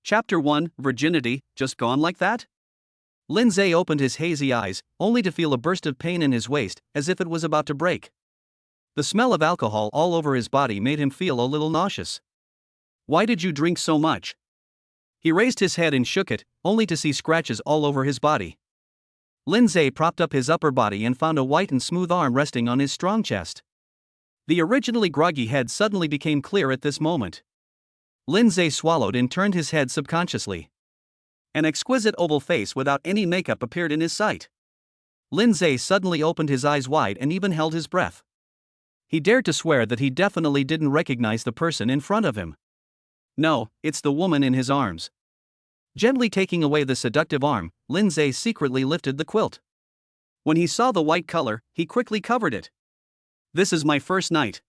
Chapter 1, Virginity, Just Gone Like That? Lindseay opened his hazy eyes, only to feel a burst of pain in his waist, as if it was about to break. The smell of alcohol all over his body made him feel a little nauseous. Why did you drink so much? He raised his head and shook it, only to see scratches all over his body. Lindseay propped up his upper body and found a white and smooth arm resting on his strong chest. The originally groggy head suddenly became clear at this moment. Lindseay swallowed and turned his head subconsciously. An exquisite oval face without any makeup appeared in his sight. Lindseay suddenly opened his eyes wide and even held his breath. He dared to swear that he definitely didn't recognize the person in front of him. No, it's the woman in his arms. Gently taking away the seductive arm, Lindseay secretly lifted the quilt. When he saw the white color, he quickly covered it. This is my first night.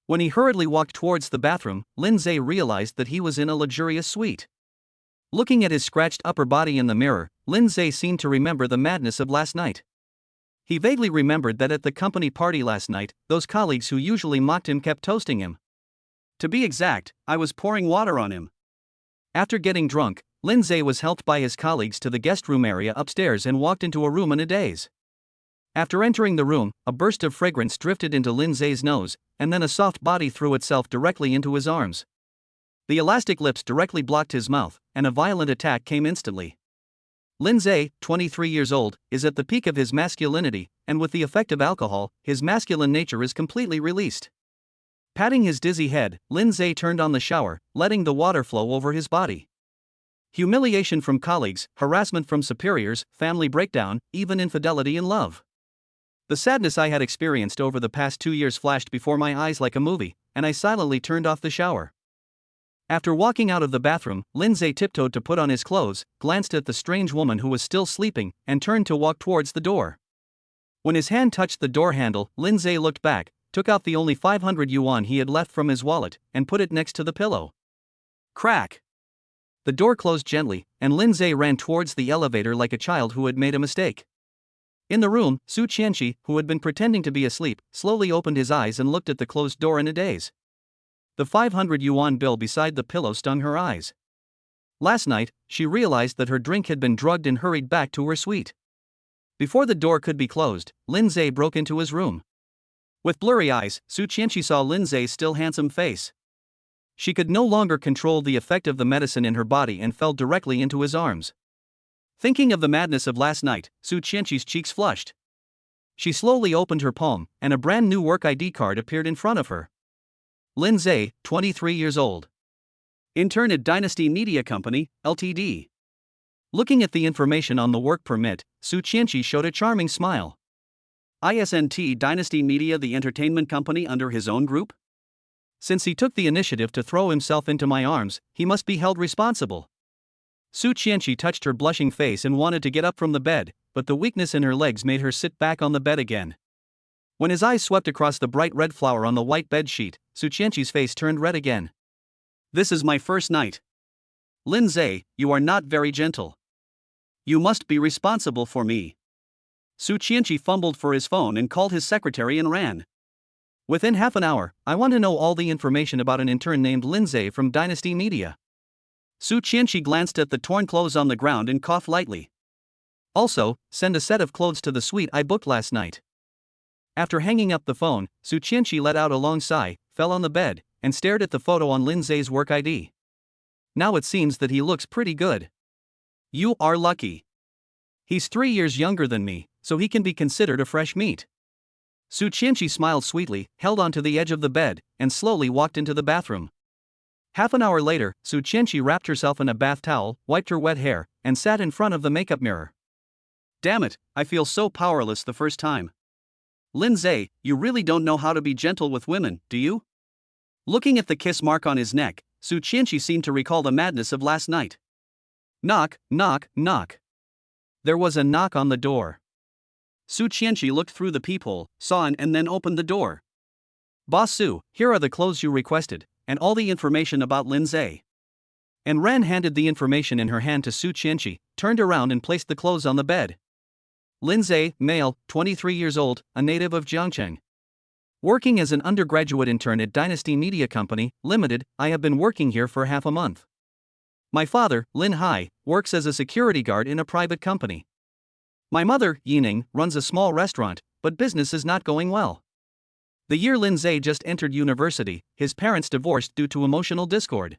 When he hurriedly walked towards the bathroom, Lindseay realized that he was in a luxurious suite. Looking at his scratched upper body in the mirror, Lindseay seemed to remember the madness of last night. He vaguely remembered that at the company party last night, those colleagues who usually mocked him kept toasting him. To be exact, I was pouring water on him. After getting drunk, Lindseay was helped by his colleagues to the guest room area upstairs and walked into a room in a daze. After entering the room, a burst of fragrance drifted into Lindseay's nose, and then a soft body threw itself directly into his arms. The elastic lips directly blocked his mouth, and a violent attack came instantly. Lindseay, 23 years old, is at the peak of his masculinity, and with the effect of alcohol, his masculine nature is completely released. Patting his dizzy head, Lindseay turned on the shower, letting the water flow over his body. Humiliation from colleagues, harassment from superiors, family breakdown, even infidelity in love. The sadness I had experienced over the past 2 years flashed before my eyes like a movie, and I silently turned off the shower. After walking out of the bathroom, Lindseay tiptoed to put on his clothes, glanced at the strange woman who was still sleeping, and turned to walk towards the door. When his hand touched the door handle, Lindseay looked back, took out the only 500 yuan he had left from his wallet, and put it next to the pillow. Crack! The door closed gently, and Lindseay ran towards the elevator like a child who had made a mistake. In the room, Su Chenshi, who had been pretending to be asleep, slowly opened his eyes and looked at the closed door in a daze. The 500 yuan bill beside the pillow stung her eyes. Last night, she realized that her drink had been drugged and hurried back to her suite. Before the door could be closed, Lindseay broke into his room. With blurry eyes, Su Chenshi saw Lindseay's still handsome face. She could no longer control the effect of the medicine in her body and fell directly into his arms. Thinking of the madness of last night, Su Chenshi's cheeks flushed. She slowly opened her palm, and a brand new work ID card appeared in front of her. Lindseay, 23 years old. Intern at Dynasty Media Company, Ltd. Looking at the information on the work permit, Su Chenshi showed a charming smile. Isn't Dynasty Media the entertainment company under his own group? Since he took the initiative to throw himself into my arms, he must be held responsible. Su Chenshi touched her blushing face and wanted to get up from the bed, but the weakness in her legs made her sit back on the bed again. When his eyes swept across the bright red flower on the white bed sheet, Su Chenshi's face turned red again. This is my first night. Lindseay, you are not very gentle. You must be responsible for me. Su Chenshi fumbled for his phone and called his secretary and ran. Within half an hour, I want to know all the information about an intern named Lindseay from Dynasty Media. Su Chenshi glanced at the torn clothes on the ground and coughed lightly. Also, send a set of clothes to the suite I booked last night. After hanging up the phone, Su Chenshi let out a long sigh, fell on the bed, and stared at the photo on Lindseay's work ID. Now it seems that he looks pretty good. You are lucky. He's 3 years younger than me, so he can be considered a fresh meat. Su Chenshi smiled sweetly, held onto the edge of the bed, and slowly walked into the bathroom. Half an hour later, Su Chenshi wrapped herself in a bath towel, wiped her wet hair, and sat in front of the makeup mirror. Damn it, I feel so powerless the first time. Lindseay, you really don't know how to be gentle with women, do you? Looking at the kiss mark on his neck, Su Chenshi seemed to recall the madness of last night. Knock, knock, knock. There was a knock on the door. Su Chenshi looked through the peephole, saw and then opened the door. Boss Su, here are the clothes you requested, and all the information about Lindseay. And Ran handed the information in her hand to Su Chenshi, turned around and placed the clothes on the bed. Lindseay, male, 23 years old, a native of Jiangcheng. Working as an undergraduate intern at Dynasty Media Company, Limited, I have been working here for half a month. My father, Lin Hai, works as a security guard in a private company. My mother, Yining, runs a small restaurant, but business is not going well. The year Lindseay just entered university, his parents divorced due to emotional discord.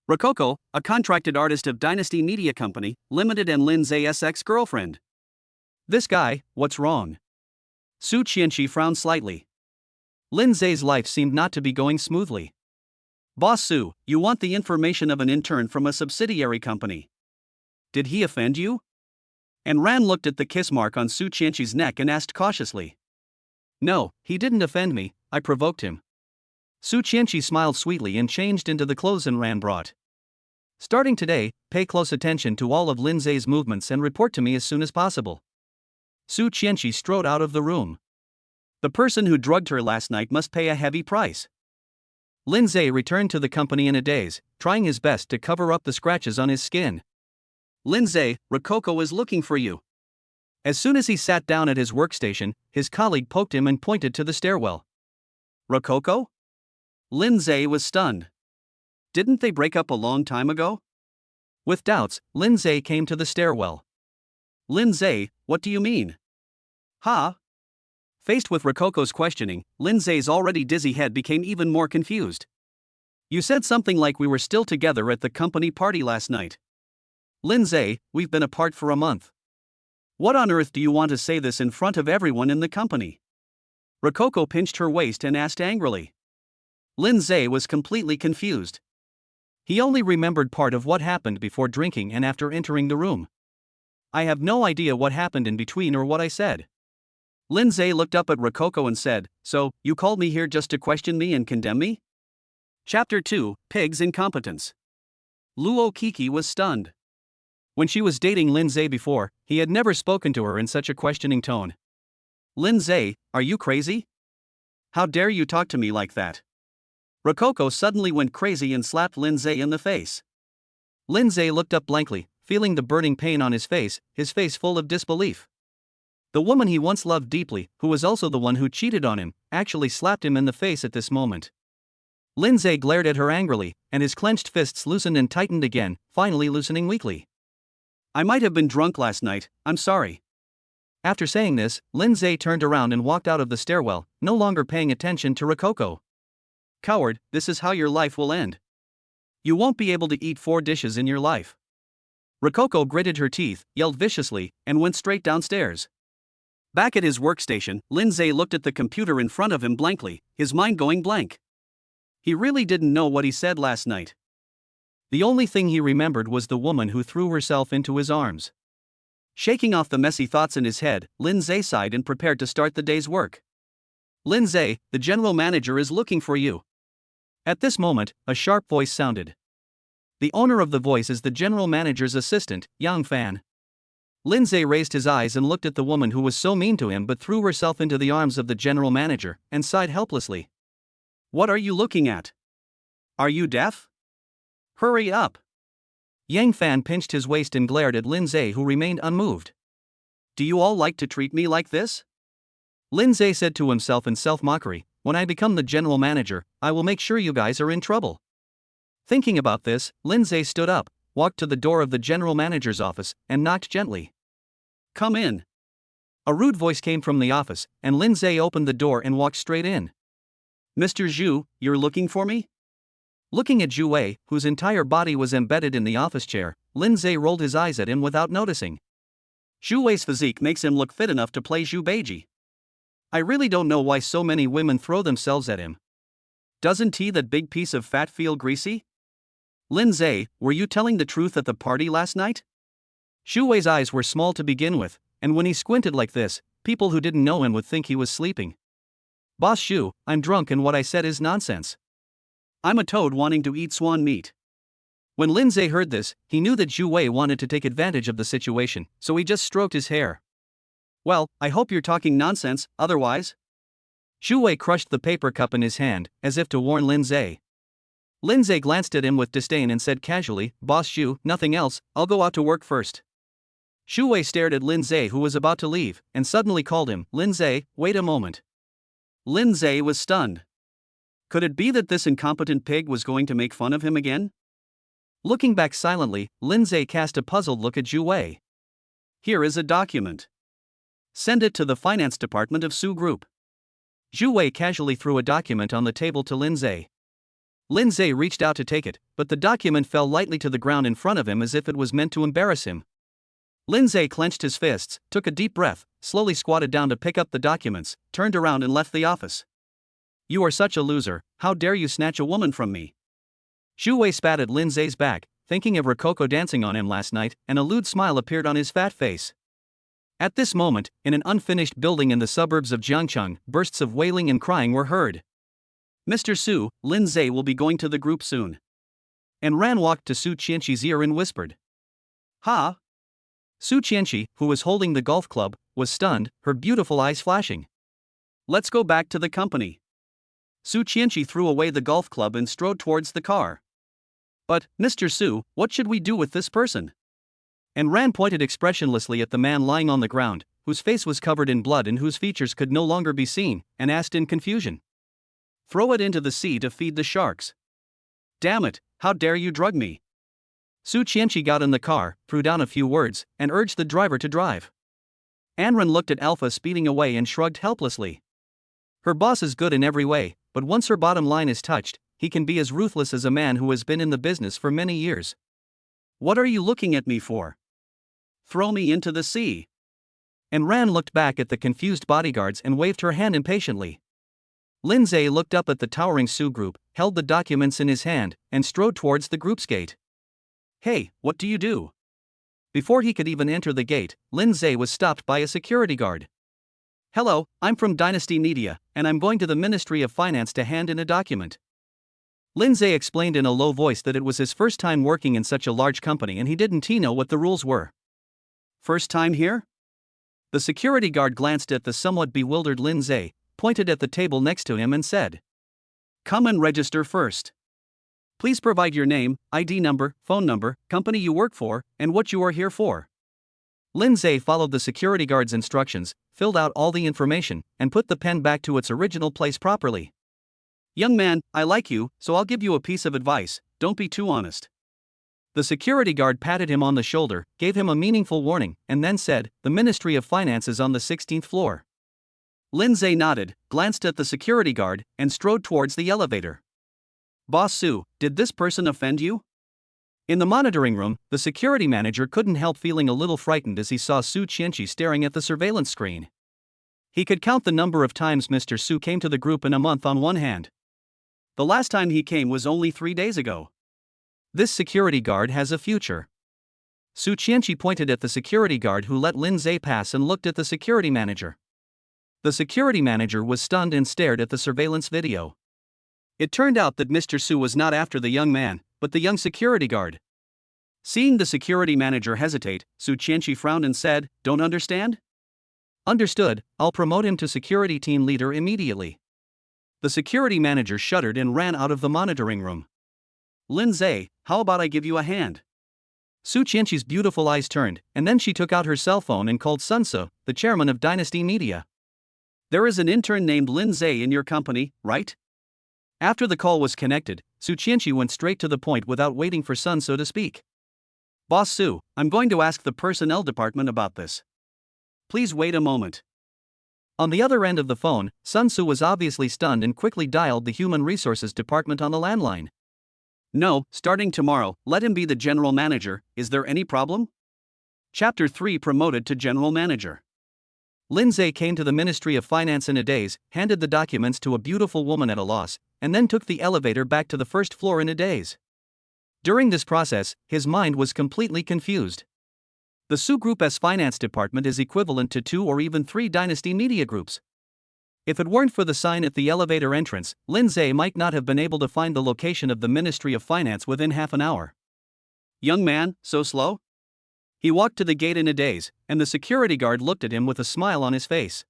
Rococo, a contracted artist of Dynasty Media Company, Limited and Lindseay's ex-girlfriend. This guy, what's wrong? Su Chenshi frowned slightly. Lindseay's life seemed not to be going smoothly. Boss Su, you want the information of an intern from a subsidiary company. Did he offend you? And Ran looked at the kiss mark on Su Chenshi's neck and asked cautiously. No, he didn't offend me, I provoked him. Su Chenshi smiled sweetly and changed into the clothes Ran brought. Starting today, pay close attention to all of Lindseay's movements and report to me as soon as possible. Su Chenshi strode out of the room. The person who drugged her last night must pay a heavy price. Lindseay returned to the company in a daze, trying his best to cover up the scratches on his skin. Lindseay, Rococo is looking for you. As soon as he sat down at his workstation, his colleague poked him and pointed to the stairwell. Rococo? Lindseay was stunned. Didn't they break up a long time ago? With doubts, Lindseay came to the stairwell. Lindseay, what do you mean? Huh? Faced with Rococo's questioning, Lindseay's already dizzy head became even more confused. You said something like we were still together at the company party last night. Lindseay, we've been apart for a month. What on earth do you want to say this in front of everyone in the company? Rococo pinched her waist and asked angrily. Lindseay was completely confused. He only remembered part of what happened before drinking and after entering the room. I have no idea what happened in between or what I said. Lindseay looked up at Rococo and said, So, you called me here just to question me and condemn me? Chapter 2, Pig's Incompetence. Luo Kiki was stunned. When she was dating Lindseay before, he had never spoken to her in such a questioning tone. Lindseay, are you crazy? How dare you talk to me like that? Rococo suddenly went crazy and slapped Lindseay in the face. Lindseay looked up blankly, feeling the burning pain on his face full of disbelief. The woman he once loved deeply, who was also the one who cheated on him, actually slapped him in the face at this moment. Lindseay glared at her angrily, and his clenched fists loosened and tightened again, finally loosening weakly. I might have been drunk last night, I'm sorry. After saying this, Lindseay turned around and walked out of the stairwell, no longer paying attention to Rococo. Coward, this is how your life will end. You won't be able to eat 4 dishes in your life. Rococo gritted her teeth, yelled viciously, and went straight downstairs. Back at his workstation, Lindseay looked at the computer in front of him blankly, his mind going blank. He really didn't know what he said last night. The only thing he remembered was the woman who threw herself into his arms. Shaking off the messy thoughts in his head, Lindseay sighed and prepared to start the day's work. Lindseay, the general manager is looking for you. At this moment, a sharp voice sounded. The owner of the voice is the general manager's assistant, Yang Fan. Lindseay raised his eyes and looked at the woman who was so mean to him but threw herself into the arms of the general manager, and sighed helplessly. What are you looking at? Are you deaf? Hurry up! Yang Fan pinched his waist and glared at Lindseay, who remained unmoved. Do you all like to treat me like this? Lindseay said to himself in self-mockery, when I become the general manager, I will make sure you guys are in trouble. Thinking about this, Lindseay stood up, walked to the door of the general manager's office, and knocked gently. Come in. A rude voice came from the office, and Lindseay opened the door and walked straight in. Mr. Zhu, you're looking for me? Looking at Zhu Wei, whose entire body was embedded in the office chair, Lindseay rolled his eyes at him without noticing. Zhu Wei's physique makes him look fit enough to play Zhu Beiji. I really don't know why so many women throw themselves at him. Doesn't he, that big piece of fat, feel greasy? Lindseay, were you telling the truth at the party last night? Zhu Wei's eyes were small to begin with, and when he squinted like this, people who didn't know him would think he was sleeping. Boss Zhu, I'm drunk and what I said is nonsense. I'm a toad wanting to eat swan meat. When Lindseay heard this, he knew that Zhu Wei wanted to take advantage of the situation, so he just stroked his hair. Well, I hope you're talking nonsense, otherwise. Zhu Wei crushed the paper cup in his hand, as if to warn Lindseay. Lindseay glanced at him with disdain and said casually, Boss Zhu, nothing else, I'll go out to work first. Zhu Wei stared at Lindseay, who was about to leave, and suddenly called him, Lindseay, wait a moment. Lindseay was stunned. Could it be that this incompetent pig was going to make fun of him again? Looking back silently, Lindseay cast a puzzled look at Zhu Wei. Here is a document. Send it to the finance department of Su Group. Zhu Wei casually threw a document on the table to Lindseay. Lindseay reached out to take it, but the document fell lightly to the ground in front of him as if it was meant to embarrass him. Lindseay clenched his fists, took a deep breath, slowly squatted down to pick up the documents, turned around and left the office. You are such a loser, how dare you snatch a woman from me? Zhu Wei spat at Lindseay's back, thinking of Rococo dancing on him last night, and a lewd smile appeared on his fat face. At this moment, in an unfinished building in the suburbs of Jiangcheng, bursts of wailing and crying were heard. Mr. Su, Lindseay will be going to the group soon. And Ran walked to Su Chenshi's ear and whispered. Ha! Su Chenshi, who was holding the golf club, was stunned, her beautiful eyes flashing. Let's go back to the company. Su Chenshi threw away the golf club and strode towards the car. But, Mr. Su, what should we do with this person? And Ran pointed expressionlessly at the man lying on the ground, whose face was covered in blood and whose features could no longer be seen, and asked in confusion. Throw it into the sea to feed the sharks. Damn it, how dare you drug me? Su Chenshi got in the car, threw down a few words, and urged the driver to drive. Anran looked at Alpha speeding away and shrugged helplessly. Her boss is good in every way, but once her bottom line is touched, he can be as ruthless as a man who has been in the business for many years. What are you looking at me for? Throw me into the sea. And Ran looked back at the confused bodyguards and waved her hand impatiently. Lindseay looked up at the towering Su group, held the documents in his hand, and strode towards the group's gate. Hey, what do you do? Before he could even enter the gate, Lindseay was stopped by a security guard. Hello, I'm from Dynasty Media, and I'm going to the Ministry of Finance to hand in a document. Lindseay explained in a low voice that it was his first time working in such a large company and he didn't know what the rules were. First time here? The security guard glanced at the somewhat bewildered Lindseay, pointed at the table next to him and said, Come and register first. Please provide your name, ID number, phone number, company you work for, and what you are here for. Lindseay followed the security guard's instructions, filled out all the information, and put the pen back to its original place properly. Young man, I like you, so I'll give you a piece of advice, don't be too honest. The security guard patted him on the shoulder, gave him a meaningful warning, and then said, The Ministry of Finance is on the 16th floor. Lindseay nodded, glanced at the security guard, and strode towards the elevator. Boss Su, did this person offend you? In the monitoring room, the security manager couldn't help feeling a little frightened as he saw Su Chenshi staring at the surveillance screen. He could count the number of times Mr. Su came to the group in a month on one hand. The last time he came was only 3 days ago. This security guard has a future. Su Chenshi pointed at the security guard who let Lindseay pass and looked at the security manager. The security manager was stunned and stared at the surveillance video. It turned out that Mr. Su was not after the young man, but the young security guard. Seeing the security manager hesitate, Su Chenshi frowned and said, Don't understand? Understood, I'll promote him to security team leader immediately. The security manager shuddered and ran out of the monitoring room. Lindseay, how about I give you a hand? Su Chenshi's beautiful eyes turned, and then she took out her cell phone and called Su, the chairman of Dynasty Media. There is an intern named Lindseay in your company, right? After the call was connected, Su Chenshi went straight to the point without waiting for Su to speak. Boss Su, I'm going to ask the personnel department about this. Please wait a moment. On the other end of the phone, Su was obviously stunned and quickly dialed the Human Resources Department on the landline. No, starting tomorrow, let him be the general manager, is there any problem? Chapter 3 Promoted to General Manager. Lindseay came to the Ministry of Finance in a daze, handed the documents to a beautiful woman at a loss, and then took the elevator back to the first floor in a daze. During this process, his mind was completely confused. The Su Group's finance department is equivalent to 2 or even 3 Dynasty Media groups. If it weren't for the sign at the elevator entrance, Lindseay might not have been able to find the location of the Ministry of Finance within half an hour. Young man, so slow? He walked to the gate in a daze, and the security guard looked at him with a smile on his face.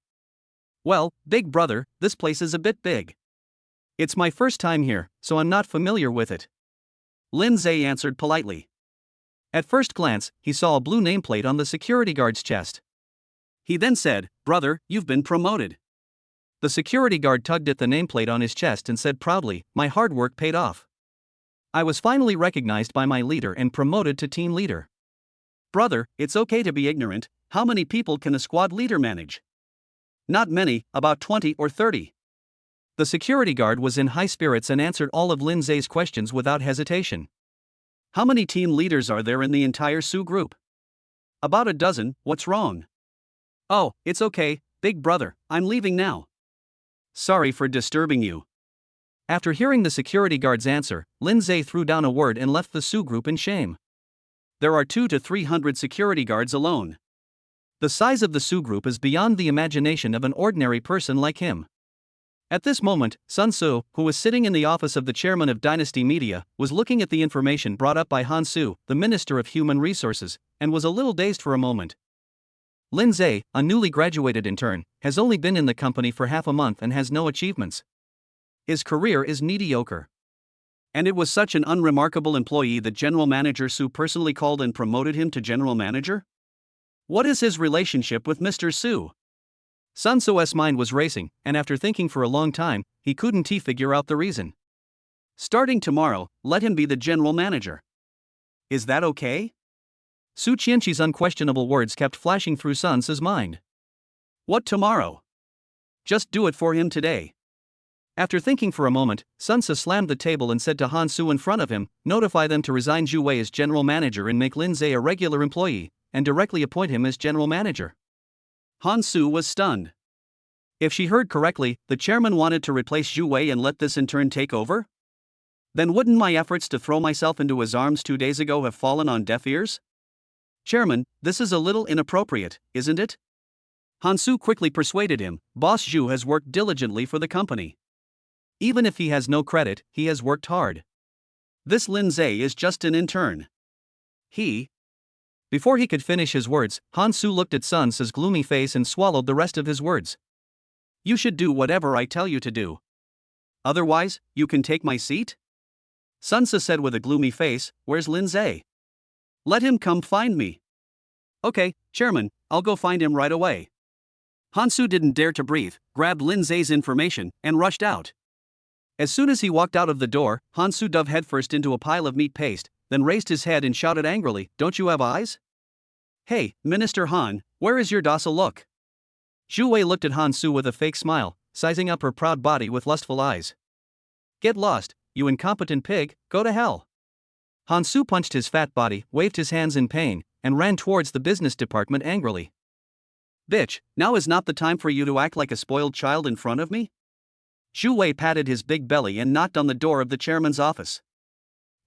Well, big brother, this place is a bit big. It's my first time here, so I'm not familiar with it. Lindseay answered politely. At first glance, he saw a blue nameplate on the security guard's chest. He then said, Brother, you've been promoted. The security guard tugged at the nameplate on his chest and said proudly, My hard work paid off. I was finally recognized by my leader and promoted to team leader. Brother, it's okay to be ignorant. How many people can a squad leader manage? Not many, about 20 or 30. The security guard was in high spirits and answered all of Lindseay's questions without hesitation. How many team leaders are there in the entire Su group? About a dozen. What's wrong? Oh, it's okay, big brother, I'm leaving now. Sorry for disturbing you. After hearing the security guard's answer, Lindseay threw down a word and left the Su group in shame. There are 200 to 300 security guards alone. The size of the Su group is beyond the imagination of an ordinary person like him. At this moment, Sun Tzu, who was sitting in the office of the chairman of Dynasty Media, was looking at the information brought up by Han Su, the Minister of Human Resources, and was a little dazed for a moment. Lindseay, a newly graduated intern, has only been in the company for half a month and has no achievements. His career is mediocre. And it was such an unremarkable employee that General Manager Su personally called and promoted him to General Manager? What is his relationship with Mr. Su? Sun Tzu's mind was racing, and after thinking for a long time, he couldn't figure out the reason. Starting tomorrow, let him be the general manager. Is that okay? Su Chenshi's unquestionable words kept flashing through Sun Tzu's mind. What tomorrow? Just do it for him today. After thinking for a moment, Sun Tzu slammed the table and said to Han Su in front of him, notify them to resign Zhu Wei as general manager and make Lindseay a regular employee, and directly appoint him as general manager. Han Su was stunned. If she heard correctly, the chairman wanted to replace Zhu Wei and let this intern take over? Then wouldn't my efforts to throw myself into his arms 2 days ago have fallen on deaf ears? Chairman, this is a little inappropriate, isn't it? Han Su quickly persuaded him, Boss Zhu has worked diligently for the company. Even if he has no credit, he has worked hard. This Lindseay is just an intern. Before he could finish his words, Han Su looked at Sun Tzu's gloomy face and swallowed the rest of his words. You should do whatever I tell you to do. Otherwise, you can take my seat? Sun Tzu said with a gloomy face, where's Lindseay? Let him come find me. Okay, Chairman, I'll go find him right away. Han Su didn't dare to breathe, grabbed Lindseay's information, and rushed out. As soon as he walked out of the door, Han Su dove headfirst into a pile of meat paste, then raised his head and shouted angrily, don't you have eyes? Hey, Minister Han, where is your docile look? Zhu Wei looked at Han Su with a fake smile, sizing up her proud body with lustful eyes. Get lost, you incompetent pig, go to hell. Han Su punched his fat body, waved his hands in pain, and ran towards the business department angrily. Bitch, now is not the time for you to act like a spoiled child in front of me? Zhu Wei patted his big belly and knocked on the door of the chairman's office.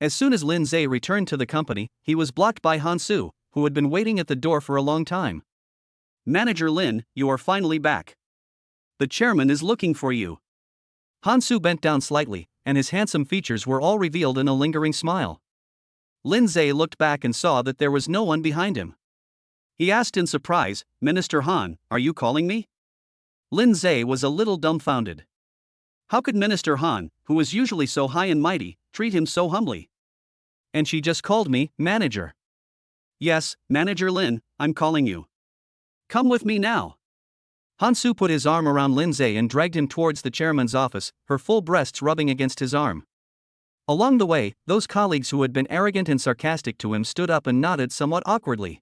As soon as Lindseay returned to the company, he was blocked by Han Su, who had been waiting at the door for a long time. Manager Lin, you are finally back. The chairman is looking for you. Han Su bent down slightly, and his handsome features were all revealed in a lingering smile. Lindseay looked back and saw that there was no one behind him. He asked in surprise, Minister Han, are you calling me? Lindseay was a little dumbfounded. How could Minister Han, who was usually so high and mighty, treat him so humbly? And she just called me manager. Yes, Manager Lin, I'm calling you. Come with me now. Han Su put his arm around Lindseay and dragged him towards the chairman's office, her full breasts rubbing against his arm. Along the way, those colleagues who had been arrogant and sarcastic to him stood up and nodded somewhat awkwardly.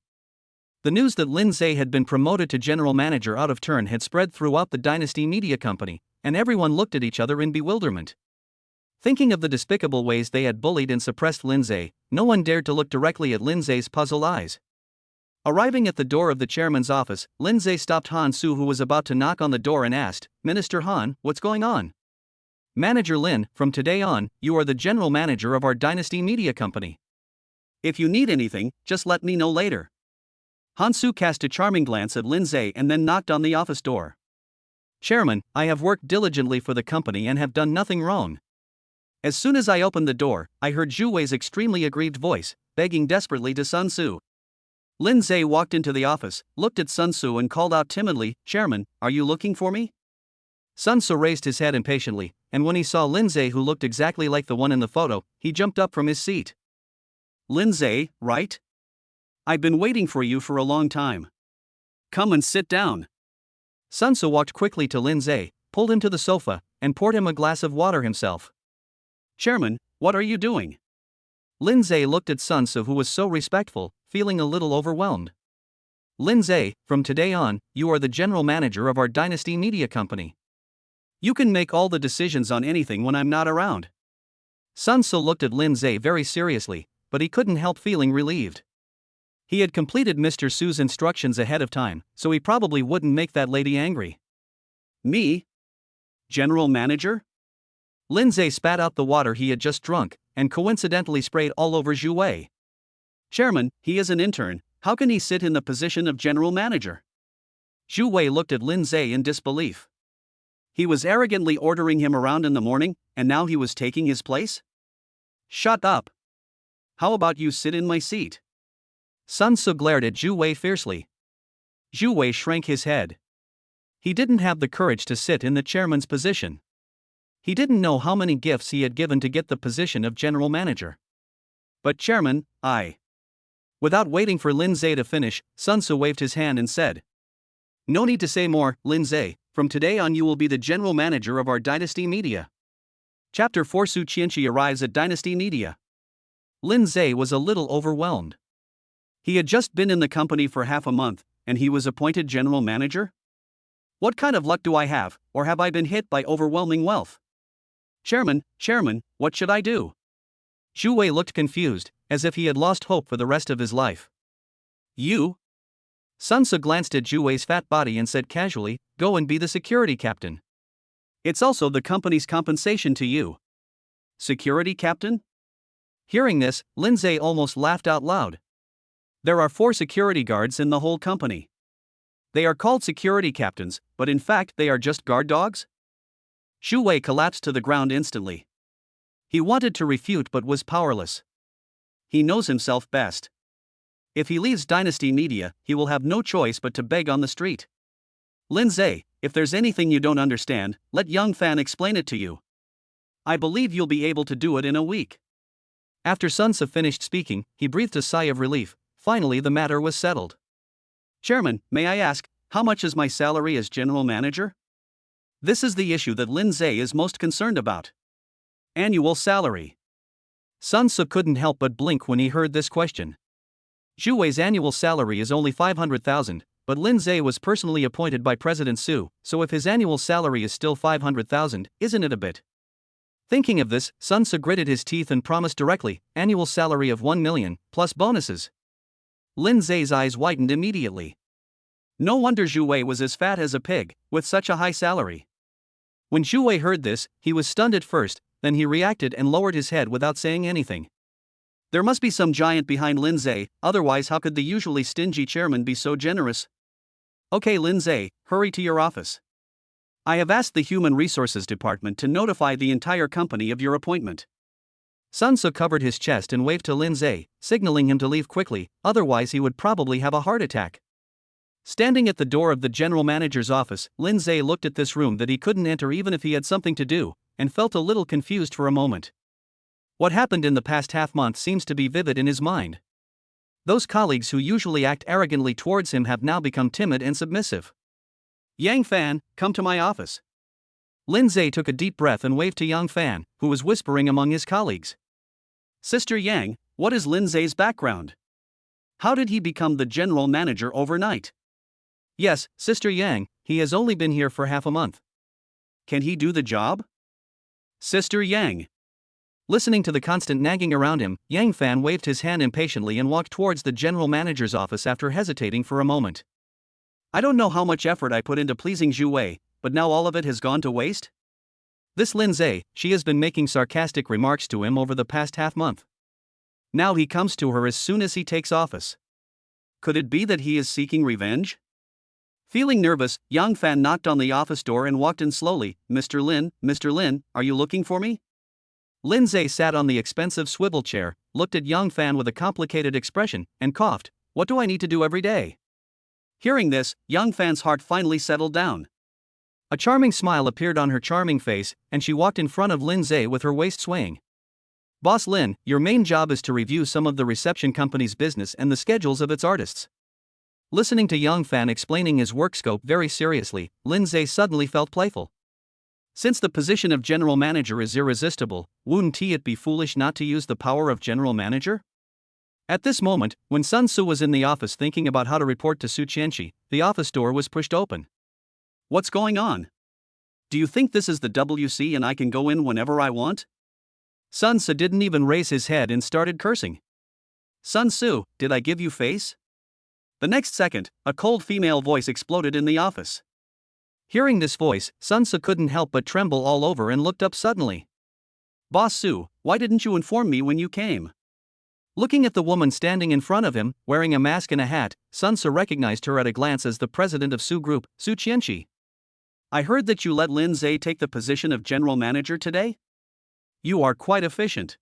The news that Lindseay had been promoted to general manager out of turn had spread throughout the Dynasty Media company, and everyone looked at each other in bewilderment. Thinking of the despicable ways they had bullied and suppressed Lindseay, no one dared to look directly at Lindseay's puzzled eyes. Arriving at the door of the chairman's office, Lindseay stopped Han Su, who was about to knock on the door, and asked, Minister Han, what's going on? Manager Lin, from today on, you are the general manager of our Dynasty Media company. If you need anything, just let me know later. Han Su cast a charming glance at Lindseay and then knocked on the office door. Chairman, I have worked diligently for the company and have done nothing wrong. As soon as I opened the door, I heard Zhu Wei's extremely aggrieved voice, begging desperately to Sun Tzu. Lindseay walked into the office, looked at Sun Tzu and called out timidly, Chairman, are you looking for me? Sun Tzu raised his head impatiently, and when he saw Lindseay, who looked exactly like the one in the photo, he jumped up from his seat. Lindseay, right? I've been waiting for you for a long time. Come and sit down. Sun Tzu walked quickly to Lindseay, pulled him to the sofa, and poured him a glass of water himself. Chairman, what are you doing? Lindseay looked at Sun Tzu, who was so respectful, feeling a little overwhelmed. Lindseay, from today on, you are the general manager of our Dynasty Media company. You can make all the decisions on anything when I'm not around. Sun Tzu looked at Lindseay very seriously, but he couldn't help feeling relieved. He had completed Mr. Su's instructions ahead of time, so he probably wouldn't make that lady angry. Me? General manager? Lindseay spat out the water he had just drunk, and coincidentally sprayed all over Zhu Wei. Chairman, he is an intern, how can he sit in the position of general manager? Zhu Wei looked at Lindseay in disbelief. He was arrogantly ordering him around in the morning, and now he was taking his place? Shut up. How about you sit in my seat? Sun Tzu glared at Zhu Wei fiercely. Zhu Wei shrank his head. He didn't have the courage to sit in the chairman's position. He didn't know how many gifts he had given to get the position of general manager. But chairman, I. Without waiting for Lindseay to finish, Sun Tzu waved his hand and said, No need to say more, Lindseay, from today on you will be the general manager of our Dynasty Media. Chapter 4 Su Chenshi arrives at Dynasty Media. Lindseay was a little overwhelmed. He had just been in the company for half a month, and he was appointed general manager? What kind of luck do I have, or have I been hit by overwhelming wealth? Chairman, what should I do? Zhu Wei looked confused, as if he had lost hope for the rest of his life. You? Sun Tzu glanced at Zhu Wei's fat body and said casually, Go and be the security captain. It's also the company's compensation to you. Security captain? Hearing this, Lindseay almost laughed out loud. There are 4 security guards in the whole company. They are called security captains, but in fact they are just guard dogs? Zhu Wei collapsed to the ground instantly. He wanted to refute but was powerless. He knows himself best. If he leaves Dynasty Media, he will have no choice but to beg on the street. Lindseay, if there's anything you don't understand, let Young Fan explain it to you. I believe you'll be able to do it in a week. After Sun Tzu finished speaking, he breathed a sigh of relief. Finally the matter was settled. Chairman, may I ask, how much is my salary as general manager? This is the issue that Lindseay is most concerned about. Annual salary. Sun Tzu couldn't help but blink when he heard this question. Zhu Wei's annual salary is only 500,000, but Lindseay was personally appointed by President Su, so if his annual salary is still 500,000, isn't it a bit? Thinking of this, Sun Tzu gritted his teeth and promised directly, annual salary of 1 million, plus bonuses. Lindseay's eyes widened immediately. No wonder Zhu Wei was as fat as a pig, with such a high salary. When Zhu Wei heard this, he was stunned at first, then he reacted and lowered his head without saying anything. There must be some giant behind Lindseay, otherwise how could the usually stingy chairman be so generous? Okay Lindseay, hurry to your office. I have asked the Human Resources Department to notify the entire company of your appointment. Sun Tzu covered his chest and waved to Lindseay, signaling him to leave quickly, otherwise he would probably have a heart attack. Standing at the door of the general manager's office, Lindseay looked at this room that he couldn't enter even if he had something to do, and felt a little confused for a moment. What happened in the past half-month seems to be vivid in his mind. Those colleagues who usually act arrogantly towards him have now become timid and submissive. Yang Fan, come to my office. Lindseay took a deep breath and waved to Yang Fan, who was whispering among his colleagues. Sister Yang, what is Lindseay's background? How did he become the general manager overnight? Yes, Sister Yang, he has only been here for half a month. Can he do the job? Sister Yang. Listening to the constant nagging around him, Yang Fan waved his hand impatiently and walked towards the general manager's office after hesitating for a moment. I don't know how much effort I put into pleasing Zhu Wei, but now all of it has gone to waste? This Lindseay, she has been making sarcastic remarks to him over the past half-month. Now he comes to her as soon as he takes office. Could it be that he is seeking revenge? Feeling nervous, Yang Fan knocked on the office door and walked in slowly. Mr. Lin, are you looking for me? Lindseay sat on the expensive swivel chair, looked at Yang Fan with a complicated expression, and coughed. What do I need to do every day? Hearing this, Yang Fan's heart finally settled down. A charming smile appeared on her charming face, and she walked in front of Lindseay with her waist swaying. Boss Lin, your main job is to review some of the reception company's business and the schedules of its artists. Listening to Yang Fan explaining his work scope very seriously, Lindseay suddenly felt playful. Since the position of general manager is irresistible, wouldn't it be foolish not to use the power of general manager? At this moment, when Sun Tzu was in the office thinking about how to report to Su Chenshi, the office door was pushed open. What's going on? Do you think this is the WC and I can go in whenever I want? Sun Tzu didn't even raise his head and started cursing. Sun Tzu, did I give you face? The next second, a cold female voice exploded in the office. Hearing this voice, Sun Tzu couldn't help but tremble all over and looked up suddenly. Boss Su, why didn't you inform me when you came? Looking at the woman standing in front of him, wearing a mask and a hat, Sun Tzu recognized her at a glance as the president of Su Group, Su Chenshi. I heard that you let Lindseay take the position of general manager today? You are quite efficient.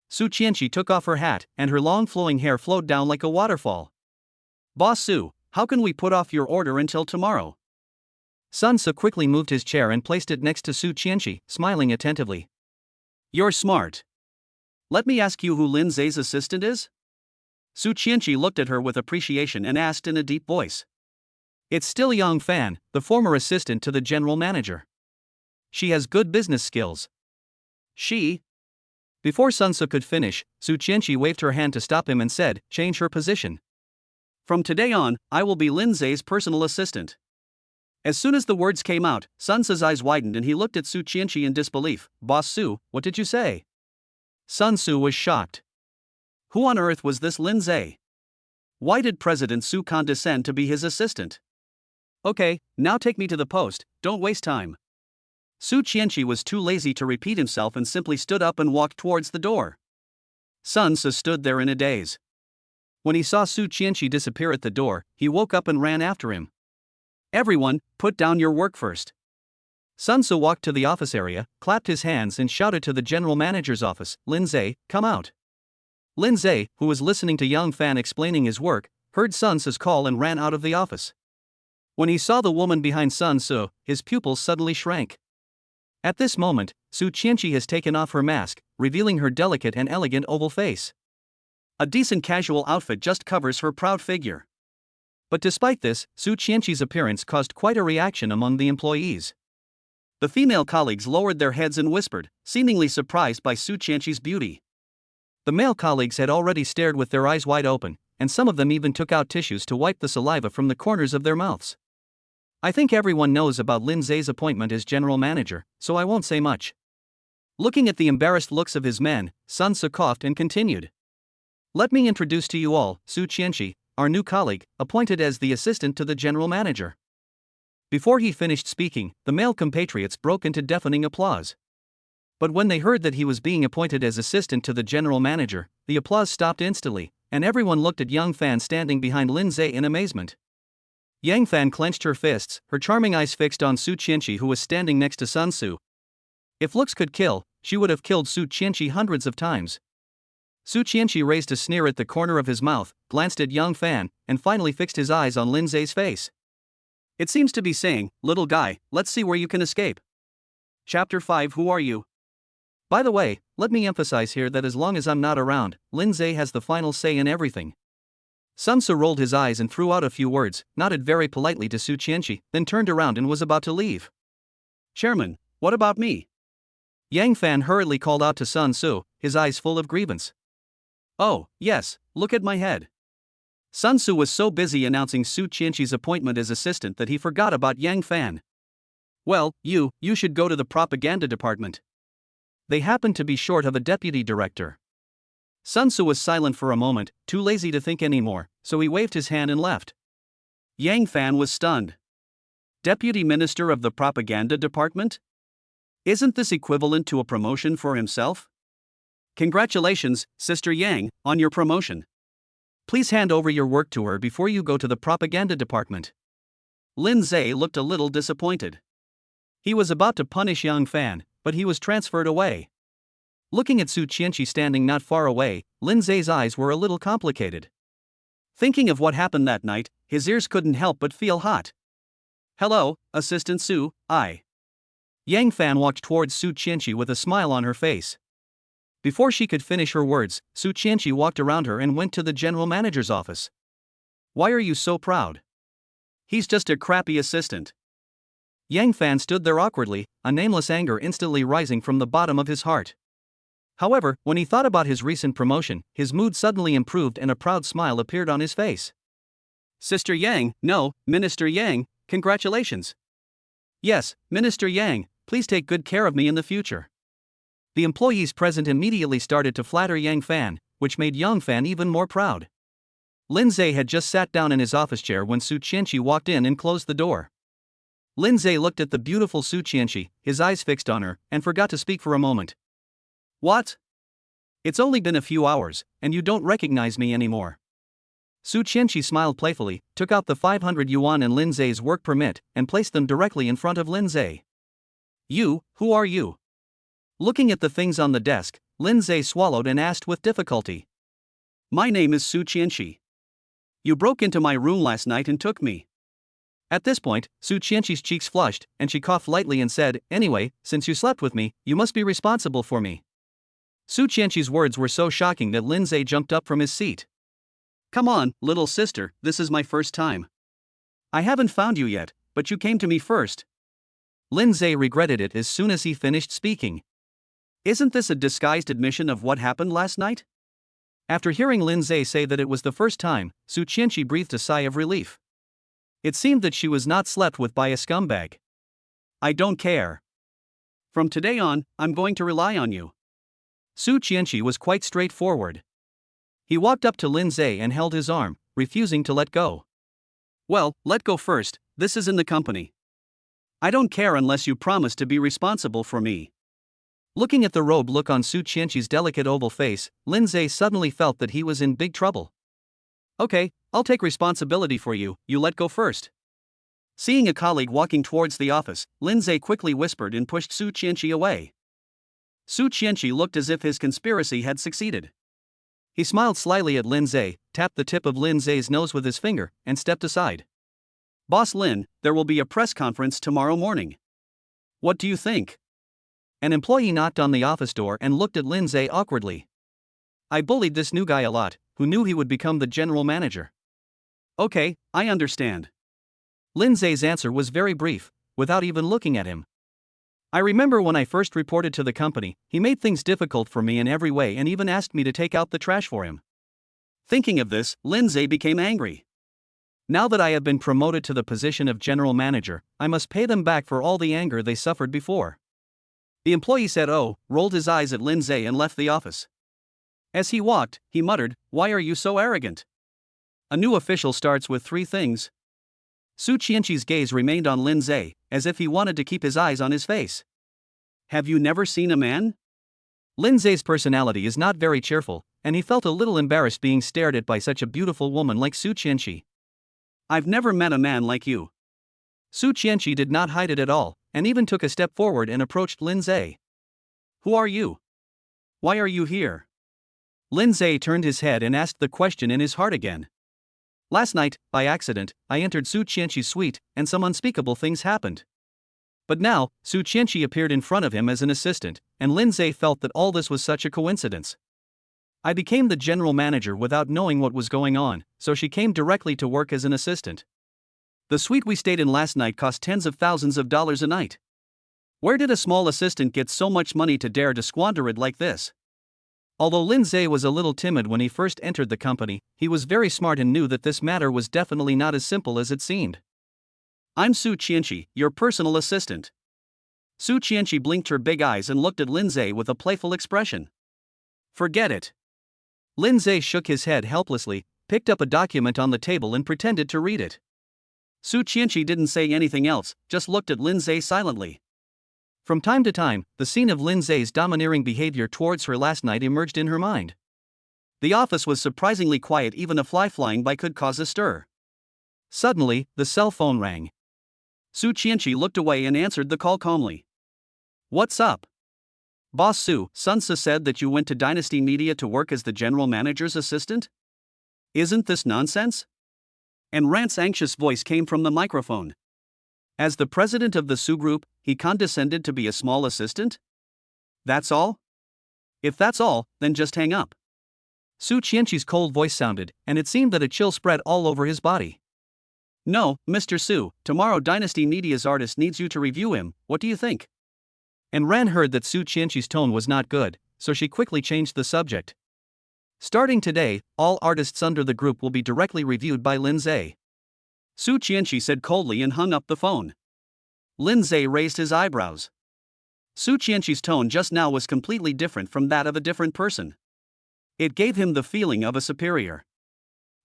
Su Chenshi took off her hat, and her long flowing hair flowed down like a waterfall. Boss Su, how can we put off your order until tomorrow? Sun Tzu quickly moved his chair and placed it next to Su Chenshi, smiling attentively. You're smart. Let me ask you who Lindseay's assistant is? Su Chenshi looked at her with appreciation and asked in a deep voice. It's still Yang Fan, the former assistant to the general manager. She has good business skills. She? Before Sun Tzu could finish, Su Chenshi waved her hand to stop him and said, change her position. From today on, I will be Lindseay's personal assistant. As soon as the words came out, Sun Tzu's eyes widened and he looked at Su Chenshi in disbelief. Boss Su, what did you say? Sun Tzu was shocked. Who on earth was this Lindseay? Why did President Su condescend to be his assistant? Okay, now take me to the post, don't waste time. Su Chenshi was too lazy to repeat himself and simply stood up and walked towards the door. Sun Tzu stood there in a daze. When he saw Su Chenshi disappear at the door, he woke up and ran after him. Everyone, put down your work first. Sun Tzu walked to the office area, clapped his hands and shouted to the general manager's office, Lindseay, come out. Lindseay, who was listening to Yang Fan explaining his work, heard Sun Tzu's call and ran out of the office. When he saw the woman behind Sun Tzu, his pupils suddenly shrank. At this moment, Su Chenshi has taken off her mask, revealing her delicate and elegant oval face. A decent casual outfit just covers her proud figure. But despite this, Su Chenshi's appearance caused quite a reaction among the employees. The female colleagues lowered their heads and whispered, seemingly surprised by Su Chenshi's beauty. The male colleagues had already stared with their eyes wide open, and some of them even took out tissues to wipe the saliva from the corners of their mouths. I think everyone knows about Lindseay's appointment as general manager, so I won't say much. Looking at the embarrassed looks of his men, Sun Tzu coughed and continued. Let me introduce to you all, Su Chenshi, our new colleague, appointed as the assistant to the general manager. Before he finished speaking, the male compatriots broke into deafening applause. But when they heard that he was being appointed as assistant to the general manager, the applause stopped instantly, and everyone looked at Yang Fan standing behind Lindseay in amazement. Yang Fan clenched her fists, her charming eyes fixed on Su Chenshi, who was standing next to Sun Tzu. If looks could kill, she would have killed Su Chenshi hundreds of times. Su Chenshi raised a sneer at the corner of his mouth, glanced at Yang Fan, and finally fixed his eyes on Lindseay's face. It seems to be saying, little guy, let's see where you can escape. Chapter 5. Who are you? By the way, let me emphasize here that as long as I'm not around, Lindseay has the final say in everything. Sun Tzu rolled his eyes and threw out a few words, nodded very politely to Su Chenshi, then turned around and was about to leave. Chairman, what about me? Yang Fan hurriedly called out to Sun Tzu, his eyes full of grievance. Oh, yes, look at my head. Sun Tzu was so busy announcing Su Chenshi's appointment as assistant that he forgot about Yang Fan. Well, you should go to the propaganda department. They happen to be short of a deputy director. Sun Tzu was silent for a moment, too lazy to think anymore, so he waved his hand and left. Yang Fan was stunned. Deputy Minister of the Propaganda Department? Isn't this equivalent to a promotion for himself? Congratulations, Sister Yang, on your promotion. Please hand over your work to her before you go to the propaganda department. Lindseay looked a little disappointed. He was about to punish Yang Fan, but he was transferred away. Looking at Su Chenshi standing not far away, Lindseay's eyes were a little complicated. Thinking of what happened that night, his ears couldn't help but feel hot. Hello, Assistant Su, I. Yang Fan walked towards Su Chenshi with a smile on her face. Before she could finish her words, Su Chenshi walked around her and went to the general manager's office. Why are you so proud? He's just a crappy assistant. Yang Fan stood there awkwardly, a nameless anger instantly rising from the bottom of his heart. However, when he thought about his recent promotion, his mood suddenly improved and a proud smile appeared on his face. Sister Yang, no, Minister Yang, congratulations. Yes, Minister Yang, please take good care of me in the future. The employees present immediately started to flatter Yang Fan, which made Yang Fan even more proud. Lindseay had just sat down in his office chair when Su Chenshi walked in and closed the door. Lindseay looked at the beautiful Su Chenshi, his eyes fixed on her, and forgot to speak for a moment. What? It's only been a few hours, and you don't recognize me anymore. Su Chenshi smiled playfully, took out the 500 yuan and Lindseay's work permit, and placed them directly in front of Lindseay. You, who are you? Looking at the things on the desk, Lindseay swallowed and asked with difficulty. My name is Su Chenshi. You broke into my room last night and took me. At this point, Su Chenshi's cheeks flushed, and she coughed lightly and said, anyway, since you slept with me, you must be responsible for me. Su Chenshi's words were so shocking that Lindseay jumped up from his seat. Come on, little sister, this is my first time. I haven't found you yet, but you came to me first. Lindseay regretted it as soon as he finished speaking. Isn't this a disguised admission of what happened last night? After hearing Lindseay say that it was the first time, Su Chenshi breathed a sigh of relief. It seemed that she was not slept with by a scumbag. I don't care. From today on, I'm going to rely on you. Su Chenshi was quite straightforward. He walked up to Lindseay and held his arm, refusing to let go. Well, let go first, this is in the company. I don't care unless you promise to be responsible for me. Looking at the rogue look on Su Chenshi's delicate oval face, Lindseay suddenly felt that he was in big trouble. Okay, I'll take responsibility for you, you let go first. Seeing a colleague walking towards the office, Lindseay quickly whispered and pushed Su Chenshi away. Su Chenshi looked as if his conspiracy had succeeded. He smiled slyly at Lindseay, tapped the tip of Lindseay's nose with his finger, and stepped aside. Boss Lin, there will be a press conference tomorrow morning. What do you think? An employee knocked on the office door and looked at Lindseay awkwardly. I bullied this new guy a lot, who knew he would become the general manager. Okay, I understand. Lindseay's answer was very brief, without even looking at him. I remember when I first reported to the company, he made things difficult for me in every way and even asked me to take out the trash for him. Thinking of this, Lindseay became angry. Now that I have been promoted to the position of general manager, I must pay them back for all the anger they suffered before. The employee said oh, rolled his eyes at Lindseay and left the office. As he walked, he muttered, why are you so arrogant? A new official starts with 3 things. Su Chenshi's gaze remained on Lindseay, as if he wanted to keep his eyes on his face. Have you never seen a man? Lindseay's personality is not very cheerful, and he felt a little embarrassed being stared at by such a beautiful woman like Su Chenshi. I've never met a man like you. Su Chenshi did not hide it at all, and even took a step forward and approached Lindseay. Who are you? Why are you here? Lindseay turned his head and asked the question in his heart again. Last night, by accident, I entered Su Chenshi's suite, and some unspeakable things happened. But now, Su Chenshi appeared in front of him as an assistant, and Lindseay felt that all this was such a coincidence. I became the general manager without knowing what was going on, so she came directly to work as an assistant. The suite we stayed in last night cost tens of thousands of dollars a night. Where did a small assistant get so much money to dare to squander it like this? Although Lindseay was a little timid when he first entered the company, he was very smart and knew that this matter was definitely not as simple as it seemed. I'm Su Chenshi, your personal assistant. Su Chenshi blinked her big eyes and looked at Lindseay with a playful expression. Forget it. Lindseay shook his head helplessly, picked up a document on the table and pretended to read it. Su Chenshi didn't say anything else, just looked at Lindseay silently. From time to time, the scene of Lindseay's domineering behavior towards her last night emerged in her mind. The office was surprisingly quiet, even a fly flying by could cause a stir. Suddenly, the cell phone rang. Su Chenshi looked away and answered the call calmly. What's up? Boss Su, Sun Tzu said that you went to Dynasty Media to work as the general manager's assistant? Isn't this nonsense? And Rant's anxious voice came from the microphone. As the president of the Su Group, he condescended to be a small assistant? That's all? If that's all, then just hang up. Su Chenshi's cold voice sounded, and it seemed that a chill spread all over his body. No, Mr. Su, tomorrow Dynasty Media's artist needs you to review him, what do you think? And Ran heard that Su Chenshi's tone was not good, so she quickly changed the subject. Starting today, all artists under the group will be directly reviewed by Lindseay. Su Chenshi said coldly and hung up the phone. Lindseay raised his eyebrows. Su Chenshi's tone just now was completely different from that of a different person. It gave him the feeling of a superior.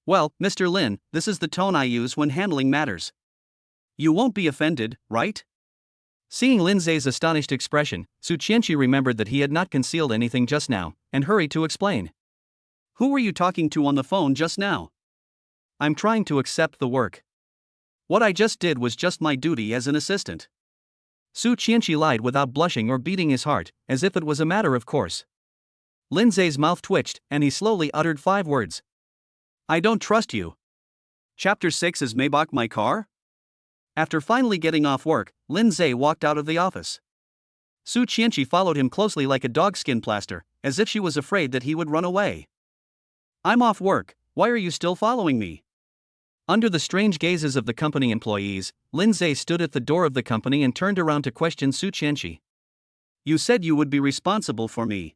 Well, Mr. Lin, this is the tone I use when handling matters. You won't be offended, right? Seeing Lindseay's astonished expression, Su Chenshi remembered that he had not concealed anything just now, and hurried to explain. Who were you talking to on the phone just now? I'm trying to accept the work. What I just did was just my duty as an assistant. Su Chenshi lied without blushing or beating his heart, as if it was a matter of course. Lindseay's mouth twitched, and he slowly uttered 5 words. I don't trust you. Chapter 6 Is Maybach my car? After finally getting off work, Lindseay walked out of the office. Su Chenshi followed him closely like a dogskin plaster, as if she was afraid that he would run away. I'm off work, why are you still following me? Under the strange gazes of the company employees, Lindseay stood at the door of the company and turned around to question Su Chenshi. You said you would be responsible for me.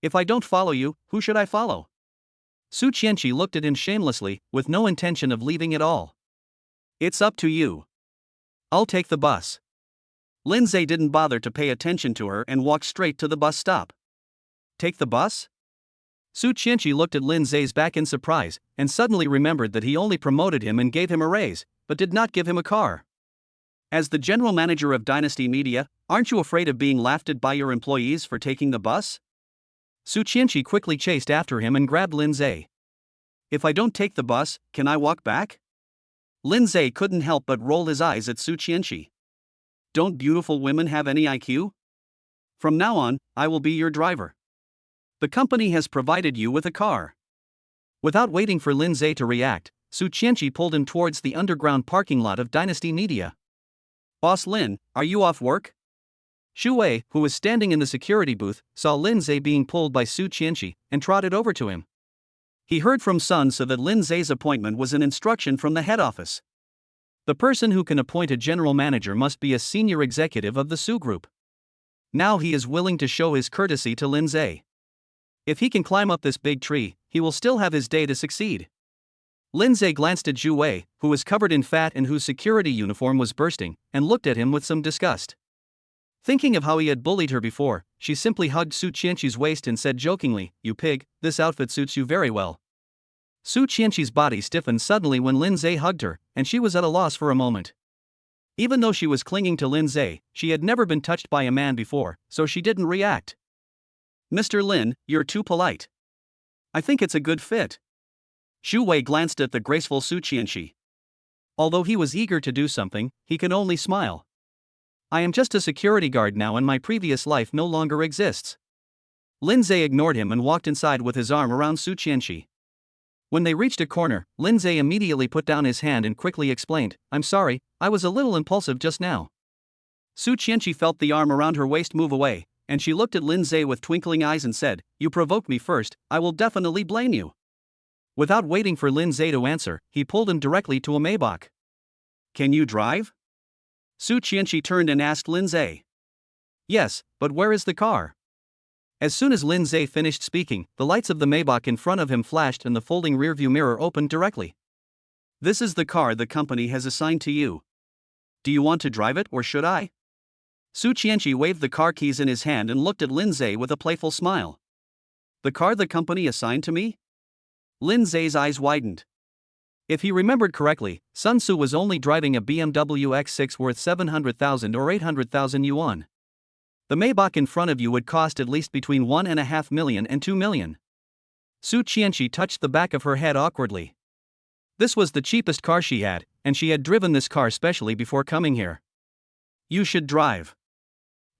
If I don't follow you, who should I follow? Su Chenshi looked at him shamelessly, with no intention of leaving at all. It's up to you. I'll take the bus. Lindseay didn't bother to pay attention to her and walked straight to the bus stop. Take the bus? Su Chenshi looked at Lindseay's back in surprise, and suddenly remembered that he only promoted him and gave him a raise, but did not give him a car. As the general manager of Dynasty Media, aren't you afraid of being laughed at by your employees for taking the bus? Su Chenshi quickly chased after him and grabbed Lindseay. If I don't take the bus, can I walk back? Lindseay couldn't help but roll his eyes at Su Chenshi. Don't beautiful women have any IQ? From now on, I will be your driver. The company has provided you with a car. Without waiting for Lindseay to react, Su Chenshi pulled him towards the underground parking lot of Dynasty Media. Boss Lin, are you off work? Xu Wei, who was standing in the security booth, saw Lindseay being pulled by Su Chenshi, and trotted over to him. He heard from Sun So that Lindseay's appointment was an instruction from the head office. The person who can appoint a general manager must be a senior executive of the Su Group. Now he is willing to show his courtesy to Lindseay. If he can climb up this big tree, he will still have his day to succeed. Lindseay glanced at Xu Wei, who was covered in fat and whose security uniform was bursting, and looked at him with some disgust. Thinking of how he had bullied her before, she simply hugged Su Chenshi's waist and said jokingly, You pig, this outfit suits you very well. Su Chenshi's body stiffened suddenly when Lindseay hugged her, and she was at a loss for a moment. Even though she was clinging to Lindseay, she had never been touched by a man before, so she didn't react. Mr. Lin, you're too polite. I think it's a good fit. Xu Wei glanced at the graceful Su Chenshi. Although he was eager to do something, he could only smile. I am just a security guard now and my previous life no longer exists. Lindseay ignored him and walked inside with his arm around Su Chenshi. When they reached a corner, Lindseay immediately put down his hand and quickly explained, I'm sorry, I was a little impulsive just now. Su Chenshi felt the arm around her waist move away, and she looked at Lindseay with twinkling eyes and said, You provoked me first, I will definitely blame you. Without waiting for Lindseay to answer, he pulled him directly to a Maybach. Can you drive? Su Chenshi turned and asked Lindseay. Yes, but where is the car? As soon as Lindseay finished speaking, the lights of the Maybach in front of him flashed and the folding rearview mirror opened directly. This is the car the company has assigned to you. Do you want to drive it or should I? Su Chenshi waved the car keys in his hand and looked at Lindseay with a playful smile. The car the company assigned to me? Lindseay's eyes widened. If he remembered correctly, Sun Su was only driving a BMW X6 worth 700,000 or 800,000 yuan. The Maybach in front of you would cost at least between 1.5 million and 2 million. Su Chenshi touched the back of her head awkwardly. This was the cheapest car she had, and she had driven this car specially before coming here. You should drive.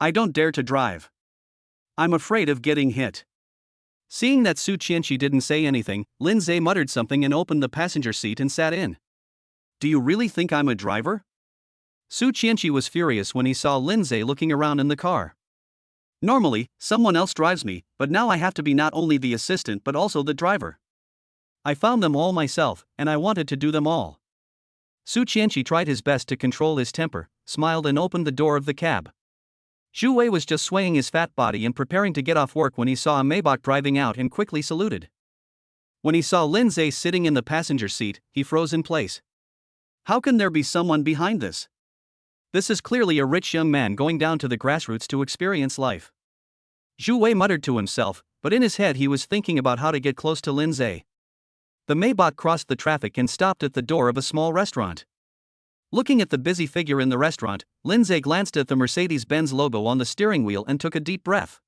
I don't dare to drive. I'm afraid of getting hit. Seeing that Su Chenshi didn't say anything, Lindseay muttered something and opened the passenger seat and sat in. Do you really think I'm a driver? Su Chenshi was furious when he saw Lindseay looking around in the car. Normally, someone else drives me, but now I have to be not only the assistant but also the driver. I found them all myself, and I wanted to do them all. Su Chenshi tried his best to control his temper, smiled and opened the door of the cab. Zhu Wei was just swaying his fat body and preparing to get off work when he saw a Maybach driving out and quickly saluted. When he saw Lindseay sitting in the passenger seat, he froze in place. How can there be someone behind this? This is clearly a rich young man going down to the grassroots to experience life. Zhu Wei muttered to himself, but in his head he was thinking about how to get close to Lindseay. The Maybach crossed the traffic and stopped at the door of a small restaurant. Looking at the busy figure in the restaurant, Lindseay glanced at the Mercedes-Benz logo on the steering wheel and took a deep breath.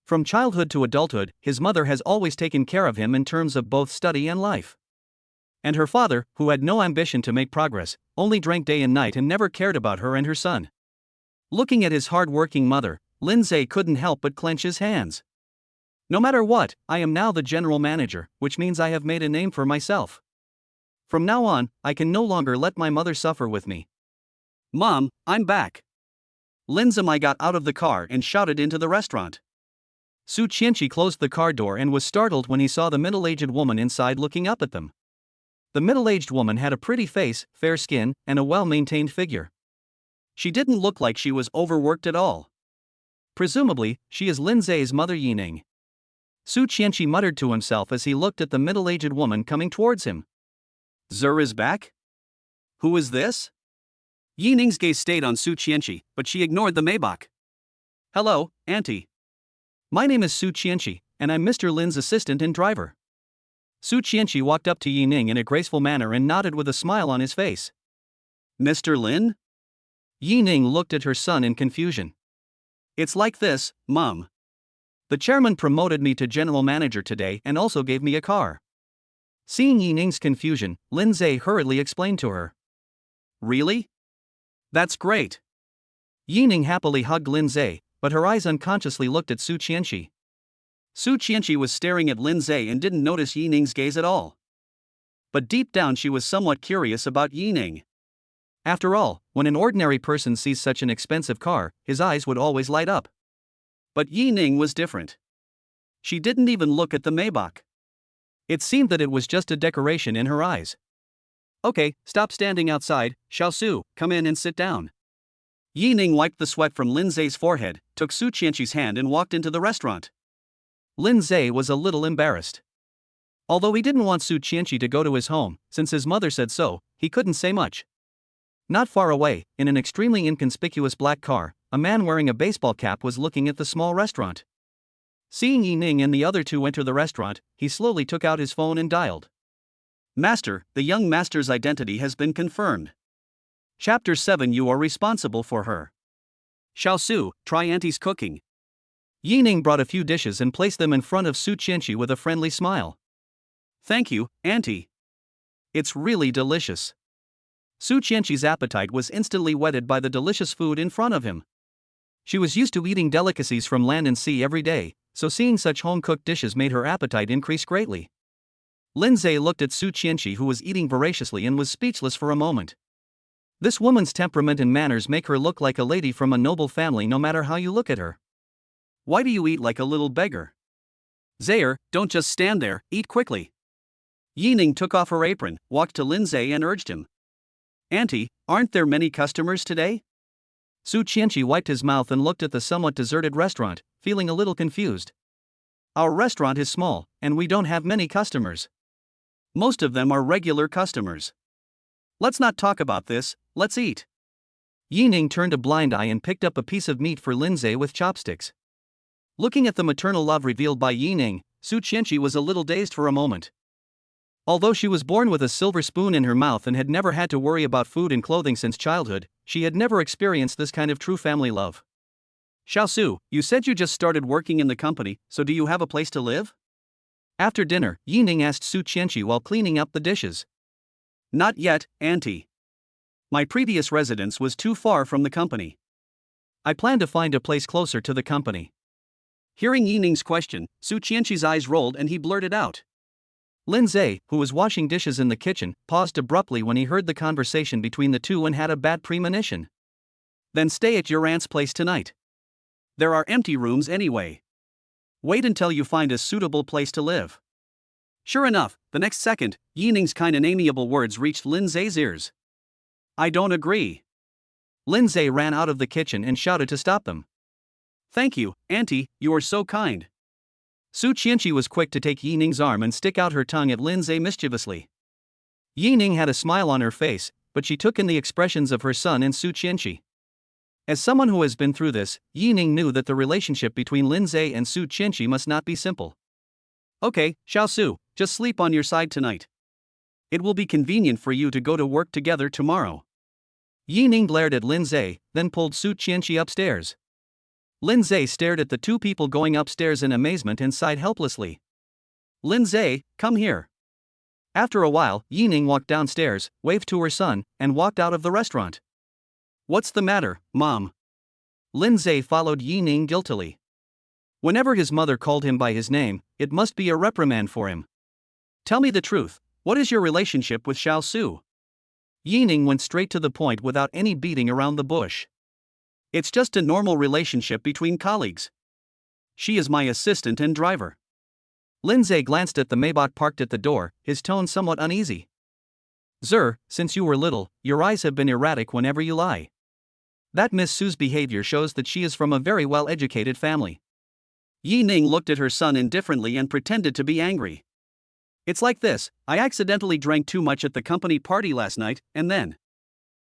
From childhood to adulthood, his mother has always taken care of him in terms of both study and life. And her father, who had no ambition to make progress, only drank day and night and never cared about her and her son. Looking at his hard-working mother, Lindseay couldn't help but clench his hands. No matter what, I am now the general manager, which means I have made a name for myself. From now on, I can no longer let my mother suffer with me. Mom, I'm back. Lindseay got out of the car and shouted into the restaurant. Su Chenshi closed the car door and was startled when he saw the middle-aged woman inside looking up at them. The middle-aged woman had a pretty face, fair skin, and a well-maintained figure. She didn't look like she was overworked at all. Presumably, she is Lindseay's mother Yining. Su Chenshi muttered to himself as he looked at the middle-aged woman coming towards him. Zur is back? Who is this? Yining's gaze stayed on Su Chenshi, but she ignored the Maybach. Hello, Auntie. My name is Su Chenshi, and I'm Mr. Lin's assistant and driver. Su Chenshi walked up to Yining in a graceful manner and nodded with a smile on his face. Mr. Lin? Yining looked at her son in confusion. It's like this, Mom. The chairman promoted me to general manager today and also gave me a car. Seeing Yining's confusion, Lindseay hurriedly explained to her. Really? That's great. Yining happily hugged Lindseay, but her eyes unconsciously looked at Su Chenshi. Su Chenshi was staring at Lindseay and didn't notice Yining's gaze at all. But deep down she was somewhat curious about Yining. After all, when an ordinary person sees such an expensive car, his eyes would always light up. But Yining was different. She didn't even look at the Maybach. It seemed that it was just a decoration in her eyes. Okay, stop standing outside, Xiaosu, come in and sit down. Yining wiped the sweat from Lindseay's forehead, took Su Chenshi's hand and walked into the restaurant. Lindseay was a little embarrassed. Although he didn't want Su Chenshi to go to his home, since his mother said so, he couldn't say much. Not far away, in an extremely inconspicuous black car, a man wearing a baseball cap was looking at the small restaurant. Seeing Yining and the other two enter the restaurant, he slowly took out his phone and dialed. Master, the young master's identity has been confirmed. Chapter 7. You are responsible for her. Xiaosu, try Auntie's cooking. Yining brought a few dishes and placed them in front of Su Chenshi with a friendly smile. Thank you, Auntie. It's really delicious. Su Chenshi's appetite was instantly whetted by the delicious food in front of him. She was used to eating delicacies from land and sea every day, so seeing such home-cooked dishes made her appetite increase greatly. Lindseay looked at Su Chenshi, who was eating voraciously, and was speechless for a moment. This woman's temperament and manners make her look like a lady from a noble family no matter how you look at her. Why do you eat like a little beggar? Zaire, don't just stand there, eat quickly. Yining took off her apron, walked to Lindseay and urged him. Auntie, aren't there many customers today? Su Chenshi wiped his mouth and looked at the somewhat deserted restaurant, feeling a little confused. Our restaurant is small, and we don't have many customers. Most of them are regular customers. Let's not talk about this, let's eat. Yining turned a blind eye and picked up a piece of meat for Lindseay with chopsticks. Looking at the maternal love revealed by Yining, Su Chenshi was a little dazed for a moment. Although she was born with a silver spoon in her mouth and had never had to worry about food and clothing since childhood, she had never experienced this kind of true family love. Xiaosu, you said you just started working in the company, so do you have a place to live? After dinner, Yining asked Su Chenshi while cleaning up the dishes. Not yet, Auntie. My previous residence was too far from the company. I plan to find a place closer to the company. Hearing Yining's question, Su Chenshi's eyes rolled and he blurted out. Lindseay, who was washing dishes in the kitchen, paused abruptly when he heard the conversation between the two and had a bad premonition. Then stay at your aunt's place tonight. There are empty rooms anyway. Wait until you find a suitable place to live. Sure enough, the next second, Yining's kind and amiable words reached Lindseay's ears. I don't agree. Lindseay ran out of the kitchen and shouted to stop them. Thank you, Auntie, you are so kind. Su Chenshi was quick to take Yining's arm and stick out her tongue at Lindseay mischievously. Yining had a smile on her face, but she took in the expressions of her son and Su Chenshi. As someone who has been through this, Yining knew that the relationship between Lindseay and Su Chenshi must not be simple. Okay, Xiao Su, just sleep on your side tonight. It will be convenient for you to go to work together tomorrow. Yining glared at Lindseay, then pulled Su Chenshi upstairs. Lindseay stared at the two people going upstairs in amazement and sighed helplessly. Lindseay, come here. After a while, Yining walked downstairs, waved to her son, and walked out of the restaurant. What's the matter, Mom? Lindseay followed Yining guiltily. Whenever his mother called him by his name, it must be a reprimand for him. Tell me the truth, what is your relationship with Xiao Su? Yining went straight to the point without any beating around the bush. It's just a normal relationship between colleagues. She is my assistant and driver. Lindseay glanced at the Maybach parked at the door, his tone somewhat uneasy. Since you were little, your eyes have been erratic whenever you lie. That Miss Su's behavior shows that she is from a very well-educated family. Yining looked at her son indifferently and pretended to be angry. It's like this, I accidentally drank too much at the company party last night, and then.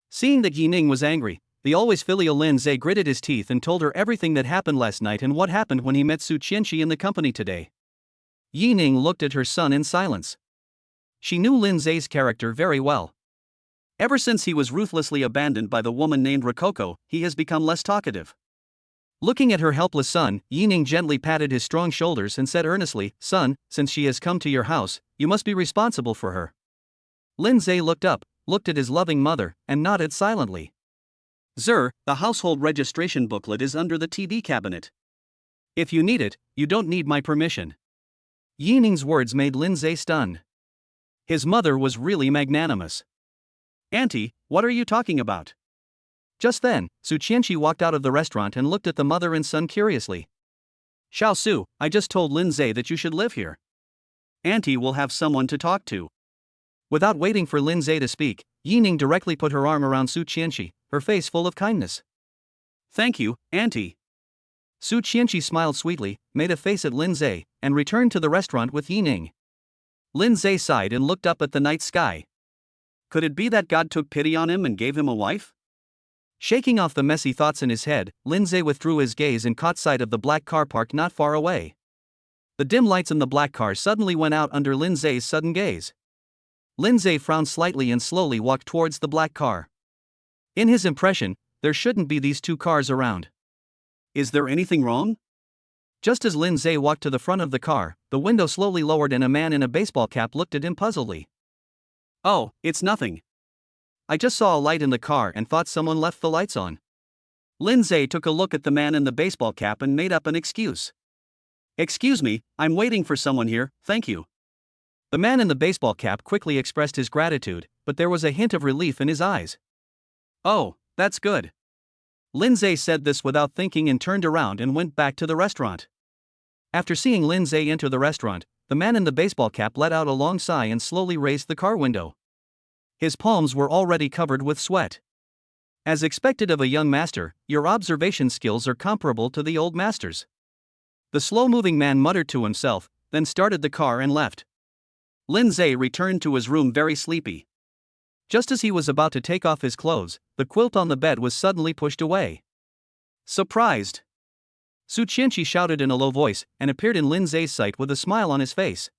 Seeing that Yining was angry, the always filial Lindseay gritted his teeth and told her everything that happened last night and what happened when he met Su Chenshi in the company today. Yining looked at her son in silence. She knew Lindseay's character very well. Ever since he was ruthlessly abandoned by the woman named Rococo, he has become less talkative. Looking at her helpless son, Yining gently patted his strong shoulders and said earnestly, Son, since she has come to your house, you must be responsible for her. Lindseay looked up, looked at his loving mother, and nodded silently. The household registration booklet is under the TV cabinet. If you need it, you don't need my permission. Yining's words made Lindseay stunned. His mother was really magnanimous. Auntie, what are you talking about? Just then, Su Chenshi walked out of the restaurant and looked at the mother and son curiously. Xiao Su, I just told Lindseay that you should live here. Auntie will have someone to talk to. Without waiting for Lindseay to speak, Yining directly put her arm around Su Chenshi, her face full of kindness. Thank you, Auntie. Su Chenshi smiled sweetly, made a face at Lindseay, and returned to the restaurant with Yining. Lindseay sighed and looked up at the night sky. Could it be that God took pity on him and gave him a wife? Shaking off the messy thoughts in his head, Lindseay withdrew his gaze and caught sight of the black car parked not far away. The dim lights in the black car suddenly went out under Lindseay's sudden gaze. Lindseay frowned slightly and slowly walked towards the black car. In his impression, there shouldn't be these two cars around. Is there anything wrong? Just as Lindseay walked to the front of the car, the window slowly lowered and a man in a baseball cap looked at him puzzledly. Oh, it's nothing. I just saw a light in the car and thought someone left the lights on. Lindseay took a look at the man in the baseball cap and made up an excuse. Excuse me, I'm waiting for someone here, thank you. The man in the baseball cap quickly expressed his gratitude, but there was a hint of relief in his eyes. Oh, that's good. Lindseay said this without thinking and turned around and went back to the restaurant. After seeing Lindseay enter the restaurant, the man in the baseball cap let out a long sigh and slowly raised the car window. His palms were already covered with sweat. As expected of a young master, your observation skills are comparable to the old master's. The slow-moving man muttered to himself, then started the car and left. Lindseay returned to his room very sleepy. Just as he was about to take off his clothes, the quilt on the bed was suddenly pushed away. Surprised! Su Chenshi shouted in a low voice and appeared in Lindseay's sight with a smile on his face.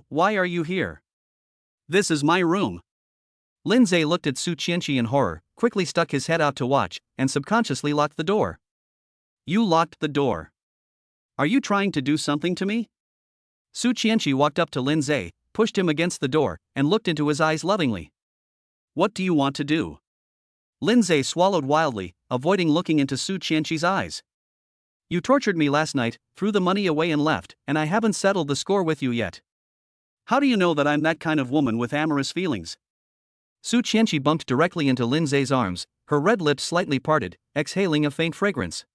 Why are you here? This is my room. Lindseay looked at Su Chenshi in horror, quickly stuck his head out to watch, and subconsciously locked the door. You locked the door. Are you trying to do something to me? Su Chenshi walked up to Lindseay, pushed him against the door, and looked into his eyes lovingly. What do you want to do? Lindseay swallowed wildly, avoiding looking into Su Chenshi's eyes. You tortured me last night, threw the money away and left, and I haven't settled the score with you yet. How do you know that I'm that kind of woman with amorous feelings? Su Chenshi bumped directly into Lindseay's arms, her red lips slightly parted, exhaling a faint fragrance.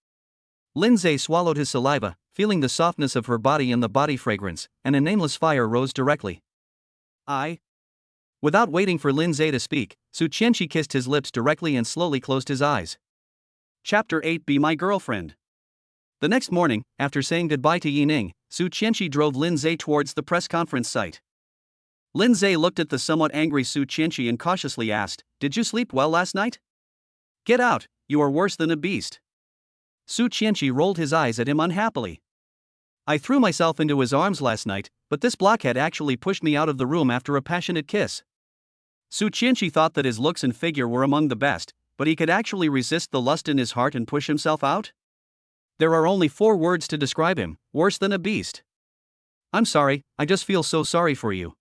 Lindseay swallowed his saliva, feeling the softness of her body and the body fragrance, and a nameless fire rose directly. Without waiting for Lindseay to speak, Su Chenshi kissed his lips directly and slowly closed his eyes. Chapter 8 Be My Girlfriend. The next morning, after saying goodbye to Yining, Su Chenshi drove Lindseay towards the press conference site. Lindseay looked at the somewhat angry Su Chenshi and cautiously asked, "Did you sleep well last night? Get out, you are worse than a beast." Su Chenshi rolled his eyes at him unhappily. "I threw myself into his arms last night, but this blockhead actually pushed me out of the room after a passionate kiss." Su Chenshi thought that his looks and figure were among the best, but he could actually resist the lust in his heart and push himself out? There are only 4 words to describe him: worse than a beast. "I'm sorry, I just feel so sorry for you.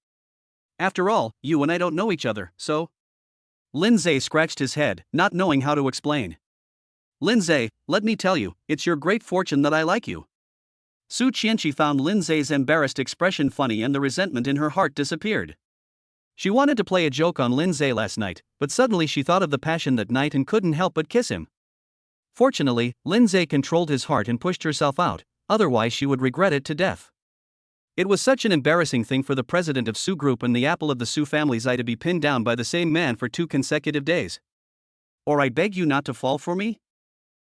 After all, you and I don't know each other, so..." Lindseay scratched his head, not knowing how to explain. "Lindseay, let me tell you, it's your great fortune that I like you." Su Chenshi found Lindseay's embarrassed expression funny and the resentment in her heart disappeared. She wanted to play a joke on Lindseay last night, but suddenly she thought of the passion that night and couldn't help but kiss him. Fortunately, Lindseay controlled his heart and pushed herself out, otherwise she would regret it to death. It was such an embarrassing thing for the president of Su Group and the apple of the Su family's eye to be pinned down by the same man for 2 consecutive days. "Or I beg you not to fall for me?"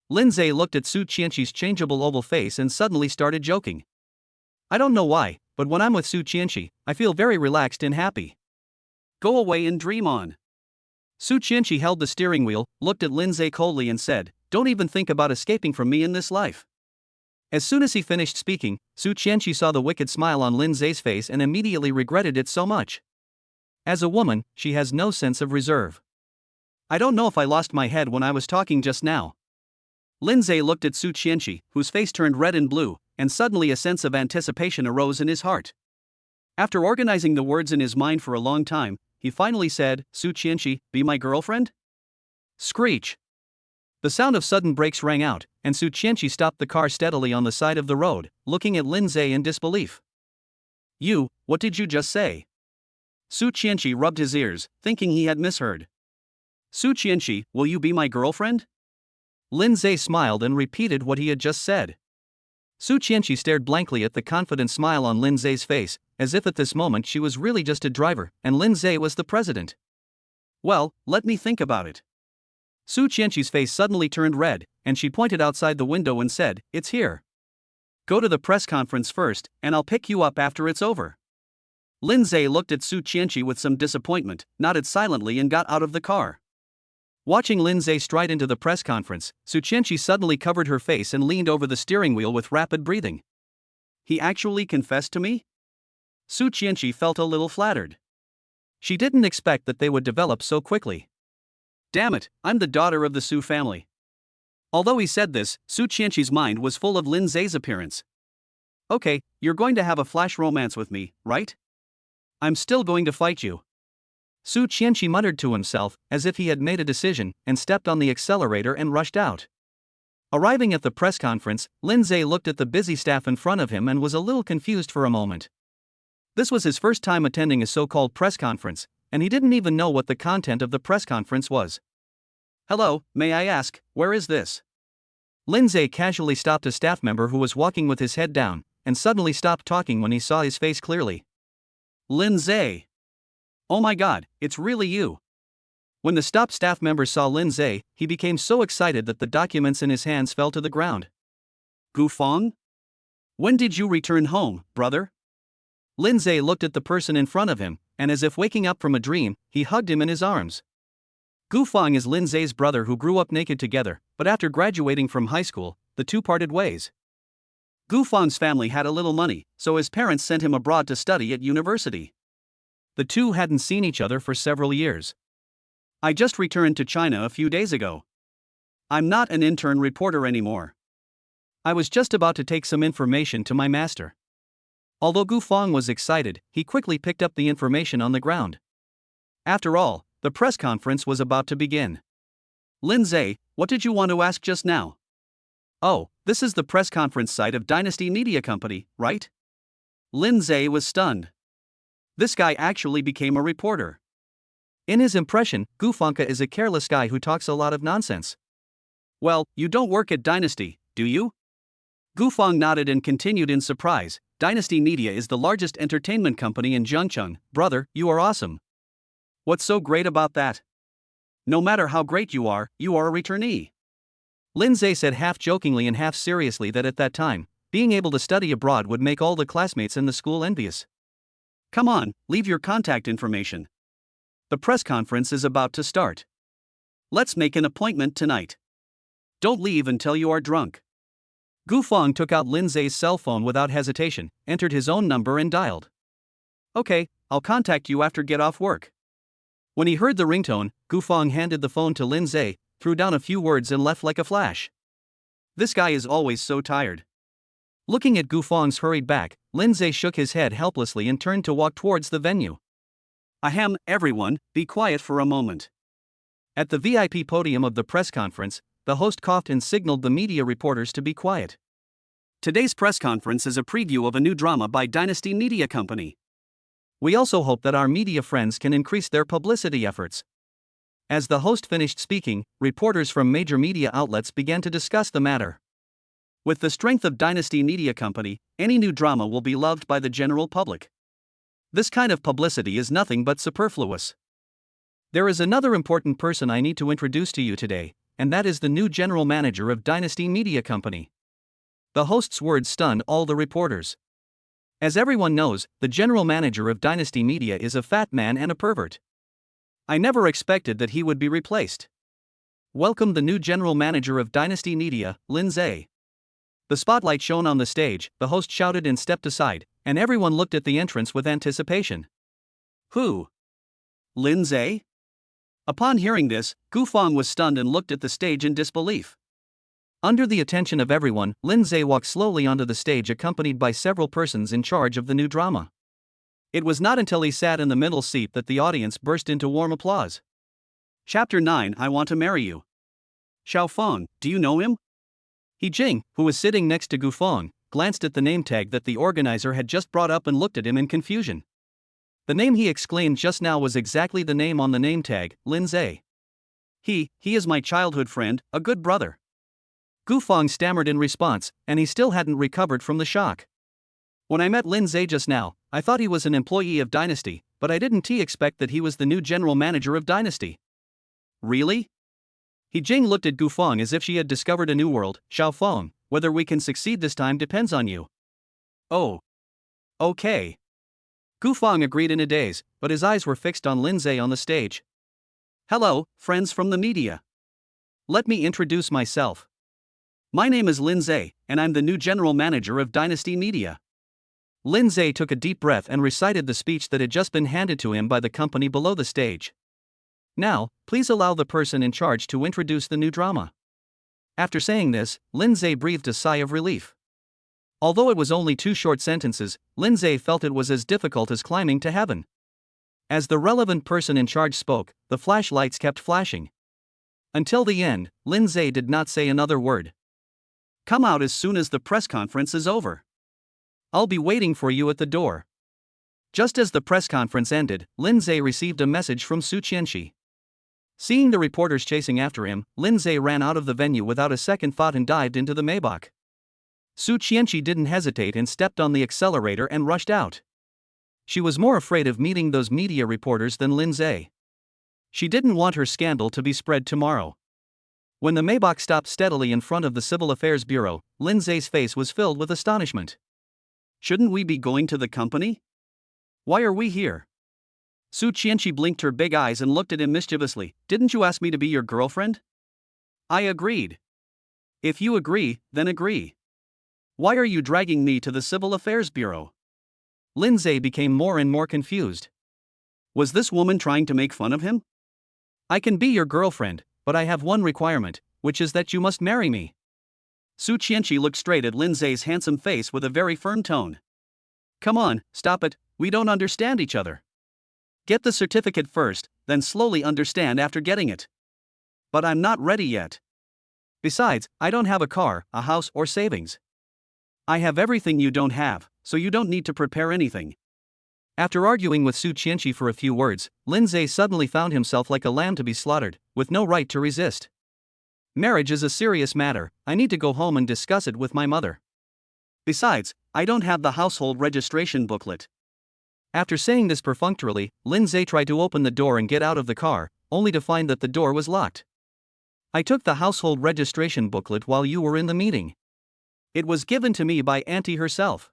Lindseay looked at Su Chenshi's changeable oval face and suddenly started joking. "I don't know why, but when I'm with Su Chenshi, I feel very relaxed and happy. Go away and dream on." Su Chenshi held the steering wheel, looked at Lindseay coldly and said, "Don't even think about escaping from me in this life." As soon as he finished speaking, Su Chenshi saw the wicked smile on Lindseay's face and immediately regretted it so much. As a woman, she has no sense of reserve. "I don't know if I lost my head when I was talking just now." Lindseay looked at Su Chenshi, whose face turned red and blue, and suddenly a sense of anticipation arose in his heart. After organizing the words in his mind for a long time, he finally said, "Su Chenshi, be my girlfriend?" Screech! The sound of sudden brakes rang out, and Su Chenshi stopped the car steadily on the side of the road, looking at Lindseay in disbelief. What did you just say?" Su Chenshi rubbed his ears, thinking he had misheard. "Su Chenshi, will you be my girlfriend?" Lindseay smiled and repeated what he had just said. Su Chenshi stared blankly at the confident smile on Lindseay's face, as if at this moment she was really just a driver, and Lindseay was the president. "Well, let me think about it." Su Chenshi's face suddenly turned red, and she pointed outside the window and said, "It's here. Go to the press conference first, and I'll pick you up after it's over." Lindseay looked at Su Chenshi with some disappointment, nodded silently and got out of the car. Watching Lindseay stride into the press conference, Su Chenshi suddenly covered her face and leaned over the steering wheel with rapid breathing. "He actually confessed to me?" Su Chenshi felt a little flattered. She didn't expect that they would develop so quickly. "Damn it, I'm the daughter of the Su family." Although he said this, Su Chenshi's mind was full of Lindseay's appearance. "Okay, you're going to have a flash romance with me, right? I'm still going to fight you." Su Chenshi muttered to himself, as if he had made a decision, and stepped on the accelerator and rushed out. Arriving at the press conference, Lindseay looked at the busy staff in front of him and was a little confused for a moment. This was his first time attending a so-called press conference, and he didn't even know what the content of the press conference was. "Hello, may I ask, where is this?" Lindseay casually stopped a staff member who was walking with his head down, and suddenly stopped talking when he saw his face clearly. "Lindseay! Oh my god, it's really you!" When the stopped staff member saw Lindseay, he became so excited that the documents in his hands fell to the ground. "Gu Feng? When did you return home, brother?" Lindseay looked at the person in front of him, and as if waking up from a dream, he hugged him in his arms. Gu Feng is Lindseay's brother who grew up naked together, but after graduating from high school, the two parted ways. Gu Feng's family had a little money, so his parents sent him abroad to study at university. The two hadn't seen each other for several years. "I just returned to China a few days ago. I'm not an intern reporter anymore. I was just about to take some information to my master." Although Gu Feng was excited, he quickly picked up the information on the ground. After all, the press conference was about to begin. "Lindseay, what did you want to ask just now?" "Oh, this is the press conference site of Dynasty Media Company, right?" Lindseay was stunned. This guy actually became a reporter. In his impression, Gu Feng is a careless guy who talks a lot of nonsense. "Well, you don't work at Dynasty, do you?" Gu Feng nodded and continued in surprise. "Dynasty Media is the largest entertainment company in Zhengcheng. Brother, you are awesome. What's so great about that? No matter how great you are a returnee. Lindseay said half jokingly and half seriously that at that time, being able to study abroad would make all the classmates in the school envious. Come on, leave your contact information. The press conference is about to start. Let's make an appointment tonight. Don't leave until you are drunk. Gu Feng took out Lindseay's cell phone without hesitation, entered his own number and dialed. Okay, I'll contact you after get off work. When he heard the ringtone, Gu Feng handed the phone to Lindseay, threw down a few words and left like a flash. This guy is always so tired. Looking at Gu Feng's hurried back, Lindseay shook his head helplessly and turned to walk towards the venue. Ahem, everyone, be quiet for a moment. At the VIP podium of the press conference, the host coughed and signaled the media reporters to be quiet. Today's press conference is a preview of a new drama by Dynasty Media Company. We also hope that our media friends can increase their publicity efforts. As the host finished speaking, reporters from major media outlets began to discuss the matter. With the strength of Dynasty Media Company, any new drama will be loved by the general public. This kind of publicity is nothing but superfluous. There is another important person I need to introduce to you today, and that is the new general manager of Dynasty Media Company. The host's words stunned all the reporters. As everyone knows, the general manager of Dynasty Media is a fat man and a pervert. I never expected that he would be replaced. Welcome the new general manager of Dynasty Media, Lindseay. The spotlight shone on the stage, the host shouted and stepped aside, and everyone looked at the entrance with anticipation. Who? Lindseay? Upon hearing this, Gu Feng was stunned and looked at the stage in disbelief. Under the attention of everyone, Lindseay walked slowly onto the stage accompanied by several persons in charge of the new drama. It was not until he sat in the middle seat that the audience burst into warm applause. Chapter 9 I Want to Marry You. Xiao Feng, do you know him? He Jing, who was sitting next to Gu Feng, glanced at the name tag that the organizer had just brought up and looked at him in confusion. The name he exclaimed just now was exactly the name on the name tag, Lindseay. He is my childhood friend, a good brother. Gu Feng stammered in response, and he still hadn't recovered from the shock. When I met Lindseay just now, I thought he was an employee of Dynasty, but I didn't expect that he was the new general manager of Dynasty. Really? He Jing looked at Gu Feng as if she had discovered a new world. Xiao Feng, whether we can succeed this time depends on you. Oh. Okay. Gu Feng agreed in a daze, but his eyes were fixed on Lindseay on the stage. Hello, friends from the media. Let me introduce myself. My name is Lindseay, and I'm the new general manager of Dynasty Media. Lindseay took a deep breath and recited the speech that had just been handed to him by the company below the stage. Now, please allow the person in charge to introduce the new drama. After saying this, Lindseay breathed a sigh of relief. Although it was only 2 short sentences, Lindseay felt it was as difficult as climbing to heaven. As the relevant person in charge spoke, the flashlights kept flashing. Until the end, Lindseay did not say another word. Come out as soon as the press conference is over. I'll be waiting for you at the door. Just as the press conference ended, Lindseay received a message from Su Chenshi. Seeing the reporters chasing after him, Lindseay ran out of the venue without a second thought and dived into the Maybach. Su Chenshi didn't hesitate and stepped on the accelerator and rushed out. She was more afraid of meeting those media reporters than Lindseay. She didn't want her scandal to be spread tomorrow. When the Maybach stopped steadily in front of the Civil Affairs Bureau, Lindseay's face was filled with astonishment. Shouldn't we be going to the company? Why are we here? Su Chenshi blinked her big eyes and looked at him mischievously. Didn't you ask me to be your girlfriend? I agreed. If you agree, then agree. Why are you dragging me to the Civil Affairs Bureau? Lindseay became more and more confused. Was this woman trying to make fun of him? I can be your girlfriend, but I have one requirement, which is that you must marry me. Su Chenshi looked straight at Lindseay's handsome face with a very firm tone. Come on, stop it, we don't understand each other. Get the certificate first, then slowly understand after getting it. But I'm not ready yet. Besides, I don't have a car, a house, or savings. I have everything you don't have, so you don't need to prepare anything. After arguing with Su Chenshi for a few words, Lindseay suddenly found himself like a lamb to be slaughtered, with no right to resist. Marriage is a serious matter, I need to go home and discuss it with my mother. Besides, I don't have the household registration booklet. After saying this perfunctorily, Lindseay tried to open the door and get out of the car, only to find that the door was locked. I took the household registration booklet while you were in the meeting. It was given to me by Auntie herself.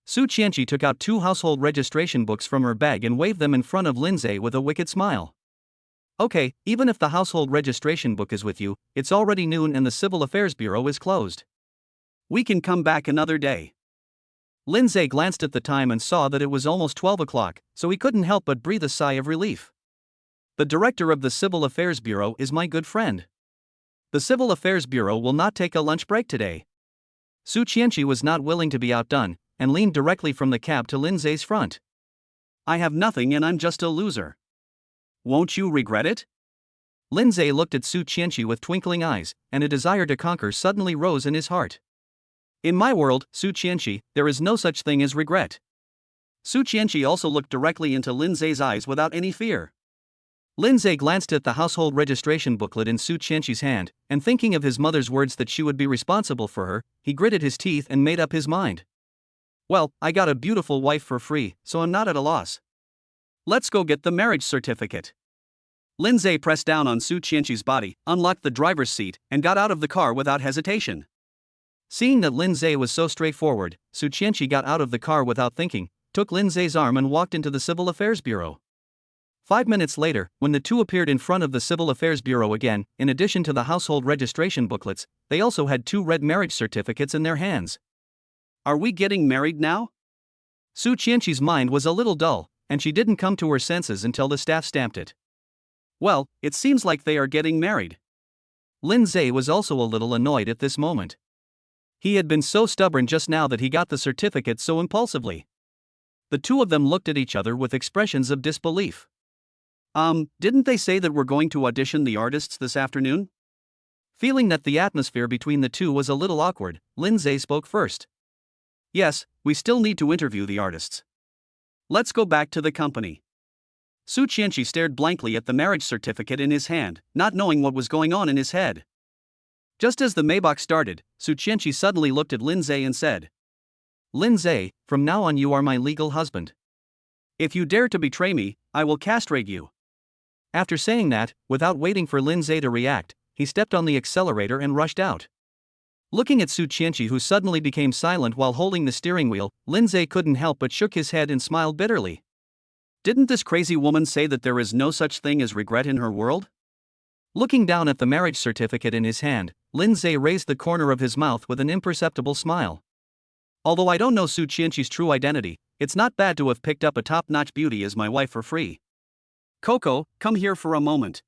Su Chenshi took out 2 household registration books from her bag and waved them in front of Lindseay with a wicked smile. Okay, even if the household registration book is with you, it's already noon and the Civil Affairs Bureau is closed. We can come back another day. Lindseay glanced at the time and saw that it was almost 12 o'clock, so he couldn't help but breathe a sigh of relief. The director of the Civil Affairs Bureau is my good friend. The Civil Affairs Bureau will not take a lunch break today. Su Chenshi was not willing to be outdone, and leaned directly from the cab to Lindseay's front. I have nothing and I'm just a loser. Won't you regret it? Lindseay looked at Su Chenshi with twinkling eyes, and a desire to conquer suddenly rose in his heart. In my world, Su Chenshi, there is no such thing as regret. Su Chenshi also looked directly into Lindseay's eyes without any fear. Lindseay glanced at the household registration booklet in Su Chenshi's hand, and thinking of his mother's words that she would be responsible for her, he gritted his teeth and made up his mind. Well, I got a beautiful wife for free, so I'm not at a loss. Let's go get the marriage certificate. Lindseay pressed down on Su Chenshi's body, unlocked the driver's seat, and got out of the car without hesitation. Seeing that Lindseay was so straightforward, Su Chenshi got out of the car without thinking, took Lindseay's arm and walked into the Civil Affairs Bureau. 5 minutes later, when the two appeared in front of the Civil Affairs Bureau again, in addition to the household registration booklets, they also had 2 red marriage certificates in their hands. Are we getting married now? Su Chenshi's mind was a little dull, and she didn't come to her senses until the staff stamped it. Well, it seems like they are getting married. Lindseay was also a little annoyed at this moment. He had been so stubborn just now that he got the certificate so impulsively. The two of them looked at each other with expressions of disbelief. Didn't they say that we're going to audition the artists this afternoon? Feeling that the atmosphere between the two was a little awkward, Lindseay spoke first. Yes, we still need to interview the artists. Let's go back to the company. Su Chenshi stared blankly at the marriage certificate in his hand, not knowing what was going on in his head. Just as the Maybach started, Su Chenshi suddenly looked at Lindseay and said, Lindseay, from now on you are my legal husband. If you dare to betray me, I will castrate you. After saying that, without waiting for Lindseay to react, he stepped on the accelerator and rushed out. Looking at Su Chenshi, who suddenly became silent while holding the steering wheel, Lindseay couldn't help but shook his head and smiled bitterly. Didn't this crazy woman say that there is no such thing as regret in her world? Looking down at the marriage certificate in his hand, Lindseay raised the corner of his mouth with an imperceptible smile. Although I don't know Su Chenshi's true identity, it's not bad to have picked up a top-notch beauty as my wife for free. Coco, come here for a moment.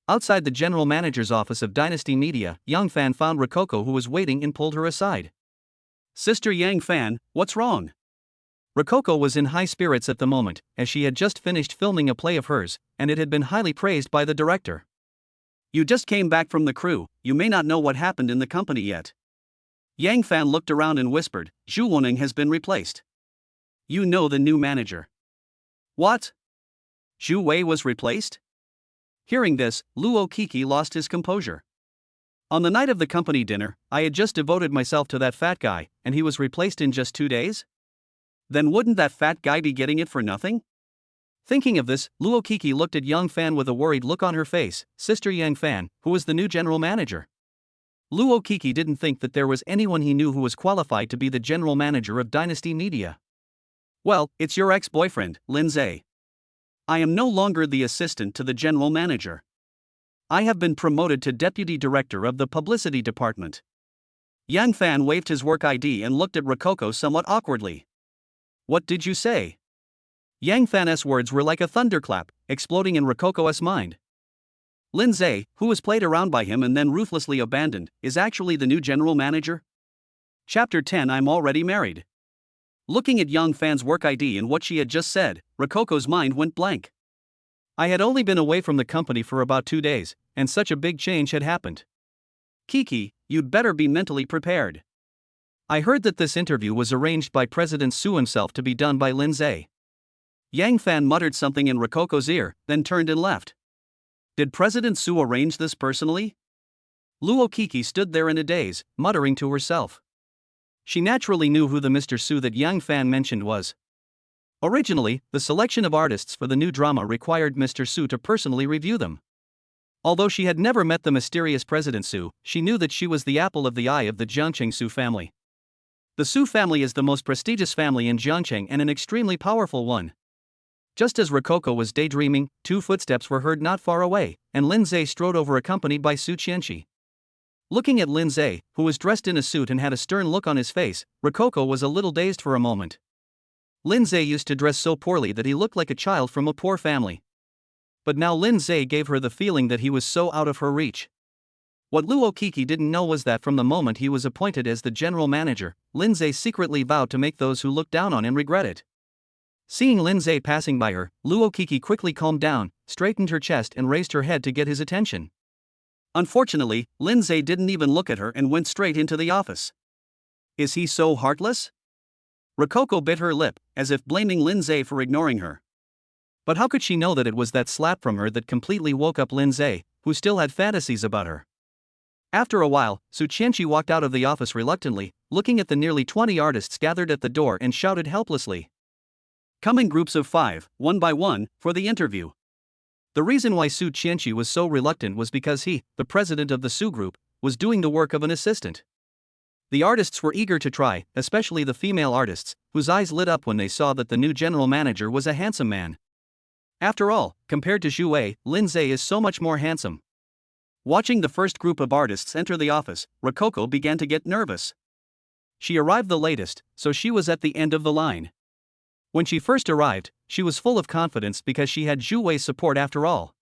Outside the general manager's office of Dynasty Media, Yang Fan found Rococo, who was waiting, and pulled her aside. Sister Yang Fan, what's wrong? Rococo was in high spirits at the moment, as she had just finished filming a play of hers, and it had been highly praised by the director. You just came back from the crew, you may not know what happened in the company yet. Yang Fan looked around and whispered, Zhu Wening has been replaced. You know the new manager. What? Zhu Wei was replaced? Hearing this, Luo Kiki lost his composure. On the night of the company dinner, I had just devoted myself to that fat guy, and he was replaced in just 2 days? Then wouldn't that fat guy be getting it for nothing? Thinking of this, Luo Kiki looked at Yang Fan with a worried look on her face, Sister Yang Fan, who was the new general manager. Luo Kiki didn't think that there was anyone he knew who was qualified to be the general manager of Dynasty Media. Well, it's your ex-boyfriend, Lindseay. I am no longer the assistant to the general manager. I have been promoted to deputy director of the publicity department. Yang Fan waved his work ID and looked at Rococo somewhat awkwardly. What did you say? Yang Fan's words were like a thunderclap, exploding in Rococo's mind. Lindseay, who was played around by him and then ruthlessly abandoned, is actually the new general manager? Chapter 10. I'm already married. Looking at Yang Fan's work ID and what she had just said, Rococo's mind went blank. I had only been away from the company for about 2 days, and such a big change had happened. Kiki, you'd better be mentally prepared. I heard that this interview was arranged by President Su himself to be done by Lindseay. Yang Fan muttered something in Rococo's ear, then turned and left. Did President Su arrange this personally? Luo Kiki stood there in a daze, muttering to herself. She naturally knew who the Mr. Su that Yang Fan mentioned was. Originally, the selection of artists for the new drama required Mr. Su to personally review them. Although she had never met the mysterious President Su, she knew that she was the apple of the eye of the Jiangcheng Su family. The Su family is the most prestigious family in Jiangcheng and an extremely powerful one. Just as Rococo was daydreaming, two footsteps were heard not far away, and Lindseay strode over accompanied by Su Chenshi. Looking at Lindseay, who was dressed in a suit and had a stern look on his face, Rococo was a little dazed for a moment. Lindseay used to dress so poorly that he looked like a child from a poor family. But now Lindseay gave her the feeling that he was so out of her reach. What Luo Kiki didn't know was that from the moment he was appointed as the general manager, Lindseay secretly vowed to make those who looked down on him regret it. Seeing Lindseay passing by her, Luo Kiki quickly calmed down, straightened her chest and raised her head to get his attention. Unfortunately, Lindseay didn't even look at her and went straight into the office. Is he so heartless? Rococo bit her lip, as if blaming Lindseay for ignoring her. But how could she know that it was that slap from her that completely woke up Lindseay, who still had fantasies about her? After a while, Su Chenshi walked out of the office reluctantly, looking at the nearly 20 artists gathered at the door and shouted helplessly. Come in groups of 5, one by one, for the interview. The reason why Su Chenshi was so reluctant was because he, the president of the Su group, was doing the work of an assistant. The artists were eager to try, especially the female artists, whose eyes lit up when they saw that the new general manager was a handsome man. After all, compared to Zhu Wei, Lindseay is so much more handsome. Watching the first group of artists enter the office, Rococo began to get nervous. She arrived the latest, so she was at the end of the line. When she first arrived, she was full of confidence because she had Zhu Wei's support after all.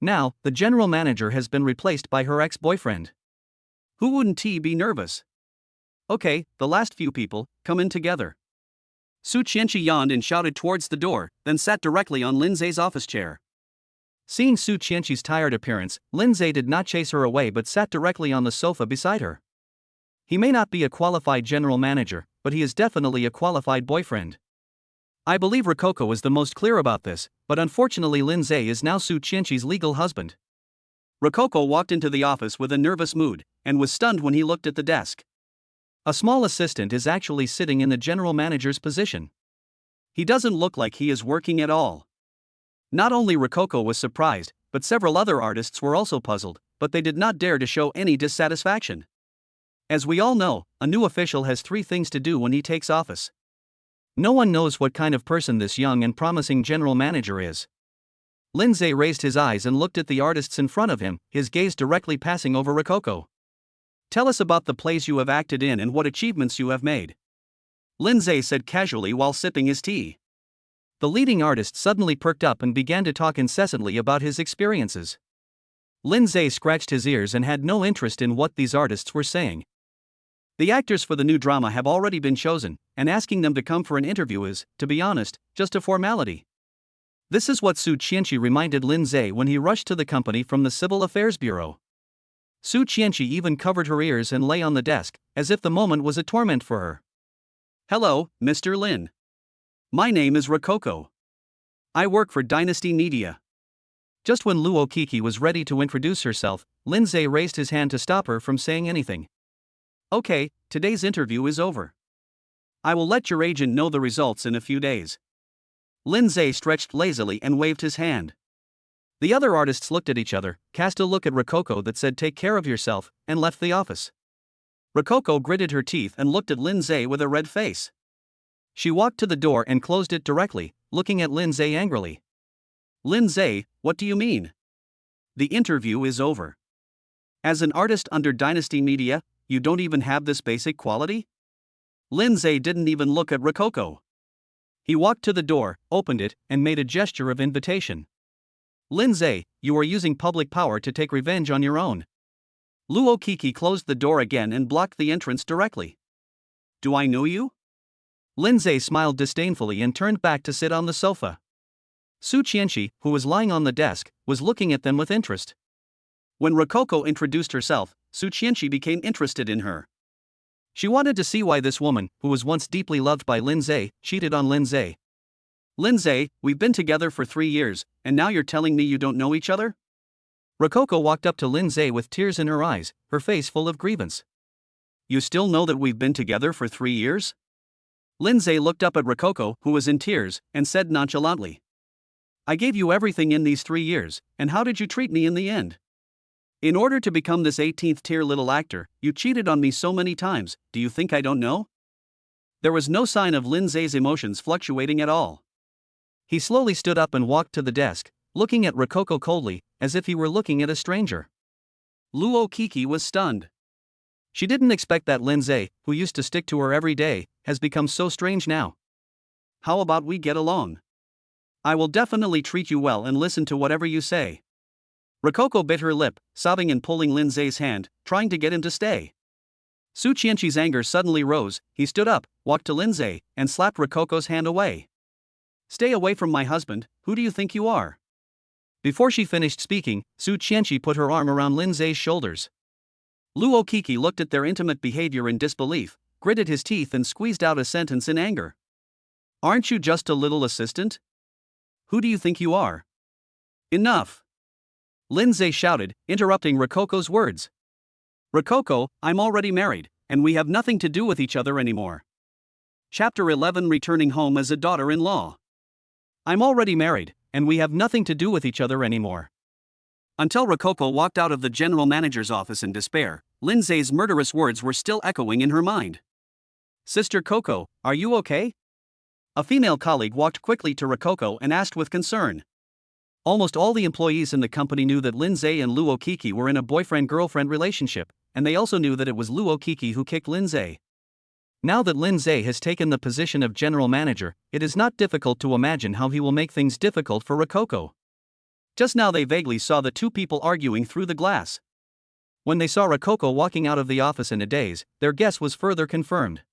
Now, the general manager has been replaced by her ex-boyfriend. Who wouldn't be nervous? Okay, the last few people, come in together. Su Chenshi yawned and shouted towards the door, then sat directly on Lindseay's office chair. Seeing Su Chenshi's tired appearance, Lindseay did not chase her away but sat directly on the sofa beside her. He may not be a qualified general manager, but he is definitely a qualified boyfriend. I believe Rococo is the most clear about this, but unfortunately Lindseay is now Su Chenshi's legal husband. Rococo walked into the office with a nervous mood, and was stunned when he looked at the desk. A small assistant is actually sitting in the general manager's position. He doesn't look like he is working at all. Not only Rococo was surprised, but several other artists were also puzzled, but they did not dare to show any dissatisfaction. As we all know, a new official has 3 things to do when he takes office. No one knows what kind of person this young and promising general manager is. Lindseay raised his eyes and looked at the artists in front of him, his gaze directly passing over Rococo. Tell us about the plays you have acted in and what achievements you have made. Lindseay said casually while sipping his tea. The leading artist suddenly perked up and began to talk incessantly about his experiences. Lindseay scratched his ears and had no interest in what these artists were saying. The actors for the new drama have already been chosen, and asking them to come for an interview is, to be honest, just a formality. This is what Su Chenshi reminded Lindseay when he rushed to the company from the Civil Affairs Bureau. Su Chenshi even covered her ears and lay on the desk, as if the moment was a torment for her. Hello, Mr. Lin. My name is Rococo. I work for Dynasty Media. Just when Luo Kiki was ready to introduce herself, Lindseay raised his hand to stop her from saying anything. Okay, today's interview is over. I will let your agent know the results in a few days. Lindseay stretched lazily and waved his hand. The other artists looked at each other, cast a look at Rococo that said take care of yourself, and left the office. Rococo gritted her teeth and looked at Lindseay with a red face. She walked to the door and closed it directly, looking at Lindseay angrily. Lindseay, what do you mean? The interview is over. As an artist under Dynasty Media, you don't even have this basic quality? Lindseay didn't even look at Rococo. He walked to the door, opened it, and made a gesture of invitation. Lindseay, you are using public power to take revenge on your own. Luo Kiki closed the door again and blocked the entrance directly. Do I know you? Lindseay smiled disdainfully and turned back to sit on the sofa. Su Chenshi, who was lying on the desk, was looking at them with interest. When Rococo introduced herself, Su Chenshi became interested in her. She wanted to see why this woman, who was once deeply loved by Lindseay, cheated on Lindseay. Lindseay, we've been together for 3 years, and now you're telling me you don't know each other? Rococo walked up to Lindseay with tears in her eyes, her face full of grievance. You still know that we've been together for 3 years? Lindseay looked up at Rococo, who was in tears, and said nonchalantly, I gave you everything in these 3 years, and how did you treat me in the end? In order to become this 18th tier little actor, you cheated on me so many times, do you think I don't know? There was no sign of Lindseay's emotions fluctuating at all. He slowly stood up and walked to the desk, looking at Rococo coldly, as if he were looking at a stranger. Luo Kiki was stunned. She didn't expect that Lindseay, who used to stick to her every day, has become so strange now. How about we get along? I will definitely treat you well and listen to whatever you say. Rococo bit her lip, sobbing and pulling Lindseay's hand, trying to get him to stay. Su Chenshi's anger suddenly rose. He stood up, walked to Lindseay, and slapped Rococo's hand away. Stay away from my husband, who do you think you are? Before she finished speaking, Su Chenshi put her arm around Lindseay's shoulders. Luo Kiki looked at their intimate behavior in disbelief, gritted his teeth and squeezed out a sentence in anger. Aren't you just a little assistant? Who do you think you are? Enough! Lindseay shouted, interrupting Rococo's words. Rococo, I'm already married, and we have nothing to do with each other anymore. Chapter 11 Returning home as a daughter-in-law. I'm already married, and we have nothing to do with each other anymore. Until Rococo walked out of the general manager's office in despair, Lindseay's murderous words were still echoing in her mind. Sister Coco, are you okay? A female colleague walked quickly to Rococo and asked with concern. Almost all the employees in the company knew that Lindseay and Luo Kiki were in a boyfriend-girlfriend relationship, and they also knew that it was Luo Kiki who kicked Lindseay. Now that Lindseay has taken the position of general manager, it is not difficult to imagine how he will make things difficult for Rococo. Just now they vaguely saw the two people arguing through the glass. When they saw Rococo walking out of the office in a daze, their guess was further confirmed.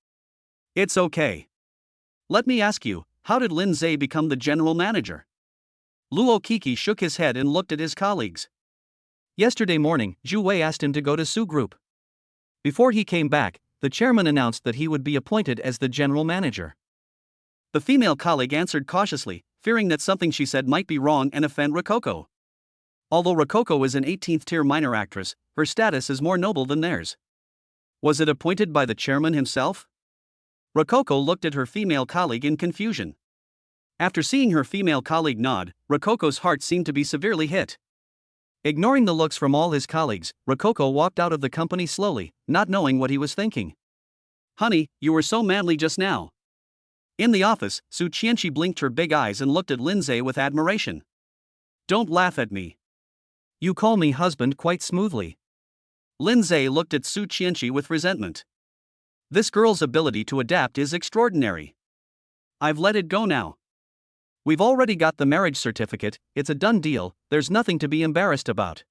It's okay. Let me ask you, how did Lindseay become the general manager? Luo Kiki shook his head and looked at his colleagues. Yesterday morning, Zhu Wei asked him to go to Su Group. Before he came back, the chairman announced that he would be appointed as the general manager. The female colleague answered cautiously, fearing that something she said might be wrong and offend Rococo. Although Rococo is an 18th tier minor actress, her status is more noble than theirs. Was it appointed by the chairman himself? Rococo looked at her female colleague in confusion. After seeing her female colleague nod, Rococo's heart seemed to be severely hit. Ignoring the looks from all his colleagues, Rococo walked out of the company slowly, not knowing what he was thinking. Honey, you were so manly just now. In the office, Su Chenshi blinked her big eyes and looked at Lindseay with admiration. Don't laugh at me. You call me husband quite smoothly. Lindseay looked at Su Chenshi with resentment. This girl's ability to adapt is extraordinary. I've let it go now. We've already got the marriage certificate, it's a done deal, there's nothing to be embarrassed about.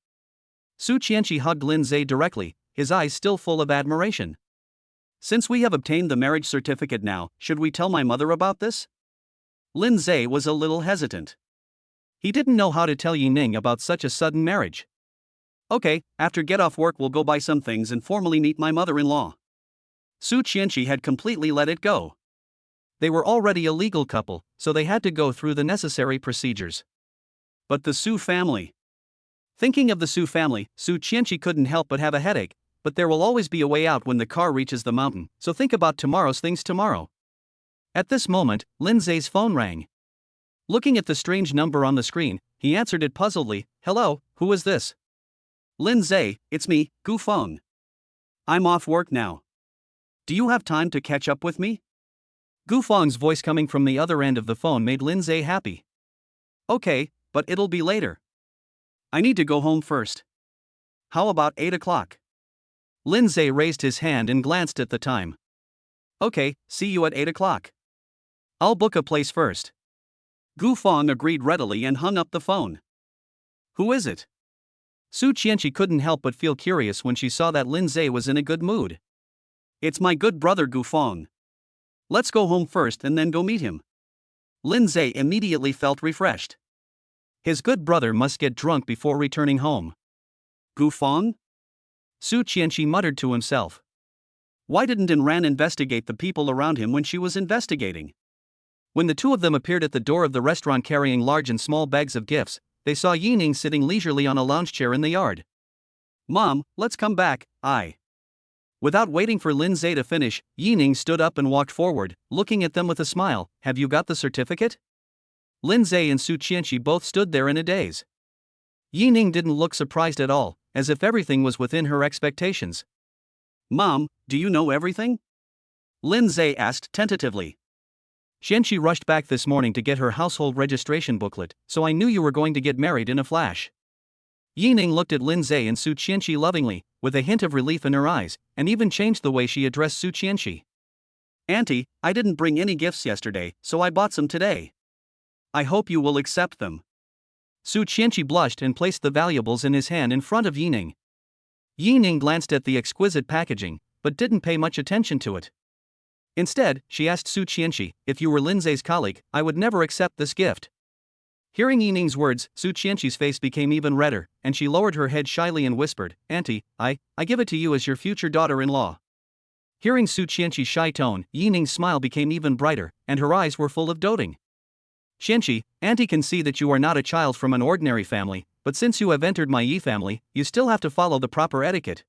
Su Chenshi hugged Lindseay directly, his eyes still full of admiration. Since we have obtained the marriage certificate now, should we tell my mother about this? Lindseay was a little hesitant. He didn't know how to tell Yining about such a sudden marriage. Okay, after get off work we'll go buy some things and formally meet my mother-in-law. Su Chenshi had completely let it go. They were already a legal couple, so they had to go through the necessary procedures. But the Su family. Thinking of the Su family, Su Chenshi couldn't help but have a headache, but there will always be a way out when the car reaches the mountain, so think about tomorrow's things tomorrow. At this moment, Lindseay's phone rang. Looking at the strange number on the screen, he answered it puzzledly. Hello, who is this? Lindseay, it's me, Gu Feng. I'm off work now. Do you have time to catch up with me? Gu Feng's voice coming from the other end of the phone made Lindseay happy. Okay, but it'll be later. I need to go home first. How about 8 o'clock? Lindseay raised his hand and glanced at the time. Okay, see you at 8 o'clock. I'll book a place first. Gu Feng agreed readily and hung up the phone. Who is it? Su Chenshi couldn't help but feel curious when she saw that Lindseay was in a good mood. It's my good brother Gu Feng. Let's go home first and then go meet him. Lindseay immediately felt refreshed. His good brother must get drunk before returning home. Gu Feng? Su Chenshi muttered to himself. Why didn't Inran investigate the people around him when she was investigating? When the two of them appeared at the door of the restaurant carrying large and small bags of gifts, they saw Yining sitting leisurely on a lounge chair in the yard. Mom, let's come back, Without waiting for Lindseay to finish, Yining stood up and walked forward, looking at them with a smile. Have you got the certificate? Lindseay and Su Chenshi both stood there in a daze. Yining didn't look surprised at all, as if everything was within her expectations. Mom, do you know everything? Lindseay asked tentatively. Chenshi rushed back this morning to get her household registration booklet, so I knew you were going to get married in a flash. Yining looked at Lindseay and Su Chenshi lovingly, with a hint of relief in her eyes, and even changed the way she addressed Su Chenshi. Auntie, I didn't bring any gifts yesterday, so I bought some today. I hope you will accept them. Su Chenshi blushed and placed the valuables in his hand in front of Yining. Yining glanced at the exquisite packaging, but didn't pay much attention to it. Instead, she asked Su Chenshi, if you were Lindseay's colleague, I would never accept this gift. Hearing Yining's words, Su Chenshi's face became even redder, and she lowered her head shyly and whispered, Auntie, I give it to you as your future daughter-in-law. Hearing Su Chenshi's shy tone, Yining's smile became even brighter, and her eyes were full of doting. Chenshi, Auntie can see that you are not a child from an ordinary family, but since you have entered my Yi family, you still have to follow the proper etiquette.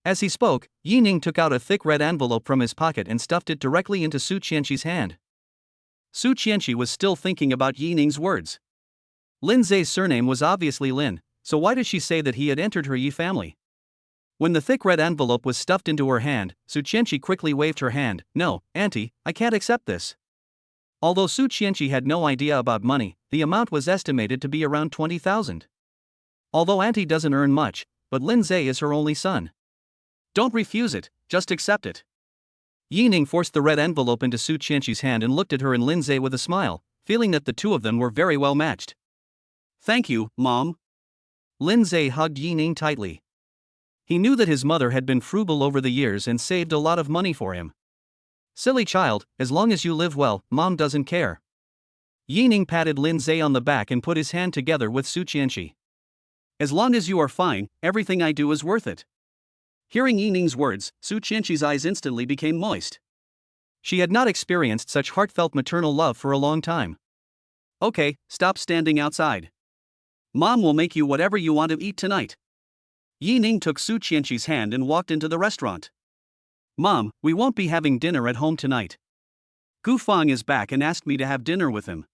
As he spoke, Yining took out a thick red envelope from his pocket and stuffed it directly into Su Chenshi's hand. Su Chenshi was still thinking about Yining's words. Lindseay's surname was obviously Lin, so why did she say that he had entered her Yi family? When the thick red envelope was stuffed into her hand, Su Chenshi quickly waved her hand. No, Auntie, I can't accept this. Although Su Chenshi had no idea about money, the amount was estimated to be around 20,000. Although Auntie doesn't earn much, but Lindseay is her only son. Don't refuse it, just accept it. Yining forced the red envelope into Su Chenshi's hand and looked at her and Lindseay with a smile, feeling that the two of them were very well matched. Thank you, Mom. Lindseay hugged Yining tightly. He knew that his mother had been frugal over the years and saved a lot of money for him. Silly child, as long as you live well, Mom doesn't care. Yining patted Lindseay on the back and put his hand together with Su Chenshi. As long as you are fine, everything I do is worth it. Hearing Yining's words, Su Chenshi's eyes instantly became moist. She had not experienced such heartfelt maternal love for a long time. Okay, stop standing outside. Mom will make you whatever you want to eat tonight. Yining took Su Chenshi's hand and walked into the restaurant. Mom, we won't be having dinner at home tonight. Gu Fang is back and asked me to have dinner with him.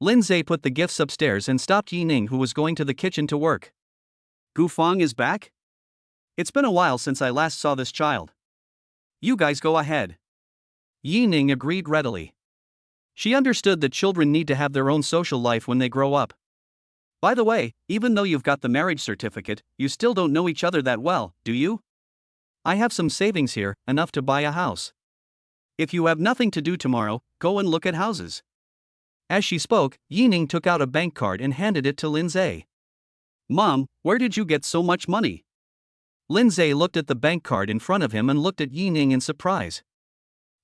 Lindseay put the gifts upstairs and stopped Yining, who was going to the kitchen to work. Gu Fang is back? It's been a while since I last saw this child. You guys go ahead. Yining agreed readily. She understood that children need to have their own social life when they grow up. By the way, even though you've got the marriage certificate, you still don't know each other that well, do you? I have some savings here, enough to buy a house. If you have nothing to do tomorrow, go and look at houses. As she spoke, Yining took out a bank card and handed it to Lindseay. Mom, where did you get so much money? Lindseay looked at the bank card in front of him and looked at Yining in surprise.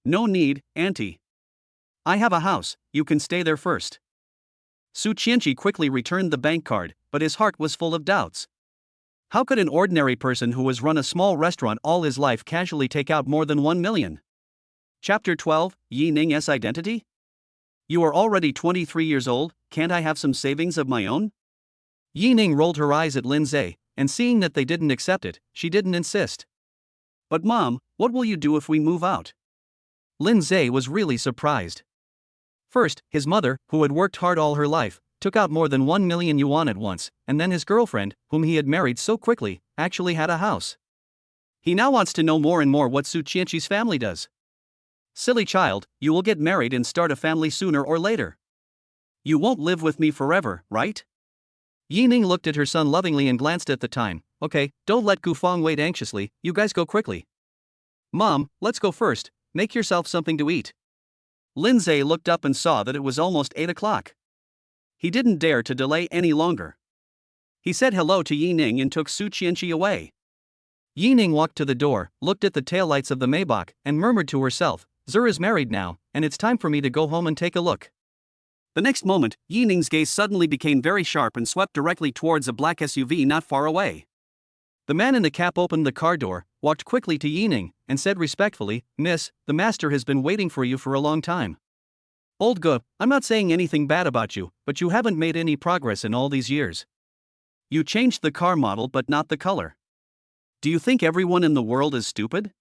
No need, Auntie. I have a house, you can stay there first. Su Chenshi quickly returned the bank card, but his heart was full of doubts. How could an ordinary person who has run a small restaurant all his life casually take out more than 1 million? Chapter 12, Yining's Identity? You are already 23 years old, can't I have some savings of my own? Yining rolled her eyes at Lindseay, and seeing that they didn't accept it, she didn't insist. But Mom, what will you do if we move out? Lindseay was really surprised. First, his mother, who had worked hard all her life, took out more than 1 million yuan at once, and then his girlfriend, whom he had married so quickly, actually had a house. He now wants to know more and more what Su Chenshi's family does. Silly child, you will get married and start a family sooner or later. You won't live with me forever, right? Yining looked at her son lovingly and glanced at the time. Okay, don't let Gu Fang wait anxiously, you guys go quickly. Mom, let's go first, make yourself something to eat. Lindseay looked up and saw that it was almost 8 o'clock. He didn't dare to delay any longer. He said hello to Yining and took Su Chenshi away. Yining walked to the door, looked at the taillights of the Maybach, and murmured to herself, Zur is married now, and it's time for me to go home and take a look. The next moment, Yining's gaze suddenly became very sharp and swept directly towards a black SUV not far away. The man in the cap opened the car door, walked quickly to Yining, and said respectfully, Miss, the master has been waiting for you for a long time. Old Gu, I'm not saying anything bad about you, but you haven't made any progress in all these years. You changed the car model but not the color. Do you think everyone in the world is stupid?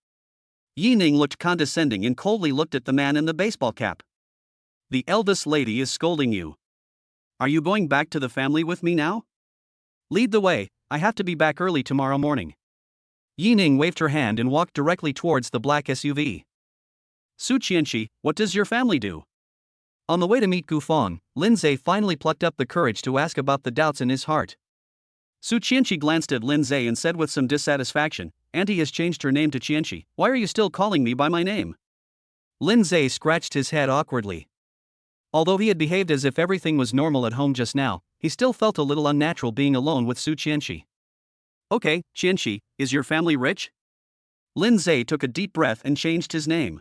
Yining looked condescending and coldly looked at the man in the baseball cap. The eldest lady is scolding you. Are you going back to the family with me now? Lead the way, I have to be back early tomorrow morning. Yining waved her hand and walked directly towards the black SUV. Su Chenshi, what does your family do? On the way to meet Gufang, Lindseay finally plucked up the courage to ask about the doubts in his heart. Su Chenshi glanced at Lindseay and said with some dissatisfaction, Auntie has changed her name to Chenshi, why are you still calling me by my name? Lindseay scratched his head awkwardly. Although he had behaved as if everything was normal at home just now, he still felt a little unnatural being alone with Su Chenshi. Okay, Chenshi, is your family rich? Lindseay took a deep breath and changed his name.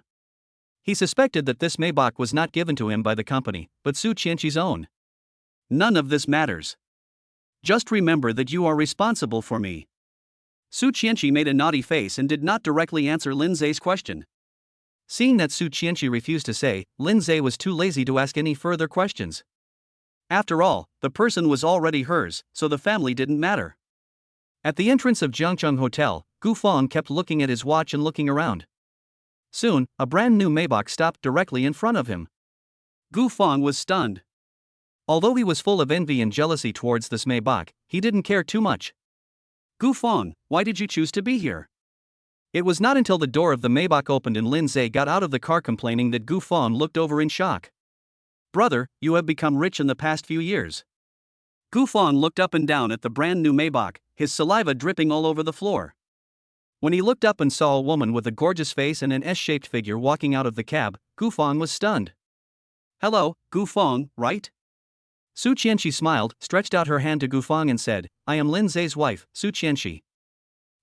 He suspected that this Maybach was not given to him by the company, but Su Chenshi's own. None of this matters. Just remember that you are responsible for me. Su Chenshi made a naughty face and did not directly answer Lindseay's question. Seeing that Su Chenshi refused to say, Lindseay was too lazy to ask any further questions. After all, the person was already hers, so the family didn't matter. At the entrance of Jiangcheng Hotel, Gufang kept looking at his watch and looking around. Soon, a brand new Maybach stopped directly in front of him. Gufang was stunned. Although he was full of envy and jealousy towards this Maybach, he didn't care too much. Gufang, why did you choose to be here? It was not until the door of the Maybach opened and Lindseay got out of the car complaining that Gufang looked over in shock. Brother, you have become rich in the past few years. Gufang looked up and down at the brand new Maybach, his saliva dripping all over the floor. When he looked up and saw a woman with a gorgeous face and an S-shaped figure walking out of the cab, Gufang was stunned. Hello, Gufang, right? Su Chenshi smiled, stretched out her hand to Gufang and said, I am Lindseay's wife, Su Chenshi.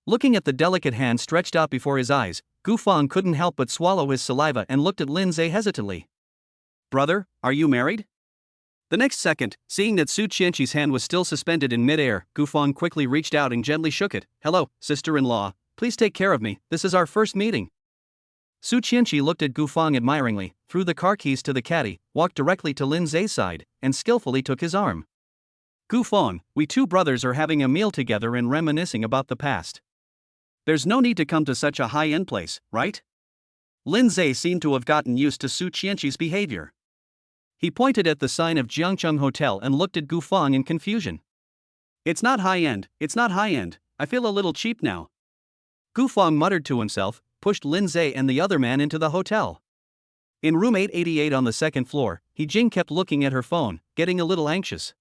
Looking at the delicate hand stretched out before his eyes, Gufang couldn't help but swallow his saliva and looked at Lindseay hesitantly. Brother, are you married? The next second, seeing that Su Chenshi's hand was still suspended in midair, Gufang quickly reached out and gently shook it. Hello, sister-in-law, please take care of me, this is our first meeting. Su Chenshi looked at Gufang admiringly, threw the car keys to the caddy, walked directly to Lindseay's side, and skillfully took his arm. Gufang, we two brothers are having a meal together and reminiscing about the past. There's no need to come to such a high-end place, right? Lindseay seemed to have gotten used to Su Chenshi's behavior. He pointed at the sign of Jiangcheng Hotel and looked at Gufang in confusion. It's not high-end, I feel a little cheap now. Gufang muttered to himself, pushed Lindseay and the other man into the hotel. In room 888 on the second floor, He-jing kept looking at her phone, getting a little anxious.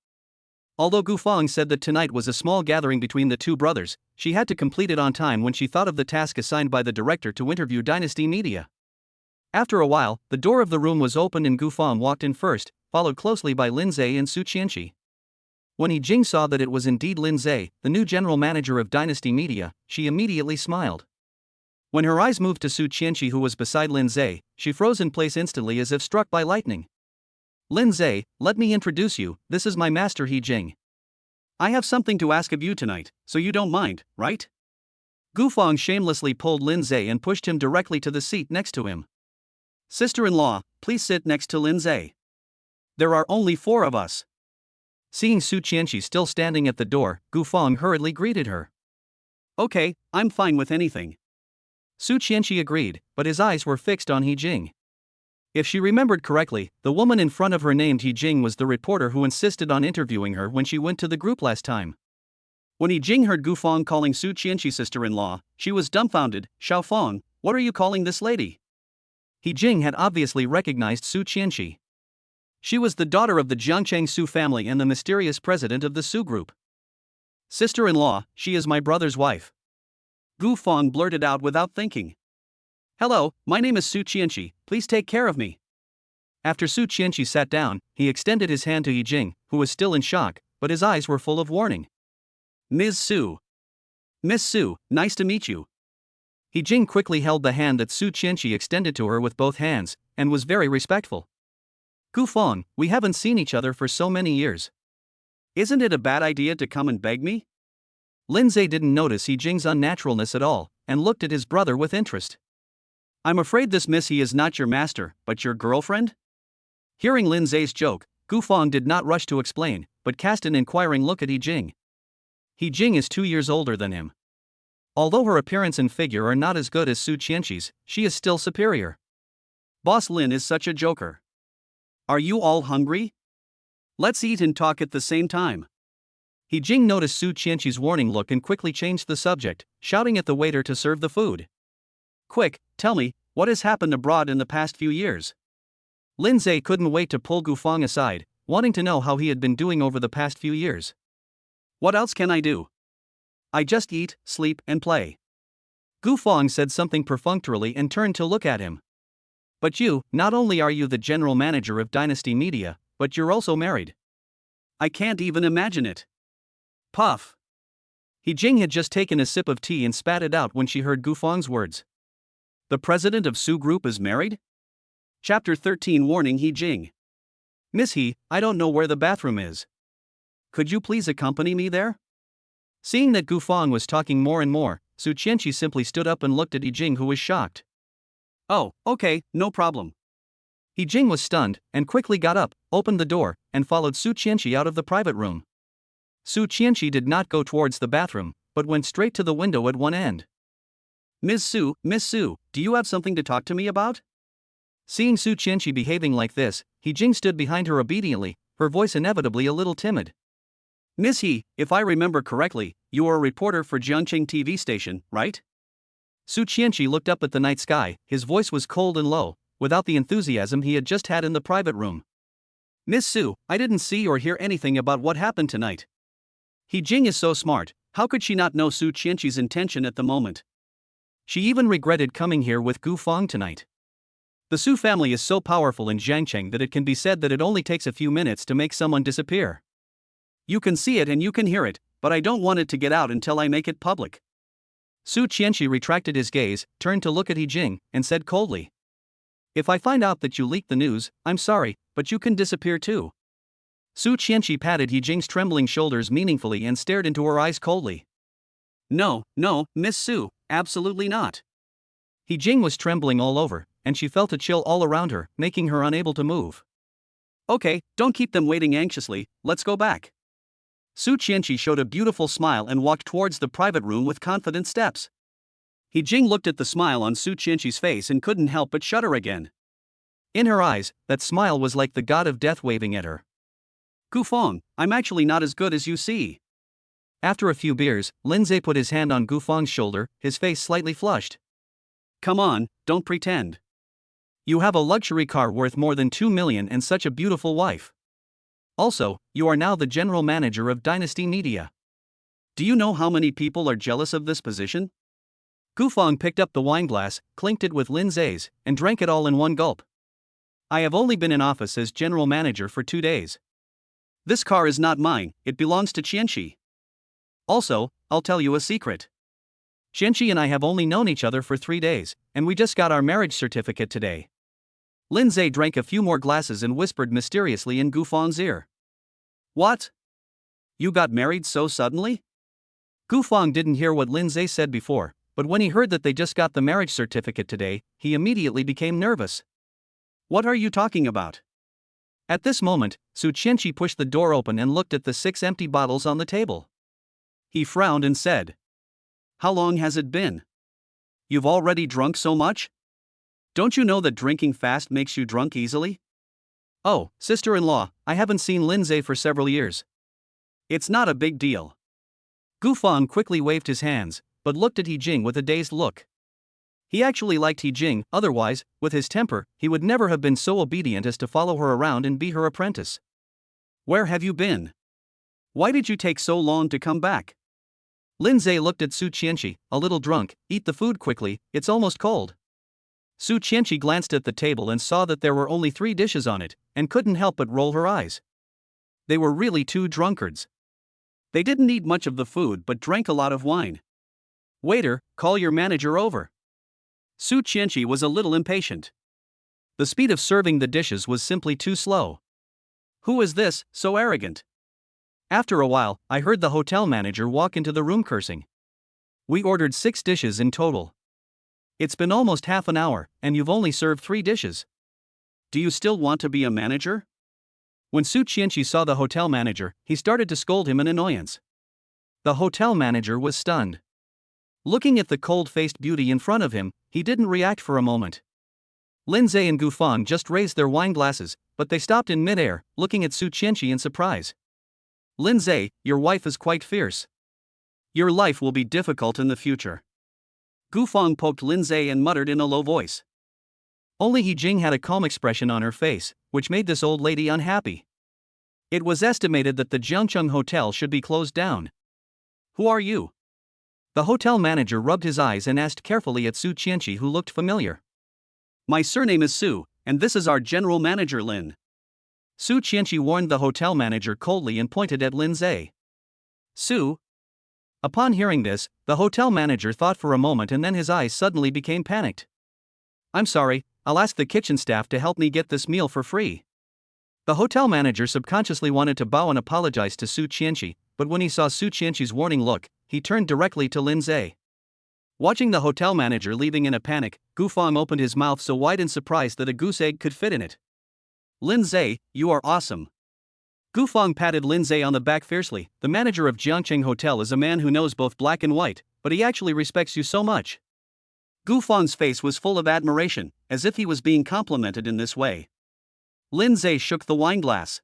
Although Gufang said that tonight was a small gathering between the two brothers, she had to complete it on time when she thought of the task assigned by the director to interview Dynasty Media. After a while, the door of the room was opened and Gufang walked in first, followed closely by Lindseay and Su Chenshi. When He-jing saw that it was indeed Lindseay, the new general manager of Dynasty Media, she immediately smiled. When her eyes moved to Su Chenshi who was beside Lindseay, she froze in place instantly as if struck by lightning. Lindseay, let me introduce you, this is my master He-jing. I have something to ask of you tonight, so you don't mind, right? Gufang shamelessly pulled Lindseay and pushed him directly to the seat next to him. Sister-in-law, please sit next to Lindseay. There are only 4 of us. Seeing Su Chenshi still standing at the door, Gufang hurriedly greeted her. Okay, I'm fine with anything. Su Chenshi agreed, but his eyes were fixed on He-jing. If she remembered correctly, the woman in front of her named He-jing was the reporter who insisted on interviewing her when she went to the group last time. When He-jing heard Gufang calling Su Chenshi sister-in-law, she was dumbfounded. Xiaofeng, what are you calling this lady? He-jing had obviously recognized Su Chenshi. She was the daughter of the Jiangcheng Su family and the mysterious president of the Su group. Sister-in-law, she is my brother's wife. Gufang blurted out without thinking. Hello, my name is Su Chenshi, please take care of me. After Su Chenshi sat down, he extended his hand to He-jing, who was still in shock, but his eyes were full of warning. Ms. Su. Miss Su, nice to meet you. He-jing quickly held the hand that Su Chenshi extended to her with both hands, and was very respectful. Gufang, we haven't seen each other for so many years. Isn't it a bad idea to come and beg me? Lindseay didn't notice He-jing's unnaturalness at all, and looked at his brother with interest. I'm afraid this Missy is not your master, but your girlfriend? Hearing Lindseay's joke, Gufang did not rush to explain, but cast an inquiring look at He-jing. He-jing is 2 years older than him. Although her appearance and figure are not as good as Su Chenshi's, she is still superior. Boss Lin is such a joker. Are you all hungry? Let's eat and talk at the same time. He Jing noticed Su Chenshi's warning look and quickly changed the subject, shouting at the waiter to serve the food. Quick, tell me, what has happened abroad in the past few years? Lindseay couldn't wait to pull Gufang aside, wanting to know how he had been doing over the past few years. What else can I do? I just eat, sleep, and play. Gufang said something perfunctorily and turned to look at him. But you, not only are you the general manager of Dynasty Media, but you're also married. I can't even imagine it. Puff. He Jing had just taken a sip of tea and spat it out when she heard Gufang's words. The president of Su Group is married? Chapter 13 Warning He Jing. Miss He, I don't know where the bathroom is. Could you please accompany me there? Seeing that Gufang was talking more and more, Su Chenshi simply stood up and looked at He Jing, who was shocked. Oh, okay, no problem. He Jing was stunned, and quickly got up, opened the door, and followed Su Chenshi out of the private room. Su Chenshi did not go towards the bathroom, but went straight to the window at one end. Miss Su, do you have something to talk to me about? Seeing Su Chenshi behaving like this, He Jing stood behind her obediently, her voice inevitably a little timid. Miss He, if I remember correctly, you are a reporter for Jiangqing TV station, right? Su Chenshi looked up at the night sky, his voice was cold and low, without the enthusiasm he had just had in the private room. Miss Su, I didn't see or hear anything about what happened tonight. He Jing is so smart, how could she not know Su Chenshi's intention at the moment? She even regretted coming here with Gufang tonight. The Su family is so powerful in Jiangqing that it can be said that it only takes a few minutes to make someone disappear. You can see it and you can hear it, but I don't want it to get out until I make it public. Su Chenshi retracted his gaze, turned to look at He Jing, and said coldly. If I find out that you leaked the news, I'm sorry, but you can disappear too. Su Chenshi patted He Jing's trembling shoulders meaningfully and stared into her eyes coldly. No, Miss Su, absolutely not. He Jing was trembling all over, and she felt a chill all around her, making her unable to move. Okay, don't keep them waiting anxiously, let's go back. Su Chenshi showed a beautiful smile and walked towards the private room with confident steps. He Jing looked at the smile on Su Chenshi's face and couldn't help but shudder again. In her eyes, that smile was like the god of death waving at her. Gufang, I'm actually not as good as you see. After a few beers, Lindseay put his hand on Gufang's shoulder, his face slightly flushed. Come on, don't pretend. You have a luxury car worth more than 2 million and such a beautiful wife. Also, you are now the general manager of Dynasty Media. Do you know how many people are jealous of this position? Gufang picked up the wineglass, clinked it with Lindseay's, and drank it all in one gulp. I have only been in office as general manager for 2 days. This car is not mine, it belongs to Chenshi. Also, I'll tell you a secret. Chenshi and I have only known each other for 3 days, and we just got our marriage certificate today. Lindseay drank a few more glasses and whispered mysteriously in Gufang's ear. What? You got married so suddenly? Gufang didn't hear what Lindseay said before, but when he heard that they just got the marriage certificate today, he immediately became nervous. What are you talking about? At this moment, Su Chenshi pushed the door open and looked at the 6 empty bottles on the table. He frowned and said, How long has it been? You've already drunk so much? Don't you know that drinking fast makes you drunk easily? Oh, sister-in-law, I haven't seen Lindseay for several years. It's not a big deal. Gufang quickly waved his hands, but looked at He Jing with a dazed look. He actually liked He Jing, otherwise, with his temper, he would never have been so obedient as to follow her around and be her apprentice. Where have you been? Why did you take so long to come back? Lindseay looked at Su Chenshi, a little drunk. Eat the food quickly, it's almost cold. Su Chenshi glanced at the table and saw that there were only 3 dishes on it, and couldn't help but roll her eyes. They were really 2 drunkards. They didn't eat much of the food but drank a lot of wine. Waiter, call your manager over. Su Chenshi was a little impatient. The speed of serving the dishes was simply too slow. Who is this, so arrogant? After a while, I heard the hotel manager walk into the room cursing. We ordered 6 dishes in total. It's been almost half an hour, and you've only served 3 dishes. Do you still want to be a manager? When Su Chenshi saw the hotel manager, he started to scold him in annoyance. The hotel manager was stunned. Looking at the cold-faced beauty in front of him, he didn't react for a moment. Lindseay and Gufang just raised their wine glasses, but they stopped in midair, looking at Su Chenshi in surprise. Lindseay, your wife is quite fierce. Your life will be difficult in the future. Gufang poked Lindseay and muttered in a low voice. Only He Jing had a calm expression on her face, which made this old lady unhappy. It was estimated that the Jiangcheng Hotel should be closed down. Who are you? The hotel manager rubbed his eyes and asked carefully at Su Chenshi, who looked familiar. My surname is Su, and this is our general manager Lin. Su Chenshi warned the hotel manager coldly and pointed at Lindseay. Su? Upon hearing this, the hotel manager thought for a moment and then his eyes suddenly became panicked. I'm sorry, I'll ask the kitchen staff to help me get this meal for free. The hotel manager subconsciously wanted to bow and apologize to Su Chenshi, but when he saw Su Chenshi's warning look, he turned directly to Lindseay. Watching the hotel manager leaving in a panic, Gufang opened his mouth so wide in surprise that a goose egg could fit in it. Lindseay, you are awesome. Gufang patted Lindseay on the back fiercely. The manager of Jiangcheng Hotel is a man who knows both black and white, but he actually respects you so much. Gufang's face was full of admiration, as if he was being complimented in this way. Lindseay shook the wine glass.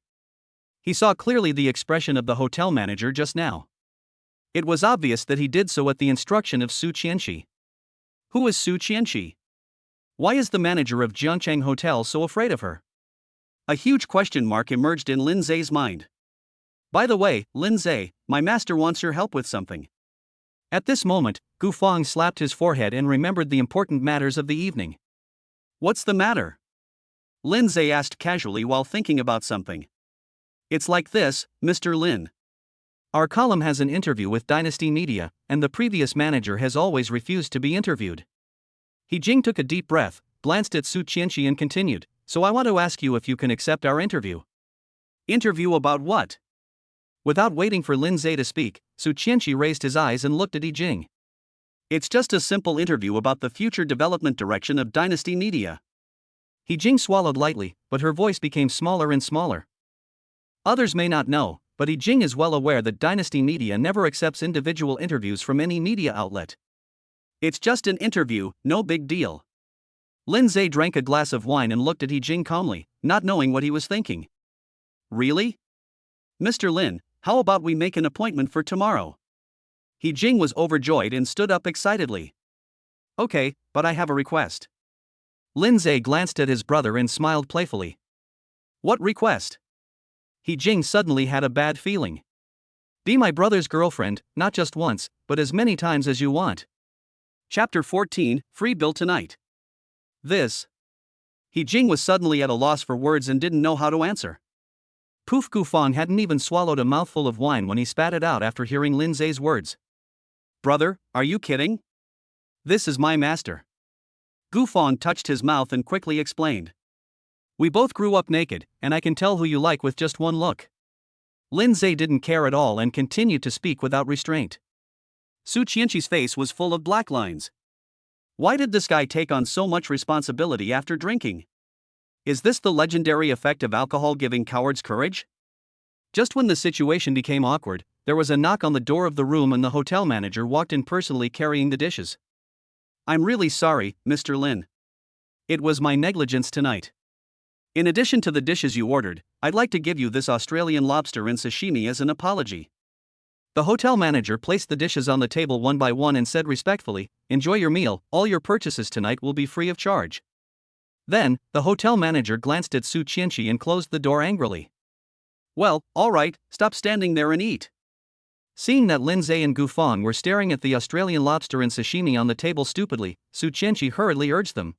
He saw clearly the expression of the hotel manager just now. It was obvious that he did so at the instruction of Su Chenshi. Who is Su Chenshi? Why is the manager of Jiangcheng Hotel so afraid of her? A huge question mark emerged in Lindseay's mind. By the way, Lindseay, my master wants your help with something. At this moment, Gufang slapped his forehead and remembered the important matters of the evening. What's the matter? Lindseay asked casually while thinking about something. It's like this, Mr. Lin. Our column has an interview with Dynasty Media, and the previous manager has always refused to be interviewed. He Jing took a deep breath, glanced at Su Chenshi and continued, so I want to ask you if you can accept our interview. Interview about what? Without waiting for Lindseay to speak, Su Chenshi raised his eyes and looked at He Jing. It's just a simple interview about the future development direction of Dynasty Media. He Jing swallowed lightly, but her voice became smaller and smaller. Others may not know, but He Jing is well aware that Dynasty Media never accepts individual interviews from any media outlet. It's just an interview, no big deal. Lindseay drank a glass of wine and looked at He Jing calmly, not knowing what he was thinking. Really? Mr. Lin, how about we make an appointment for tomorrow? He Jing was overjoyed and stood up excitedly. Okay, but I have a request. Lindseay glanced at his brother and smiled playfully. What request? He Jing suddenly had a bad feeling. Be my brother's girlfriend, not just once, but as many times as you want. Chapter 14, Free Bill Tonight. This. He Jing was suddenly at a loss for words and didn't know how to answer. Poof Gufang hadn't even swallowed a mouthful of wine when he spat it out after hearing Lindseay's words. Brother, are you kidding? This is my master. Gufang touched his mouth and quickly explained. We both grew up naked, and I can tell who you like with just one look. Lindseay didn't care at all and continued to speak without restraint. Su Chenshi's face was full of black lines. Why did this guy take on so much responsibility after drinking? Is this the legendary effect of alcohol giving cowards courage? Just when the situation became awkward, there was a knock on the door of the room and the hotel manager walked in personally carrying the dishes. I'm really sorry, Mr. Lin. It was my negligence tonight. In addition to the dishes you ordered, I'd like to give you this Australian lobster in sashimi as an apology. The hotel manager placed the dishes on the table one by one and said respectfully, enjoy your meal, all your purchases tonight will be free of charge. Then, the hotel manager glanced at Su Chenshi and closed the door angrily. Well, all right, stop standing there and eat. Seeing that Lindseay and Gufang were staring at the Australian lobster and sashimi on the table stupidly, Su Chenshi hurriedly urged them.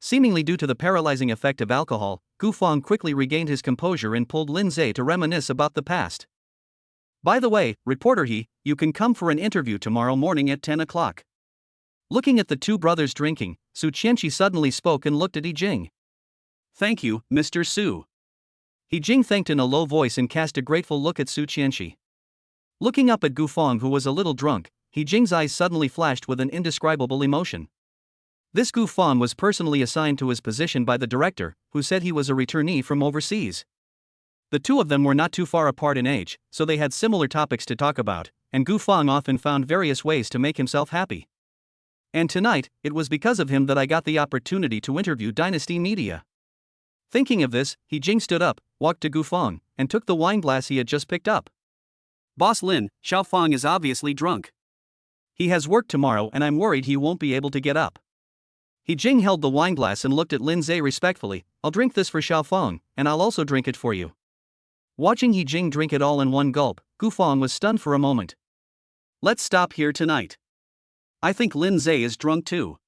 Seemingly due to the paralyzing effect of alcohol, Gufang quickly regained his composure and pulled Lindseay to reminisce about the past. By the way, reporter you can come for an interview tomorrow morning at 10 o'clock. Looking at the two brothers drinking, Su Chenshi suddenly spoke and looked at He Jing. Thank you, Mr. Su. He Jing thanked in a low voice and cast a grateful look at Su Chenshi. Looking up at Gufang, who was a little drunk, He Jing's eyes suddenly flashed with an indescribable emotion. This Gufang was personally assigned to his position by the director, who said he was a returnee from overseas. The two of them were not too far apart in age, so they had similar topics to talk about, and Gu Feng often found various ways to make himself happy. And tonight, it was because of him that I got the opportunity to interview Dynasty Media. Thinking of this, He Jing stood up, walked to Gu Feng, and took the wine glass he had just picked up. Boss Lin, Xiao Feng is obviously drunk. He has work tomorrow and I'm worried he won't be able to get up. He Jing held the wine glass and looked at Lindseay respectfully. I'll drink this for Xiao Feng, and I'll also drink it for you. Watching He Jing drink it all in one gulp, Gu Feng was stunned for a moment. Let's stop here tonight. I think Lindseay is drunk too.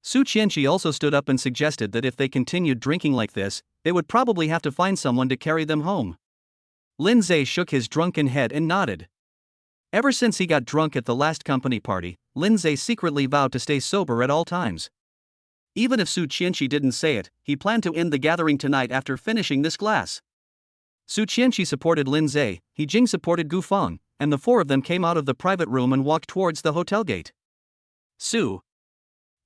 Su Chenshi also stood up and suggested that if they continued drinking like this, they would probably have to find someone to carry them home. Lindseay shook his drunken head and nodded. Ever since he got drunk at the last company party, Lindseay secretly vowed to stay sober at all times. Even if Su Chenshi didn't say it, he planned to end the gathering tonight after finishing this glass. Su Chenshi supported Lindseay, He Jing supported Gu Feng, and the four of them came out of the private room and walked towards the hotel gate.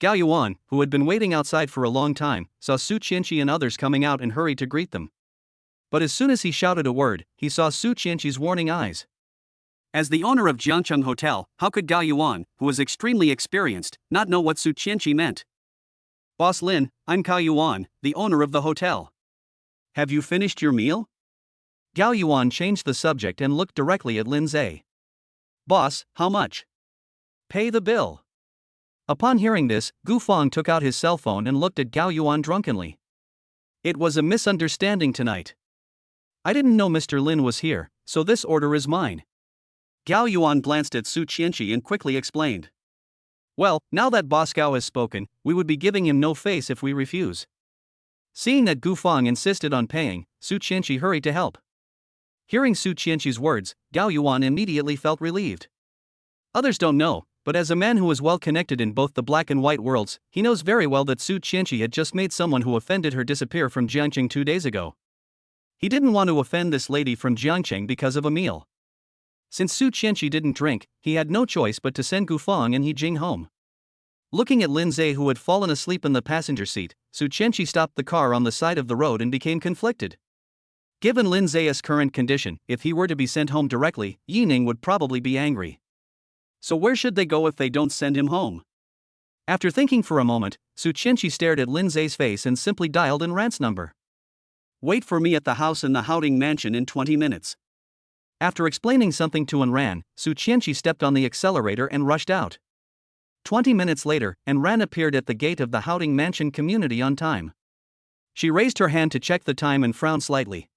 Gao Yuan, who had been waiting outside for a long time, saw Su Chenshi and others coming out and hurried to greet them. But as soon as he shouted a word, he saw Su Chenshi's warning eyes. As the owner of Jiangcheng Hotel, how could Gao Yuan, who was extremely experienced, not know what Su Chenshi meant? Boss Lin, I'm Gao Yuan, the owner of the hotel. Have you finished your meal? Gao Yuan changed the subject and looked directly at Lindseay. Boss, how much? Pay the bill. Upon hearing this, Gu Feng took out his cell phone and looked at Gao Yuan drunkenly. It was a misunderstanding tonight. I didn't know Mr. Lin was here, so this order is mine. Gao Yuan glanced at Su Chenshi and quickly explained. Well, now that Boss Gao has spoken, we would be giving him no face if we refuse. Seeing that Gu Feng insisted on paying, Su Chenshi hurried to help. Hearing Su Chenshi's words, Gao Yuan immediately felt relieved. Others don't know, but as a man who is well connected in both the black and white worlds, he knows very well that Su Chenshi had just made someone who offended her disappear from Jiangcheng 2 days ago. He didn't want to offend this lady from Jiangcheng because of a meal. Since Su Chenshi didn't drink, he had no choice but to send Gu Feng and He Jing home. Looking at Lindseay, who had fallen asleep in the passenger seat, Su Chenshi stopped the car on the side of the road and became conflicted. Given Lindseay's current condition, if he were to be sent home directly, Yining would probably be angry. So where should they go if they don't send him home? After thinking for a moment, Su Chenshi stared at Lindseay's face and simply dialed in Rant's number. Wait for me at the house in the Hauding mansion in 20 minutes. After explaining something to Enran, Su Chenshi stepped on the accelerator and rushed out. 20 minutes later, Enran appeared at the gate of the Hauding mansion community on time. She raised her hand to check the time and frowned slightly.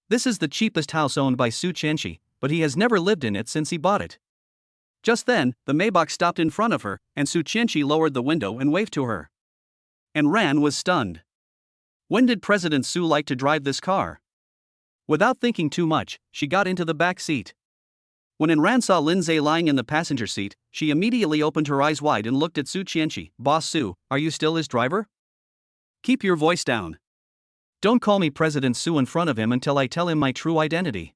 This is the cheapest house owned by Su Chenshi, but he has never lived in it since he bought it. Just then, the Maybach stopped in front of her, and Su Chenshi lowered the window and waved to her. Enran was stunned. When did President Su like to drive this car? Without thinking too much, she got into the back seat. When Enran saw Lindseay lying in the passenger seat, she immediately opened her eyes wide and looked at Su Chenshi. Boss Su, are you still his driver? Keep your voice down. Don't call me President Su in front of him until I tell him my true identity.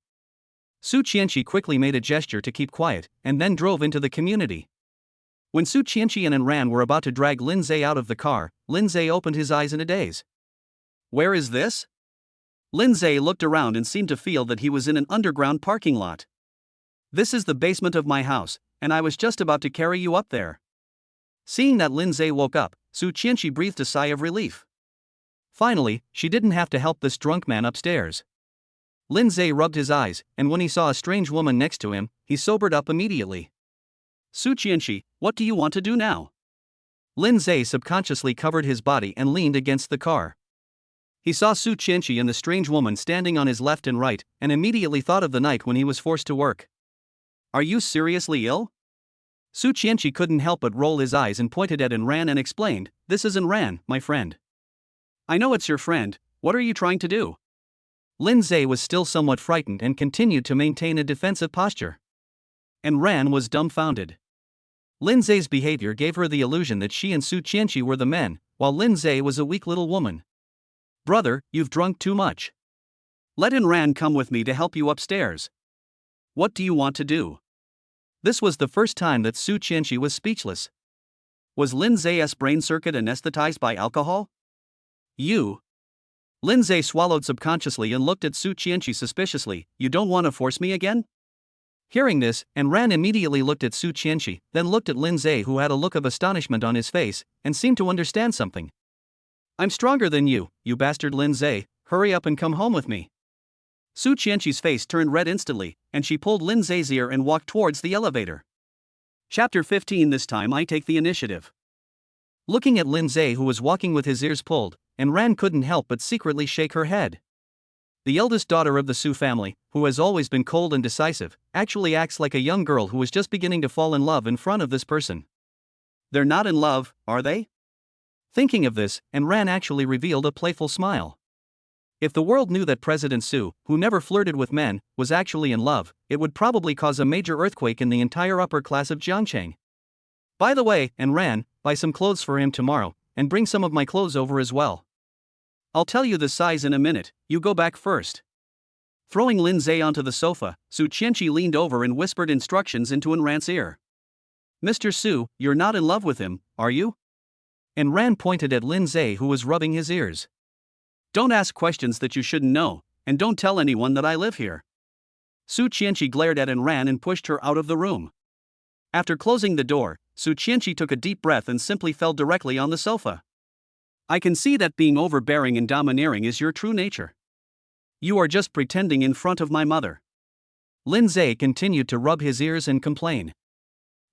Su Chenshi quickly made a gesture to keep quiet, and then drove into the community. When Su Chenshi and Enran were about to drag Lindseay out of the car, Lindseay opened his eyes in a daze. Where is this? Lindseay looked around and seemed to feel that he was in an underground parking lot. This is the basement of my house, and I was just about to carry you up there. Seeing that Lindseay woke up, Su Chenshi breathed a sigh of relief. Finally, she didn't have to help this drunk man upstairs. Lindseay rubbed his eyes, and when he saw a strange woman next to him, he sobered up immediately. Su Chenshi, what do you want to do now? Lindseay subconsciously covered his body and leaned against the car. He saw Su Chenshi and the strange woman standing on his left and right, and immediately thought of the night when he was forced to work. Are you seriously ill? Su Chenshi couldn't help but roll his eyes and pointed at Enran and explained, This is Enran, my friend. I know it's your friend, what are you trying to do? Lindseay was still somewhat frightened and continued to maintain a defensive posture. Enran was dumbfounded. Lindseay's behavior gave her the illusion that she and Su Chenshi were the men, while Lindseay was a weak little woman. Brother, you've drunk too much. Let Enran come with me to help you upstairs. What do you want to do? This was the first time that Su Chenshi was speechless. Was Lindseay's brain circuit anesthetized by alcohol? You. Lindseay swallowed subconsciously and looked at Su Chenshi suspiciously. You don't want to force me again? Hearing this, Ran immediately looked at Su Chenshi, then looked at Lindseay, who had a look of astonishment on his face, and seemed to understand something. I'm stronger than you bastard Lindseay, hurry up and come home with me. Su Chenshi's face turned red instantly, and she pulled Lindseay's ear and walked towards the elevator. Chapter 15. This time I take the initiative. Looking at Lindseay, who was walking with his ears pulled, Ran couldn't help but secretly shake her head. The eldest daughter of the Su family, who has always been cold and decisive, actually acts like a young girl who was just beginning to fall in love in front of this person. They're not in love, are they? Thinking of this, Ran actually revealed a playful smile. If the world knew that President Su, who never flirted with men, was actually in love, it would probably cause a major earthquake in the entire upper class of Jiangcheng. By the way, Ran, buy some clothes for him tomorrow, and bring some of my clothes over as well. I'll tell you the size in a minute, you go back first. Throwing Lindseay onto the sofa, Su Chenshi leaned over and whispered instructions into Ran's ear. Mr. Su, you're not in love with him, are you? Ran pointed at Lindseay, who was rubbing his ears. Don't ask questions that you shouldn't know, and don't tell anyone that I live here. Su Chenshi glared at Ran and pushed her out of the room. After closing the door, Su Chenshi took a deep breath and simply fell directly on the sofa. I can see that being overbearing and domineering is your true nature. You are just pretending in front of my mother. Lindseay continued to rub his ears and complain.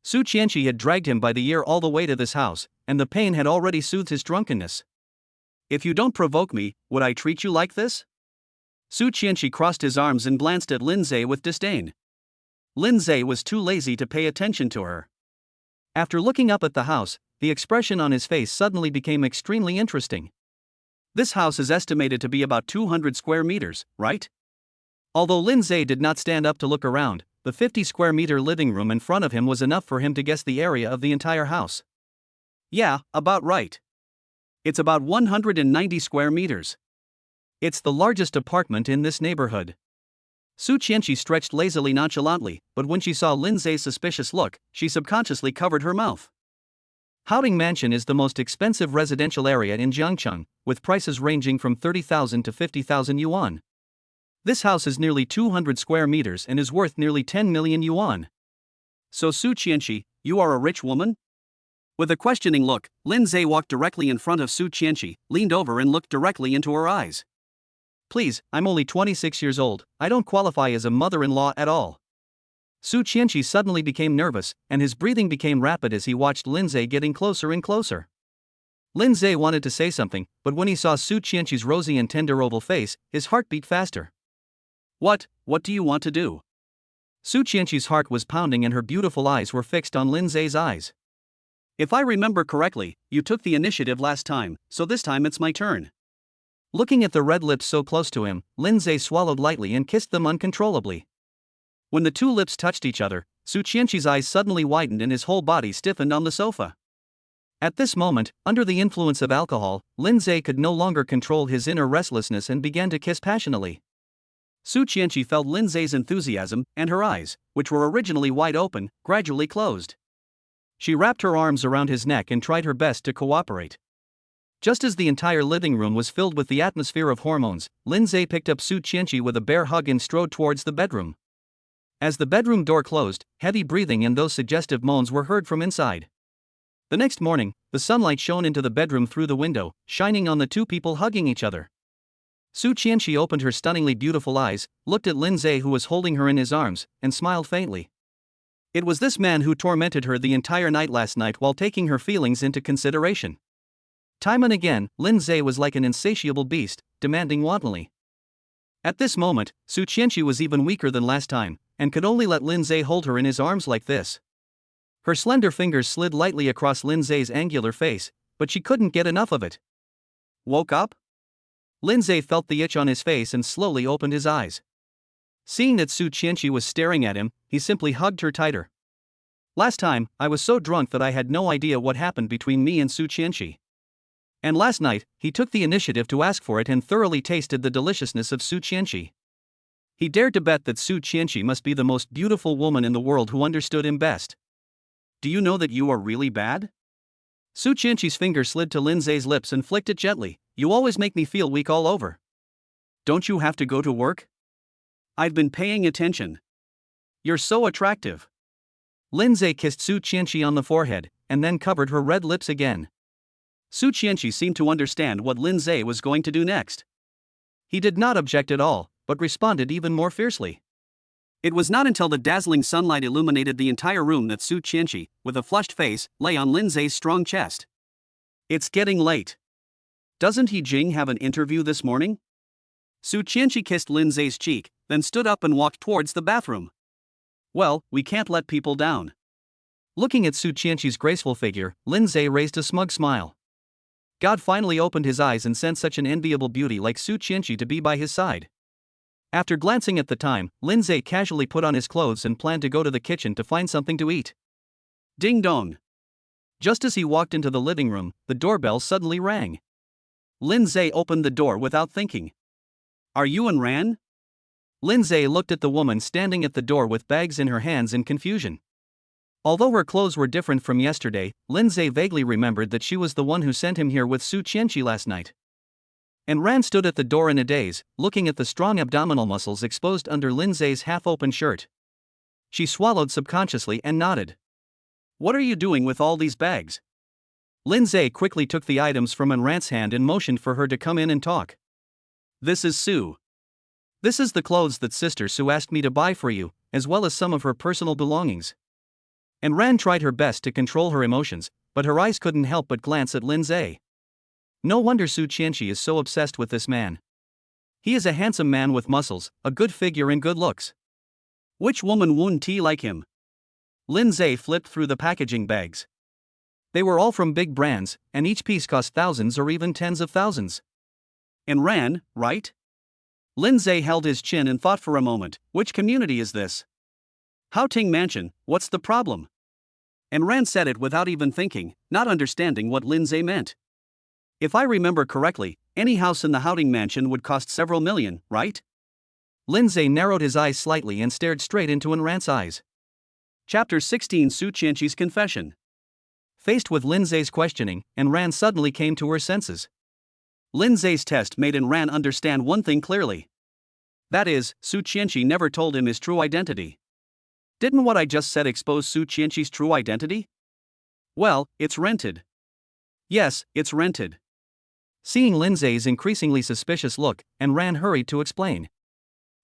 Su Chenshi had dragged him by the ear all the way to this house, and the pain had already soothed his drunkenness. If you don't provoke me, would I treat you like this? Su Chenshi crossed his arms and glanced at Lindseay with disdain. Lindseay was too lazy to pay attention to her. After looking up at the house, the expression on his face suddenly became extremely interesting. This house is estimated to be about 200 square meters, right? Although Lindseay did not stand up to look around, the 50 square meter living room in front of him was enough for him to guess the area of the entire house. Yeah, about right. It's about 190 square meters. It's the largest apartment in this neighborhood. Su Chenshi stretched lazily nonchalantly, but when she saw Lindseay's suspicious look, she subconsciously covered her mouth. Haoding Mansion is the most expensive residential area in Jiangcheng, with prices ranging from 30,000 to 50,000 yuan. This house is nearly 200 square meters and is worth nearly 10 million yuan. So Su Chenshi, you are a rich woman? With a questioning look, Lindseay walked directly in front of Su Chenshi, leaned over and looked directly into her eyes. Please, I'm only 26 years old, I don't qualify as a mother-in-law at all. Su Chenshi suddenly became nervous, and his breathing became rapid as he watched Lindseay getting closer and closer. Lindseay wanted to say something, but when he saw Su Chenshi's rosy and tender oval face, his heart beat faster. What do you want to do? Su Chenshi's heart was pounding and her beautiful eyes were fixed on Lindseay's eyes. If I remember correctly, you took the initiative last time, so this time it's my turn. Looking at the red lips so close to him, Lindseay swallowed lightly and kissed them uncontrollably. When the two lips touched each other, Su Chenshi's eyes suddenly widened and his whole body stiffened on the sofa. At this moment, under the influence of alcohol, Lindseay could no longer control his inner restlessness and began to kiss passionately. Su Chenshi felt Lindseay's enthusiasm, and her eyes, which were originally wide open, gradually closed. She wrapped her arms around his neck and tried her best to cooperate. Just as the entire living room was filled with the atmosphere of hormones, Lindseay picked up Su Chenshi with a bear hug and strode towards the bedroom. As the bedroom door closed, heavy breathing and those suggestive moans were heard from inside. The next morning, the sunlight shone into the bedroom through the window, shining on the two people hugging each other. Su Chenshi opened her stunningly beautiful eyes, looked at Lindseay who was holding her in his arms, and smiled faintly. It was this man who tormented her the entire night last night while taking her feelings into consideration. Time and again, Lindseay was like an insatiable beast, demanding wantonly. At this moment, Su Chenshi was even weaker than last time, and could only let Lindseay hold her in his arms like this. Her slender fingers slid lightly across Lindseay's angular face, but she couldn't get enough of it. Woke up? Lindseay felt the itch on his face and slowly opened his eyes. Seeing that Su Chenshi was staring at him, he simply hugged her tighter. Last time, I was so drunk that I had no idea what happened between me and Su Chenshi. And last night, he took the initiative to ask for it and thoroughly tasted the deliciousness of Su Chenshi. He dared to bet that Su Chenshi must be the most beautiful woman in the world who understood him best. Do you know that you are really bad? Su Chenshi's finger slid to Lindseay's lips and flicked it gently. You always make me feel weak all over. Don't you have to go to work? I've been paying attention. You're so attractive. Lindseay kissed Su Chenshi on the forehead, and then covered her red lips again. Su Chenshi seemed to understand what Lindseay was going to do next. He did not object at all, but responded even more fiercely. It was not until the dazzling sunlight illuminated the entire room that Su Chenshi, with a flushed face, lay on Lindseay's strong chest. It's getting late. Doesn't he Jing have an interview this morning? Su Chenshi kissed Lindseay's cheek, then stood up and walked towards the bathroom. Well, we can't let people down. Looking at Su Chenshi's graceful figure, Lindseay raised a smug smile. God finally opened his eyes and sent such an enviable beauty like Su Chenshi to be by his side. After glancing at the time, Lindseay casually put on his clothes and planned to go to the kitchen to find something to eat. Ding dong! Just as he walked into the living room, the doorbell suddenly rang. Lindseay opened the door without thinking. Are you in Ran? Lindseay looked at the woman standing at the door with bags in her hands in confusion. Although her clothes were different from yesterday, Lindseay vaguely remembered that she was the one who sent him here with Su Chenshi last night. And Ran stood at the door in a daze, looking at the strong abdominal muscles exposed under Lindseay's half-open shirt. She swallowed subconsciously and nodded. What are you doing with all these bags? Lindseay quickly took the items from Ran's hand and motioned for her to come in and talk. This is Su. This is the clothes that Sister Su asked me to buy for you, as well as some of her personal belongings. And Ran tried her best to control her emotions, but her eyes couldn't help but glance at Lindseay. No wonder Su Chenshi is so obsessed with this man. He is a handsome man with muscles, a good figure and good looks. Which woman wouldn't like him? Lindseay flipped through the packaging bags. They were all from big brands, and each piece cost thousands or even tens of thousands. And Ran, right? Lindseay held his chin and thought for a moment, which community is this? Houting Mansion, what's the problem? And Ran said it without even thinking, not understanding what Lindseay meant. If I remember correctly, any house in the Houting Mansion would cost several million, right? Lindseay narrowed his eyes slightly and stared straight into Ran's eyes. Chapter 16 Su Chenshi's Confession. Faced with Lindseay's questioning, Ran suddenly came to her senses. Lindseay's test made Ran understand one thing clearly. That is, Su Chenshi never told him his true identity. Didn't what I just said expose Su Chenshi's true identity? Well, it's rented. Yes, it's rented. Seeing Lindseay's increasingly suspicious look, Ran hurried to explain.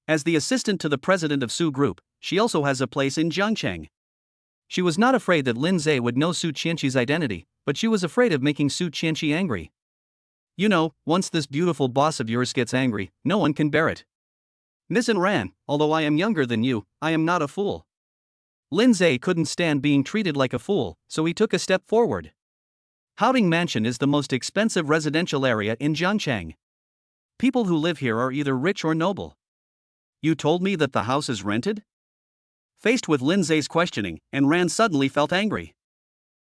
As the assistant to the president of Su Group, she also has a place in Jiangcheng. She was not afraid that Lindseay would know Su Chenshi's identity, but she was afraid of making Su Chenshi angry. You know, once this beautiful boss of yours gets angry, no one can bear it. Miss Ran, although I am younger than you, I am not a fool. Lindseay couldn't stand being treated like a fool, so he took a step forward. Houting Mansion is the most expensive residential area in Jiangcheng. People who live here are either rich or noble. You told me that the house is rented? Faced with Lindseay's questioning, Ran suddenly felt angry.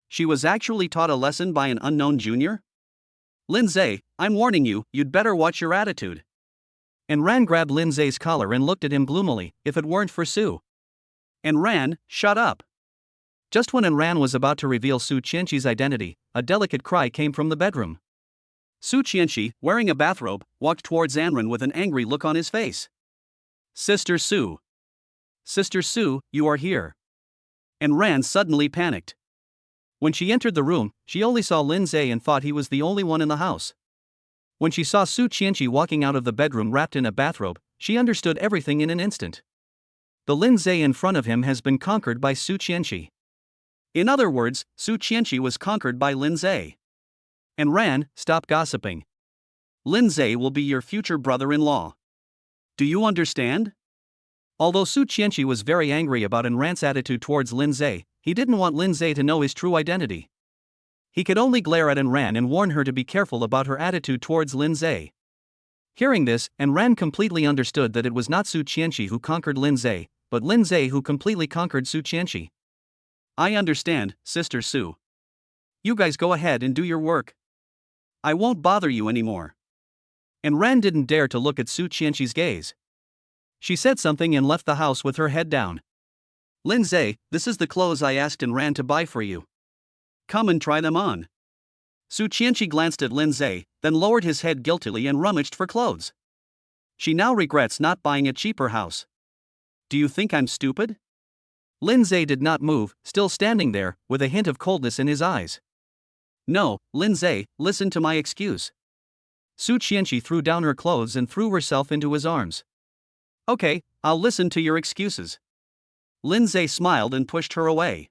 She was actually taught a lesson by an unknown junior? Lindseay, I'm warning you, you'd better watch your attitude. Ran grabbed Lindseay's collar and looked at him gloomily, if it weren't for Su. Ran, shut up. Just when Ran was about to reveal Su Chenshi's identity, a delicate cry came from the bedroom. Su Chenshi, wearing a bathrobe, walked towards Ran with an angry look on his face. Sister Su. Sister Su, you are here. Ran suddenly panicked. When she entered the room, she only saw Lindseay and thought he was the only one in the house. When she saw Su Chenshi walking out of the bedroom wrapped in a bathrobe, she understood everything in an instant. The Lindseay in front of him has been conquered by Su Chenshi. In other words, Su Chenshi was conquered by Lindseay. Ran, stop gossiping. Lindseay will be your future brother-in-law. Do you understand? Although Su Chenshi was very angry about Ran's attitude towards Lindseay, he didn't want Lindseay to know his true identity. He could only glare at Ran and warn her to be careful about her attitude towards Lindseay. Hearing this, Ran completely understood that it was not Su Chenshi who conquered Lindseay, but Lindseay who completely conquered Su Chenshi. I understand, Sister Su. You guys go ahead and do your work. I won't bother you anymore. Ran didn't dare to look at Su Chenshi's gaze. She said something and left the house with her head down. Lindseay, this is the clothes I asked Ran to buy for you. Come and try them on. Su Chenshi glanced at Lindseay, then lowered his head guiltily and rummaged for clothes. She now regrets not buying a cheaper house. Do you think I'm stupid? Lindseay did not move, still standing there, with a hint of coldness in his eyes. No, Lindseay, listen to my excuse. Su Chenshi threw down her clothes and threw herself into his arms. Okay, I'll listen to your excuses. Lindseay smiled and pushed her away.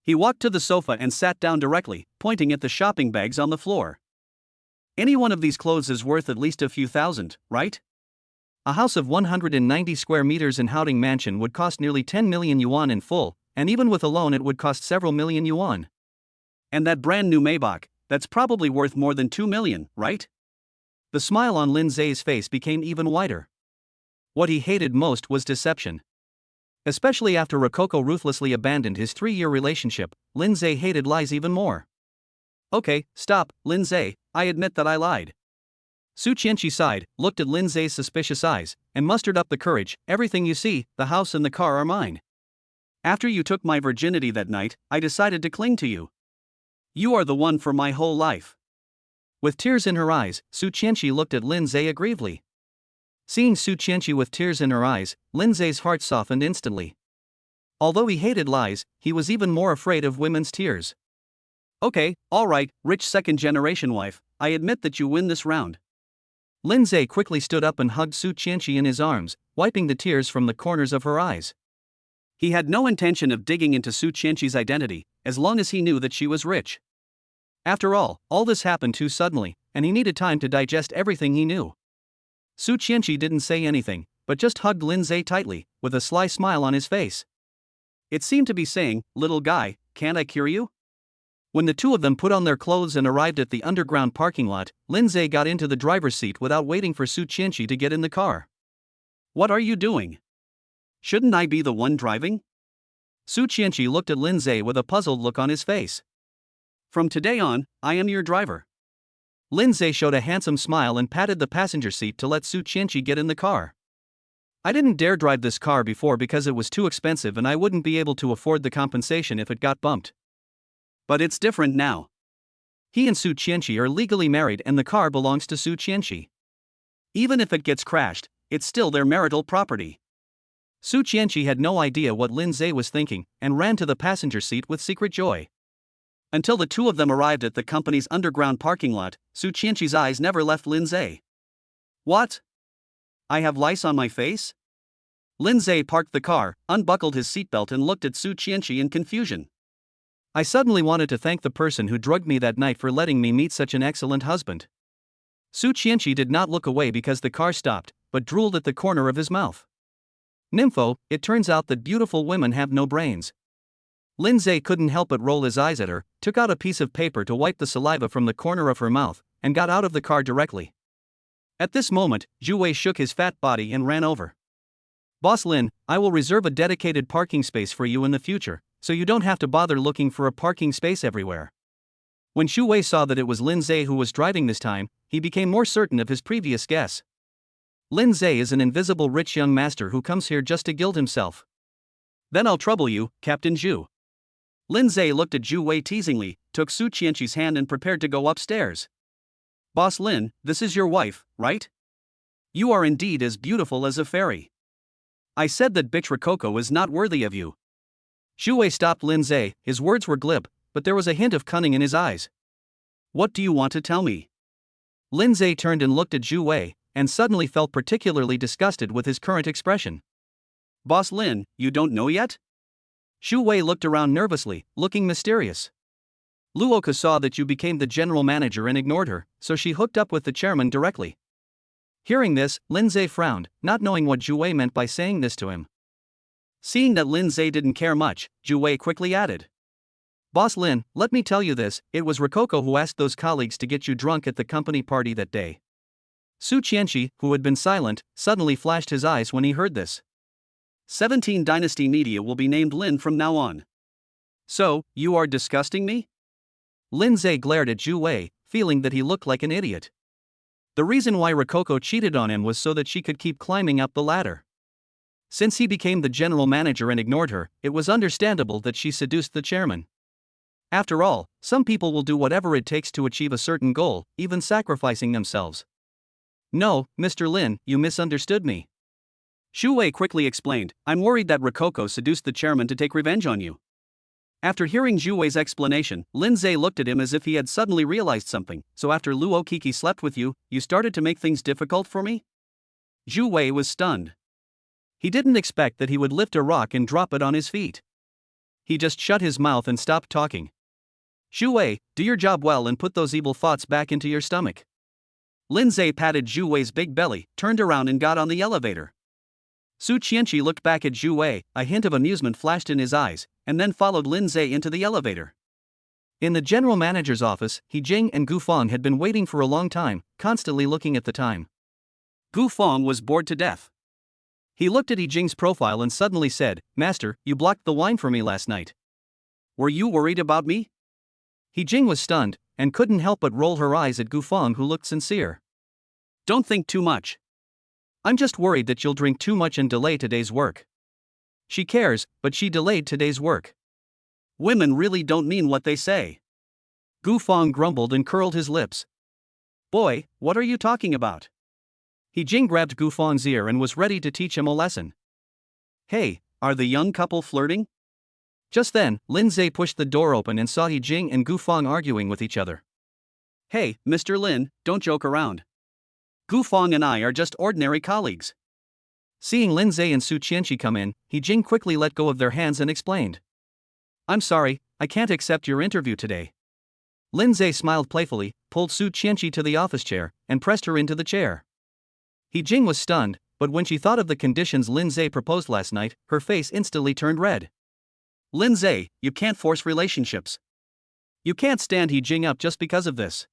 He walked to the sofa and sat down directly, pointing at the shopping bags on the floor. Any one of these clothes is worth at least a few thousand, right? A house of 190 square meters in Haoding Mansion would cost nearly 10 million yuan in full, and even with a loan it would cost several million yuan. And that brand new Maybach, that's probably worth more than 2 million, right? The smile on Lindseay's face became even wider. What he hated most was deception. Especially after Rococo ruthlessly abandoned his 3-year relationship, Lindseay hated lies even more. Okay, stop, Lindseay, I admit that I lied. Su Chenshi sighed, looked at Lindseay's suspicious eyes, and mustered up the courage. Everything you see, the house and the car are mine. After you took my virginity that night, I decided to cling to you. You are the one for my whole life. With tears in her eyes, Su Chenshi looked at Lindseay aggrievedly. Seeing Su Chenshi with tears in her eyes, Lindseay's heart softened instantly. Although he hated lies, he was even more afraid of women's tears. Okay, alright, rich second-generation wife, I admit that you win this round. Lindseay quickly stood up and hugged Su Chenshi in his arms, wiping the tears from the corners of her eyes. He had no intention of digging into Su Chenshi's identity, as long as he knew that she was rich. After all this happened too suddenly, and he needed time to digest everything he knew. Su Chenshi didn't say anything, but just hugged Lindseay tightly, with a sly smile on his face. It seemed to be saying, little guy, can't I cure you? When the two of them put on their clothes and arrived at the underground parking lot, Lindseay got into the driver's seat without waiting for Su Chenshi to get in the car. What are you doing? Shouldn't I be the one driving? Su Chenshi looked at Lindseay with a puzzled look on his face. From today on, I am your driver. Lindseay showed a handsome smile and patted the passenger seat to let Su Chenshi get in the car. I didn't dare drive this car before because it was too expensive and I wouldn't be able to afford the compensation if it got bumped. But it's different now. He and Su Chenshi are legally married and the car belongs to Su Chenshi. Even if it gets crashed, it's still their marital property. Su Chenshi had no idea what Lindseay was thinking and ran to the passenger seat with secret joy. Until the two of them arrived at the company's underground parking lot, Su Chenshi's eyes never left Lindseay. What? I have lice on my face? Lindseay parked the car, unbuckled his seatbelt and looked at Su Chenshi in confusion. I suddenly wanted to thank the person who drugged me that night for letting me meet such an excellent husband. Su Chenshi did not look away because the car stopped, but drooled at the corner of his mouth. Nympho, it turns out that beautiful women have no brains. Lindseay couldn't help but roll his eyes at her, took out a piece of paper to wipe the saliva from the corner of her mouth, and got out of the car directly. At this moment, Zhu Wei shook his fat body and ran over. Boss Lin, I will reserve a dedicated parking space for you in the future, so you don't have to bother looking for a parking space everywhere. When Zhu Wei saw that it was Lindseay who was driving this time, he became more certain of his previous guess. Lindseay is an invisible rich young master who comes here just to gild himself. Then I'll trouble you, Captain Zhu. Lindseay looked at Zhu Wei teasingly, took Su Chenshi's hand and prepared to go upstairs. Boss Lin, this is your wife, right? You are indeed as beautiful as a fairy. I said that bitch Rococo is not worthy of you. Zhu Wei stopped Lindseay, his words were glib, but there was a hint of cunning in his eyes. What do you want to tell me? Lindseay turned and looked at Zhu Wei, and suddenly felt particularly disgusted with his current expression. Boss Lin, you don't know yet? Zhu Wei looked around nervously, looking mysterious. Luoka saw that you became the general manager and ignored her, so she hooked up with the chairman directly. Hearing this, Lindseay frowned, not knowing what Zhu Wei meant by saying this to him. Seeing that Lindseay didn't care much, Zhu Wei quickly added. Boss Lin, let me tell you this, it was Rococo who asked those colleagues to get you drunk at the company party that day. Su Chenshi, who had been silent, suddenly flashed his eyes when he heard this. 17 Dynasty Media will be named Lin from now on. So, you are disgusting me? Lindseay glared at Zhu Wei, feeling that he looked like an idiot. The reason why Rococo cheated on him was so that she could keep climbing up the ladder. Since he became the general manager and ignored her, it was understandable that she seduced the chairman. After all, some people will do whatever it takes to achieve a certain goal, even sacrificing themselves. No, Mr. Lin, you misunderstood me. Xu Wei quickly explained, I'm worried that Rococo seduced the chairman to take revenge on you. After hearing Xu Wei's explanation, Lindseay looked at him as if he had suddenly realized something. So after Luo Qixi slept with you, you started to make things difficult for me? Xu Wei was stunned. He didn't expect that he would lift a rock and drop it on his feet. He just shut his mouth and stopped talking. Xu Wei, do your job well and put those evil thoughts back into your stomach. Lindseay patted Xu Wei's big belly, turned around and got on the elevator. Su Chenshi looked back at Xu Wei, a hint of amusement flashed in his eyes, and then followed Lindseay into the elevator. In the general manager's office, He Jing and Gu Feng had been waiting for a long time, constantly looking at the time. Gu Feng was bored to death. He looked at He Jing's profile and suddenly said, Master, you blocked the wine for me last night. Were you worried about me? He Jing was stunned, and couldn't help but roll her eyes at Gu Feng, who looked sincere. Don't think too much. I'm just worried that you'll drink too much and delay today's work. She cares, but she delayed today's work. Women really don't mean what they say. Gu Feng grumbled and curled his lips. Boy, what are you talking about? He Jing grabbed Gu Feng's ear and was ready to teach him a lesson. Hey, are the young couple flirting? Just then, Lindseay pushed the door open and saw He Jing and Gu Feng arguing with each other. Hey, Mr. Lin, don't joke around. Gu Feng and I are just ordinary colleagues. Seeing Lindseay and Su Chenshi come in, He Jing quickly let go of their hands and explained. I'm sorry, I can't accept your interview today. Lindseay smiled playfully, pulled Su Chenshi to the office chair, and pressed her into the chair. He Jing was stunned, but when she thought of the conditions Lindseay proposed last night, her face instantly turned red. Lindseay, you can't force relationships. You can't stand He Jing up just because of this.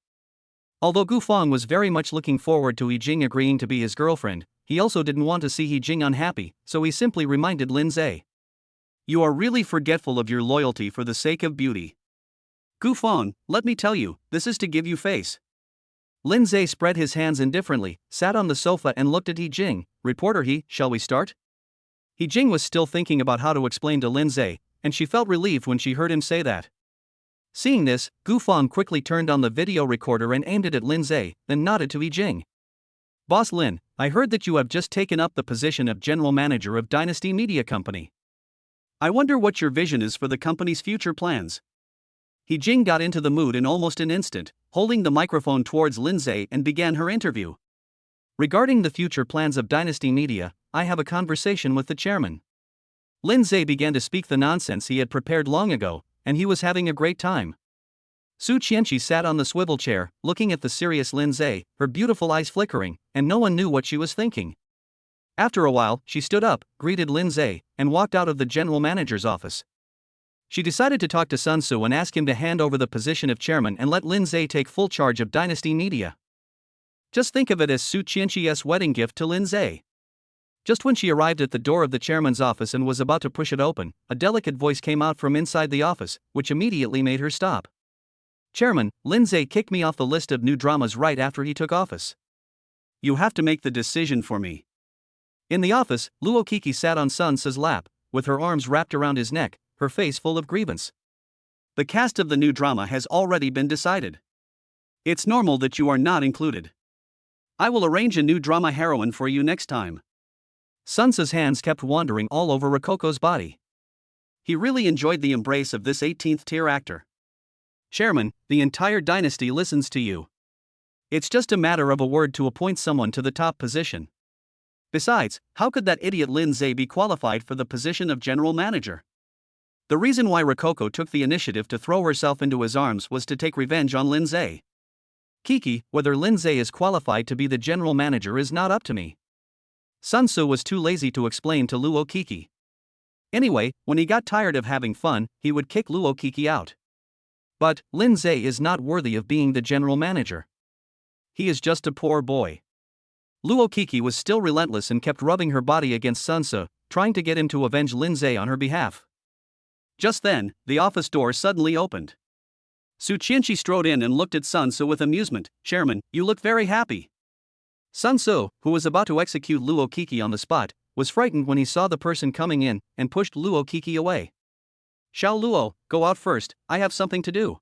Although Gu Feng was very much looking forward to He Jing agreeing to be his girlfriend, he also didn't want to see He Jing unhappy, so he simply reminded Lindseay. You are really forgetful of your loyalty for the sake of beauty. Gu Feng, let me tell you, this is to give you face. Lindseay spread his hands indifferently, sat on the sofa and looked at He Jing. Reporter He, shall we start? He Jing was still thinking about how to explain to Lindseay, and she felt relieved when she heard him say that. Seeing this, Gu Feng quickly turned on the video recorder and aimed it at Lindseay, then nodded to He Jing. Boss Lin, I heard that you have just taken up the position of general manager of Dynasty Media Company. I wonder what your vision is for the company's future plans. He Jing got into the mood in almost an instant, holding the microphone towards Lindseay and began her interview. Regarding the future plans of Dynasty Media, I have a conversation with the chairman. Lindseay began to speak the nonsense he had prepared long ago, and he was having a great time. Su Chenshi sat on the swivel chair, looking at the serious Lindseay, her beautiful eyes flickering, and no one knew what she was thinking. After a while, she stood up, greeted Lindseay, and walked out of the general manager's office. She decided to talk to Sun Tzu and ask him to hand over the position of chairman and let Lindseay take full charge of Dynasty Media. Just think of it as Su Chenshi's wedding gift to Lindseay. Just when she arrived at the door of the chairman's office and was about to push it open, a delicate voice came out from inside the office, which immediately made her stop. Chairman, Lindseay kicked me off the list of new dramas right after he took office. You have to make the decision for me. In the office, Luo Qixi sat on Sun Tzu's lap, with her arms wrapped around his neck, her face full of grievance. The cast of the new drama has already been decided. It's normal that you are not included. I will arrange a new drama heroine for you next time. Sun Tzu's hands kept wandering all over Rococo's body. He really enjoyed the embrace of this 18th-tier actor. Chairman, the entire dynasty listens to you. It's just a matter of a word to appoint someone to the top position. Besides, how could that idiot Lindseay be qualified for the position of general manager? The reason why Rococo took the initiative to throw herself into his arms was to take revenge on Lindseay. Qixi, whether Lindseay is qualified to be the general manager is not up to me. Sun Tzu was too lazy to explain to Luo Qixi. Anyway, when he got tired of having fun, he would kick Luo Qixi out. But Lindseay is not worthy of being the general manager. He is just a poor boy. Luo Qixi was still relentless and kept rubbing her body against Sun Tzu, trying to get him to avenge Lindseay on her behalf. Just then, the office door suddenly opened. Su Chenshi strode in and looked at Sun Tzu with amusement. Chairman, you look very happy. Sun Tzu, who was about to execute Luo Qixi on the spot, was frightened when he saw the person coming in and pushed Luo Qixi away. Xiao Luo, go out first, I have something to do.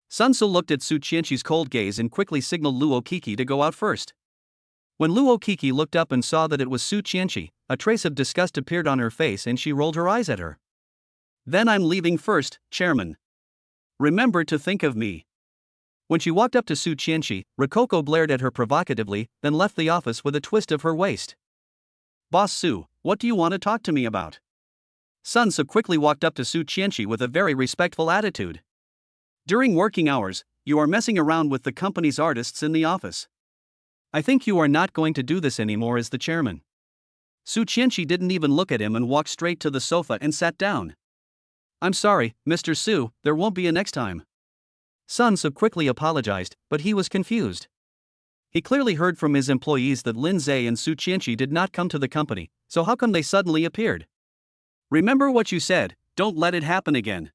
Sun Tzu looked at Su Chenshi's cold gaze and quickly signaled Luo Qixi to go out first. When Luo Qixi looked up and saw that it was Su Chenshi, a trace of disgust appeared on her face and she rolled her eyes at her. Then I'm leaving first, Chairman. Remember to think of me. When she walked up to Su Chenshi, Rococo blared at her provocatively, then left the office with a twist of her waist. Boss Su, what do you want to talk to me about? Sun Tzu quickly walked up to Su Chenshi with a very respectful attitude. During working hours, you are messing around with the company's artists in the office. I think you are not going to do this anymore as the chairman. Su Chenshi didn't even look at him and walked straight to the sofa and sat down. I'm sorry, Mr. Su, there won't be a next time. Sun Tzu quickly apologized, but he was confused. He clearly heard from his employees that Lindseay and Su Chenshi did not come to the company, so how come they suddenly appeared? Remember what you said, don't let it happen again.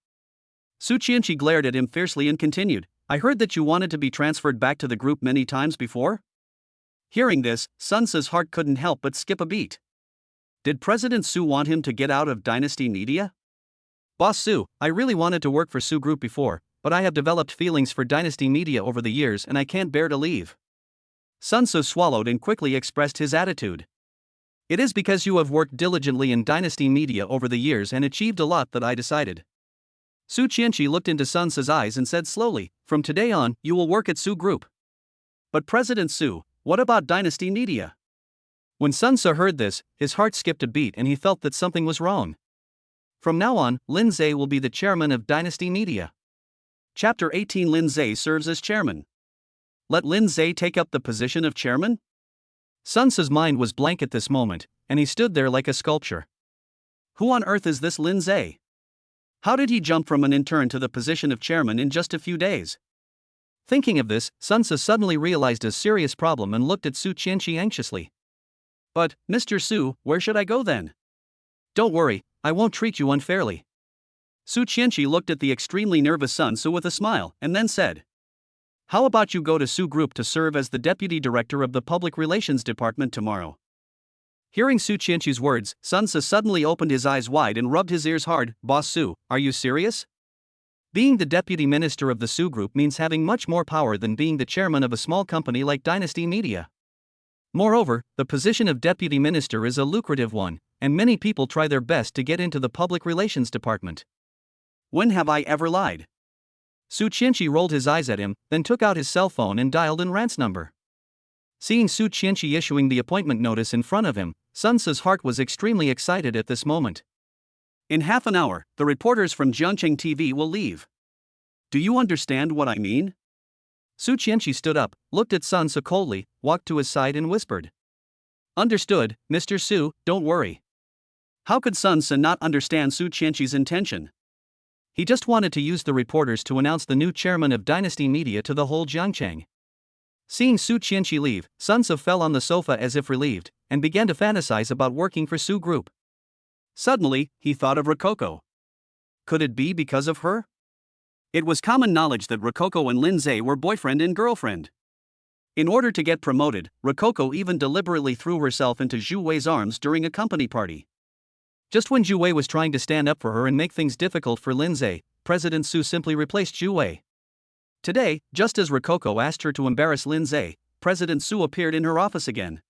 Su Chenshi glared at him fiercely and continued, I heard that you wanted to be transferred back to the group many times before? Hearing this, Sun Tzu's heart couldn't help but skip a beat. Did President Su want him to get out of Dynasty Media? Boss Su, I really wanted to work for Su Group before, but I have developed feelings for Dynasty Media over the years and I can't bear to leave. Sun Tzu swallowed and quickly expressed his attitude. It is because you have worked diligently in Dynasty Media over the years and achieved a lot that I decided. Su Chenshi looked into Sun Tzu's eyes and said slowly, from today on, you will work at Su Group. But President Su, what about Dynasty Media? When Sun Tzu heard this, his heart skipped a beat and he felt that something was wrong. From now on, Lindseay will be the chairman of Dynasty Media. Chapter 18 Lindseay serves as chairman. Let Lindseay take up the position of chairman? Sun Tzu's mind was blank at this moment, and he stood there like a sculpture. Who on earth is this Lindseay? How did he jump from an intern to the position of chairman in just a few days? Thinking of this, Sun Tzu suddenly realized a serious problem and looked at Su Chenshi anxiously. But, Mr. Su, where should I go then? Don't worry, I won't treat you unfairly. Su Chenshi looked at the extremely nervous Sun Tzu with a smile, and then said, how about you go to Su Group to serve as the Deputy Director of the Public Relations Department tomorrow? Hearing Su Chenshi's words, Sun Tzu suddenly opened his eyes wide and rubbed his ears hard. Boss Su, are you serious? Being the Deputy Minister of the Su Group means having much more power than being the chairman of a small company like Dynasty Media. Moreover, the position of Deputy Minister is a lucrative one, and many people try their best to get into the Public Relations Department. When have I ever lied? Su Chenshi rolled his eyes at him, then took out his cell phone and dialed in Rant's number. Seeing Su Chenshi issuing the appointment notice in front of him, Sun Tzu's heart was extremely excited at this moment. In half an hour, the reporters from Jiangcheng TV will leave. Do you understand what I mean? Su Chenshi stood up, looked at Sun Tzu coldly, walked to his side and whispered. Understood, Mr. Su, don't worry. How could Sun Tzu not understand Su Chenshi's intention? He just wanted to use the reporters to announce the new chairman of Dynasty Media to the whole Jiangcheng. Seeing Su Chenshi leave, Sun Tzu fell on the sofa as if relieved, and began to fantasize about working for Su Group. Suddenly, he thought of Rococo. Could it be because of her? It was common knowledge that Rococo and Lindseay were boyfriend and girlfriend. In order to get promoted, Rococo even deliberately threw herself into Zhu Wei's arms during a company party. Just when Zhu Wei was trying to stand up for her and make things difficult for Lindseay, President Su simply replaced Zhu Wei. Today, just as Rococo asked her to embarrass Lindseay, President Su appeared in her office again.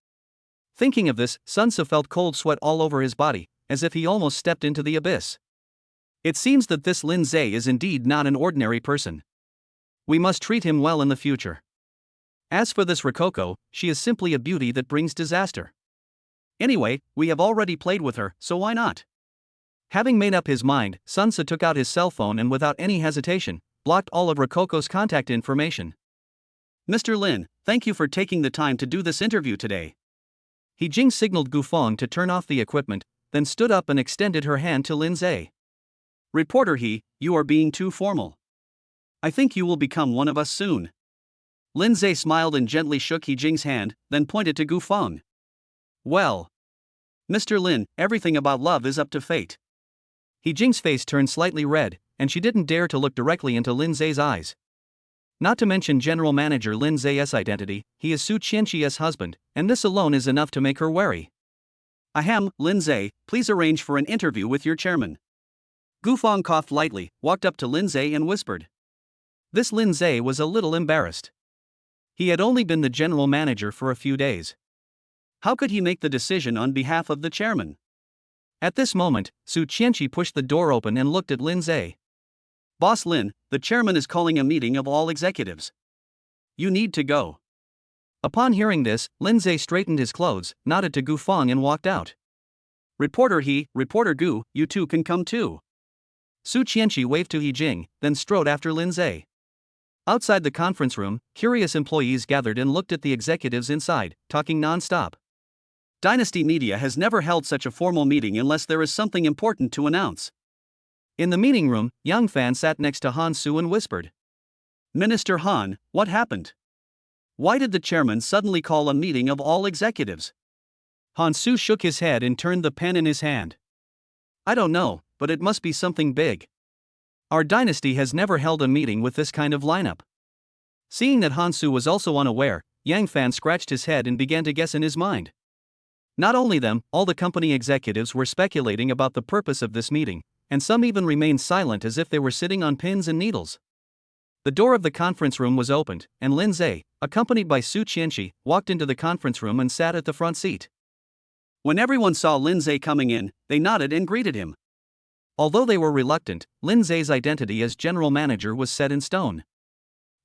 Thinking of this, Sun Tzu felt cold sweat all over his body, as if he almost stepped into the abyss. It seems that this Lindseay is indeed not an ordinary person. We must treat him well in the future. As for this Rococo, she is simply a beauty that brings disaster. Anyway, we have already played with her, so why not? Having made up his mind, Sun Tzu took out his cell phone and without any hesitation, blocked all of Rococo's contact information. Mr. Lin, thank you for taking the time to do this interview today. He Jing signaled Gu Feng to turn off the equipment, then stood up and extended her hand to Lindseay. Reporter He, you are being too formal. I think you will become one of us soon. Lindseay smiled and gently shook He Jing's hand, then pointed to Gu Feng. Well, Mr. Lin, everything about love is up to fate. He Jing's face turned slightly red, and she didn't dare to look directly into Lindseay's eyes. Not to mention General Manager Lindseay's identity, he is Su Chenshi's husband, and this alone is enough to make her wary. Ahem, Lindseay, please arrange for an interview with your chairman. Gu Feng coughed lightly, walked up to Lindseay and whispered. This Lindseay was a little embarrassed. He had only been the general manager for a few days. How could he make the decision on behalf of the chairman? At this moment, Su Chenshi pushed the door open and looked at Lindseay. Boss Lin, the chairman is calling a meeting of all executives. You need to go. Upon hearing this, Lindseay straightened his clothes, nodded to Gu Feng and walked out. Reporter Gu, you two can come too. Su Chenshi waved to He Jing, then strode after Lindseay. Outside the conference room, curious employees gathered and looked at the executives inside, talking non-stop. Dynasty Media has never held such a formal meeting unless there is something important to announce. In the meeting room, Yang Fan sat next to Han Su and whispered. Minister Han, what happened? Why did the chairman suddenly call a meeting of all executives? Han Su shook his head and turned the pen in his hand. I don't know, but it must be something big. Our dynasty has never held a meeting with this kind of lineup. Seeing that Han Su was also unaware, Yang Fan scratched his head and began to guess in his mind. Not only them, all the company executives were speculating about the purpose of this meeting, and some even remained silent as if they were sitting on pins and needles. The door of the conference room was opened, and Lindseay, accompanied by Su Chenshi, walked into the conference room and sat at the front seat. When everyone saw Lindseay coming in, they nodded and greeted him. Although they were reluctant, Lindseay's identity as general manager was set in stone.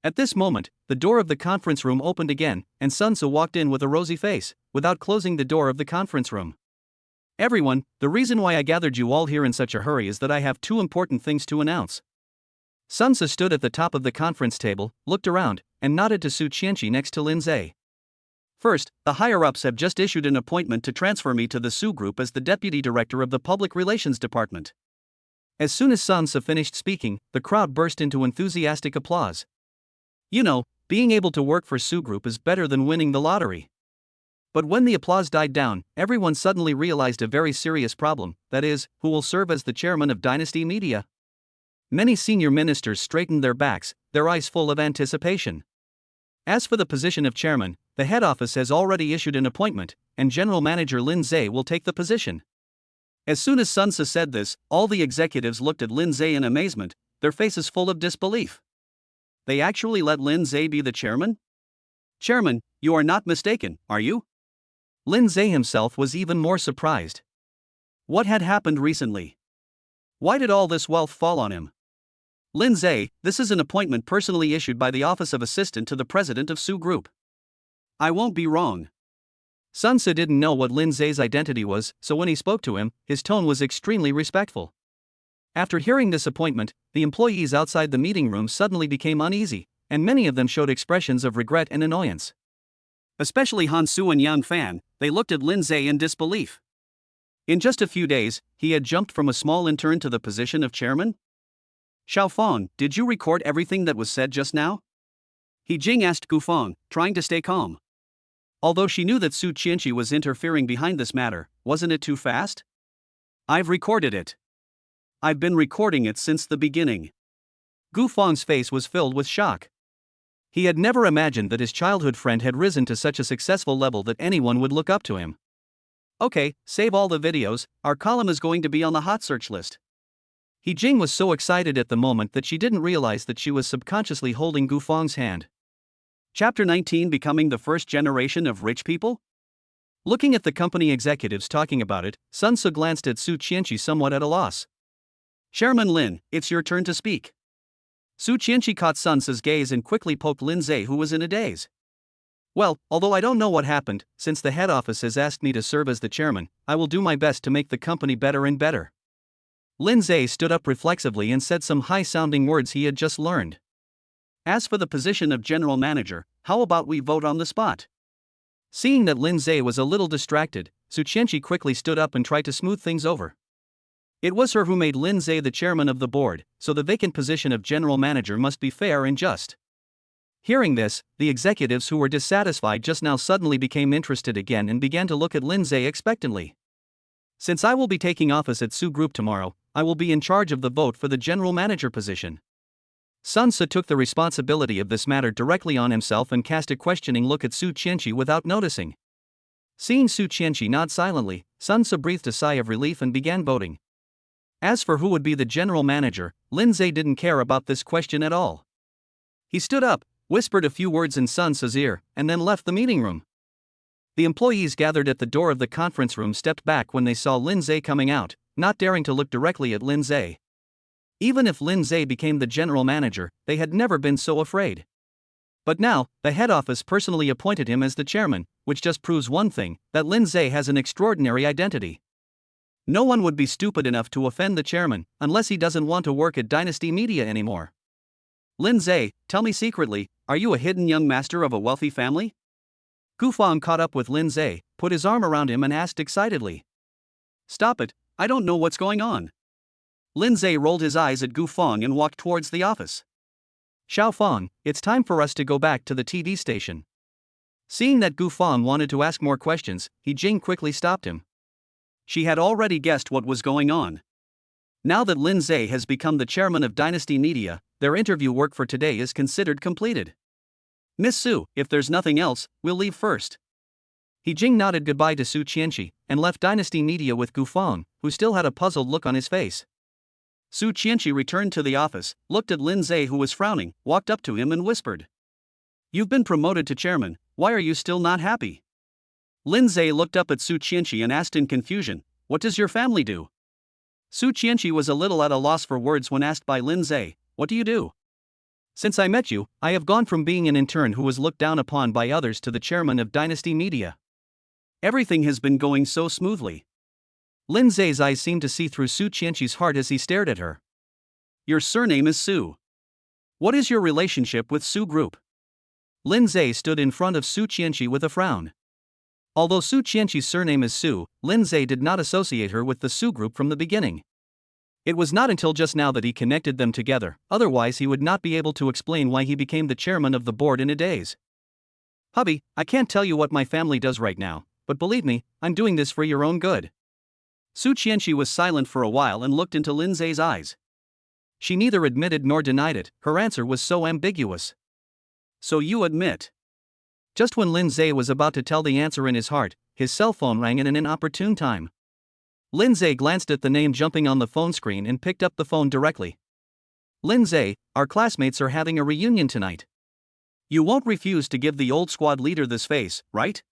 At this moment, the door of the conference room opened again, and Sun Tzu walked in with a rosy face, without closing the door of the conference room. Everyone, the reason why I gathered you all here in such a hurry is that I have two important things to announce. Sun Tzu stood at the top of the conference table, looked around, and nodded to Su Chenshi next to Lindseay. First, the higher-ups have just issued an appointment to transfer me to the Su Group as the Deputy Director of the Public Relations Department. As soon as Sun Tzu finished speaking, the crowd burst into enthusiastic applause. You know, being able to work for Su Group is better than winning the lottery. But when the applause died down, everyone suddenly realized a very serious problem, that is, who will serve as the chairman of Dynasty Media? Many senior ministers straightened their backs, their eyes full of anticipation. As for the position of chairman, the head office has already issued an appointment, and General Manager Lindseay will take the position. As soon as Sun Tzu said this, all the executives looked at Lindseay in amazement, their faces full of disbelief. They actually let Lindseay be the chairman? Chairman, you are not mistaken, are you? Lindseay himself was even more surprised. What had happened recently? Why did all this wealth fall on him? Lindseay, this is an appointment personally issued by the Office of Assistant to the President of Su Group. I won't be wrong. Sun Tzu didn't know what Lindseay's identity was, so when he spoke to him, his tone was extremely respectful. After hearing this appointment, the employees outside the meeting room suddenly became uneasy, and many of them showed expressions of regret and annoyance. Especially Han Su and Yang Fan, they looked at Lindseay in disbelief. In just a few days, he had jumped from a small intern to the position of chairman? Xiaofeng, did you record everything that was said just now? He Jing asked Gu Feng, trying to stay calm. Although she knew that Su Chenshi was interfering behind this matter, wasn't it too fast? I've recorded it. I've been recording it since the beginning. Gu Feng's face was filled with shock. He had never imagined that his childhood friend had risen to such a successful level that anyone would look up to him. Okay, save all the videos, our column is going to be on the hot search list. He Jing was so excited at the moment that she didn't realize that she was subconsciously holding Gu Feng's hand. Chapter 19, Becoming the First Generation of Rich People? Looking at the company executives talking about it, Sun Tzu glanced at Su Chenshi somewhat at a loss. Chairman Lin, it's your turn to speak. Su Chenshi caught Sun Tzu's gaze and quickly poked Lindseay, who was in a daze. Well, although I don't know what happened, since the head office has asked me to serve as the chairman, I will do my best to make the company better and better. Lindseay stood up reflexively and said some high-sounding words he had just learned. As for the position of general manager, how about we vote on the spot? Seeing that Lindseay was a little distracted, Su Chenshi quickly stood up and tried to smooth things over. It was her who made Lindseay the chairman of the board, so the vacant position of general manager must be fair and just. Hearing this, the executives who were dissatisfied just now suddenly became interested again and began to look at Lindseay expectantly. Since I will be taking office at Su Group tomorrow, I will be in charge of the vote for the general manager position. Sun Tzu took the responsibility of this matter directly on himself and cast a questioning look at Su Chenshi without noticing. Seeing Su Chenshi nod silently, Sun Tzu breathed a sigh of relief and began voting. As for who would be the general manager, Lindseay didn't care about this question at all. He stood up, whispered a few words in Sun Tzu's ear, and then left the meeting room. The employees gathered at the door of the conference room stepped back when they saw Lindseay coming out, not daring to look directly at Lindseay. Even if Lindseay became the general manager, they had never been so afraid. But now, the head office personally appointed him as the chairman, which just proves one thing, that Lindseay has an extraordinary identity. No one would be stupid enough to offend the chairman, unless he doesn't want to work at Dynasty Media anymore. Lindseay, tell me secretly, are you a hidden young master of a wealthy family? Gufang caught up with Lindseay, put his arm around him and asked excitedly. Stop it, I don't know what's going on. Lindseay rolled his eyes at Gufang and walked towards the office. Xiaofang, it's time for us to go back to the TV station. Seeing that Gufang wanted to ask more questions, Jing quickly stopped him. She had already guessed what was going on. Now that Lindseay has become the chairman of Dynasty Media, their interview work for today is considered completed. Miss Su, if there's nothing else, we'll leave first. Jing nodded goodbye to Su Chenshi and left Dynasty Media with Gufang, who still had a puzzled look on his face. Su Chenshi returned to the office, looked at Lindseay who was frowning, walked up to him and whispered. You've been promoted to chairman, why are you still not happy? Lindseay looked up at Su Chenshi and asked in confusion, what does your family do? Su Chenshi was a little at a loss for words when asked by Lindseay, what do you do? Since I met you, I have gone from being an intern who was looked down upon by others to the chairman of Dynasty Media. Everything has been going so smoothly. Lindseay's eyes seemed to see through Su Chenshi's heart as he stared at her. Your surname is Su. What is your relationship with Su Group? Lindseay stood in front of Su Chenshi with a frown. Although Su Chenshi's surname is Su, Lindseay did not associate her with the Su Group from the beginning. It was not until just now that he connected them together, otherwise he would not be able to explain why he became the chairman of the board in a daze. Hubby, I can't tell you what my family does right now, but believe me, I'm doing this for your own good. Su Chenshi was silent for a while and looked into Lindseay's eyes. She neither admitted nor denied it, her answer was so ambiguous. So you admit? Just when Lindseay was about to tell the answer in his heart, his cell phone rang in an inopportune time. Lindseay glanced at the name jumping on the phone screen and picked up the phone directly. Lindseay, our classmates are having a reunion tonight. You won't refuse to give the old squad leader this face, right?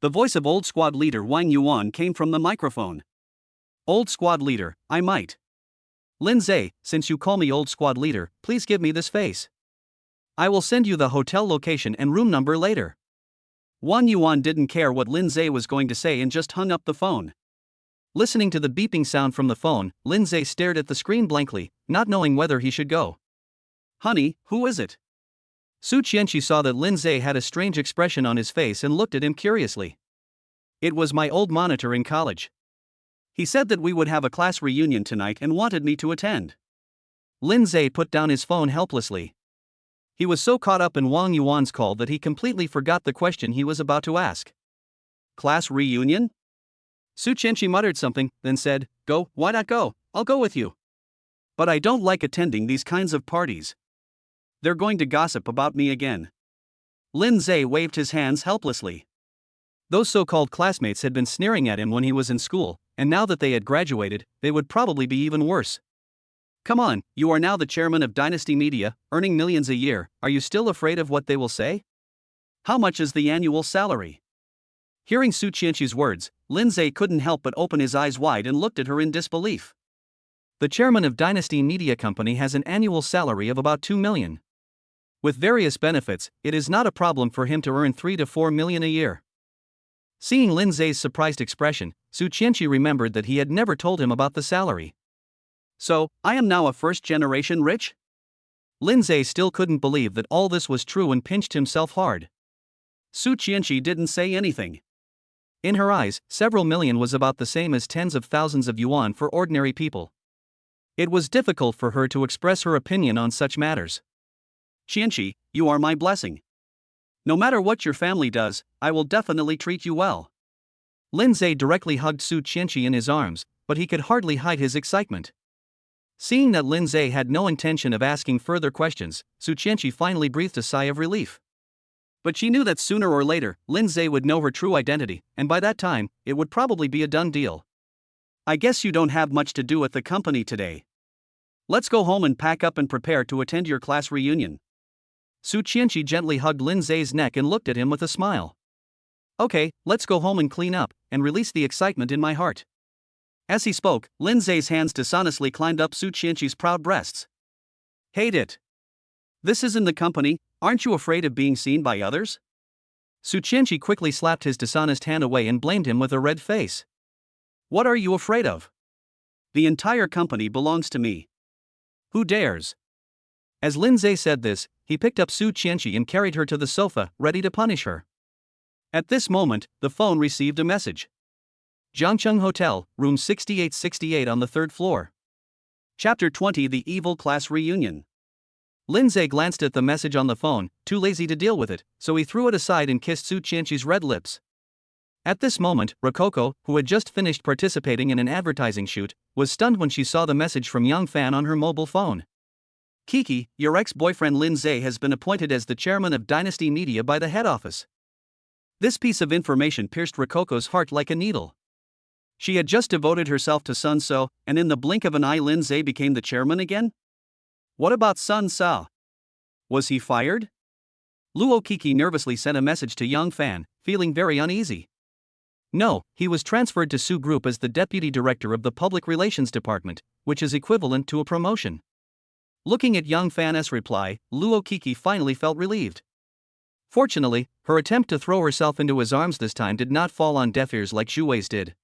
The voice of old squad leader Wang Yuan came from the microphone. Old squad leader, I might. Lindseay, since you call me old squad leader, please give me this face. I will send you the hotel location and room number later. Wang Yuan didn't care what Lindseay was going to say and just hung up the phone. Listening to the beeping sound from the phone, Lindseay stared at the screen blankly, not knowing whether he should go. Honey, who is it? Su Chenshi saw that Lindseay had a strange expression on his face and looked at him curiously. It was my old monitor in college. He said that we would have a class reunion tonight and wanted me to attend. Lindseay put down his phone helplessly. He was so caught up in Wang Yuan's call that he completely forgot the question he was about to ask. Class reunion? Su Chenshi muttered something, then said, Go, why not go? I'll go with you. But I don't like attending these kinds of parties. They're going to gossip about me again. Lindseay waved his hands helplessly. Those so-called classmates had been sneering at him when he was in school, and now that they had graduated, they would probably be even worse. Come on, you are now the chairman of Dynasty Media, earning millions a year, are you still afraid of what they will say? How much is the annual salary? Hearing Su Chenshi's words, Lindseay couldn't help but open his eyes wide and looked at her in disbelief. The chairman of Dynasty Media Company has an annual salary of about 2 million. With various benefits, it is not a problem for him to earn 3 to 4 million a year. Seeing Lindseay's surprised expression, Su Chenshi remembered that he had never told him about the salary. So, I am now a first-generation rich? Lindseay still couldn't believe that all this was true and pinched himself hard. Su Chenshi didn't say anything. In her eyes, several million was about the same as tens of thousands of yuan for ordinary people. It was difficult for her to express her opinion on such matters. Chenshi, you are my blessing. No matter what your family does, I will definitely treat you well. Lindseay directly hugged Su Chenshi in his arms, but he could hardly hide his excitement. Seeing that Lindseay had no intention of asking further questions, Su Chenshi finally breathed a sigh of relief. But she knew that sooner or later, Lindseay would know her true identity, and by that time, it would probably be a done deal. I guess you don't have much to do at the company today. Let's go home and pack up and prepare to attend your class reunion. Su Chenshi gently hugged Lindseay's neck and looked at him with a smile. Okay, let's go home and clean up, and release the excitement in my heart. As he spoke, Lindseay's hands dishonestly climbed up Su Chenshi's proud breasts. Hate it. This isn't the company, aren't you afraid of being seen by others? Su Chenshi quickly slapped his dishonest hand away and blamed him with a red face. What are you afraid of? The entire company belongs to me. Who dares? As Lindseay said this, he picked up Su Chenshi and carried her to the sofa, ready to punish her. At this moment, the phone received a message. Jiangcheng Hotel, room 6868 on the 3rd floor. Chapter 20: The Evil Class Reunion. Lindseay glanced at the message on the phone, too lazy to deal with it, so he threw it aside and kissed Su Chenshi's red lips. At this moment, Rococo, who had just finished participating in an advertising shoot, was stunned when she saw the message from Young Fan on her mobile phone. Kiki, your ex-boyfriend Lindseay has been appointed as the chairman of Dynasty Media by the head office. This piece of information pierced Rococo's heart like a needle. She had just devoted herself to Sun So, and in the blink of an eye Lindseay became the chairman again? What about Sun So? Was he fired? Luo Kiki nervously sent a message to Young Fan, feeling very uneasy. No, he was transferred to Su Group as the deputy director of the public relations department, which is equivalent to a promotion. Looking at Young Fan's reply, Luo Kiki finally felt relieved. Fortunately, her attempt to throw herself into his arms this time did not fall on deaf ears like Zhuwei's did.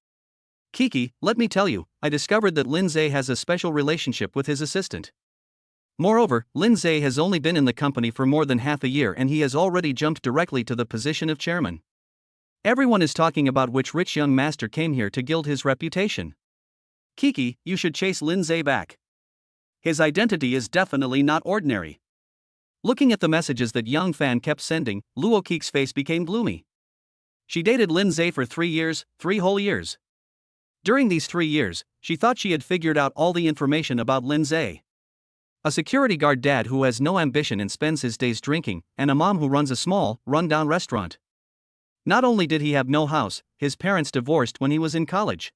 Kiki, let me tell you, I discovered that Lindseay has a special relationship with his assistant. Moreover, Lindseay has only been in the company for more than half a year and he has already jumped directly to the position of chairman. Everyone is talking about which rich young master came here to gild his reputation. Kiki, you should chase Lindseay back. His identity is definitely not ordinary. Looking at the messages that Young Fan kept sending, Luo Kiki's face became gloomy. She dated Lindseay for 3 years, 3 whole years. During these 3 years, she thought she had figured out all the information about Lindseay. A security guard dad who has no ambition and spends his days drinking, and a mom who runs a small, run-down restaurant. Not only did he have no house, his parents divorced when he was in college.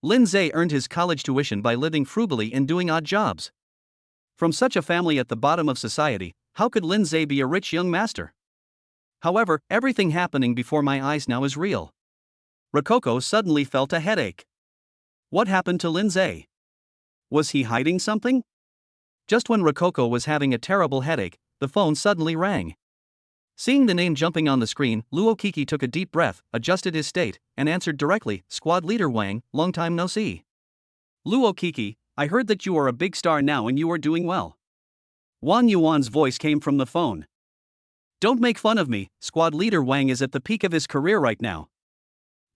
Lindseay earned his college tuition by living frugally and doing odd jobs. From such a family at the bottom of society, how could Lindseay be a rich young master? However, everything happening before my eyes now is real. Rococo suddenly felt a headache. What happened to Lindseay? Was he hiding something? Just when Rococo was having a terrible headache, the phone suddenly rang. Seeing the name jumping on the screen, Luo Kiki took a deep breath, adjusted his state, and answered directly, Squad Leader Wang, long time no see. Luo Kiki, I heard that you are a big star now and you are doing well. Wang Yuan's voice came from the phone. Don't make fun of me, Squad Leader Wang is at the peak of his career right now.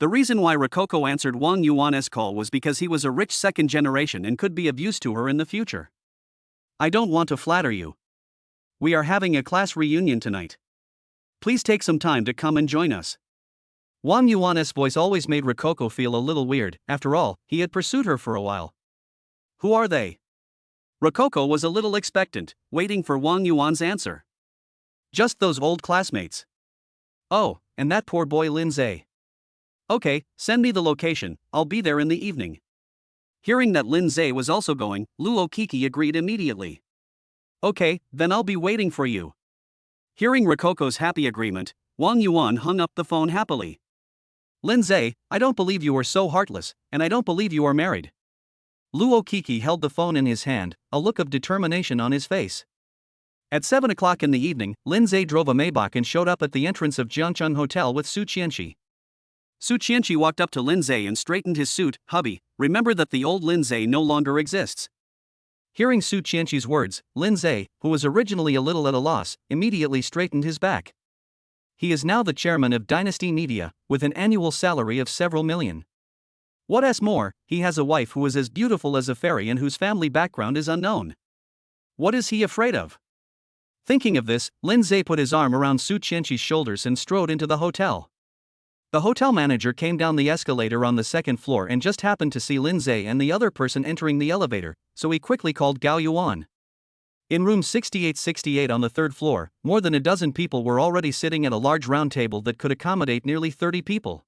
The reason why Rococo answered Wang Yuan's call was because he was a rich second generation and could be of use to her in the future. I don't want to flatter you. We are having a class reunion tonight. Please take some time to come and join us. Wang Yuan's voice always made Rococo feel a little weird. After all, he had pursued her for a while. Who are they? Rococo was a little expectant, waiting for Wang Yuan's answer. Just those old classmates. Oh, and that poor boy Lindseay. Okay, send me the location, I'll be there in the evening. Hearing that Lindseay was also going, Luo Kiki agreed immediately. Okay, then I'll be waiting for you. Hearing Rococo's happy agreement, Wang Yuan hung up the phone happily. Lindseay, I don't believe you are so heartless, and I don't believe you are married. Luo Kiki held the phone in his hand, a look of determination on his face. At 7 o'clock in the evening, Lindseay drove a Maybach and showed up at the entrance of Jiangcheng Hotel with Su Chenshi. Su Chenshi walked up to Lindseay and straightened his suit. Hubby, remember that the old Lindseay no longer exists. Hearing Su Chenshi's words, Lindseay, who was originally a little at a loss, immediately straightened his back. He is now the chairman of Dynasty Media, with an annual salary of several million. What's more, he has a wife who is as beautiful as a fairy and whose family background is unknown. What is he afraid of? Thinking of this, Lindseay put his arm around Su Chenshi's shoulders and strode into the hotel. The hotel manager came down the escalator on the 2nd floor and just happened to see Lindseay and the other person entering the elevator, so he quickly called Gao Yuan. In room 6868 on the 3rd floor, more than a dozen people were already sitting at a large round table that could accommodate nearly 30 people.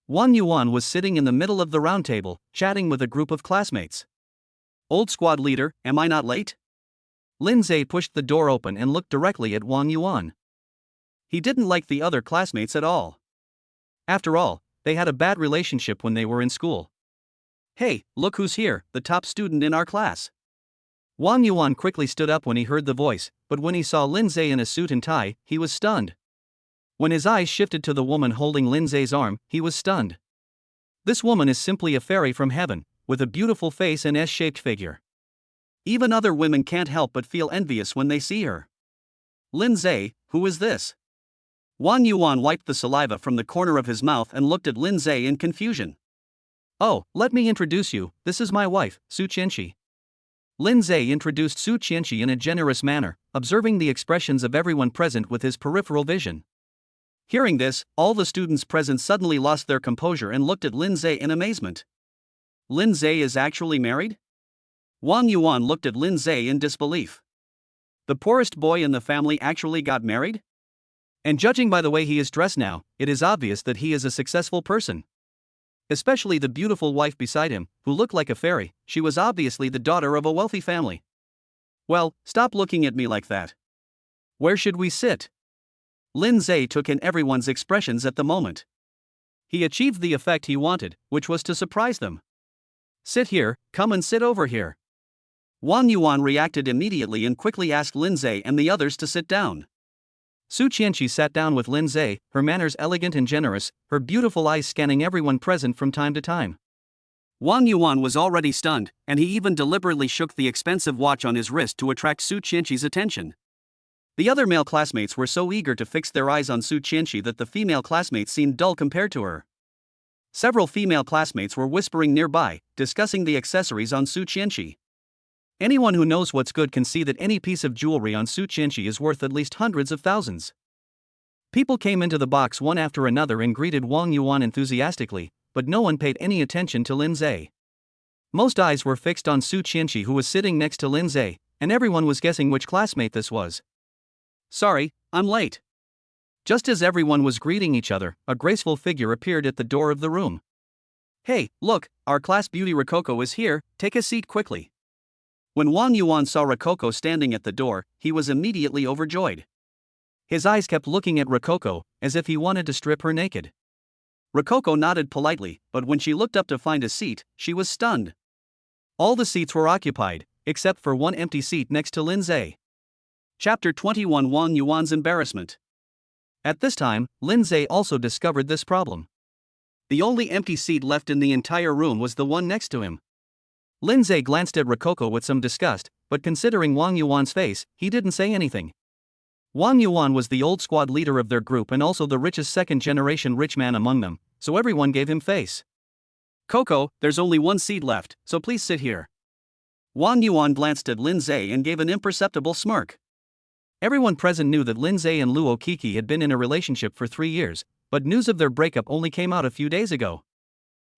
Wang Yuan was sitting in the middle of the round table, chatting with a group of classmates. Old squad leader, am I not late? Lindseay pushed the door open and looked directly at Wang Yuan. He didn't like the other classmates at all. After all, they had a bad relationship when they were in school. Hey, look who's here, the top student in our class. Wang Yuan quickly stood up when he heard the voice, but when he saw Lindseay in a suit and tie, he was stunned. When his eyes shifted to the woman holding Lindseay's arm, he was stunned. This woman is simply a fairy from heaven, with a beautiful face and S-shaped figure. Even other women can't help but feel envious when they see her. Lindseay, who is this? Wang Yuan wiped the saliva from the corner of his mouth and looked at Lindseay in confusion. Oh, let me introduce you, this is my wife, Su Chenshi. Lindseay introduced Su Chenshi in a generous manner, observing the expressions of everyone present with his peripheral vision. Hearing this, all the students present suddenly lost their composure and looked at Lindseay in amazement. Lindseay is actually married? Wang Yuan looked at Lindseay in disbelief. The poorest boy in the family actually got married? And judging by the way he is dressed now, it is obvious that he is a successful person. Especially the beautiful wife beside him, who looked like a fairy. She was obviously the daughter of a wealthy family. Well, stop looking at me like that. Where should we sit? Lindseay took in everyone's expressions at the moment. He achieved the effect he wanted, which was to surprise them. Sit here, come and sit over here. Wang Yuan reacted immediately and quickly asked Lindseay and the others to sit down. Su Chenshi sat down with Lindseay, her manners elegant and generous, her beautiful eyes scanning everyone present from time to time. Wang Yuan was already stunned, and he even deliberately shook the expensive watch on his wrist to attract Su Chenshi's attention. The other male classmates were so eager to fix their eyes on Su Chenshi that the female classmates seemed dull compared to her. Several female classmates were whispering nearby, discussing the accessories on Su Chenshi. Anyone who knows what's good can see that any piece of jewelry on Su Chenshi is worth at least hundreds of thousands. People came into the box one after another and greeted Wang Yuan enthusiastically, but no one paid any attention to Lindseay. Most eyes were fixed on Su Chenshi, who was sitting next to Lindseay, and everyone was guessing which classmate this was. Sorry, I'm late. Just as everyone was greeting each other, a graceful figure appeared at the door of the room. Hey, look, our class beauty Rococo is here, take a seat quickly. When Wang Yuan saw Rococo standing at the door, he was immediately overjoyed. His eyes kept looking at Rococo, as if he wanted to strip her naked. Rococo nodded politely, but when she looked up to find a seat, she was stunned. All the seats were occupied, except for one empty seat next to Lindseay. Chapter 21: Wang Yuan's embarrassment. At this time, Lindseay also discovered this problem. The only empty seat left in the entire room was the one next to him. Lindseay glanced at Rococo with some disgust, but considering Wang Yuan's face, he didn't say anything. Wang Yuan was the old squad leader of their group and also the richest second-generation rich man among them, so everyone gave him face. Coco, there's only one seat left, so please sit here. Wang Yuan glanced at Lindseay and gave an imperceptible smirk. Everyone present knew that Lindseay and Luo Kiki had been in a relationship for 3 years, but news of their breakup only came out a few days ago.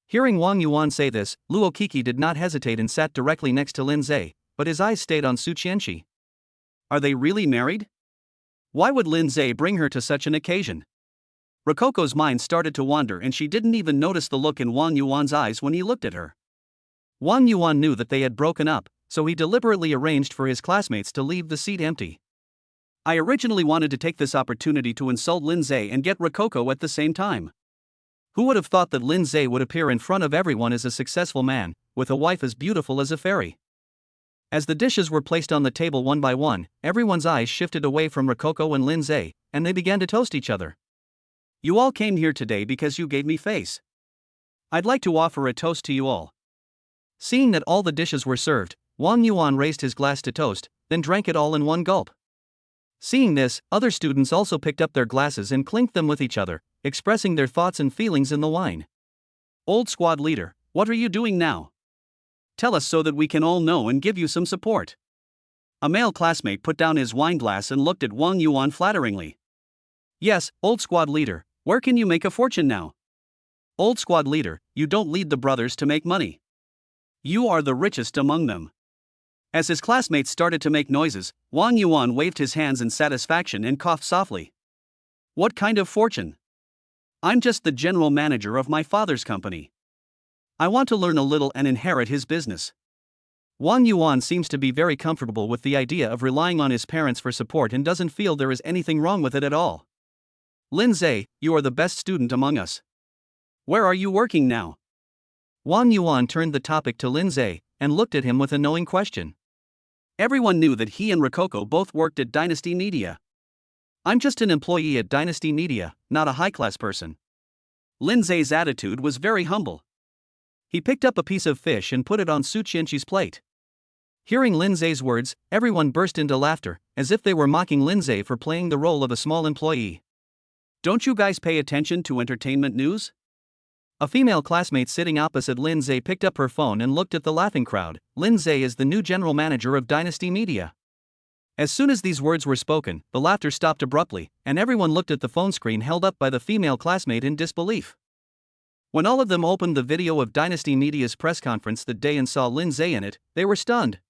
Hearing Wang Yuan say this, Luo Kiki did not hesitate and sat directly next to Lindseay, but his eyes stayed on Su Chenshi. Are they really married? Why would Lindseay bring her to such an occasion? Rococo's mind started to wander and she didn't even notice the look in Wang Yuan's eyes when he looked at her. Wang Yuan knew that they had broken up, so he deliberately arranged for his classmates to leave the seat empty. I originally wanted to take this opportunity to insult Lindseay and get Rococo at the same time. Who would have thought that Lindseay would appear in front of everyone as a successful man, with a wife as beautiful as a fairy? As the dishes were placed on the table one by one, everyone's eyes shifted away from Rococo and Lindseay, and they began to toast each other. You all came here today because you gave me face. I'd like to offer a toast to you all. Seeing that all the dishes were served, Wang Yuan raised his glass to toast, then drank it all in one gulp. Seeing this, other students also picked up their glasses and clinked them with each other, expressing their thoughts and feelings in the wine. Old squad leader, what are you doing now? Tell us so that we can all know and give you some support. A male classmate put down his wine glass and looked at Wang Yuan flatteringly. Yes, old squad leader, where can you make a fortune now? Old squad leader, you don't lead the brothers to make money. You are the richest among them. As his classmates started to make noises, Wang Yuan waved his hands in satisfaction and coughed softly. What kind of fortune? I'm just the general manager of my father's company. I want to learn a little and inherit his business. Wang Yuan seems to be very comfortable with the idea of relying on his parents for support and doesn't feel there is anything wrong with it at all. Lindseay, you are the best student among us. Where are you working now? Wang Yuan turned the topic to Lindseay and looked at him with a knowing question. Everyone knew that he and Rococo both worked at Dynasty Media. I'm just an employee at Dynasty Media, not a high-class person. Lindseay's attitude was very humble. He picked up a piece of fish and put it on Su Chenshi's plate. Hearing Lindseay's words, everyone burst into laughter, as if they were mocking Lindseay for playing the role of a small employee. Don't you guys pay attention to entertainment news? A female classmate sitting opposite Lindseay picked up her phone and looked at the laughing crowd. Lindseay is the new general manager of Dynasty Media. As soon as these words were spoken, the laughter stopped abruptly, and everyone looked at the phone screen held up by the female classmate in disbelief. When all of them opened the video of Dynasty Media's press conference that day and saw Lindseay in it, they were stunned.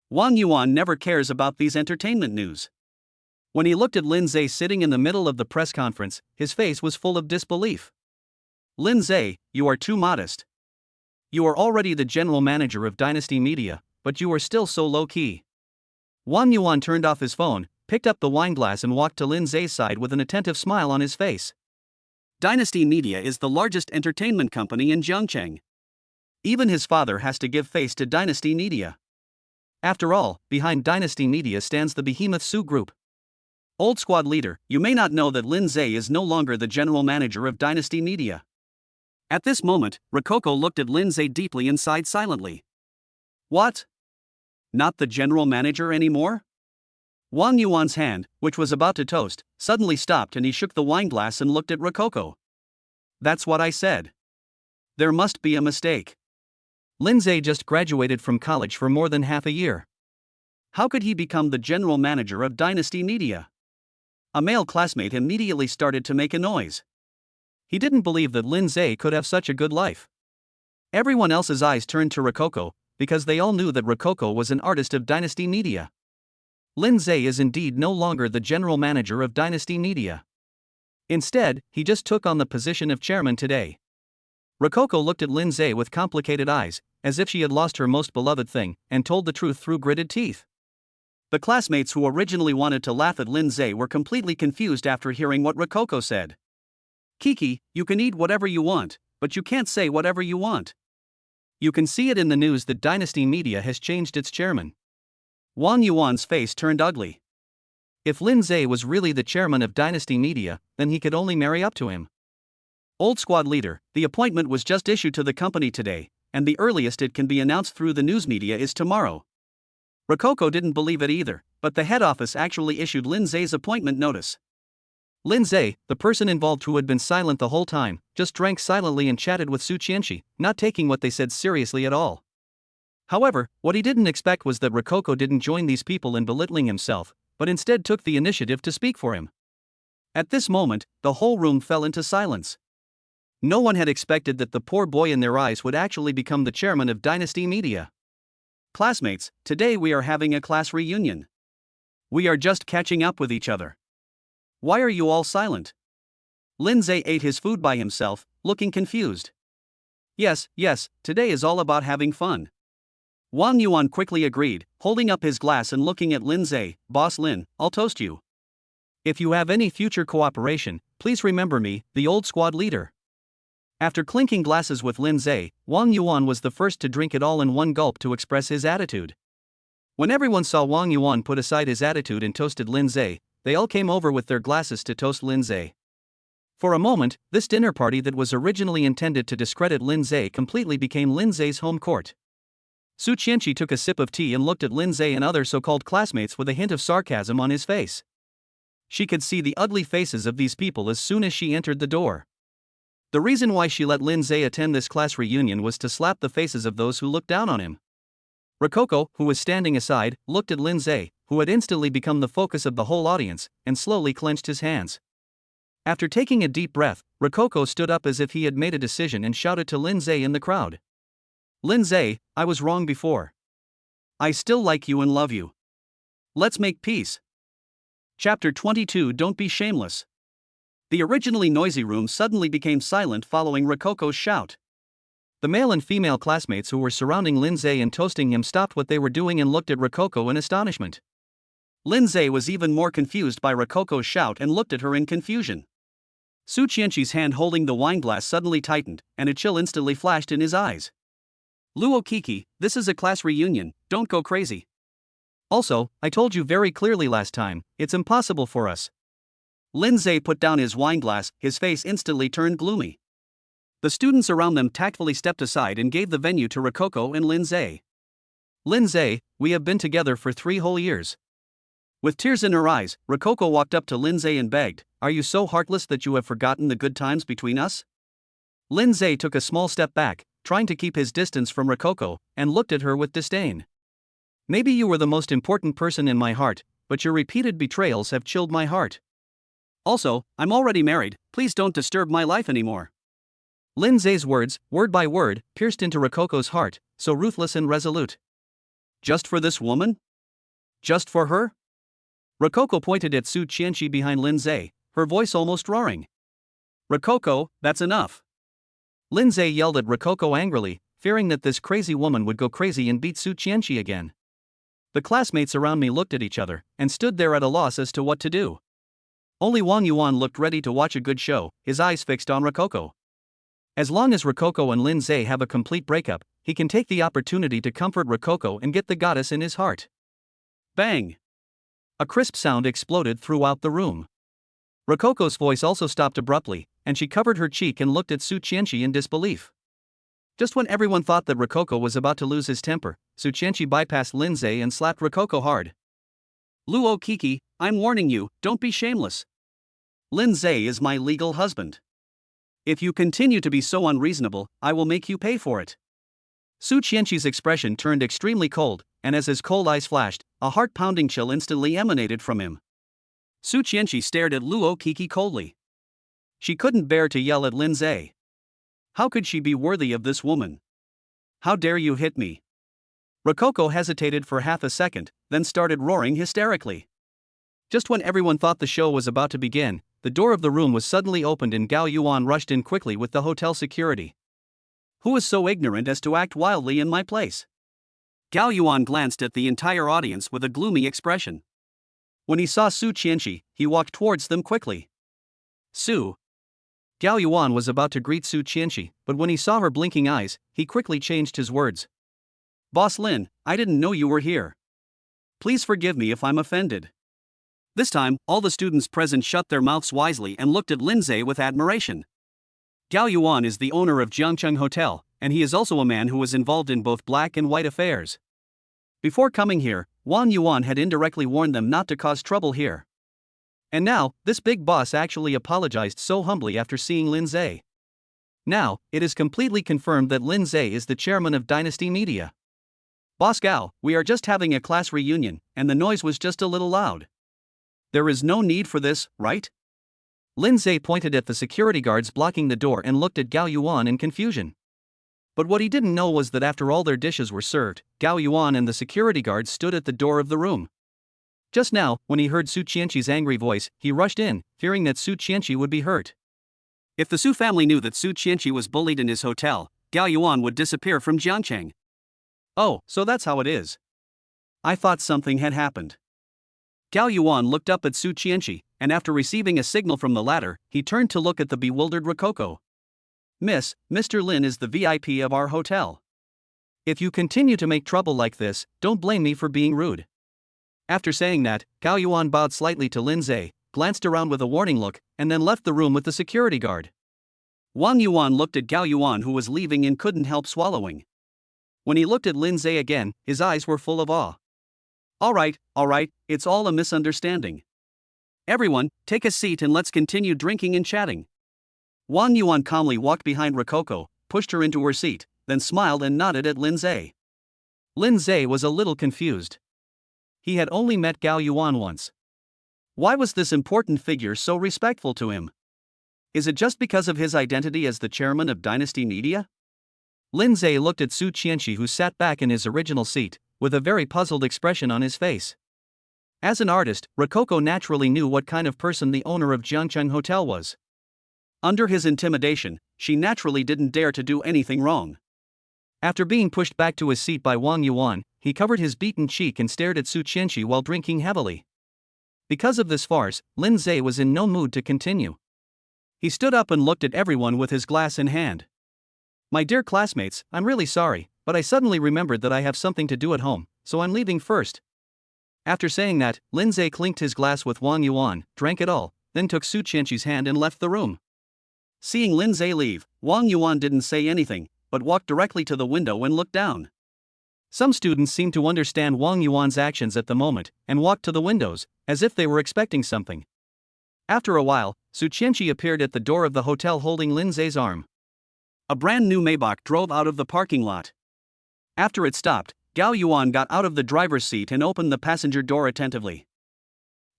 Wang Yuan never cares about these entertainment news. When he looked at Lindseay sitting in the middle of the press conference, his face was full of disbelief. Lindseay, you are too modest. You are already the general manager of Dynasty Media, but you are still so low-key. Wang Yuan turned off his phone, picked up the wineglass and walked to Lindseay's side with an attentive smile on his face. Dynasty Media is the largest entertainment company in Jiangcheng. Even his father has to give face to Dynasty Media. After all, behind Dynasty Media stands the behemoth Su Group. Old squad leader, you may not know that Lindseay is no longer the general manager of Dynasty Media. At this moment, Rococo looked at Lindseay deeply and sighed silently. What? Not the general manager anymore? Wang Yuan's hand, which was about to toast, suddenly stopped and he shook the wineglass and looked at Rococo. That's what I said. There must be a mistake. Lindseay just graduated from college for more than half a year. How could he become the general manager of Dynasty Media? A male classmate immediately started to make a noise. He didn't believe that Lindseay could have such a good life. Everyone else's eyes turned to Rococo, because they all knew that Rococo was an artist of Dynasty Media. Lindseay is indeed no longer the general manager of Dynasty Media. Instead, he just took on the position of chairman today. Rococo looked at Lindseay with complicated eyes, as if she had lost her most beloved thing, and told the truth through gritted teeth. The classmates who originally wanted to laugh at Lindseay were completely confused after hearing what Rococo said. Kiki, you can eat whatever you want, but you can't say whatever you want. You can see it in the news that Dynasty Media has changed its chairman. Wang Yuan's face turned ugly. If Lindseay was really the chairman of Dynasty Media, then he could only marry up to him. Old squad leader, the appointment was just issued to the company today, and the earliest it can be announced through the news media is tomorrow. Rococo didn't believe it either, but the head office actually issued Lindseay's appointment notice. Lindseay, the person involved who had been silent the whole time, just drank silently and chatted with Su Chenshi, not taking what they said seriously at all. However, what he didn't expect was that Rococo didn't join these people in belittling himself, but instead took the initiative to speak for him. At this moment, the whole room fell into silence. No one had expected that the poor boy in their eyes would actually become the chairman of Dynasty Media. Classmates, today we are having a class reunion. We are just catching up with each other. Why are you all silent? Lindseay ate his food by himself, looking confused. Yes, today is all about having fun. Wang Yuan quickly agreed, holding up his glass and looking at Lindseay. Boss Lin, I'll toast you. If you have any future cooperation, please remember me, the old squad leader. After clinking glasses with Lindseay, Wang Yuan was the first to drink it all in one gulp to express his attitude. When everyone saw Wang Yuan put aside his attitude and toasted Lindseay, they all came over with their glasses to toast Lindseay. For a moment, this dinner party that was originally intended to discredit Lindseay completely became Lindseay's home court. Su Chenshi took a sip of tea and looked at Lindseay and other so-called classmates with a hint of sarcasm on his face. She could see the ugly faces of these people as soon as she entered the door. The reason why she let Lindseay attend this class reunion was to slap the faces of those who looked down on him. Rococo, who was standing aside, looked at Lindseay, who had instantly become the focus of the whole audience, and slowly clenched his hands. After taking a deep breath, Rococo stood up as if he had made a decision and shouted to Lindseay in the crowd. Lindseay, I was wrong before. I still like you and love you. Let's make peace. Chapter 22. Don't be shameless. The originally noisy room suddenly became silent following Rococo's shout. The male and female classmates who were surrounding Lindseay and toasting him stopped what they were doing and looked at Rococo in astonishment. Lindseay was even more confused by Rococo's shout and looked at her in confusion. Su Chenshi's hand holding the wineglass suddenly tightened, and a chill instantly flashed in his eyes. Luo Kiki, this is a class reunion, don't go crazy. Also, I told you very clearly last time, it's impossible for us. Lindseay put down his wineglass, his face instantly turned gloomy. The students around them tactfully stepped aside and gave the venue to Rococo and Lindseay. Lindseay, we have been together for 3 whole years. With tears in her eyes, Rococo walked up to Lindseay and begged, are you so heartless that you have forgotten the good times between us? Lindseay took a small step back, trying to keep his distance from Rococo, and looked at her with disdain. Maybe you were the most important person in my heart, but your repeated betrayals have chilled my heart. Also, I'm already married, please don't disturb my life anymore. Lindseay's words, word by word, pierced into Rococo's heart, so ruthless and resolute. Just for this woman? Just for her? Rococo pointed at Su Chenshi behind Lindseay, her voice almost roaring. Rococo, that's enough. Lindseay yelled at Rococo angrily, fearing that this crazy woman would go crazy and beat Su Chenshi again. The classmates around me looked at each other, and stood there at a loss as to what to do. Only Wang Yuan looked ready to watch a good show, his eyes fixed on Rococo. As long as Rococo and Lindseay have a complete breakup, he can take the opportunity to comfort Rococo and get the goddess in his heart. Bang! A crisp sound exploded throughout the room. Rococo's voice also stopped abruptly, and she covered her cheek and looked at Su Chenshi in disbelief. Just when everyone thought that Rococo was about to lose his temper, Su Chenshi bypassed Lindseay and slapped Rococo hard. Luo Kiki, I'm warning you, don't be shameless. Lindseay is my legal husband. If you continue to be so unreasonable, I will make you pay for it. Su Chenshi's expression turned extremely cold, and as his cold eyes flashed, a heart-pounding chill instantly emanated from him. Su Chenshi stared at Luo Kiki coldly. She couldn't bear to yell at Lindseay. How could she be worthy of this woman? How dare you hit me? Rococo hesitated for half a second, then started roaring hysterically. Just when everyone thought the show was about to begin, the door of the room was suddenly opened and Gao Yuan rushed in quickly with the hotel security. Who is so ignorant as to act wildly in my place? Gao Yuan glanced at the entire audience with a gloomy expression. When he saw Su Chenshi, he walked towards them quickly. Su. Gao Yuan was about to greet Su Chenshi, but when he saw her blinking eyes, he quickly changed his words. Boss Lin, I didn't know you were here. Please forgive me if I'm offended. This time, all the students present shut their mouths wisely and looked at Lindseay with admiration. Gao Yuan is the owner of Jiangcheng Hotel, and he is also a man who was involved in both black and white affairs. Before coming here, Wang Yuan had indirectly warned them not to cause trouble here. And now, this big boss actually apologized so humbly after seeing Lindseay. Now, it is completely confirmed that Lindseay is the chairman of Dynasty Media. Boss Gao, we are just having a class reunion, and the noise was just a little loud. There is no need for this, right? Lindseay pointed at the security guards blocking the door and looked at Gao Yuan in confusion. But what he didn't know was that after all their dishes were served, Gao Yuan and the security guards stood at the door of the room. Just now, when he heard Su Chenshi's angry voice, he rushed in, fearing that Su Chenshi would be hurt. If the Su family knew that Su Chenshi was bullied in his hotel, Gao Yuan would disappear from Jiangcheng. Oh, so that's how it is. I thought something had happened. Gao Yuan looked up at Su Chenshi, and after receiving a signal from the latter, he turned to look at the bewildered Rococo. Miss, Mr. Lin is the VIP of our hotel. If you continue to make trouble like this, don't blame me for being rude. After saying that, Gao Yuan bowed slightly to Lindseay, glanced around with a warning look, and then left the room with the security guard. Wang Yuan looked at Gao Yuan who was leaving and couldn't help swallowing. When he looked at Lindseay again, his eyes were full of awe. All right, it's all a misunderstanding. Everyone, take a seat and let's continue drinking and chatting. Wang Yuan calmly walked behind Rococo, pushed her into her seat, then smiled and nodded at Lindseay. Lindseay was a little confused. He had only met Gao Yuan once. Why was this important figure so respectful to him? Is it just because of his identity as the chairman of Dynasty Media? Lindseay looked at Su Chenshi who sat back in his original seat, with a very puzzled expression on his face. As an artist, Rococo naturally knew what kind of person the owner of Jiangcheng Hotel was. Under his intimidation, she naturally didn't dare to do anything wrong. After being pushed back to his seat by Wang Yuan, he covered his beaten cheek and stared at Su Chenshi while drinking heavily. Because of this farce, Lindseay was in no mood to continue. He stood up and looked at everyone with his glass in hand. My dear classmates, I'm really sorry, but I suddenly remembered that I have something to do at home, so I'm leaving first. After saying that, Lindseay clinked his glass with Wang Yuan, drank it all, then took Su Chenshi's hand and left the room. Seeing Lindseay leave, Wang Yuan didn't say anything, but walked directly to the window and looked down. Some students seemed to understand Wang Yuan's actions at the moment, and walked to the windows, as if they were expecting something. After a while, Su Chenshi appeared at the door of the hotel holding Lindseay's arm. A brand new Maybach drove out of the parking lot. After it stopped, Gao Yuan got out of the driver's seat and opened the passenger door attentively.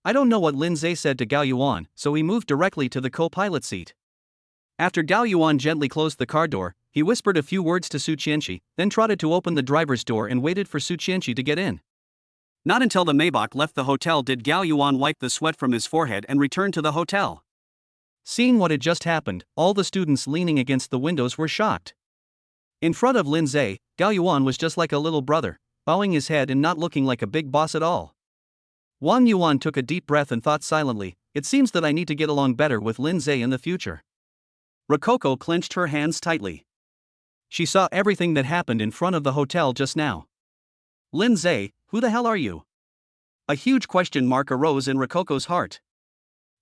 I don't know what Lindseay said to Gao Yuan, so he moved directly to the co-pilot seat. After Gao Yuan gently closed the car door, he whispered a few words to Su Chenshi, then trotted to open the driver's door and waited for Su Chenshi to get in. Not until the Maybach left the hotel did Gao Yuan wipe the sweat from his forehead and return to the hotel. Seeing what had just happened, all the students leaning against the windows were shocked. In front of Lindseay, Gao Yuan was just like a little brother, bowing his head and not looking like a big boss at all. Wang Yuan took a deep breath and thought silently, it seems that I need to get along better with Lindseay in the future. Rococo clenched her hands tightly. She saw everything that happened in front of the hotel just now. Lindseay, who the hell are you? A huge question mark arose in Rococo's heart.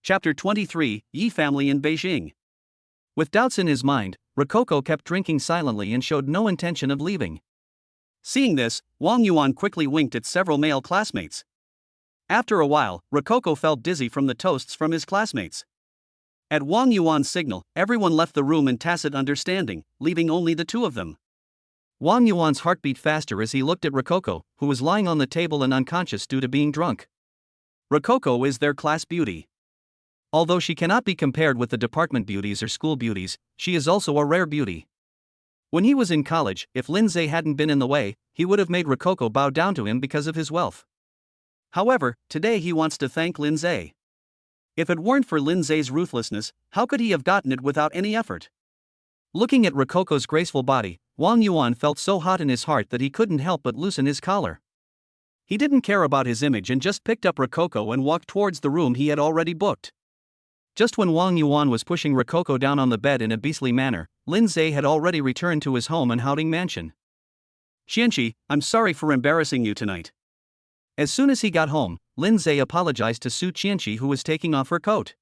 Chapter 23, Yi Family in Beijing. With doubts in his mind, Rococo kept drinking silently and showed no intention of leaving. Seeing this, Wang Yuan quickly winked at several male classmates. After a while, Rococo felt dizzy from the toasts from his classmates. At Wang Yuan's signal, everyone left the room in tacit understanding, leaving only the two of them. Wang Yuan's heart beat faster as he looked at Rococo, who was lying on the table and unconscious due to being drunk. Rococo is their class beauty. Although she cannot be compared with the department beauties or school beauties, she is also a rare beauty. When he was in college, if Lindseay hadn't been in the way, he would have made Rococo bow down to him because of his wealth. However, today he wants to thank Lindseay. If it weren't for Lindseay's ruthlessness, how could he have gotten it without any effort? Looking at Rococo's graceful body, Wang Yuan felt so hot in his heart that he couldn't help but loosen his collar. He didn't care about his image and just picked up Rococo and walked towards the room he had already booked. Just when Wang Yuan was pushing Rococo down on the bed in a beastly manner, Lindseay had already returned to his home in Haoding Mansion. Chenshi, I'm sorry for embarrassing you tonight. As soon as he got home, Lindseay apologized to Su Chenshi, who was taking off her coat.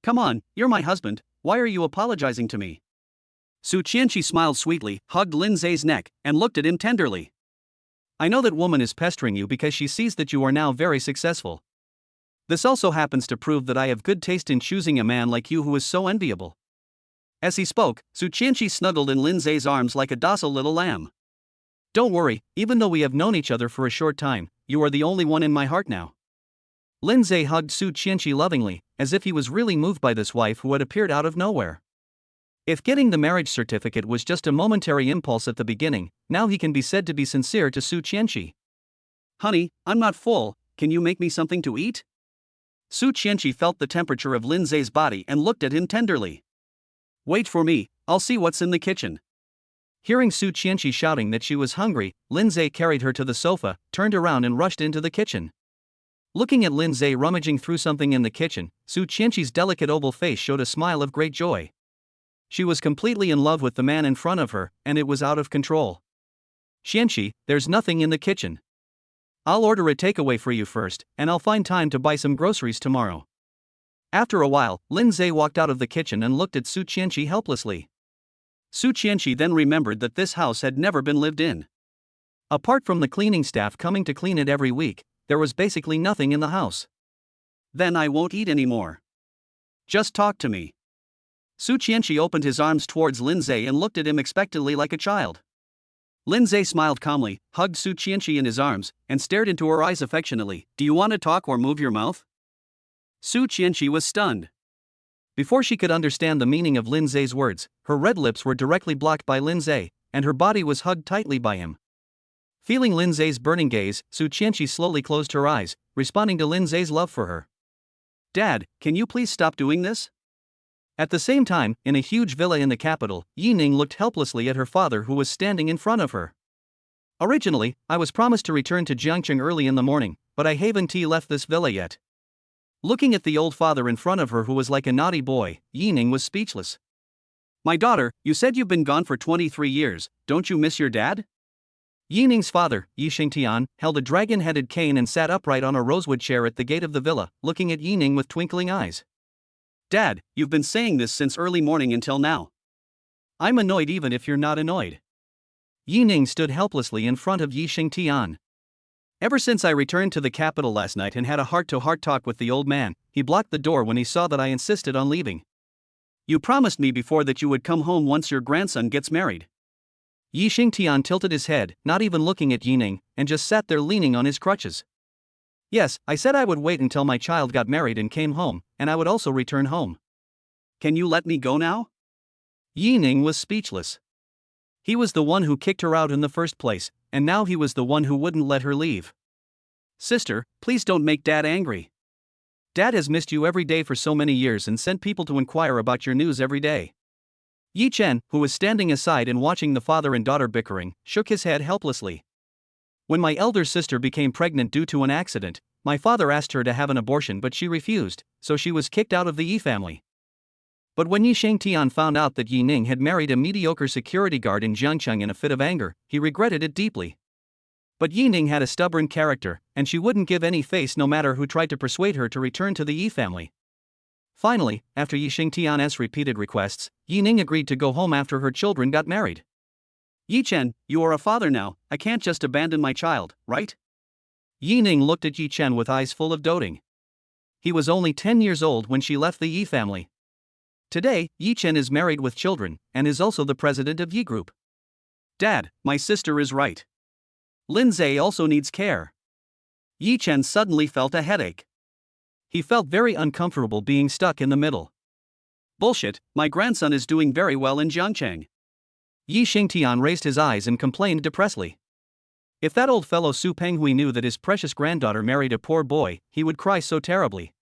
Come on, you're my husband, why are you apologizing to me? Su Chenshi smiled sweetly, hugged Lindseay's neck, and looked at him tenderly. I know that woman is pestering you because she sees that you are now very successful. This also happens to prove that I have good taste in choosing a man like you who is so enviable. As he spoke, Su Chenshi snuggled in Lindseay's arms like a docile little lamb. Don't worry, even though we have known each other for a short time, you are the only one in my heart now. Lindseay hugged Su Chenshi lovingly, as if he was really moved by this wife who had appeared out of nowhere. If getting the marriage certificate was just a momentary impulse at the beginning, now he can be said to be sincere to Su Chenshi. Honey, I'm not full, can you make me something to eat? Su Chenshi felt the temperature of Lindseay's body and looked at him tenderly. Wait for me, I'll see what's in the kitchen. Hearing Su Chenshi shouting that she was hungry, Lindseay carried her to the sofa, turned around and rushed into the kitchen. Looking at Lindseay rummaging through something in the kitchen, Su Chenshi's delicate oval face showed a smile of great joy. She was completely in love with the man in front of her, and it was out of control. Chenshi, there's nothing in the kitchen. I'll order a takeaway for you first, and I'll find time to buy some groceries tomorrow. After a while, Lindseay walked out of the kitchen and looked at Su Chenshi helplessly. Su Chenshi then remembered that this house had never been lived in. Apart from the cleaning staff coming to clean it every week, there was basically nothing in the house. Then I won't eat anymore. Just talk to me. Su Chenshi opened his arms towards Lindseay and looked at him expectantly like a child. Lindseay smiled calmly, hugged Su Chenshi in his arms, and stared into her eyes affectionately. Do you want to talk or move your mouth? Su Chenshi was stunned. Before she could understand the meaning of Lindseay's words, her red lips were directly blocked by Lindseay, and her body was hugged tightly by him. Feeling Lindseay's burning gaze, Su Chenshi slowly closed her eyes, responding to Lindseay's love for her. Dad, can you please stop doing this? At the same time, in a huge villa in the capital, Yining looked helplessly at her father who was standing in front of her. Originally, I was promised to return to Jiangcheng early in the morning, but I haven't left this villa yet. Looking at the old father in front of her who was like a naughty boy, Yining was speechless. My daughter, you said you've been gone for 23 years, don't you miss your dad? Yining's father, Yi Xingtian, held a dragon-headed cane and sat upright on a rosewood chair at the gate of the villa, looking at Yining with twinkling eyes. Dad, you've been saying this since early morning until now. I'm annoyed even if you're not annoyed. Yining stood helplessly in front of Yi Xingtian. Ever since I returned to the capital last night and had a heart-to-heart talk with the old man, he blocked the door when he saw that I insisted on leaving. You promised me before that you would come home once your grandson gets married. Yi Xingtian tilted his head, not even looking at Yining, and just sat there leaning on his crutches. Yes, I said I would wait until my child got married and came home, and I would also return home. Can you let me go now? Yining was speechless. He was the one who kicked her out in the first place, and now he was the one who wouldn't let her leave. Sister, please don't make Dad angry. Dad has missed you every day for so many years and sent people to inquire about your news every day. Yi Chen, who was standing aside and watching the father and daughter bickering, shook his head helplessly. When my elder sister became pregnant due to an accident, my father asked her to have an abortion but she refused, so she was kicked out of the Yi family. But when Yi Xingtian found out that Yining had married a mediocre security guard in Jiangcheng in a fit of anger, he regretted it deeply. But Yining had a stubborn character, and she wouldn't give any face no matter who tried to persuade her to return to the Yi family. Finally, after Yi Xingtian's repeated requests, Yining agreed to go home after her children got married. Yi Chen, you are a father now, I can't just abandon my child, right? Yining looked at Yi Chen with eyes full of doting. He was only 10 years old when she left the Yi family. Today, Yi Chen is married with children, and is also the president of Yi Group. Dad, my sister is right. Lindseay also needs care. Yi Chen suddenly felt a headache. He felt very uncomfortable being stuck in the middle. Bullshit, my grandson is doing very well in Jiangcheng. Yi Xingtian raised his eyes and complained depressedly. If that old fellow Su Penghui knew that his precious granddaughter married a poor boy, he would cry so terribly.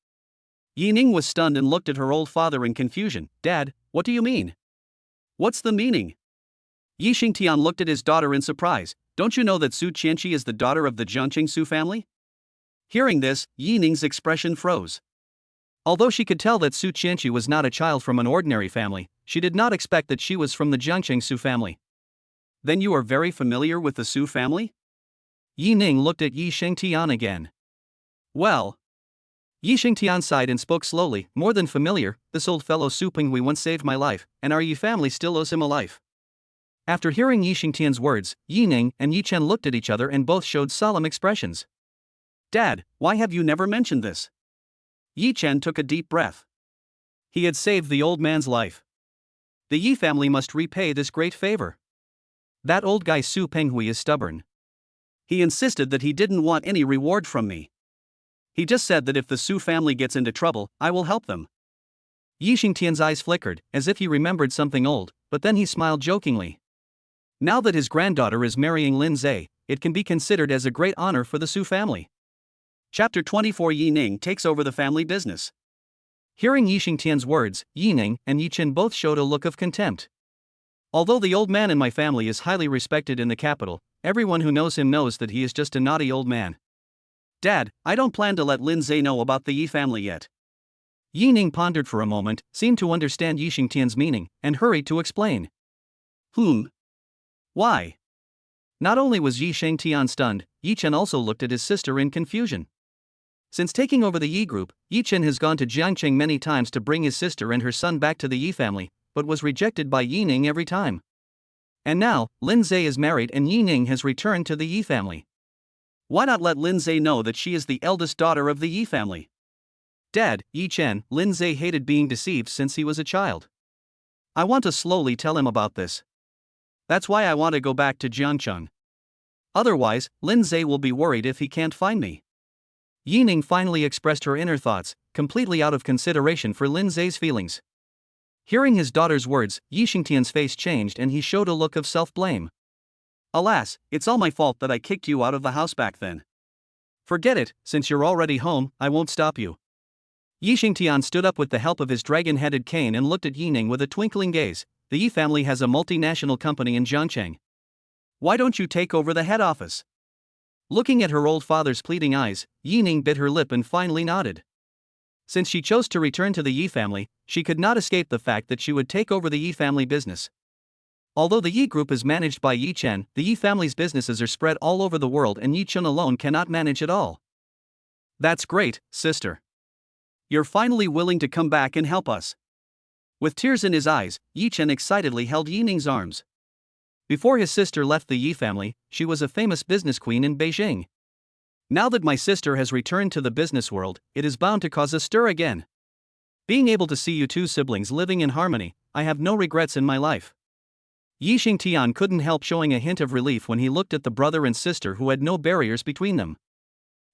Yining was stunned and looked at her old father in confusion. Dad, what do you mean? What's the meaning? Yi Xingtian looked at his daughter in surprise. Don't you know that Su Chenshi is the daughter of the Jiangcheng Su family? Hearing this, Yining's expression froze. Although she could tell that Su Chenshi was not a child from an ordinary family, she did not expect that she was from the Jiangcheng Su family. Then you are very familiar with the Su family? Yining looked at Yi Xingtian again. Well. Yi Xingtian sighed and spoke slowly. More than familiar, this old fellow Su Penghui once saved my life, and our Yi family still owes him a life. After hearing Yi Xingtian's words, Yining and Yi Chen looked at each other and both showed solemn expressions. Dad, why have you never mentioned this? Yi Chen took a deep breath. He had saved the old man's life. The Yi family must repay this great favor. That old guy Su Penghui is stubborn. He insisted that he didn't want any reward from me. He just said that if the Su family gets into trouble, I will help them. Yi Xingtian's eyes flickered, as if he remembered something old, but then he smiled jokingly. Now that his granddaughter is marrying Lindseay, it can be considered as a great honor for the Su family. Chapter 24 Yining takes over the family business. Hearing Yi Xingtian's words, Yining and Yi Chen both showed a look of contempt. Although the old man in my family is highly respected in the capital, everyone who knows him knows that he is just a naughty old man. Dad, I don't plan to let Lindseay know about the Yi family yet. Yining pondered for a moment, seemed to understand Yi Xingtian's meaning, and hurried to explain. Why? Not only was Yi Xingtian stunned, Yi Chen also looked at his sister in confusion. Since taking over the Yi group, Yi Chen has gone to Jiangcheng many times to bring his sister and her son back to the Yi family, but was rejected by Yining every time. And now, Lindseay is married and Yining has returned to the Yi family. Why not let Lindseay know that she is the eldest daughter of the Yi family? Dad, Yi Chen, Lindseay hated being deceived since he was a child. I want to slowly tell him about this. That's why I want to go back to Jiangcheng. Otherwise, Lindseay will be worried if he can't find me. Yining finally expressed her inner thoughts, completely out of consideration for Lindseay's feelings. Hearing his daughter's words, Yi Xingtian's face changed and he showed a look of self-blame. Alas, it's all my fault that I kicked you out of the house back then. Forget it, since you're already home, I won't stop you. Yi Xingtian stood up with the help of his dragon-headed cane and looked at Yining with a twinkling gaze. The Yi family has a multinational company in Jiangcheng. Why don't you take over the head office? Looking at her old father's pleading eyes, Yining bit her lip and finally nodded. Since she chose to return to the Yi family, she could not escape the fact that she would take over the Yi family business. Although the Yi group is managed by Yi Chen, the Yi family's businesses are spread all over the world and Yi Chen alone cannot manage it all. That's great, sister. You're finally willing to come back and help us. With tears in his eyes, Yi Chen excitedly held Yi Ning's arms. Before his sister left the Yi family, she was a famous business queen in Beijing. Now that my sister has returned to the business world, it is bound to cause a stir again. Being able to see you two siblings living in harmony, I have no regrets in my life. Yi Xingtian couldn't help showing a hint of relief when he looked at the brother and sister who had no barriers between them.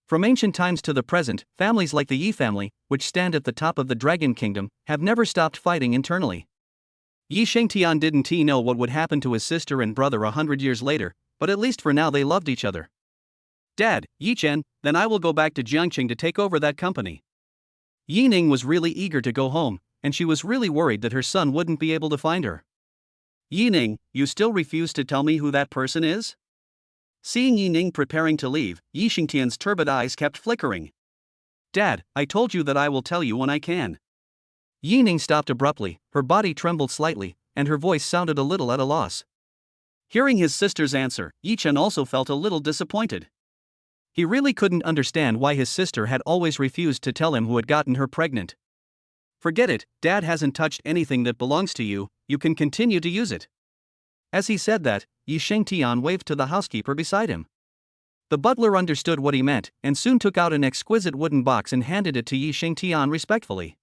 From ancient times to the present, families like the Yi family, which stand at the top of the Dragon Kingdom, have never stopped fighting internally. Yi Xingtian didn't know what would happen to his sister and brother 100 years later, but at least for now they loved each other. Dad, Yi Chen, then I will go back to Jiangqing to take over that company. Yi Ning was really eager to go home, and she was really worried that her son wouldn't be able to find her. Yi Ning, you still refuse to tell me who that person is? Seeing Yi Ning preparing to leave, Yi Xingtian's turbid eyes kept flickering. Dad, I told you that I will tell you when I can. Yi Ning stopped abruptly, her body trembled slightly, and her voice sounded a little at a loss. Hearing his sister's answer, Yi Chen also felt a little disappointed. He really couldn't understand why his sister had always refused to tell him who had gotten her pregnant. Forget it, Dad hasn't touched anything that belongs to you, you can continue to use it. As he said that, Yi Xingtian waved to the housekeeper beside him. The butler understood what he meant, and soon took out an exquisite wooden box and handed it to Yi Xingtian respectfully.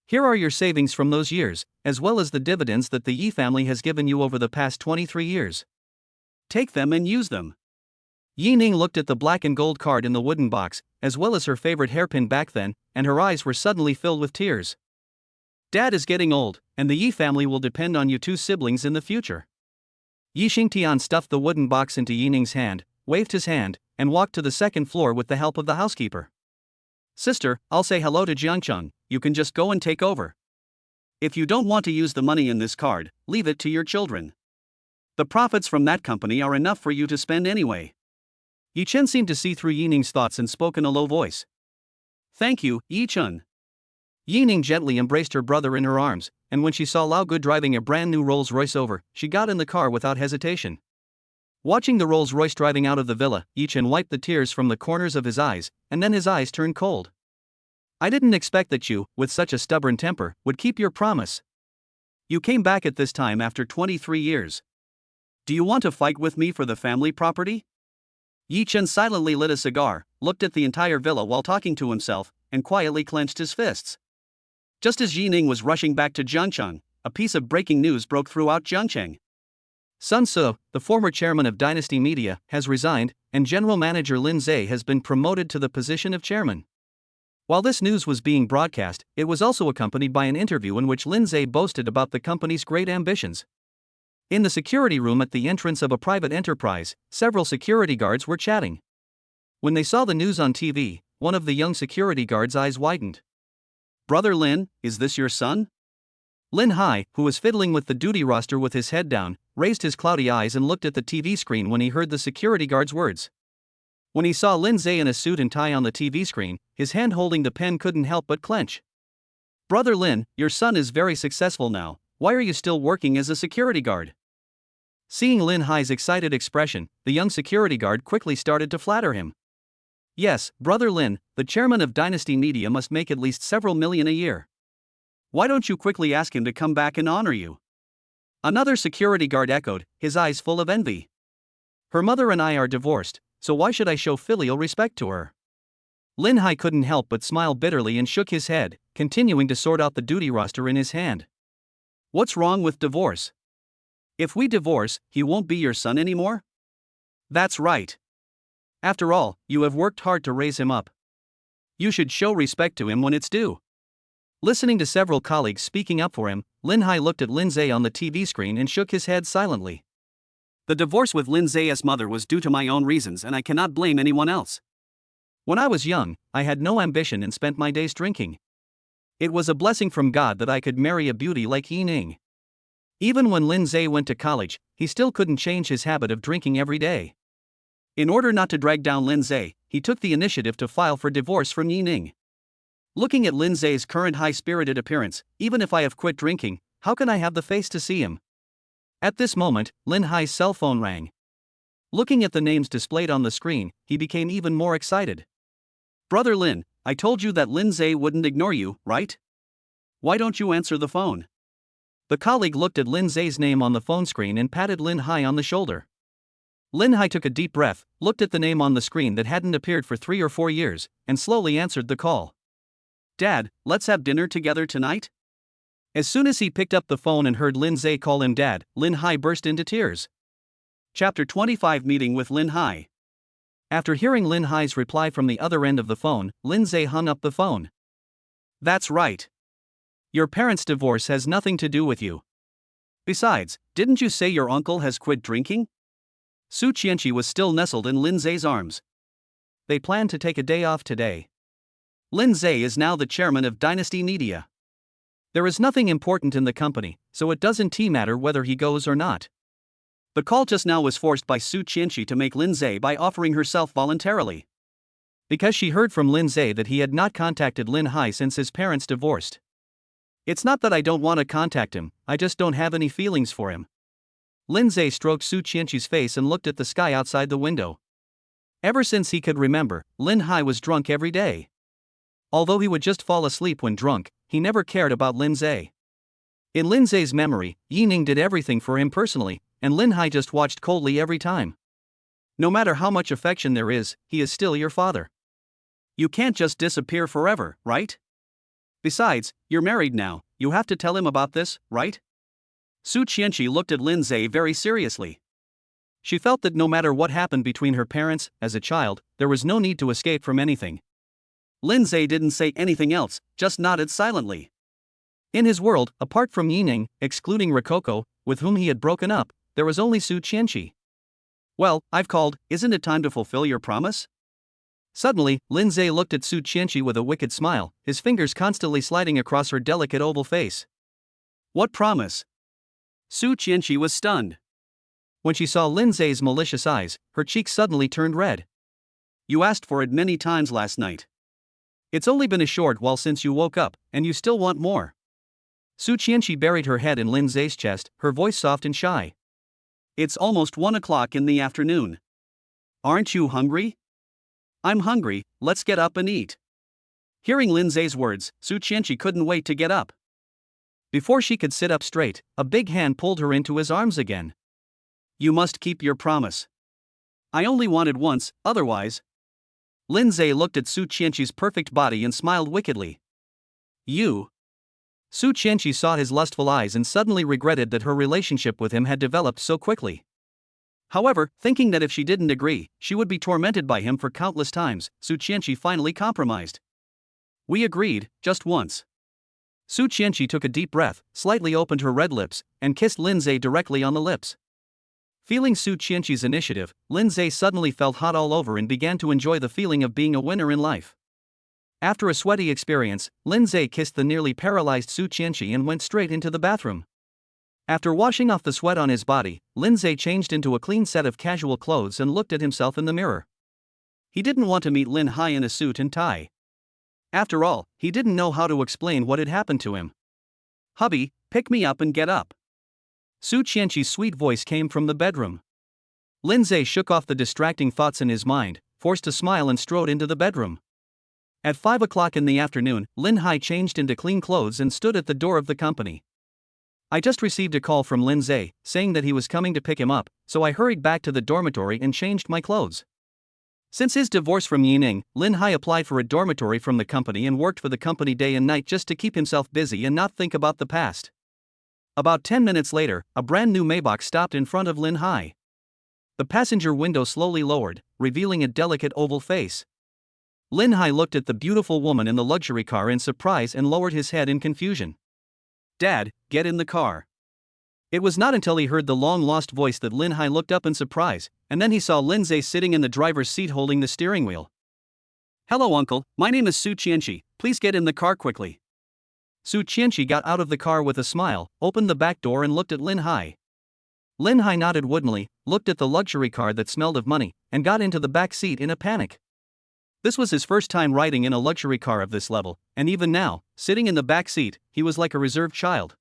Here are your savings from those years, as well as the dividends that the Yi family has given you over the past 23 years. Take them and use them. Yi Ning looked at the black and gold card in the wooden box, as well as her favorite hairpin back then, and her eyes were suddenly filled with tears. Dad is getting old, and the Yi family will depend on you two siblings in the future. Yi Xingtian stuffed the wooden box into Yi Ning's hand, waved his hand, and walked to the second floor with the help of the housekeeper. Sister, I'll say hello to Jiangqing, you can just go and take over. If you don't want to use the money in this card, leave it to your children. The profits from that company are enough for you to spend anyway. Yi Chen seemed to see through Yi Ning's thoughts and spoke in a low voice. Thank you, Yi Chen. Yi Ning gently embraced her brother in her arms, and when she saw Lao Gu driving a brand new Rolls-Royce over, she got in the car without hesitation. Watching the Rolls-Royce driving out of the villa, Yi Chen wiped the tears from the corners of his eyes, and then his eyes turned cold. I didn't expect that you, with such a stubborn temper, would keep your promise. You came back at this time after 23 years. Do you want to fight with me for the family property? Yi Chen silently lit a cigar, looked at the entire villa while talking to himself, and quietly clenched his fists. Just as Yi Ning was rushing back to Jiangqing, a piece of breaking news broke throughout Jiangqing. Sun Ce, the former chairman of Dynasty Media, has resigned, and general manager Lindseay has been promoted to the position of chairman. While this news was being broadcast, it was also accompanied by an interview in which Lindseay boasted about the company's great ambitions. In the security room at the entrance of a private enterprise, several security guards were chatting. When they saw the news on TV, one of the young security guards' eyes widened. Brother Lin, is this your son? Lin Hai, who was fiddling with the duty roster with his head down, raised his cloudy eyes and looked at the TV screen when he heard the security guard's words. When he saw Lindseay in a suit and tie on the TV screen, his hand holding the pen couldn't help but clench. Brother Lin, your son is very successful now, why are you still working as a security guard? Seeing Lin Hai's excited expression, the young security guard quickly started to flatter him. Yes, Brother Lin, the chairman of Dynasty Media must make at least several million a year. Why don't you quickly ask him to come back and honor you? Another security guard echoed, his eyes full of envy. Her mother and I are divorced, so why should I show filial respect to her? Lin Hai couldn't help but smile bitterly and shook his head, continuing to sort out the duty roster in his hand. What's wrong with divorce? If we divorce, he won't be your son anymore? That's right. After all, you have worked hard to raise him up. You should show respect to him when it's due. Listening to several colleagues speaking up for him, Lin Hai looked at Lindseay on the TV screen and shook his head silently. The divorce with Lindseay's mother was due to my own reasons and I cannot blame anyone else. When I was young, I had no ambition and spent my days drinking. It was a blessing from God that I could marry a beauty like Yi Ning. Even when Lindseay went to college, he still couldn't change his habit of drinking every day. In order not to drag down Lindseay, he took the initiative to file for divorce from Yi Ning. Looking at Lindseay's current high-spirited appearance, even if I have quit drinking, how can I have the face to see him? At this moment, Lindseay's cell phone rang. Looking at the names displayed on the screen, he became even more excited. Brother Lin, I told you that Lindseay wouldn't ignore you, right? Why don't you answer the phone? The colleague looked at Lindseay's name on the phone screen and patted Lindseay on the shoulder. Lindseay took a deep breath, looked at the name on the screen that hadn't appeared for 3 or 4 years, and slowly answered the call. Dad, let's have dinner together tonight? As soon as he picked up the phone and heard Lindseay call him Dad, Lindseay burst into tears. Chapter 25 Meeting with Lindseay. After hearing Lindseay's reply from the other end of the phone, Lindseay hung up the phone. That's right. Your parents' divorce has nothing to do with you. Besides, didn't you say your uncle has quit drinking? Su Chenshi was still nestled in Lindseay's arms. They plan to take a day off today. Lindseay is now the chairman of Dynasty Media. There is nothing important in the company, so it doesn't matter whether he goes or not. The call just now was forced by Su Chenshi to make Lindseay by offering herself voluntarily. Because she heard from Lindseay that he had not contacted Lindseay since his parents divorced. It's not that I don't want to contact him, I just don't have any feelings for him. Lindseay stroked Su Chenshi's face and looked at the sky outside the window. Ever since he could remember, Lindseay was drunk every day. Although he would just fall asleep when drunk, he never cared about Lindseay. In Lindseay's memory, Yining did everything for him personally, and Lindseay just watched coldly every time. No matter how much affection there is, he is still your father. You can't just disappear forever, right? Besides, you're married now, you have to tell him about this, right? Su Chenshi looked at Lindseay very seriously. She felt that no matter what happened between her parents, as a child, there was no need to escape from anything. Lindseay didn't say anything else, just nodded silently. In his world, apart from Yining, excluding Rococo, with whom he had broken up, there was only Su Chenshi. Well, I've called, isn't it time to fulfill your promise? Suddenly, Lindseay looked at Su Chenshi with a wicked smile, his fingers constantly sliding across her delicate oval face. What promise? Su Chenshi was stunned. When she saw Lindseay's malicious eyes, her cheeks suddenly turned red. You asked for it many times last night. It's only been a short while since you woke up, and you still want more. Su Chenshi buried her head in Lindseay's chest, her voice soft and shy. It's almost 1 o'clock in the afternoon. Aren't you hungry? I'm hungry, let's get up and eat. Hearing Lindseay's words, Su Chenshi couldn't wait to get up. Before she could sit up straight, a big hand pulled her into his arms again. You must keep your promise. I only wanted once, otherwise. Lindseay looked at Su Chenshi's perfect body and smiled wickedly. You. Su Chenshi saw his lustful eyes and suddenly regretted that her relationship with him had developed so quickly. However, thinking that if she didn't agree, she would be tormented by him for countless times, Su Chenshi finally compromised. We agreed, just once. Su Chenshi took a deep breath, slightly opened her red lips, and kissed Lindseay directly on the lips. Feeling Su Chenshi's initiative, Lindseay suddenly felt hot all over and began to enjoy the feeling of being a winner in life. After a sweaty experience, Lindseay kissed the nearly paralyzed Su Chenshi and went straight into the bathroom. After washing off the sweat on his body, Lindseay changed into a clean set of casual clothes and looked at himself in the mirror. He didn't want to meet Lindseay in a suit and tie. After all, he didn't know how to explain what had happened to him. Hubby, pick me up and get up. Su Chenshi's sweet voice came from the bedroom. Lindseay shook off the distracting thoughts in his mind, forced a smile and strode into the bedroom. At 5 o'clock in the afternoon, Lindseay changed into clean clothes and stood at the door of the company. I just received a call from Lindseay, saying that he was coming to pick him up, so I hurried back to the dormitory and changed my clothes. Since his divorce from Yining, Lindseay applied for a dormitory from the company and worked for the company day and night just to keep himself busy and not think about the past. About 10 minutes later, a brand new Maybach stopped in front of Lindseay. The passenger window slowly lowered, revealing a delicate oval face. Lindseay looked at the beautiful woman in the luxury car in surprise and lowered his head in confusion. Dad, get in the car. It was not until he heard the long-lost voice that Lindseay looked up in surprise, and then he saw Lindseay sitting in the driver's seat holding the steering wheel. Hello uncle, my name is Su Chenshi, please get in the car quickly. Su Chenshi got out of the car with a smile, opened the back door and looked at Lindseay. Lindseay nodded woodenly, looked at the luxury car that smelled of money, and got into the back seat in a panic. This was his first time riding in a luxury car of this level, and even now, sitting in the back seat, he was like a reserved child.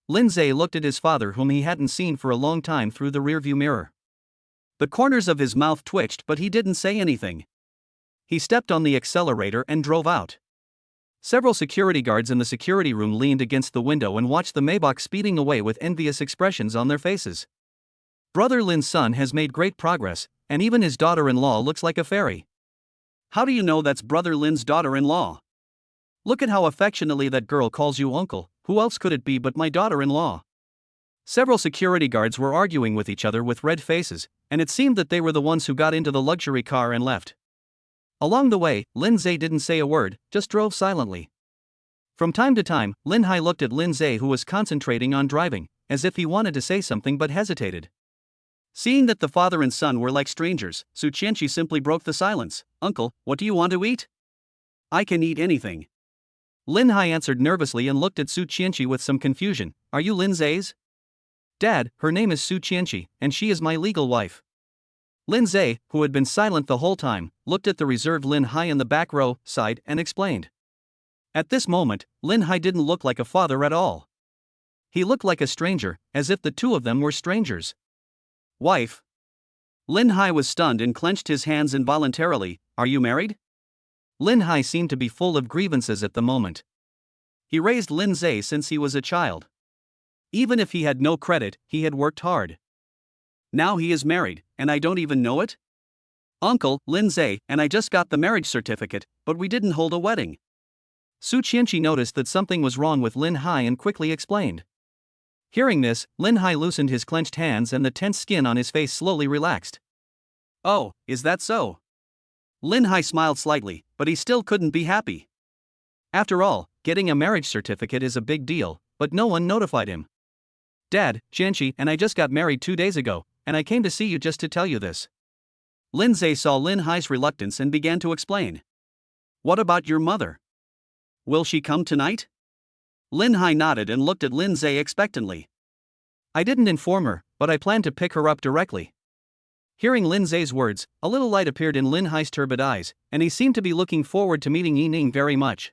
Lindseay looked at his father, whom he hadn't seen for a long time, through the rearview mirror. The corners of his mouth twitched, but he didn't say anything. He stepped on the accelerator and drove out. Several security guards in the security room leaned against the window and watched the Maybach speeding away with envious expressions on their faces. Brother Lin's son has made great progress, and even his daughter-in-law looks like a fairy. How do you know that's Brother Lin's daughter-in-law? Look at how affectionately that girl calls you uncle. Who else could it be but my daughter-in-law? Several security guards were arguing with each other with red faces, and it seemed that they were the ones who got into the luxury car and left. Along the way, Lindseay didn't say a word, just drove silently. From time to time, Lindseay looked at Lindseay, who was concentrating on driving, as if he wanted to say something but hesitated. Seeing that the father and son were like strangers, Su Chenshi simply broke the silence. Uncle, what do you want to eat? I can eat anything. Lindseay answered nervously and looked at Su Chenshi with some confusion. Are you Lindseay's? Dad, her name is Su Chenshi, and she is my legal wife. Lindseay, who had been silent the whole time, looked at the reserved Lindseay in the back row, sighed, and explained. At this moment, Lindseay didn't look like a father at all. He looked like a stranger, as if the two of them were strangers. Wife. Lindseay was stunned and clenched his hands involuntarily. Are you married? Lindseay seemed to be full of grievances at the moment. He raised Lindseay since he was a child. Even if he had no credit, he had worked hard. Now he is married, and I don't even know it? Uncle, Lindseay, and I just got the marriage certificate, but we didn't hold a wedding. Su Chenshi noticed that something was wrong with Lindseay and quickly explained. Hearing this, Lindseay loosened his clenched hands and the tense skin on his face slowly relaxed. Oh, is that so? Lindseay smiled slightly, but he still couldn't be happy. After all, getting a marriage certificate is a big deal, but no one notified him. Dad, Chenshi and I just got married 2 days ago, and I came to see you just to tell you this. Lindseay saw Lindseay's reluctance and began to explain. What about your mother? Will she come tonight? Lindseay nodded and looked at Lindseay expectantly. I didn't inform her, but I plan to pick her up directly. Hearing Lindseay's words, a little light appeared in Lindseay's turbid eyes, and he seemed to be looking forward to meeting Yining very much.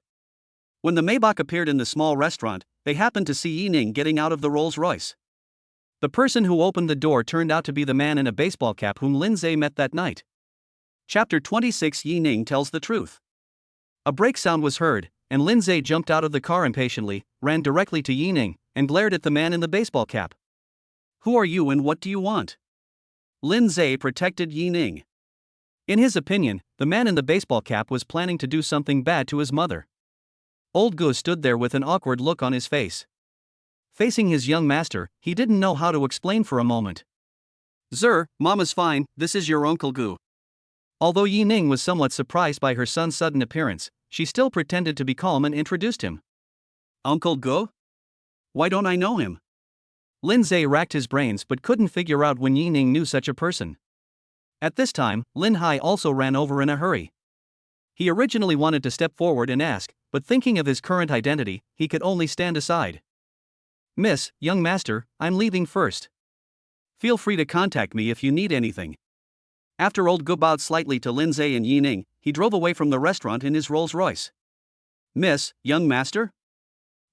When the Maybach appeared in the small restaurant, they happened to see Yining getting out of the Rolls-Royce. The person who opened the door turned out to be the man in a baseball cap whom Lindseay met that night. Chapter 26. Yining tells the truth. A brake sound was heard, and Lindseay jumped out of the car impatiently, ran directly to Yining, and glared at the man in the baseball cap. Who are you and what do you want? Lindseay protected Yining. In his opinion, the man in the baseball cap was planning to do something bad to his mother. Old Gu stood there with an awkward look on his face. Facing his young master, he didn't know how to explain for a moment. Sir, Mama's fine, this is your Uncle Gu. Although Yining was somewhat surprised by her son's sudden appearance, she still pretended to be calm and introduced him. Uncle Gu? Why don't I know him? Lindseay racked his brains but couldn't figure out when Yining knew such a person. At this time, Lindseay also ran over in a hurry. He originally wanted to step forward and ask, but thinking of his current identity, he could only stand aside. Miss, young master, I'm leaving first. Feel free to contact me if you need anything. After Old Gu bowed slightly to Lindseay and Yining, he drove away from the restaurant in his Rolls-Royce. Miss, young master?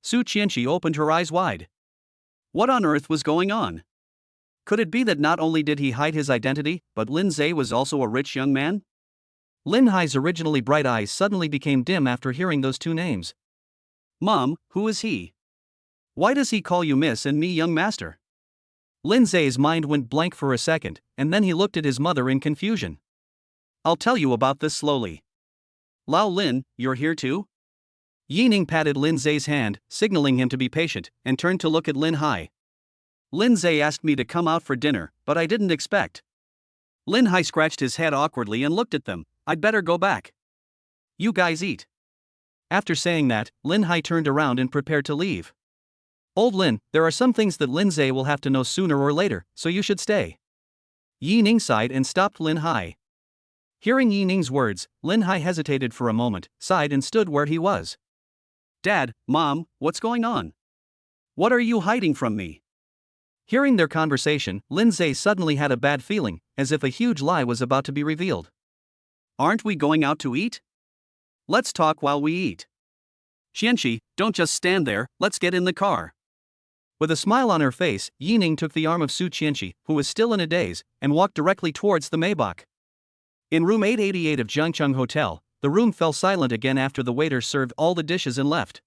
Su Chenshi opened her eyes wide. What on earth was going on? Could it be that not only did he hide his identity, but Lindseay was also a rich young man? Lindseay's originally bright eyes suddenly became dim after hearing those two names. Mom, who is he? Why does he call you miss and me young master? Lindseay's mind went blank for a second, and then he looked at his mother in confusion. I'll tell you about this slowly. Lao Lin, you're here too? Yining patted Lindseay's hand, signaling him to be patient, and turned to look at Lindseay. Lindseay asked me to come out for dinner, but I didn't expect. Lindseay scratched his head awkwardly and looked at them. I'd better go back. You guys eat. After saying that, Lindseay turned around and prepared to leave. Old Lin, there are some things that Lindseay will have to know sooner or later, so you should stay. Yining sighed and stopped Lindseay. Hearing Yining's words, Lindseay hesitated for a moment, sighed and stood where he was. Dad, Mom, what's going on? What are you hiding from me? Hearing their conversation, Lindseay suddenly had a bad feeling, as if a huge lie was about to be revealed. Aren't we going out to eat? Let's talk while we eat. Chenshi, don't just stand there, let's get in the car. With a smile on her face, Yining took the arm of Su Chenshi, who was still in a daze, and walked directly towards the Maybach. In room 888 of Zhangcheng Hotel, the room fell silent again after the waiter served all the dishes and left.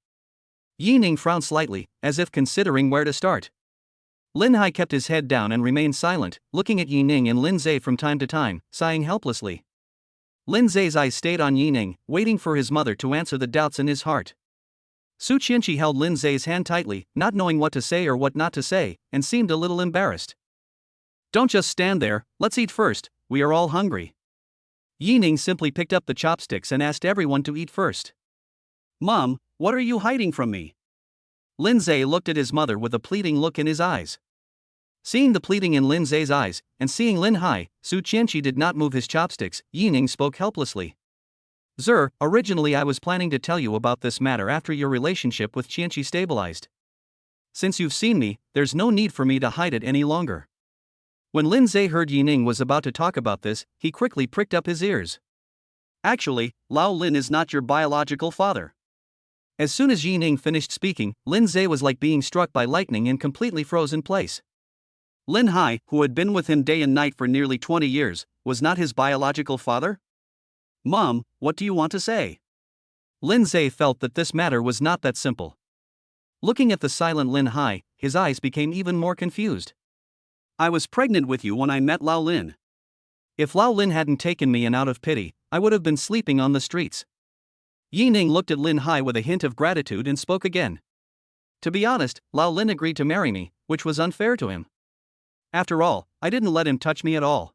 Yining frowned slightly, as if considering where to start. Lindseay kept his head down and remained silent, looking at Yining and Lindseay from time to time, sighing helplessly. Lindseay's eyes stayed on Yining, waiting for his mother to answer the doubts in his heart. Su Chenshi held Lindseay's hand tightly, not knowing what to say or what not to say, and seemed a little embarrassed. Don't just stand there, let's eat first, we are all hungry. Yining simply picked up the chopsticks and asked everyone to eat first. Mom, what are you hiding from me? Lindseay looked at his mother with a pleading look in his eyes. Seeing the pleading in Lindseay's eyes, and seeing Lindseay, Su Chenshi did not move his chopsticks. Yining spoke helplessly. Sir, originally I was planning to tell you about this matter after your relationship with Chenshi stabilized. Since you've seen me, there's no need for me to hide it any longer. When Lindseay heard Yining was about to talk about this, he quickly pricked up his ears. Actually, Lao Lin is not your biological father. As soon as Yining finished speaking, Lindseay was like being struck by lightning and completely froze in place. Lindseay, who had been with him day and night for nearly 20 years, was not his biological father? Mom, what do you want to say? Lindseay felt that this matter was not that simple. Looking at the silent Lindseay, his eyes became even more confused. I was pregnant with you when I met Lao Lin. If Lao Lin hadn't taken me and out of pity, I would have been sleeping on the streets. Yining looked at Lindseay with a hint of gratitude and spoke again. To be honest, Lao Lin agreed to marry me, which was unfair to him. After all, I didn't let him touch me at all.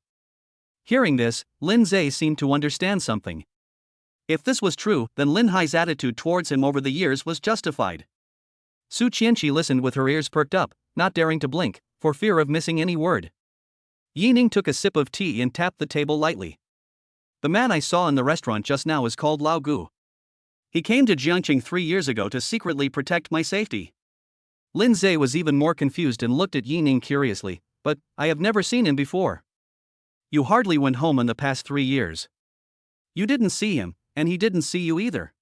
Hearing this, Lindseay seemed to understand something. If this was true, then Lindseay's attitude towards him over the years was justified. Su Chenshi listened with her ears perked up, not daring to blink, for fear of missing any word. Yining took a sip of tea and tapped the table lightly. The man I saw in the restaurant just now is called Lao Gu. He came to Jiangqing 3 years ago to secretly protect my safety. Lindseay was even more confused and looked at Yining curiously, but I have never seen him before. You hardly went home in the past 3 years. You didn't see him, and he didn't see you either.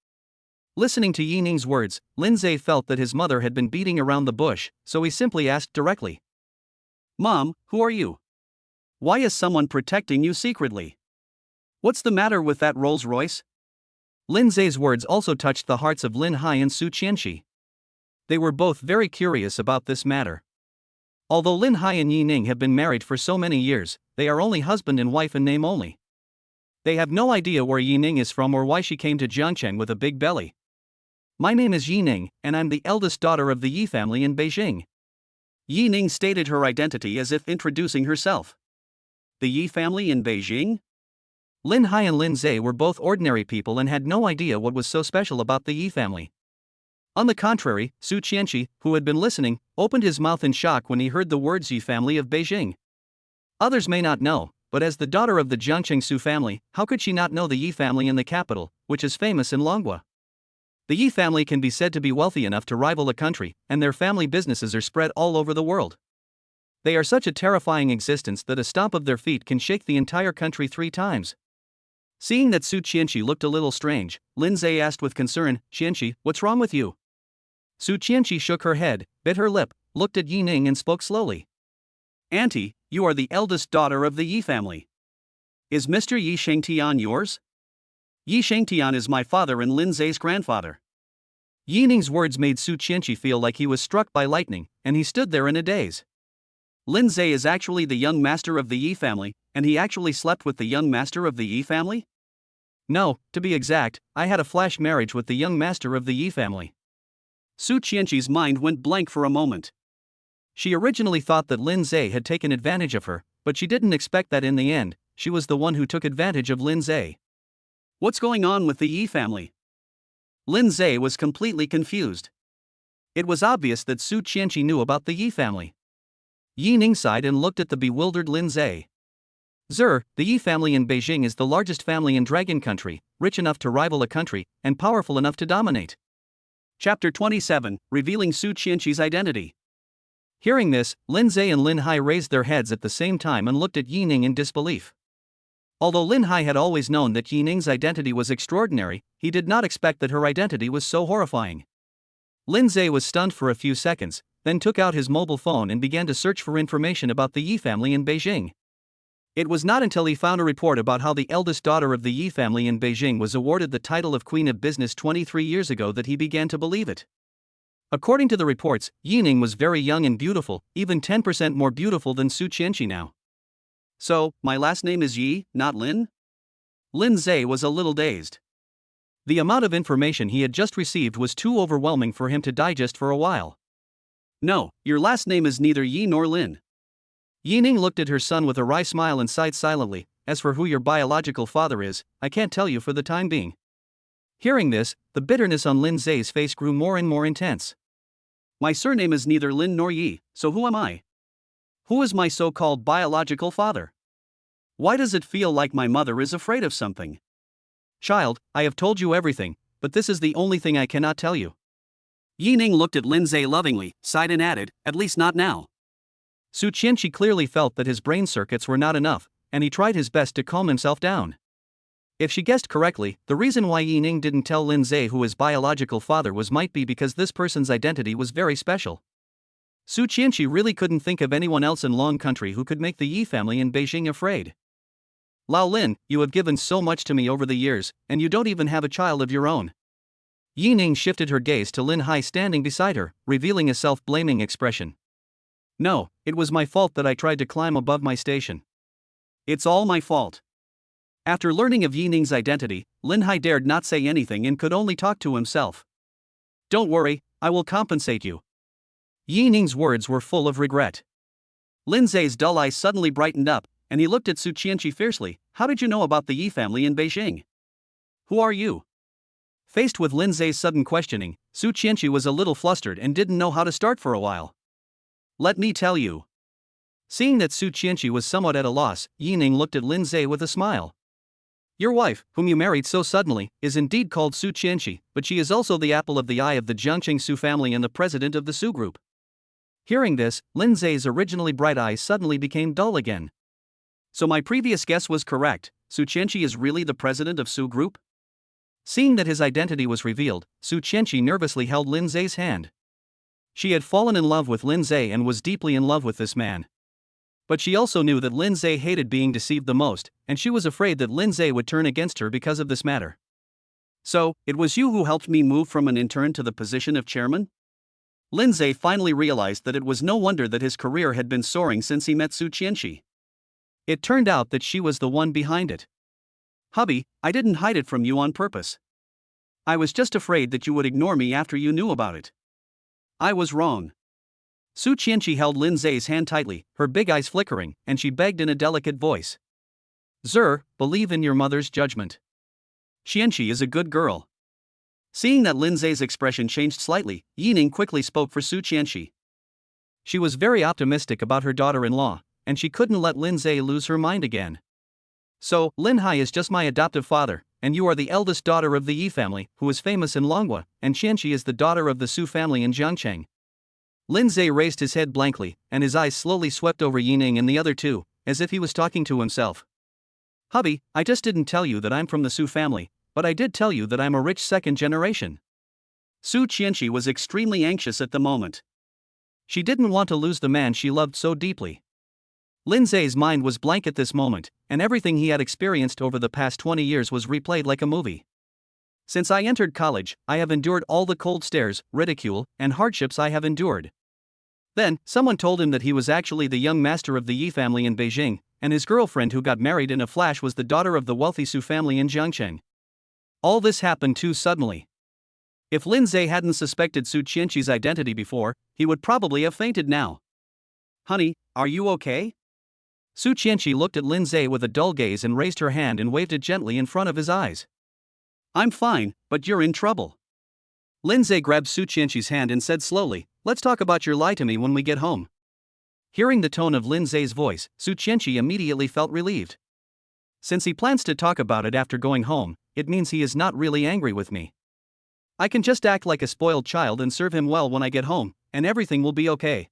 Listening to Yining's words, Lindseay felt that his mother had been beating around the bush, so he simply asked directly. Mom, who are you? Why is someone protecting you secretly? What's the matter with that Rolls Royce? Lindseay's words also touched the hearts of Lindseay and Su Chenshi. They were both very curious about this matter. Although Lindseay and Yining have been married for so many years, they are only husband and wife in name only. They have no idea where Yining is from or why she came to Jiangcheng with a big belly. My name is Yining, and I'm the eldest daughter of the Yi family in Beijing. Yining stated her identity as if introducing herself. The Yi family in Beijing? Lindseay and Lindseay were both ordinary people and had no idea what was so special about the Yi family. On the contrary, Su Chenshi, who had been listening, opened his mouth in shock when he heard the words Yi family of Beijing. Others may not know, but as the daughter of the Jiangqing Su family, how could she not know the Yi family in the capital, which is famous in Longhua? The Yi family can be said to be wealthy enough to rival a country, and their family businesses are spread all over the world. They are such a terrifying existence that a stomp of their feet can shake the entire country 3 times. Seeing that Su Chenshi looked a little strange, Lindseay asked with concern, Chenshi, what's wrong with you? Su Chenshi shook her head, bit her lip, looked at Yining and spoke slowly. Auntie, you are the eldest daughter of the Yi family. Is Mr. Yi Shengtian yours? Yi Shengtian is my father and Lindseay's grandfather. Yining's words made Su Chenshi feel like he was struck by lightning, and he stood there in a daze. Lindseay is actually the young master of the Yi family, and he actually slept with the young master of the Yi family? No, to be exact, I had a flash marriage with the young master of the Yi family. Su Chenxi's mind went blank for a moment. She originally thought that Lindseay had taken advantage of her, but she didn't expect that in the end, she was the one who took advantage of Lindseay. What's going on with the Yi family? Lindseay was completely confused. It was obvious that Su Chenshi knew about the Yi family. Yining sighed and looked at the bewildered Lindseay. Sir, the Yi family in Beijing is the largest family in Dragon Country, rich enough to rival a country, and powerful enough to dominate. Chapter 27, Revealing Su Chenxi's Identity. Hearing this, Lindseay and Lindseay raised their heads at the same time and looked at Yining in disbelief. Although Lindseay had always known that Yining's identity was extraordinary, he did not expect that her identity was so horrifying. Lindseay was stunned for a few seconds, then took out his mobile phone and began to search for information about the Yi family in Beijing. It was not until he found a report about how the eldest daughter of the Yi family in Beijing was awarded the title of Queen of Business 23 years ago that he began to believe it. According to the reports, Yining was very young and beautiful, even 10% more beautiful than Su Chenshi now. So, my last name is Yi, not Lin? Lindseay was a little dazed. The amount of information he had just received was too overwhelming for him to digest for a while. No, your last name is neither Yi nor Lin. Yining looked at her son with a wry smile and sighed silently. As for who your biological father is, I can't tell you for the time being. Hearing this, the bitterness on Lindseay's face grew more and more intense. My surname is neither Lin nor Yi, so who am I? Who is my so-called biological father? Why does it feel like my mother is afraid of something? Child, I have told you everything, but this is the only thing I cannot tell you. Yining looked at Lindseay lovingly, sighed and added, at least not now. Su Chenshi clearly felt that his brain circuits were not enough, and he tried his best to calm himself down. If she guessed correctly, the reason why Yining didn't tell Lindseay who his biological father was might be because this person's identity was very special. Su Chenshi really couldn't think of anyone else in Long Country who could make the Yi family in Beijing afraid. Lao Lin, you have given so much to me over the years, and you don't even have a child of your own. Yining shifted her gaze to Lindseay standing beside her, revealing a self-blaming expression. No, it was my fault that I tried to climb above my station. It's all my fault. After learning of Yining's identity, Lindseay dared not say anything and could only talk to himself. Don't worry, I will compensate you. Yining's words were full of regret. Lindseay's dull eyes suddenly brightened up, and he looked at Su Chenshi fiercely. How did you know about the Yi family in Beijing? Who are you? Faced with Lindseay's sudden questioning, Su Chenshi was a little flustered and didn't know how to start for a while. Let me tell you. Seeing that Su Chenshi was somewhat at a loss, Yining looked at Lindseay with a smile. Your wife, whom you married so suddenly, is indeed called Su Chenshi, but she is also the apple of the eye of the Jiangqing Su family and the president of the Su group. Hearing this, Lindseay's originally bright eyes suddenly became dull again. So my previous guess was correct, Su Chenshi is really the president of Su group? Seeing that his identity was revealed, Su Chenshi nervously held Lindseay's hand. She had fallen in love with Lindseay and was deeply in love with this man. But she also knew that Lindseay hated being deceived the most, and she was afraid that Lindseay would turn against her because of this matter. So, it was you who helped me move from an intern to the position of chairman? Lindseay finally realized that it was no wonder that his career had been soaring since he met Su Chenshi. It turned out that she was the one behind it. Hubby, I didn't hide it from you on purpose. I was just afraid that you would ignore me after you knew about it. I was wrong. Su Chenshi held Lindseay's hand tightly, her big eyes flickering, and she begged in a delicate voice. Sir, believe in your mother's judgment. Chenshi is a good girl. Seeing that Lindseay's expression changed slightly, Yining quickly spoke for Su Chenshi. She was very optimistic about her daughter-in-law, and she couldn't let Lindseay lose her mind again. So, Lindseay is just my adoptive father, and you are the eldest daughter of the Yi family, who is famous in Longhua, and Chenshi is the daughter of the Su family in Jiangqing. Lindseay raised his head blankly, and his eyes slowly swept over Yining and the other two, as if he was talking to himself. Hubby, I just didn't tell you that I'm from the Su family, but I did tell you that I'm a rich second generation. Su Chenshi was extremely anxious at the moment. She didn't want to lose the man she loved so deeply. Lindseay's mind was blank at this moment, and everything he had experienced over the past 20 years was replayed like a movie. Since I entered college, I have endured all the cold stares, ridicule, and hardships I have endured. Then, someone told him that he was actually the young master of the Yi family in Beijing, and his girlfriend who got married in a flash was the daughter of the wealthy Su family in Jiangqing. All this happened too suddenly. If Lindseay hadn't suspected Su Chenshi's identity before, he would probably have fainted now. Honey, are you okay? Su Chenshi looked at Lindseay with a dull gaze and raised her hand and waved it gently in front of his eyes. I'm fine, but you're in trouble. Lindseay grabbed Su Chenshi's hand and said slowly, let's talk about your lie to me when we get home. Hearing the tone of Lindseay's voice, Su Chenshi immediately felt relieved. Since he plans to talk about it after going home, it means he is not really angry with me. I can just act like a spoiled child and serve him well when I get home, and everything will be okay.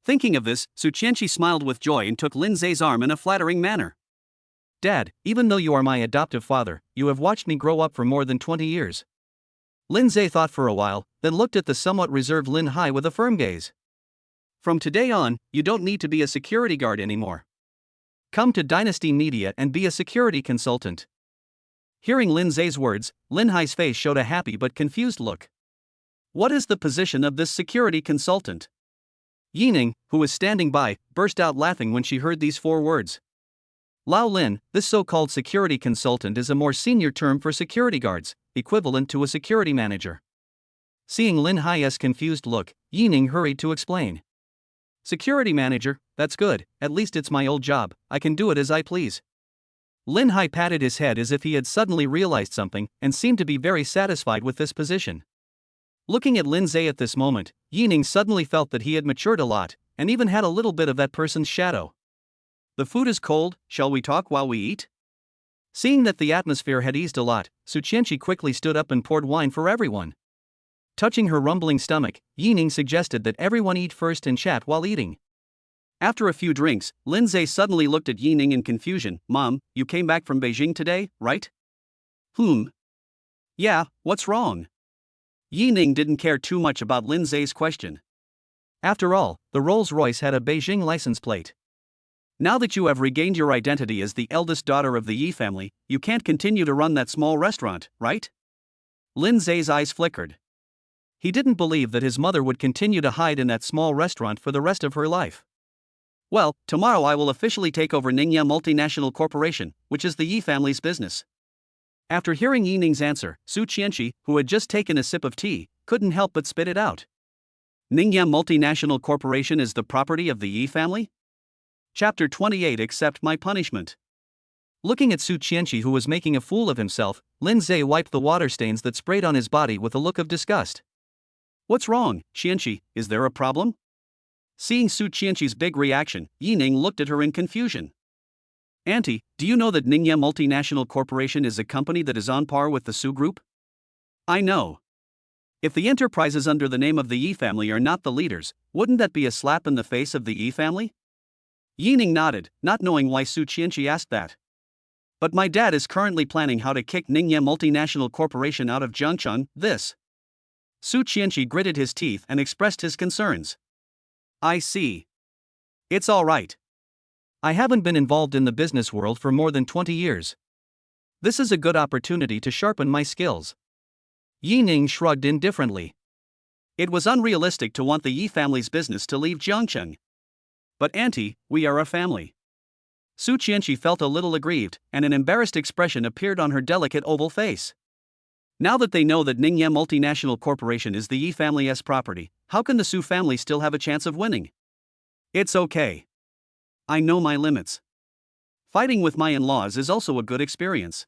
Thinking of this, Su Chenshi smiled with joy and took Lindseay's arm in a flattering manner. Dad, even though you are my adoptive father, you have watched me grow up for more than 20 years. Lindseay thought for a while, then looked at the somewhat reserved Lin Hai with a firm gaze. From today on, you don't need to be a security guard anymore. Come to Dynasty Media and be a security consultant. Hearing Lindseay's words, Lin Hai's face showed a happy but confused look. What is the position of this security consultant? Yining, who was standing by, burst out laughing when she heard these 4 words. Lao Lin, this so-called security consultant is a more senior term for security guards, equivalent to a security manager. Seeing Lin Hai's confused look, Yining hurried to explain. Security manager, that's good, at least it's my old job, I can do it as I please. Lin Hai patted his head as if he had suddenly realized something, and seemed to be very satisfied with this position. Looking at Lindseay at this moment, Yining suddenly felt that he had matured a lot, and even had a little bit of that person's shadow. The food is cold, shall we talk while we eat? Seeing that the atmosphere had eased a lot, Su Chenshi quickly stood up and poured wine for everyone. Touching her rumbling stomach, Yining suggested that everyone eat first and chat while eating. After a few drinks, Lindseay suddenly looked at Yining in confusion. Mom, you came back from Beijing today, right? Yeah, what's wrong? Yining didn't care too much about Lindseay's question. After all, the Rolls-Royce had a Beijing license plate. Now that you have regained your identity as the eldest daughter of the Yi family, you can't continue to run that small restaurant, right? Lindseay's eyes flickered. He didn't believe that his mother would continue to hide in that small restaurant for the rest of her life. Well, tomorrow I will officially take over Ningya Multinational Corporation, which is the Yi family's business. After hearing Yining's answer, Su Chenshi, who had just taken a sip of tea, couldn't help but spit it out. Ningya Multinational Corporation is the property of the Yi family? Chapter 28 Accept My Punishment. Looking at Su Chenshi, who was making a fool of himself, Lindseay wiped the water stains that sprayed on his body with a look of disgust. What's wrong, Chenshi, is there a problem? Seeing Su Chenshi's big reaction, Yining looked at her in confusion. Auntie, do you know that Ningya Multinational Corporation is a company that is on par with the Su Group? I know. If the enterprises under the name of the Yi family are not the leaders, wouldn't that be a slap in the face of the Yi family? Yining nodded, not knowing why Su Chenshi asked that. But my dad is currently planning how to kick Ningya Multinational Corporation out of Zhengcheng, this. Su Chenshi gritted his teeth and expressed his concerns. I see. It's all right. I haven't been involved in the business world for more than 20 years. This is a good opportunity to sharpen my skills. Yining shrugged indifferently. It was unrealistic to want the Yi family's business to leave Zhengcheng. But auntie, we are a family. Su Chenshi felt a little aggrieved, and an embarrassed expression appeared on her delicate oval face. Now that they know that Ningya Multinational Corporation is the Yi family's property, how can the Su family still have a chance of winning? It's okay. I know my limits. Fighting with my in-laws is also a good experience.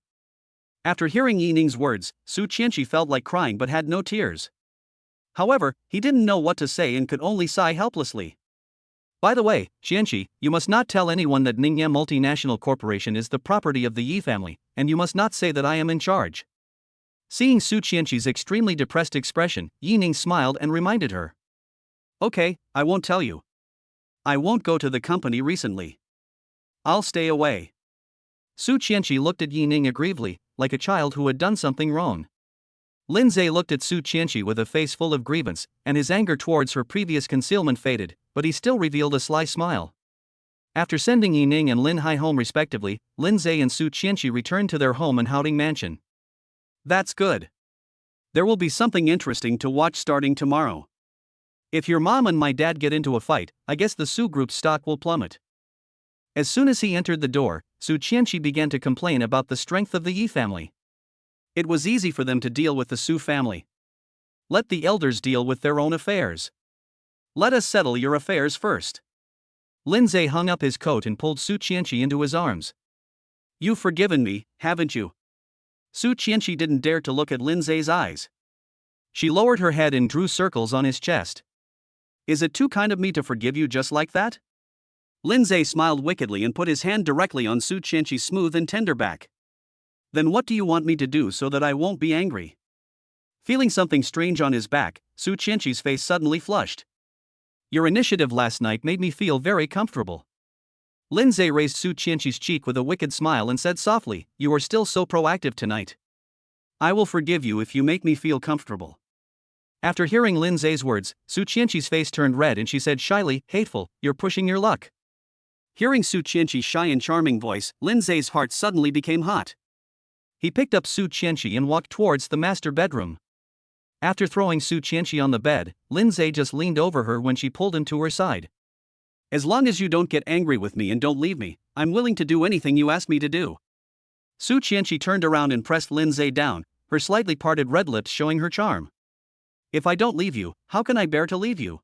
After hearing Yining's words, Su Chenshi felt like crying but had no tears. However, he didn't know what to say and could only sigh helplessly. By the way, Chenshi, you must not tell anyone that Ningya Multinational Corporation is the property of the Yi family, and you must not say that I am in charge. Seeing Su Chenshi's extremely depressed expression, Yining smiled and reminded her. Okay, I won't tell you. I won't go to the company recently. I'll stay away. Su Chenshi looked at Yining aggrievedly, like a child who had done something wrong. Lindseay looked at Su Chenshi with a face full of grievance, and his anger towards her previous concealment faded, but he still revealed a sly smile. After sending Yining and Lin Hai home respectively, Lindseay and Su Chenshi returned to their home in Haoding Mansion. That's good. There will be something interesting to watch starting tomorrow. If your mom and my dad get into a fight, I guess the Su Group's stock will plummet. As soon as he entered the door, Su Chenshi began to complain about the strength of the Yi family. It was easy for them to deal with the Su family. Let the elders deal with their own affairs. Let us settle your affairs first. Lindseay hung up his coat and pulled Su Chenshi into his arms. You've forgiven me, haven't you? Su Chenshi didn't dare to look at Lindseay's eyes. She lowered her head and drew circles on his chest. Is it too kind of me to forgive you just like that? Lindseay smiled wickedly and put his hand directly on Su Chenshi's smooth and tender back. Then what do you want me to do so that I won't be angry? Feeling something strange on his back, Su Chenshi's face suddenly flushed. Your initiative last night made me feel very comfortable. Lindseay raised Su Chenshi's cheek with a wicked smile and said softly, "You are still so proactive tonight. I will forgive you if you make me feel comfortable." After hearing Lindseay's words, Su Chenshi's face turned red and she said shyly, "Hateful, you're pushing your luck." Hearing Su Chenshi's shy and charming voice, Lindseay's heart suddenly became hot. He picked up Su Chenshi and walked towards the master bedroom. After throwing Su Chenshi on the bed, Lindseay just leaned over her when she pulled him to her side. "As long as you don't get angry with me and don't leave me, I'm willing to do anything you ask me to do." Su Chenshi turned around and pressed Lindseay down, her slightly parted red lips showing her charm. "If I don't leave you, how can I bear to leave you?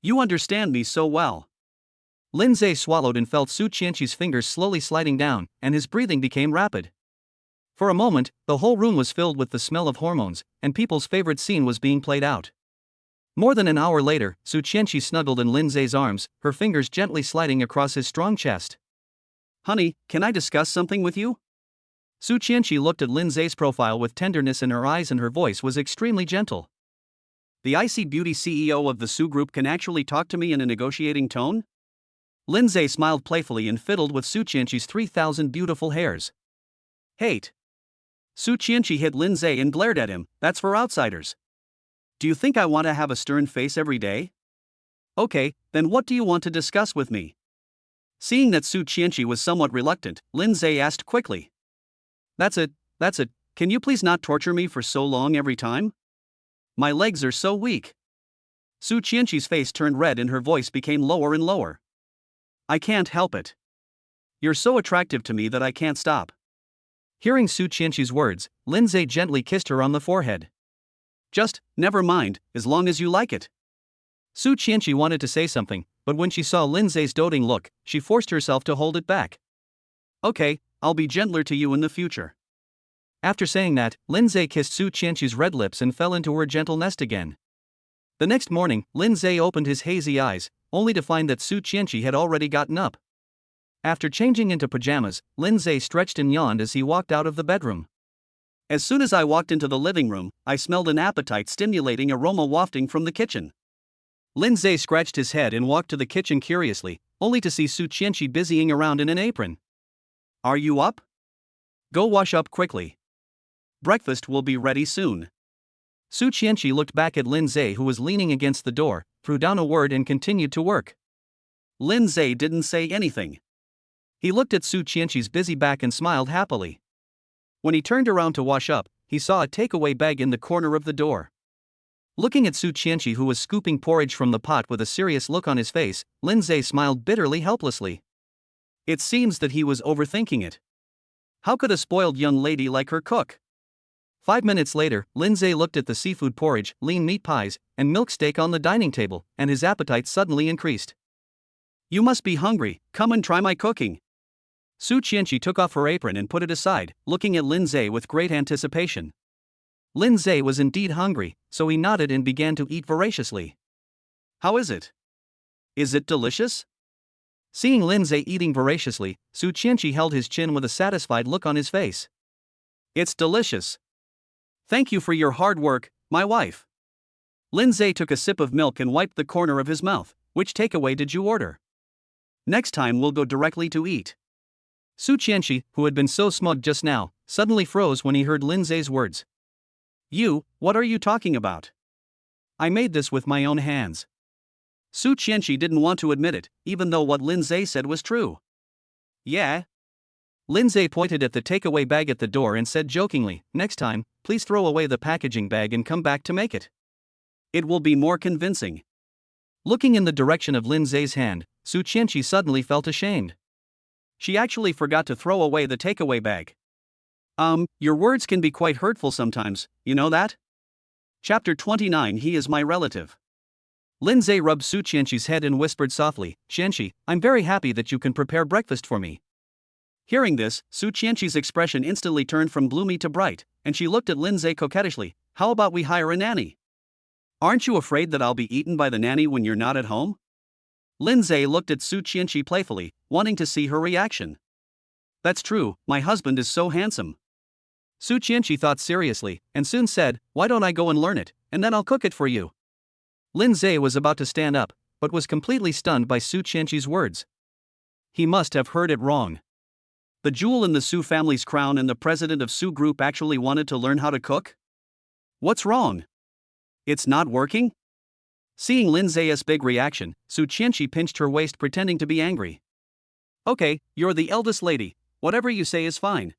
You understand me so well." Lindseay swallowed and felt Su Chenshi's fingers slowly sliding down, and his breathing became rapid. For a moment, the whole room was filled with the smell of hormones, and people's favorite scene was being played out. More than an hour later, Su Chenshi snuggled in Lindseay's arms, her fingers gently sliding across his strong chest. "Honey, can I discuss something with you?" Su Chenshi looked at Lindseay's profile with tenderness in her eyes and her voice was extremely gentle. "The icy beauty CEO of the Su Group can actually talk to me in a negotiating tone?" Lindseay smiled playfully and fiddled with Su Chenshi's 3,000 beautiful hairs. "Hate." Su Chenshi hit Lindseay and glared at him, "That's for outsiders. Do you think I want to have a stern face every day? Okay, then what do you want to discuss with me?" Seeing that Su Chenshi was somewhat reluctant, Lindseay asked quickly. That's it. Can you please not torture me for so long every time? My legs are so weak." Su Chenshi's face turned red and her voice became lower and lower. "I can't help it. You're so attractive to me that I can't stop." Hearing Su Chenshi's words, Lindseay gently kissed her on the forehead. "Just, never mind, as long as you like it." Su Chenshi wanted to say something, but when she saw Lindseay's doting look, she forced herself to hold it back. "Okay, I'll be gentler to you in the future." After saying that, Lindseay kissed Su Chenshi's red lips and fell into her gentle nest again. The next morning, Lindseay opened his hazy eyes, only to find that Su Chenshi had already gotten up. After changing into pajamas, Lindseay stretched and yawned as he walked out of the bedroom. "As soon as I walked into the living room, I smelled an appetite-stimulating aroma wafting from the kitchen." Lindseay scratched his head and walked to the kitchen curiously, only to see Su Chenshi busying around in an apron. "Are you up? Go wash up quickly. Breakfast will be ready soon." Su Chenshi looked back at Lindseay, who was leaning against the door, threw down a word and continued to work. Lindseay didn't say anything. He looked at Su Chenshi's busy back and smiled happily. When he turned around to wash up, he saw a takeaway bag in the corner of the door. Looking at Su Chenshi, who was scooping porridge from the pot with a serious look on his face, Lindseay smiled bitterly helplessly. It seems that he was overthinking it. How could a spoiled young lady like her cook? 5 minutes later, Lindseay looked at the seafood porridge, lean meat pies, and milk steak on the dining table, and his appetite suddenly increased. "You must be hungry, come and try my cooking." Su Chenshi took off her apron and put it aside, looking at Lindseay with great anticipation. Lindseay was indeed hungry, so he nodded and began to eat voraciously. "How is it? Is it delicious?" Seeing Lindseay eating voraciously, Su Chenshi held his chin with a satisfied look on his face. "It's delicious. Thank you for your hard work, my wife." Lindseay took a sip of milk and wiped the corner of his mouth. "Which takeaway did you order? Next time we'll go directly to eat." Su Chenshi, who had been so smug just now, suddenly froze when he heard Lindseay's words. What are you talking about? I made this with my own hands." Su Chenshi didn't want to admit it, even though what Lindseay said was true. "Yeah?" Lindseay pointed at the takeaway bag at the door and said jokingly, "Next time, please throw away the packaging bag and come back to make it. It will be more convincing." Looking in the direction of Lindseay's hand, Su Chenshi suddenly felt ashamed. She actually forgot to throw away the takeaway bag. Your words can be quite hurtful sometimes, you know that? Chapter 29. He is my relative. Lindseay rubbed Su Chenshi's head and whispered softly, "Chenshi, I'm very happy that you can prepare breakfast for me." Hearing this, Su Chenshi's expression instantly turned from gloomy to bright, and she looked at Lindseay coquettishly. "How about we hire a nanny? Aren't you afraid that I'll be eaten by the nanny when you're not at home?" Lindseay looked at Su Chenshi playfully, wanting to see her reaction. "That's true, my husband is so handsome." Su Chenshi thought seriously, and soon said, "Why don't I go and learn it, and then I'll cook it for you." Lindseay was about to stand up, but was completely stunned by Su Chenshi's words. He must have heard it wrong. The jewel in the Su family's crown and the president of Su Group actually wanted to learn how to cook? What's wrong? It's not working? Seeing Lindseay's big reaction, Su Chenshi pinched her waist pretending to be angry. Okay, you're the eldest lady, whatever you say is fine.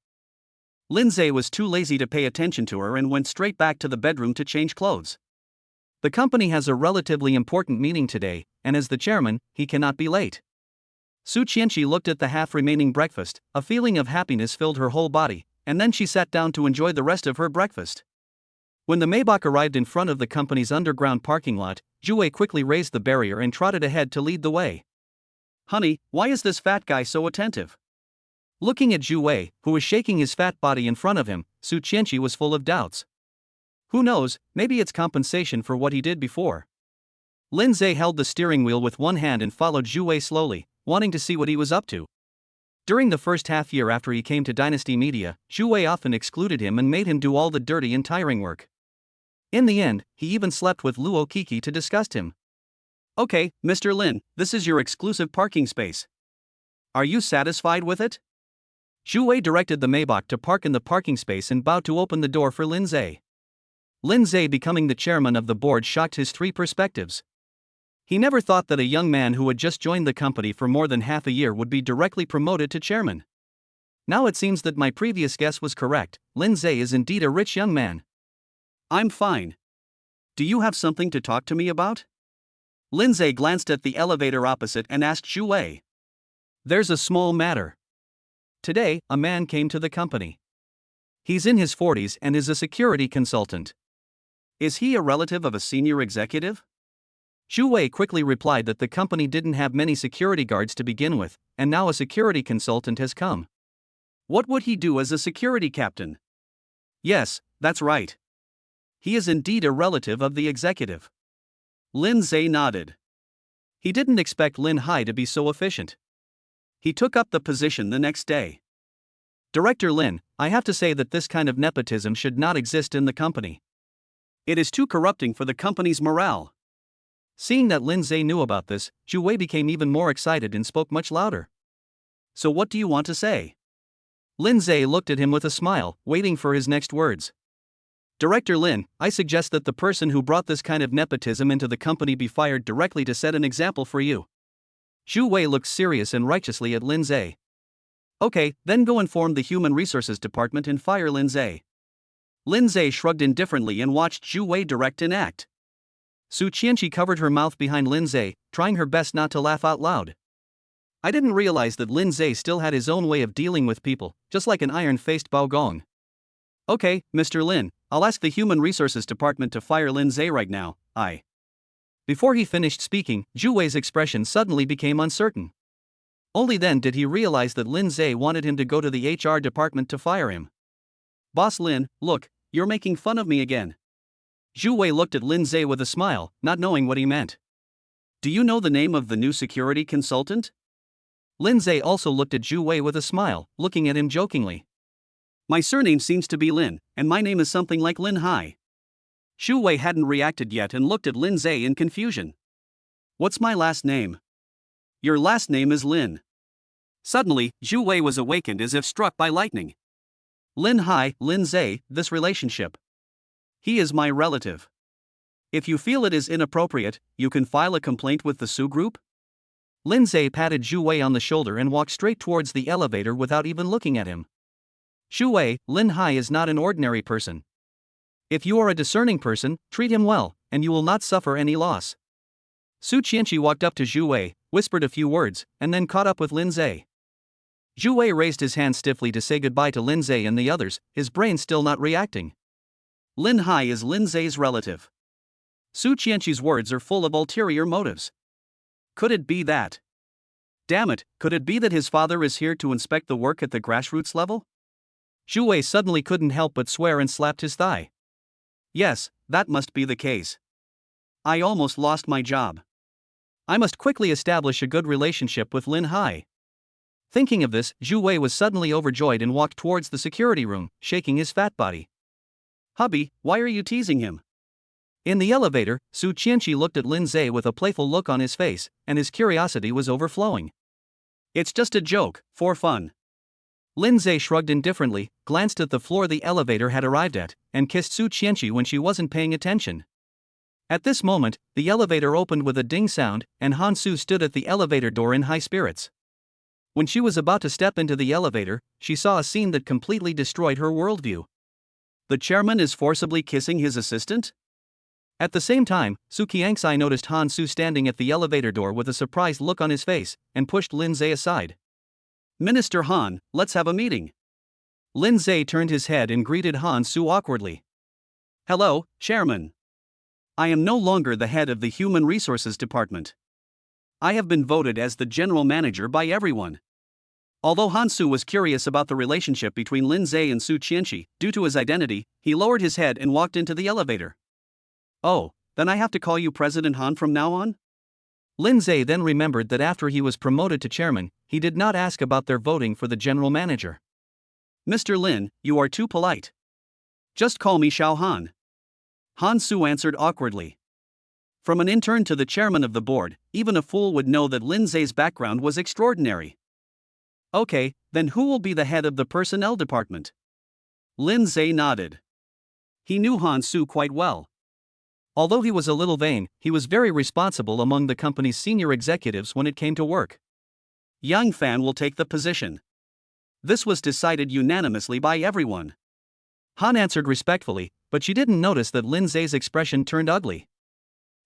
Lindseay was too lazy to pay attention to her and went straight back to the bedroom to change clothes. The company has a relatively important meeting today, and as the chairman, he cannot be late. Su Chenshi looked at the half-remaining breakfast, a feeling of happiness filled her whole body, and then she sat down to enjoy the rest of her breakfast. When the Maybach arrived in front of the company's underground parking lot, Jue quickly raised the barrier and trotted ahead to lead the way. Honey, why is this fat guy so attentive? Looking at Jue, who was shaking his fat body in front of him, Su Chenshi was full of doubts. Who knows, maybe it's compensation for what he did before. Lindseay held the steering wheel with one hand and followed Jue slowly, wanting to see what he was up to. During the first half year after he came to Dynasty Media, Jue often excluded him and made him do all the dirty and tiring work. In the end, he even slept with Luo Kiki to disgust him. Okay, Mr. Lin, this is your exclusive parking space. Are you satisfied with it? Jue directed the Maybach to park in the parking space and bowed to open the door for Lindseay. Lindseay becoming the chairman of the board shocked his three perspectives. He never thought that a young man who had just joined the company for more than half a year would be directly promoted to chairman. Now it seems that my previous guess was correct, Lindseay is indeed a rich young man. I'm fine. Do you have something to talk to me about? Lindseay glanced at the elevator opposite and asked Jue. There's a small matter. Today, a man came to the company. He's in his 40s and is a security consultant. Is he a relative of a senior executive? Jue quickly replied that the company didn't have many security guards to begin with, and now a security consultant has come. What would he do as a security captain? Yes, that's right. He is indeed a relative of the executive. Lindseay nodded. He didn't expect Lin Hai to be so efficient. He took up the position the next day. Director Lin, I have to say that this kind of nepotism should not exist in the company. It is too corrupting for the company's morale. Seeing that Lindseay knew about this, Jue became even more excited and spoke much louder. So what do you want to say? Lindseay looked at him with a smile, waiting for his next words. Director Lin, I suggest that the person who brought this kind of nepotism into the company be fired directly to set an example for you. Jue looked serious and righteously at Lindseay. Okay, then go inform the Human Resources Department and fire Lindseay. Lindseay shrugged indifferently and watched Jue direct and act. Su Chenshi covered her mouth behind Lindseay, trying her best not to laugh out loud. I didn't realize that Lindseay still had his own way of dealing with people, just like an iron-faced Baogong. Okay, Mr. Lin, I'll ask the Human Resources Department to fire Lindseay right now, Before he finished speaking, Jue's expression suddenly became uncertain. Only then did he realize that Lindseay wanted him to go to the HR department to fire him. Boss Lin, look, you're making fun of me again. Jue looked at Lindseay with a smile, not knowing what he meant. Do you know the name of the new security consultant? Lindseay also looked at Jue with a smile, looking at him jokingly. My surname seems to be Lin, and my name is something like Lin Hai. Jue hadn't reacted yet and looked at Lindseay in confusion. What's my last name? Your last name is Lin. Suddenly, Jue was awakened as if struck by lightning. Lin Hai, Lindseay, this relationship. He is my relative. If you feel it is inappropriate, you can file a complaint with the Su Group? Lindseay patted Jue on the shoulder and walked straight towards the elevator without even looking at him. Jue, Lin Hai is not an ordinary person. If you are a discerning person, treat him well, and you will not suffer any loss. Su Chenshi walked up to Jue, whispered a few words, and then caught up with Lindseay. Jue raised his hand stiffly to say goodbye to Lindseay and the others, his brain still not reacting. Lin Hai is Lindseay's relative. Su Chenshi's words are full of ulterior motives. Could it be that? Damn it, could it be that his father is here to inspect the work at the grassroots level? Jue suddenly couldn't help but swear and slapped his thigh. Yes, that must be the case. I almost lost my job. I must quickly establish a good relationship with Lin Hai. Thinking of this, Jue was suddenly overjoyed and walked towards the security room, shaking his fat body. Hubby, why are you teasing him? In the elevator, Su Chenshi looked at Lindseay with a playful look on his face, and his curiosity was overflowing. It's just a joke, for fun. Lindseay shrugged indifferently, glanced at the floor the elevator had arrived at, and kissed Su Chenshi when she wasn't paying attention. At this moment, the elevator opened with a ding sound, and Han Su stood at the elevator door in high spirits. When she was about to step into the elevator, she saw a scene that completely destroyed her worldview. The chairman is forcibly kissing his assistant? At the same time, Su Chenshi noticed Han Su standing at the elevator door with a surprised look on his face, and pushed Lindseay aside. Minister Han, let's have a meeting. Lindseay turned his head and greeted Han Su awkwardly. Hello, Chairman. I am no longer the head of the Human Resources Department. I have been voted as the general manager by everyone. Although Han Su was curious about the relationship between Lindseay and Su Chenshi, due to his identity, he lowered his head and walked into the elevator. Oh, then I have to call you President Han from now on? Lindseay then remembered that after he was promoted to chairman, he did not ask about their voting for the general manager. Mr. Lin, you are too polite. Just call me Xiao Han. Han Su answered awkwardly. From an intern to the chairman of the board, even a fool would know that Lindseay's background was extraordinary. Okay, then who will be the head of the personnel department? Lindseay nodded. He knew Han Su quite well. Although he was a little vain, he was very responsible among the company's senior executives when it came to work. Yang Fan will take the position. This was decided unanimously by everyone. Han answered respectfully, but she didn't notice that Lindseay's expression turned ugly.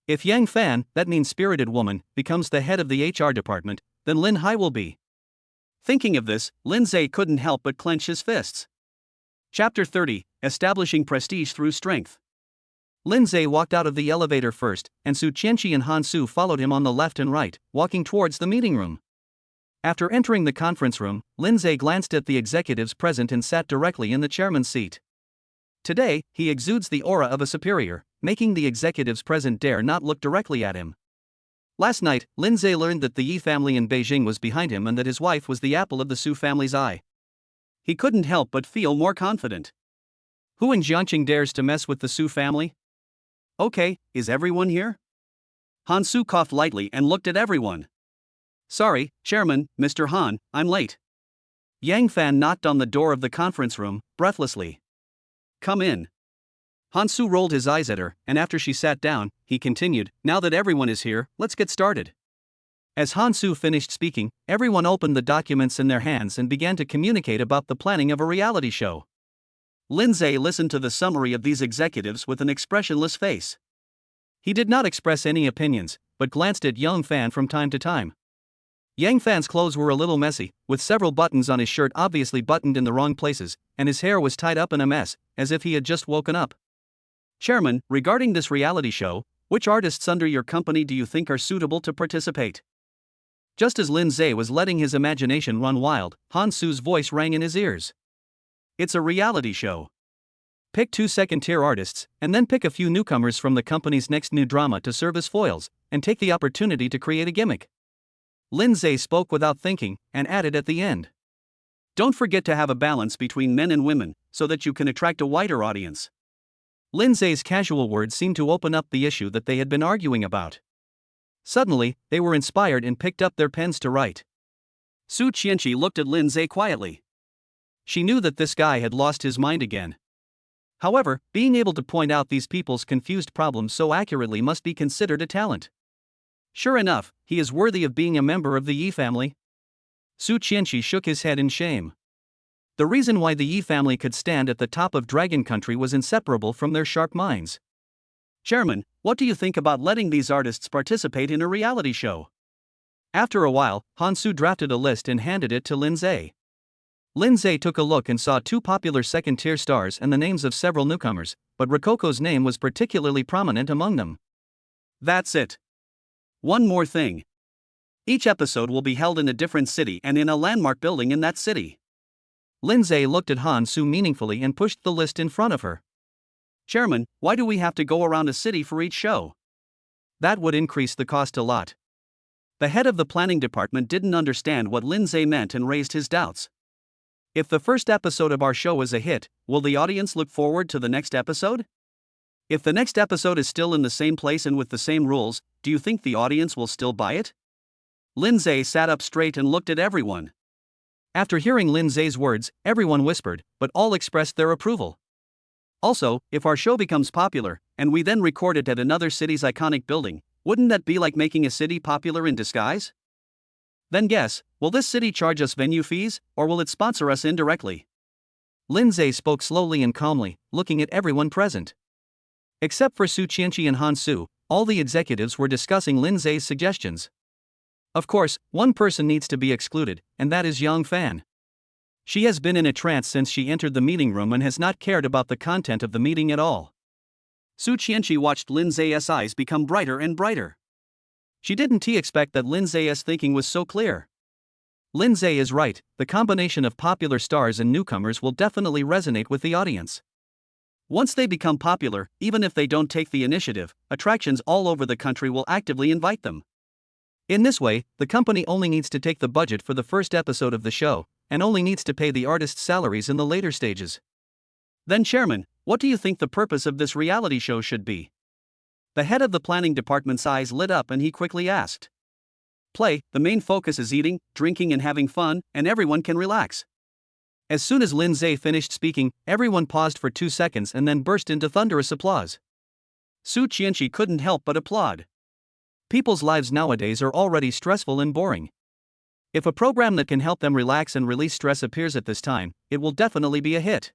If Yang Fan, that means spirited woman, becomes the head of the HR department, then Lin Hai will be. Thinking of this, Lindseay couldn't help but clench his fists. Chapter 30, Establishing Prestige Through Strength. Lindseay walked out of the elevator first, and Su Chenshi and Han Su followed him on the left and right, walking towards the meeting room. After entering the conference room, Lindseay glanced at the executives present and sat directly in the chairman's seat. Today, he exudes the aura of a superior, making the executives present dare not look directly at him. Last night, Lindseay learned that the Yi family in Beijing was behind him and that his wife was the apple of the Su family's eye. He couldn't help but feel more confident. Who in Jiangqing dares to mess with the Su family? Okay, is everyone here? Han Su coughed lightly and looked at everyone. Sorry, Chairman, Mr. Han, I'm late. Yang Fan knocked on the door of the conference room, breathlessly. Come in. Han Su rolled his eyes at her, and after she sat down, he continued, now that everyone is here, let's get started. As Han Su finished speaking, everyone opened the documents in their hands and began to communicate about the planning of a reality show. Lindseay listened to the summary of these executives with an expressionless face. He did not express any opinions, but glanced at Yang Fan from time to time. Yang Fan's clothes were a little messy, with several buttons on his shirt obviously buttoned in the wrong places, and his hair was tied up in a mess, as if he had just woken up. Chairman, regarding this reality show, which artists under your company do you think are suitable to participate? Just as Lindseay was letting his imagination run wild, Han Su's voice rang in his ears. It's a reality show. Pick 2 second-tier artists, and then pick a few newcomers from the company's next new drama to serve as foils, and take the opportunity to create a gimmick. Lindseay spoke without thinking, and added at the end. Don't forget to have a balance between men and women, so that you can attract a wider audience. Lindseay's casual words seemed to open up the issue that they had been arguing about. Suddenly, they were inspired and picked up their pens to write. Su Chenshi looked at Lindseay quietly. She knew that this guy had lost his mind again. However, being able to point out these people's confused problems so accurately must be considered a talent. Sure enough, he is worthy of being a member of the Yi family. Su Chenshi shook his head in shame. The reason why the Yi family could stand at the top of Dragon Country was inseparable from their sharp minds. Chairman, what do you think about letting these artists participate in a reality show? After a while, Han Su drafted a list and handed it to Lindseay. Lindseay took a look and saw 2 popular second-tier stars and the names of several newcomers, but Rococo's name was particularly prominent among them. That's it. One more thing. Each episode will be held in a different city and in a landmark building in that city. Lindseay looked at Han Su meaningfully and pushed the list in front of her. Chairman, why do we have to go around a city for each show? That would increase the cost a lot. The head of the planning department didn't understand what Lindseay meant and raised his doubts. If the first episode of our show is a hit, will the audience look forward to the next episode? If the next episode is still in the same place and with the same rules, do you think the audience will still buy it? Lindseay sat up straight and looked at everyone. After hearing Lindseay's words, everyone whispered, but all expressed their approval. Also, if our show becomes popular, and we then record it at another city's iconic building, wouldn't that be like making a city popular in disguise? Then guess, will this city charge us venue fees, or will it sponsor us indirectly? Lindseay spoke slowly and calmly, looking at everyone present. Except for Su Chenshi and Han Su, all the executives were discussing Lindseay's suggestions. Of course, one person needs to be excluded, and that is Yang Fan. She has been in a trance since she entered the meeting room and has not cared about the content of the meeting at all. Su Chenshi watched Lindseay's eyes become brighter and brighter. She didn't expect that Lindseay's thinking was so clear. Lindseay is right, the combination of popular stars and newcomers will definitely resonate with the audience. Once they become popular, even if they don't take the initiative, attractions all over the country will actively invite them. In this way, the company only needs to take the budget for the first episode of the show, and only needs to pay the artists' salaries in the later stages. Then Chairman, what do you think the purpose of this reality show should be? The head of the planning department's eyes lit up and he quickly asked. Play, the main focus is eating, drinking and having fun, and everyone can relax. As soon as Lindseay finished speaking, everyone paused for 2 seconds and then burst into thunderous applause. Su Chenshi couldn't help but applaud. People's lives nowadays are already stressful and boring. If a program that can help them relax and release stress appears at this time, it will definitely be a hit.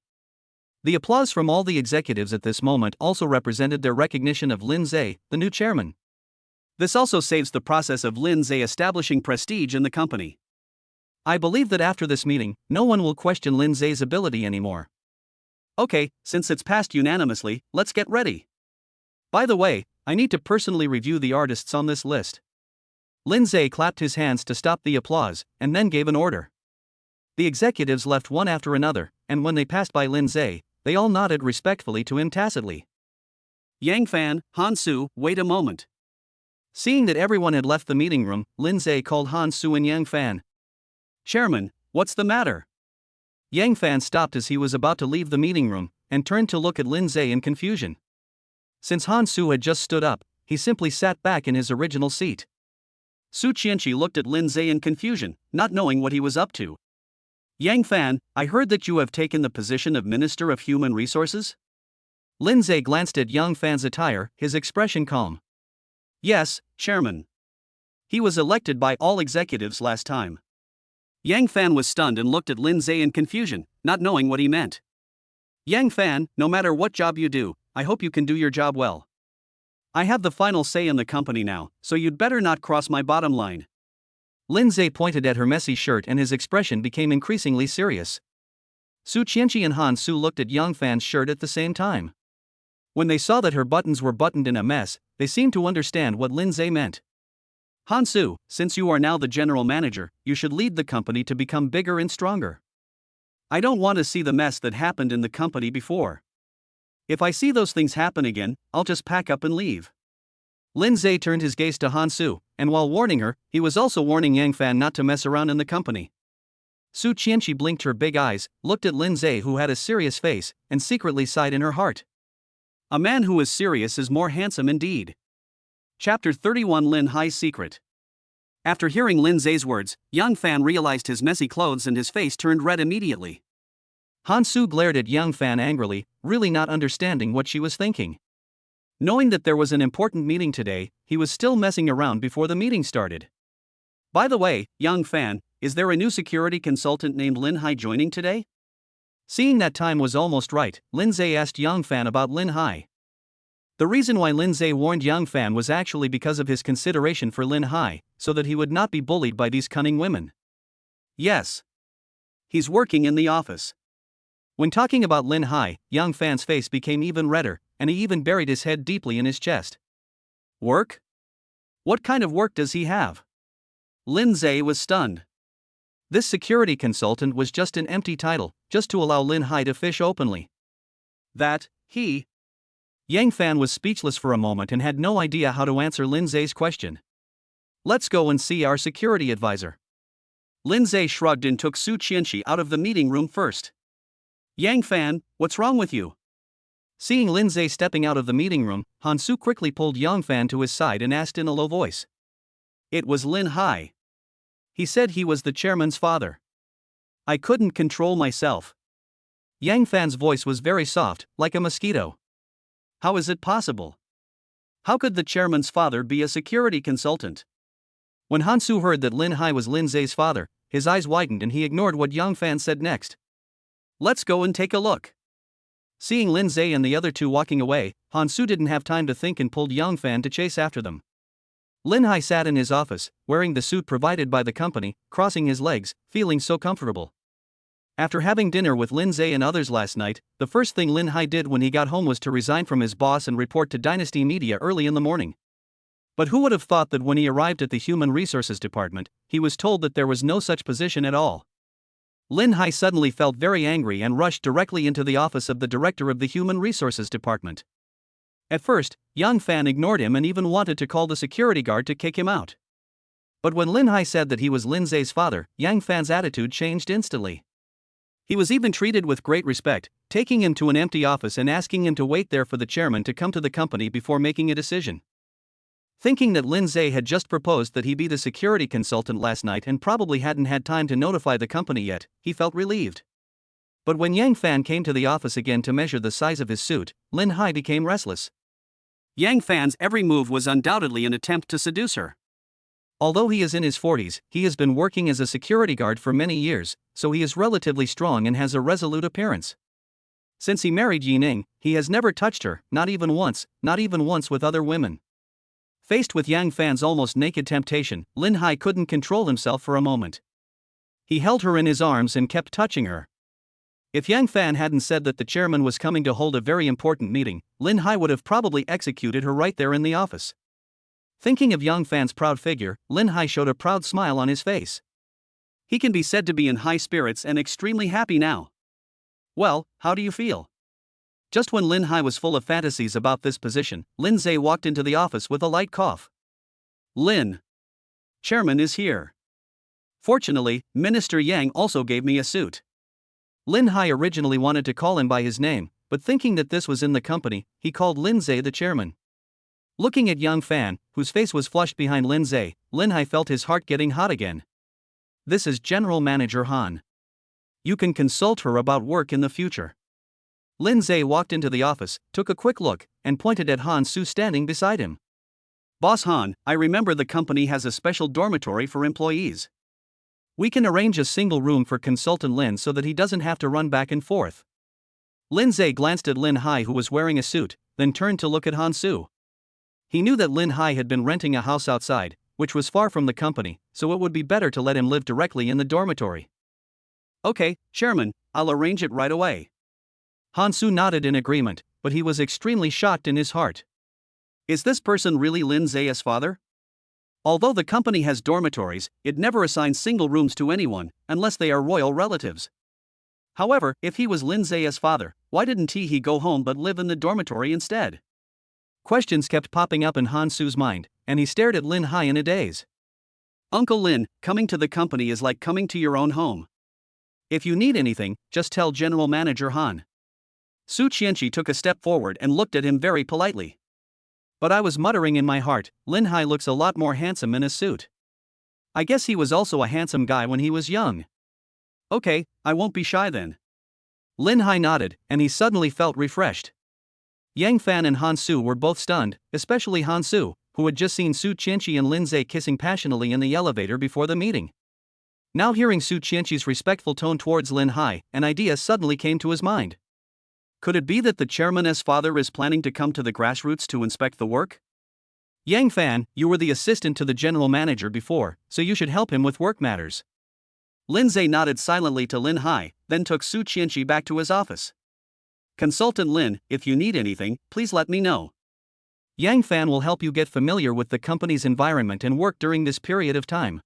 The applause from all the executives at this moment also represented their recognition of Lindseay, the new chairman. This also saves the process of Lindseay establishing prestige in the company. I believe that after this meeting, no one will question Lindseay's ability anymore. Okay, since it's passed unanimously, let's get ready. By the way, I need to personally review the artists on this list. Lindseay clapped his hands to stop the applause, and then gave an order. The executives left one after another, and when they passed by Lindseay, they all nodded respectfully to him tacitly. Yang Fan, Han Su, wait a moment. Seeing that everyone had left the meeting room, Lindseay called Han Su and Yang Fan. Chairman, what's the matter? Yang Fan stopped as he was about to leave the meeting room, and turned to look at Lindseay in confusion. Since Han Su had just stood up, he simply sat back in his original seat. Su Chenshi looked at Lindseay in confusion, not knowing what he was up to. Yang Fan, I heard that you have taken the position of Minister of Human Resources? Lindseay glanced at Yang Fan's attire, his expression calm. Yes, Chairman. He was elected by all executives last time. Yang Fan was stunned and looked at Lindseay in confusion, not knowing what he meant. Yang Fan, no matter what job you do, I hope you can do your job well. I have the final say in the company now, so you'd better not cross my bottom line. Lindseay pointed at her messy shirt and his expression became increasingly serious. Su Chenshi and Han Su looked at Yang Fan's shirt at the same time. When they saw that her buttons were buttoned in a mess, they seemed to understand what Lindseay meant. Han Su, since you are now the general manager, you should lead the company to become bigger and stronger. I don't want to see the mess that happened in the company before. If I see those things happen again, I'll just pack up and leave. Lindseay turned his gaze to Han Su, and while warning her, he was also warning Yang Fan not to mess around in the company. Su Chenshi blinked her big eyes, looked at Lindseay who had a serious face, and secretly sighed in her heart. A man who is serious is more handsome indeed. Chapter 31 Lindseay's Secret. After hearing Lindseay's words, Yang Fan realized his messy clothes and his face turned red immediately. Han Su glared at Yang Fan angrily, really not understanding what she was thinking. Knowing that there was an important meeting today, he was still messing around before the meeting started. By the way, Yang Fan, is there a new security consultant named Lindseay joining today? Seeing that time was almost right, Lindseay asked Yang Fan about Lindseay. The reason why Lindseay warned Yang Fan was actually because of his consideration for Lindseay, so that he would not be bullied by these cunning women. Yes. He's working in the office. When talking about Lindseay, Yang Fan's face became even redder, and he even buried his head deeply in his chest. Work? What kind of work does he have? Lindseay was stunned. This security consultant was just an empty title, just to allow Lindseay to fish openly. Yang Fan was speechless for a moment and had no idea how to answer Lindseay's question. Let's go and see our security advisor. Lindseay shrugged and took Su Chenshi out of the meeting room first. Yang Fan, what's wrong with you? Seeing Lindseay stepping out of the meeting room, Han Su quickly pulled Yang Fan to his side and asked in a low voice. It was Lindseay. He said he was the chairman's father. I couldn't control myself. Yang Fan's voice was very soft, like a mosquito. How is it possible? How could the chairman's father be a security consultant? When Han Su heard that Lindseay was Lindseay's father, his eyes widened and he ignored what Yang Fan said next. Let's go and take a look. Seeing Lindseay and the other two walking away, Han Su didn't have time to think and pulled Yang Fan to chase after them. Lindseay sat in his office, wearing the suit provided by the company, crossing his legs, feeling so comfortable. After having dinner with Lindseay and others last night, the first thing Lindseay did when he got home was to resign from his boss and report to Dynasty Media early in the morning. But who would have thought that when he arrived at the Human Resources Department, he was told that there was no such position at all? Lindseay suddenly felt very angry and rushed directly into the office of the director of the Human Resources Department. At first, Yang Fan ignored him and even wanted to call the security guard to kick him out. But when Lindseay said that he was Lindseay's father, Yang Fan's attitude changed instantly. He was even treated with great respect, taking him to an empty office and asking him to wait there for the chairman to come to the company before making a decision. Thinking that Lindseay had just proposed that he be the security consultant last night and probably hadn't had time to notify the company yet, he felt relieved. But when Yang Fan came to the office again to measure the size of his suit, Lindseay became restless. Yang Fan's every move was undoubtedly an attempt to seduce her. Although he is in his 40s, he has been working as a security guard for many years, so he is relatively strong and has a resolute appearance. Since he married Yining, he has never touched her, not even once with other women. Faced with Yang Fan's almost naked temptation, Lindseay couldn't control himself for a moment. He held her in his arms and kept touching her. If Yang Fan hadn't said that the chairman was coming to hold a very important meeting, Lindseay would have probably executed her right there in the office. Thinking of Yang Fan's proud figure, Lindseay showed a proud smile on his face. He can be said to be in high spirits and extremely happy now. Well, how do you feel? Just when Lindseay was full of fantasies about this position, Lindseay walked into the office with a light cough. Chairman is here. Fortunately, Minister Yang also gave me a suit. Lindseay originally wanted to call him by his name, but thinking that this was in the company, he called Lindseay the chairman. Looking at Yang Fan, whose face was flushed behind Lindseay, Lindseay felt his heart getting hot again. This is General Manager Han. You can consult her about work in the future. Lindseay walked into the office, took a quick look, and pointed at Han Su standing beside him. Boss Han, I remember the company has a special dormitory for employees. We can arrange a single room for Consultant Lin so that he doesn't have to run back and forth. Lindseay glanced at Lindseay, who was wearing a suit, then turned to look at Han Su. He knew that Lindseay had been renting a house outside, which was far from the company, so it would be better to let him live directly in the dormitory. Okay, Chairman, I'll arrange it right away. Han Su nodded in agreement, but he was extremely shocked in his heart. Is this person really Lindseay's father? Although the company has dormitories, it never assigns single rooms to anyone, unless they are royal relatives. However, if he was Lindseay's father, why didn't he go home but live in the dormitory instead? Questions kept popping up in Han Su's mind, and he stared at Lindseay in a daze. Uncle Lin, coming to the company is like coming to your own home. If you need anything, just tell General Manager Han. Su Chenshi took a step forward and looked at him very politely. But I was muttering in my heart, Lindseay looks a lot more handsome in a suit. I guess he was also a handsome guy when he was young. Okay, I won't be shy then. Lindseay nodded, and he suddenly felt refreshed. Yang Fan and Han Su were both stunned, especially Han Su, who had just seen Su Chenshi and Lindseay kissing passionately in the elevator before the meeting. Now hearing Su Chenshi's respectful tone towards Lindseay, an idea suddenly came to his mind. Could it be that the chairman's father is planning to come to the grassroots to inspect the work? Yang Fan, you were the assistant to the general manager before, so you should help him with work matters. Lindseay nodded silently to Lindseay, then took Su Chenshi back to his office. Consultant Lin, if you need anything, please let me know. Yang Fan will help you get familiar with the company's environment and work during this period of time.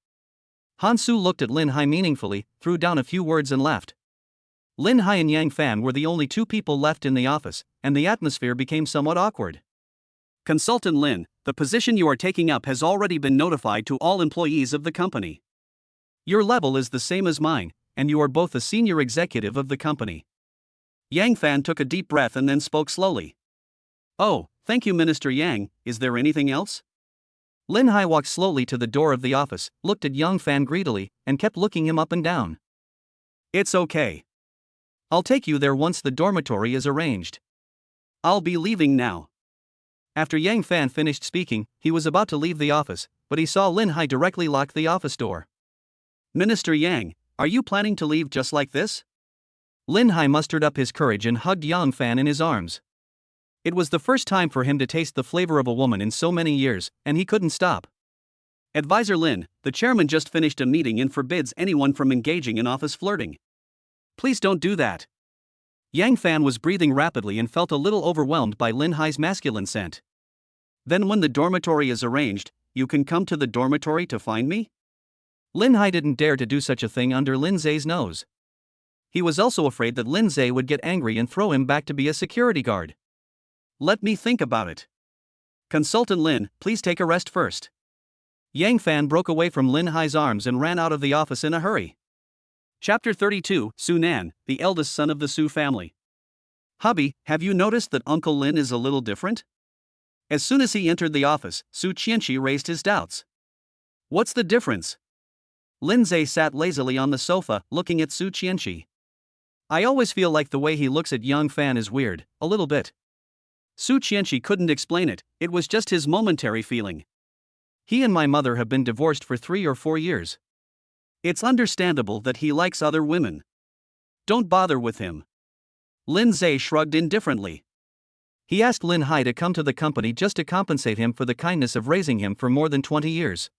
Han Su looked at Lindseay meaningfully, threw down a few words and left. Lindseay and Yang Fan were the only two people left in the office, and the atmosphere became somewhat awkward. Consultant Lin, the position you are taking up has already been notified to all employees of the company. Your level is the same as mine, and you are both a senior executive of the company. Yang Fan took a deep breath and then spoke slowly. Oh, thank you, Minister Yang, is there anything else? Lindseay walked slowly to the door of the office, looked at Yang Fan greedily, and kept looking him up and down. It's okay. I'll take you there once the dormitory is arranged. I'll be leaving now. After Yang Fan finished speaking, he was about to leave the office, but he saw Lindseay directly lock the office door. Minister Yang, are you planning to leave just like this? Lindseay mustered up his courage and hugged Yang Fan in his arms. It was the first time for him to taste the flavor of a woman in so many years, and he couldn't stop. Advisor Lin, the chairman just finished a meeting and forbids anyone from engaging in office flirting. Please don't do that. Yang Fan was breathing rapidly and felt a little overwhelmed by Lindseay's masculine scent. Then when the dormitory is arranged, you can come to the dormitory to find me? Lindseay didn't dare to do such a thing under Lindseay's nose. He was also afraid that Lindseay would get angry and throw him back to be a security guard. Let me think about it. Consultant Lin, please take a rest first. Yang Fan broke away from Lindseay's arms and ran out of the office in a hurry. Chapter 32, Su Nan, the eldest son of the Su family. Hubby, have you noticed that Uncle Lin is a little different? As soon as he entered the office, Su Chenshi raised his doubts. What's the difference? Lindseay sat lazily on the sofa, looking at Su Chenshi. I always feel like the way he looks at Yang Fan is weird, a little bit. Su Chenshi couldn't explain it, it was just his momentary feeling. He and my mother have been divorced for 3 or 4 years. It's understandable that he likes other women. Don't bother with him. Lindseay shrugged indifferently. He asked Lindseay to come to the company just to compensate him for the kindness of raising him for more than 20 years.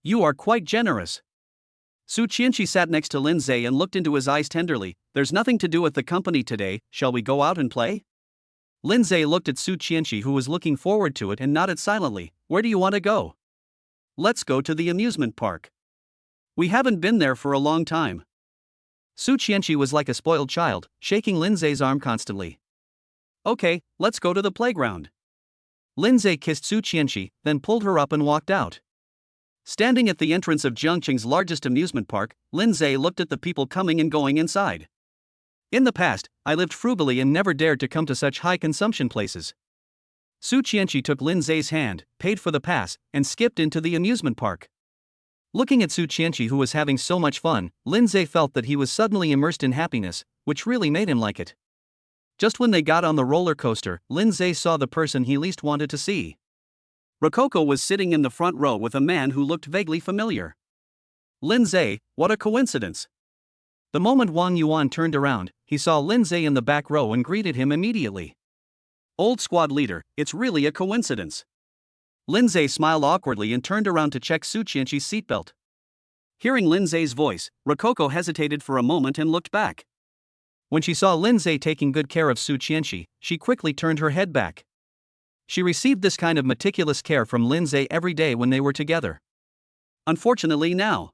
You are quite generous. Su Chenshi sat next to Lindseay and looked into his eyes tenderly. There's nothing to do at the company today, shall we go out and play? Lindseay looked at Su Chenshi, who was looking forward to it, and nodded silently. Where do you want to go? Let's go to the amusement park. We haven't been there for a long time. Su Chenshi was like a spoiled child, shaking Lindseay's arm constantly. Okay, let's go to the playground. Lindseay kissed Su Chenshi, then pulled her up and walked out. Standing at the entrance of Zhongqing's largest amusement park, Lindseay looked at the people coming and going inside. In the past, I lived frugally and never dared to come to such high consumption places. Su Chenshi took Lindseay's hand, paid for the pass, and skipped into the amusement park. Looking at Su Chenshi, who was having so much fun, Lindseay felt that he was suddenly immersed in happiness, which really made him like it. Just when they got on the roller coaster, Lindseay saw the person he least wanted to see. Rococo was sitting in the front row with a man who looked vaguely familiar. Lindseay, what a coincidence! The moment Wang Yuan turned around, he saw Lindseay in the back row and greeted him immediately. Old squad leader, it's really a coincidence. Lindseay smiled awkwardly and turned around to check Su Chenshi's seatbelt. Hearing Lindseay's voice, Rococo hesitated for a moment and looked back. When she saw Lindseay taking good care of Su Chenshi, she quickly turned her head back. She received this kind of meticulous care from Lindseay every day when they were together. Unfortunately now,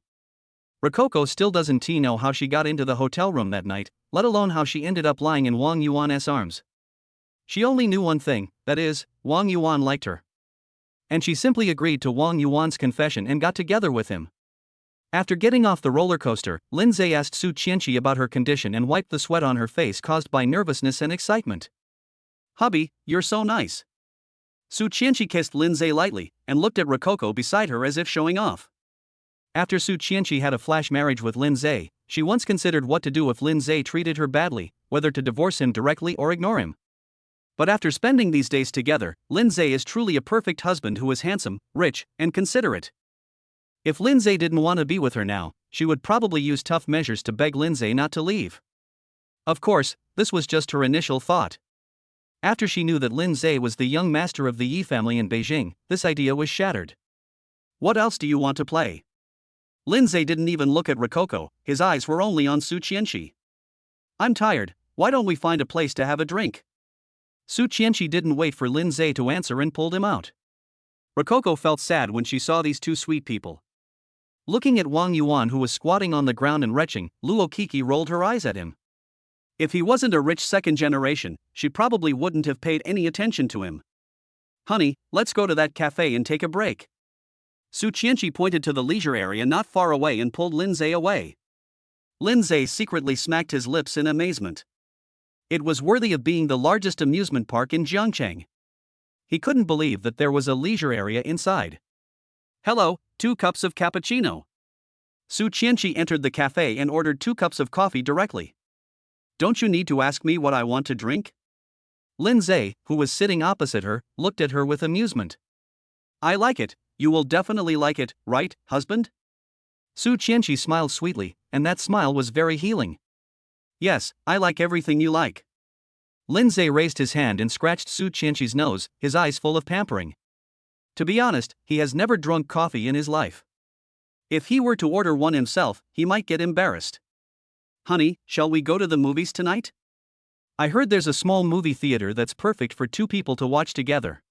Rococo still doesn't know how she got into the hotel room that night, let alone how she ended up lying in Wang Yuan's arms. She only knew one thing, that is, Wang Yuan liked her. And she simply agreed to Wang Yuan's confession and got together with him. After getting off the roller coaster, Lindseay asked Su Chenshi about her condition and wiped the sweat on her face caused by nervousness and excitement. Hubby, you're so nice. Su Chenshi kissed Lindseay lightly, and looked at Rococo beside her as if showing off. After Su Chenshi had a flash marriage with Lindseay, she once considered what to do if Lindseay treated her badly, whether to divorce him directly or ignore him. But after spending these days together, Lindseay is truly a perfect husband who is handsome, rich, and considerate. If Lindseay didn't want to be with her now, she would probably use tough measures to beg Lindseay not to leave. Of course, this was just her initial thought. After she knew that Lindseay was the young master of the Yi family in Beijing, this idea was shattered. What else do you want to play? Lindseay didn't even look at Rococo, his eyes were only on Su Chenshi. I'm tired, why don't we find a place to have a drink? Su Chenshi didn't wait for Lindseay to answer and pulled him out. Rococo felt sad when she saw these two sweet people. Looking at Wang Yuan, who was squatting on the ground and retching, Luo Kiki rolled her eyes at him. If he wasn't a rich second generation, she probably wouldn't have paid any attention to him. Honey, let's go to that cafe and take a break. Su Chenshi pointed to the leisure area not far away and pulled Lindseay away. Lindseay secretly smacked his lips in amazement. It was worthy of being the largest amusement park in Zhongqing. He couldn't believe that there was a leisure area inside. Hello, 2 cups of cappuccino. Su Chenshi entered the cafe and ordered 2 cups of coffee directly. Don't you need to ask me what I want to drink? Lindseay, who was sitting opposite her, looked at her with amusement. I like it, you will definitely like it, right, husband? Su Chenshi smiled sweetly, and that smile was very healing. Yes, I like everything you like. Lindseay raised his hand and scratched Su Chenshi's nose, his eyes full of pampering. To be honest, he has never drunk coffee in his life. If he were to order one himself, he might get embarrassed. Honey, shall we go to the movies tonight? I heard there's a small movie theater that's perfect for 2 people to watch together.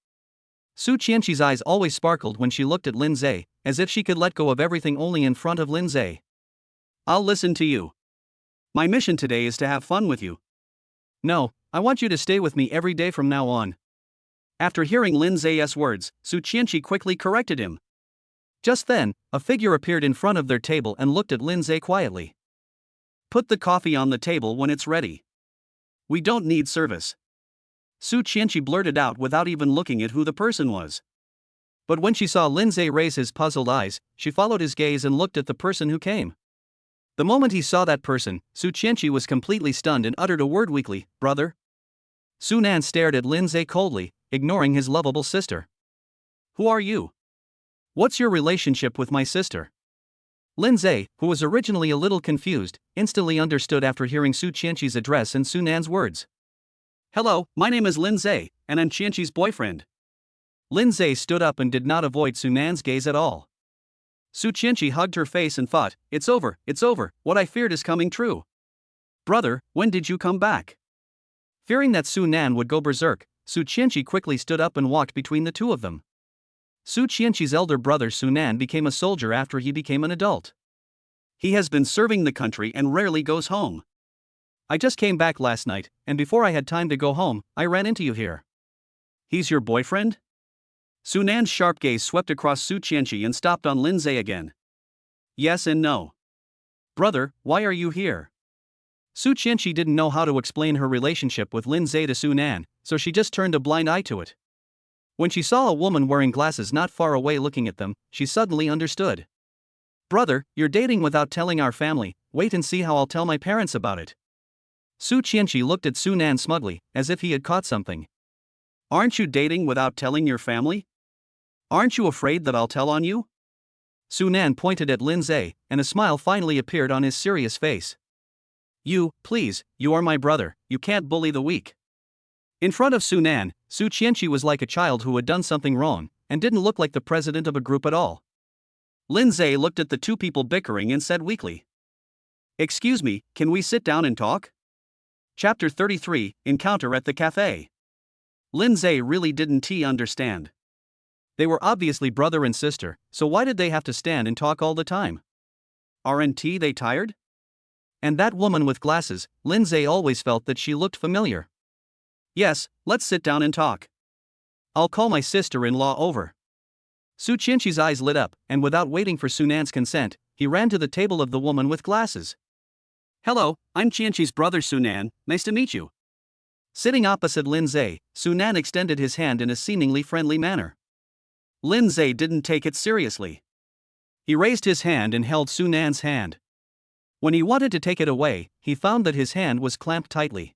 Su Chenshi's eyes always sparkled when she looked at Lindseay, as if she could let go of everything only in front of Lindseay. I'll listen to you. My mission today is to have fun with you. No, I want you to stay with me every day from now on. After hearing Lindseay's words, Su Chenshi quickly corrected him. Just then, a figure appeared in front of their table and looked at Lindseay quietly. Put the coffee on the table when it's ready. We don't need service. Su Chenshi blurted out without even looking at who the person was. But when she saw Lindseay raise his puzzled eyes, she followed his gaze and looked at the person who came. The moment he saw that person, Su Chenshi was completely stunned and uttered a word weakly, brother. Su Nan stared at Lindseay coldly, ignoring his lovable sister. Who are you? What's your relationship with my sister? Lindseay, who was originally a little confused, instantly understood after hearing Su Chenshi's address and Su Nan's words. Hello, my name is Lindseay, and I'm Chenshi's boyfriend. Lindseay stood up and did not avoid Su Nan's gaze at all. Su Chenshi hugged her face and thought, it's over, what I feared is coming true. Brother, when did you come back? Fearing that Su Nan would go berserk, Su Chenshi quickly stood up and walked between the two of them. Su Chenshi's elder brother Su Nan became a soldier after he became an adult. He has been serving the country and rarely goes home. I just came back last night, and before I had time to go home, I ran into you here. He's your boyfriend? Su Nan's sharp gaze swept across Su Chenshi and stopped on Lindseay again. Yes and no. Brother, why are you here? Su Chenshi didn't know how to explain her relationship with Lindseay to Su Nan, so she just turned a blind eye to it. When she saw a woman wearing glasses not far away looking at them, she suddenly understood. Brother, you're dating without telling our family, wait and see how I'll tell my parents about it. Su Chenshi looked at Su Nan smugly, as if he had caught something. Aren't you dating without telling your family? Aren't you afraid that I'll tell on you? Su Nan pointed at Lindseay, and a smile finally appeared on his serious face. Please, you are my brother, you can't bully the weak. In front of Su Nan, Su Chenshi was like a child who had done something wrong, and didn't look like the president of a group at all. Lindseay looked at the 2 people bickering and said weakly. Excuse me, can we sit down and talk? Chapter 33, Encounter at the Cafe. Lindseay really didn't understand. They were obviously brother and sister, so why did they have to stand and talk all the time? Aren't they tired? And that woman with glasses, Lindseay always felt that she looked familiar. Yes, let's sit down and talk. I'll call my sister-in-law over. Su Chenshi's eyes lit up, and without waiting for Su Nan's consent, he ran to the table of the woman with glasses. Hello, I'm Chenshi's brother Su Nan, nice to meet you. Sitting opposite Lindseay, Su Nan extended his hand in a seemingly friendly manner. Lindseay didn't take it seriously. He raised his hand and held Su Nan's hand. When he wanted to take it away, he found that his hand was clamped tightly.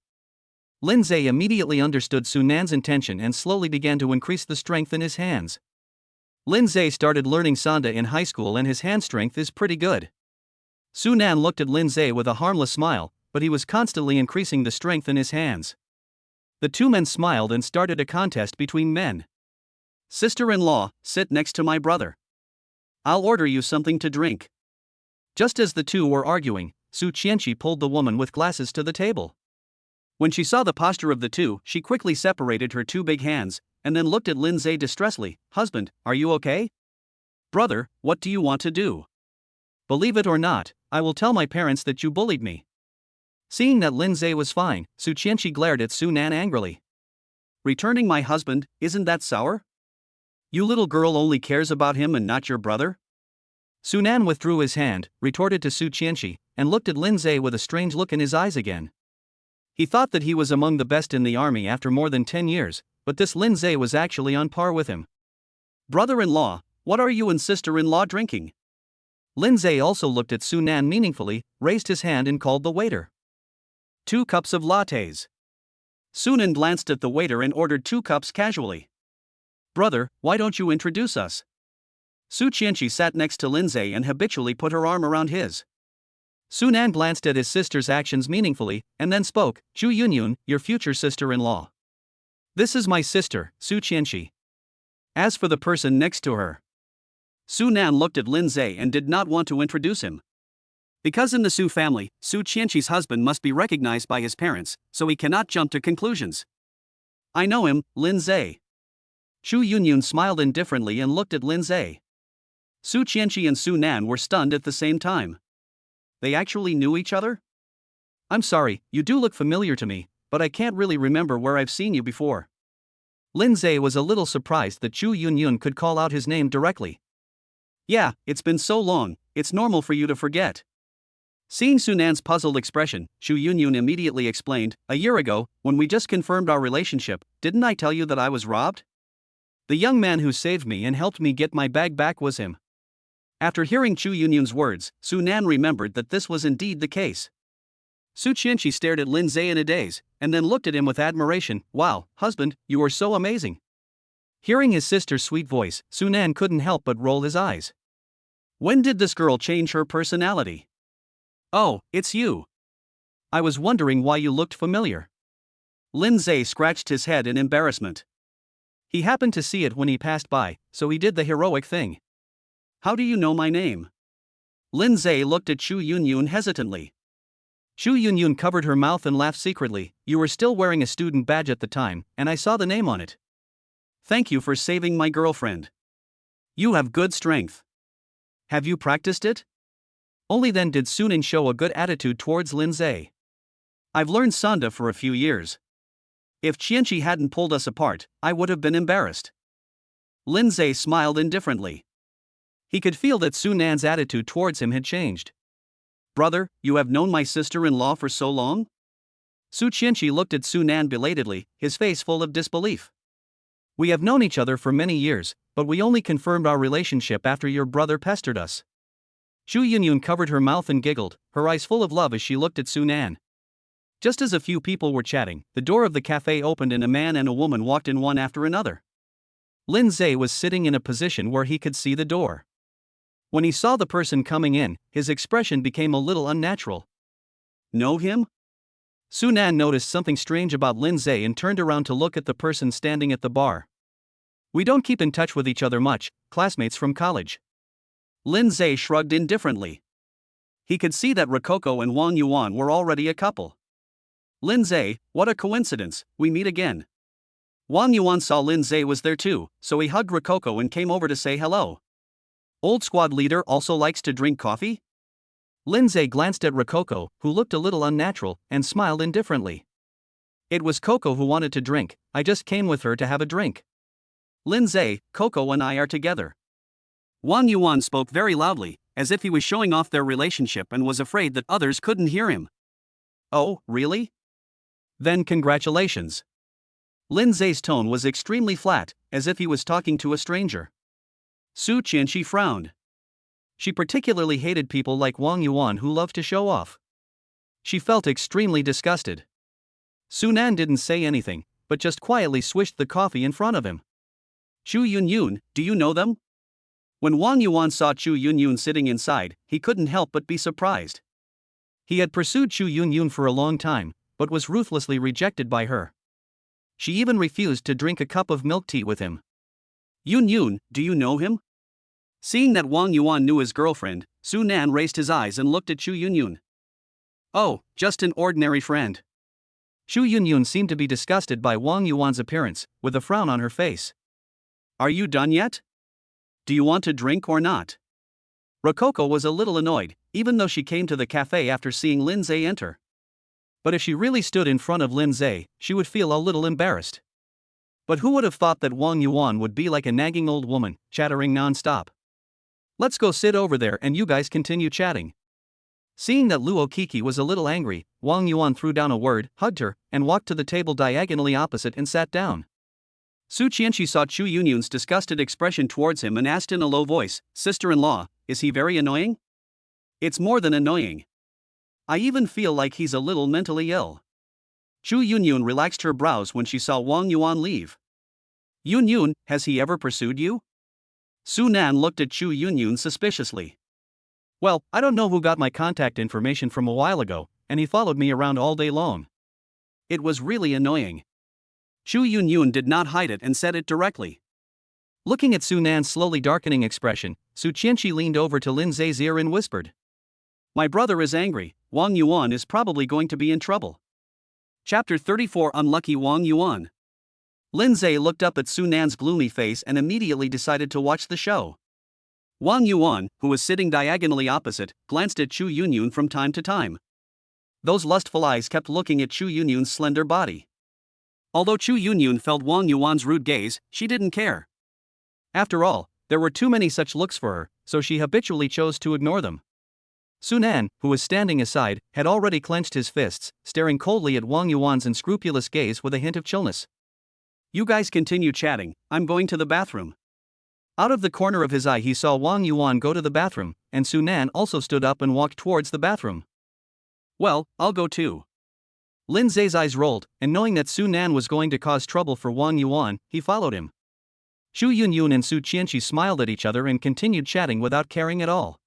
Lindseay immediately understood Su Nan's intention and slowly began to increase the strength in his hands. Lindseay started learning Sanda in high school and his hand strength is pretty good. Su Nan looked at Lindseay with a harmless smile, but he was constantly increasing the strength in his hands. The 2 men smiled and started a contest between men. Sister-in-law, sit next to my brother. I'll order you something to drink. Just as the 2 were arguing, Su Chenshi pulled the woman with glasses to the table. When she saw the posture of the 2, she quickly separated her 2 big hands, and then looked at Lindseay distressfully. Husband, are you okay? Brother, what do you want to do? Believe it or not, I will tell my parents that you bullied me. Seeing that Lindseay was fine, Su Chenshi glared at Su Nan angrily. Returning my husband, isn't that sour? You little girl only cares about him and not your brother? Su Nan withdrew his hand, retorted to Su Chenshi, and looked at Lindseay with a strange look in his eyes again. He thought that he was among the best in the army after more than 10 years, but this Lindseay was actually on par with him. Brother-in-law, what are you and sister-in-law drinking? Lindseay also looked at Su Nan meaningfully, raised his hand and called the waiter. 2 cups of lattes. Su Nan glanced at the waiter and ordered 2 cups casually. Brother, why don't you introduce us? Su Chenshi sat next to Lindseay and habitually put her arm around his. Su Nan glanced at his sister's actions meaningfully, and then spoke, Chu Yunyun, your future sister-in-law. This is my sister, Su Chenshi. As for the person next to her. Su Nan looked at Lindseay and did not want to introduce him. Because in the Su family, Su Chenshi's husband must be recognized by his parents, so he cannot jump to conclusions. I know him, Lindseay. Chu Yunyun smiled indifferently and looked at Lindseay. Su Chenshi and Su Nan were stunned at the same time. They actually knew each other? I'm sorry, you do look familiar to me, but I can't really remember where I've seen you before. Lindseay was a little surprised that Chu Yunyun could call out his name directly. Yeah, it's been so long, it's normal for you to forget. Seeing Su Nan's puzzled expression, Chu Yunyun immediately explained, a year ago, when we just confirmed our relationship, didn't I tell you that I was robbed? The young man who saved me and helped me get my bag back was him. After hearing Chu Yunyun's words, Su Nan remembered that this was indeed the case. Su Chenshi stared at Lindseay in a daze, and then looked at him with admiration. Wow, husband, you are so amazing. Hearing his sister's sweet voice, Su Nan couldn't help but roll his eyes. When did this girl change her personality? Oh, it's you. I was wondering why you looked familiar. Lindseay scratched his head in embarrassment. He happened to see it when he passed by, so he did the heroic thing. How do you know my name? Lindseay looked at Chu Yunyun hesitantly. Chu Yunyun covered her mouth and laughed secretly. You were still wearing a student badge at the time, and I saw the name on it. Thank you for saving my girlfriend. You have good strength. Have you practiced it? Only then did Su Nan show a good attitude towards Lindseay. I've learned Sanda for a few years. If Chenshi hadn't pulled us apart, I would have been embarrassed. Lindseay smiled indifferently. He could feel that Su Nan's attitude towards him had changed. Brother, you have known my sister-in-law for so long? Su Chenshi looked at Su Nan belatedly, his face full of disbelief. We have known each other for many years, but we only confirmed our relationship after your brother pestered us. Chu Yunyun covered her mouth and giggled, her eyes full of love as she looked at Su Nan. Just as a few people were chatting, the door of the cafe opened and a man and a woman walked in one after another. Lindseay was sitting in a position where he could see the door. When he saw the person coming in, his expression became a little unnatural. Know him? Su Nan noticed something strange about Lindseay and turned around to look at the person standing at the bar. We don't keep in touch with each other much, classmates from college. Lindseay shrugged indifferently. He could see that Rococo and Wang Yuan were already a couple. Lindseay, what a coincidence, we meet again. Wang Yuan saw Lindseay was there too, so he hugged Rococo and came over to say hello. Old squad leader also likes to drink coffee? Lindseay glanced at Rococo, who looked a little unnatural, and smiled indifferently. It was Coco who wanted to drink, I just came with her to have a drink. Lindseay, Coco and I are together. Wang Yuan spoke very loudly, as if he was showing off their relationship and was afraid that others couldn't hear him. Oh, really? Then congratulations. Lindseay's tone was extremely flat, as if he was talking to a stranger. Su Chenshi frowned. She particularly hated people like Wang Yuan who loved to show off. She felt extremely disgusted. Su Nan didn't say anything, but just quietly swished the coffee in front of him. Chu Yunyun, do you know them? When Wang Yuan saw Chu Yunyun sitting inside, he couldn't help but be surprised. He had pursued Chu Yunyun for a long time, but was ruthlessly rejected by her. She even refused to drink a cup of milk tea with him. Yunyun, do you know him? Seeing that Wang Yuan knew his girlfriend, Su Nan raised his eyes and looked at Chu Yunyun. Oh, just an ordinary friend. Chu Yunyun seemed to be disgusted by Wang Yuan's appearance, with a frown on her face. Are you done yet? Do you want to drink or not? Rococo was a little annoyed, even though she came to the cafe after seeing Lindseay enter. But if she really stood in front of Lindseay, she would feel a little embarrassed. But who would have thought that Wang Yuan would be like a nagging old woman, chattering non-stop? Let's go sit over there and you guys continue chatting. Seeing that Luo Kiki was a little angry, Wang Yuan threw down a word, hugged her, and walked to the table diagonally opposite and sat down. Su Chenshi saw Chu Yunyun's disgusted expression towards him and asked in a low voice, "Sister-in-law, is he very annoying?" "It's more than annoying. I even feel like he's a little mentally ill." Chu Yunyun relaxed her brows when she saw Wang Yuan leave. "Yunyun, has he ever pursued you?" Su Nan looked at Chu Yunyun suspiciously. "Well, I don't know who got my contact information from a while ago, and he followed me around all day long. It was really annoying." Chu Yunyun did not hide it and said it directly. Looking at Su Nan's slowly darkening expression, Su Chenshi leaned over to Lindseay's ear and whispered, "My brother is angry. Wang Yuan is probably going to be in trouble." Chapter 34 Unlucky Wang Yuan. Lindseay looked up at Su Nan's gloomy face and immediately decided to watch the show. Wang Yuan, who was sitting diagonally opposite, glanced at Chu Yunyun from time to time. Those lustful eyes kept looking at Chu Yunyun's slender body. Although Chu Yunyun felt Wang Yuan's rude gaze, she didn't care. After all, there were too many such looks for her, so she habitually chose to ignore them. Su Nan, who was standing aside, had already clenched his fists, staring coldly at Wang Yuan's unscrupulous gaze with a hint of chillness. "You guys continue chatting, I'm going to the bathroom." Out of the corner of his eye he saw Wang Yuan go to the bathroom, and Su Nan also stood up and walked towards the bathroom. "Well, I'll go too." Lindseay's eyes rolled, and knowing that Su Nan was going to cause trouble for Wang Yuan, he followed him. Chu Yunyun and Su Chenshi smiled at each other and continued chatting without caring at all.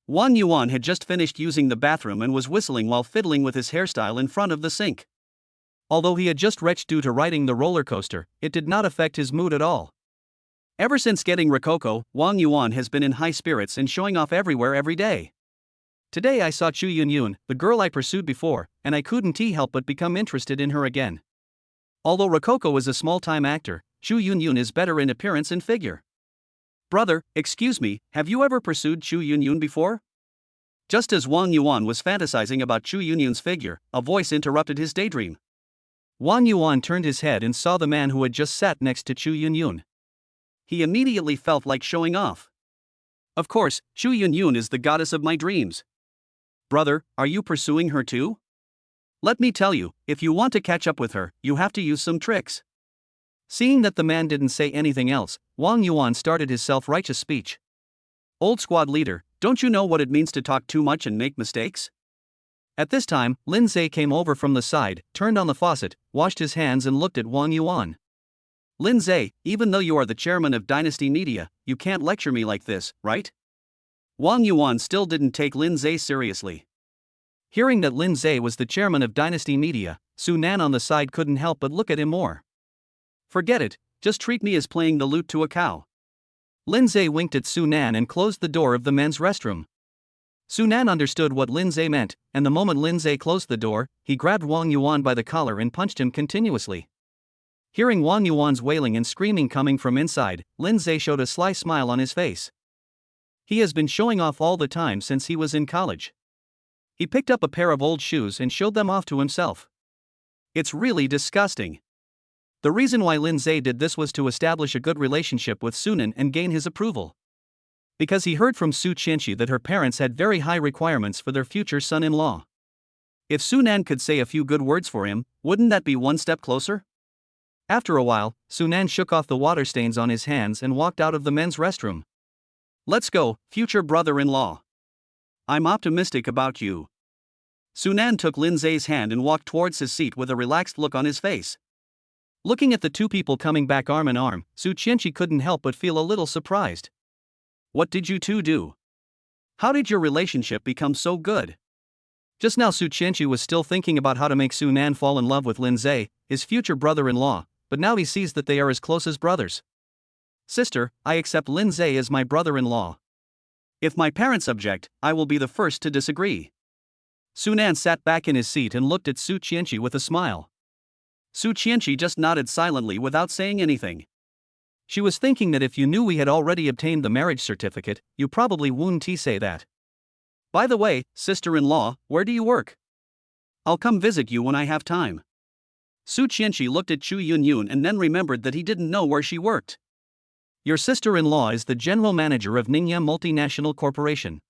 Wang Yuan had just finished using the bathroom and was whistling while fiddling with his hairstyle in front of the sink. Although he had just retched due to riding the roller coaster, it did not affect his mood at all. Ever since getting Rococo, Wang Yuan has been in high spirits and showing off everywhere every day. Today I saw Chu Yunyun, the girl I pursued before, and I couldn't help but become interested in her again. Although Rococo is a small-time actor, Chu Yunyun is better in appearance and figure. "Brother, excuse me, have you ever pursued Chu Yunyun before?" Just as Wang Yuan was fantasizing about Chu Yunyun's figure, a voice interrupted his daydream. Wang Yuan turned his head and saw the man who had just sat next to Chu Yunyun. He immediately felt like showing off. "Of course, Chu Yunyun is the goddess of my dreams. Brother, are you pursuing her too? Let me tell you, if you want to catch up with her, you have to use some tricks." Seeing that the man didn't say anything else, Wang Yuan started his self-righteous speech. "Old squad leader, don't you know what it means to talk too much and make mistakes?" At this time, Lindseay came over from the side, turned on the faucet, washed his hands and looked at Wang Yuan. "Lindseay, even though you are the chairman of Dynasty Media, you can't lecture me like this, right?" Wang Yuan still didn't take Lindseay seriously. Hearing that Lindseay was the chairman of Dynasty Media, Su Nan on the side couldn't help but look at him more. "Forget it, just treat me as playing the lute to a cow." Lindseay winked at Su Nan and closed the door of the men's restroom. Su Nan understood what Lindseay meant, and the moment Lindseay closed the door, he grabbed Wang Yuan by the collar and punched him continuously. Hearing Wang Yuan's wailing and screaming coming from inside, Lindseay showed a sly smile on his face. He has been showing off all the time since he was in college. He picked up a pair of old shoes and showed them off to himself. It's really disgusting. The reason why Lindseay did this was to establish a good relationship with Su Nan and gain his approval. Because he heard from Su Chenshi that her parents had very high requirements for their future son-in-law. If Su Nan could say a few good words for him, wouldn't that be one step closer? After a while, Su Nan shook off the water stains on his hands and walked out of the men's restroom. "Let's go, future brother-in-law. I'm optimistic about you." Su Nan took Lindseay's hand and walked towards his seat with a relaxed look on his face. Looking at the two people coming back arm in arm, Su Chenshi couldn't help but feel a little surprised. "What did you two do? How did your relationship become so good?" Just now Su Chenshi was still thinking about how to make Su Nan fall in love with Lindseay, his future brother-in-law, but now he sees that they are as close as brothers. "Sister, I accept Lindseay as my brother-in-law. If my parents object, I will be the first to disagree." Su Nan sat back in his seat and looked at Su Chenshi with a smile. Su Chenshi just nodded silently without saying anything. She was thinking that if you knew we had already obtained the marriage certificate, you probably wouldn't say that. "By the way, sister-in-law, where do you work? I'll come visit you when I have time." Su Chenshi looked at Chu Yunyun and then remembered that he didn't know where she worked. "Your sister-in-law is the general manager of Ningya Multinational Corporation.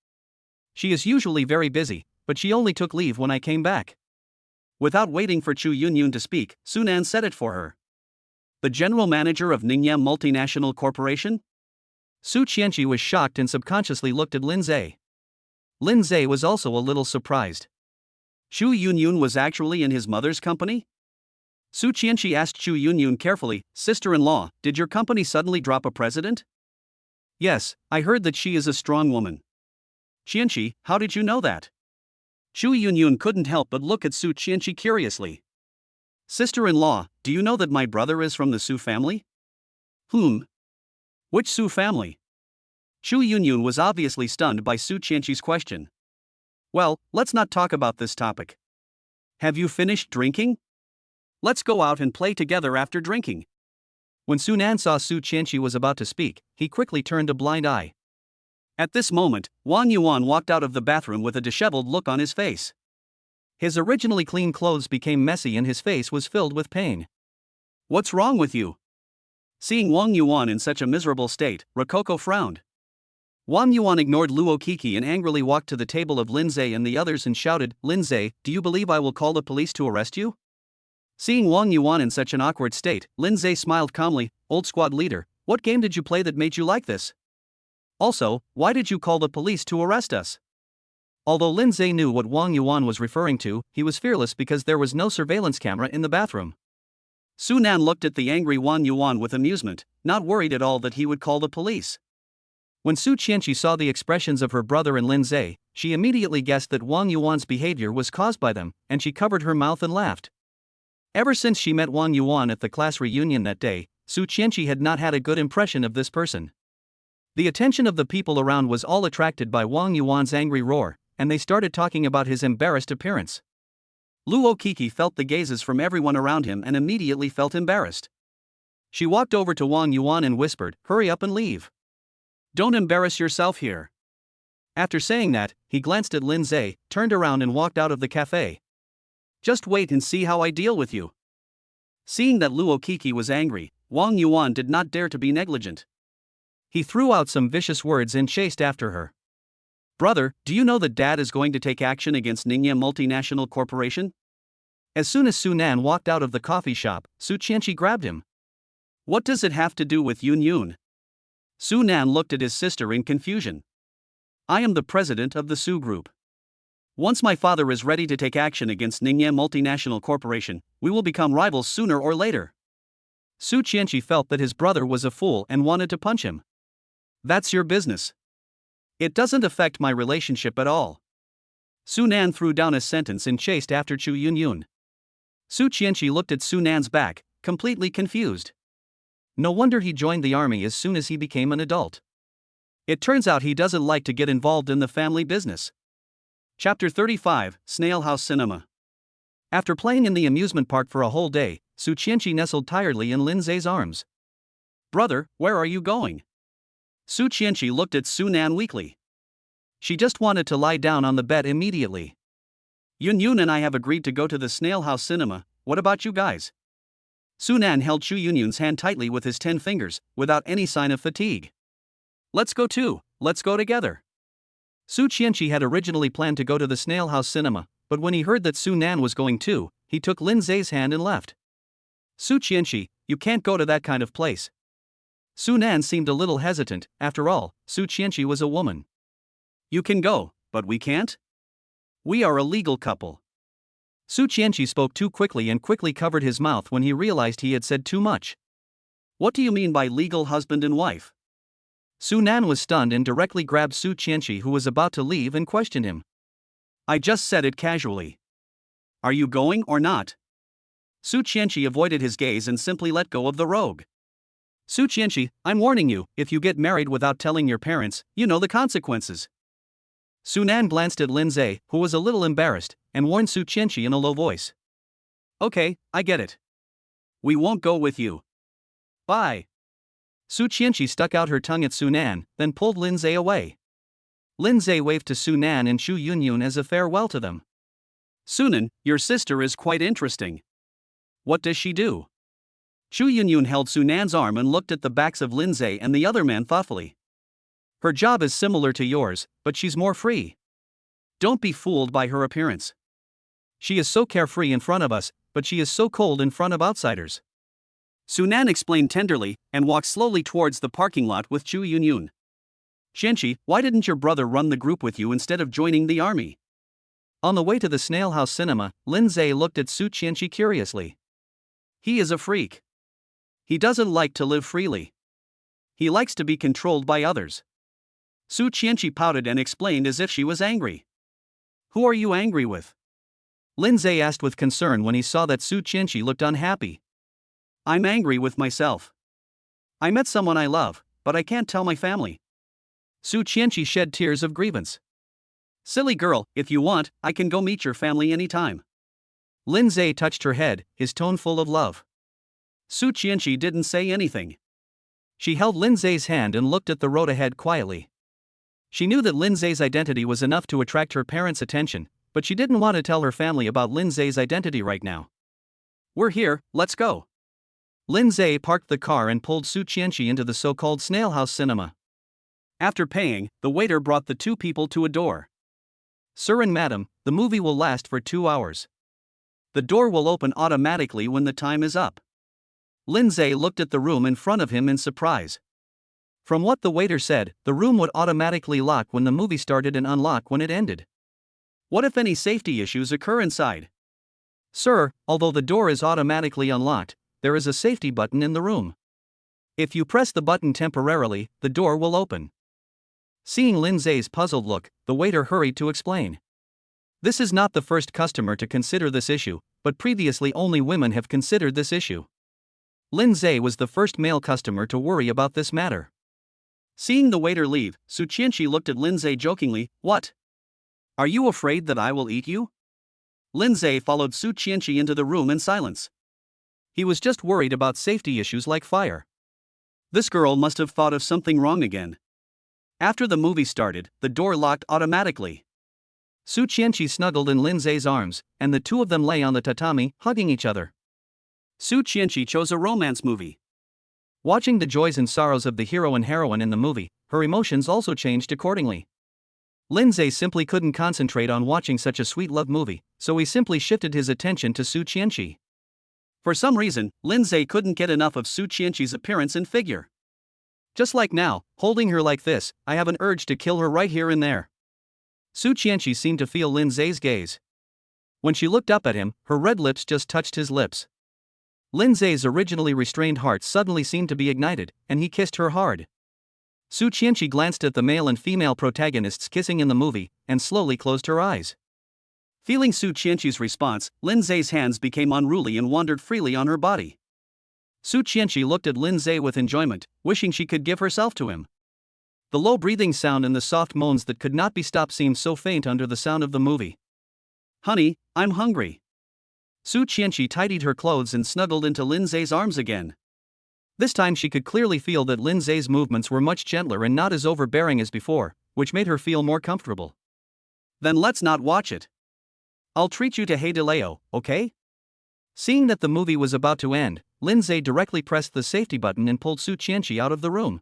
She is usually very busy, but she only took leave when I came back." Without waiting for Chu Yunyun to speak, Su Nan said it for her. The general manager of Ningyan Multinational Corporation? Su Chenshi was shocked and subconsciously looked at Lindseay. Lindseay was also a little surprised. Chu Yunyun was actually in his mother's company? Su Chenshi asked Chu Yunyun carefully, "Sister-in-law, did your company suddenly drop a president?" "Yes, I heard that she is a strong woman." "Chenshi, how did you know that?" Chu Yunyun couldn't help but look at Su Chenshi curiously. "Sister-in-law, do you know that my brother is from the Su family?" "Whom? Which Su family?" Chu Yunyun was obviously stunned by Su Chenshi's question. "Well, let's not talk about this topic. Have you finished drinking? Let's go out and play together after drinking." When Su Nan saw Su Chenshi was about to speak, he quickly turned a blind eye. At this moment, Wang Yuan walked out of the bathroom with a disheveled look on his face. His originally clean clothes became messy and his face was filled with pain. "What's wrong with you?" Seeing Wang Yuan in such a miserable state, Rococo frowned. Wang Yuan ignored Luo Kiki and angrily walked to the table of Lindseay and the others and shouted, "Lindseay, do you believe I will call the police to arrest you?" Seeing Wang Yuan in such an awkward state, Lindseay smiled calmly, "Old squad leader, what game did you play that made you like this? Also, why did you call the police to arrest us?" Although Lindseay knew what Wang Yuan was referring to, he was fearless because there was no surveillance camera in the bathroom. Su Nan looked at the angry Wang Yuan with amusement, not worried at all that he would call the police. When Su Chenshi saw the expressions of her brother and Lindseay, she immediately guessed that Wang Yuan's behavior was caused by them, and she covered her mouth and laughed. Ever since she met Wang Yuan at the class reunion that day, Su Chenshi had not had a good impression of this person. The attention of the people around was all attracted by Wang Yuan's angry roar, and they started talking about his embarrassed appearance. Luo Kiki felt the gazes from everyone around him and immediately felt embarrassed. She walked over to Wang Yuan and whispered, "Hurry up and leave. Don't embarrass yourself here." After saying that, he glanced at Lindseay, turned around and walked out of the cafe. "Just wait and see how I deal with you." Seeing that Luo Kiki was angry, Wang Yuan did not dare to be negligent. He threw out some vicious words and chased after her. "Brother, do you know that Dad is going to take action against Ningyan Multinational Corporation?" As soon as Su Nan walked out of the coffee shop, Su Chenshi grabbed him. "What does it have to do with Yun Yun?" Su Nan looked at his sister in confusion. "I am the president of the Su Group. Once my father is ready to take action against Ningyan Multinational Corporation, we will become rivals sooner or later." Su Chenshi felt that his brother was a fool and wanted to punch him. "That's your business. It doesn't affect my relationship at all." Su Nan threw down a sentence and chased after Chu Yunyun. Su Chenshi looked at Su Nan's back, completely confused. No wonder he joined the army as soon as he became an adult. It turns out he doesn't like to get involved in the family business. Chapter 35, Snail House Cinema. After playing in the amusement park for a whole day, Su Chenshi nestled tiredly in Lindseay's arms. "Brother, where are you going?" Su Chenshi looked at Su Nan weakly. She just wanted to lie down on the bed immediately. "Yun Yun and I have agreed to go to the Snail House Cinema, what about you guys?" Su Nan held Chu Yunyun's hand tightly with his 10 fingers, without any sign of fatigue. "Let's go too, let's go together." Su Chenshi had originally planned to go to the Snail House Cinema, but when he heard that Su Nan was going too, he took Lindseay's hand and left. "Su Chenshi, you can't go to that kind of place." Su Nan seemed a little hesitant. After all, Su Chenshi was a woman. "You can go, but we can't? We are a legal couple." Su Chenshi spoke too quickly and quickly covered his mouth when he realized he had said too much. "What do you mean by legal husband and wife?" Su Nan was stunned and directly grabbed Su Chenshi, who was about to leave, and questioned him. "I just said it casually. Are you going or not?" Su Chenshi avoided his gaze and simply let go of the rogue. "Su Chenshi, I'm warning you, if you get married without telling your parents, you know the consequences." Su Nan glanced at Lindseay, who was a little embarrassed, and warned Su Chenshi in a low voice. "Okay, I get it. We won't go with you. Bye." Su Chenshi stuck out her tongue at Su Nan, then pulled Lindseay away. Lindseay waved to Su Nan and Chu Yunyun as a farewell to them. "Su Nan, your sister is quite interesting. What does she do?" Chu Yunyun held Su Nan's arm and looked at the backs of Lindseay and the other man thoughtfully. "Her job is similar to yours, but she's more free. Don't be fooled by her appearance. She is so carefree in front of us, but she is so cold in front of outsiders." Su Nan explained tenderly, and walked slowly towards the parking lot with Chu Yunyun. Chenshi, why didn't your brother run the group with you instead of joining the army? On the way to the Snail House Cinema, Lindseay looked at Su Chenshi curiously. He is a freak. He doesn't like to live freely. He likes to be controlled by others. Su Chenshi pouted and explained as if she was angry. Who are you angry with? Lindseay asked with concern when he saw that Su Chenshi looked unhappy. I'm angry with myself. I met someone I love, but I can't tell my family. Su Chenshi shed tears of grievance. Silly girl, if you want, I can go meet your family anytime. Lindseay touched her head, his tone full of love. Su Chenshi didn't say anything. She held Lindseay's hand and looked at the road ahead quietly. She knew that Lindseay's identity was enough to attract her parents' attention, but she didn't want to tell her family about Lindseay's identity right now. We're here, let's go. Lindseay parked the car and pulled Su Chenshi into the so-called Snail House Cinema. After paying, the waiter brought the two people to a door. Sir and madam, the movie will last for 2 hours. The door will open automatically when the time is up. Lindseay looked at the room in front of him in surprise. From what the waiter said, the room would automatically lock when the movie started and unlock when it ended. What if any safety issues occur inside? Sir, although the door is automatically unlocked, there is a safety button in the room. If you press the button temporarily, the door will open. Seeing Lindseay's puzzled look, the waiter hurried to explain. This is not the first customer to consider this issue, but previously only women have considered this issue. Lindseay was the first male customer to worry about this matter. Seeing the waiter leave, Su Chenshi looked at Lindseay jokingly. What? Are you afraid that I will eat you? Lindseay followed Su Chenshi into the room in silence. He was just worried about safety issues like fire. This girl must have thought of something wrong again. After the movie started, the door locked automatically. Su Chenshi snuggled in Lindseay's arms, and the two of them lay on the tatami, hugging each other. Su Chenshi chose a romance movie. Watching the joys and sorrows of the hero and heroine in the movie, her emotions also changed accordingly. Lindseay simply couldn't concentrate on watching such a sweet love movie, so he simply shifted his attention to Su Chenshi. For some reason, Lindseay couldn't get enough of Su Chenshi's appearance and figure. Just like now, holding her like this, I have an urge to kill her right here and there. Su Chenshi seemed to feel Lindseay's gaze. When she looked up at him, her red lips just touched his lips. Lindseay's originally restrained heart suddenly seemed to be ignited, and he kissed her hard. Su Chenshi glanced at the male and female protagonists kissing in the movie, and slowly closed her eyes. Feeling Su Chenshi's response, Lindseay's hands became unruly and wandered freely on her body. Su Chenshi looked at Lindseay with enjoyment, wishing she could give herself to him. The low breathing sound and the soft moans that could not be stopped seemed so faint under the sound of the movie. Honey, I'm hungry. Su Chenshi tidied her clothes and snuggled into Lindseay's arms again. This time she could clearly feel that Lindseay's movements were much gentler and not as overbearing as before, which made her feel more comfortable. Then let's not watch it. I'll treat you to Hey DeLeo, okay? Seeing that the movie was about to end, Lindseay directly pressed the safety button and pulled Su Chenshi out of the room.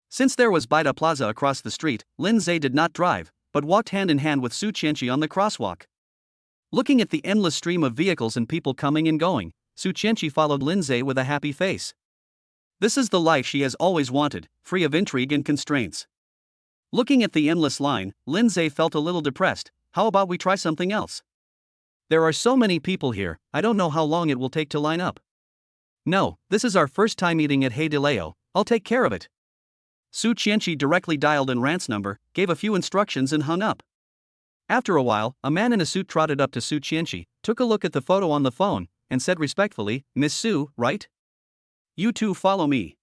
Since there was Bida Plaza across the street, Lindseay did not drive, but walked hand in hand with Su Chenshi on the crosswalk. Looking at the endless stream of vehicles and people coming and going, Su Chenshi followed Lindseay with a happy face. This is the life she has always wanted, free of intrigue and constraints. Looking at the endless line, Lindseay felt a little depressed. How about we try something else? There are so many people here, I don't know how long it will take to line up. No, this is our first time eating at Hey DeLeo, I'll take care of it. Su Chenshi directly dialed in Rant's number, gave a few instructions and hung up. After a while, a man in a suit trotted up to Su Chenshi, took a look at the photo on the phone, and said respectfully, Miss Su, right? You two follow me.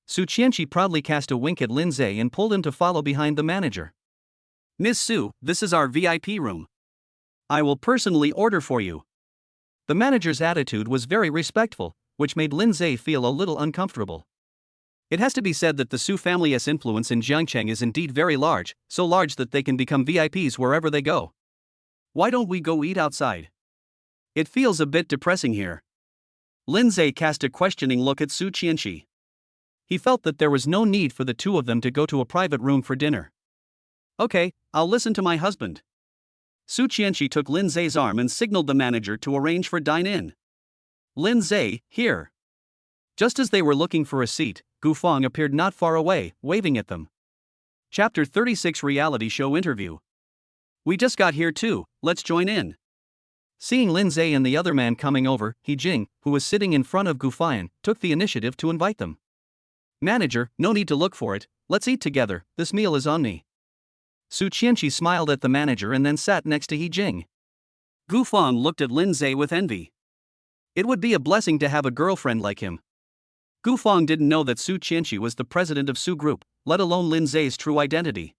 Su Chenshi proudly cast a wink at Lindseay and pulled him to follow behind the manager. Miss Su, this is our VIP room. I will personally order for you. The manager's attitude was very respectful, which made Lindseay feel a little uncomfortable. It has to be said that the Su family's influence in Jiangcheng is indeed very large, so large that they can become VIPs wherever they go. Why don't we go eat outside? It feels a bit depressing here. Lindseay cast a questioning look at Su Chenshi. He felt that there was no need for the two of them to go to a private room for dinner. Okay, I'll listen to my husband. Su Chenshi took Lindseay's arm and signaled the manager to arrange for dine-in. Lindseay, here. Just as they were looking for a seat, Gu Feng appeared not far away, waving at them. Chapter 36 Reality Show Interview. We just got here too, let's join in. Seeing Lindseay and the other man coming over, He Jing, who was sitting in front of Gu Feng, took the initiative to invite them. Manager, no need to look for it, let's eat together, this meal is on me. Su Chenshi smiled at the manager and then sat next to He Jing. Gu Feng looked at Lindseay with envy. It would be a blessing to have a girlfriend like him. Gu Feng didn't know that Su Chenshi was the president of Su Group, let alone Lindseay's true identity.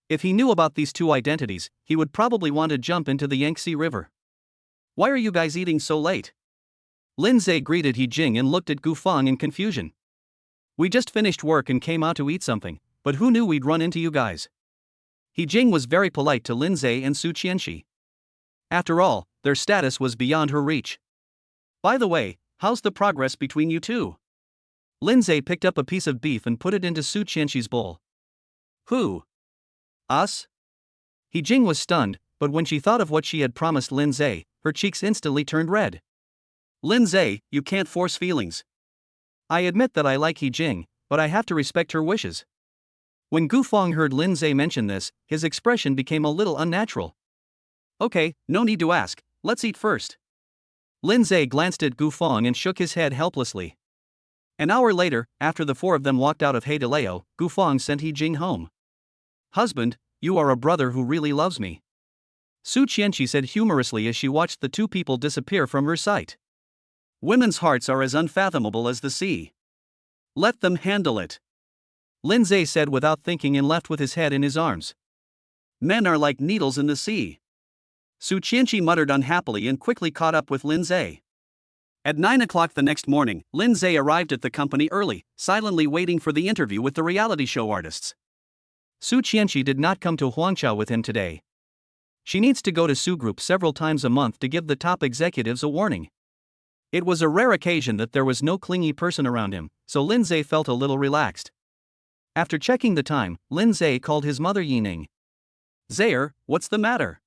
If he knew about these two identities, he would probably want to jump into the Yangtze River. Why are you guys eating so late? Lindseay greeted He Jing and looked at Gu Feng in confusion. We just finished work and came out to eat something, but who knew we'd run into you guys? He Jing was very polite to Lindseay and Su Chenshi. After all, their status was beyond her reach. By the way, how's the progress between you two? Lindseay picked up a piece of beef and put it into Su Chenshi's bowl. Who? Us? He Jing was stunned, but when she thought of what she had promised Lindseay, her cheeks instantly turned red. Lindseay, you can't force feelings. I admit that I like He Jing, but I have to respect her wishes. When Gu Feng heard Lindseay mention this, his expression became a little unnatural. Okay, no need to ask, let's eat first. Lindseay glanced at Gu Feng and shook his head helplessly. An hour later, after the four of them walked out of Heidaleo, Gu Feng sent He Jing home. Husband, you are a brother who really loves me. Su Chenshi said humorously as she watched the two people disappear from her sight. Women's hearts are as unfathomable as the sea. Let them handle it. Lindseay said without thinking and left with his head in his arms. Men are like needles in the sea. Su Chenshi muttered unhappily and quickly caught up with Lindseay. At 9 o'clock the next morning, Lindseay arrived at the company early, silently waiting for the interview with the reality show artists. Su Chenshi did not come to Huangchao with him today. She needs to go to Su Group several times a month to give the top executives a warning. It was a rare occasion that there was no clingy person around him, so Lindseay felt a little relaxed. After checking the time, Lindseay called his mother Yining. Zaire, what's the matter?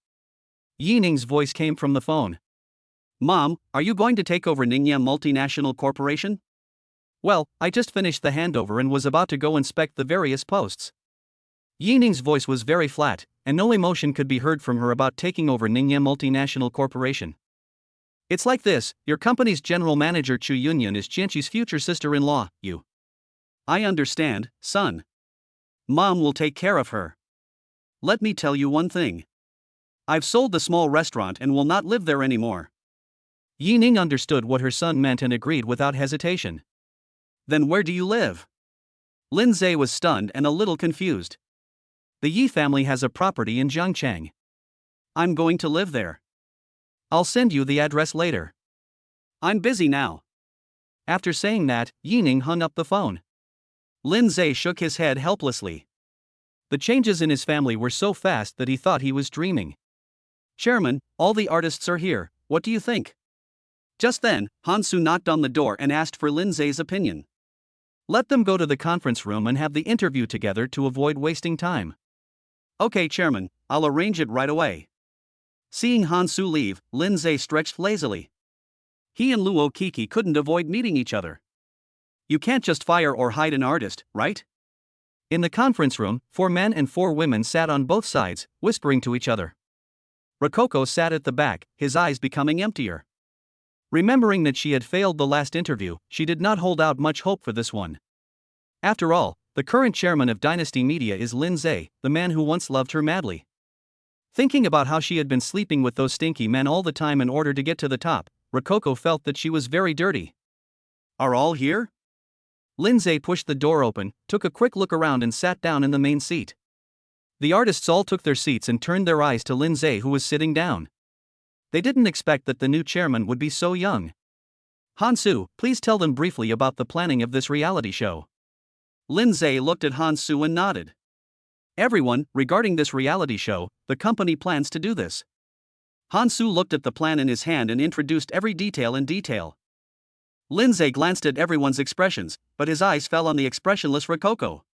Yining's voice came from the phone. Mom, are you going to take over Ningya Multinational Corporation? Well, I just finished the handover and was about to go inspect the various posts. Yining's voice was very flat, and no emotion could be heard from her about taking over Ningya Multinational Corporation. It's like this, your company's general manager Chu Yunyan is Chenshi's future sister-in-law, you. I understand, son. Mom will take care of her. Let me tell you one thing. I've sold the small restaurant and will not live there anymore. Yining understood what her son meant and agreed without hesitation. Then where do you live? Lindseay was stunned and a little confused. The Yi family has a property in Zhangchang. I'm going to live there. I'll send you the address later. I'm busy now. After saying that, Yining hung up the phone. Lindseay shook his head helplessly. The changes in his family were so fast that he thought he was dreaming. Chairman, all the artists are here, what do you think? Just then, Hansu knocked on the door and asked for Lindseay's opinion. Let them go to the conference room and have the interview together to avoid wasting time. Okay, Chairman, I'll arrange it right away. Seeing Hansu leave, Lindseay stretched lazily. He and Luo Kiki couldn't avoid meeting each other. You can't just fire or hide an artist, right? In the conference room, 4 men and 4 women sat on both sides, whispering to each other. Rococo sat at the back, his eyes becoming emptier. Remembering that she had failed the last interview, she did not hold out much hope for this one. After all, the current chairman of Dynasty Media is Lindseay, the man who once loved her madly. Thinking about how she had been sleeping with those stinky men all the time in order to get to the top, Rococo felt that she was very dirty. Are all here? Lindseay pushed the door open, took a quick look around and sat down in the main seat. The artists all took their seats and turned their eyes to Lindseay, who was sitting down. They didn't expect that the new chairman would be so young. Hansu, please tell them briefly about the planning of this reality show. Lindseay looked at Hansu and nodded. Everyone, regarding this reality show, the company plans to do this. Hansu looked at the plan in his hand and introduced every detail in detail. Lindseay glanced at everyone's expressions, but his eyes fell on the expressionless Rococo.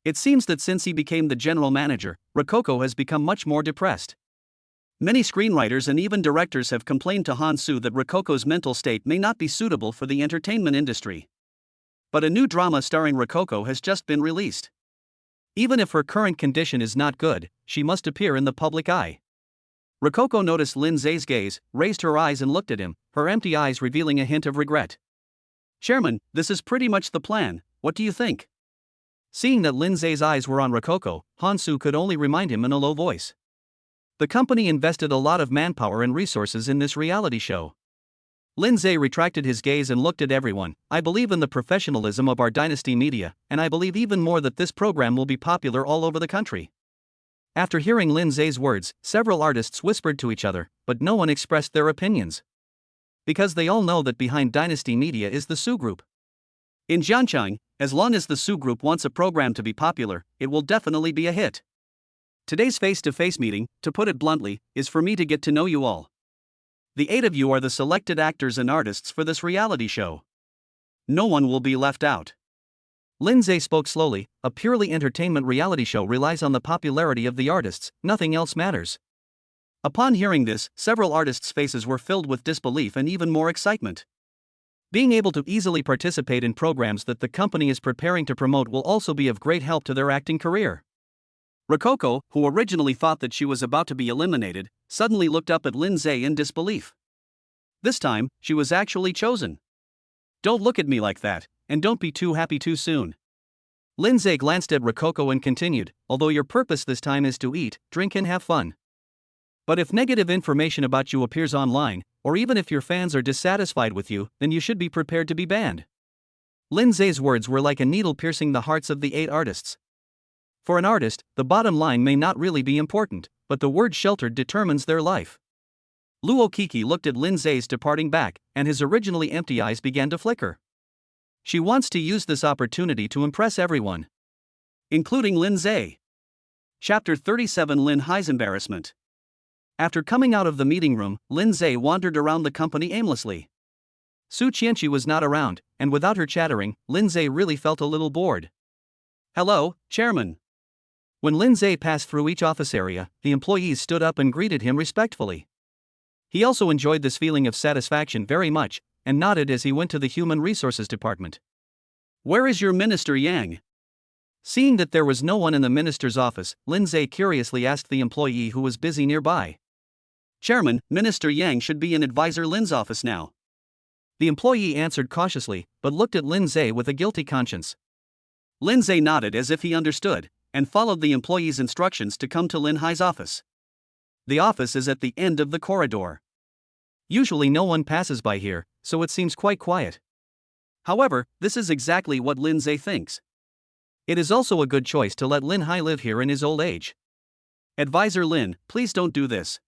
It seems that since he became the general manager, Rococo has become much more depressed. Many screenwriters and even directors have complained to Han Su that Rococo's mental state may not be suitable for the entertainment industry. But a new drama starring Rococo has just been released. Even if her current condition is not good, she must appear in the public eye. Rococo noticed Lindseay's gaze, raised her eyes and looked at him, her empty eyes revealing a hint of regret. "Chairman, this is pretty much the plan, what do you think?" Seeing that Lindseay's eyes were on Rococo, Han Su could only remind him in a low voice. The company invested a lot of manpower and resources in this reality show. Lindseay retracted his gaze and looked at everyone. "I believe in the professionalism of our Dynasty Media, and I believe even more that this program will be popular all over the country." After hearing Lindseay's words, several artists whispered to each other, but no one expressed their opinions. Because they all know that behind Dynasty Media is the Su Group. In Jiancheng, as long as the Su Group wants a program to be popular, it will definitely be a hit. Today's face-to-face meeting, to put it bluntly, is for me to get to know you all. The 8 of you are the selected actors and artists for this reality show. No one will be left out. Lindseay spoke slowly. A purely entertainment reality show relies on the popularity of the artists, nothing else matters. Upon hearing this, several artists' faces were filled with disbelief and even more excitement. Being able to easily participate in programs that the company is preparing to promote will also be of great help to their acting career. Rococo, who originally thought that she was about to be eliminated, suddenly looked up at Lindseay in disbelief. This time, she was actually chosen. "Don't look at me like that, and don't be too happy too soon." Lindseay glanced at Rococo and continued, "Although your purpose this time is to eat, drink and have fun. But if negative information about you appears online, or even if your fans are dissatisfied with you, then you should be prepared to be banned." Lindseay's words were like a needle piercing the hearts of the 8 artists. For an artist, the bottom line may not really be important, but the word sheltered determines their life. Luo Kiki looked at Lindseay's departing back, and his originally empty eyes began to flicker. She wants to use this opportunity to impress everyone, including Lindseay. Chapter 37: Lindseay's embarrassment. After coming out of the meeting room, Lindseay wandered around the company aimlessly. Su Chenshi was not around, and without her chattering, Lindseay really felt a little bored. "Hello, Chairman." When Lindseay passed through each office area, the employees stood up and greeted him respectfully. He also enjoyed this feeling of satisfaction very much, and nodded as he went to the Human Resources Department. "Where is your Minister Yang?" Seeing that there was no one in the minister's office, Lindseay curiously asked the employee who was busy nearby. "Chairman, Minister Yang should be in Advisor Lin's office now." The employee answered cautiously, but looked at Lindseay with a guilty conscience. Lindseay nodded as if he understood, and followed the employee's instructions to come to Lindseay's office. The office is at the end of the corridor. Usually no one passes by here, so it seems quite quiet. However, this is exactly what Lindseay thinks. It is also a good choice to let Lindseay live here in his old age. "Advisor Lin, please don't do this."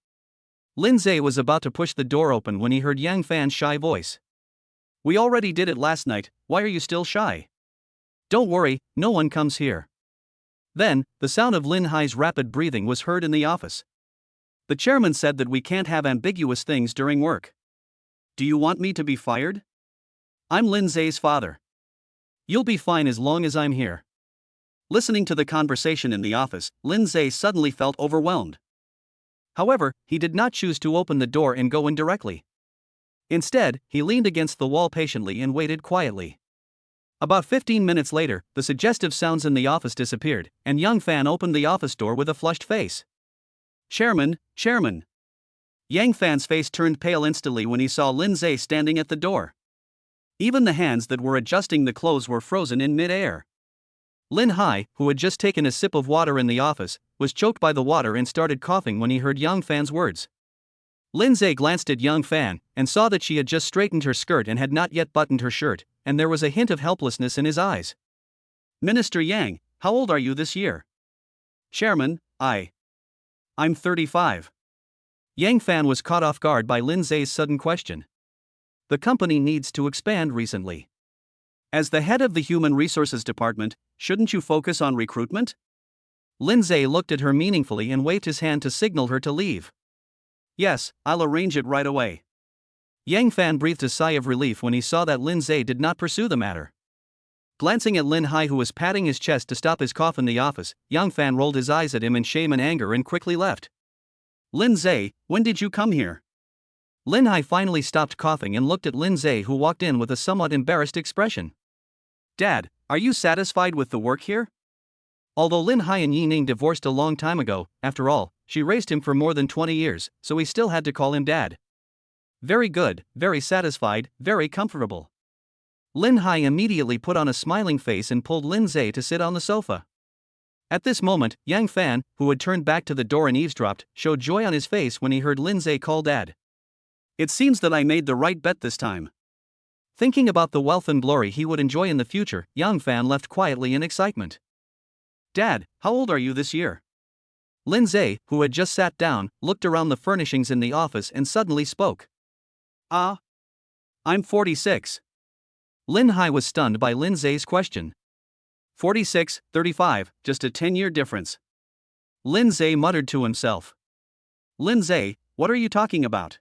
Lindseay was about to push the door open when he heard Yang Fan's shy voice. "We already did it last night, why are you still shy?" "Don't worry, no one comes here." Then, the sound of Lindseay's rapid breathing was heard in the office. "The chairman said that we can't have ambiguous things during work. Do you want me to be fired? I'm Lindseay's father. You'll be fine as long as I'm here." Listening to the conversation in the office, Lindseay suddenly felt overwhelmed. However, he did not choose to open the door and go in directly. Instead, he leaned against the wall patiently and waited quietly. About 15 minutes later, the suggestive sounds in the office disappeared, and Yang Fan opened the office door with a flushed face. Chairman." Yang Fan's face turned pale instantly when he saw Lindseay standing at the door. Even the hands that were adjusting the clothes were frozen in mid-air. Lindseay, who had just taken a sip of water in the office, was choked by the water and started coughing when he heard Yang Fan's words. Lindseay glanced at Yang Fan, and saw that she had just straightened her skirt and had not yet buttoned her shirt, and there was a hint of helplessness in his eyes. "Minister Yang, how old are you this year?" "Chairman, I'm 35. Yang Fan was caught off guard by Lindseay's sudden question. The company needs to expand recently. As the head of the Human Resources Department, shouldn't you focus on recruitment? Lindseay looked at her meaningfully and waved his hand to signal her to leave. Yes, I'll arrange it right away. Yang Fan breathed a sigh of relief when he saw that Lindseay did not pursue the matter. Glancing at Lindseay, who was patting his chest to stop his cough in the office, Yang Fan rolled his eyes at him in shame and anger and quickly left. Lindseay, when did you come here? Lindseay finally stopped coughing and looked at Lindseay, who walked in with a somewhat embarrassed expression. Dad, are you satisfied with the work here? Although Lindseay and Yining divorced a long time ago, after all, she raised him for more than 20 years, so he still had to call him Dad. Very good, very satisfied, very comfortable. Lindseay immediately put on a smiling face and pulled Lindseay to sit on the sofa. At this moment, Yang Fan, who had turned back to the door and eavesdropped, showed joy on his face when he heard Lindseay call Dad. It seems that I made the right bet this time. Thinking about the wealth and glory he would enjoy in the future, Yang Fan left quietly in excitement. Dad, how old are you this year? Lindseay, who had just sat down, looked around the furnishings in the office and suddenly spoke. I'm 46. Lindseay was stunned by Lindseay's question. 46, 35, just a 10-year difference. Lindseay muttered to himself. Lindseay, what are you talking about?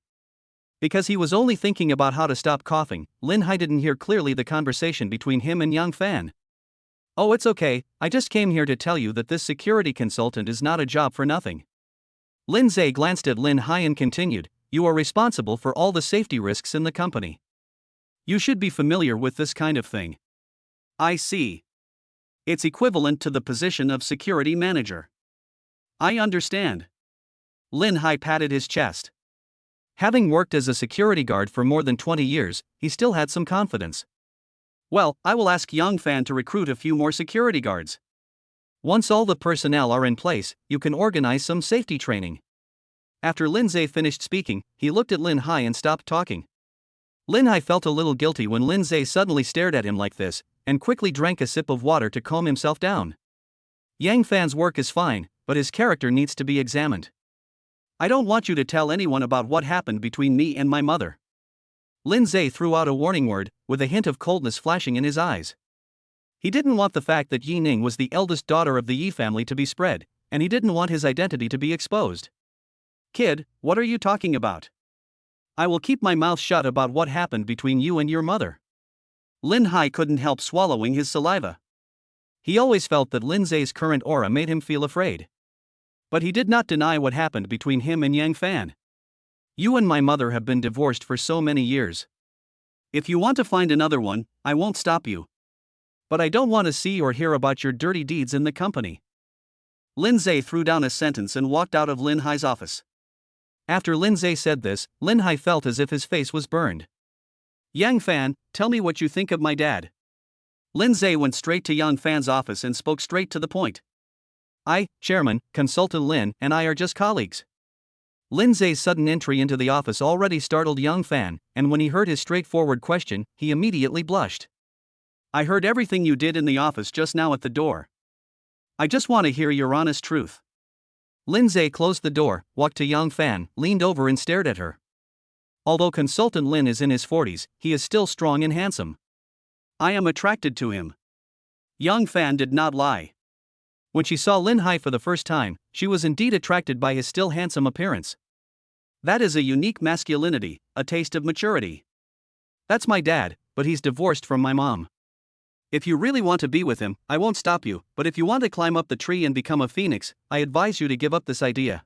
Because he was only thinking about how to stop coughing, Lindseay didn't hear clearly the conversation between him and Yang Fan. Oh, it's okay, I just came here to tell you that this security consultant is not a job for nothing. Lindseay glanced at Lindseay and continued, you are responsible for all the safety risks in the company. You should be familiar with this kind of thing. I see. It's equivalent to the position of security manager. I understand. Lindseay patted his chest. Having worked as a security guard for more than 20 years, he still had some confidence. Well, I will ask Yang Fan to recruit a few more security guards. Once all the personnel are in place, you can organize some safety training. After Lindseay finished speaking, he looked at Lindseay and stopped talking. Lindseay felt a little guilty when Lindseay suddenly stared at him like this, and quickly drank a sip of water to calm himself down. Yang Fan's work is fine, but his character needs to be examined. I don't want you to tell anyone about what happened between me and my mother. Lindseay threw out a warning word, with a hint of coldness flashing in his eyes. He didn't want the fact that Yining was the eldest daughter of the Yi family to be spread, and he didn't want his identity to be exposed. Kid, what are you talking about? I will keep my mouth shut about what happened between you and your mother. Lindseay couldn't help swallowing his saliva. He always felt that Lindseay's current aura made him feel afraid. But he did not deny what happened between him and Yang Fan. You and my mother have been divorced for so many years. If you want to find another one, I won't stop you. But I don't want to see or hear about your dirty deeds in the company. Lindseay threw down a sentence and walked out of Lindseay's office. After Lindseay said this, Lindseay felt as if his face was burned. Yang Fan, tell me what you think of my dad. Lindseay went straight to Yang Fan's office and spoke straight to the point. Chairman, Consultant Lin, and I are just colleagues. Lindseay's sudden entry into the office already startled Yang Fan, and when he heard his straightforward question, he immediately blushed. I heard everything you did in the office just now at the door. I just want to hear your honest truth. Lindseay closed the door, walked to Yang Fan, leaned over and stared at her. Although Consultant Lin is in his 40s, he is still strong and handsome. I am attracted to him. Yang Fan did not lie. When she saw Lindseay for the first time, she was indeed attracted by his still handsome appearance. That is a unique masculinity, a taste of maturity. That's my dad, but he's divorced from my mom. If you really want to be with him, I won't stop you, but if you want to climb up the tree and become a phoenix, I advise you to give up this idea.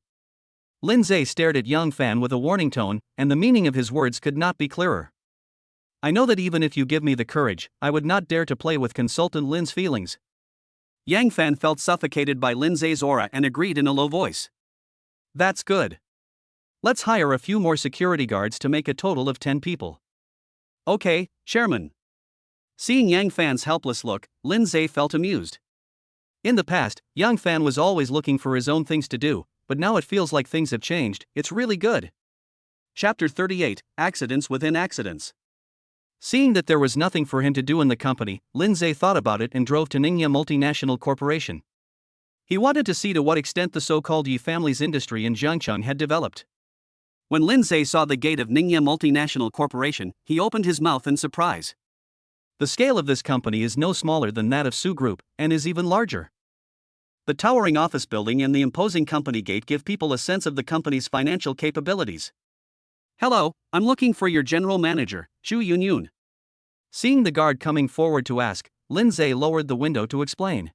Lindseay stared at Yang Fan with a warning tone, and the meaning of his words could not be clearer. I know that even if you give me the courage, I would not dare to play with Consultant Lin's feelings. Yang Fan felt suffocated by Lindseay's aura and agreed in a low voice. That's good. Let's hire a few more security guards to make a total of 10 people. Okay, Chairman. Seeing Yang Fan's helpless look, Lindseay felt amused. In the past, Yang Fan was always looking for his own things to do, but now it feels like things have changed. It's really good. Chapter 38, Accidents Within Accidents. Seeing that there was nothing for him to do in the company, Lindseay thought about it and drove to Ningya Multinational Corporation. He wanted to see to what extent the so-called Yi family's industry in Jiangcheng had developed. When Lindseay saw the gate of Ningya Multinational Corporation, he opened his mouth in surprise. The scale of this company is no smaller than that of Su Group, and is even larger. The towering office building and the imposing company gate give people a sense of the company's financial capabilities. Hello, I'm looking for your general manager, Xu Yunyun. Seeing the guard coming forward to ask, Lindseay lowered the window to explain.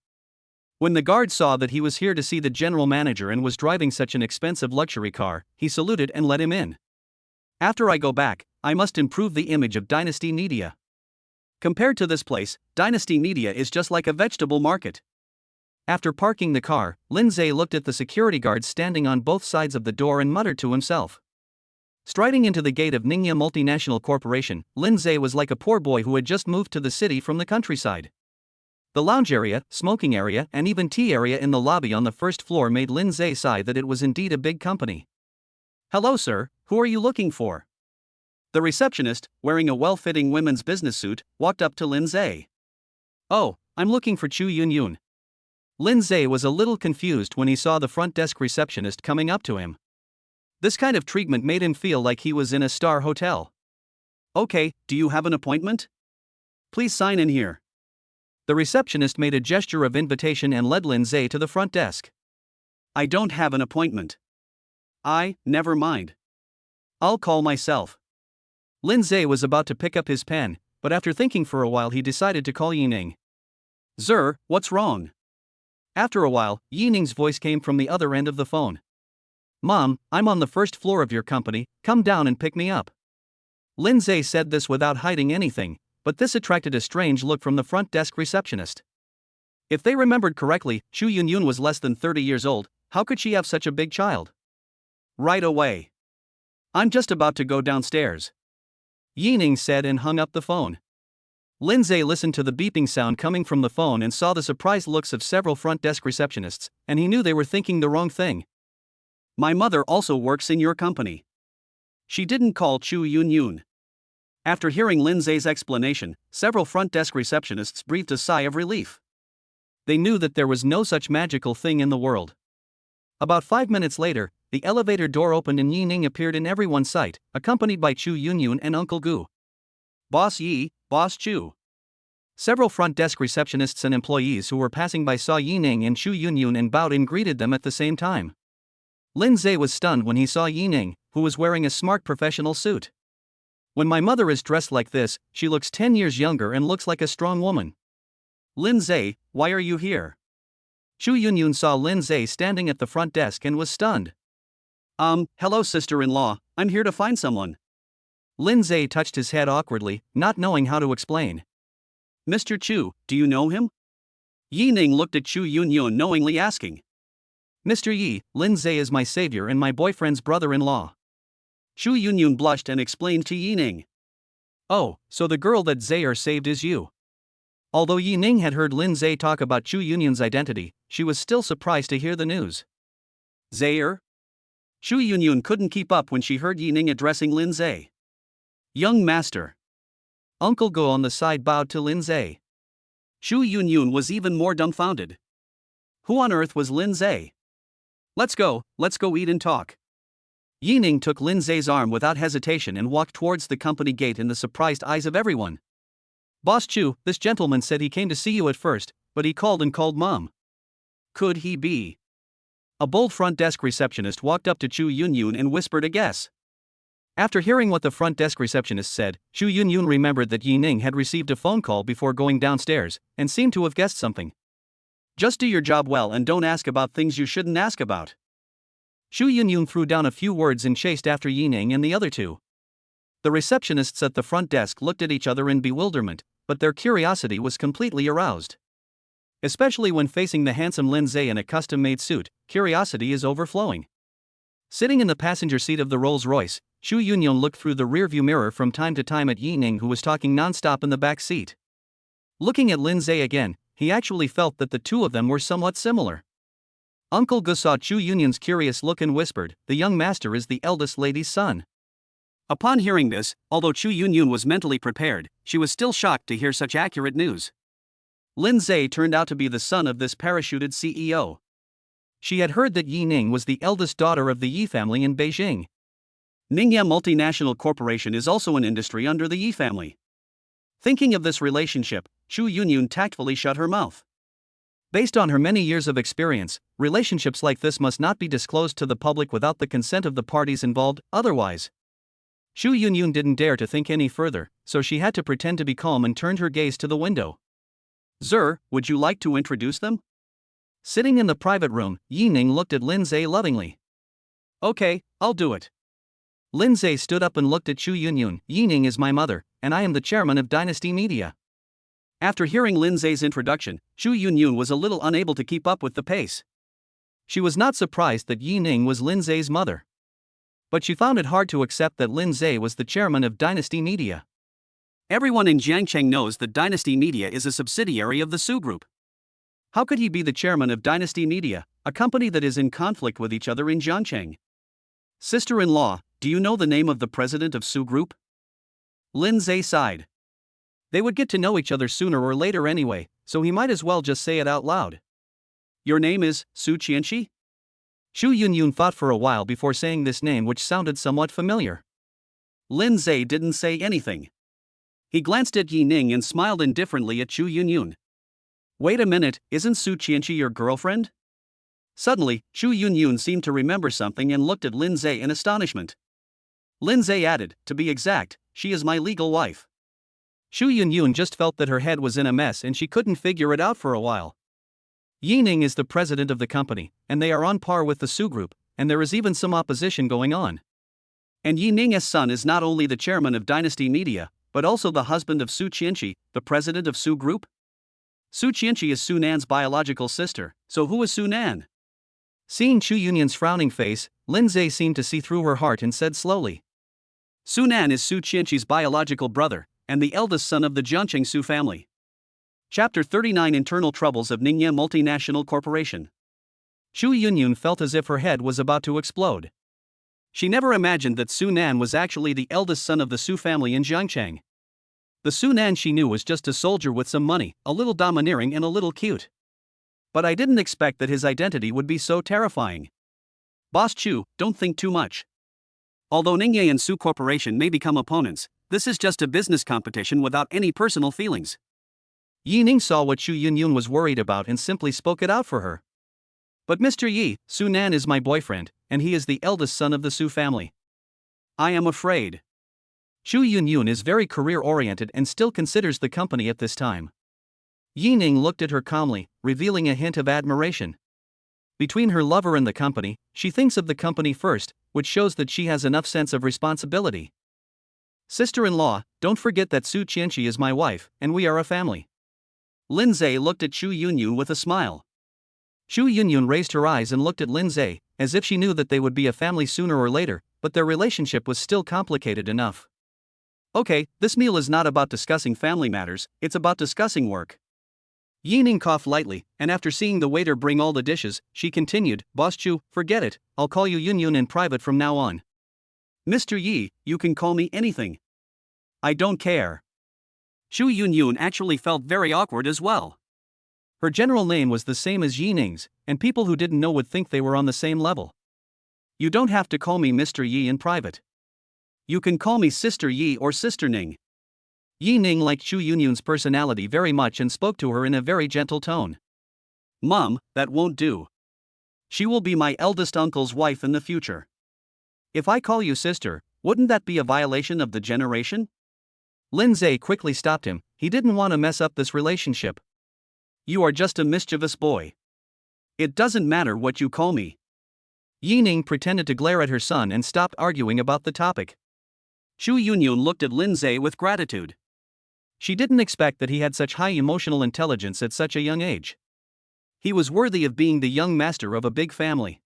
When the guard saw that he was here to see the general manager and was driving such an expensive luxury car, he saluted and let him in. After I go back, I must improve the image of Dynasty Media. Compared to this place, Dynasty Media is just like a vegetable market. After parking the car, Lindseay looked at the security guards standing on both sides of the door and muttered to himself. Striding into the gate of Ningya Multinational Corporation, Lindseay was like a poor boy who had just moved to the city from the countryside. The lounge area, smoking area, and even tea area in the lobby on the first floor made Lindseay sigh that it was indeed a big company. "Hello, sir, who are you looking for?" The receptionist, wearing a well-fitting women's business suit, walked up to Lindseay. "Oh, I'm looking for Chu Yunyun." Lindseay was a little confused when he saw the front desk receptionist coming up to him. This kind of treatment made him feel like he was in a star hotel. "Okay, do you have an appointment? Please sign in here." The receptionist made a gesture of invitation and led Lindseay to the front desk. "I don't have an appointment." Never mind. I'll call myself." Lindseay was about to pick up his pen, but after thinking for a while he decided to call Yining. "Sir, what's wrong?" After a while, Yining's voice came from the other end of the phone. "Mom, I'm on the first floor of your company, come down and pick me up." Lindseay said this without hiding anything, but this attracted a strange look from the front desk receptionist. If they remembered correctly, Chu Yunyun was less than 30 years old. How could she have such a big child? "Right away. I'm just about to go downstairs," Yining said and hung up the phone. Lindseay listened to the beeping sound coming from the phone and saw the surprised looks of several front desk receptionists, and he knew they were thinking the wrong thing. "My mother also works in your company. She didn't call Chu Yunyun." After hearing Lindseay's explanation, several front desk receptionists breathed a sigh of relief. They knew that there was no such magical thing in the world. About 5 minutes later, the elevator door opened and Yining appeared in everyone's sight, accompanied by Chu Yunyun and Uncle Gu. "Boss Yi, Boss Chu." Several front desk receptionists and employees who were passing by saw Yining and Chu Yunyun and bowed and greeted them at the same time. Lindseay was stunned when he saw Yining, who was wearing a smart professional suit. "When my mother is dressed like this, she looks 10 years younger and looks like a strong woman." "Lindseay, why are you here?" Chu Yunyun saw Lindseay standing at the front desk and was stunned. Hello sister-in-law, I'm here to find someone." Lindseay touched his head awkwardly, not knowing how to explain. "Mr. Chu, do you know him?" Yining looked at Chu Yunyun knowingly asking. "Mr. Yi, Lindseay is my savior and my boyfriend's brother-in-law." Chu Yunyun blushed and explained to Yining. "Oh, so the girl that Zaire saved is you." Although Yining had heard Lindseay talk about Chu Yunyun's identity, she was still surprised to hear the news. "Zaire?" Chu Yunyun couldn't keep up when she heard Yining addressing Lindseay. "Young master." Uncle Go on the side bowed to Lindseay. Chu Yunyun was even more dumbfounded. Who on earth was Lindseay? Let's go eat and talk." Yining took Lindseay's arm without hesitation and walked towards the company gate in the surprised eyes of everyone. "Boss Chu, this gentleman said he came to see you at first, but he called Mom." Could he be? A bold front desk receptionist walked up to Chu Yunyun and whispered a guess. After hearing what the front desk receptionist said, Chu Yunyun remembered that Yining had received a phone call before going downstairs, and seemed to have guessed something. "Just do your job well and don't ask about things you shouldn't ask about." Chu Yunyun threw down a few words and chased after Yining and the other two. The receptionists at the front desk looked at each other in bewilderment, but their curiosity was completely aroused. Especially when facing the handsome Lindseay in a custom-made suit, curiosity is overflowing. Sitting in the passenger seat of the Rolls-Royce, Chu Yunyun looked through the rearview mirror from time to time at Yining, who was talking non-stop in the back seat. Looking at Lindseay again, he actually felt that the two of them were somewhat similar. Uncle Gu saw Chu Yunyun's curious look and whispered, "The young master is the eldest lady's son." Upon hearing this, although Chu Yunyun was mentally prepared, she was still shocked to hear such accurate news. Lindseay turned out to be the son of this parachuted CEO. She had heard that Yining was the eldest daughter of the Yi family in Beijing. Ningya Multinational Corporation is also an industry under the Yi family. Thinking of this relationship, Chu Yunyun tactfully shut her mouth. Based on her many years of experience, relationships like this must not be disclosed to the public without the consent of the parties involved, otherwise. Chu Yunyun didn't dare to think any further, so she had to pretend to be calm and turned her gaze to the window. "Sir, would you like to introduce them?" Sitting in the private room, Yining looked at Lindseay lovingly. Okay, I'll do it. Lindseay stood up and looked at Chu Yunyun. Yining is my mother, and I am the chairman of Dynasty Media. After hearing Lindseay's introduction, Chu Yunyun was a little unable to keep up with the pace. She was not surprised that Yining was Lindseay's mother. But she found it hard to accept that Lindseay was the chairman of Dynasty Media. Everyone in Jiangcheng knows that Dynasty Media is a subsidiary of the Su Group. How could he be the chairman of Dynasty Media, a company that is in conflict with each other in Jiangcheng? Sister-in-law, do you know the name of the president of Su Group? Lindseay sighed. They would get to know each other sooner or later anyway, so he might as well just say it out loud. Your name is Su Chenshi? Chu Yunyun thought for a while before saying this name, which sounded somewhat familiar. Lindseay didn't say anything. He glanced at Yining and smiled indifferently at Chu Yunyun. Wait a minute, isn't Su Chenshi your girlfriend? Suddenly, Chu Yunyun seemed to remember something and looked at Lindseay in astonishment. Lindseay added, to be exact, she is my legal wife. Chu Yunyun just felt that her head was in a mess and she couldn't figure it out for a while. Yining is the president of the company, and they are on par with the Su Group, and there is even some opposition going on. And Yining's son is not only the chairman of Dynasty Media, but also the husband of Su Chenshi, the president of Su Group? Su Chenshi is Su Nan's biological sister, so who is Su Nan? Seeing Chu Yunyun's frowning face, Lindseay seemed to see through her heart and said slowly. Su Nan is Su Chenshi's biological brother, and the eldest son of the Jiangcheng Su family. Chapter 39 Internal Troubles of Ningye Multinational Corporation. Chu Yunyun felt as if her head was about to explode. She never imagined that Su Nan was actually the eldest son of the Su family in Jiangcheng. The Su Nan she knew was just a soldier with some money, a little domineering and a little cute. But I didn't expect that his identity would be so terrifying. Boss Chu, don't think too much. Although Ningye and Su Corporation may become opponents, this is just a business competition without any personal feelings. Yining saw what Chu Yunyun was worried about and simply spoke it out for her. But Mr. Yi, Su Nan is my boyfriend, and he is the eldest son of the Su family. I am afraid. Chu Yunyun is very career-oriented and still considers the company at this time. Yining looked at her calmly, revealing a hint of admiration. Between her lover and the company, she thinks of the company first, which shows that she has enough sense of responsibility. Sister-in-law, don't forget that Su Chenshi is my wife, and we are a family. Lindseay looked at Chu Yunyun with a smile. Chu Yunyun raised her eyes and looked at Lindseay, as if she knew that they would be a family sooner or later, but their relationship was still complicated enough. Okay, this meal is not about discussing family matters, it's about discussing work. Yining coughed lightly, and after seeing the waiter bring all the dishes, she continued, Boss Chu, forget it, I'll call you Yunyun in private from now on. Mr. Yi, you can call me anything. I don't care. Chu Yunyun actually felt very awkward as well. Her general name was the same as Yining's, and people who didn't know would think they were on the same level. You don't have to call me Mr. Yi in private. You can call me Sister Yi or Sister Ning. Yining liked Chu Yunyun's personality very much and spoke to her in a very gentle tone. Mom, that won't do. She will be my eldest uncle's wife in the future. If I call you sister, wouldn't that be a violation of the generation? Lindseay quickly stopped him, he didn't want to mess up this relationship. You are just a mischievous boy. It doesn't matter what you call me. Yining pretended to glare at her son and stopped arguing about the topic. Chu Yunyun looked at Lindseay with gratitude. She didn't expect that he had such high emotional intelligence at such a young age. He was worthy of being the young master of a big family.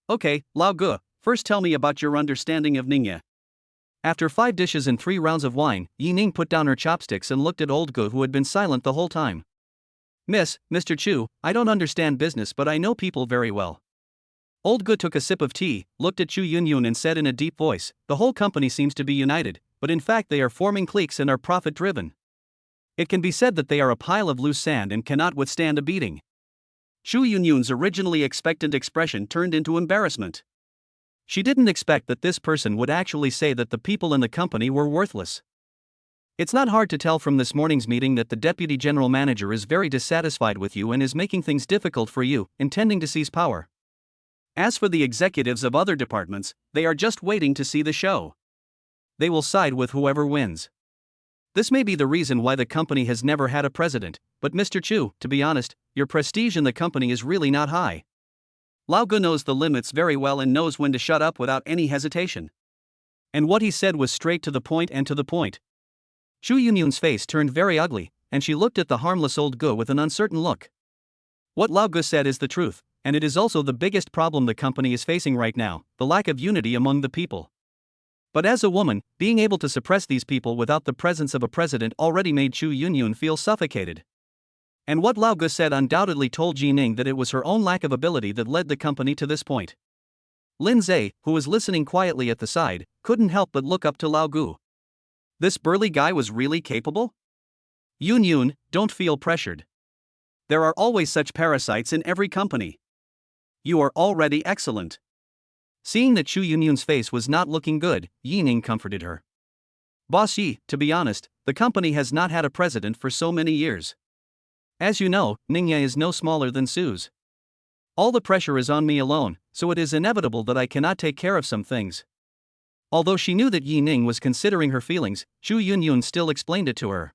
Okay, Lao Ge, first tell me about your understanding of Ningye. After 5 dishes and 3 rounds of wine, Yining put down her chopsticks and looked at Old Ge, who had been silent the whole time. Mr. Chu, I don't understand business, but I know people very well. Old Ge took a sip of tea, looked at Chu Yunyun and said in a deep voice, the whole company seems to be united, but in fact they are forming cliques and are profit-driven. It can be said that they are a pile of loose sand and cannot withstand a beating. Chu Yunyun's originally expectant expression turned into embarrassment. She didn't expect that this person would actually say that the people in the company were worthless. It's not hard to tell from this morning's meeting that the deputy general manager is very dissatisfied with you and is making things difficult for you, intending to seize power. As for the executives of other departments, they are just waiting to see the show. They will side with whoever wins. This may be the reason why the company has never had a president, but Mr. Chu, to be honest, your prestige in the company is really not high. Lao Gu knows the limits very well and knows when to shut up without any hesitation. And what he said was straight to the point and to the point. Chu Yunyun's face turned very ugly, and she looked at the harmless old Gu with an uncertain look. What Lao Gu said is the truth, and it is also the biggest problem the company is facing right now, the lack of unity among the people. But as a woman, being able to suppress these people without the presence of a president already made Chu Yunyun feel suffocated. And what Lao Gu said undoubtedly told Jining that it was her own lack of ability that led the company to this point. Lindseay, who was listening quietly at the side, couldn't help but look up to Lao Gu. This burly guy was really capable? Yunyun, don't feel pressured. There are always such parasites in every company. You are already excellent. Seeing that Chu Yunyun's face was not looking good, Yining comforted her. Boss Yi, to be honest, the company has not had a president for so many years. As you know, Ningye is no smaller than Su's. All the pressure is on me alone, so it is inevitable that I cannot take care of some things. Although she knew that Yining was considering her feelings, Chu Yunyun still explained it to her.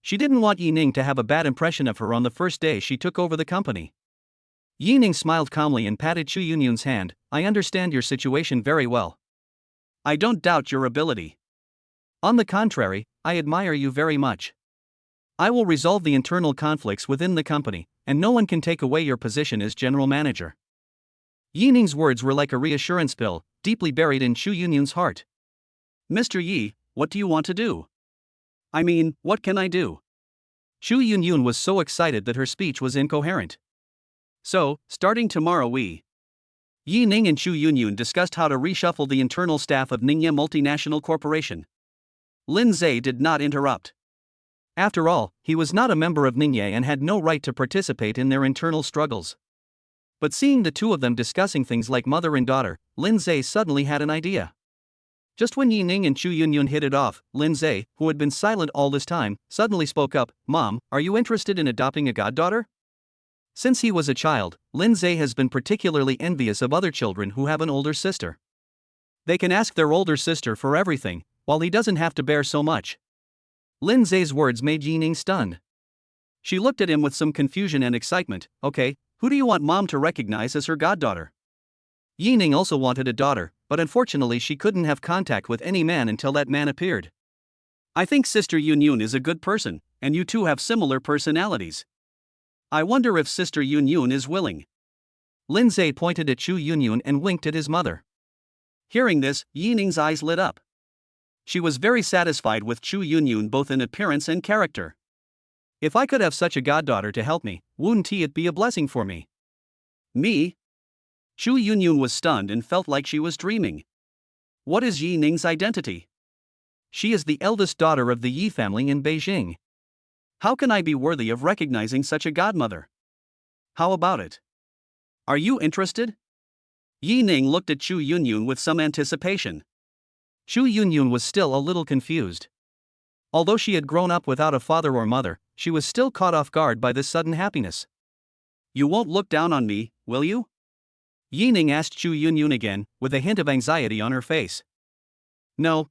She didn't want Yining to have a bad impression of her on the first day she took over the company. Yining smiled calmly and patted Chu Yunyun's hand. I understand your situation very well. I don't doubt your ability. On the contrary, I admire you very much. I will resolve the internal conflicts within the company, and no one can take away your position as general manager. Yining's words were like a reassurance pill, deeply buried in Chu Yunyun's heart. Mr. Yi, what do you want to do? I mean, what can I do? Chu Yunyun was so excited that her speech was incoherent. So, starting tomorrow Yining and Chu Yunyun discussed how to reshuffle the internal staff of Ningye Multinational Corporation. Lindseay did not interrupt. After all, he was not a member of Ningye and had no right to participate in their internal struggles. But seeing the two of them discussing things like mother and daughter, Lindseay suddenly had an idea. Just when Yining and Chu Yunyun hit it off, Lindseay, who had been silent all this time, suddenly spoke up. Mom, are you interested in adopting a goddaughter? Since he was a child, Lindseay has been particularly envious of other children who have an older sister. They can ask their older sister for everything, while he doesn't have to bear so much. Lindseay's words made Yining stunned. She looked at him with some confusion and excitement. Okay, who do you want Mom to recognize as her goddaughter? Yining also wanted a daughter, but unfortunately she couldn't have contact with any man until that man appeared. I think Sister Yunyun is a good person, and you two have similar personalities. I wonder if Sister Yunyun is willing. Lindseay pointed at Chu Yunyun and winked at his mother. Hearing this, Yining's eyes lit up. She was very satisfied with Chu Yunyun both in appearance and character. If I could have such a goddaughter to help me, wouldn't it be a blessing for me? Me? Chu Yunyun was stunned and felt like she was dreaming. What is Yining's identity? She is the eldest daughter of the Yi family in Beijing. How can I be worthy of recognizing such a godmother? How about it? Are you interested? Yining looked at Chu Yunyun with some anticipation. Chu Yunyun was still a little confused. Although she had grown up without a father or mother, she was still caught off guard by this sudden happiness. You won't look down on me, will you? Yining asked Chu Yunyun again, with a hint of anxiety on her face. No,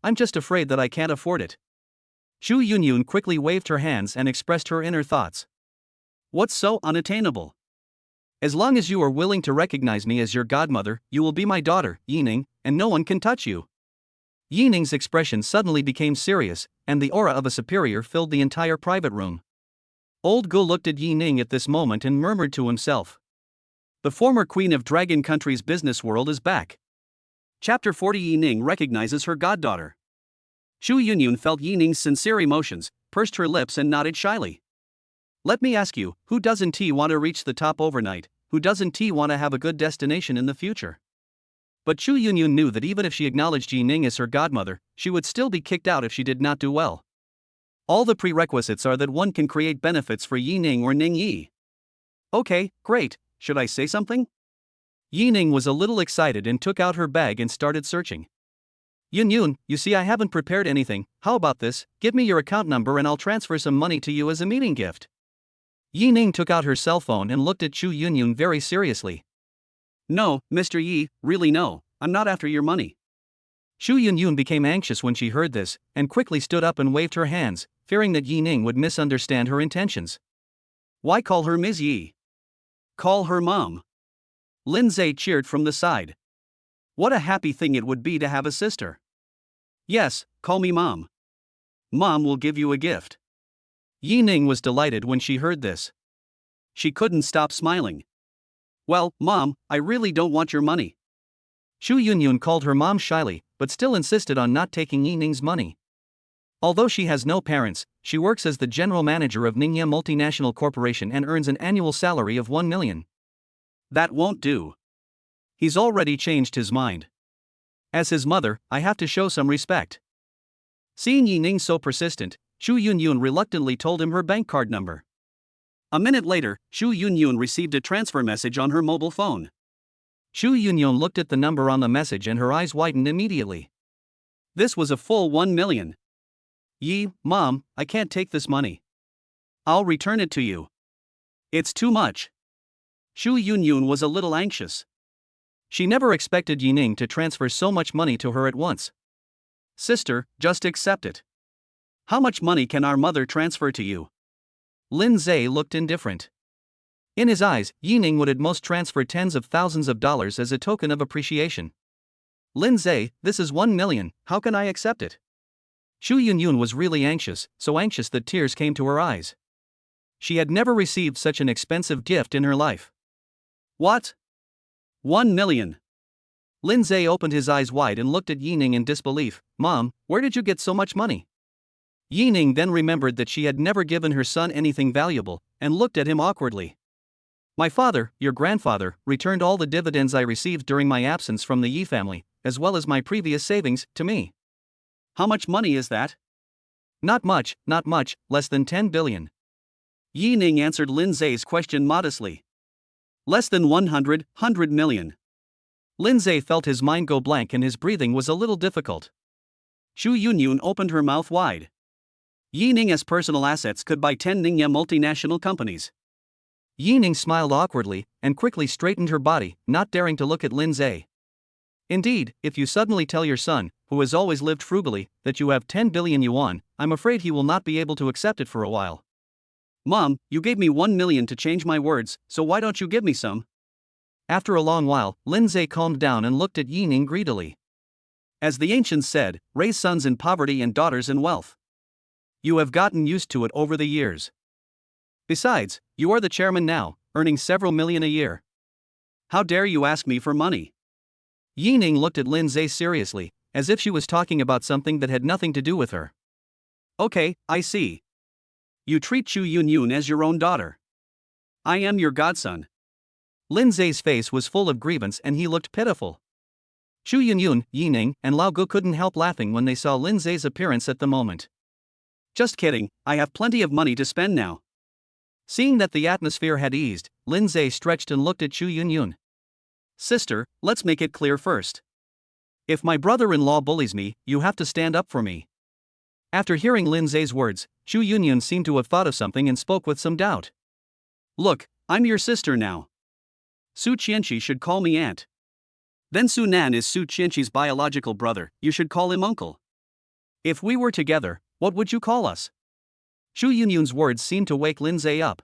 I'm just afraid that I can't afford it. Chu Yunyun quickly waved her hands and expressed her inner thoughts. What's so unattainable? As long as you are willing to recognize me as your godmother, you will be my daughter, Yining, and no one can touch you. Yining's expression suddenly became serious, and the aura of a superior filled the entire private room. Old Gu looked at Yining at this moment and murmured to himself. The former queen of Dragon Country's business world is back. Chapter 40. Yining recognizes her goddaughter. Chu Yunyun felt Yining's sincere emotions, pursed her lips and nodded shyly. Let me ask you, who doesn't want to reach the top overnight, who doesn't want to have a good destination in the future? But Chu Yunyun knew that even if she acknowledged Yining as her godmother, she would still be kicked out if she did not do well. All the prerequisites are that one can create benefits for Yining or Ning Yi. Okay, great, should I say something? Yining was a little excited and took out her bag and started searching. Yunyun, you see I haven't prepared anything, how about this, give me your account number and I'll transfer some money to you as a meeting gift. Yining took out her cell phone and looked at Chu Yunyun very seriously. No, Mr. Yi, really no, I'm not after your money. Chu Yunyun became anxious when she heard this, and quickly stood up and waved her hands. fearing that Yi Ning would misunderstand her intentions. Why call her Ms. Yi? Call her Mom. Lindseay cheered from the side. What a happy thing it would be to have a sister. Yes, call me Mom. Mom will give you a gift. Yi Ning was delighted when she heard this. She couldn't stop smiling. Well, Mom, I really don't want your money. Shu Yunyun called her mom shyly, but still insisted on not taking Yi Ning's money. Although she has no parents, she works as the general manager of Ningya Multinational Corporation and earns an annual salary of 1 million. That won't do. He's already changed his mind. As his mother, I have to show some respect. Seeing Yi Ning so persistent, Shu Yunyun reluctantly told him her bank card number. A minute later, Shu Yunyun received a transfer message on her mobile phone. Shu Yunyun looked at the number on the message and her eyes widened immediately. This was a full 1 million. Yi, Mom, I can't take this money. I'll return it to you. It's too much. Shu Yunyun was a little anxious. She never expected Yi Ning to transfer so much money to her at once. Sister, just accept it. How much money can our mother transfer to you? Lindseay looked indifferent. In his eyes, Yi Ning would at most transfer tens of thousands of dollars as a token of appreciation. Lindseay, this is 1 million, how can I accept it? Shu Yunyun was really anxious, so anxious that tears came to her eyes. She had never received such an expensive gift in her life. What? 1 million. Lindseay opened his eyes wide and looked at Yi Ning in disbelief. Mom, where did you get so much money? Yi Ning then remembered that she had never given her son anything valuable, and looked at him awkwardly. My father, your grandfather, returned all the dividends I received during my absence from the Yi family, as well as my previous savings, to me. How much money is that? Not much, less than 10 billion. Yi Ning answered Lindseay's question modestly. Less than 100 million. Lindseay felt his mind go blank and his breathing was a little difficult. Shu Yunyun opened her mouth wide. Yi Ning's personal assets could buy 10 Ningya multinational companies. Yi Ning smiled awkwardly, and quickly straightened her body, not daring to look at Lindseay. Indeed, if you suddenly tell your son, who has always lived frugally, that you have 10 billion yuan, I'm afraid he will not be able to accept it for a while. Mom, you gave me 1 million to change my words, so why don't you give me some? After a long while, Lindseay calmed down and looked at Yi Ning greedily. As the ancients said, raise sons in poverty and daughters in wealth. You have gotten used to it over the years. Besides, you are the chairman now, earning several million a year. How dare you ask me for money? Yi Ning looked at Lindseay seriously, as if she was talking about something that had nothing to do with her. Okay, I see. You treat Shu Yunyun as your own daughter. I am your godson. Lindseay's face was full of grievance and he looked pitiful. Shu Yunyun, Yi Ning, and Lao Gu couldn't help laughing when they saw Lindseay's appearance at the moment. Just kidding, I have plenty of money to spend now. Seeing that the atmosphere had eased, Lindseay stretched and looked at Shu Yunyun. Sister, let's make it clear first. If my brother-in-law bullies me, you have to stand up for me. After hearing Lindseay's words, Shu Yunyun seemed to have thought of something and spoke with some doubt. Look, I'm your sister now. Su Chenshi should call me aunt. Then Su Nan is Su Chenshi's biological brother, you should call him uncle. If we were together, what would you call us? Shu Yunyun's words seemed to wake Lindseay up.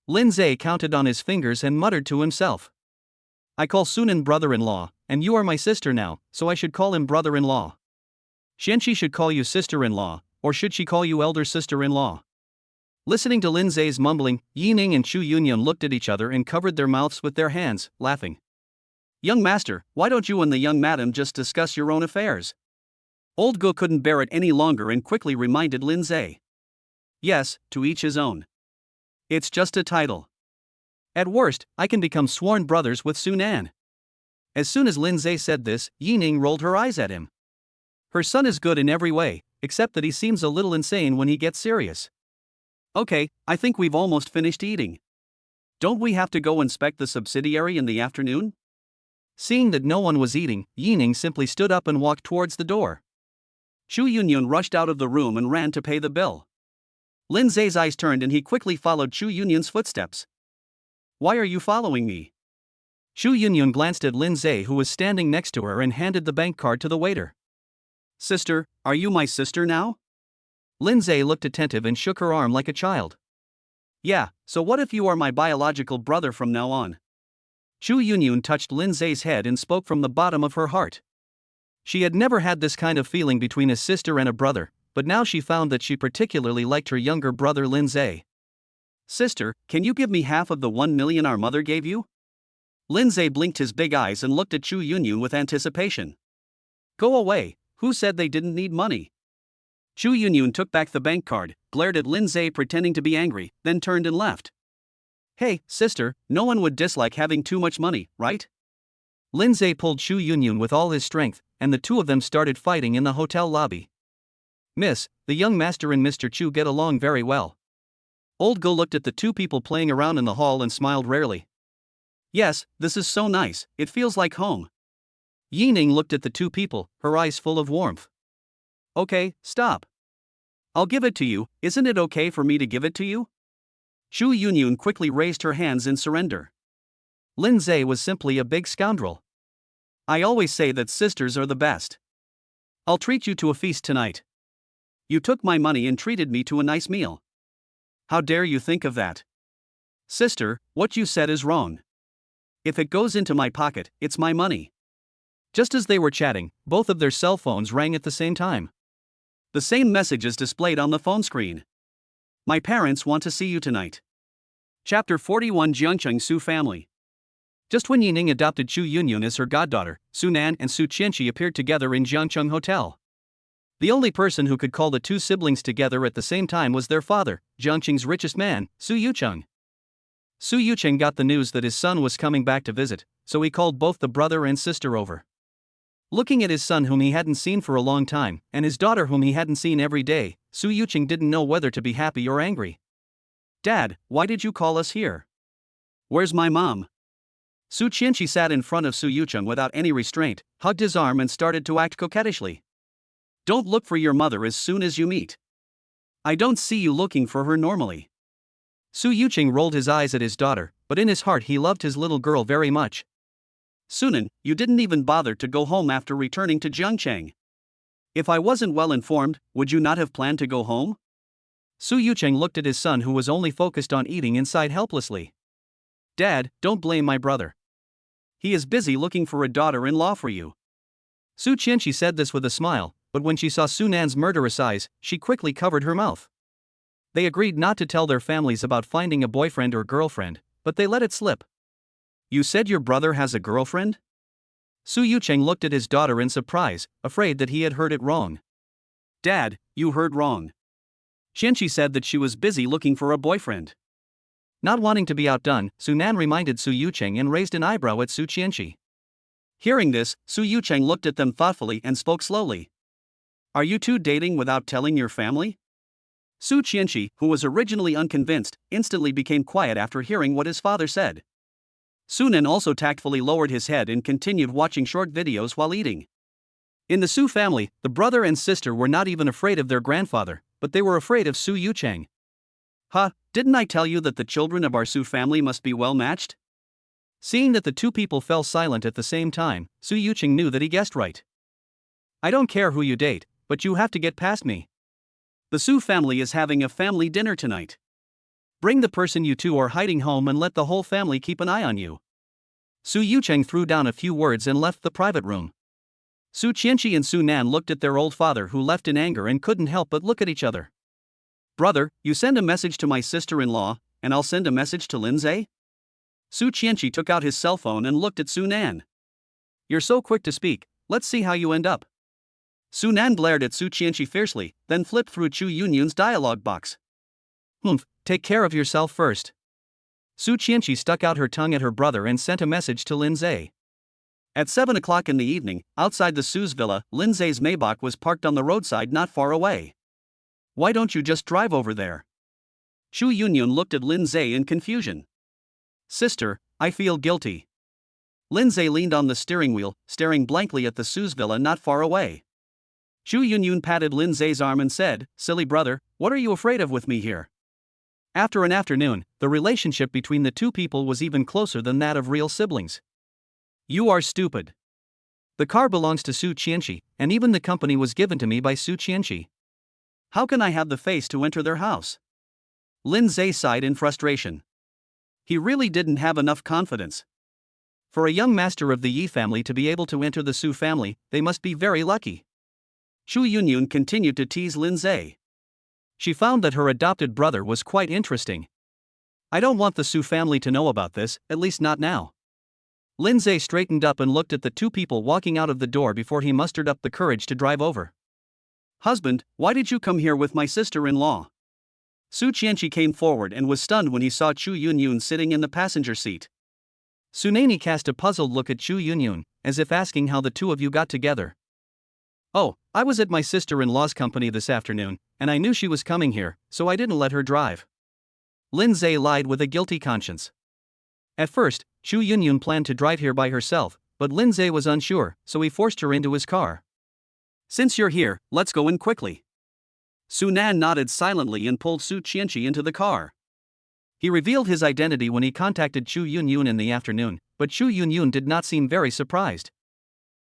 Lindseay counted on his fingers and muttered to himself. I call Sunan brother-in-law, and you are my sister now, so I should call him brother-in-law. Chenshi should call you sister-in-law, or should she call you elder sister-in-law? Listening to Lindseay's mumbling, Yi Ning and Shu Yunyun looked at each other and covered their mouths with their hands, laughing. Young master, why don't you and the young madam just discuss your own affairs? Old Gu couldn't bear it any longer and quickly reminded Lindseay. Yes, to each his own. It's just a title. At worst, I can become sworn brothers with Su Nan. As soon as Lindseay said this, Yi Ning rolled her eyes at him. Her son is good in every way, except that he seems a little insane when he gets serious. Okay, I think we've almost finished eating. Don't we have to go inspect the subsidiary in the afternoon? Seeing that no one was eating, Yi Ning simply stood up and walked towards the door. Shu Yunyun rushed out of the room and ran to pay the bill. Lindseay's eyes turned and he quickly followed Shu Yunyun's footsteps. Why are you following me? Shu Yunyun glanced at Lindseay, who was standing next to her, and handed the bank card to the waiter. Sister, are you my sister now? Lindseay looked attentive and shook her arm like a child. Yeah, so what if you are my biological brother from now on? Chu Yunyun touched Lindseay's head and spoke from the bottom of her heart. She had never had this kind of feeling between a sister and a brother, but now she found that she particularly liked her younger brother Lindseay. Sister, can you give me half of the 1 million our mother gave you? Lindseay blinked his big eyes and looked at Chu Yunyun with anticipation. Go away, who said they didn't need money? Chu Yunyun took back the bank card, glared at Lindseay pretending to be angry, then turned and left. Hey, sister, no one would dislike having too much money, right? Lindseay pulled Chu Yunyun with all his strength, and the two of them started fighting in the hotel lobby. Miss, the young master and Mr. Chu get along very well. Old Go looked at the two people playing around in the hall and smiled rarely. Yes, this is so nice, it feels like home. Yining looked at the two people, her eyes full of warmth. Okay, stop. I'll give it to you, isn't it okay for me to give it to you? Chu Yunyun quickly raised her hands in surrender. Lindseay was simply a big scoundrel. I always say that sisters are the best. I'll treat you to a feast tonight. You took my money and treated me to a nice meal. How dare you think of that? Sister, what you said is wrong. If it goes into my pocket, it's my money. Just as they were chatting, both of their cell phones rang at the same time. The same message is displayed on the phone screen. My parents want to see you tonight. Chapter 41 Jiangcheng Su Family. Just when Yining adopted Chu Yunyun as her goddaughter, Su Nan and Su Chenshi appeared together in Jiangcheng Hotel. The only person who could call the two siblings together at the same time was their father, Jiangcheng's richest man, Su Yucheng. Su Yucheng got the news that his son was coming back to visit, so he called both the brother and sister over. Looking at his son whom he hadn't seen for a long time, and his daughter whom he hadn't seen every day, Su Yucheng didn't know whether to be happy or angry. Dad, why did you call us here? Where's my mom? Su Chenshi sat in front of Su Yucheng without any restraint, hugged his arm and started to act coquettishly. Don't look for your mother as soon as you meet. I don't see you looking for her normally. Su Yucheng rolled his eyes at his daughter, but in his heart he loved his little girl very much. Sunan, you didn't even bother to go home after returning to Jiangcheng. If I wasn't well informed, would you not have planned to go home? Su Yucheng looked at his son who was only focused on eating and sighed helplessly. Dad, don't blame my brother. He is busy looking for a daughter-in-law for you. Su Chenshi said this with a smile, but when she saw Su Nan's murderous eyes, she quickly covered her mouth. They agreed not to tell their families about finding a boyfriend or girlfriend, but they let it slip. You said your brother has a girlfriend? Su Yucheng looked at his daughter in surprise, afraid that he had heard it wrong. Dad, you heard wrong. Chenshi said that she was busy looking for a boyfriend. Not wanting to be outdone, Su Nan reminded Su Yucheng and raised an eyebrow at Su Chenshi. Hearing this, Su Yucheng looked at them thoughtfully and spoke slowly. Are you two dating without telling your family? Su Chenshi, who was originally unconvinced, instantly became quiet after hearing what his father said. Sunan also tactfully lowered his head and continued watching short videos while eating. In the Su family, the brother and sister were not even afraid of their grandfather, but they were afraid of Su Yucheng. Didn't I tell you that the children of our Su family must be well matched? Seeing that the two people fell silent at the same time, Su Yucheng knew that he guessed right. I don't care who you date, but you have to get past me. The Su family is having a family dinner tonight. Bring the person you two are hiding home and let the whole family keep an eye on you. Su Yucheng threw down a few words and left the private room. Su Chenshi and Su Nan looked at their old father who left in anger and couldn't help but look at each other. Brother, you send a message to my sister-in-law, and I'll send a message to Lindseay? Su Chenshi took out his cell phone and looked at Su Nan. You're so quick to speak, let's see how you end up. Su Nan glared at Su Chenshi fiercely, then flipped through Chu Yunyun's dialogue box. Take care of yourself first. Su Chenshi stuck out her tongue at her brother and sent a message to Lindseay. At 7 o'clock in the evening, outside the Su's villa, Lindseay's Maybach was parked on the roadside not far away. Why don't you just drive over there? Chu Yunyun looked at Lindseay in confusion. Sister, I feel guilty. Lindseay leaned on the steering wheel, staring blankly at the Su's villa not far away. Chu Yunyun patted Lindseay's arm and said, Silly brother, what are you afraid of with me here? After an afternoon, the relationship between the two people was even closer than that of real siblings. You are stupid. The car belongs to Su Chenshi, and even the company was given to me by Su Chenshi. How can I have the face to enter their house? Lindseay sighed in frustration. He really didn't have enough confidence. For a young master of the Yi family to be able to enter the Su family, they must be very lucky. Chu Yunyun continued to tease Lindseay. She found that her adopted brother was quite interesting. I don't want the Su family to know about this, at least not now. Lindseay straightened up and looked at the two people walking out of the door before he mustered up the courage to drive over. Husband, why did you come here with my sister-in-law? Su Chenshi came forward and was stunned when he saw Chu Yunyun sitting in the passenger seat. Su Chenshi cast a puzzled look at Chu Yunyun, as if asking how the two of you got together. Oh, I was at my sister-in-law's company this afternoon, and I knew she was coming here, so I didn't let her drive. Lindseay lied with a guilty conscience. At first, Chu Yunyun planned to drive here by herself, but Lindseay was unsure, so he forced her into his car. Since you're here, let's go in quickly. Su Nan nodded silently and pulled Su Chenshi into the car. He revealed his identity when he contacted Chu Yunyun in the afternoon, but Chu Yunyun did not seem very surprised.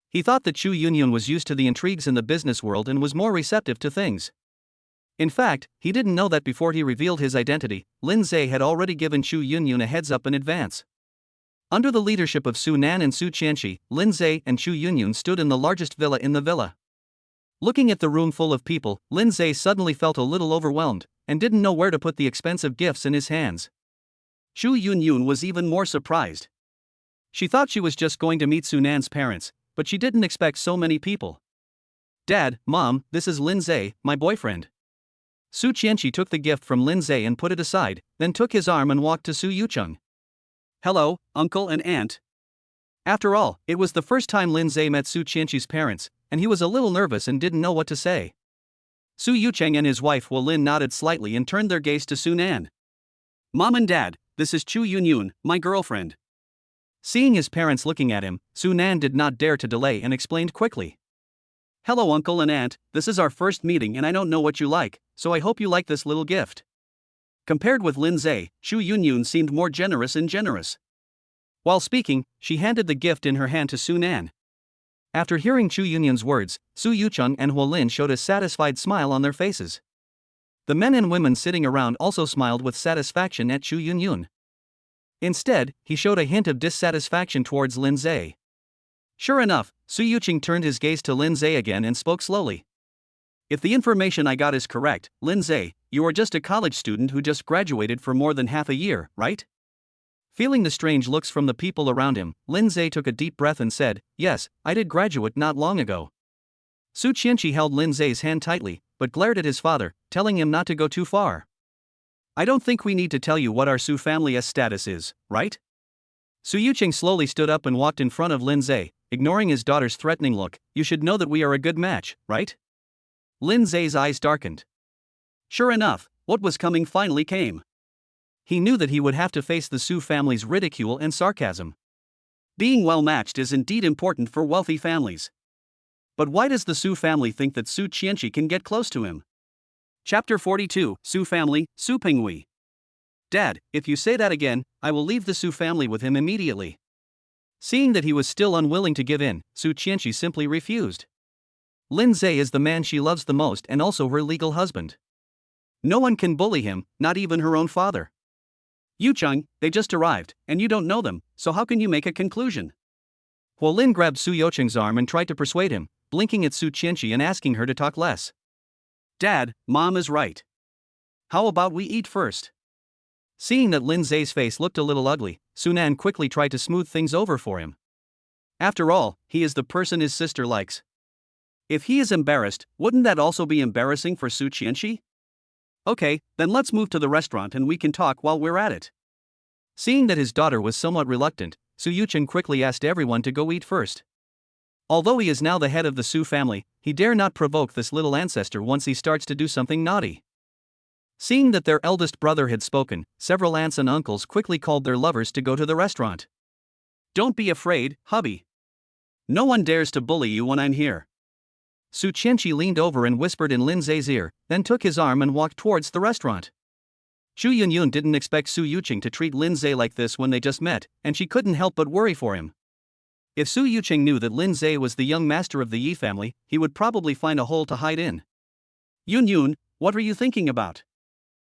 He thought that Chu Yunyun was used to the intrigues in the business world and was more receptive to things. In fact, he didn't know that before he revealed his identity, Lindseay had already given Chu Yunyun a heads up in advance. Under the leadership of Su Nan and Su Chenshi, Lindseay and Chu Yunyun stood in the largest villa in the villa. Looking at the room full of people, Lindseay suddenly felt a little overwhelmed, and didn't know where to put the expensive gifts in his hands. Chu Yunyun was even more surprised. She thought she was just going to meet Su Nan's parents, but she didn't expect so many people. Dad, Mom, this is Lindseay, my boyfriend. Su Chenshi took the gift from Lindseay and put it aside, then took his arm and walked to Su Yucheng. Hello, uncle and aunt. After all, it was the first time Lindseay met Su Chenshi's parents, and he was a little nervous and didn't know what to say. Su Yucheng and his wife Lin nodded slightly and turned their gaze to Su Nan. Mom and Dad, this is Chu Yunyun, my girlfriend. Seeing his parents looking at him, Su Nan did not dare to delay and explained quickly. Hello uncle and aunt, this is our first meeting and I don't know what you like, so I hope you like this little gift. Compared with Lindseay, Chu Yunyun seemed more generous and generous. While speaking, she handed the gift in her hand to Su Nan. After hearing Chu Yunyun's words, Su Yucheng and Lin showed a satisfied smile on their faces. The men and women sitting around also smiled with satisfaction at Chu Yunyun. Instead, he showed a hint of dissatisfaction towards Lindseay. Sure enough, Su Yucheng turned his gaze to Lindseay again and spoke slowly. If the information I got is correct, Lindseay, you are just a college student who just graduated for more than half a year, right? Feeling the strange looks from the people around him, Lindseay took a deep breath and said, Yes, I did graduate not long ago. Su Chenshi held Lindseay's hand tightly, but glared at his father, telling him not to go too far. I don't think we need to tell you what our Su family's status is, right? Su Yucheng slowly stood up and walked in front of Lindseay, ignoring his daughter's threatening look. You should know that we are a good match, right? Lindseay's eyes darkened. Sure enough, what was coming finally came. He knew that he would have to face the Su family's ridicule and sarcasm. Being well matched is indeed important for wealthy families. But why does the Su family think that Su Chenshi can get close to him? Chapter 42, Su Family, Su Pinghui. Dad, if you say that again, I will leave the Su family with him immediately. Seeing that he was still unwilling to give in, Su Chenshi simply refused. Lindseay is the man she loves the most and also her legal husband. No one can bully him, not even her own father. Yucheng, they just arrived, and you don't know them, so how can you make a conclusion? Lin grabbed Su Yucheng's arm and tried to persuade him, blinking at Su Chenshi and asking her to talk less. Dad, Mom is right. How about we eat first? Seeing that Lindseay's face looked a little ugly, Su Nan quickly tried to smooth things over for him. After all, he is the person his sister likes. If he is embarrassed, wouldn't that also be embarrassing for Su Chenshi? Okay, then let's move to the restaurant and we can talk while we're at it. Seeing that his daughter was somewhat reluctant, Su Yucheng quickly asked everyone to go eat first. Although he is now the head of the Su family, he dare not provoke this little ancestor once he starts to do something naughty. Seeing that their eldest brother had spoken, several aunts and uncles quickly called their lovers to go to the restaurant. Don't be afraid, hubby. No one dares to bully you when I'm here. Su Chenshi leaned over and whispered in Lindseay's ear, then took his arm and walked towards the restaurant. Chu Yunyun didn't expect Su Yucheng to treat Lindseay like this when they just met, and she couldn't help but worry for him. If Su Yucheng knew that Lindseay was the young master of the Yi family, he would probably find a hole to hide in. Yunyun, What are you thinking about?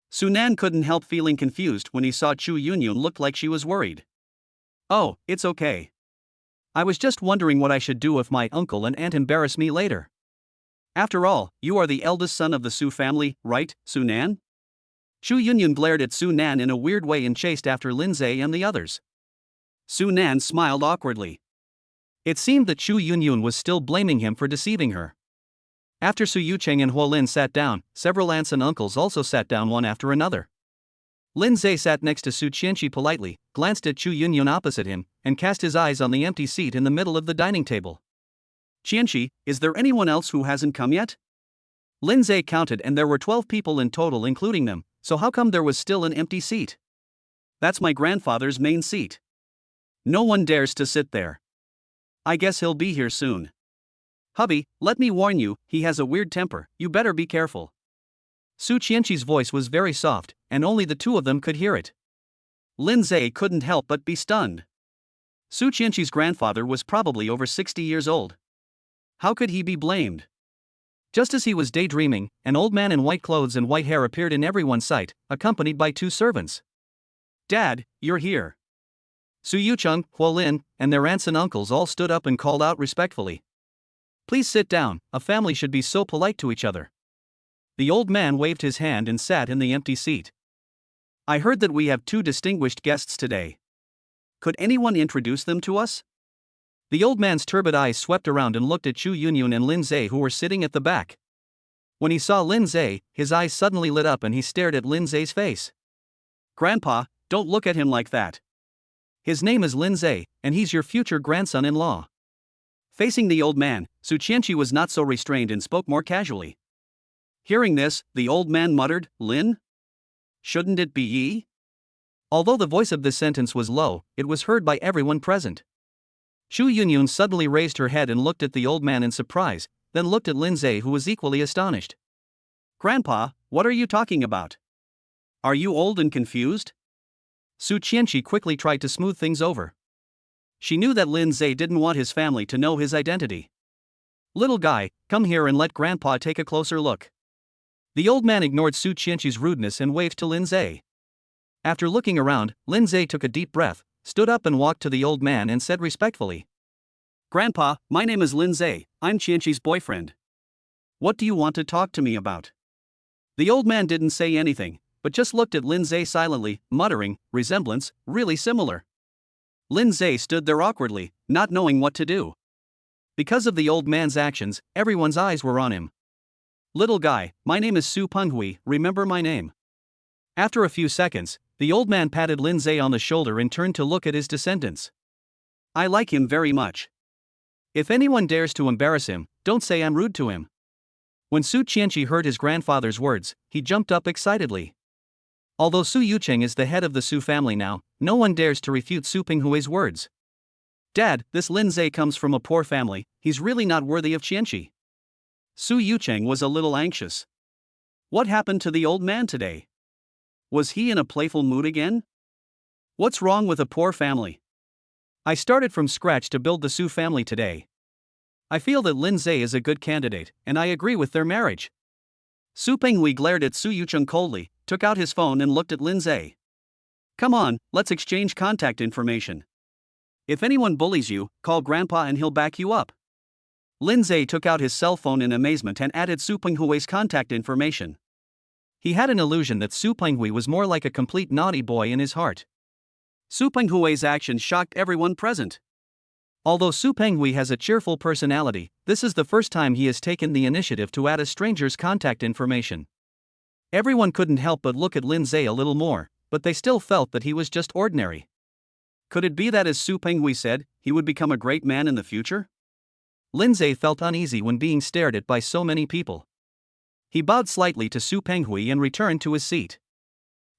Su Nan couldn't help feeling confused when he saw Chu Yunyun look like she was worried. Oh, it's okay. I was just wondering what I should do if my uncle and aunt embarrass me later. After all, you are the eldest son of the Su family, right, Su Nan? Chu Yunyun glared at Su Nan in a weird way and chased after Lindseay and the others. Su Nan smiled awkwardly. It seemed that Chu Yunyun was still blaming him for deceiving her. After Su Yucheng and Huolin sat down, several aunts and uncles also sat down one after another. Lindseay sat next to Su Chenshi politely, glanced at Chu Yunyun opposite him, and cast his eyes on the empty seat in the middle of the dining table. Chenshi, is there anyone else who hasn't come yet? Lindseay counted and there were 12 people in total including them, so how come there was still an empty seat? That's my grandfather's main seat. No one dares to sit there. I guess he'll be here soon. Hubby, let me warn you, he has a weird temper, you better be careful. Su Chenshi's voice was very soft, and only the two of them could hear it. Lindseay couldn't help but be stunned. Su Chenshi's grandfather was probably over 60 years old. How could he be blamed? Just as he was daydreaming, an old man in white clothes and white hair appeared in everyone's sight, accompanied by 2 servants. Dad, you're here. Su Yucheng, Huolin, and their aunts and uncles all stood up and called out respectfully. Please sit down, a family should be so polite to each other. The old man waved his hand and sat in the empty seat. I heard that we have 2 distinguished guests today. Could anyone introduce them to us? The old man's turbid eyes swept around and looked at Chu Yunyun and Lindseay who were sitting at the back. When he saw Lindseay, his eyes suddenly lit up and he stared at Lindseay's face. Grandpa, don't look at him like that. His name is Lindseay, and he's your future grandson-in-law. Facing the old man, Su Chenshi was not so restrained and spoke more casually. Hearing this, the old man muttered, Lin? Shouldn't it be Yi? Although the voice of this sentence was low, it was heard by everyone present. Chu Yunyun suddenly raised her head and looked at the old man in surprise, then looked at Lindseay who was equally astonished. Grandpa, what are you talking about? Are you old and confused? Su Chenshi quickly tried to smooth things over. She knew that Lindseay didn't want his family to know his identity. Little guy, come here and let Grandpa take a closer look. The old man ignored Su Chenshi's rudeness and waved to Lindseay. After looking around, Lindseay took a deep breath, stood up and walked to the old man and said respectfully. Grandpa, my name is Lindseay, I'm Chenshi's boyfriend. What do you want to talk to me about? The old man didn't say anything, but just looked at Lindseay silently, muttering, resemblance, really similar. Lindseay stood there awkwardly, not knowing what to do. Because of the old man's actions, everyone's eyes were on him. Little guy, my name is Su Penghui, remember my name. After a few seconds, the old man patted Lindseay on the shoulder and turned to look at his descendants. I like him very much. If anyone dares to embarrass him, don't say I'm rude to him. When Su Chenshi heard his grandfather's words, he jumped up excitedly. Although Su Yucheng is the head of the Su family now, no one dares to refute Su Penghui's words. Dad, this Lindseay comes from a poor family, he's really not worthy of Chenshi. Su Yucheng was a little anxious. What happened to the old man today? Was he in a playful mood again? What's wrong with a poor family? I started from scratch to build the Su family today. I feel that Lindseay is a good candidate, and I agree with their marriage. Su Penghui glared at Su Yucheng coldly, took out his phone and looked at Lindseay. Come on, let's exchange contact information. If anyone bullies you, call Grandpa and he'll back you up. Lindseay took out his cell phone in amazement and added Su Penghui's contact information. He had an illusion that Su Penghui was more like a complete naughty boy in his heart. Su Penghui's actions shocked everyone present. Although Su Penghui has a cheerful personality, this is the first time he has taken the initiative to add a stranger's contact information. Everyone couldn't help but look at Lindseay a little more, but they still felt that he was just ordinary. Could it be that, as Su Penghui said, he would become a great man in the future? Lindseay felt uneasy when being stared at by so many people. He bowed slightly to Su Penghui and returned to his seat.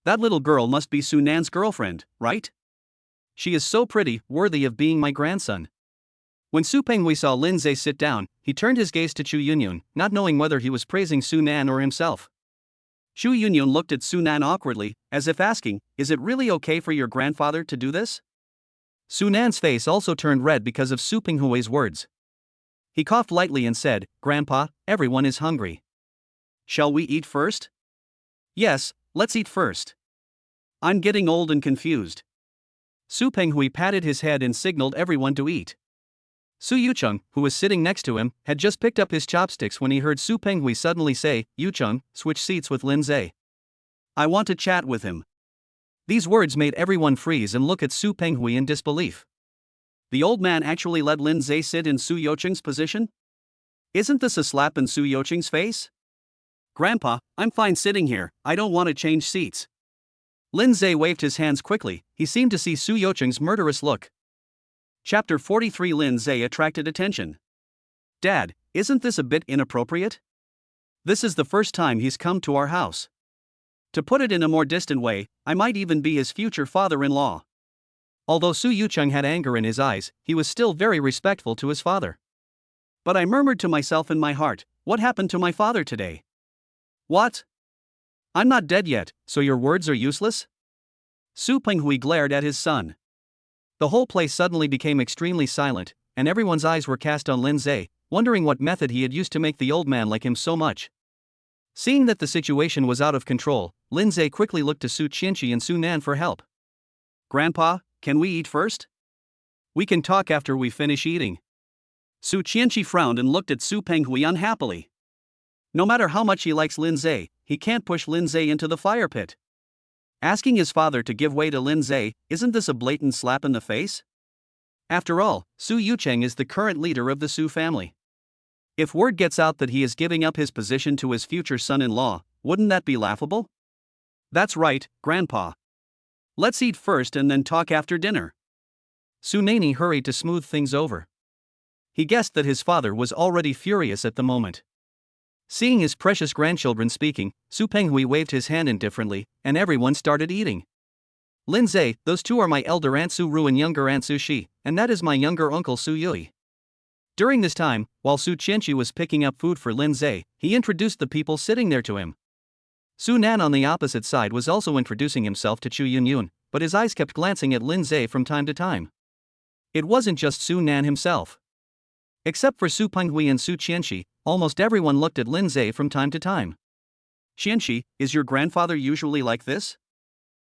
That little girl must be Su Nan's girlfriend, right? She is so pretty, worthy of being my grandson. When Su Penghui saw Lindseay sit down, he turned his gaze to Chu Yunyun, not knowing whether he was praising Su Nan or himself. Chu Yunyun looked at Su Nan awkwardly, as if asking, is it really okay for your grandfather to do this? Su Nan's face also turned red because of Su Penghui's words. He coughed lightly and said, Grandpa, everyone is hungry. Shall we eat first? Yes, let's eat first. I'm getting old and confused. Su Penghui patted his head and signaled everyone to eat. Su Yucheng, who was sitting next to him, had just picked up his chopsticks when he heard Su Penghui suddenly say, "Yucheng, switch seats with Lindseay. I want to chat with him." These words made everyone freeze and look at Su Penghui in disbelief. The old man actually let Lindseay sit in Su Yucheng's position? Isn't this a slap in Su Yucheng's face? Grandpa, I'm fine sitting here, I don't want to change seats. Lindseay waved his hands quickly, he seemed to see Su Yucheng's murderous look. Chapter 43. Lindseay attracted attention. Dad, isn't this a bit inappropriate? This is the first time he's come to our house. To put it in a more distant way, I might even be his future father-in-law. Although Su Yucheng had anger in his eyes, he was still very respectful to his father. But I murmured to myself in my heart, what happened to my father today? What? I'm not dead yet, so your words are useless? Su Penghui glared at his son. The whole place suddenly became extremely silent, and everyone's eyes were cast on Lindseay, wondering what method he had used to make the old man like him so much. Seeing that the situation was out of control, Lindseay quickly looked to Su Chenshi and Su Nan for help. Grandpa, can we eat first? We can talk after we finish eating. Su Chenshi frowned and looked at Su Penghui unhappily. No matter how much he likes Lindseay, he can't push Lindseay into the fire pit. Asking his father to give way to Lindseay, isn't this a blatant slap in the face? After all, Su Yucheng is the current leader of the Su family. If word gets out that he is giving up his position to his future son-in-law, wouldn't that be laughable? That's right, Grandpa. Let's eat first and then talk after dinner. Su Nani hurried to smooth things over. He guessed that his father was already furious at the moment. Seeing his precious grandchildren speaking, Su Penghui waved his hand indifferently, and everyone started eating. Lindseay, those two are my elder Aunt Su Ru and younger Aunt Su Shi, and that is my younger uncle Su Yui. During this time, while Su Chenshi was picking up food for Lindseay, he introduced the people sitting there to him. Su Nan on the opposite side was also introducing himself to Chu Yunyun, but his eyes kept glancing at Lindseay from time to time. It wasn't just Su Nan himself. Except for Su Penghui and Su Chenshi, almost everyone looked at Lindseay from time to time. Chenshi, is your grandfather usually like this?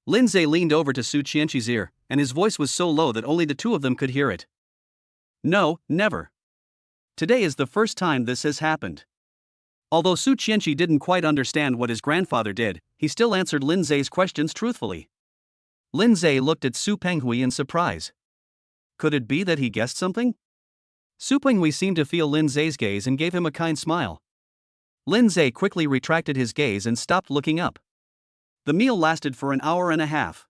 Lindseay leaned over to Su Chenshi's ear, and his voice was so low that only the two of them could hear it. No, never. Today is the first time this has happened. Although Su Chenshi didn't quite understand what his grandfather did, he still answered Lindseay's questions truthfully. Lindseay looked at Su Penghui in surprise. Could it be that he guessed something? Su Penghui seemed to feel Lindseay's gaze and gave him a kind smile. Lindseay quickly retracted his gaze and stopped looking up. The meal lasted for an hour and a half.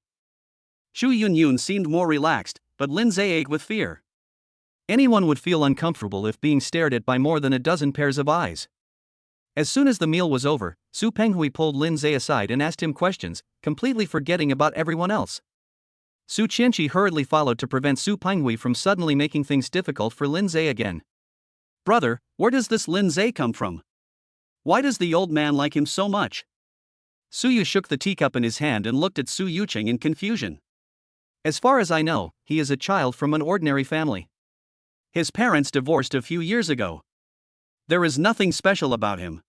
Chu Yunyun seemed more relaxed, but Lindseay ached with fear. Anyone would feel uncomfortable if being stared at by more than a dozen pairs of eyes. As soon as the meal was over, Su Penghui pulled Lindseay aside and asked him questions, completely forgetting about everyone else. Su Chenshi hurriedly followed to prevent Su Penghui from suddenly making things difficult for Lindseay again. Brother, where does this Lindseay come from? Why does the old man like him so much? Su Yu shook the teacup in his hand and looked at Su Yucheng in confusion. As far as I know, he is a child from an ordinary family. His parents divorced a few years ago. There is nothing special about him.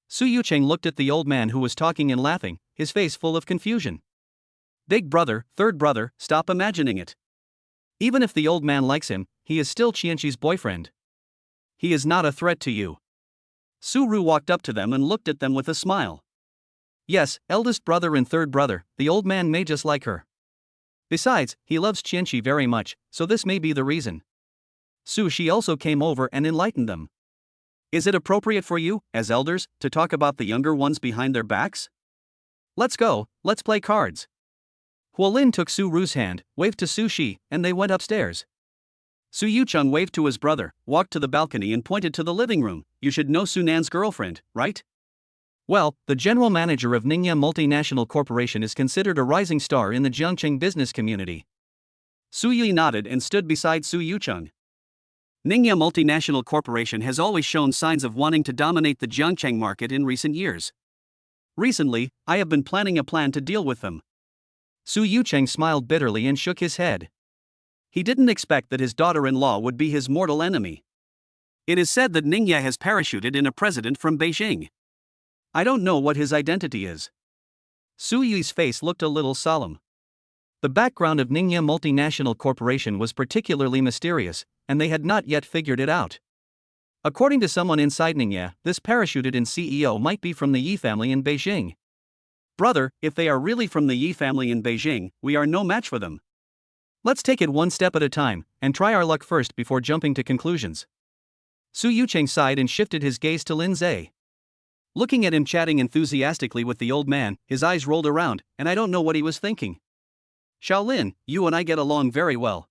Su Yucheng looked at the old man who was talking and laughing, his face full of confusion. Big brother, third brother, stop imagining it. Even if the old man likes him, he is still Chenshi's boyfriend. He is not a threat to you. Su Ru walked up to them and looked at them with a smile. Yes, eldest brother and third brother, the old man may just like her. Besides, he loves Chenshi very much, so this may be the reason. Su Shi also came over and enlightened them. Is it appropriate for you, as elders, to talk about the younger ones behind their backs? Let's go, let's play cards. Huolin took Su Ru's hand, waved to Su Shi, and they went upstairs. Su Yucheng waved to his brother, walked to the balcony and pointed to the living room. You should know Su Nan's girlfriend, right? Well, the general manager of Ningya Multinational Corporation is considered a rising star in the Jiangcheng business community. Su Yi nodded and stood beside Su Yucheng. Ningya Multinational Corporation has always shown signs of wanting to dominate the Jiangcheng market in recent years. Recently, I have been planning a plan to deal with them. Su Yucheng smiled bitterly and shook his head. He didn't expect that his daughter-in-law would be his mortal enemy. It is said that Ningya has parachuted in a president from Beijing. I don't know what his identity is. Su Yu's face looked a little solemn. The background of Ningya Multinational Corporation was particularly mysterious, and they had not yet figured it out. According to someone inside Ningya, this parachuted in CEO might be from the Yi family in Beijing. Brother, if they are really from the Yi family in Beijing, we are no match for them. Let's take it one step at a time, and try our luck first before jumping to conclusions. Su Yucheng sighed and shifted his gaze to Lindseay. Looking at him chatting enthusiastically with the old man, his eyes rolled around, and I don't know what he was thinking. Shaolin, you and I get along very well.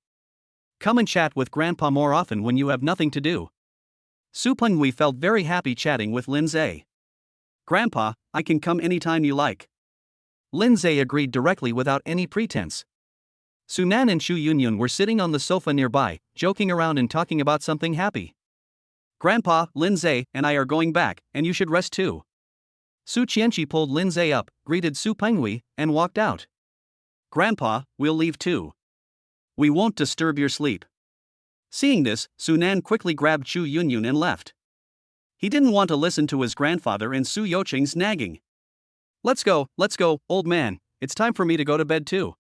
Come and chat with Grandpa more often when you have nothing to do. Su Penghui felt very happy chatting with Lindseay. Grandpa, I can come anytime you like. Lindseay agreed directly without any pretense. Su Nan and Shu Yunyun were sitting on the sofa nearby, joking around and talking about something happy. Grandpa, Lindseay and I are going back, and you should rest too. Su Chenshi pulled Lindseay up, greeted Su Penghui, and walked out. Grandpa, we'll leave too. We won't disturb your sleep. Seeing this, Su Nan quickly grabbed Shu Yunyun and left. He didn't want to listen to his grandfather and Su Yucheng's nagging. Let's go, old man, it's time for me to go to bed too.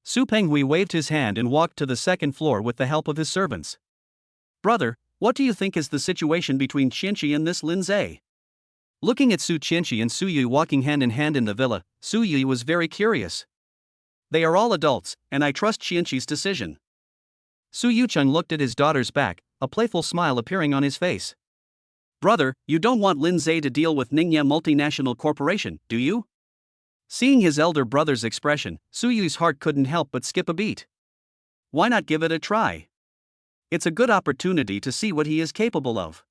Su Penghui waved his hand and walked to the second floor with the help of his servants. Brother, what do you think is the situation between Chenshi and this Lindseay? Looking at Su Chenshi and Su Yu walking hand in hand in the villa, Su Yu was very curious. They are all adults, and I trust Chenshi's decision. Su Yucheng looked at his daughter's back, a playful smile appearing on his face. Brother, you don't want Lindseay to deal with Ningya Multinational Corporation, do you? Seeing his elder brother's expression, Su Yu's heart couldn't help but skip a beat. Why not give it a try? It's a good opportunity to see what he is capable of.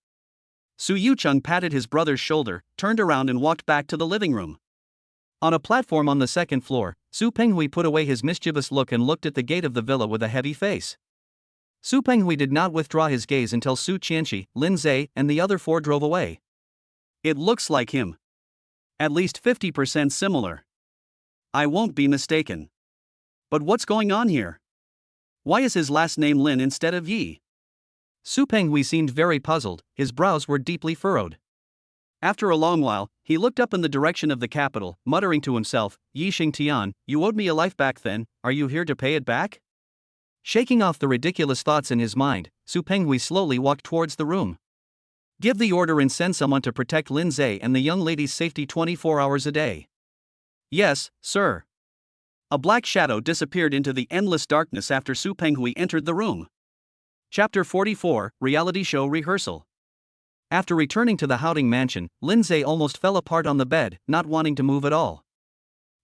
Su Yucheng patted his brother's shoulder, turned around and walked back to the living room. On a platform on the second floor, Su Penghui put away his mischievous look and looked at the gate of the villa with a heavy face. Su Penghui did not withdraw his gaze until Su Chenshi, Lindseay, and the other four drove away. It looks like him. At least 50% similar. I won't be mistaken. But what's going on here? Why is his last name Lin instead of Yi? Su Penghui seemed very puzzled, his brows were deeply furrowed. After a long while, he looked up in the direction of the capital, muttering to himself, Yi Xingtian, you owed me a life back then, are you here to pay it back? Shaking off the ridiculous thoughts in his mind, Su Penghui slowly walked towards the room. Give the order and send someone to protect Lindseay and the young lady's safety 24 hours a day. Yes, sir. A black shadow disappeared into the endless darkness after Su Penghui entered the room. Chapter 44, Reality Show Rehearsal. After returning to the Howding mansion, Lindseay almost fell apart on the bed, not wanting to move at all.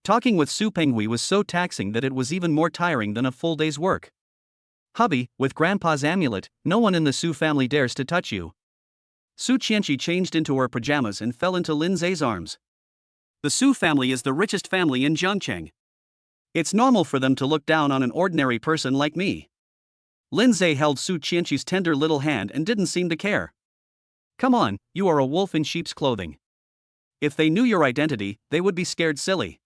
Talking with Su Penghui was so taxing that it was even more tiring than a full day's work. Hubby, with Grandpa's amulet, no one in the Su family dares to touch you. Su Chenshi changed into her pajamas and fell into Lindseay's arms. The Su family is the richest family in Zhangcheng. It's normal for them to look down on an ordinary person like me. Lindseay held Su Chenshi's tender little hand and didn't seem to care. Come on, you are a wolf in sheep's clothing. If they knew your identity, they would be scared silly.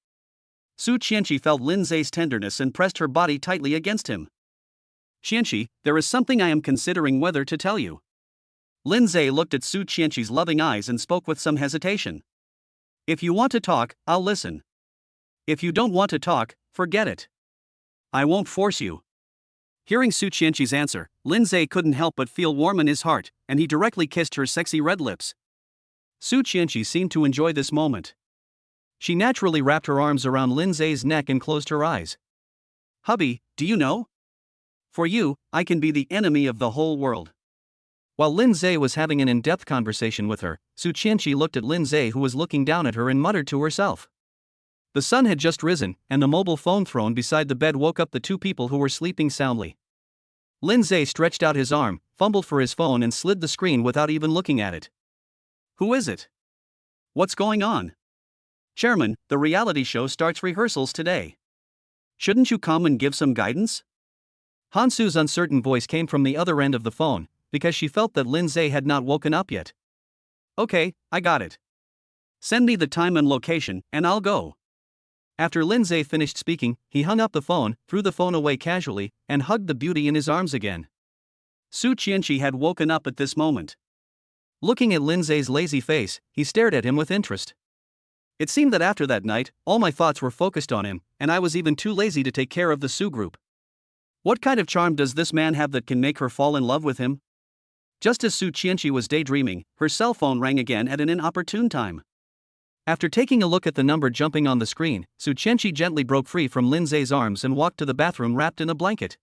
Su Chenshi felt Lindseay's tenderness and pressed her body tightly against him. Chenshi, there is something I am considering whether to tell you. Lindseay looked at Su Chenshi's loving eyes and spoke with some hesitation. If you want to talk, I'll listen. If you don't want to talk, forget it. I won't force you. Hearing Su Chenshi's answer, Lindseay couldn't help but feel warm in his heart, and he directly kissed her sexy red lips. Su Chenshi seemed to enjoy this moment. She naturally wrapped her arms around Lindseay's neck and closed her eyes. Hubby, do you know? For you, I can be the enemy of the whole world. While Lindseay was having an in-depth conversation with her, Su Chenshi looked at Lindseay, who was looking down at her, and muttered to herself. The sun had just risen, and the mobile phone thrown beside the bed woke up the two people who were sleeping soundly. Lindseay stretched out his arm, fumbled for his phone and slid the screen without even looking at it. Who is it? What's going on? Chairman, the reality show starts rehearsals today. Shouldn't you come and give some guidance? Hansu's uncertain voice came from the other end of the phone, because she felt that Lindseay had not woken up yet. Okay, I got it. Send me the time and location, and I'll go. After Lindseay finished speaking, he hung up the phone, threw the phone away casually, and hugged the beauty in his arms again. Su Chenshi had woken up at this moment. Looking at Lindseay's lazy face, he stared at him with interest. It seemed that after that night, all my thoughts were focused on him, and I was even too lazy to take care of the Su group. What kind of charm does this man have that can make her fall in love with him? Just as Su Chenshi was daydreaming, her cell phone rang again at an inopportune time. After taking a look at the number jumping on the screen, Su Chenshi gently broke free from Lindseay's arms and walked to the bathroom wrapped in a blanket.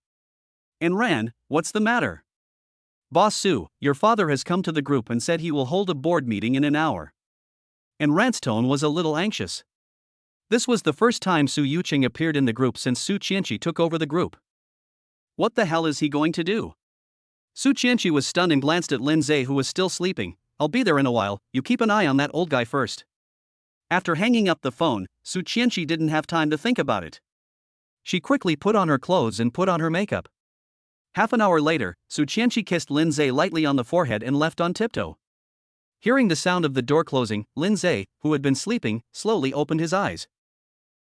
And ran, "What's the matter?" "Boss Su, your father has come to the group and said he will hold a board meeting in an hour." And Rant's tone was a little anxious. This was the first time Su Yuqing appeared in the group since Su Chenshi took over the group. What the hell is he going to do? Su Chenshi was stunned and glanced at Lindseay, who was still sleeping. "I'll be there in a while, you keep an eye on that old guy first." After hanging up the phone, Su Chenshi didn't have time to think about it. She quickly put on her clothes and put on her makeup. Half an hour later, Su Chenshi kissed Lindseay lightly on the forehead and left on tiptoe. Hearing the sound of the door closing, Lindseay, who had been sleeping, slowly opened his eyes.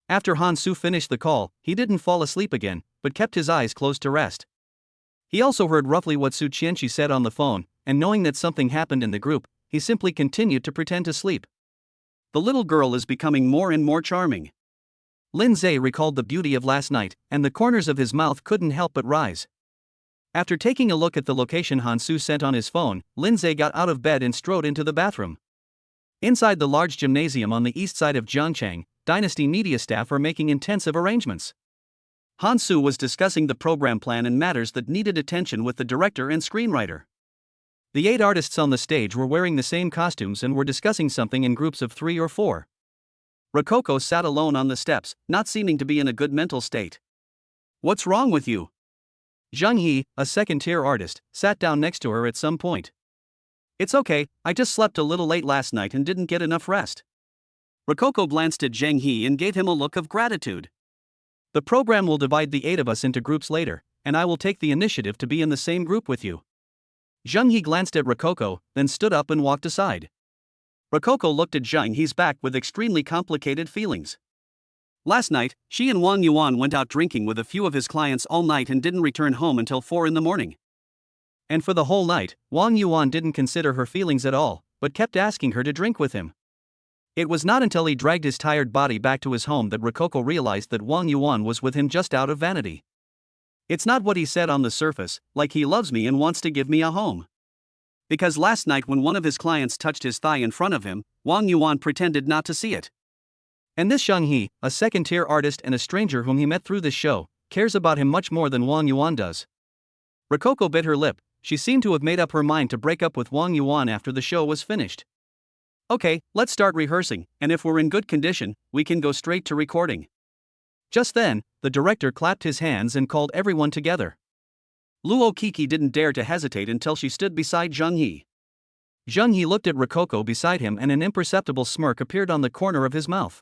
After Han Su finished the call, he didn't fall asleep again, but kept his eyes closed to rest. He also heard roughly what Su Chenshi said on the phone, and knowing that something happened in the group, he simply continued to pretend to sleep. The little girl is becoming more and more charming. Lindseay recalled the beauty of last night, and the corners of his mouth couldn't help but rise. After taking a look at the location Han Su sent on his phone, Lindseay got out of bed and strode into the bathroom. Inside the large gymnasium on the east side of Zhangchang, Dynasty Media staff are making intensive arrangements. Han Su was discussing the program plan and matters that needed attention with the director and screenwriter. The 8 artists on the stage were wearing the same costumes and were discussing something in groups of 3 or 4. Rococo sat alone on the steps, not seeming to be in a good mental state. "What's wrong with you?" Zhang He, a second-tier artist, sat down next to her at some point. "It's okay, I just slept a little late last night and didn't get enough rest." Rococo glanced at Zhang He and gave him a look of gratitude. "The program will divide the 8 of us into groups later, and I will take the initiative to be in the same group with you." Zhang He glanced at Rococo, then stood up and walked aside. Rococo looked at Zhang He's back with extremely complicated feelings. Last night, she and Wang Yuan went out drinking with a few of his clients all night and didn't return home until 4 in the morning. And for the whole night, Wang Yuan didn't consider her feelings at all, but kept asking her to drink with him. It was not until he dragged his tired body back to his home that Rococo realized that Wang Yuan was with him just out of vanity. It's not what he said on the surface, like he loves me and wants to give me a home. Because last night when one of his clients touched his thigh in front of him, Wang Yuan pretended not to see it. And this Zhang He, a second-tier artist and a stranger whom he met through this show, cares about him much more than Wang Yuan does. Rococo bit her lip. She seemed to have made up her mind to break up with Wang Yuan after the show was finished. "Okay, let's start rehearsing, and if we're in good condition, we can go straight to recording." Just then, the director clapped his hands and called everyone together. Luo Kiki didn't dare to hesitate until she stood beside Zhang He. Zhang He looked at Rococo beside him and an imperceptible smirk appeared on the corner of his mouth.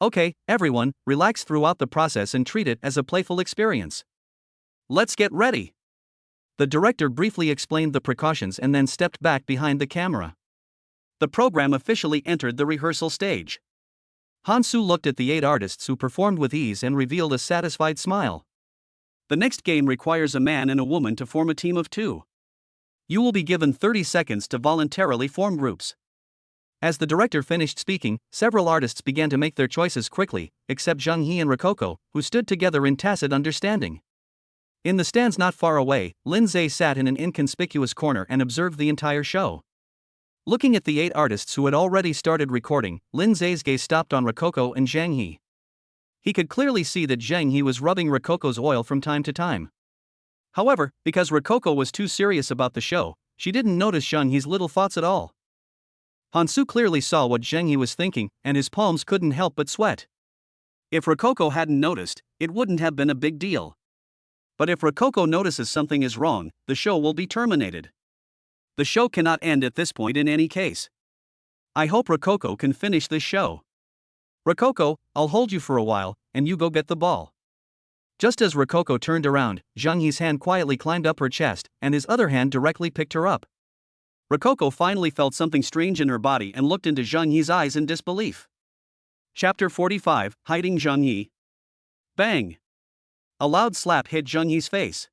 "Okay, everyone, relax throughout the process and treat it as a playful experience. Let's get ready." The director briefly explained the precautions and then stepped back behind the camera. The program officially entered the rehearsal stage. Han Su looked at the 8 artists who performed with ease and revealed a satisfied smile. "The next game requires a man and a woman to form a team of 2. You will be given 30 seconds to voluntarily form groups." As the director finished speaking, several artists began to make their choices quickly, except Zhang He and Rococo, who stood together in tacit understanding. In the stands not far away, Lindseay sat in an inconspicuous corner and observed the entire show. Looking at the 8 artists who had already started recording, Lindseay's gaze stopped on Rococo and Zhang He. He could clearly see that Zhang He was rubbing Rococo's oil from time to time. However, because Rococo was too serious about the show, she didn't notice Zhang He's little thoughts at all. Han Su clearly saw what Zhang He was thinking, and his palms couldn't help but sweat. If Rococo hadn't noticed, it wouldn't have been a big deal. But if Rococo notices something is wrong, the show will be terminated. The show cannot end at this point in any case. I hope Rococo can finish this show. "Rococo, I'll hold you for a while, and you go get the ball." Just as Rococo turned around, Zhang He's hand quietly climbed up her chest, and his other hand directly picked her up. Rococo finally felt something strange in her body and looked into Zhang He's eyes in disbelief. Chapter 45, Hiding Zhang He. Bang! A loud slap hit Zhang He's face.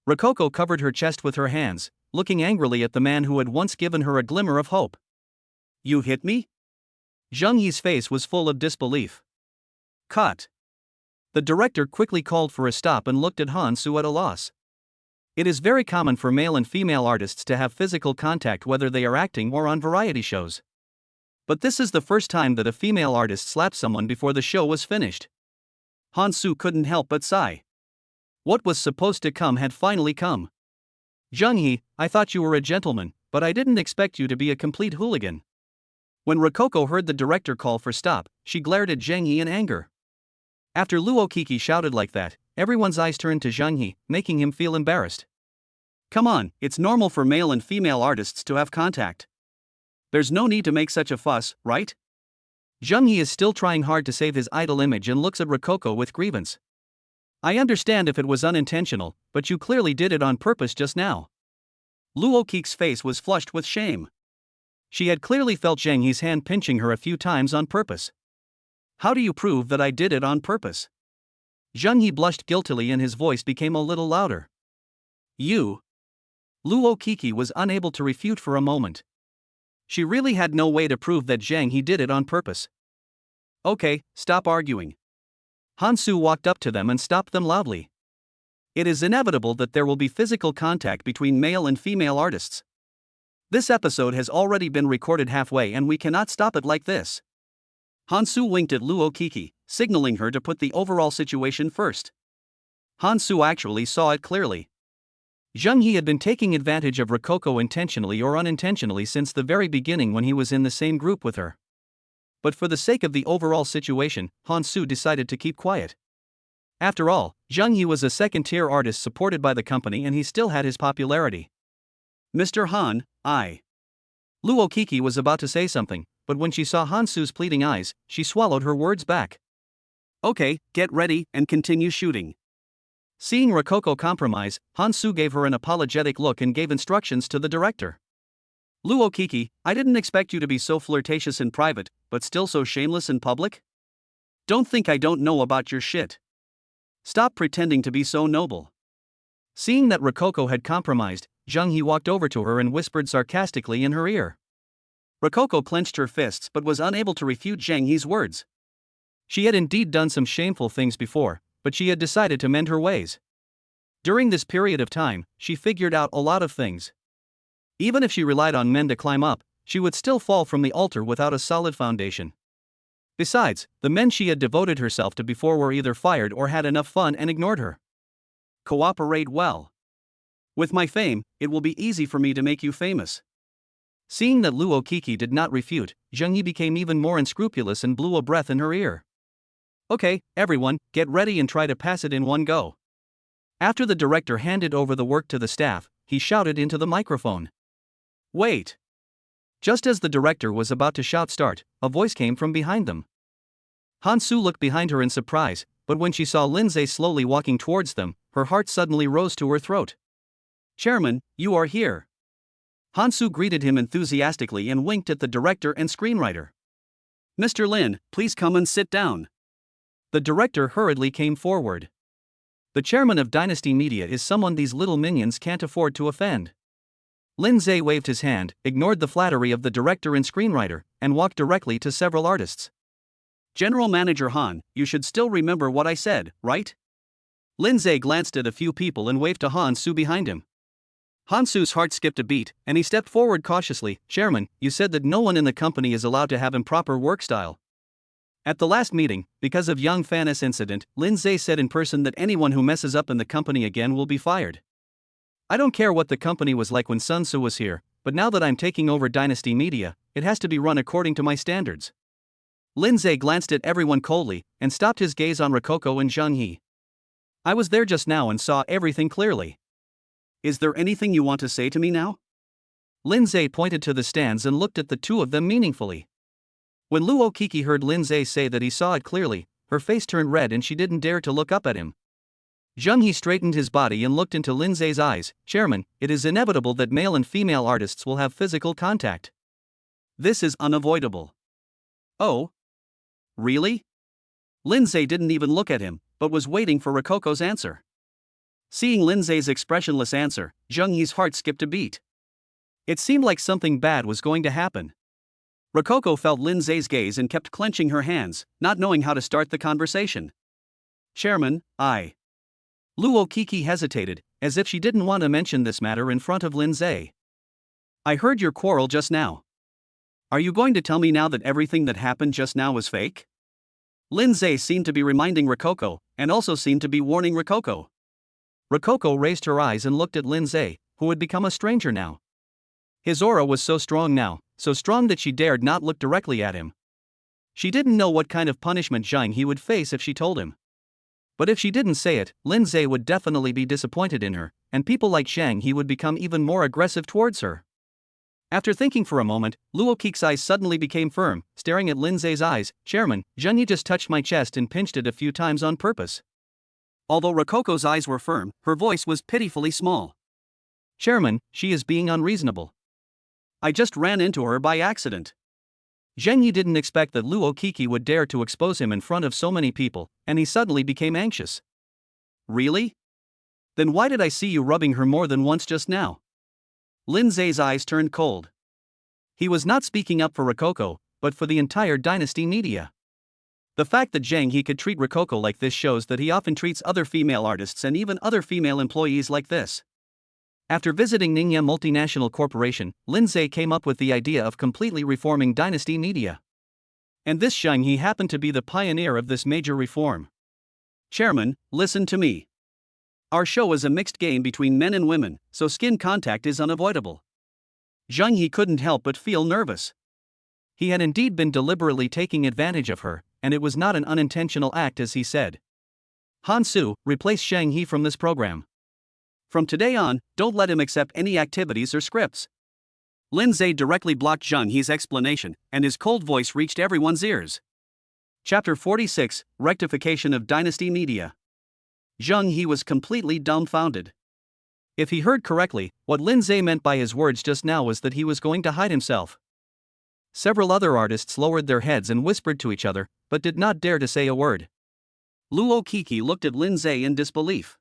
Rococo covered her chest with her hands, looking angrily at the man who had once given her a glimmer of hope. "You hit me?" Zheng Yi's face was full of disbelief. Cut. The director quickly called for a stop and looked at Han Su at a loss. It is very common for male and female artists to have physical contact whether they are acting or on variety shows. But this is the first time that a female artist slapped someone before the show was finished. Han Su couldn't help but sigh. What was supposed to come had finally come. Zheng Yi, I thought you were a gentleman, but I didn't expect you to be a complete hooligan. When Rococo heard the director call for stop, she glared at Zheng Yi in anger. After Luo Kiki shouted like that, everyone's eyes turned to Zheng Yi, making him feel embarrassed. Come on, it's normal for male and female artists to have contact. There's no need to make such a fuss, right? Zheng Yi is still trying hard to save his idol image and looks at Rococo with grievance. I understand if it was unintentional, but you clearly did it on purpose just now. Luo Kiki's face was flushed with shame. She had clearly felt Zheng Yi's hand pinching her a few times on purpose. How do you prove that I did it on purpose? Zheng Yi blushed guiltily and his voice became a little louder. You. Luo Kiki was unable to refute for a moment. She really had no way to prove that Zheng Yi did it on purpose. Okay, stop arguing. Han Su walked up to them and stopped them loudly. It is inevitable that there will be physical contact between male and female artists. This episode has already been recorded halfway and we cannot stop it like this. Han Su winked at Luo Kiki, signaling her to put the overall situation first. Han Su actually saw it clearly. Zheng Yi had been taking advantage of Rococo intentionally or unintentionally since the very beginning when he was in the same group with her. But for the sake of the overall situation, Han Su decided to keep quiet. After all, Zheng Yi was a second-tier artist supported by the company and he still had his popularity. Mr. Han, Luo Kiki was about to say something, but when she saw Han Su's pleading eyes, she swallowed her words back. Okay, get ready and continue shooting. Seeing Rococo compromise, Han Su gave her an apologetic look and gave instructions to the director. Luo Kiki, I didn't expect you to be so flirtatious in private, but still so shameless in public? Don't think I don't know about your shit. Stop pretending to be so noble. Seeing that Rococo had compromised, Zheng Yi walked over to her and whispered sarcastically in her ear. Rococo clenched her fists but was unable to refute Zheng Yi's words. She had indeed done some shameful things before, but she had decided to mend her ways. During this period of time, she figured out a lot of things. Even if she relied on men to climb up, she would still fall from the altar without a solid foundation. Besides, the men she had devoted herself to before were either fired or had enough fun and ignored her. Cooperate well. With my fame, it will be easy for me to make you famous. Seeing that Luo Kiki did not refute, Zheng Yi became even more unscrupulous and blew a breath in her ear. Okay, everyone, get ready and try to pass it in one go. After the director handed over the work to the staff, he shouted into the microphone. Wait. Just as the director was about to shout start, a voice came from behind them. Han Su looked behind her in surprise, but when she saw Lindseay slowly walking towards them, her heart suddenly rose to her throat. Chairman, you are here. Han Su greeted him enthusiastically and winked at the director and screenwriter. Mr. Lin, please come and sit down. The director hurriedly came forward. The chairman of Dynasty Media is someone these little minions can't afford to offend. Lindseay waved his hand, ignored the flattery of the director and screenwriter, and walked directly to several artists. General Manager Han, you should still remember what I said, right? Lindseay glanced at a few people and waved to Han Su behind him. Han Su's heart skipped a beat, and he stepped forward cautiously. Chairman, you said that no one in the company is allowed to have improper work style. At the last meeting, because of young Fanis incident, Lindseay said in person that anyone who messes up in the company again will be fired. I don't care what the company was like when Sun Tzu was here, but now that I'm taking over Dynasty Media, it has to be run according to my standards. Lindseay glanced at everyone coldly, and stopped his gaze on Rococo and Zheng Yi. I was there just now and saw everything clearly. Is there anything you want to say to me now? Lindseay pointed to the stands and looked at the two of them meaningfully. When Luo Kiki heard Lindseay say that he saw it clearly, her face turned red and she didn't dare to look up at him. Zheng Yi straightened his body and looked into Lindseay's eyes. Chairman, it is inevitable that male and female artists will have physical contact. This is unavoidable. Oh? Really? Lindseay didn't even look at him, but was waiting for Rococo's answer. Seeing Lindseay's expressionless answer, Zheng Yi's heart skipped a beat. It seemed like something bad was going to happen. Rococo felt Lindseay's gaze and kept clenching her hands, not knowing how to start the conversation. Chairman, I. Luo Kiki hesitated, as if she didn't want to mention this matter in front of Lindseay. I heard your quarrel just now. Are you going to tell me now that everything that happened just now was fake? Lindseay seemed to be reminding Rococo, and also seemed to be warning Rococo. Rococo raised her eyes and looked at Lindseay, who had become a stranger now. His aura was so strong now, so strong that she dared not look directly at him. She didn't know what kind of punishment Zhang He would face if she told him. But if she didn't say it, Lindseay would definitely be disappointed in her, and people like Zhang He would become even more aggressive towards her. After thinking for a moment, Luo Kiki's eyes suddenly became firm, staring at Lindseay's eyes. Chairman, Zhang He just touched my chest and pinched it a few times on purpose. Although Rococo's eyes were firm, her voice was pitifully small. Chairman, she is being unreasonable. I just ran into her by accident. Zhang He didn't expect that Luo Kiki would dare to expose him in front of so many people, and he suddenly became anxious. Really? Then why did I see you rubbing her more than once just now? Lindseay's eyes turned cold. He was not speaking up for Rococo, but for the entire Dynasty Media. The fact that Zhang He could treat Rococo like this shows that he often treats other female artists and even other female employees like this. After visiting Ningya Multinational Corporation, Lindseay came up with the idea of completely reforming Dynasty Media. And this Zhang He happened to be the pioneer of this major reform. Chairman, listen to me. Our show is a mixed game between men and women, so skin contact is unavoidable. Zhang He couldn't help but feel nervous. He had indeed been deliberately taking advantage of her, and it was not an unintentional act as he said. Hansu, replace Zhang He from this program. From today on, don't let him accept any activities or scripts. Lindseay directly blocked Zhang He's explanation, and his cold voice reached everyone's ears. Chapter 46, Rectification of Dynasty Media. Zhang He was completely dumbfounded. If he heard correctly, what Lindseay meant by his words just now was that he was going to hide himself. Several other artists lowered their heads and whispered to each other, but did not dare to say a word. Luo Kiki looked at Lindseay in disbelief.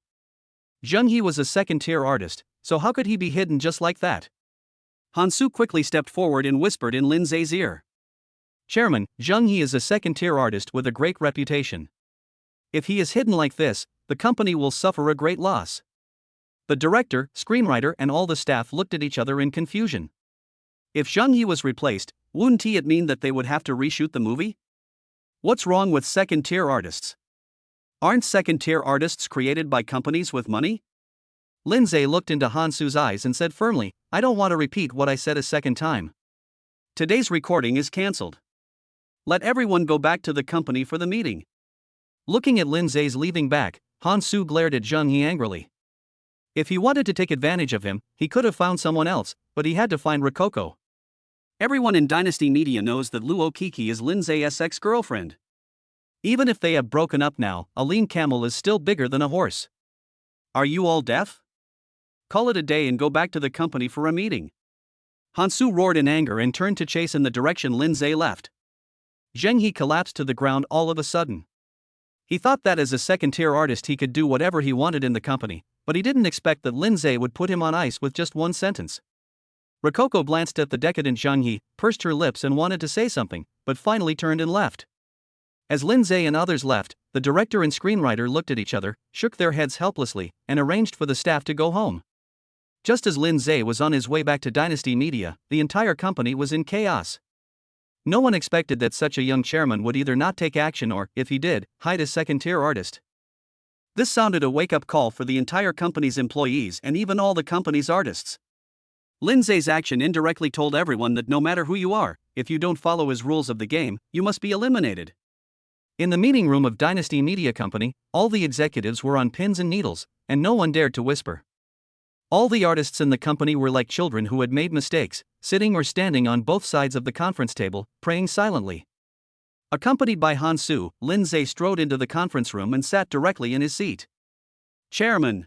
Zhang He was a second-tier artist, so how could he be hidden just like that? Hansu quickly stepped forward and whispered in Lindseay's ear. Chairman, Zhang He is a second-tier artist with a great reputation. If he is hidden like this, the company will suffer a great loss. The director, screenwriter and all the staff looked at each other in confusion. If Zhang He was replaced, wouldn't it mean that they would have to reshoot the movie? What's wrong with second-tier artists? Aren't second-tier artists created by companies with money? Lindseay looked into Hansu's eyes and said firmly, I don't want to repeat what I said a second time. Today's recording is cancelled. Let everyone go back to the company for the meeting. Looking at Lindseay's leaving back, Hansu glared at Zhang He angrily. If he wanted to take advantage of him, he could have found someone else, but he had to find Rococo. Everyone in Dynasty Media knows that Luo Kiki is Lindseay's ex-girlfriend. Even if they have broken up now, a lean camel is still bigger than a horse. Are you all deaf? Call it a day and go back to the company for a meeting. Hansu roared in anger and turned to chase in the direction Lindseay left. Zhang He collapsed to the ground all of a sudden. He thought that as a second-tier artist he could do whatever he wanted in the company, but he didn't expect that Lindseay would put him on ice with just one sentence. Rococo glanced at the decadent Zhang He, pursed her lips and wanted to say something, but finally turned and left. As Lindseay and others left, the director and screenwriter looked at each other, shook their heads helplessly, and arranged for the staff to go home. Just as Lindseay was on his way back to Dynasty Media, the entire company was in chaos. No one expected that such a young chairman would either not take action or, if he did, hide a second-tier artist. This sounded a wake-up call for the entire company's employees and even all the company's artists. Lindseay's action indirectly told everyone that no matter who you are, if you don't follow his rules of the game, you must be eliminated. In the meeting room of Dynasty Media Company, all the executives were on pins and needles, and no one dared to whisper. All the artists in the company were like children who had made mistakes, sitting or standing on both sides of the conference table, praying silently. Accompanied by Hansu, Lindseay strode into the conference room and sat directly in his seat. Chairman.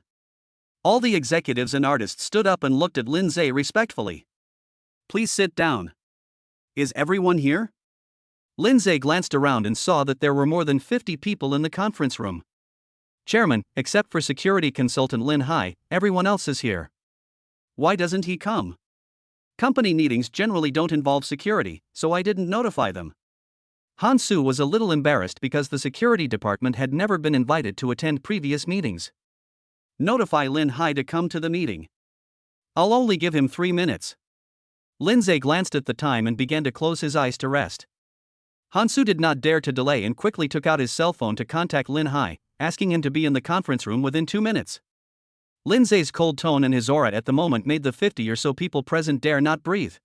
All the executives and artists stood up and looked at Lindseay respectfully. Please sit down. Is everyone here? Lindseay glanced around and saw that there were more than 50 people in the conference room. Chairman, except for security consultant Lin Hai, everyone else is here. Why doesn't he come? Company meetings generally don't involve security, so I didn't notify them. Han Su was a little embarrassed because the security department had never been invited to attend previous meetings. Notify Lindseay to come to the meeting. I'll only give him 3 minutes. Lindseay glanced at the time and began to close his eyes to rest. Han Su did not dare to delay and quickly took out his cell phone to contact Lindseay, asking him to be in the conference room within 2 minutes. Lindseay's cold tone and his aura at the moment made the 50 or so people present dare not breathe.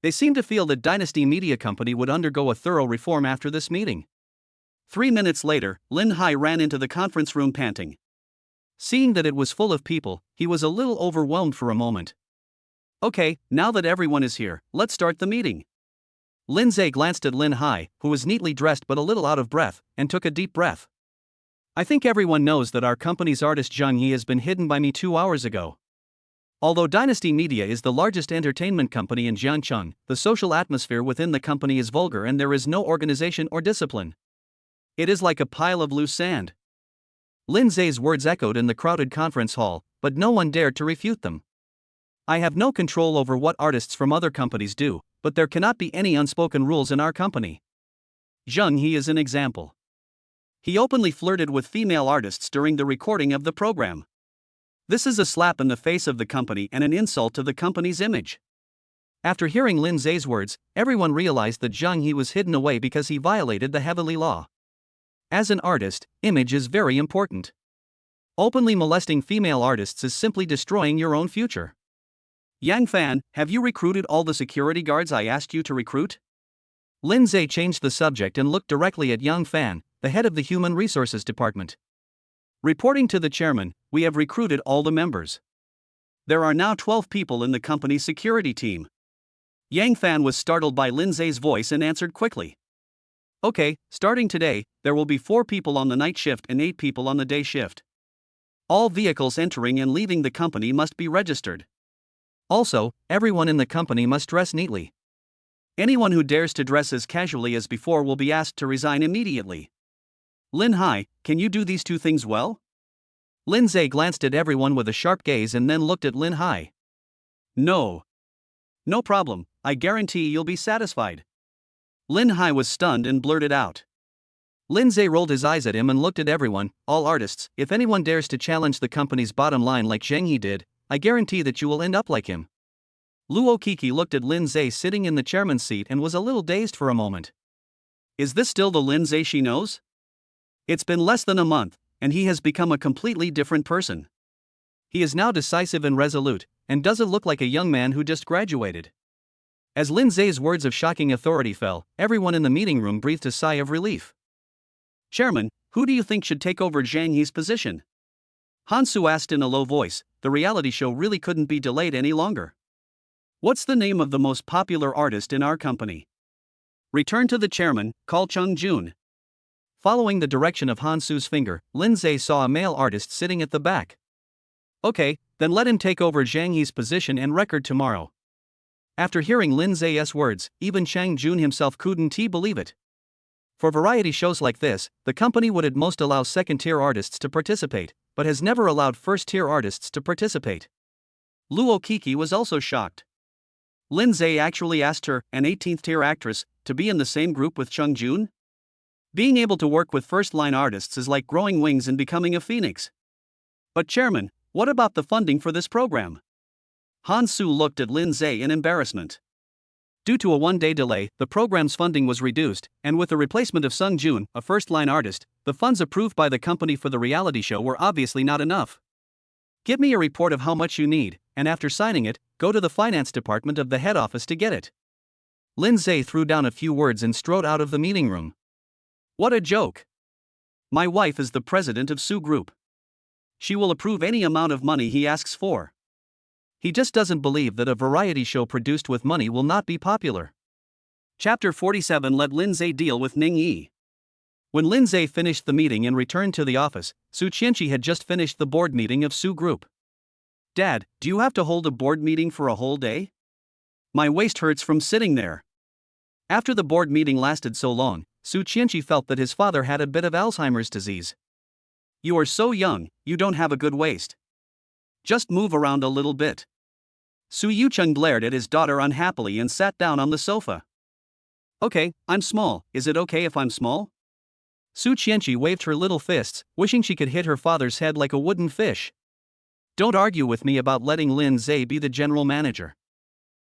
They seemed to feel that Dynasty Media Company would undergo a thorough reform after this meeting. 3 minutes later, Lindseay ran into the conference room panting. Seeing that it was full of people, he was a little overwhelmed for a moment. Okay, now that everyone is here, let's start the meeting. Lindseay glanced at Lindseay, who was neatly dressed but a little out of breath, and took a deep breath. I think everyone knows that our company's artist Zhang Yi has been hidden by me 2 hours ago. Although Dynasty Media is the largest entertainment company in Jiangcheng, the social atmosphere within the company is vulgar and there is no organization or discipline. It is like a pile of loose sand. Lindseay's words echoed in the crowded conference hall, but no one dared to refute them. I have no control over what artists from other companies do, but there cannot be any unspoken rules in our company. Zhang Yi is an example. He openly flirted with female artists during the recording of the program. This is a slap in the face of the company and an insult to the company's image. After hearing Lindseay's words, everyone realized that Zhang Yi was hidden away because he violated the heavenly law. As an artist, image is very important. Openly molesting female artists is simply destroying your own future. Yang Fan, have you recruited all the security guards I asked you to recruit? Lindseay changed the subject and looked directly at Yang Fan, the head of the Human Resources Department. Reporting to the chairman, we have recruited all the members. There are now 12 people in the company's security team. Yang Fan was startled by Lindseay's voice and answered quickly. Okay, starting today, there will be 4 people on the night shift and 8 people on the day shift. All vehicles entering and leaving the company must be registered. Also, everyone in the company must dress neatly. Anyone who dares to dress as casually as before will be asked to resign immediately. Lindseay, can you do these 2 things well? Lindseay glanced at everyone with a sharp gaze and then looked at Lindseay. No. No problem, I guarantee you'll be satisfied. Lindseay was stunned and blurted out. Lindseay rolled his eyes at him and looked at everyone, all artists. If anyone dares to challenge the company's bottom line like Zhang Yi did, I guarantee that you will end up like him. Luo Kiki looked at Lindseay sitting in the chairman's seat and was a little dazed for a moment. Is this still the Lindseay she knows? It's been less than a month, and he has become a completely different person. He is now decisive and resolute, and doesn't look like a young man who just graduated. As Lindseay's words of shocking authority fell, everyone in the meeting room breathed a sigh of relief. Chairman, who do you think should take over Zhang Yi's position? Han Su asked in a low voice. The reality show really couldn't be delayed any longer. What's the name of the most popular artist in our company? Return to the chairman, call Chung Jun. Following the direction of Han Su's finger, Lindseay saw a male artist sitting at the back. Okay, then let him take over Zhang Yi's position and record tomorrow. After hearing Lindseay's words, even Chang Jun himself couldn't believe it. For variety shows like this, the company would at most allow second-tier artists to participate, but has never allowed first-tier artists to participate. Luo Kiki was also shocked. Lindseay actually asked her, an 18th-tier actress, to be in the same group with Chung Jun? Being able to work with first-line artists is like growing wings and becoming a phoenix. But chairman, what about the funding for this program? Han Su looked at Lindseay in embarrassment. Due to a 1-day delay, the program's funding was reduced, and with the replacement of Sung Jun, a first-line artist, the funds approved by the company for the reality show were obviously not enough. Give me a report of how much you need, and after signing it, go to the finance department of the head office to get it. Lindseay threw down a few words and strode out of the meeting room. What a joke! My wife is the president of Su Group. She will approve any amount of money he asks for. He just doesn't believe that a variety show produced with money will not be popular. Chapter 47 let Lindseay deal with Ning Yi. When Lindseay finished the meeting and returned to the office, Su Chenshi had just finished the board meeting of Su Group. Dad, do you have to hold a board meeting for a whole day? My waist hurts from sitting there. After the board meeting lasted so long, Su Chenshi felt that his father had a bit of Alzheimer's disease. You are so young, you don't have a good waist. Just move around a little bit. Su Yucheng glared at his daughter unhappily and sat down on the sofa. Okay, I'm small, is it okay if I'm small? Su Chenshi waved her little fists, wishing she could hit her father's head like a wooden fish. Don't argue with me about letting Lindseay be the general manager.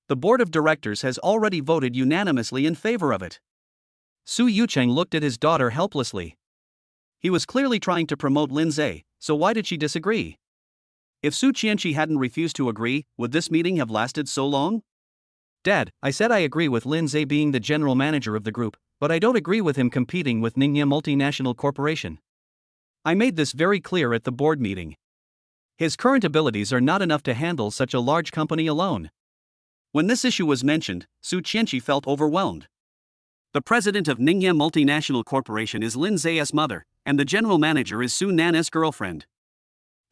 The board of directors has already voted unanimously in favor of it. Su Yucheng looked at his daughter helplessly. He was clearly trying to promote Lindseay, so why did she disagree? If Su Chenshi hadn't refused to agree, would this meeting have lasted so long? Dad, I said I agree with Lindseay being the general manager of the group, but I don't agree with him competing with Ningye Multinational Corporation. I made this very clear at the board meeting. His current abilities are not enough to handle such a large company alone. When this issue was mentioned, Su Chenshi felt overwhelmed. The president of Ningye Multinational Corporation is Lindseay's mother, and the general manager is Su Nan's girlfriend.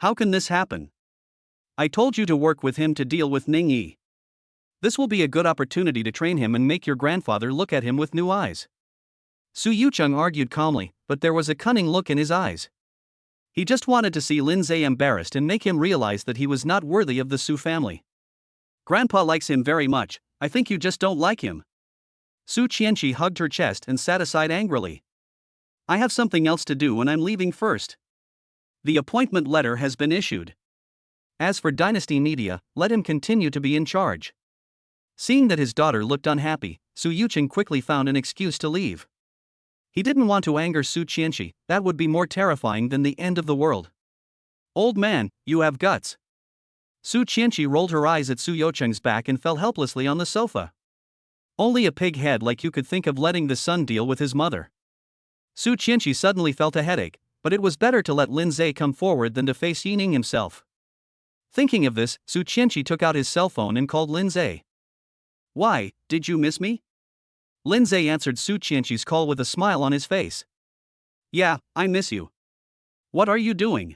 How can this happen? I told you to work with him to deal with Ningye. This will be a good opportunity to train him and make your grandfather look at him with new eyes. Su Yucheng argued calmly, but there was a cunning look in his eyes. He just wanted to see Lindseay embarrassed and make him realize that he was not worthy of the Su family. Grandpa likes him very much, I think you just don't like him. Su Chenshi hugged her chest and sat aside angrily. I have something else to do and I'm leaving first. The appointment letter has been issued. As for Dynasty Media, let him continue to be in charge. Seeing that his daughter looked unhappy, Su Yucheng quickly found an excuse to leave. He didn't want to anger Su Chenshi, that would be more terrifying than the end of the world. Old man, you have guts. Su Chenshi rolled her eyes at Su Yucheng's back and fell helplessly on the sofa. Only a pig head like you could think of letting the son deal with his mother. Su Chenshi suddenly felt a headache, but it was better to let Lindseay come forward than to face Yining himself. Thinking of this, Su Chenshi took out his cell phone and called Lindseay. Why, did you miss me? Lindseay answered Su Chenshi's call with a smile on his face. Yeah, I miss you. What are you doing?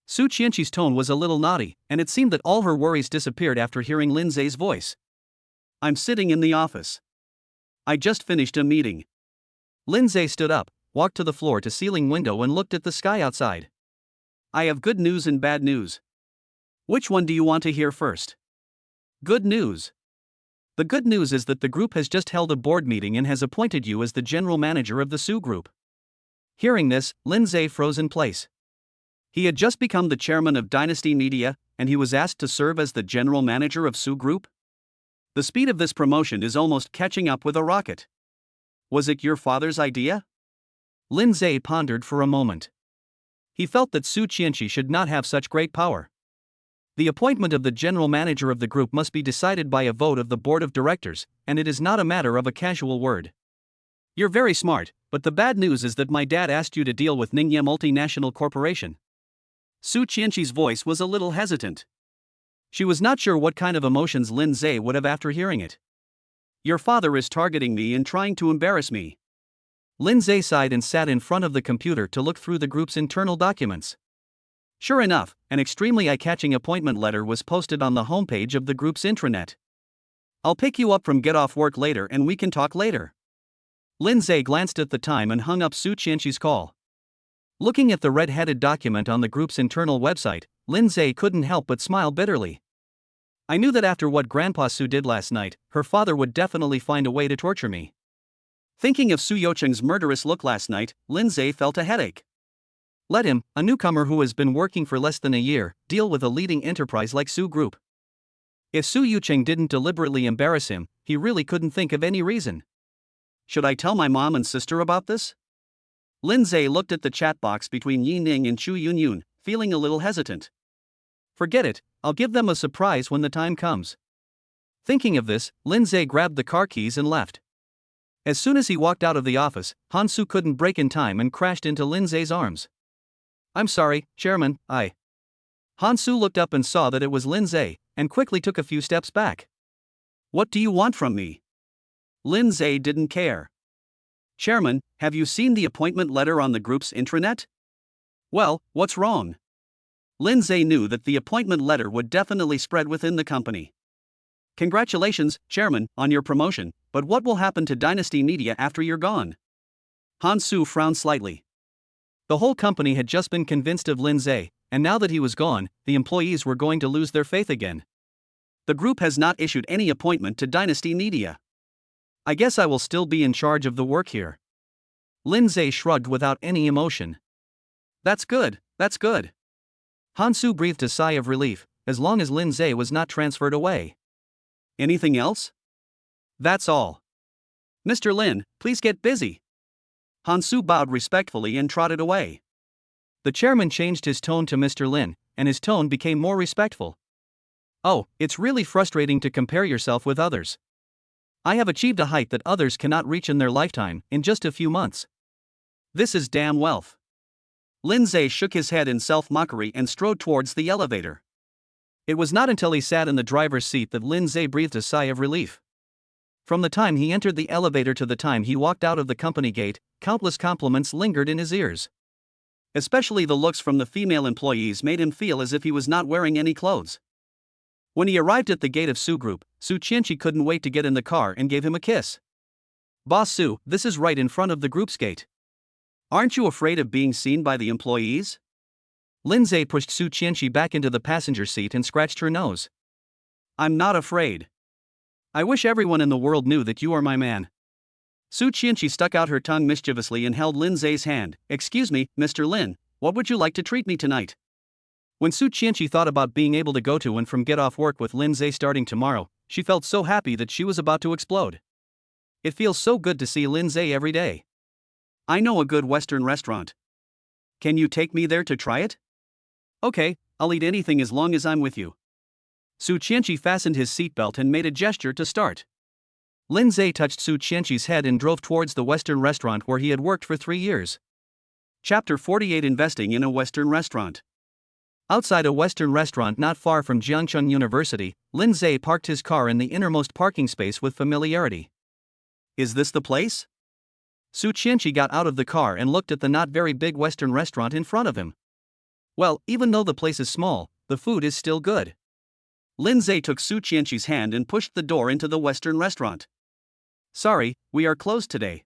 Su Chenshi's tone was a little naughty, and it seemed that all her worries disappeared after hearing Lindseay's voice. I'm sitting in the office. I just finished a meeting. Lindseay stood up, walked to the floor-to-ceiling window and looked at the sky outside. I have good news and bad news. Which one do you want to hear first? Good news. The good news is that the group has just held a board meeting and has appointed you as the general manager of the Su Group. Hearing this, Lindseay froze in place. He had just become the chairman of Dynasty Media, and he was asked to serve as the general manager of Su Group? The speed of this promotion is almost catching up with a rocket. Was it your father's idea? Lindseay pondered for a moment. He felt that Su Chenshi should not have such great power. The appointment of the general manager of the group must be decided by a vote of the board of directors, and it is not a matter of a casual word. You're very smart, but the bad news is that my dad asked you to deal with Ningye Multinational Corporation. Su Chenshi's voice was a little hesitant. She was not sure what kind of emotions Lindseay would have after hearing it. Your father is targeting me and trying to embarrass me. Lindseay sighed and sat in front of the computer to look through the group's internal documents. Sure enough, an extremely eye-catching appointment letter was posted on the homepage of the group's intranet. I'll pick you up from get off work later and we can talk later. Lindseay glanced at the time and hung up Su Chenshi's call. Looking at the red-headed document on the group's internal website, Lindseay couldn't help but smile bitterly. I knew that after what Grandpa Su did last night, her father would definitely find a way to torture me. Thinking of Su Yucheng's murderous look last night, Lindseay felt a headache. Let him, a newcomer who has been working for less than a year, deal with a leading enterprise like Su Group. If Su Yucheng didn't deliberately embarrass him, he really couldn't think of any reason. Should I tell my mom and sister about this? Lindseay looked at the chat box between Yining and Chu Yunyun, feeling a little hesitant. Forget it, I'll give them a surprise when the time comes. Thinking of this, Lindseay grabbed the car keys and left. As soon as he walked out of the office, Hansu couldn't brake in time and crashed into Lindseay's arms. I'm sorry, Chairman, Hansu looked up and saw that it was Lindseay, and quickly took a few steps back. What do you want from me? Lindseay didn't care. Chairman, have you seen the appointment letter on the group's intranet? Well, what's wrong? Lindseay knew that the appointment letter would definitely spread within the company. Congratulations, Chairman, on your promotion, but what will happen to Dynasty Media after you're gone? Hansu frowned slightly. The whole company had just been convinced of Lindseay, and now that he was gone, the employees were going to lose their faith again. The group has not issued any appointment to Dynasty Media. I guess I will still be in charge of the work here. Lindseay shrugged without any emotion. That's good, that's good. Hansu breathed a sigh of relief, as long as Lindseay was not transferred away. Anything else? That's all. Mr. Lin, please get busy. Hansu bowed respectfully and trotted away. The chairman changed his tone to Mr. Lin, and his tone became more respectful. Oh, it's really frustrating to compare yourself with others. I have achieved a height that others cannot reach in their lifetime, in just a few months. This is damn wealth. Lindseay shook his head in self-mockery and strode towards the elevator. It was not until he sat in the driver's seat that Lindseay breathed a sigh of relief. From the time he entered the elevator to the time he walked out of the company gate, countless compliments lingered in his ears. Especially the looks from the female employees made him feel as if he was not wearing any clothes. When he arrived at the gate of Su Group, Su Chenshi couldn't wait to get in the car and gave him a kiss. Boss Su, this is right in front of the group's gate. Aren't you afraid of being seen by the employees? Lindseay pushed Su Chenshi back into the passenger seat and scratched her nose. I'm not afraid. I wish everyone in the world knew that you are my man. Su Chenshi stuck out her tongue mischievously and held Lindseay's hand. Excuse me, Mr. Lin, what would you like to treat me tonight? When Su Chenshi thought about being able to go to and from get off work with Lindseay starting tomorrow, she felt so happy that she was about to explode. It feels so good to see Lindseay every day. I know a good Western restaurant. Can you take me there to try it? Okay, I'll eat anything as long as I'm with you. Su Chenshi fastened his seatbelt and made a gesture to start. Lindseay touched Su Chenshi's head and drove towards the Western restaurant where he had worked for 3 years. Chapter 48: Investing in a Western Restaurant. Outside a Western restaurant not far from Jiangcheng University, Lindseay parked his car in the innermost parking space with familiarity. Is this the place? Su Chenshi got out of the car and looked at the not very big Western restaurant in front of him. Well, even though the place is small, the food is still good. Lindseay took Su Chenshi's hand and pushed the door into the Western restaurant. Sorry, we are closed today.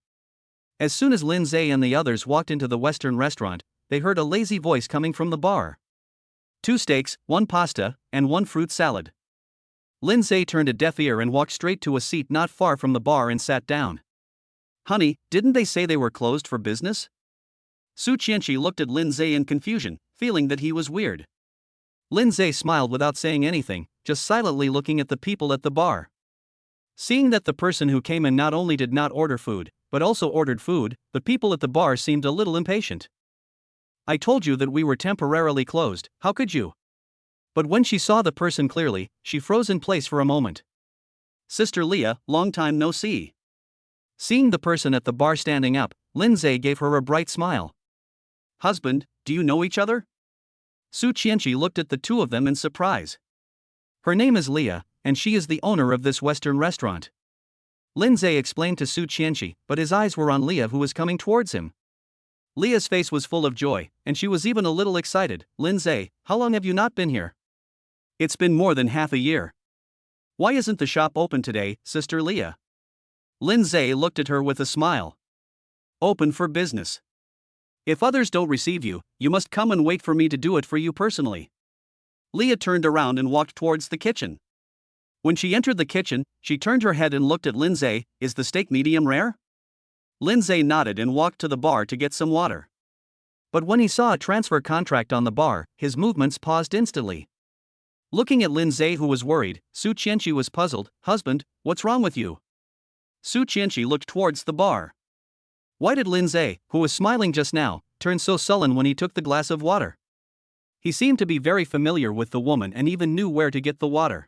As soon as Lindseay and the others walked into the Western restaurant, they heard a lazy voice coming from the bar. 2 steaks, 1 pasta, and 1 fruit salad. Lindseay turned a deaf ear and walked straight to a seat not far from the bar and sat down. Honey, didn't they say they were closed for business? Su Chenshi looked at Lindseay in confusion, feeling that he was weird. Lindseay smiled without saying anything, just silently looking at the people at the bar. Seeing that the person who came in not only did not order food, but also ordered food, the people at the bar seemed a little impatient. I told you that we were temporarily closed, how could you? But when she saw the person clearly, she froze in place for a moment. Sister Leah, long time no see. Seeing the person at the bar standing up, Lindseay gave her a bright smile. Husband, do you know each other? Su Chenshi looked at the two of them in surprise. Her name is Leah, and she is the owner of this Western restaurant. Lindseay explained to Su Chenshi, but his eyes were on Leah, who was coming towards him. Leah's face was full of joy, and she was even a little excited. Lindseay, how long have you not been here? It's been more than half a year. Why isn't the shop open today, Sister Leah? Lindseay looked at her with a smile. Open for business. If others don't receive you, you must come and wait for me to do it for you personally. Leah turned around and walked towards the kitchen. When she entered the kitchen, she turned her head and looked at Lindseay. Is the steak medium rare? Lindseay nodded and walked to the bar to get some water. But when he saw a transfer contract on the bar, his movements paused instantly. Looking at Lindseay, who was worried, Su Chenshi was puzzled. Husband, what's wrong with you? Su Chenshi looked towards the bar. Why did Lindseay, who was smiling just now, turn so sullen when he took the glass of water? He seemed to be very familiar with the woman and even knew where to get the water.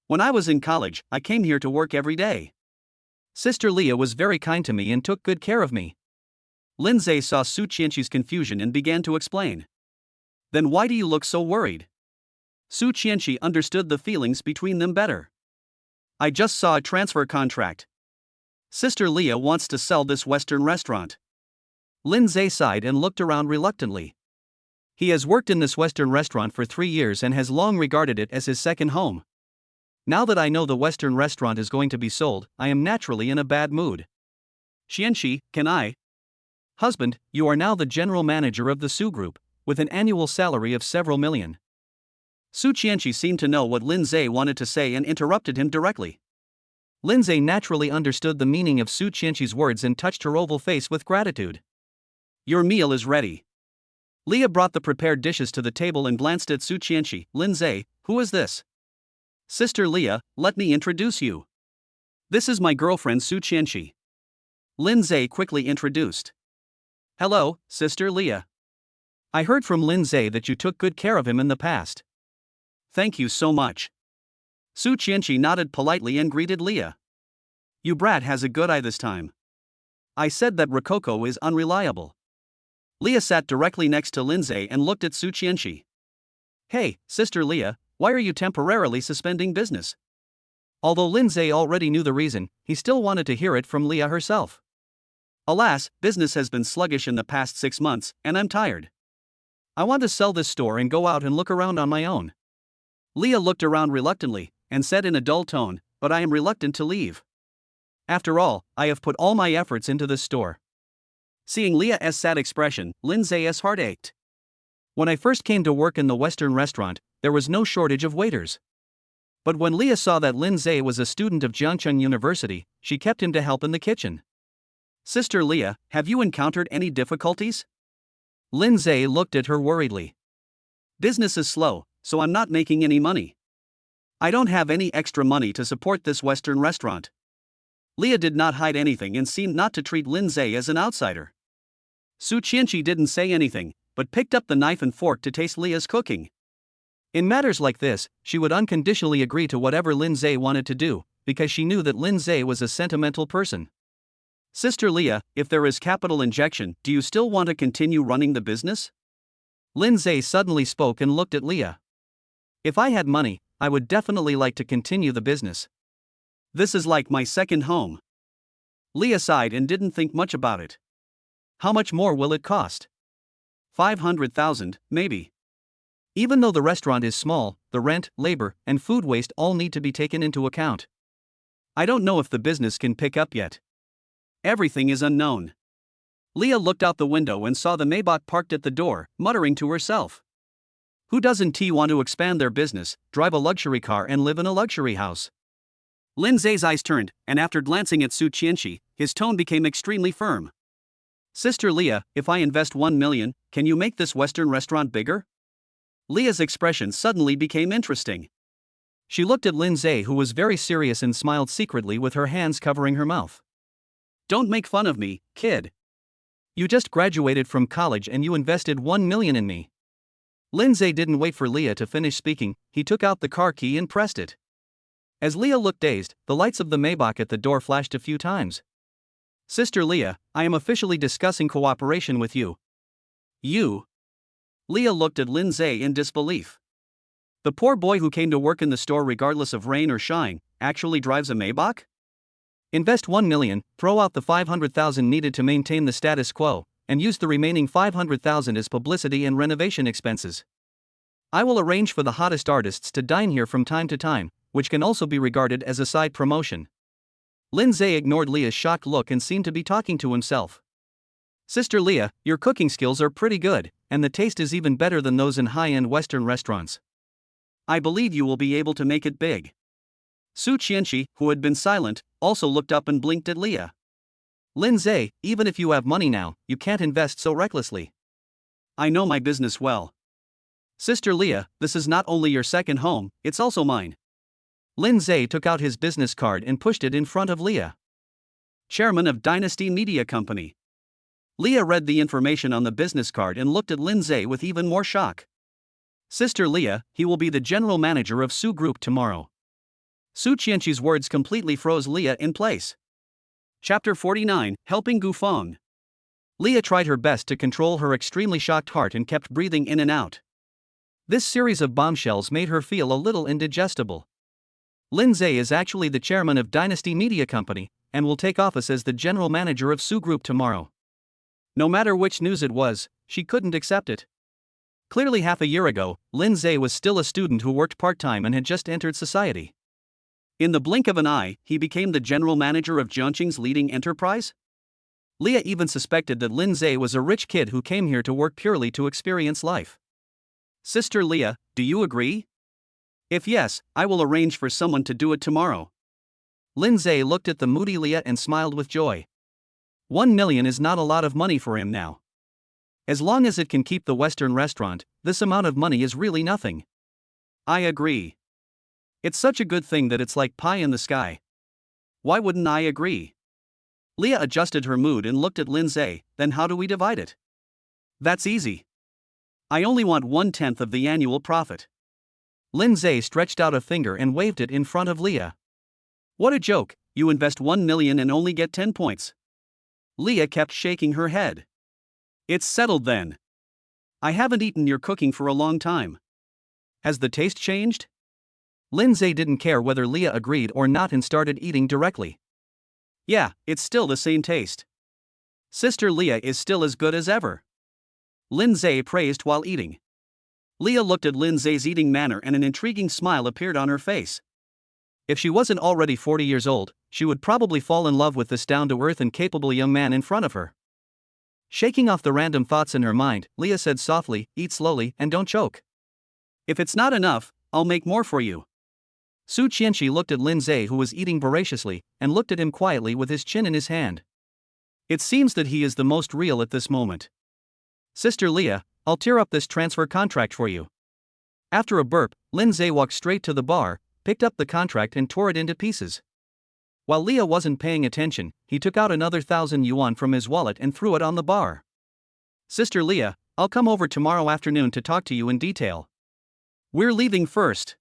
When I was in college, I came here to work every day. Sister Leah was very kind to me and took good care of me. Lindseay saw Su Chenshi's confusion and began to explain. Then why do you look so worried? Su Chenshi understood the feelings between them better. I just saw a transfer contract. Sister Leah wants to sell this Western restaurant. Lindseay sighed and looked around reluctantly. He has worked in this Western restaurant for 3 years and has long regarded it as his second home. Now that I know the Western restaurant is going to be sold, I am naturally in a bad mood. Chenshi, can I? Husband, you are now the general manager of the Su Group, with an annual salary of several million. Su Chenshi seemed to know what Lindseay wanted to say and interrupted him directly. Lindseay naturally understood the meaning of Su Chenshi's words and touched her oval face with gratitude. Your meal is ready. Leah brought the prepared dishes to the table and glanced at Su Chenshi. Lindseay, who is this? Sister Leah, let me introduce you. This is my girlfriend Su Chenshi. Lindseay quickly introduced. Hello, Sister Leah. I heard from Lindseay that you took good care of him in the past. Thank you so much. Su Chenshi nodded politely and greeted Leah. You brat has a good eye this time. I said that Rococo is unreliable. Leah sat directly next to Lindseay and looked at Su Chenshi. Hey, Sister Leah, why are you temporarily suspending business? Although Lindseay already knew the reason, he still wanted to hear it from Leah herself. Alas, business has been sluggish in the past 6 months, and I'm tired. I want to sell this store and go out and look around on my own. Leah looked around reluctantly, and said in a dull tone, but I am reluctant to leave. After all, I have put all my efforts into this store. Seeing Leah's sad expression, Lindseay's heart ached. When I first came to work in the Western restaurant, there was no shortage of waiters. But when Leah saw that Lindseay was a student of Jiangcheng University, she kept him to help in the kitchen. Sister Leah, have you encountered any difficulties? Lindseay looked at her worriedly. Business is slow, so I'm not making any money. I don't have any extra money to support this Western restaurant. Leah did not hide anything and seemed not to treat Lindseay as an outsider. Su Chenshi didn't say anything, but picked up the knife and fork to taste Leah's cooking. In matters like this, she would unconditionally agree to whatever Lindseay wanted to do, because she knew that Lindseay was a sentimental person. Sister Leah, if there is capital injection, do you still want to continue running the business? Lindseay suddenly spoke and looked at Leah. If I had money, I would definitely like to continue the business. This is like my second home. Leah sighed and didn't think much about it. How much more will it cost? 500,000, maybe. Even though the restaurant is small, the rent, labor, and food waste all need to be taken into account. I don't know if the business can pick up yet. Everything is unknown. Leah looked out the window and saw the Maybach parked at the door, muttering to herself. Who doesn't want to expand their business, drive a luxury car and live in a luxury house? Lindseay's eyes turned, and after glancing at Su Chenshi, his tone became extremely firm. Sister Leah, if I invest 1 million, can you make this Western restaurant bigger? Leah's expression suddenly became interesting. She looked at Lindseay, who was very serious, and smiled secretly with her hands covering her mouth. Don't make fun of me, kid. You just graduated from college and you invested 1 million in me. Lindseay didn't wait for Leah to finish speaking, he took out the car key and pressed it. As Leah looked dazed, the lights of the Maybach at the door flashed a few times. Sister Leah, I am officially discussing cooperation with you. You? Leah looked at Lindseay in disbelief. The poor boy who came to work in the store regardless of rain or shine, actually drives a Maybach? Invest 1 million, throw out the 500,000 needed to maintain the status quo, and use the remaining 500,000 as publicity and renovation expenses. I will arrange for the hottest artists to dine here from time to time, which can also be regarded as a side promotion. Lindseay ignored Leah's shocked look and seemed to be talking to himself. Sister Leah, your cooking skills are pretty good, and the taste is even better than those in high-end Western restaurants. I believe you will be able to make it big. Su Chenshi, who had been silent, also looked up and blinked at Leah. Lindseay, even if you have money now, you can't invest so recklessly. I know my business well. Sister Leah, this is not only your second home, it's also mine. Lindseay took out his business card and pushed it in front of Leah. Chairman of Dynasty Media Company. Leah read the information on the business card and looked at Lindseay with even more shock. Sister Leah, he will be the general manager of Su Group tomorrow. Su Chenshi's words completely froze Leah in place. Chapter 49, Helping Gufeng. Leah tried her best to control her extremely shocked heart and kept breathing in and out. This series of bombshells made her feel a little indigestible. Lindseay is actually the chairman of Dynasty Media Company, and will take office as the general manager of Su Group tomorrow. No matter which news it was, she couldn't accept it. Clearly half a year ago, Lindseay was still a student who worked part-time and had just entered society. In the blink of an eye, he became the general manager of Jiangcheng's leading enterprise? Leah even suspected that Lindseay was a rich kid who came here to work purely to experience life. Sister Leah, do you agree? If yes, I will arrange for someone to do it tomorrow. Lindseay looked at the moody Leah and smiled with joy. 1 million is not a lot of money for him now. As long as it can keep the Western restaurant, this amount of money is really nothing. I agree. It's such a good thing that it's like pie in the sky. Why wouldn't I agree? Leah adjusted her mood and looked at Lindseay. Then how do we divide it? That's easy. I only want 1/10 of the annual profit. Lindseay stretched out a finger and waved it in front of Leah. What a joke, you invest 1 million and only get 10 points. Leah kept shaking her head. It's settled then. I haven't eaten your cooking for a long time. Has the taste changed? Lindseay didn't care whether Leah agreed or not and started eating directly. Yeah, it's still the same taste. Sister Leah is still as good as ever. Lindseay praised while eating. Leah looked at Lindseay's eating manner and an intriguing smile appeared on her face. If she wasn't already 40 years old, she would probably fall in love with this down-to-earth and capable young man in front of her. Shaking off the random thoughts in her mind, Leah said softly, eat slowly and don't choke. If it's not enough, I'll make more for you. Su Chenshi looked at Lindseay, who was eating voraciously, and looked at him quietly with his chin in his hand. It seems that he is the most real at this moment. Sister Leah, I'll tear up this transfer contract for you. After a burp, Lindseay walked straight to the bar, picked up the contract and tore it into pieces. While Leah wasn't paying attention, he took out another 1,000 yuan from his wallet and threw it on the bar. Sister Leah, I'll come over tomorrow afternoon to talk to you in detail. We're leaving first.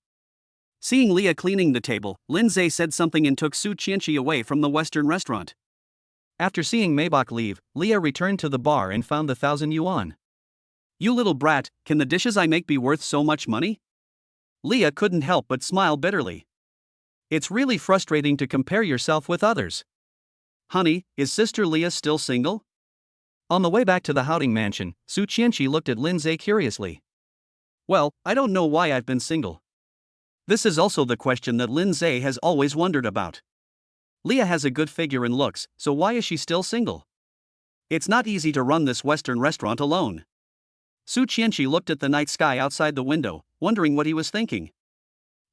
Seeing Leah cleaning the table, Lindseay said something and took Su Chenshi away from the Western restaurant. After seeing Maybach leave, Leah returned to the bar and found the 1,000 yuan. You little brat, can the dishes I make be worth so much money? Leah couldn't help but smile bitterly. It's really frustrating to compare yourself with others. Honey, is Sister Leah still single? On the way back to the Howding mansion, Su Chenshi looked at Lindseay curiously. Well, I don't know why I've been single. This is also the question that Lindseay has always wondered about. Leah has a good figure and looks, so why is she still single? It's not easy to run this Western restaurant alone. Su Chenshi looked at the night sky outside the window, wondering what he was thinking.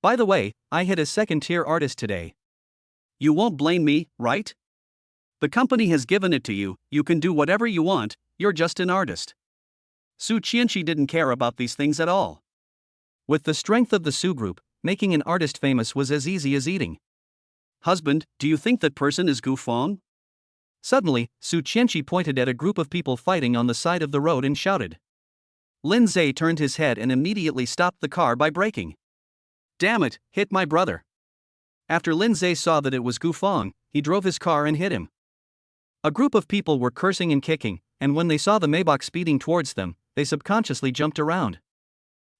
By the way, I hit a second-tier artist today. You won't blame me, right? The company has given it to you, you can do whatever you want, you're just an artist. Su Chenshi didn't care about these things at all. With the strength of the Su group, making an artist famous was as easy as eating. Husband, do you think that person is Gu Feng? Suddenly, Su Chenshi pointed at a group of people fighting on the side of the road and shouted. Lindseay turned his head and immediately stopped the car by braking. Damn it, hit my brother. After Lindseay saw that it was Gu Feng, he drove his car and hit him. A group of people were cursing and kicking, and when they saw the Maybach speeding towards them, they subconsciously jumped around.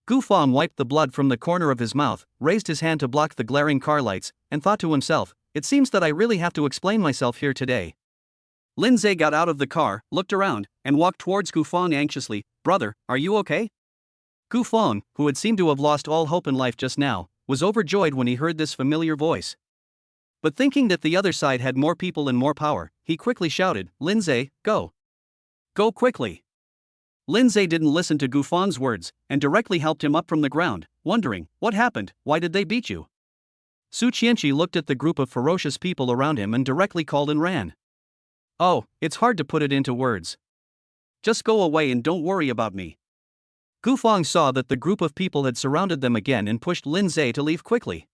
Gu Feng wiped the blood from the corner of his mouth, raised his hand to block the glaring car lights, and thought to himself, it seems that I really have to explain myself here today. Lindseay got out of the car, looked around, and walked towards Gu Feng anxiously. Brother, are you okay? Gu Feng, who had seemed to have lost all hope in life just now, was overjoyed when he heard this familiar voice. But thinking that the other side had more people and more power, he quickly shouted, Lindseay, go. Go quickly. Lindseay didn't listen to Gu Feng's words, and directly helped him up from the ground, wondering, what happened, why did they beat you? Su Chenshi looked at the group of ferocious people around him and directly called and ran. Oh, it's hard to put it into words. Just go away and don't worry about me. Gu Feng saw that the group of people had surrounded them again and pushed Lindseay to leave quickly.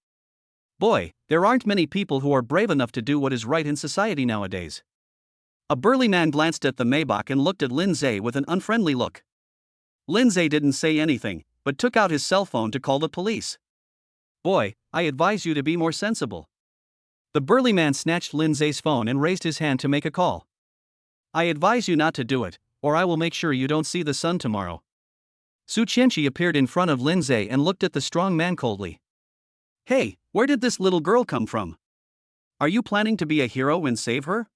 Boy, there aren't many people who are brave enough to do what is right in society nowadays. A burly man glanced at the Maybach and looked at Lindseay with an unfriendly look. Lindseay didn't say anything, but took out his cell phone to call the police. Boy, I advise you to be more sensible. The burly man snatched Lindseay's phone and raised his hand to make a call. I advise you not to do it, or I will make sure you don't see the sun tomorrow. Su Chenshi appeared in front of Lindseay and looked at the strong man coldly. Hey, where did this little girl come from? Are you planning to be a hero and save her?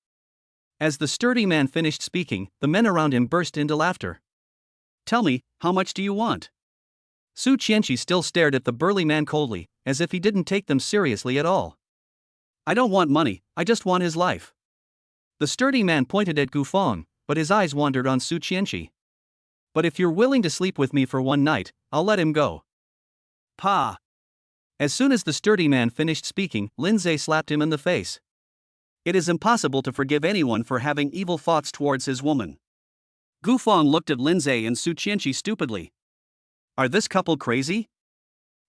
As the sturdy man finished speaking, the men around him burst into laughter. Tell me, how much do you want? Su Chenshi still stared at the burly man coldly, as if he didn't take them seriously at all. I don't want money, I just want his life. The sturdy man pointed at Gu Feng, but his eyes wandered on Su Chenshi. But if you're willing to sleep with me for one night, I'll let him go. Pa! As soon as the sturdy man finished speaking, Lindseay slapped him in the face. It is impossible to forgive anyone for having evil thoughts towards his woman. Gufang looked at Lindseay and Su Chenshi stupidly. Are this couple crazy?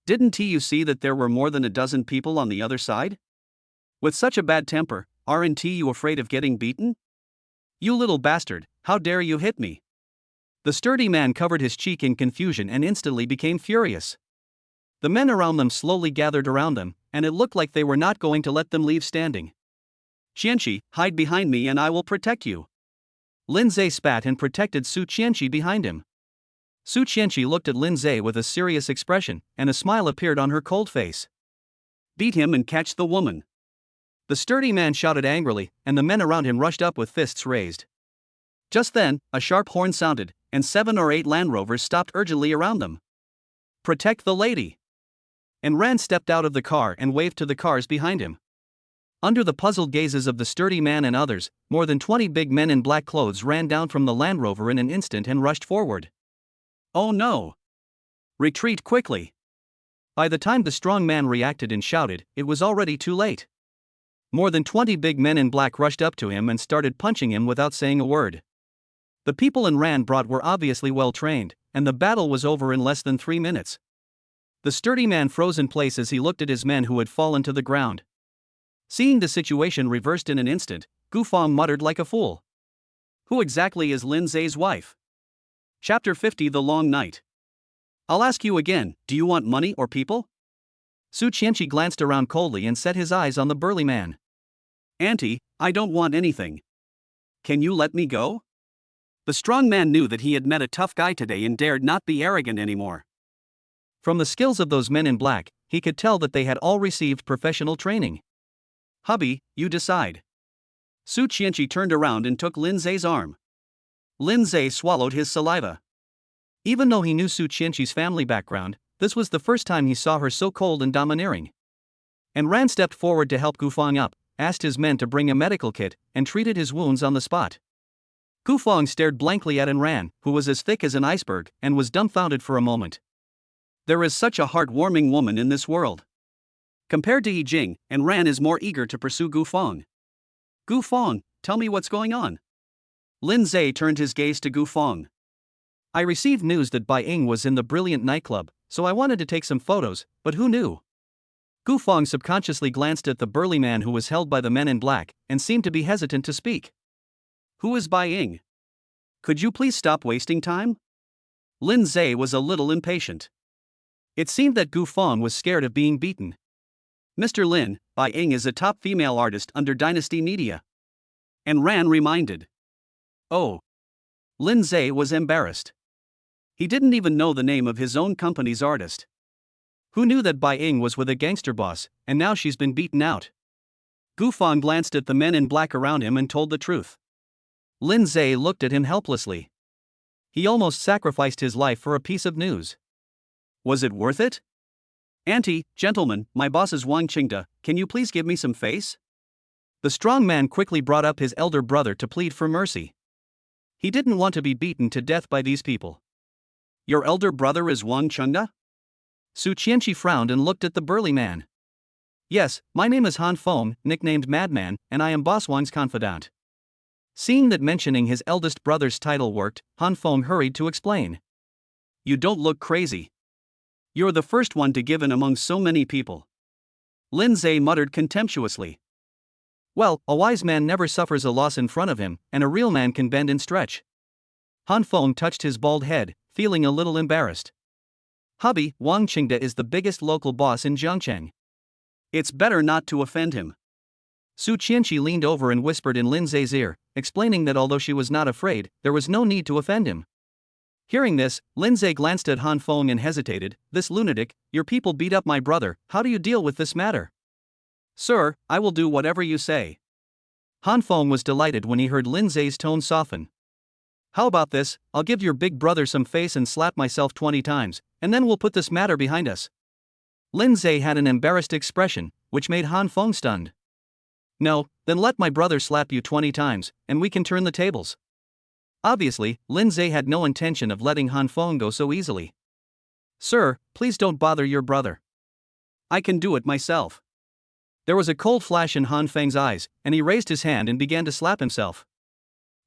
Didn't you see that there were more than a dozen people on the other side? With such a bad temper, aren't you afraid of getting beaten? You little bastard, how dare you hit me? The sturdy man covered his cheek in confusion and instantly became furious. The men around them slowly gathered around them, and it looked like they were not going to let them leave standing. Chenshi, hide behind me and I will protect you. Lindseay spat and protected Su Chenshi behind him. Su Chenshi looked at Lindseay with a serious expression, and a smile appeared on her cold face. Beat him and catch the woman. The sturdy man shouted angrily, and the men around him rushed up with fists raised. Just then, a sharp horn sounded, and 7 or 8 Land Rovers stopped urgently around them. Protect the lady. And Rand stepped out of the car and waved to the cars behind him. Under the puzzled gazes of the sturdy man and others, more than 20 big men in black clothes ran down from the Land Rover in an instant and rushed forward. Oh no! Retreat quickly! By the time the strong man reacted and shouted, it was already too late. More than 20 big men in black rushed up to him and started punching him without saying a word. The people Rand brought were obviously well trained, and the battle was over in less than 3 minutes. The sturdy man froze in place as he looked at his men who had fallen to the ground. Seeing the situation reversed in an instant, Gufang muttered like a fool. Who exactly is Lindseay's wife? Chapter 50 The Long Night. I'll ask you again, do you want money or people? Su Chenshi glanced around coldly and set his eyes on the burly man. Auntie, I don't want anything. Can you let me go? The strong man knew that he had met a tough guy today and dared not be arrogant anymore. From the skills of those men in black, he could tell that they had all received professional training. Hubby, you decide. Su Chenshi turned around and took Lindseay's arm. Lindseay swallowed his saliva. Even though he knew Su Chenshi's family background, this was the first time he saw her so cold and domineering. And Rand stepped forward to help Gufang up, asked his men to bring a medical kit, and treated his wounds on the spot. Gufang stared blankly at Ran, who was as thick as an iceberg, and was dumbfounded for a moment. There is such a heart-warming woman in this world. Compared to Yijing, Ran is more eager to pursue Gufang. Gufang, tell me what's going on. Lindseay turned his gaze to Gufang. I received news that Bai Ying was in the brilliant nightclub, so I wanted to take some photos, but who knew? Gufang subconsciously glanced at the burly man who was held by the men in black, and seemed to be hesitant to speak. Who is Bai Ying? Could you please stop wasting time? Lindseay was a little impatient. It seemed that Gufang was scared of being beaten. Mr. Lin, Bai Ying is a top female artist under Dynasty Media. Ran reminded. Oh. Lindseay was embarrassed. He didn't even know the name of his own company's artist. Who knew that Bai Ying was with a gangster boss, and now she's been beaten out? Gufang glanced at the men in black around him and told the truth. Lindseay looked at him helplessly. He almost sacrificed his life for a piece of news. Was it worth it? Auntie, gentlemen, my boss is Wang Qingda, can you please give me some face? The strong man quickly brought up his elder brother to plead for mercy. He didn't want to be beaten to death by these people. Your elder brother is Wang Qingda? Su Chenshi frowned and looked at the burly man. Yes, my name is Han Feng, nicknamed Madman, and I am Boss Wang's confidant. Seeing that mentioning his eldest brother's title worked, Han Feng hurried to explain. You don't look crazy. You're the first one to give in among so many people. Lindseay muttered contemptuously. Well, a wise man never suffers a loss in front of him, and a real man can bend and stretch. Han Feng touched his bald head, feeling a little embarrassed. Hubby, Wang Qingda is the biggest local boss in Jiangcheng. It's better not to offend him. Su Chenshi leaned over and whispered in Lindseay's ear, explaining that although she was not afraid, there was no need to offend him. Hearing this, Lindseay glanced at Han Feng and hesitated. This lunatic, your people beat up my brother, how do you deal with this matter? Sir, I will do whatever you say. Han Feng was delighted when he heard Lindseay's tone soften. How about this, I'll give your big brother some face and slap myself 20 times, and then we'll put this matter behind us. Lindseay had an embarrassed expression, which made Han Feng stunned. No, then let my brother slap you 20 times, and we can turn the tables. Obviously, Lindseay had no intention of letting Han Feng go so easily. Sir, please don't bother your brother. I can do it myself. There was a cold flash in Han Feng's eyes, and he raised his hand and began to slap himself.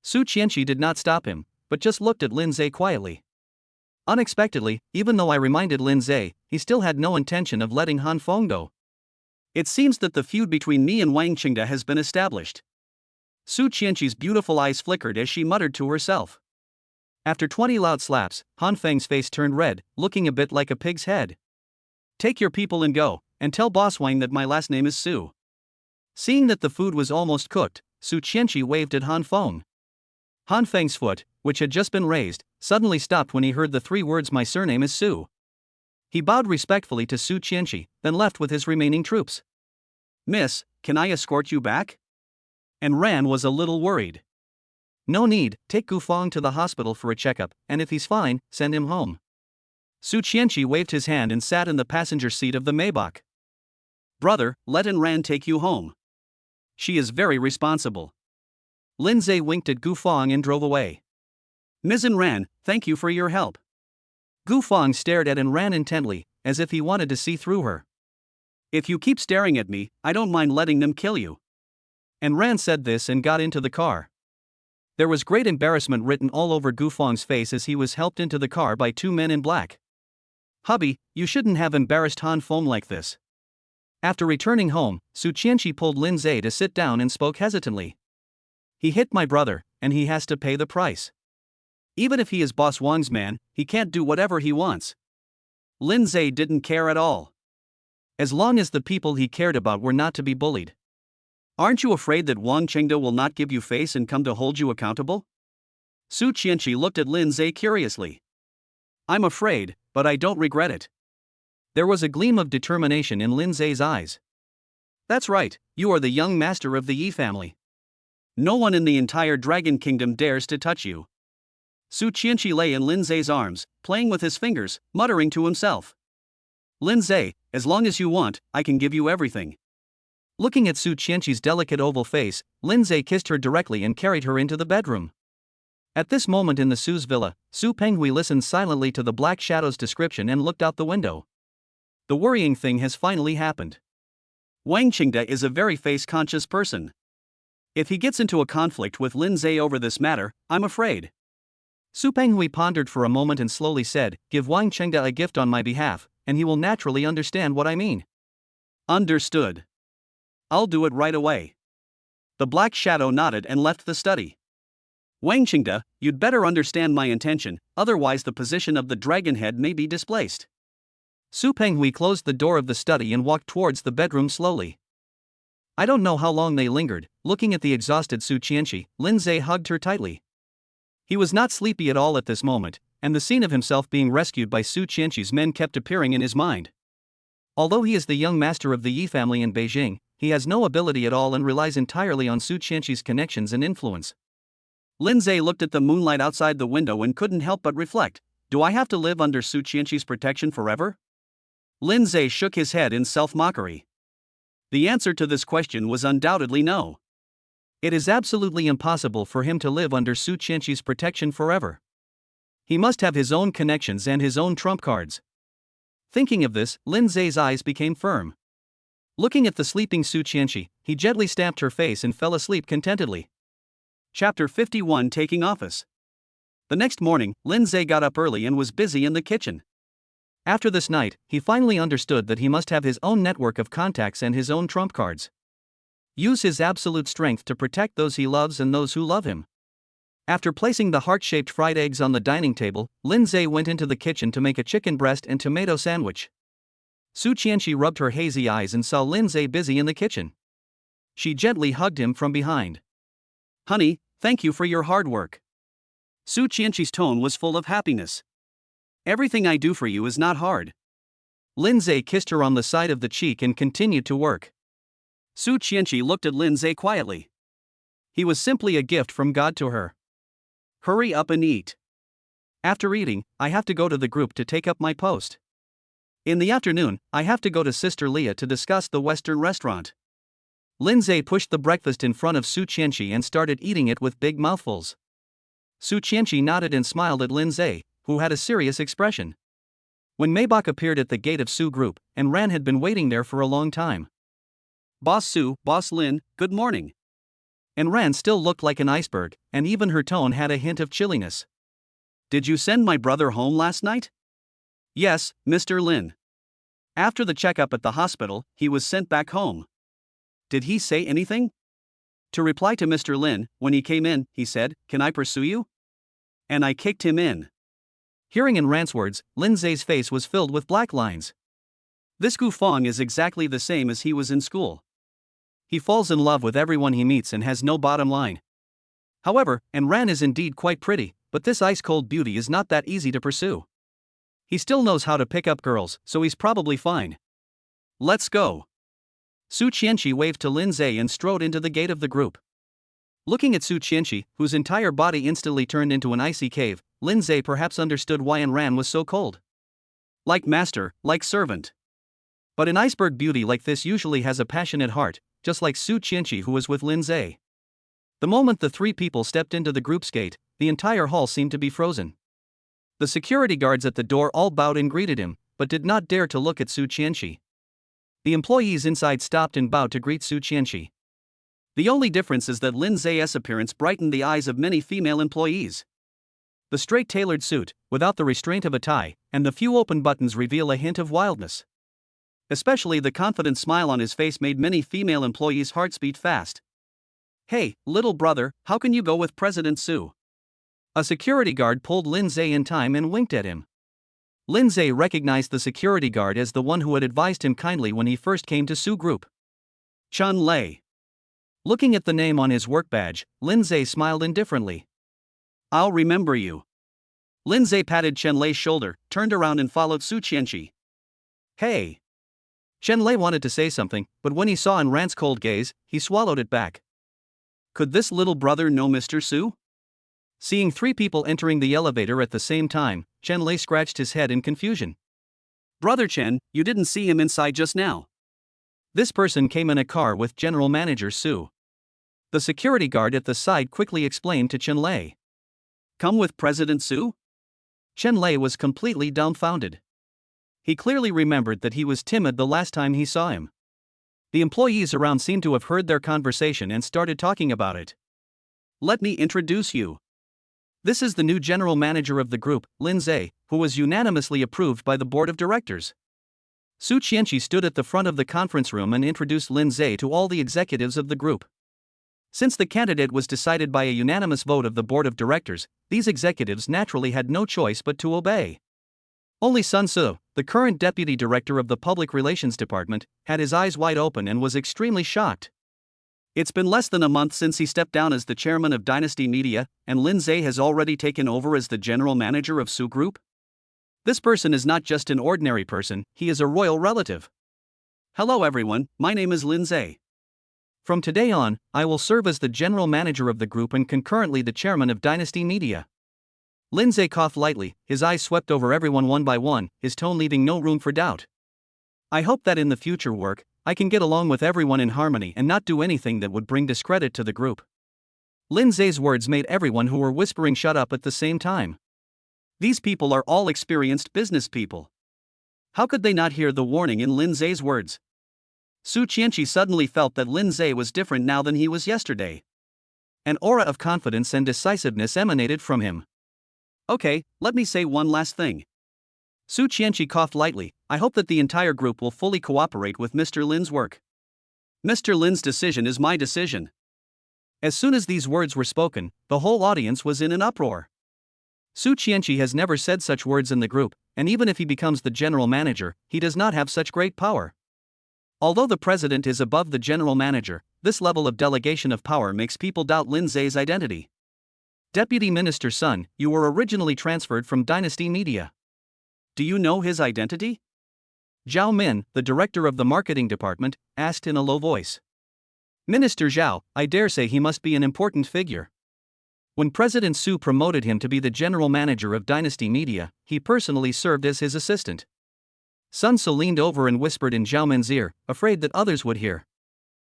Su Chenshi did not stop him, but just looked at Lindseay quietly. Unexpectedly, even though I reminded Lindseay, he still had no intention of letting Han Feng go. It seems that the feud between me and Wang Qingde has been established. Su Chenshi's beautiful eyes flickered as she muttered to herself. After 20 loud slaps, Han Feng's face turned red, looking a bit like a pig's head. Take your people and go, and tell Boss Wang that my last name is Su. Seeing that the food was almost cooked, Su Chenshi waved at Han Feng. Han Feng's foot, which had just been raised, suddenly stopped when he heard the 3 words "my surname is Su." He bowed respectfully to Su Chenshi, then left with his remaining troops. Miss, can I escort you back? And Ran was a little worried. No need, take Gufang to the hospital for a checkup, and if he's fine, send him home. Su Chenshi waved his hand and sat in the passenger seat of the Maybach. Brother, let Ran take you home. She is very responsible. Lindseay winked at Gufang and drove away. Ms. Ran, thank you for your help. Gufang stared at Ran intently, as if he wanted to see through her. If you keep staring at me, I don't mind letting them kill you. Ran said this and got into the car. There was great embarrassment written all over Gufang's face as he was helped into the car by 2 men in black. Hubby, you shouldn't have embarrassed Han Feng like this. After returning home, Su Chenshi pulled Lindseay to sit down and spoke hesitantly. He hit my brother, and he has to pay the price. Even if he is Boss Wang's man, he can't do whatever he wants. Lindseay didn't care at all. As long as the people he cared about were not to be bullied. Aren't you afraid that Wang Qingde will not give you face and come to hold you accountable? Su Chenshi looked at Lindseay curiously. I'm afraid, but I don't regret it. There was a gleam of determination in Lindseay's eyes. That's right, you are the young master of the Yi family. No one in the entire Dragon Kingdom dares to touch you. Su Chenshi lay in Lindseay's arms, playing with his fingers, muttering to himself. Lindseay, as long as you want, I can give you everything. Looking at Su Chenshi's delicate oval face, Lindseay kissed her directly and carried her into the bedroom. At this moment in the Su's villa, Su Penghui listened silently to the Black Shadow's description and looked out the window. The worrying thing has finally happened. Wang Qingde is a very face-conscious person. If he gets into a conflict with Lindseay over this matter, I'm afraid. Su Penghui pondered for a moment and slowly said, give Wang Qingde a gift on my behalf, and he will naturally understand what I mean. Understood. I'll do it right away. The Black Shadow nodded and left the study. Wang Qingde, you'd better understand my intention, otherwise the position of the dragon head may be displaced. Su Penghui closed the door of the study and walked towards the bedroom slowly. I don't know how long they lingered. Looking at the exhausted Su Chenshi, Lindseay hugged her tightly. He was not sleepy at all at this moment, and the scene of himself being rescued by Su Chenshi's men kept appearing in his mind. Although he is the young master of the Yi family in Beijing, he has no ability at all and relies entirely on Su Chenshi's connections and influence. Lindseay looked at the moonlight outside the window and couldn't help but reflect, do I have to live under Su Chenshi's protection forever? Lindseay shook his head in self-mockery. The answer to this question was undoubtedly no. It is absolutely impossible for him to live under Su Chenshi's protection forever. He must have his own connections and his own trump cards. Thinking of this, Lindseay's eyes became firm. Looking at the sleeping Su Chenshi, he gently stamped her face and fell asleep contentedly. Chapter 51 Taking Office. The next morning, Lindseay got up early and was busy in the kitchen. After this night, he finally understood that he must have his own network of contacts and his own trump cards. Use his absolute strength to protect those he loves and those who love him. After placing the heart-shaped fried eggs on the dining table, Lindseay went into the kitchen to make a chicken breast and tomato sandwich. Su Chenshi rubbed her hazy eyes and saw Lindseay busy in the kitchen. She gently hugged him from behind. Honey, thank you for your hard work. Su Chenshi's tone was full of happiness. Everything I do for you is not hard. Lindseay kissed her on the side of the cheek and continued to work. Su Chenshi looked at Lindseay quietly. He was simply a gift from God to her. Hurry up and eat. After eating, I have to go to the group to take up my post. In the afternoon, I have to go to Sister Leah to discuss the Western restaurant. Lindseay pushed the breakfast in front of Su Chenshi and started eating it with big mouthfuls. Su Chenshi nodded and smiled at Lindseay, who had a serious expression. When Maybach appeared at the gate of Su Group, and Ran had been waiting there for a long time. "Boss Su, Boss Lin, good morning." And Ran still looked like an iceberg, and even her tone had a hint of chilliness. "Did you send my brother home last night?" "Yes, Mr. Lin. After the checkup at the hospital, he was sent back home." "Did he say anything?" To reply to Mr. Lin, when he came in, he said, "Can I pursue you?" And I kicked him in. Hearing in Ran's words, Lindseay's face was filled with black lines. This Gu Fong is exactly the same as he was in school. He falls in love with everyone he meets and has no bottom line. However, and Ran is indeed quite pretty, but this ice-cold beauty is not that easy to pursue. He still knows how to pick up girls, so he's probably fine. "Let's go." Su Chenshi waved to Lindseay and strode into the gate of the group. Looking at Su Chenshi, whose entire body instantly turned into an icy cave, Lindseay perhaps understood why Ayn Ran was so cold. Like master, like servant. But an iceberg beauty like this usually has a passionate heart, just like Su Chenshi, who was with Lindseay. The moment the three people stepped into the group's gate, the entire hall seemed to be frozen. The security guards at the door all bowed and greeted him, but did not dare to look at Su Chenshi. The employees inside stopped and bowed to greet Su Chenshi. The only difference is that Lindseay's appearance brightened the eyes of many female employees. The straight-tailored suit, without the restraint of a tie, and the few open buttons reveal a hint of wildness. Especially the confident smile on his face made many female employees' hearts beat fast. "Hey, little brother, how can you go with President Su?" A security guard pulled Lindseay in time and winked at him. Lindseay recognized the security guard as the one who had advised him kindly when he first came to Su Group. Chun Lei. Looking at the name on his work badge, Lindseay smiled indifferently. "I'll remember you." Lindseay patted Chen Lei's shoulder, turned around and followed Su Chenshi. "Hey." Chen Lei wanted to say something, but when he saw Ayn Ran's cold gaze, he swallowed it back. Could this little brother know Mr. Su? Seeing three people entering the elevator at the same time, Chen Lei scratched his head in confusion. "Brother Chen, you didn't see him inside just now." This person came in a car with General Manager Su. The security guard at the side quickly explained to Chen Lei. "Come with President Su?" Chen Lei was completely dumbfounded. He clearly remembered that he was timid the last time he saw him. The employees around seemed to have heard their conversation and started talking about it. "Let me introduce you. This is the new general manager of the group, Lindseay, who was unanimously approved by the board of directors." Su Chenshi stood at the front of the conference room and introduced Lindseay to all the executives of the group. Since the candidate was decided by a unanimous vote of the board of directors, these executives naturally had no choice but to obey. Only Sun Tzu, the current deputy director of the public relations department, had his eyes wide open and was extremely shocked. It's been less than a month since he stepped down as the chairman of Dynasty Media, and Lindseay has already taken over as the general manager of Su Group? This person is not just an ordinary person, he is a royal relative. "Hello everyone, my name is Lindseay. From today on, I will serve as the general manager of the group and concurrently the chairman of Dynasty Media." Lindseay coughed lightly, his eyes swept over everyone one by one, his tone leaving no room for doubt. "I hope that in the future work, I can get along with everyone in harmony and not do anything that would bring discredit to the group." Lindseay's words made everyone who were whispering shut up at the same time. These people are all experienced business people. How could they not hear the warning in Lindseay's words? Su Chenshi suddenly felt that Lindseay was different now than he was yesterday. An aura of confidence and decisiveness emanated from him. "Okay, let me say one last thing." Su Chenshi coughed lightly. "I hope that the entire group will fully cooperate with Mr. Lin's work. Mr. Lin's decision is my decision." As soon as these words were spoken, the whole audience was in an uproar. Su Chenshi has never said such words in the group, and even if he becomes the general manager, he does not have such great power. Although the president is above the general manager, this level of delegation of power makes people doubt Lindseay's identity. "Deputy Minister Sun, you were originally transferred from Dynasty Media. Do you know his identity?" Zhao Min, the director of the marketing department, asked in a low voice. "Minister Zhao, I dare say he must be an important figure. When President Su promoted him to be the general manager of Dynasty Media, he personally served as his assistant." Sun Tzu leaned over and whispered in Zhao Min's ear, afraid that others would hear.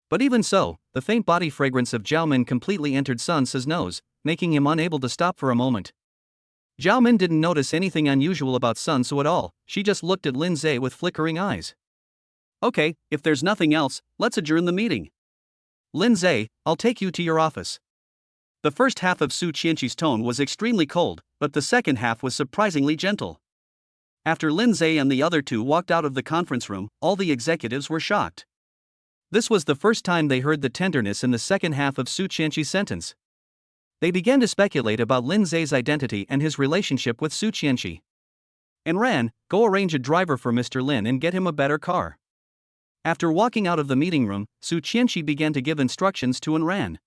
But even so, the faint body fragrance of Zhao Min completely entered Sun Tzu's nose, making him unable to stop for a moment. Zhao Min didn't notice anything unusual about Sun Tzu at all, she just looked at Lindseay with flickering eyes. Okay, if there's nothing else, let's adjourn the meeting. Lindseay, I'll take you to your office. The first half of Su Chenshi's tone was extremely cold, but the second half was surprisingly gentle. After Lindseay and the other two walked out of the conference room, all the executives were shocked. This was the first time they heard the tenderness in the second half of Su Chenshi's sentence. They began to speculate about Lindseay's identity and his relationship with Su Chenshi. Enran, go arrange a driver for Mr. Lin and get him a better car. After walking out of the meeting room, Su Chenshi began to give instructions to Enran.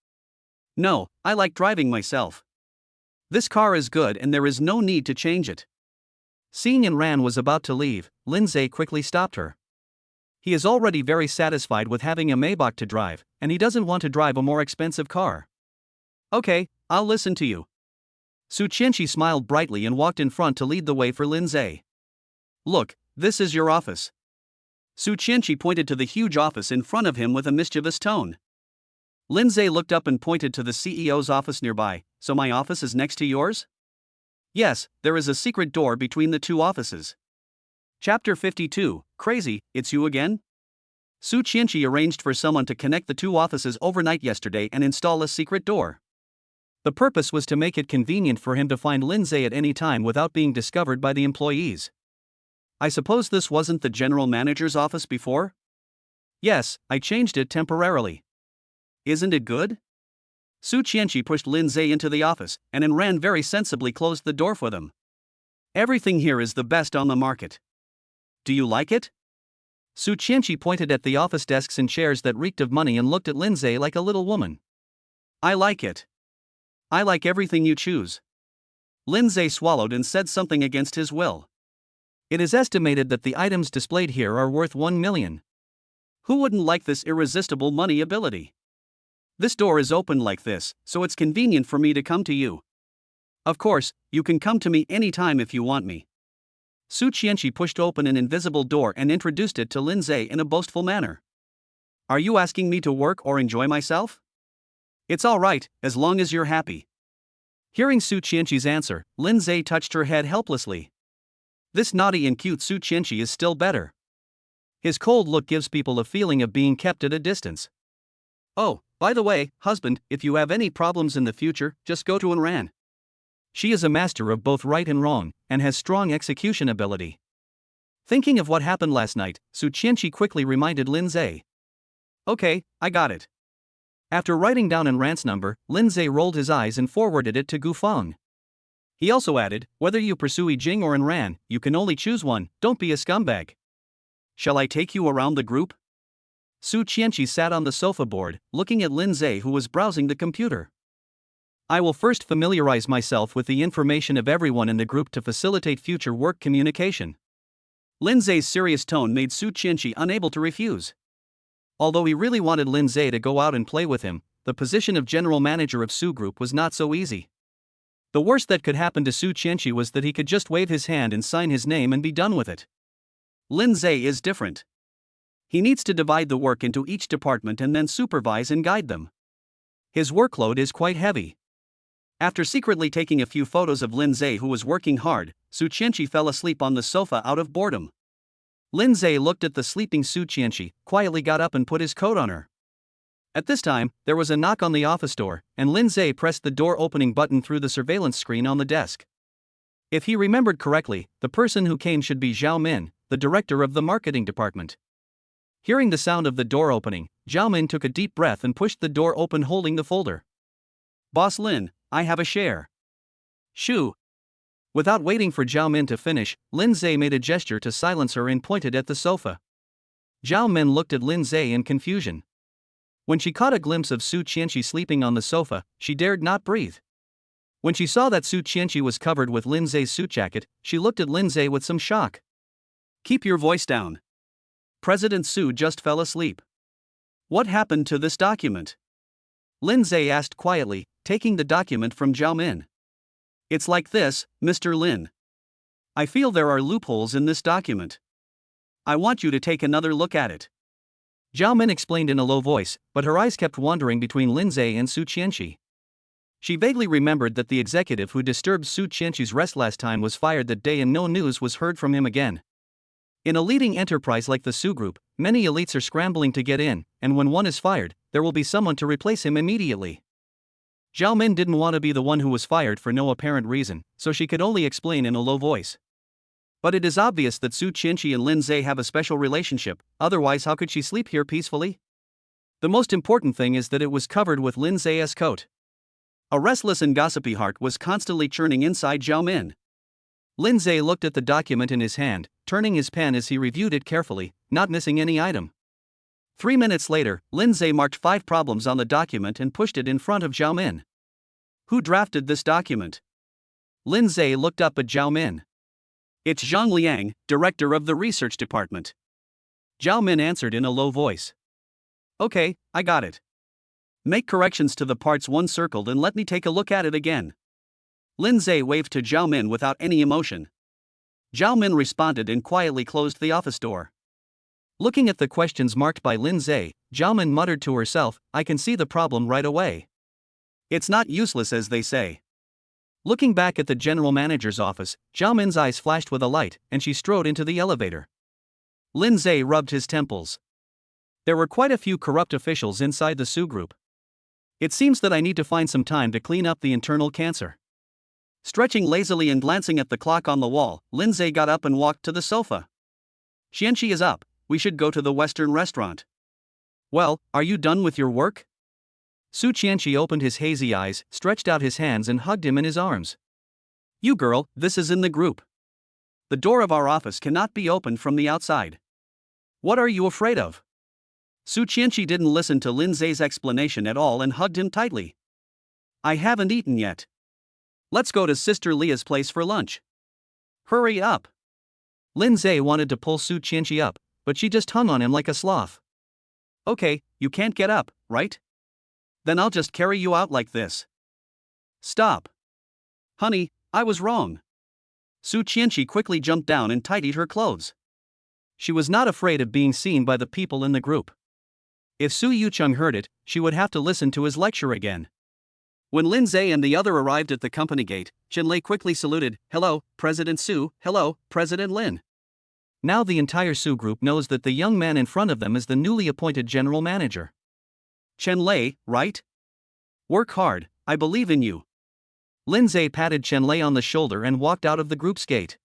No, I like driving myself. This car is good and there is no need to change it. Seeing Enran was about to leave, Lindseay quickly stopped her. He is already very satisfied with having a Maybach to drive, and he doesn't want to drive a more expensive car. Okay, I'll listen to you. Su Chenshi smiled brightly and walked in front to lead the way for Lindseay. Look, this is your office. Su Chenshi pointed to the huge office in front of him with a mischievous tone. Lindseay looked up and pointed to the CEO's office nearby. So my office is next to yours? Yes, there is a secret door between the two offices. Chapter 52, Crazy, it's you again? Su Chenshi arranged for someone to connect the two offices overnight yesterday and install a secret door. The purpose was to make it convenient for him to find Lindseay at any time without being discovered by the employees. I suppose this wasn't the general manager's office before? Yes, I changed it temporarily. Isn't it good? Su Chenshi pushed Lindseay into the office, and Enran very sensibly closed the door for them. Everything here is the best on the market. Do you like it? Su Chenshi pointed at the office desks and chairs that reeked of money and looked at Lindseay like a little woman. I like it. I like everything you choose. Lindseay swallowed and said something against his will. It is estimated that the items displayed here are worth 1 million. Who wouldn't like this irresistible money ability? This door is open like this, so it's convenient for me to come to you. Of course, you can come to me anytime if you want me. Su Chenshi pushed open an invisible door and introduced it to Lindseay in a boastful manner. Are you asking me to work or enjoy myself? It's all right, as long as you're happy. Hearing Su Chenshi's answer, Lindseay touched her head helplessly. This naughty and cute Su Chenshi is still better. His cold look gives people a feeling of being kept at a distance. Oh, by the way, husband, if you have any problems in the future, just go to Enran. She is a master of both right and wrong, and has strong execution ability. Thinking of what happened last night, Su Chenshi quickly reminded Lindseay. Okay, I got it. After writing down Enran's number, Lindseay rolled his eyes and forwarded it to Gufang. He also added, whether you pursue Yijing or Enran, you can only choose one, don't be a scumbag. Shall I take you around the group? Su Chenshi sat on the sofa board, looking at Lindseay who was browsing the computer. I will first familiarize myself with the information of everyone in the group to facilitate future work communication. Lindseay's serious tone made Su Chenshi unable to refuse. Although he really wanted Lindseay to go out and play with him, the position of general manager of Su Group was not so easy. The worst that could happen to Su Chenshi was that he could just wave his hand and sign his name and be done with it. Lindseay is different. He needs to divide the work into each department and then supervise and guide them. His workload is quite heavy. After secretly taking a few photos of Lindseay who was working hard, Su Chenshi fell asleep on the sofa out of boredom. Lindseay looked at the sleeping Su Chenshi, quietly got up and put his coat on her. At this time, there was a knock on the office door, and Lindseay pressed the door opening button through the surveillance screen on the desk. If he remembered correctly, the person who came should be Zhao Min, the director of the marketing department. Hearing the sound of the door opening, Zhao Min took a deep breath and pushed the door open holding the folder. Boss Lin, I have a share. Shoo. Without waiting for Zhao Min to finish, Lindseay made a gesture to silence her and pointed at the sofa. Zhao Min looked at Lindseay in confusion. When she caught a glimpse of Su Chenshi sleeping on the sofa, she dared not breathe. When she saw that Su Chenshi was covered with Lindseay's suit jacket, she looked at Lindseay with some shock. Keep your voice down. President Su just fell asleep. What happened to this document? Lindseay asked quietly, taking the document from Zhao Min. It's like this, Mr. Lin. I feel there are loopholes in this document. I want you to take another look at it. Zhao Min explained in a low voice, but her eyes kept wandering between Lindseay and Su Chenshi. She vaguely remembered that the executive who disturbed Su Chenshi's rest last time was fired that day and no news was heard from him again. In a leading enterprise like the Su Group, many elites are scrambling to get in, and when one is fired, there will be someone to replace him immediately. Zhao Min didn't want to be the one who was fired for no apparent reason, so she could only explain in a low voice. But it is obvious that Su Chenshi and Lindseay have a special relationship, otherwise how could she sleep here peacefully? The most important thing is that it was covered with Lindseay's coat. A restless and gossipy heart was constantly churning inside Zhao Min. Lindseay looked at the document in his hand, turning his pen as he reviewed it carefully, not missing any item. 3 minutes later, Lindseay marked 5 problems on the document and pushed it in front of Zhao Min. Who drafted this document? Lindseay looked up at Zhao Min. It's Zhang Liang, director of the research department. Zhao Min answered in a low voice. Okay, I got it. Make corrections to the parts 1 circled and let me take a look at it again. Lindseay waved to Zhao Min without any emotion. Zhao Min responded and quietly closed the office door. Looking at the questions marked by Lindseay, Zhao Min muttered to herself, I can see the problem right away. It's not useless as they say. Looking back at the general manager's office, Zhao Min's eyes flashed with a light, and she strode into the elevator. Lindseay rubbed his temples. There were quite a few corrupt officials inside the Su Group. It seems that I need to find some time to clean up the internal cancer. Stretching lazily and glancing at the clock on the wall, Lindseay got up and walked to the sofa. Xianxi is up, we should go to the Western restaurant. Well, are you done with your work? Su Chenshi opened his hazy eyes, stretched out his hands and hugged him in his arms. You girl, this is in the group. The door of our office cannot be opened from the outside. What are you afraid of? Su Chenshi didn't listen to Lindseay's explanation at all and hugged him tightly. I haven't eaten yet. Let's go to Sister Leah's place for lunch. Hurry up. Lindseay wanted to pull Su Chenshi up, but she just hung on him like a sloth. Okay, you can't get up, right? Then I'll just carry you out like this. Stop. Honey, I was wrong. Su Chenshi quickly jumped down and tidied her clothes. She was not afraid of being seen by the people in the group. If Su Yucheng heard it, she would have to listen to his lecture again. When Lindseay and the other arrived at the company gate, Chenlei quickly saluted, Hello, President Su, hello, President Lin. Now the entire Su Group knows that the young man in front of them is the newly appointed general manager. Chenlei, right? Work hard, I believe in you. Lindseay patted Chenlei on the shoulder and walked out of the group's gate.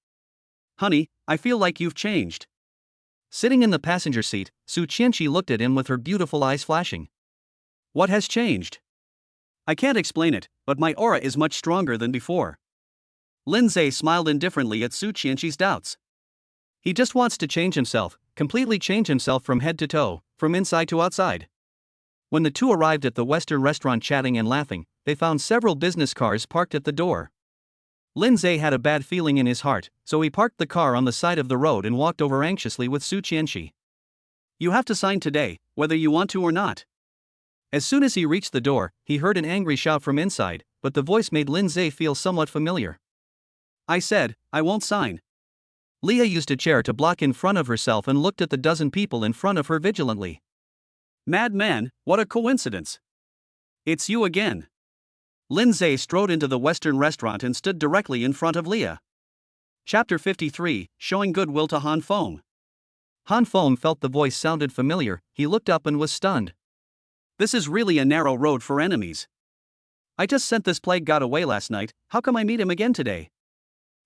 Honey, I feel like you've changed. Sitting in the passenger seat, Su Chenshi looked at him with her beautiful eyes flashing. What has changed? I can't explain it, but my aura is much stronger than before. Lindseay smiled indifferently at Su Chenshi's doubts. He just wants to change himself, completely change himself from head to toe, from inside to outside. When the two arrived at the Western restaurant chatting and laughing, they found several business cars parked at the door. Lindseay had a bad feeling in his heart, so he parked the car on the side of the road and walked over anxiously with Su Chenshi. You have to sign today, whether you want to or not. As soon as he reached the door, he heard an angry shout from inside, but the voice made Lindseay feel somewhat familiar. I said, I won't sign. Leah used a chair to block in front of herself and looked at the dozen people in front of her vigilantly. Madman, what a coincidence. It's you again. Lindseay strode into the Western restaurant and stood directly in front of Leah. Chapter 53, Showing Goodwill to Han Feng. Han Feng felt the voice sounded familiar, he looked up and was stunned. This is really a narrow road for enemies. I just sent this plague god away last night, how come I meet him again today?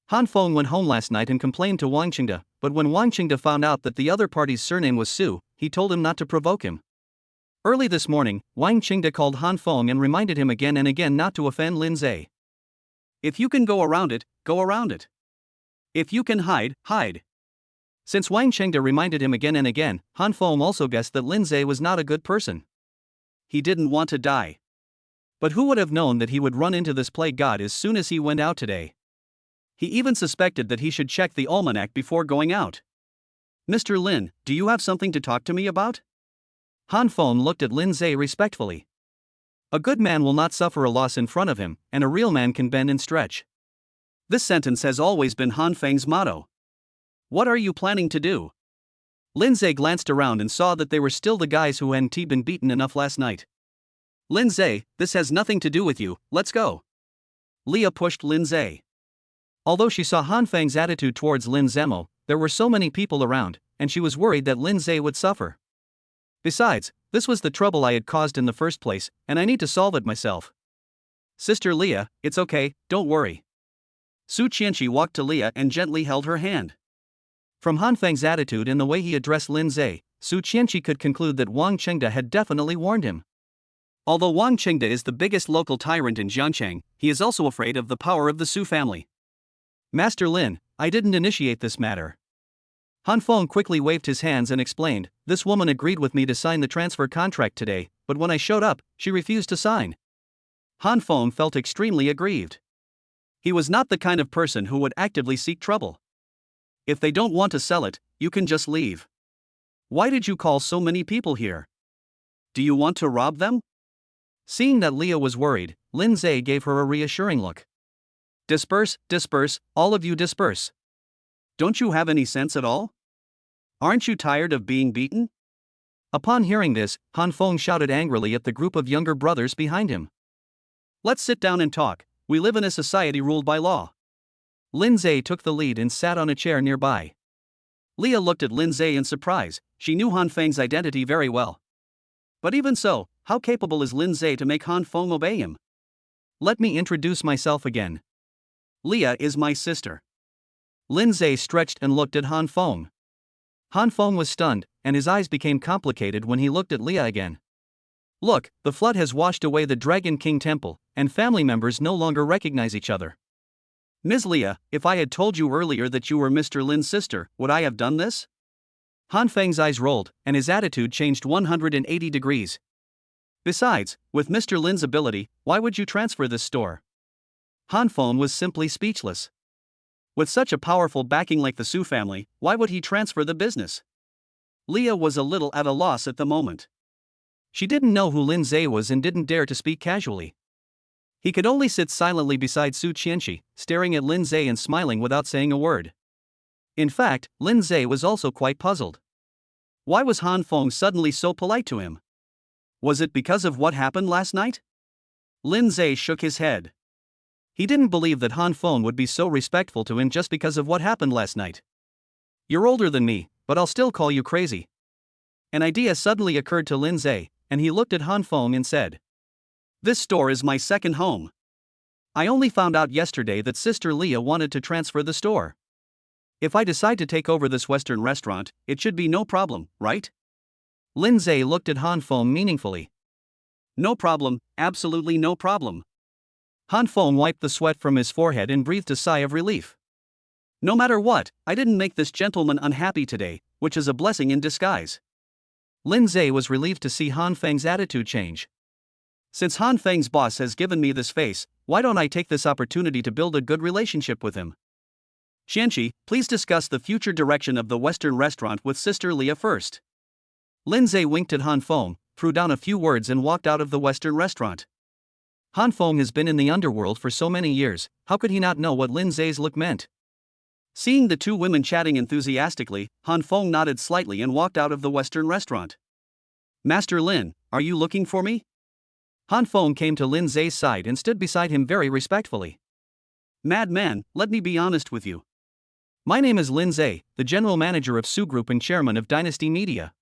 Han Feng went home last night and complained to Wang Qingde, but when Wang Qingde found out that the other party's surname was Su, he told him not to provoke him. Early this morning, Wang Qingde called Han Feng and reminded him again and again not to offend Lindseay. If you can go around it, go around it. If you can hide, hide. Since Wang Qingde reminded him again and again, Han Feng also guessed that Lindseay was not a good person. He didn't want to die. But who would have known that he would run into this plague god as soon as he went out today? He even suspected that he should check the almanac before going out. Mr. Lin, do you have something to talk to me about? Han Feng looked at Lindseay respectfully. A good man will not suffer a loss in front of him, and a real man can bend and stretch. This sentence has always been Han Feng's motto. What are you planning to do? Lindseay glanced around and saw that they were still the guys who hadn't been beaten enough last night. Lindseay, this has nothing to do with you, let's go. Leah pushed Lindseay. Although she saw Han Feng's attitude towards Lin Zemo, there were so many people around, and she was worried that Lindseay would suffer. Besides, this was the trouble I had caused in the first place, and I need to solve it myself. Sister Leah, it's okay, don't worry. Su Chenshi walked to Leah and gently held her hand. From Han Feng's attitude and the way he addressed Lindseay, Su Chenshi could conclude that Wang Chengda had definitely warned him. Although Wang Chengda is the biggest local tyrant in Jiangcheng, he is also afraid of the power of the Su family. Master Lin, I didn't initiate this matter. Han Feng quickly waved his hands and explained, this woman agreed with me to sign the transfer contract today, but when I showed up, she refused to sign. Han Feng felt extremely aggrieved. He was not the kind of person who would actively seek trouble. If they don't want to sell it, you can just leave. Why did you call so many people here? Do you want to rob them? Seeing that Leah was worried, Lindseay gave her a reassuring look. Disperse, disperse, all of you disperse. Don't you have any sense at all? Aren't you tired of being beaten? Upon hearing this, Han Feng shouted angrily at the group of younger brothers behind him. Let's sit down and talk, we live in a society ruled by law. Lindseay took the lead and sat on a chair nearby. Leah looked at Lindseay in surprise, she knew Han Feng's identity very well. But even so, how capable is Lindseay to make Han Feng obey him? Let me introduce myself again. Leah is my sister. Lindseay stretched and looked at Han Feng. Han Feng was stunned, and his eyes became complicated when he looked at Leah again. Look, the flood has washed away the Dragon King Temple, and family members no longer recognize each other. Ms. Leah, if I had told you earlier that you were Mr. Lin's sister, would I have done this? Han Feng's eyes rolled, and his attitude changed 180 degrees. Besides, with Mr. Lin's ability, why would you transfer this store? Han Feng was simply speechless. With such a powerful backing like the Su family, why would he transfer the business? Leah was a little at a loss at the moment. She didn't know who Lindseay was and didn't dare to speak casually. He could only sit silently beside Su Chenshi, staring at Lindseay and smiling without saying a word. In fact, Lindseay was also quite puzzled. Why was Han Feng suddenly so polite to him? Was it because of what happened last night? Lindseay shook his head. He didn't believe that Han Feng would be so respectful to him just because of what happened last night. You're older than me, but I'll still call you crazy. An idea suddenly occurred to Lindseay, and he looked at Han Feng and said, this store is my second home. I only found out yesterday that Sister Leah wanted to transfer the store. If I decide to take over this Western restaurant, it should be no problem, right? Lindseay looked at Han Feng meaningfully. No problem, absolutely no problem. Han Feng wiped the sweat from his forehead and breathed a sigh of relief. No matter what, I didn't make this gentleman unhappy today, which is a blessing in disguise. Lindseay was relieved to see Han Feng's attitude change. Since Han Feng's boss has given me this face, why don't I take this opportunity to build a good relationship with him? Chenshi, please discuss the future direction of the Western restaurant with Sister Leah first. Lindseay winked at Han Feng, threw down a few words and walked out of the Western restaurant. Han Feng has been in the underworld for so many years, how could he not know what Lindseay's look meant? Seeing the two women chatting enthusiastically, Han Feng nodded slightly and walked out of the Western restaurant. Master Lin, are you looking for me? Han Feng came to Lindseay's side and stood beside him very respectfully. Madman, let me be honest with you. My name is Lindseay, the general manager of Su Group and chairman of Dynasty Media.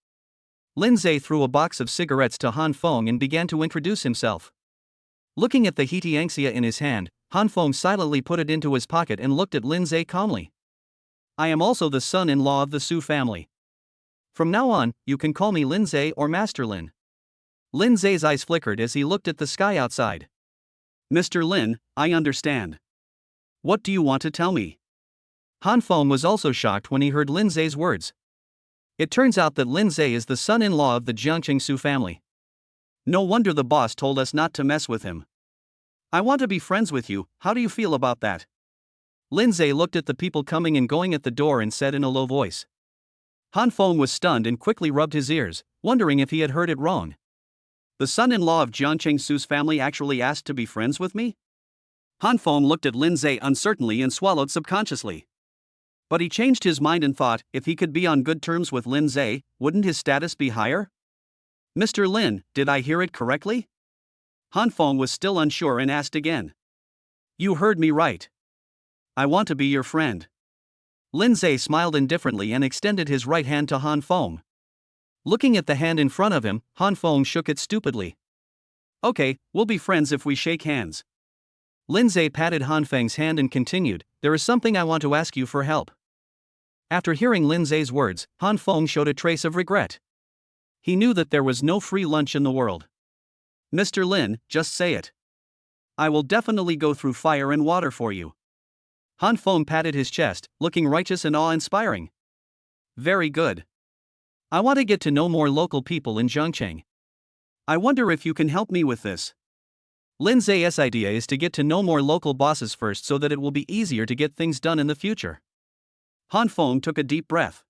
Lindseay threw a box of cigarettes to Han Feng and began to introduce himself. Looking at the Heitiangxia in his hand, Han Feng silently put it into his pocket and looked at Lindseay calmly. I am also the son-in-law of the Su family. From now on, you can call me Lindseay or Master Lin. Lindseay's eyes flickered as he looked at the sky outside. Mr. Lin, I understand. What do you want to tell me? Han Feng was also shocked when he heard Lindseay's words. It turns out that Lindseay is the son-in-law of the Jiangcheng Su family. No wonder the boss told us not to mess with him. I want to be friends with you, how do you feel about that? Lindseay looked at the people coming and going at the door and said in a low voice. Han Feng was stunned and quickly rubbed his ears, wondering if he had heard it wrong. The son-in-law of Jiangcheng Su's family actually asked to be friends with me? Han Feng looked at Lindseay uncertainly and swallowed subconsciously. But he changed his mind and thought, if he could be on good terms with Lindseay, wouldn't his status be higher? Mr. Lin, did I hear it correctly? Han Feng was still unsure and asked again. You heard me right. I want to be your friend. Lindseay smiled indifferently and extended his right hand to Han Feng. Looking at the hand in front of him, Han Feng shook it stupidly. Okay, we'll be friends if we shake hands. Lindseay patted Han Feng's hand and continued, there is something I want to ask you for help. After hearing Lindseay's words, Han Feng showed a trace of regret. He knew that there was no free lunch in the world. Mr. Lin, just say it. I will definitely go through fire and water for you. Han Feng patted his chest, looking righteous and awe-inspiring. Very good. I want to get to know more local people in Zhongcheng. I wonder if you can help me with this. Lindseay's idea is to get to know more local bosses first so that it will be easier to get things done in the future. Han Feng took a deep breath.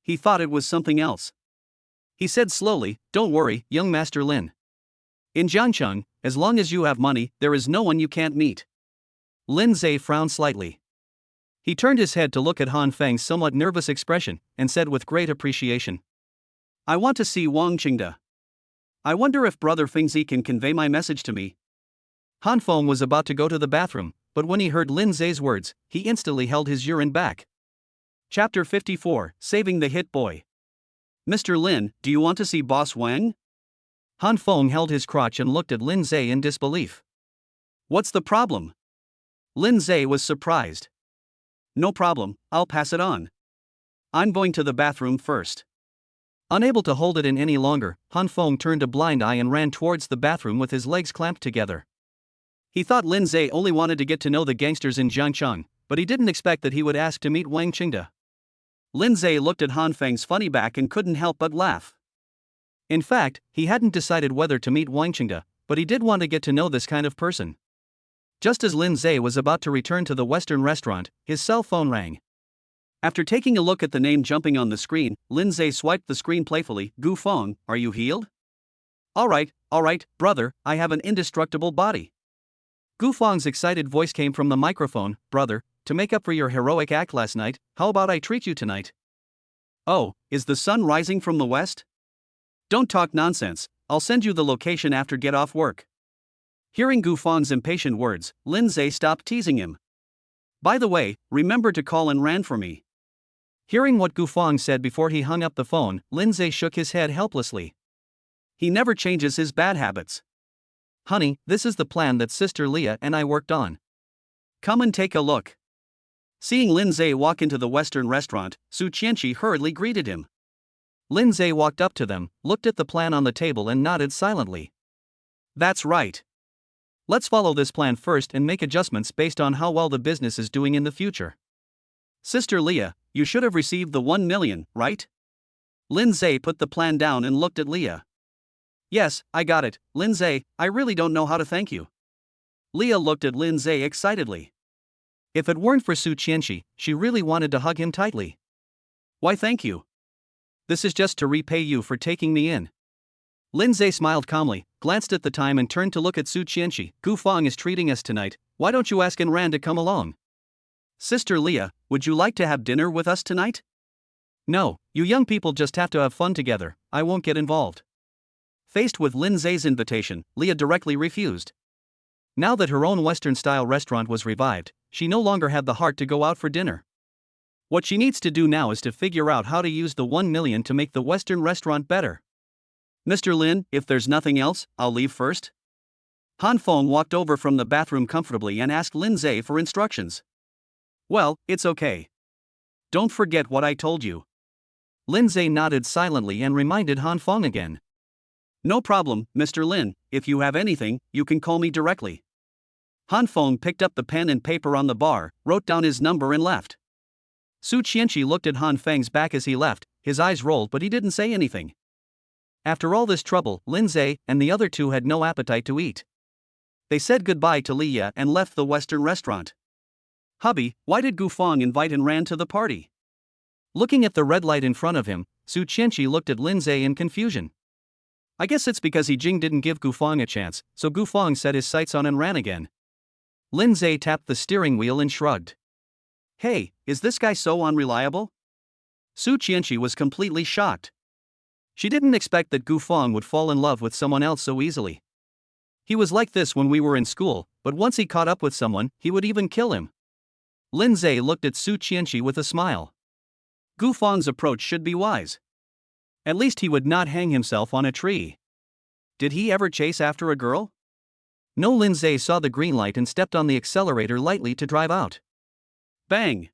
He thought it was something else. He said slowly, don't worry, young Master Lin. In Zhongcheng, as long as you have money, there is no one you can't meet. Lindseay frowned slightly. He turned his head to look at Han Feng's somewhat nervous expression, and said with great appreciation. I want to see Wang Qingde. I wonder if Brother Fengzi can convey my message to me. Han Feng was about to go to the bathroom, but when he heard Lindseay's words, he instantly held his urine back. Chapter 54, Saving the Hit Boy. Mr. Lin, do you want to see Boss Wang? Han Feng held his crotch and looked at Lindseay in disbelief. What's the problem? Lindseay was surprised. No problem, I'll pass it on. I'm going to the bathroom first. Unable to hold it in any longer, Han Feng turned a blind eye and ran towards the bathroom with his legs clamped together. He thought Lindseay only wanted to get to know the gangsters in Zhongcheng, but he didn't expect that he would ask to meet Wang Qingde. Lindseay looked at Han Feng's funny back and couldn't help but laugh. In fact, he hadn't decided whether to meet Wang Qingde, but he did want to get to know this kind of person. Just as Lindseay was about to return to the Western restaurant, his cell phone rang. After taking a look at the name jumping on the screen, Lindseay swiped the screen playfully. Gu Feng, are you healed? Alright, brother, I have an indestructible body. Gu Feng's excited voice came from the microphone. Brother, to make up for your heroic act last night, how about I treat you tonight? Oh, is the sun rising from the west? Don't talk nonsense, I'll send you the location after get off work. Hearing Gu Feng's impatient words, Lindseay stopped teasing him. By the way, remember to call and ran for me. Hearing what Gu Feng said before he hung up the phone, Lindseay shook his head helplessly. He never changes his bad habits. Honey, this is the plan that Sister Leah and I worked on. Come and take a look. Seeing Lindseay walk into the Western restaurant, Su Chenshi hurriedly greeted him. Lindseay walked up to them, looked at the plan on the table and nodded silently. That's right. Let's follow this plan first and make adjustments based on how well the business is doing in the future. Sister Leah, you should have received the 1 million, right? Lindseay put the plan down and looked at Leah. Yes, I got it, Lindseay, I really don't know how to thank you. Leah looked at Lindseay excitedly. If it weren't for Su Chenshi, she really wanted to hug him tightly. Why thank you? This is just to repay you for taking me in. Lindseay smiled calmly, glanced at the time and turned to look at Su Chenshi. Gu Feng is treating us tonight, why don't you ask Ran to come along? Sister Leah, would you like to have dinner with us tonight? No, you young people just have to have fun together, I won't get involved. Faced with Lindseay's invitation, Leah directly refused. Now that her own Western-style restaurant was revived, she no longer had the heart to go out for dinner. What she needs to do now is to figure out how to use the 1 million to make the Western restaurant better. Mr. Lin, if there's nothing else, I'll leave first. Han Feng walked over from the bathroom comfortably and asked Lindseay for instructions. Well, it's okay. Don't forget what I told you. Lindseay nodded silently and reminded Han Feng again. No problem, Mr. Lin, if you have anything, you can call me directly. Han Feng picked up the pen and paper on the bar, wrote down his number and left. Su Chenshi looked at Han Feng's back as he left, his eyes rolled but he didn't say anything. After all this trouble, Lindseay and the other two had no appetite to eat. They said goodbye to Leah and left the Western restaurant. Hubby, why did Gu Feng invite Ran to the party? Looking at the red light in front of him, Su Chenshi looked at Lindseay in confusion. I guess it's because Jing didn't give Gu Feng a chance, so Gu Feng set his sights on Ran again. Lindseay tapped the steering wheel and shrugged. Hey, is this guy so unreliable? Su Chenshi was completely shocked. She didn't expect that Gu Feng would fall in love with someone else so easily. He was like this when we were in school, but once he caught up with someone, he would even kill him. Lindseay looked at Su Chenshi with a smile. Gu Fang's approach should be wise. At least he would not hang himself on a tree. Did he ever chase after a girl? No. Lindseay saw the green light and stepped on the accelerator lightly to drive out. Bang!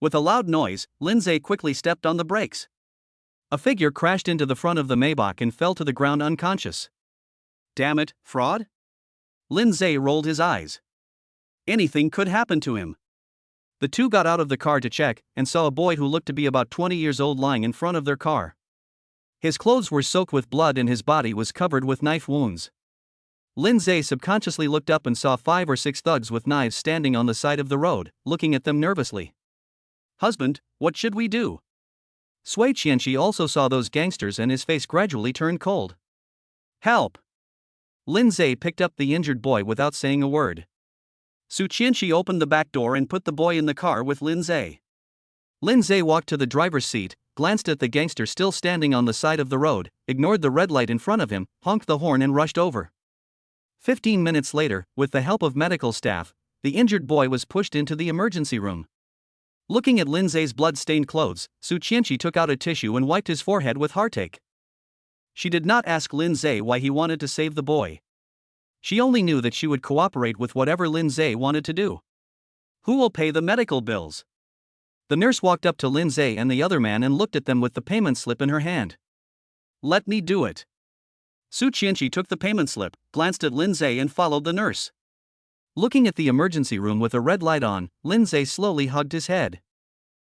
With a loud noise, Lindseay quickly stepped on the brakes. A figure crashed into the front of the Maybach and fell to the ground unconscious. Damn it, fraud? Lindseay rolled his eyes. Anything could happen to him. The two got out of the car to check and saw a boy who looked to be about 20 years old lying in front of their car. His clothes were soaked with blood and his body was covered with knife wounds. Lindseay subconsciously looked up and saw 5 or 6 thugs with knives standing on the side of the road, looking at them nervously. Husband, what should we do? Su Chenshi also saw those gangsters and his face gradually turned cold. Help! Lindseay picked up the injured boy without saying a word. Su Chenshi opened the back door and put the boy in the car with Lindseay. Lindseay walked to the driver's seat, glanced at the gangster still standing on the side of the road, ignored the red light in front of him, honked the horn and rushed over. 15 minutes later, with the help of medical staff, the injured boy was pushed into the emergency room. Looking at Lindseay's blood-stained clothes, Su Chenshi took out a tissue and wiped his forehead with heartache. She did not ask Lindseay why he wanted to save the boy. She only knew that she would cooperate with whatever Lindseay wanted to do. Who will pay the medical bills? The nurse walked up to Lindseay and the other man and looked at them with the payment slip in her hand. Let me do it. Su Chenshi took the payment slip, glanced at Lindseay and followed the nurse. Looking at the emergency room with a red light on, Lindseay slowly hugged his head.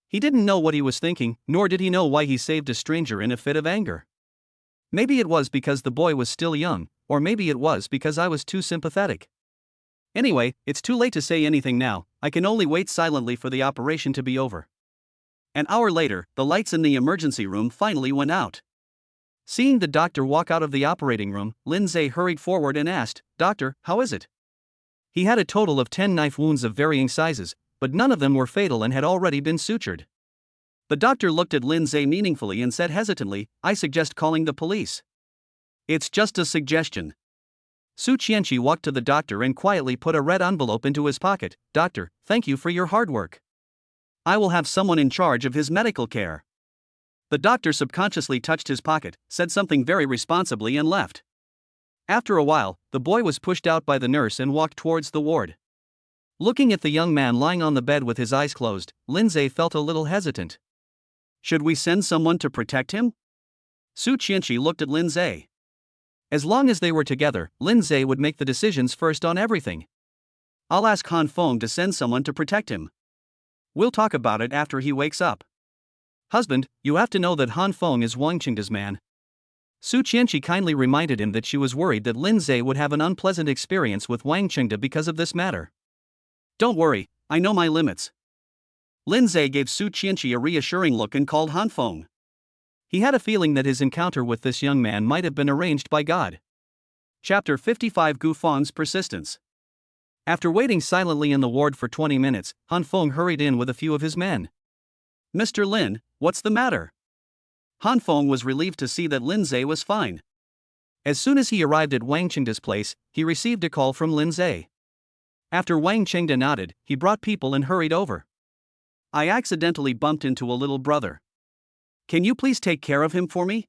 He didn't know what he was thinking, nor did he know why he saved a stranger in a fit of anger. Maybe it was because the boy was still young, or maybe it was because I was too sympathetic. Anyway, it's too late to say anything now. I can only wait silently for the operation to be over. An hour later, the lights in the emergency room finally went out. Seeing the doctor walk out of the operating room, Lindseay hurried forward and asked, "Doctor, how is it?" He had a total of 10 knife wounds of varying sizes, but none of them were fatal and had already been sutured. The doctor looked at Lindseay meaningfully and said hesitantly, "I suggest calling the police." "It's just a suggestion." Su Chenshi walked to the doctor and quietly put a red envelope into his pocket. "Doctor, thank you for your hard work. I will have someone in charge of his medical care." The doctor subconsciously touched his pocket, said something very responsibly and left. After a while, the boy was pushed out by the nurse and walked towards the ward. Looking at the young man lying on the bed with his eyes closed, Lindseay felt a little hesitant. Should we send someone to protect him? Su Chenshi looked at Lindseay. As long as they were together, Lindseay would make the decisions first on everything. I'll ask Han Feng to send someone to protect him. We'll talk about it after he wakes up. Husband, you have to know that Han Feng is Wang Qingda's man. Su Chenshi kindly reminded him that she was worried that Lindseay would have an unpleasant experience with Wang Qingda because of this matter. Don't worry, I know my limits. Lindseay gave Su Chenshi a reassuring look and called Han Feng. He had a feeling that his encounter with this young man might have been arranged by God. Chapter 55 Gu Fang's Persistence. After waiting silently in the ward for 20 minutes, Han Feng hurried in with a few of his men. Mr. Lin, what's the matter? Han Feng was relieved to see that Lindseay was fine. As soon as he arrived at Wang Qingda's place, he received a call from Lindseay. After Wang Qingda nodded, he brought people and hurried over. I accidentally bumped into a little brother. Can you please take care of him for me?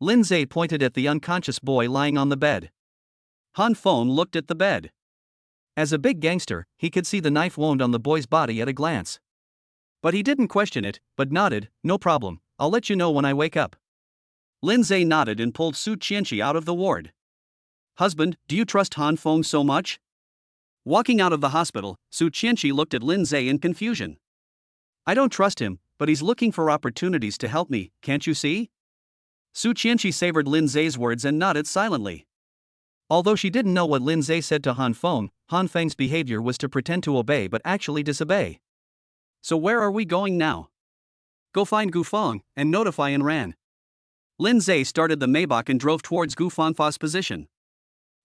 Lindseay pointed at the unconscious boy lying on the bed. Han Feng looked at the bed. As a big gangster, he could see the knife wound on the boy's body at a glance. But he didn't question it, but nodded, no problem, I'll let you know when I wake up. Lindseay nodded and pulled Su Chenshi out of the ward. Husband, do you trust Han Feng so much? Walking out of the hospital, Su Chenshi looked at Lindseay in confusion. I don't trust him, but he's looking for opportunities to help me, can't you see? Su Chenshi savored Lindseay's words and nodded silently. Although she didn't know what Lindseay said to Han Feng's behavior was to pretend to obey but actually disobey. So where are we going now? Go find Gu Feng and notify Ran. Lindseay started the Maybach and drove towards Gu Feng's position.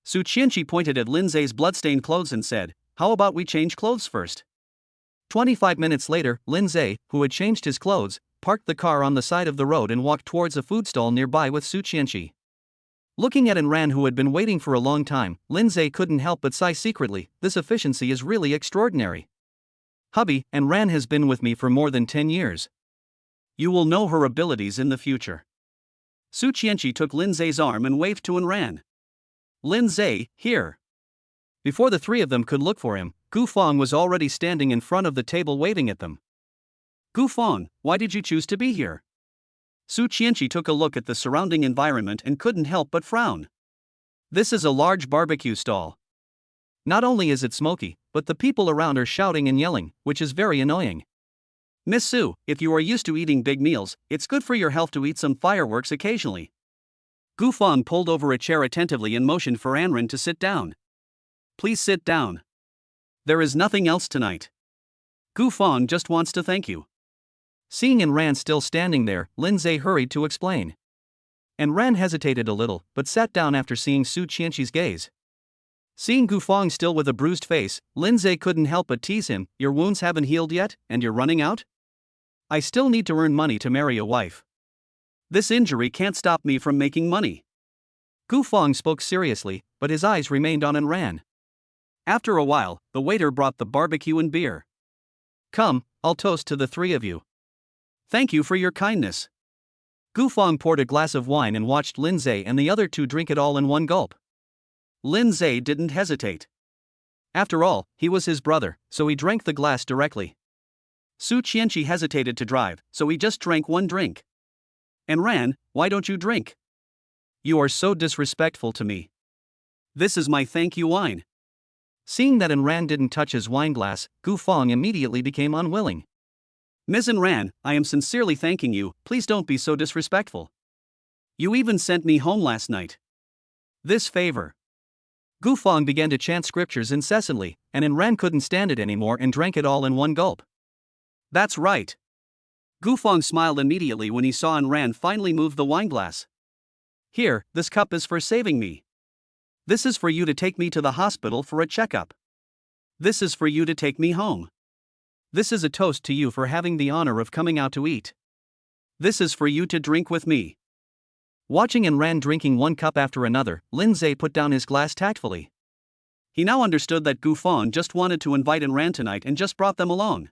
Su Chenshi pointed at Lindseay's bloodstained clothes and said, how about we change clothes first? 25 minutes later, Lindseay, who had changed his clothes, parked the car on the side of the road and walked towards a food stall nearby with Su Chenshi. Looking at Enran, who had been waiting for a long time, Lindseay couldn't help but sigh secretly. This efficiency is really extraordinary. Hubby, Enran has been with me for more than 10 years. You will know her abilities in the future. Su Chenshi took Lindseay's arm and waved to Enran. Lindseay, here. Before the three of them could look for him, Gu Feng was already standing in front of the table waving at them. Gu Feng, why did you choose to be here? Su Chenshi took a look at the surrounding environment and couldn't help but frown. This is a large barbecue stall. Not only is it smoky, but the people around are shouting and yelling, which is very annoying. Miss Su, if you are used to eating big meals, it's good for your health to eat some fireworks occasionally. Gu Feng pulled over a chair attentively and motioned for Anren to sit down. Please sit down. There is nothing else tonight. Gu Feng just wants to thank you. Seeing Enran still standing there, Lindseay hurried to explain. Enran hesitated a little, but sat down after seeing Su Chenshi's gaze. Seeing Gu Feng still with a bruised face, Lindseay couldn't help but tease him. Your wounds haven't healed yet, and you're running out? I still need to earn money to marry a wife. This injury can't stop me from making money. Gu Feng spoke seriously, but his eyes remained on Enran. After a while, the waiter brought the barbecue and beer. Come, I'll toast to the three of you. Thank you for your kindness. Gu Feng poured a glass of wine and watched Lindseay and the other two drink it all in one gulp. Lindseay didn't hesitate. After all, he was his brother, so he drank the glass directly. Su Chenshi hesitated to drive, so he just drank one drink. Enran, why don't you drink? You are so disrespectful to me. This is my thank you wine. Seeing that Enran didn't touch his wine glass, Gu Feng immediately became unwilling. Ms. Enran, I am sincerely thanking you, please don't be so disrespectful. You even sent me home last night. This favor. Gu Feng began to chant scriptures incessantly, and Enran couldn't stand it anymore and drank it all in one gulp. That's right. Gu Feng smiled immediately when he saw Enran finally move the wineglass. Here, this cup is for saving me. This is for you to take me to the hospital for a checkup. This is for you to take me home. This is a toast to you for having the honor of coming out to eat. This is for you to drink with me. Watching Enran drinking one cup after another, Lindseay put down his glass tactfully. He now understood that Gu Feng just wanted to invite Enran tonight and just brought them along.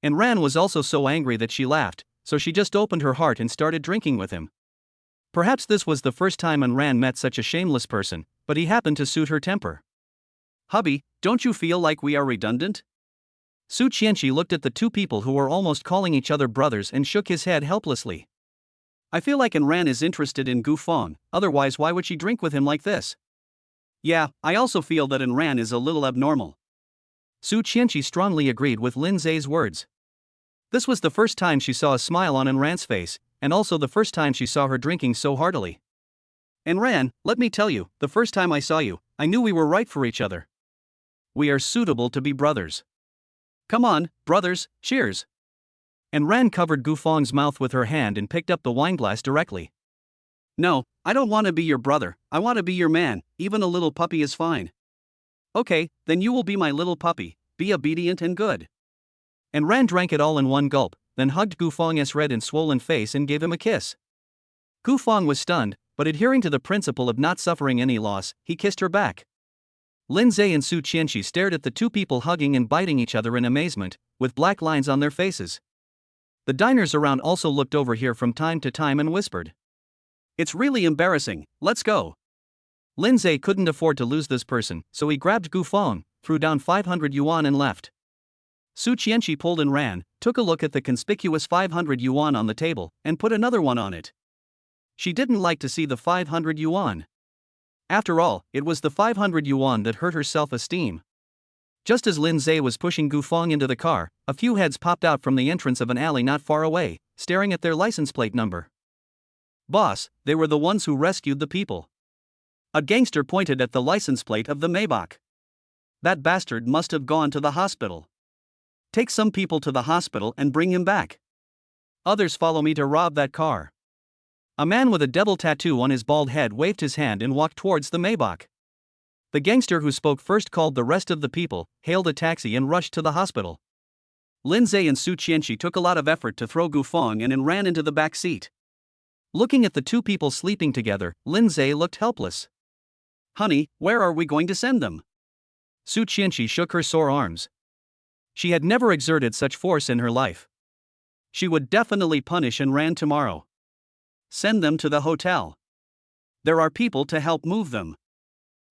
Enran was also so angry that she laughed, so she just opened her heart and started drinking with him. Perhaps this was the first time Enran met such a shameless person, but he happened to suit her temper. Hubby, don't you feel like we are redundant? Su Chenshi looked at the two people who were almost calling each other brothers and shook his head helplessly. I feel like Enran is interested in Gu Feng, otherwise why would she drink with him like this? Yeah, I also feel that Enran is a little abnormal. Su Chenshi strongly agreed with Lindseay's words. This was the first time she saw a smile on Enran's face, and also the first time she saw her drinking so heartily. Enran, let me tell you, the first time I saw you, I knew we were right for each other. We are suitable to be brothers. Come on, brothers, cheers. Enran covered Gu Feng's mouth with her hand and picked up the wineglass directly. No, I don't want to be your brother, I want to be your man, even a little puppy is fine. Okay, then you will be my little puppy, be obedient and good. Enran drank it all in one gulp, then hugged Gu Feng's red and swollen face and gave him a kiss. Gu Feng was stunned, but adhering to the principle of not suffering any loss, he kissed her back. Lindseay and Su Chenshi stared at the two people hugging and biting each other in amazement, with black lines on their faces. The diners around also looked over here from time to time and whispered. It's really embarrassing, let's go. Lindseay couldn't afford to lose this person, so he grabbed Gu Feng, threw down 500 yuan and left. Su Chenshi pulled and ran, took a look at the conspicuous 500 yuan on the table, and put another one on it. She didn't like to see the 500 yuan. After all, it was the 500 yuan that hurt her self-esteem. Just as Lindseay was pushing Gu Feng into the car, a few heads popped out from the entrance of an alley not far away, staring at their license plate number. Boss, they were the ones who rescued the people. A gangster pointed at the license plate of the Maybach. That bastard must have gone to the hospital. Take some people to the hospital and bring him back. Others follow me to rob that car. A man with a devil tattoo on his bald head waved his hand and walked towards the Maybach. The gangster who spoke first called the rest of the people, hailed a taxi and rushed to the hospital. Lindseay and Su Chenshi took a lot of effort to throw Gu Feng and ran into the back seat. Looking at the two people sleeping together, Lindseay looked helpless. Honey, where are we going to send them? Su Chenshi shook her sore arms. She had never exerted such force in her life. She would definitely punish and ran tomorrow. Send them to the hotel. There are people to help move them.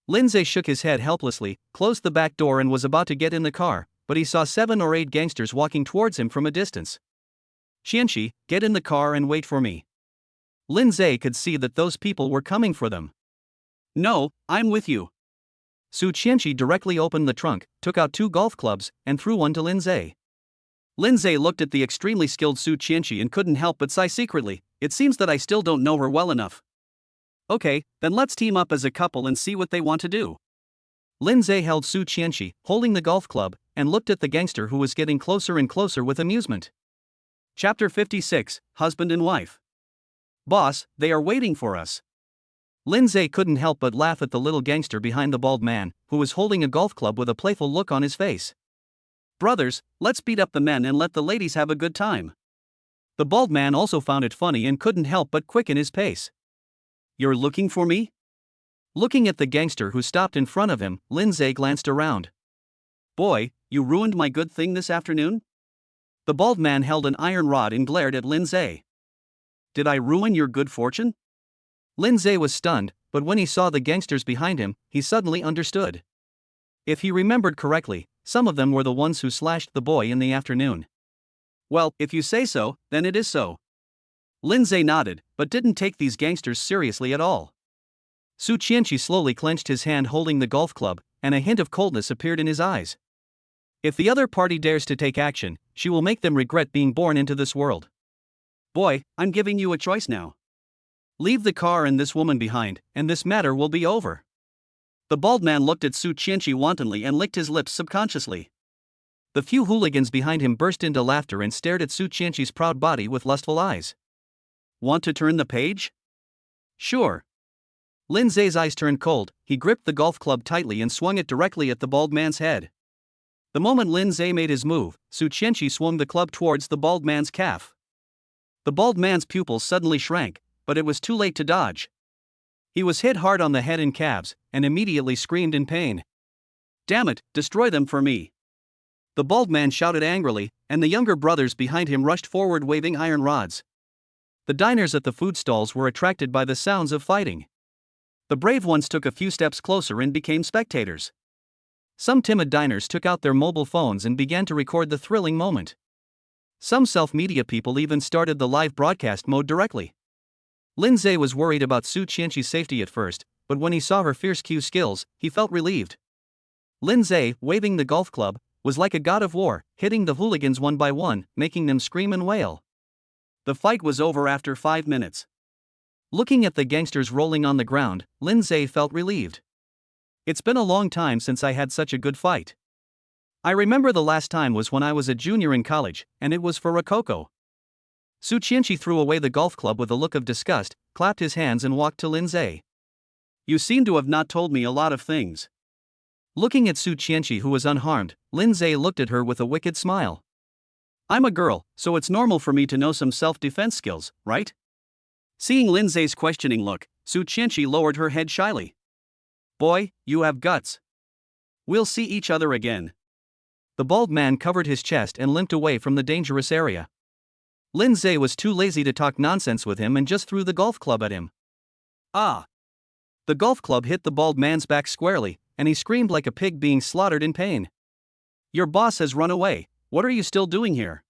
Lindseay shook his head helplessly, closed the back door and was about to get in the car, but he saw 7 or 8 gangsters walking towards him from a distance. Chenshi, get in the car and wait for me. Lindseay could see that those people were coming for them. No, I'm with you. Su Chenshi directly opened the trunk, took out 2 golf clubs, and threw one to Lindseay. Lindseay looked at the extremely skilled Su Chenshi and couldn't help but sigh secretly. It seems that I still don't know her well enough. Okay, then let's team up as a couple and see what they want to do. Lindseay held Su Chenshi, holding the golf club, and looked at the gangster who was getting closer and closer with amusement. Chapter 56, Husband and Wife. Boss, they are waiting for us. Lindseay couldn't help but laugh at the little gangster behind the bald man, who was holding a golf club with a playful look on his face. Brothers, let's beat up the men and let the ladies have a good time. The bald man also found it funny and couldn't help but quicken his pace. You're looking for me? Looking at the gangster who stopped in front of him, Lindseay glanced around. Boy, you ruined my good thing this afternoon? The bald man held an iron rod and glared at Lindseay. Did I ruin your good fortune? Lindseay was stunned, but when he saw the gangsters behind him, he suddenly understood. If he remembered correctly, some of them were the ones who slashed the boy in the afternoon. Well, if you say so, then it is so. Lindseay nodded, but didn't take these gangsters seriously at all. Su Chenshi slowly clenched his hand holding the golf club, and a hint of coldness appeared in his eyes. If the other party dares to take action, she will make them regret being born into this world. Boy, I'm giving you a choice now. Leave the car and this woman behind, and this matter will be over. The bald man looked at Su Chenshi wantonly and licked his lips subconsciously. The few hooligans behind him burst into laughter and stared at Su Chenshi's proud body with lustful eyes. Want to turn the page? Sure. Lindseay's eyes turned cold. He gripped the golf club tightly and swung it directly at the bald man's head. The moment Lindseay made his move, Su Chenshi swung the club towards the bald man's calf. The bald man's pupils suddenly shrank, but it was too late to dodge. He was hit hard on the head and calves, and immediately screamed in pain. Damn it, destroy them for me. The bald man shouted angrily, and the younger brothers behind him rushed forward waving iron rods. The diners at the food stalls were attracted by the sounds of fighting. The brave ones took a few steps closer and became spectators. Some timid diners took out their mobile phones and began to record the thrilling moment. Some self-media people even started the live broadcast mode directly. Lindseay was worried about Su Chenshi's safety at first, but when he saw her fierce cue skills, he felt relieved. Lindseay, waving the golf club, was like a god of war, hitting the hooligans one by one, making them scream and wail. The fight was over after 5 minutes. Looking at the gangsters rolling on the ground, Lindseay felt relieved. It's been a long time since I had such a good fight. I remember the last time was when I was a junior in college, and it was for Rococo. Su Chenshi threw away the golf club with a look of disgust, clapped his hands and walked to Lindseay. You seem to have not told me a lot of things. Looking at Su Chenshi who was unharmed, Lindseay looked at her with a wicked smile. I'm a girl, so it's normal for me to know some self-defense skills, right? Seeing Lindseay's questioning look, Su Chenshi lowered her head shyly. Boy, you have guts. We'll see each other again. The bald man covered his chest and limped away from the dangerous area. Lindseay was too lazy to talk nonsense with him and just threw the golf club at him. Ah! The golf club hit the bald man's back squarely, and he screamed like a pig being slaughtered in pain. Your boss has run away. What are you still doing here?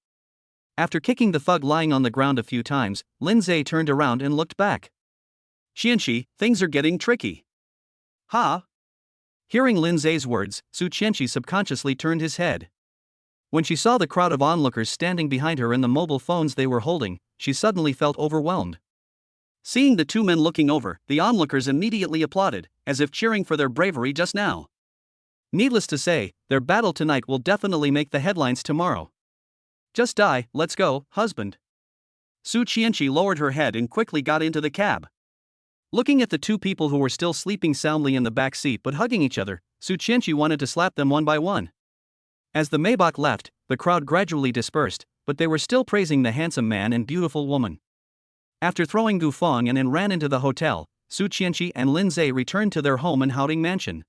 After kicking the thug lying on the ground a few times, Lindseay turned around and looked back. Chenshi, things are getting tricky. Huh? Hearing Lindseay's words, Su Chenshi subconsciously turned his head. When she saw the crowd of onlookers standing behind her and the mobile phones they were holding, she suddenly felt overwhelmed. Seeing the two men looking over, the onlookers immediately applauded, as if cheering for their bravery just now. Needless to say, their battle tonight will definitely make the headlines tomorrow. Just die, let's go, husband. Su Chenshi lowered her head and quickly got into the cab. Looking at the two people who were still sleeping soundly in the back seat but hugging each other, Su Chenshi wanted to slap them one by one. As the Maybach left, the crowd gradually dispersed, but they were still praising the handsome man and beautiful woman. After throwing Gufang and ran into the hotel, Su Chenshi and Lindseay returned to their home in Haoding Mansion.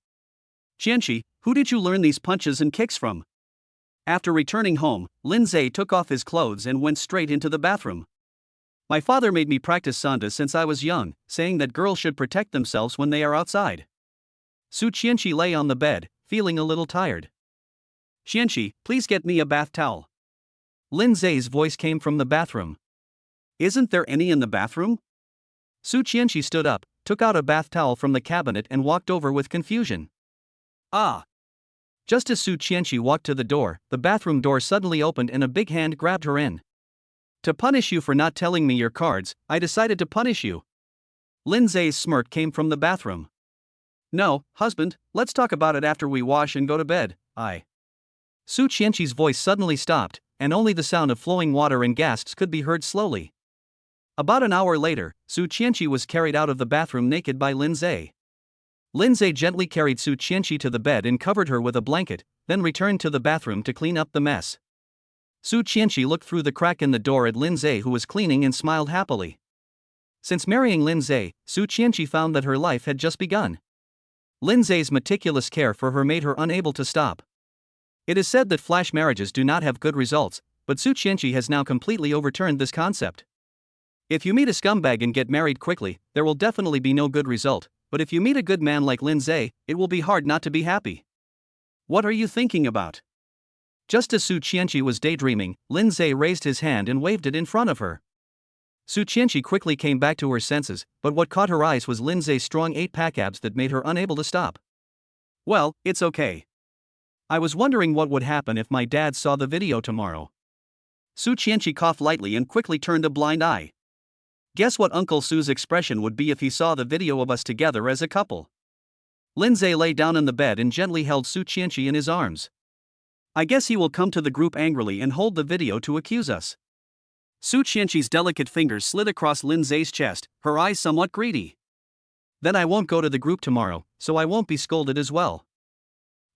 Chenshi, who did you learn these punches and kicks from? After returning home, Lindseay took off his clothes and went straight into the bathroom. My father made me practice sanda since I was young, saying that girls should protect themselves when they are outside. Su Chenshi lay on the bed, feeling a little tired. Chenshi, please get me a bath towel. Lindseay's voice came from the bathroom. Isn't there any in the bathroom? Su Chenshi stood up, took out a bath towel from the cabinet and walked over with confusion. Ah! Just as Su Chenshi walked to the door, the bathroom door suddenly opened and a big hand grabbed her in. To punish you for not telling me your cards, I decided to punish you. Lindseay's smirk came from the bathroom. No, husband, let's talk about it after we wash and go to bed. Su Chenshi's voice suddenly stopped, and only the sound of flowing water and gasps could be heard slowly. About an hour later, Su Chenshi was carried out of the bathroom naked by Lindseay. Lindseay gently carried Su Chenshi to the bed and covered her with a blanket, then returned to the bathroom to clean up the mess. Su Chenshi looked through the crack in the door at Lindseay, who was cleaning, and smiled happily. Since marrying Lindseay, Su Chenshi found that her life had just begun. Lindseay's meticulous care for her made her unable to stop. It is said that flash marriages do not have good results, but Su Chenshi has now completely overturned this concept. If you meet a scumbag and get married quickly, there will definitely be no good result, but if you meet a good man like Lindseay, it will be hard not to be happy. What are you thinking about? Just as Su Chenshi was daydreaming, Lindseay raised his hand and waved it in front of her. Su Chenshi quickly came back to her senses, but what caught her eyes was Lindseay's strong 8-pack abs that made her unable to stop. Well, it's okay. I was wondering what would happen if my dad saw the video tomorrow. Su Chenshi coughed lightly and quickly turned a blind eye. Guess what Uncle Su's expression would be if he saw the video of us together as a couple? Lindseay lay down in the bed and gently held Su Chenshi in his arms. I guess he will come to the group angrily and hold the video to accuse us. Su Chenshi's delicate fingers slid across Lindseay's chest, her eyes somewhat greedy. Then I won't go to the group tomorrow, so I won't be scolded as well.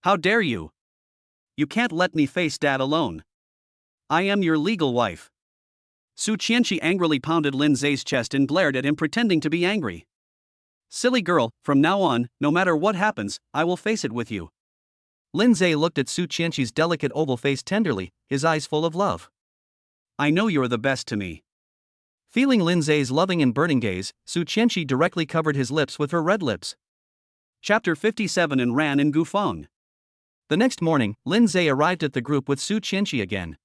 How dare you? You can't let me face Dad alone. I am your legal wife. Su Chenshi angrily pounded Lindseay's chest and glared at him, pretending to be angry. Silly girl, from now on, no matter what happens, I will face it with you. Lindseay looked at Su Chenshi's delicate oval face tenderly, his eyes full of love. I know you're the best to me. Feeling Lindseay's loving and burning gaze, Su Chenshi directly covered his lips with her red lips. Chapter 57 and ran in Gufang. The next morning, Lindseay arrived at the group with Su Chenshi again.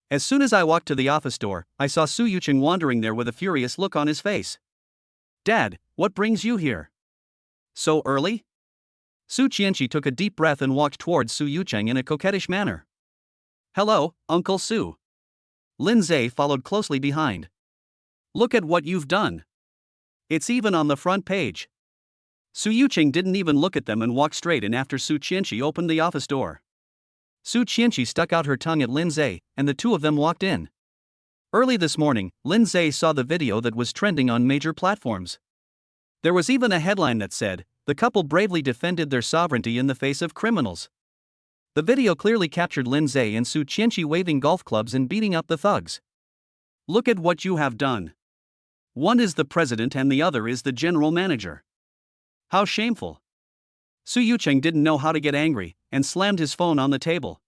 As soon as I walked to the office door, I saw Su Yucheng wandering there with a furious look on his face. Dad, what brings you here? So early? Su Chenshi took a deep breath and walked towards Su Yucheng in a coquettish manner. Hello, Uncle Su. Lindseay followed closely behind. Look at what you've done. It's even on the front page. Su Yucheng didn't even look at them and walked straight in after Su Chenshi opened the office door. Su Chenshi stuck out her tongue at Lindseay, and the two of them walked in. Early this morning, Lindseay saw the video that was trending on major platforms. There was even a headline that said, "The couple bravely defended their sovereignty in the face of criminals." The video clearly captured Lindseay and Su Chenshi waving golf clubs and beating up the thugs. Look at what you have done. One is the president and the other is the general manager. How shameful. Su Yucheng didn't know how to get angry, and slammed his phone on the table.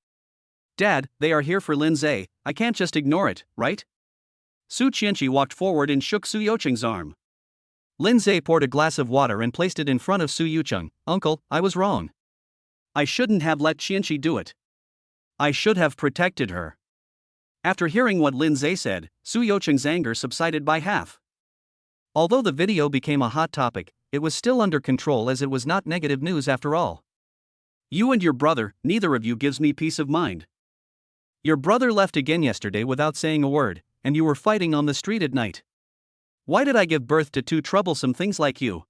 Dad, they are here for Lindseay, I can't just ignore it, right? Su Chenshi walked forward and shook Su Yucheng's arm. Lindseay poured a glass of water and placed it in front of Su Yucheng. Uncle, I was wrong. I shouldn't have let Chenshi do it. I should have protected her. After hearing what Lindseay said, Su Yucheng's anger subsided by half. Although the video became a hot topic, it was still under control as it was not negative news after all. You and your brother, neither of you gives me peace of mind. Your brother left again yesterday without saying a word, and you were fighting on the street at night. Why did I give birth to two troublesome things like you?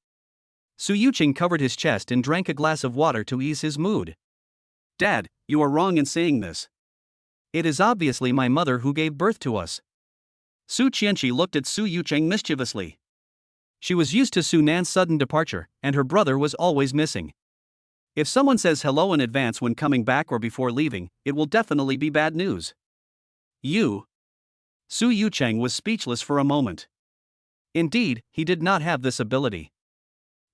Su Yucheng covered his chest and drank a glass of water to ease his mood. Dad, you are wrong in saying this. It is obviously my mother who gave birth to us. Su Chenshi looked at Su Yucheng mischievously. She was used to Su Nan's sudden departure, and her brother was always missing. If someone says hello in advance when coming back or before leaving, it will definitely be bad news. You? Su Yucheng was speechless for a moment. Indeed, he did not have this ability.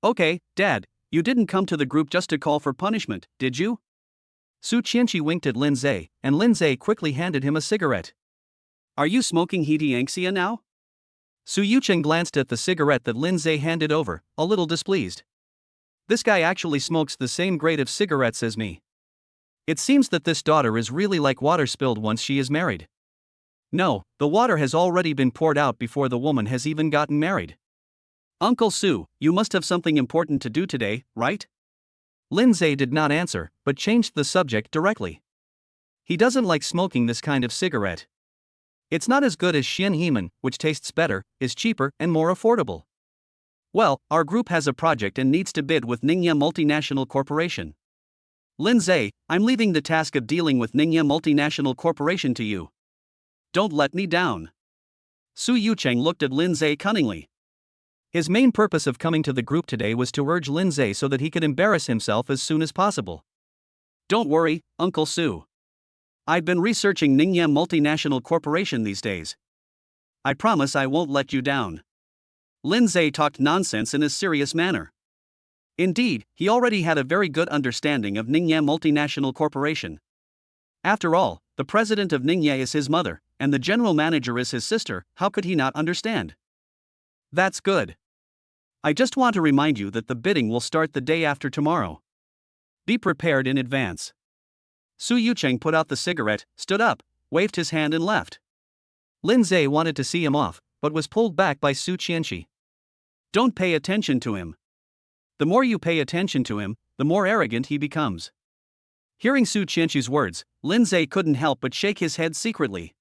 Okay, Dad, you didn't come to the group just to call for punishment, did you? Su Chenshi winked at Lindseay, and Lindseay quickly handed him a cigarette. Are you smoking Heitiangxia now? Su Yucheng glanced at the cigarette that Lindseay handed over, a little displeased. This guy actually smokes the same grade of cigarettes as me. It seems that this daughter is really like water spilled once she is married. No, the water has already been poured out before the woman has even gotten married. Uncle Su, you must have something important to do today, right? Lindseay did not answer, but changed the subject directly. He doesn't like smoking this kind of cigarette. It's not as good as Shin Heman, which tastes better, is cheaper, and more affordable. Well, our group has a project and needs to bid with Ningya Multinational Corporation. Lindseay, I'm leaving the task of dealing with Ningya Multinational Corporation to you. Don't let me down. Su Yucheng looked at Lindseay cunningly. His main purpose of coming to the group today was to urge Lindseay so that he could embarrass himself as soon as possible. Don't worry, Uncle Su. I've been researching Ningya Multinational Corporation these days. I promise I won't let you down. Lindseay talked nonsense in a serious manner. Indeed, he already had a very good understanding of Ningya Multinational Corporation. After all, the president of Ningya is his mother, and the general manager is his sister. How could he not understand? That's good. I just want to remind you that the bidding will start the day after tomorrow. Be prepared in advance. Su Yucheng put out the cigarette, stood up, waved his hand and left. Lindseay wanted to see him off, but was pulled back by Su Chenshi. Don't pay attention to him. The more you pay attention to him, the more arrogant he becomes. Hearing Su Chenshi's words, Lindseay couldn't help but shake his head secretly.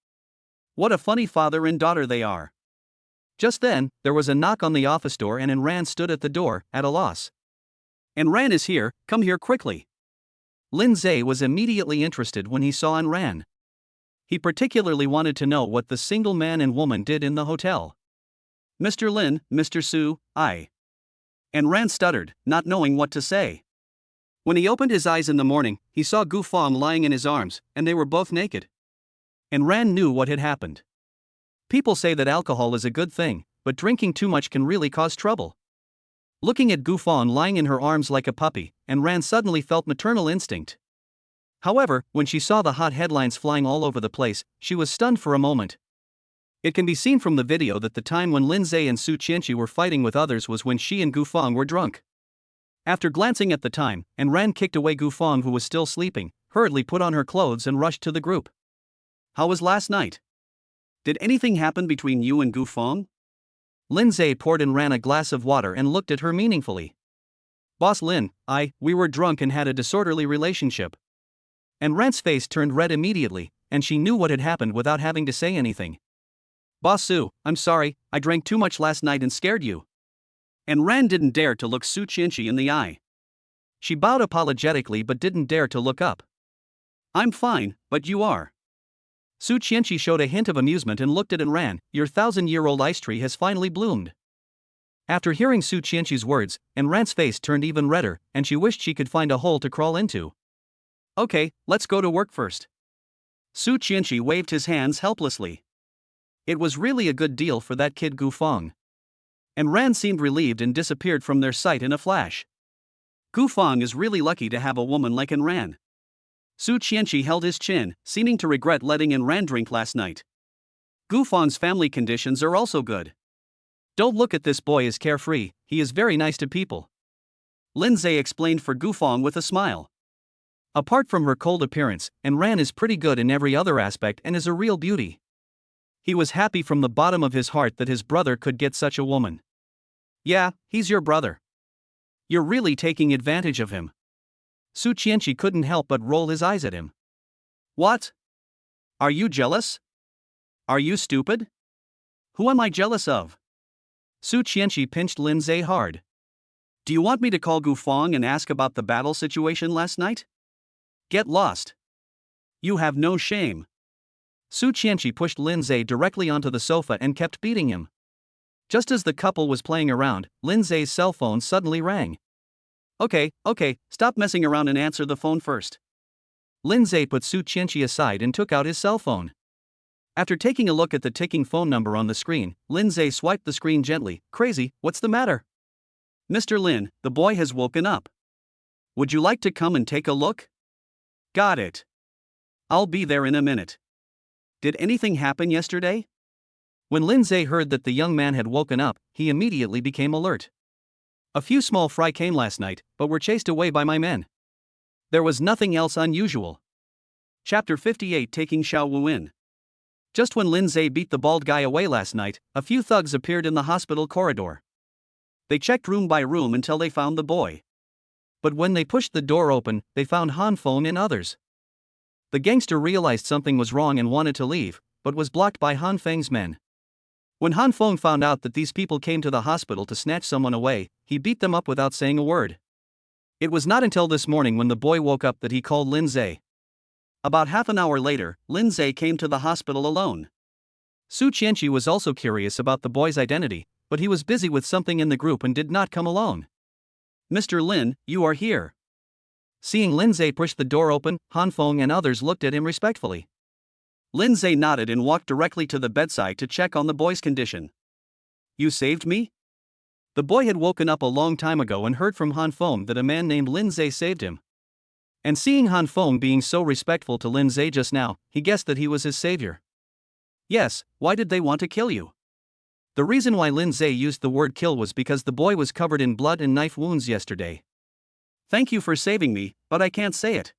What a funny father and daughter they are. Just then, there was a knock on the office door and Enran stood at the door, at a loss. Enran is here, come here quickly. Lindseay was immediately interested when he saw Enran. He particularly wanted to know what the single man and woman did in the hotel. Mr. Lin, Mr. Su, Enran stuttered, not knowing what to say. When he opened his eyes in the morning, he saw Gu Fong lying in his arms, and they were both naked. Enran knew what had happened. People say that alcohol is a good thing, but drinking too much can really cause trouble. Looking at Gu Fong lying in her arms like a puppy, Enran suddenly felt maternal instinct. However, when she saw the hot headlines flying all over the place, she was stunned for a moment. It can be seen from the video that the time when Lindseay and Su Chenshi were fighting with others was when she and Gu Fong were drunk. After glancing at the time, Enran kicked away Gu Fong, who was still sleeping, hurriedly put on her clothes and rushed to the group. How was last night? Did anything happen between you and Gu Fong? Lindseay poured Enran a glass of water and looked at her meaningfully. Boss Lin, we were drunk and had a disorderly relationship. Enran's face turned red immediately, and she knew what had happened without having to say anything. Boss Su, I'm sorry, I drank too much last night and scared you. Enran didn't dare to look Su Chenshi in the eye. She bowed apologetically but didn't dare to look up. I'm fine, but you are. Su Chenshi showed a hint of amusement and looked at Enran. Your 1,000-year-old ice tree has finally bloomed. After hearing Su Chenshi's words, Enran's face turned even redder, and she wished she could find a hole to crawl into. Okay, let's go to work first. Su Chenshi waved his hands helplessly. It was really a good deal for that kid Gu Fong. Enran seemed relieved and disappeared from their sight in a flash. Gu Fong is really lucky to have a woman like Enran. Su Chenshi held his chin, seeming to regret letting Enran drink last night. Gu Fong's family conditions are also good. Don't look at this boy as carefree, he is very nice to people. Lindseay explained for Gu Fong with a smile. Apart from her cold appearance, Enran is pretty good in every other aspect and is a real beauty. He was happy from the bottom of his heart that his brother could get such a woman. Yeah, he's your brother. You're really taking advantage of him. Su Chenshi couldn't help but roll his eyes at him. What? Are you jealous? Are you stupid? Who am I jealous of? Su Chenshi pinched Lindseay hard. Do you want me to call Gu Fong and ask about the battle situation last night? Get lost. You have no shame. Su Chenshi pushed Lindseay directly onto the sofa and kept beating him. Just as the couple was playing around, Lindseay's cell phone suddenly rang. Okay, stop messing around and answer the phone first. Lindseay put Su Chenshi aside and took out his cell phone. After taking a look at the ticking phone number on the screen, Lindseay swiped the screen gently. Crazy, what's the matter? Mr. Lin, the boy has woken up. Would you like to come and take a look? Got it. I'll be there in a minute. Did anything happen yesterday? When Lindseay heard that the young man had woken up, he immediately became alert. A few small fry came last night, but were chased away by my men. There was nothing else unusual. Chapter 58, Taking Xiao Wu in. Just when Lindseay beat the bald guy away last night, a few thugs appeared in the hospital corridor. They checked room by room until they found the boy. But when they pushed the door open, they found Han Feng and others. The gangster realized something was wrong and wanted to leave, but was blocked by Han Feng's men. When Han Feng found out that these people came to the hospital to snatch someone away, he beat them up without saying a word. It was not until this morning when the boy woke up that he called Lindseay. About half an hour later, Lindseay came to the hospital alone. Su Chenshi was also curious about the boy's identity, but he was busy with something in the group and did not come alone. Mr. Lin, you are here. Seeing Lindseay push the door open, Han Feng and others looked at him respectfully. Lindseay nodded and walked directly to the bedside to check on the boy's condition. You saved me? The boy had woken up a long time ago and heard from Han Feng that a man named Lindseay saved him. And seeing Han Feng being so respectful to Lindseay just now, he guessed that he was his savior. Yes, why did they want to kill you? The reason why Lindseay used the word kill was because the boy was covered in blood and knife wounds yesterday. Thank you for saving me, but I can't say it.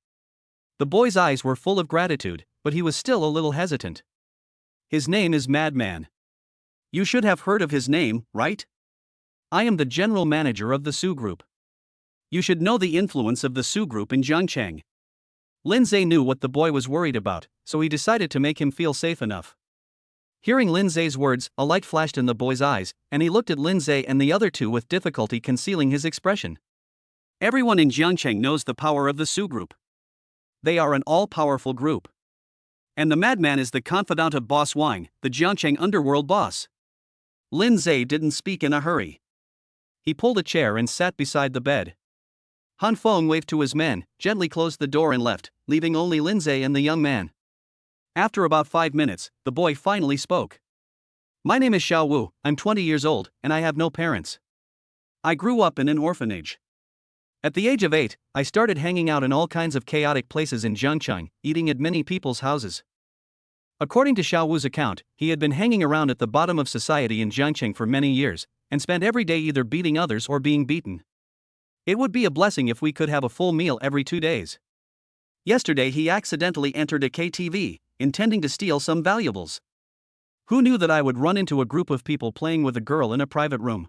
The boy's eyes were full of gratitude, but he was still a little hesitant. His name is Madman. You should have heard of his name, right? I am the general manager of the Su Group. You should know the influence of the Su Group in Zhangcheng. Lindseay knew what the boy was worried about, so he decided to make him feel safe enough. Hearing Lindseay's words, a light flashed in the boy's eyes, and he looked at Lindseay and the other two with difficulty concealing his expression. Everyone in Zhangcheng knows the power of the Su Group. They are an all-powerful group. And the madman is the confidant of Boss Wang, the Zhangcheng underworld boss. Lindseay didn't speak in a hurry. He pulled a chair and sat beside the bed. Han Feng waved to his men, gently closed the door and left, leaving only Lindseay and the young man. After about 5 minutes, the boy finally spoke. My name is Xiao Wu, I'm 20 years old, and I have no parents. I grew up in an orphanage. At the age of 8, I started hanging out in all kinds of chaotic places in Zhangcheng, eating at many people's houses. According to Xiao Wu's account, he had been hanging around at the bottom of society in Zhangcheng for many years, and spent every day either beating others or being beaten. It would be a blessing if we could have a full meal every 2 days. Yesterday he accidentally entered a KTV, intending to steal some valuables. Who knew that I would run into a group of people playing with a girl in a private room?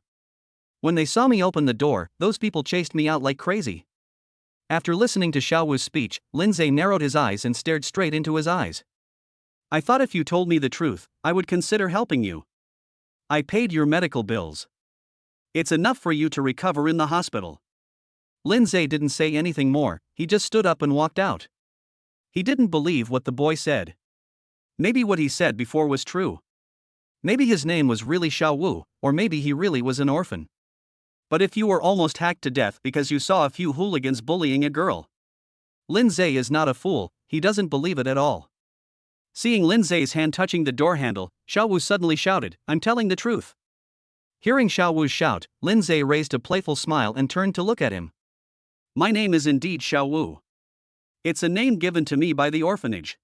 When they saw me open the door, those people chased me out like crazy. After listening to Xiao Wu's speech, Lindseay narrowed his eyes and stared straight into his eyes. I thought if you told me the truth, I would consider helping you. I paid your medical bills. It's enough for you to recover in the hospital. Lindseay didn't say anything more, he just stood up and walked out. He didn't believe what the boy said. Maybe what he said before was true. Maybe his name was really Xiao Wu, or maybe he really was an orphan. But if you were almost hacked to death because you saw a few hooligans bullying a girl. Lindseay is not a fool, he doesn't believe it at all. Seeing Lindseay's hand touching the door handle, Xiao Wu suddenly shouted, I'm telling the truth. Hearing Xiao Wu's shout, Lindseay raised a playful smile and turned to look at him. My name is indeed Xiao Wu. It's a name given to me by the orphanage.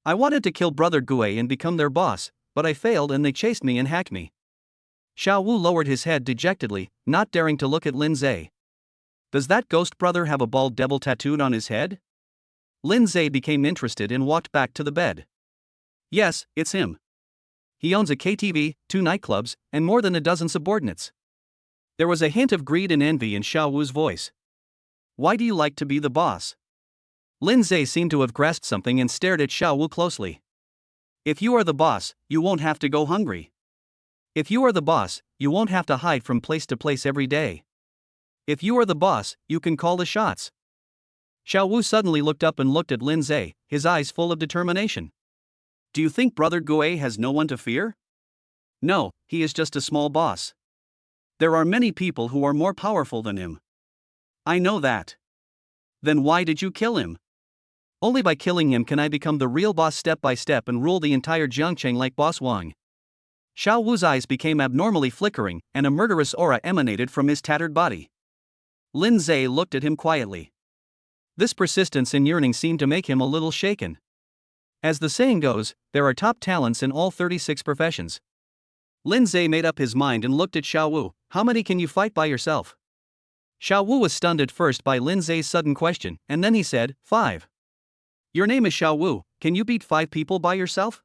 I wanted to kill Brother Gui and become their boss, but I failed and they chased me and hacked me. Xiao Wu lowered his head dejectedly, not daring to look at Lindseay. Does that ghost brother have a bald devil tattooed on his head? Lindseay became interested and walked back to the bed. Yes, it's him. He owns a KTV, 2 nightclubs, and more than a dozen subordinates. There was a hint of greed and envy in Xiao Wu's voice. Why do you like to be the boss? Lindseay seemed to have grasped something and stared at Xiao Wu closely. If you are the boss, you won't have to go hungry. If you are the boss, you won't have to hide from place to place every day. If you are the boss, you can call the shots. Xiao Wu suddenly looked up and looked at Lindseay, his eyes full of determination. Do you think Brother Gui has no one to fear? No, he is just a small boss. There are many people who are more powerful than him. I know that. Then why did you kill him? Only by killing him can I become the real boss step by step and rule the entire Jiangcheng like Boss Wang. Xiao Wu's eyes became abnormally flickering, and a murderous aura emanated from his tattered body. Lindseay looked at him quietly. This persistence and yearning seemed to make him a little shaken. As the saying goes, there are top talents in all 36 professions. Lindseay made up his mind and looked at Xiao Wu. How many can you fight by yourself? Xiao Wu was stunned at first by Lindseay's sudden question, and then he said, 5. Your name is Xiao Wu, can you beat 5 people by yourself?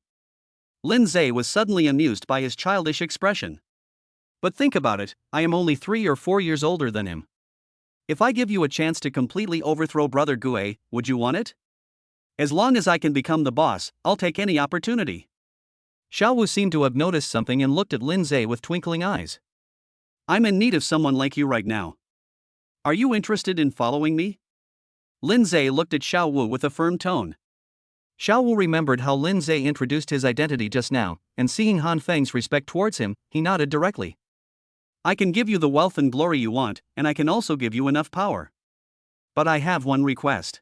Lindseay was suddenly amused by his childish expression. But think about it, I am only 3 or 4 years older than him. If I give you a chance to completely overthrow Brother Gue, would you want it? As long as I can become the boss, I'll take any opportunity. Xiao Wu seemed to have noticed something and looked at Lindseay with twinkling eyes. I'm in need of someone like you right now. Are you interested in following me? Lindseay looked at Xiao Wu with a firm tone. Xiao Wu remembered how Lindseay introduced his identity just now, and seeing Han Feng's respect towards him, he nodded directly. I can give you the wealth and glory you want, and I can also give you enough power. But I have one request.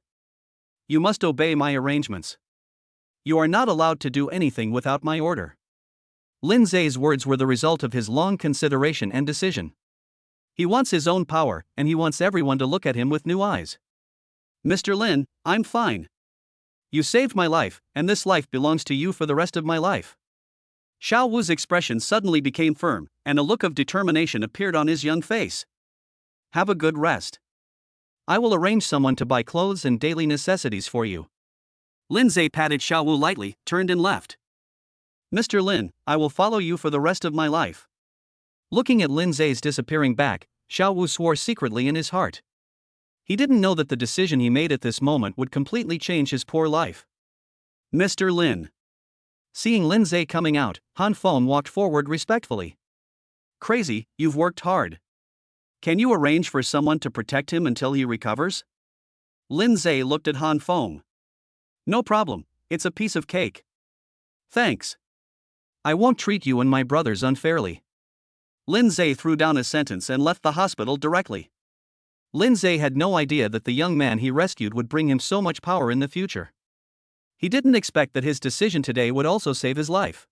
You must obey my arrangements. You are not allowed to do anything without my order. Lindseay's words were the result of his long consideration and decision. He wants his own power, and he wants everyone to look at him with new eyes. Mr. Lin, I'm fine. You saved my life, and this life belongs to you for the rest of my life. Xiao Wu's expression suddenly became firm, and a look of determination appeared on his young face. Have a good rest. I will arrange someone to buy clothes and daily necessities for you. Lindseay patted Xiao Wu lightly, turned and left. Mr. Lin, I will follow you for the rest of my life. Looking at Lindseay's disappearing back, Xiao Wu swore secretly in his heart. He didn't know that the decision he made at this moment would completely change his poor life. Mr. Lin. Seeing Lindseay coming out, Han Feng walked forward respectfully. Crazy, you've worked hard. Can you arrange for someone to protect him until he recovers? Lindseay looked at Han Feng. No problem, it's a piece of cake. Thanks. I won't treat you and my brothers unfairly. Lindseay threw down a sentence and left the hospital directly. Lindseay had no idea that the young man he rescued would bring him so much power in the future. He didn't expect that his decision today would also save his life.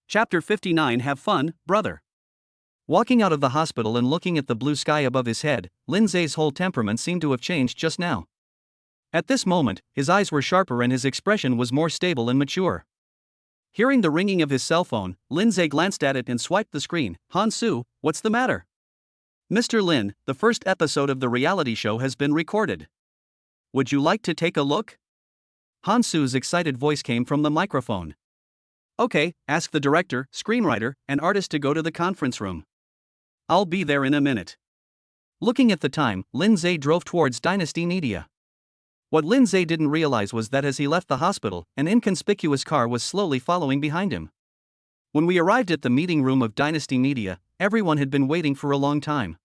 Chapter 59. Have fun, brother. Walking out of the hospital and looking at the blue sky above his head, Lindseay's whole temperament seemed to have changed just now. At this moment, his eyes were sharper and his expression was more stable and mature. Hearing the ringing of his cell phone, Lindseay glanced at it and swiped the screen. Hansu, what's the matter? Mr. Lin, the first episode of the reality show has been recorded. Would you like to take a look? Hansu's excited voice came from the microphone. Okay, ask the director, screenwriter, and artist to go to the conference room. I'll be there in a minute. Looking at the time, Lindseay drove towards Dynasty Media. What Lindseay didn't realize was that as he left the hospital, an inconspicuous car was slowly following behind him. When we arrived at the meeting room of Dynasty Media, everyone had been waiting for a long time.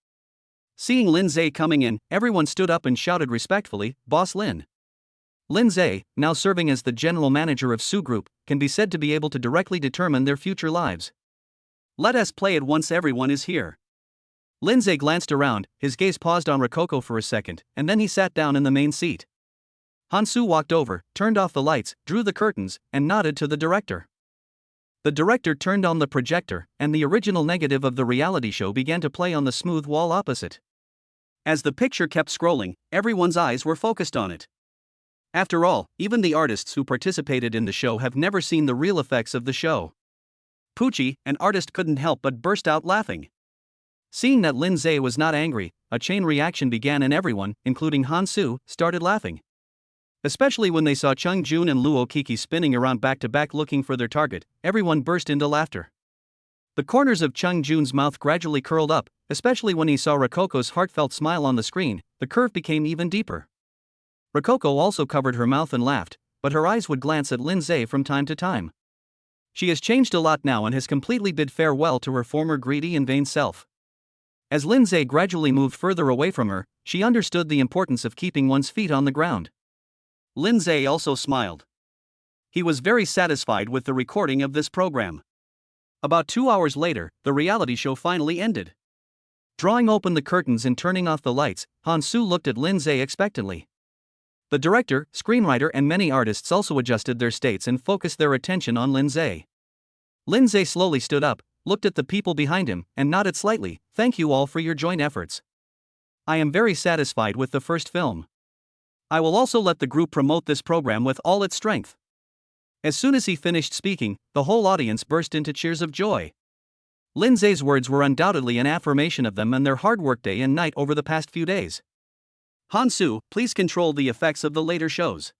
Seeing Lindseay coming in, everyone stood up and shouted respectfully, Boss Lin. Lindseay, now serving as the general manager of Su Group, can be said to be able to directly determine their future lives. Let us play it once everyone is here. Lindseay glanced around, his gaze paused on Rococo for a second, and then he sat down in the main seat. Hansu walked over, turned off the lights, drew the curtains, and nodded to the director. The director turned on the projector, and the original negative of the reality show began to play on the smooth wall opposite. As the picture kept scrolling, everyone's eyes were focused on it. After all, even the artists who participated in the show have never seen the real effects of the show. Pucci, an artist, couldn't help but burst out laughing. Seeing that Lindseay was not angry, a chain reaction began and everyone, including Hansu, started laughing. Especially when they saw Chung Jun and Luo Kiki spinning around back-to-back looking for their target, everyone burst into laughter. The corners of Chung Jun's mouth gradually curled up, especially when he saw Rococo's heartfelt smile on the screen. The curve became even deeper. Rococo also covered her mouth and laughed, but her eyes would glance at Lindseay from time to time. She has changed a lot now and has completely bid farewell to her former greedy and vain self. As Lindseay gradually moved further away from her, she understood the importance of keeping one's feet on the ground. Lindseay also smiled. He was very satisfied with the recording of this program. About 2 hours later, the reality show finally ended. Drawing open the curtains and turning off the lights, Hansu looked at Lindseay expectantly. The director, screenwriter, and many artists also adjusted their states and focused their attention on Lindseay. Lindseay slowly stood up, looked at the people behind him, and nodded slightly. Thank you all for your joint efforts. I am very satisfied with the first film. I will also let the group promote this program with all its strength. As soon as he finished speaking, the whole audience burst into cheers of joy. Lindseay's words were undoubtedly an affirmation of them and their hard work day and night over the past few days. Hansu, please control the effects of the later shows.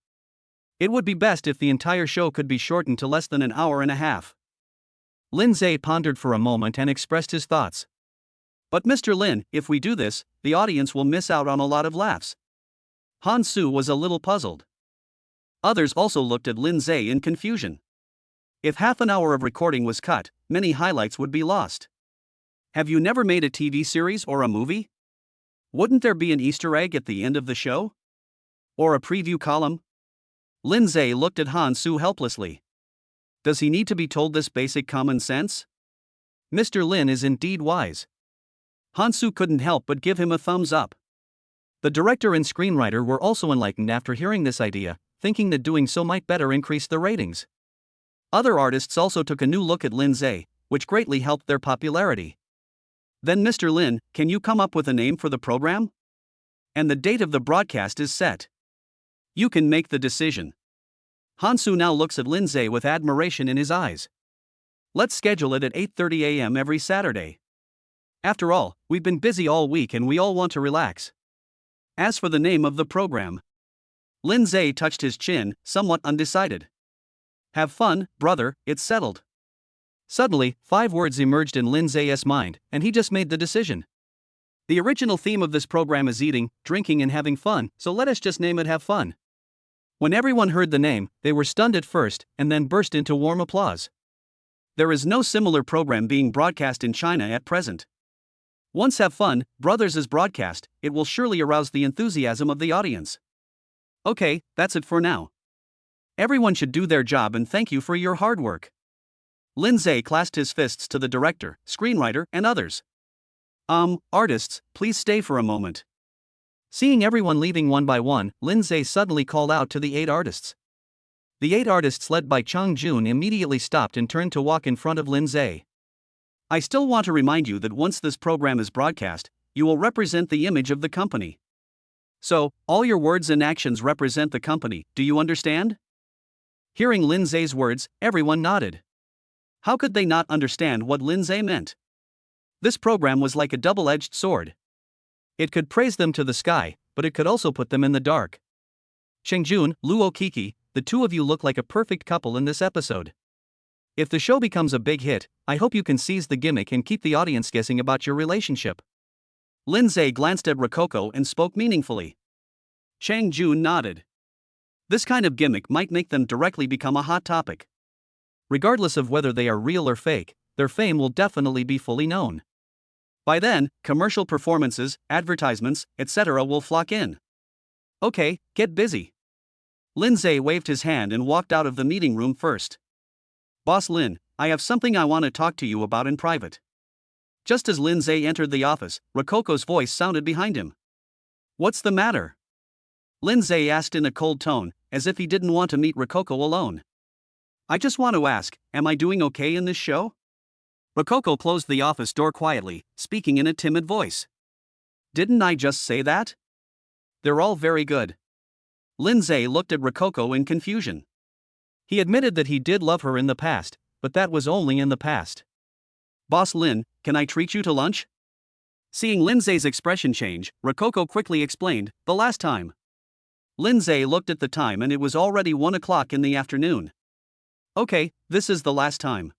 It would be best if the entire show could be shortened to less than an hour and a half. Lindseay pondered for a moment and expressed his thoughts. But Mr. Lin, if we do this, the audience will miss out on a lot of laughs. Hansu was a little puzzled. Others also looked at Lindseay in confusion. If half an hour of recording was cut, many highlights would be lost. Have you never made a TV series or a movie? Wouldn't there be an Easter egg at the end of the show? Or a preview column? Lindseay looked at Hansu helplessly. Does he need to be told this basic common sense? Mr. Lin is indeed wise. Hansu couldn't help but give him a thumbs up. The director and screenwriter were also enlightened after hearing this idea, thinking that doing so might better increase the ratings. Other artists also took a new look at Lindseay, which greatly helped their popularity. Then Mr. Lin, can you come up with a name for the program? And the date of the broadcast is set. You can make the decision. Hansu now looks at Lindseay with admiration in his eyes. Let's schedule it at 8:30 a.m. every Saturday. After all, we've been busy all week and we all want to relax. As for the name of the program, Lindseay touched his chin, somewhat undecided. Have fun, brother, it's settled. Suddenly, 5 words emerged in Lindseay's mind, and he just made the decision. The original theme of this program is eating, drinking, and having fun, so let us just name it Have Fun. When everyone heard the name, they were stunned at first, and then burst into warm applause. There is no similar program being broadcast in China at present. Once Have Fun, Brothers is broadcast, it will surely arouse the enthusiasm of the audience. Okay, that's it for now. Everyone should do their job and thank you for your hard work. Lindseay clasped his fists to the director, screenwriter, and others. Artists, please stay for a moment. Seeing everyone leaving one by one, Lindseay suddenly called out to the 8 artists. The 8 artists led by Chang Jun immediately stopped and turned to walk in front of Lindseay. I still want to remind you that once this program is broadcast, you will represent the image of the company. So, all your words and actions represent the company, do you understand? Hearing Lindseay's words, everyone nodded. How could they not understand what Lindseay meant? This program was like a double-edged sword. It could praise them to the sky, but it could also put them in the dark. Chengjun, Luo Kiki, the two of you look like a perfect couple in this episode. If the show becomes a big hit, I hope you can seize the gimmick and keep the audience guessing about your relationship. Lindseay glanced at Rococo and spoke meaningfully. Chang Jun nodded. This kind of gimmick might make them directly become a hot topic. Regardless of whether they are real or fake, their fame will definitely be fully known. By then, commercial performances, advertisements, etc. will flock in. Okay, get busy. Lindseay waved his hand and walked out of the meeting room first. Boss Lin, I have something I want to talk to you about in private. Just as Lindseay entered the office, Rococo's voice sounded behind him. What's the matter? Lindseay asked in a cold tone, as if he didn't want to meet Rococo alone. I just want to ask, am I doing okay in this show? Rococo closed the office door quietly, speaking in a timid voice. Didn't I just say that? They're all very good. Lindseay looked at Rococo in confusion. He admitted that he did love her in the past, but that was only in the past. Boss Lin, can I treat you to lunch? Seeing Lindseay's expression change, Rococo quickly explained, the last time. Lindseay looked at the time and it was already 1 o'clock in the afternoon. Okay, this is the last time.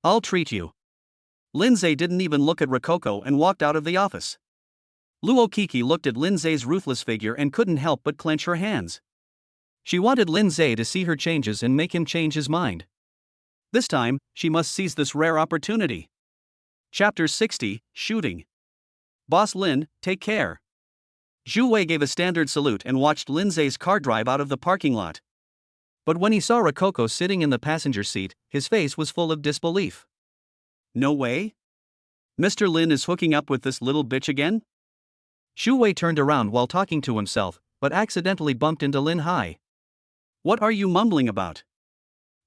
I'll treat you. Lindseay didn't even look at Rococo and walked out of the office. Luo Kiki looked at Lindseay's ruthless figure and couldn't help but clench her hands. She wanted Lindseay to see her changes and make him change his mind. This time, she must seize this rare opportunity. Chapter 60, Shooting. Boss Lin, take care. Zhu Wei gave a standard salute and watched Lindseay's car drive out of the parking lot. But when he saw Rococo sitting in the passenger seat, his face was full of disbelief. No way? Mr. Lin is hooking up with this little bitch again? Zhu Wei turned around while talking to himself, but accidentally bumped into Lindseay. What are you mumbling about?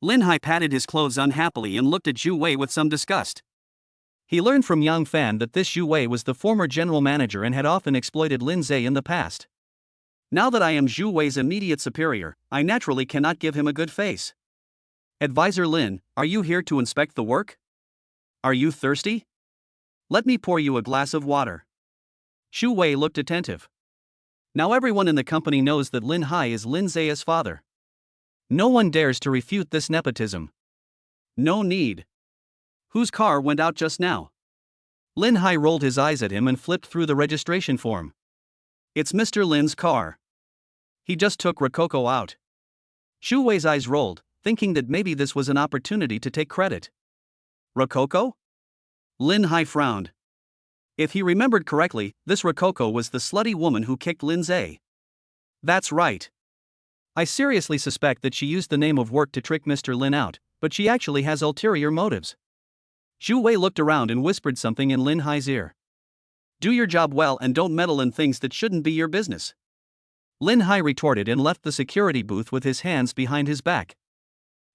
Lindseay patted his clothes unhappily and looked at Zhu Wei with some disgust. He learned from Yang Fan that this Zhu Wei was the former general manager and had often exploited Lindseay in the past. Now that I am Zhu Wei's immediate superior, I naturally cannot give him a good face. Advisor Lin, are you here to inspect the work? Are you thirsty? Let me pour you a glass of water. Zhu Wei looked attentive. Now everyone in the company knows that Lindseay is Lindseay's father. No one dares to refute this nepotism. No need. Whose car went out just now? Lindseay rolled his eyes at him and flipped through the registration form. It's Mr. Lin's car. He just took Rococo out. Zhu Wei's eyes rolled, thinking that maybe this was an opportunity to take credit. Rococo? Lindseay frowned. If he remembered correctly, this Rococo was the slutty woman who kicked Lindseay. That's right. I seriously suspect that she used the name of work to trick Mr. Lin out, but she actually has ulterior motives. Zhu Wei looked around and whispered something in Lindseay's ear. Do your job well and don't meddle in things that shouldn't be your business. Lindseay retorted and left the security booth with his hands behind his back.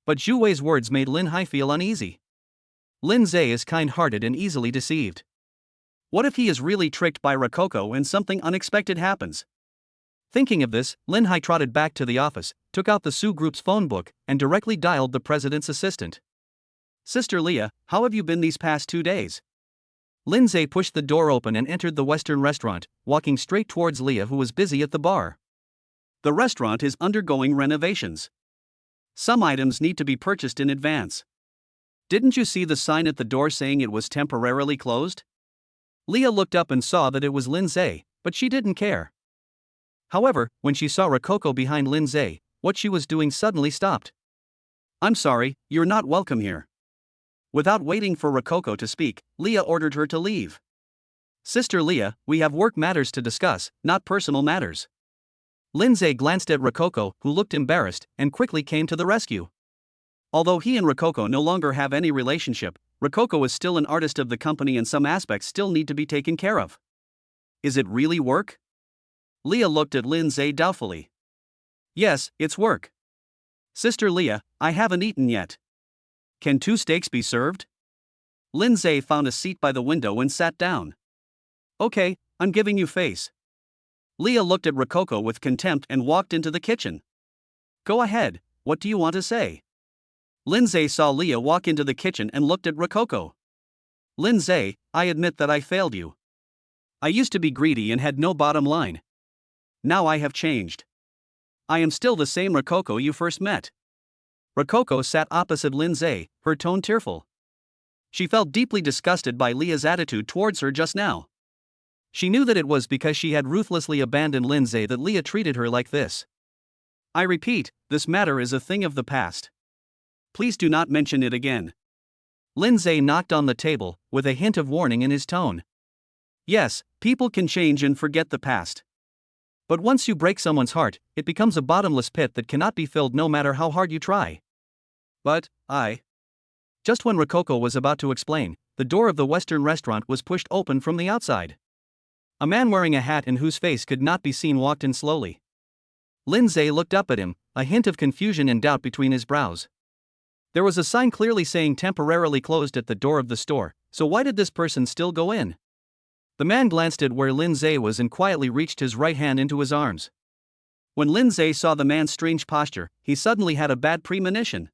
But Zhu Wei's words made Lindseay feel uneasy. Lindseay is kind-hearted and easily deceived. What if he is really tricked by Rococo and something unexpected happens? Thinking of this, Lindseay trotted back to the office, took out the Su Group's phone book, and directly dialed the president's assistant. Sister Leah, how have you been these past 2 days? Lindseay pushed the door open and entered the Western restaurant, walking straight towards Leah, who was busy at the bar. The restaurant is undergoing renovations. Some items need to be purchased in advance. Didn't you see the sign at the door saying it was temporarily closed? Leah looked up and saw that it was Lindseay, but she didn't care. However, when she saw Rococo behind Lindseay, what she was doing suddenly stopped. I'm sorry, you're not welcome here. Without waiting for Rococo to speak, Leah ordered her to leave. Sister Leah, we have work matters to discuss, not personal matters. Lindseay glanced at Rococo, who looked embarrassed, and quickly came to the rescue. Although he and Rococo no longer have any relationship, Rococo is still an artist of the company and some aspects still need to be taken care of. Is it really work? Leah looked at Lindseay doubtfully. Yes, it's work. Sister Leah, I haven't eaten yet. Can 2 steaks be served? Lindseay found a seat by the window and sat down. Okay, I'm giving you face. Leah looked at Rococo with contempt and walked into the kitchen. Go ahead, what do you want to say? Lindseay saw Leah walk into the kitchen and looked at Rococo. Lindseay, I admit that I failed you. I used to be greedy and had no bottom line. Now I have changed. I am still the same Rococo you first met. Rococo sat opposite Lindseay, her tone tearful. She felt deeply disgusted by Leah's attitude towards her just now. She knew that it was because she had ruthlessly abandoned Lindseay that Leah treated her like this. I repeat, this matter is a thing of the past. Please do not mention it again. Lindseay knocked on the table, with a hint of warning in his tone. Yes, people can change and forget the past. But once you break someone's heart, it becomes a bottomless pit that cannot be filled no matter how hard you try. But, Just when Rococo was about to explain, the door of the Western restaurant was pushed open from the outside. A man wearing a hat and whose face could not be seen walked in slowly. Lindseay looked up at him, a hint of confusion and doubt between his brows. There was a sign clearly saying temporarily closed at the door of the store, so why did this person still go in? The man glanced at where Lindseay was and quietly reached his right hand into his arms. When Lindseay saw the man's strange posture, he suddenly had a bad premonition.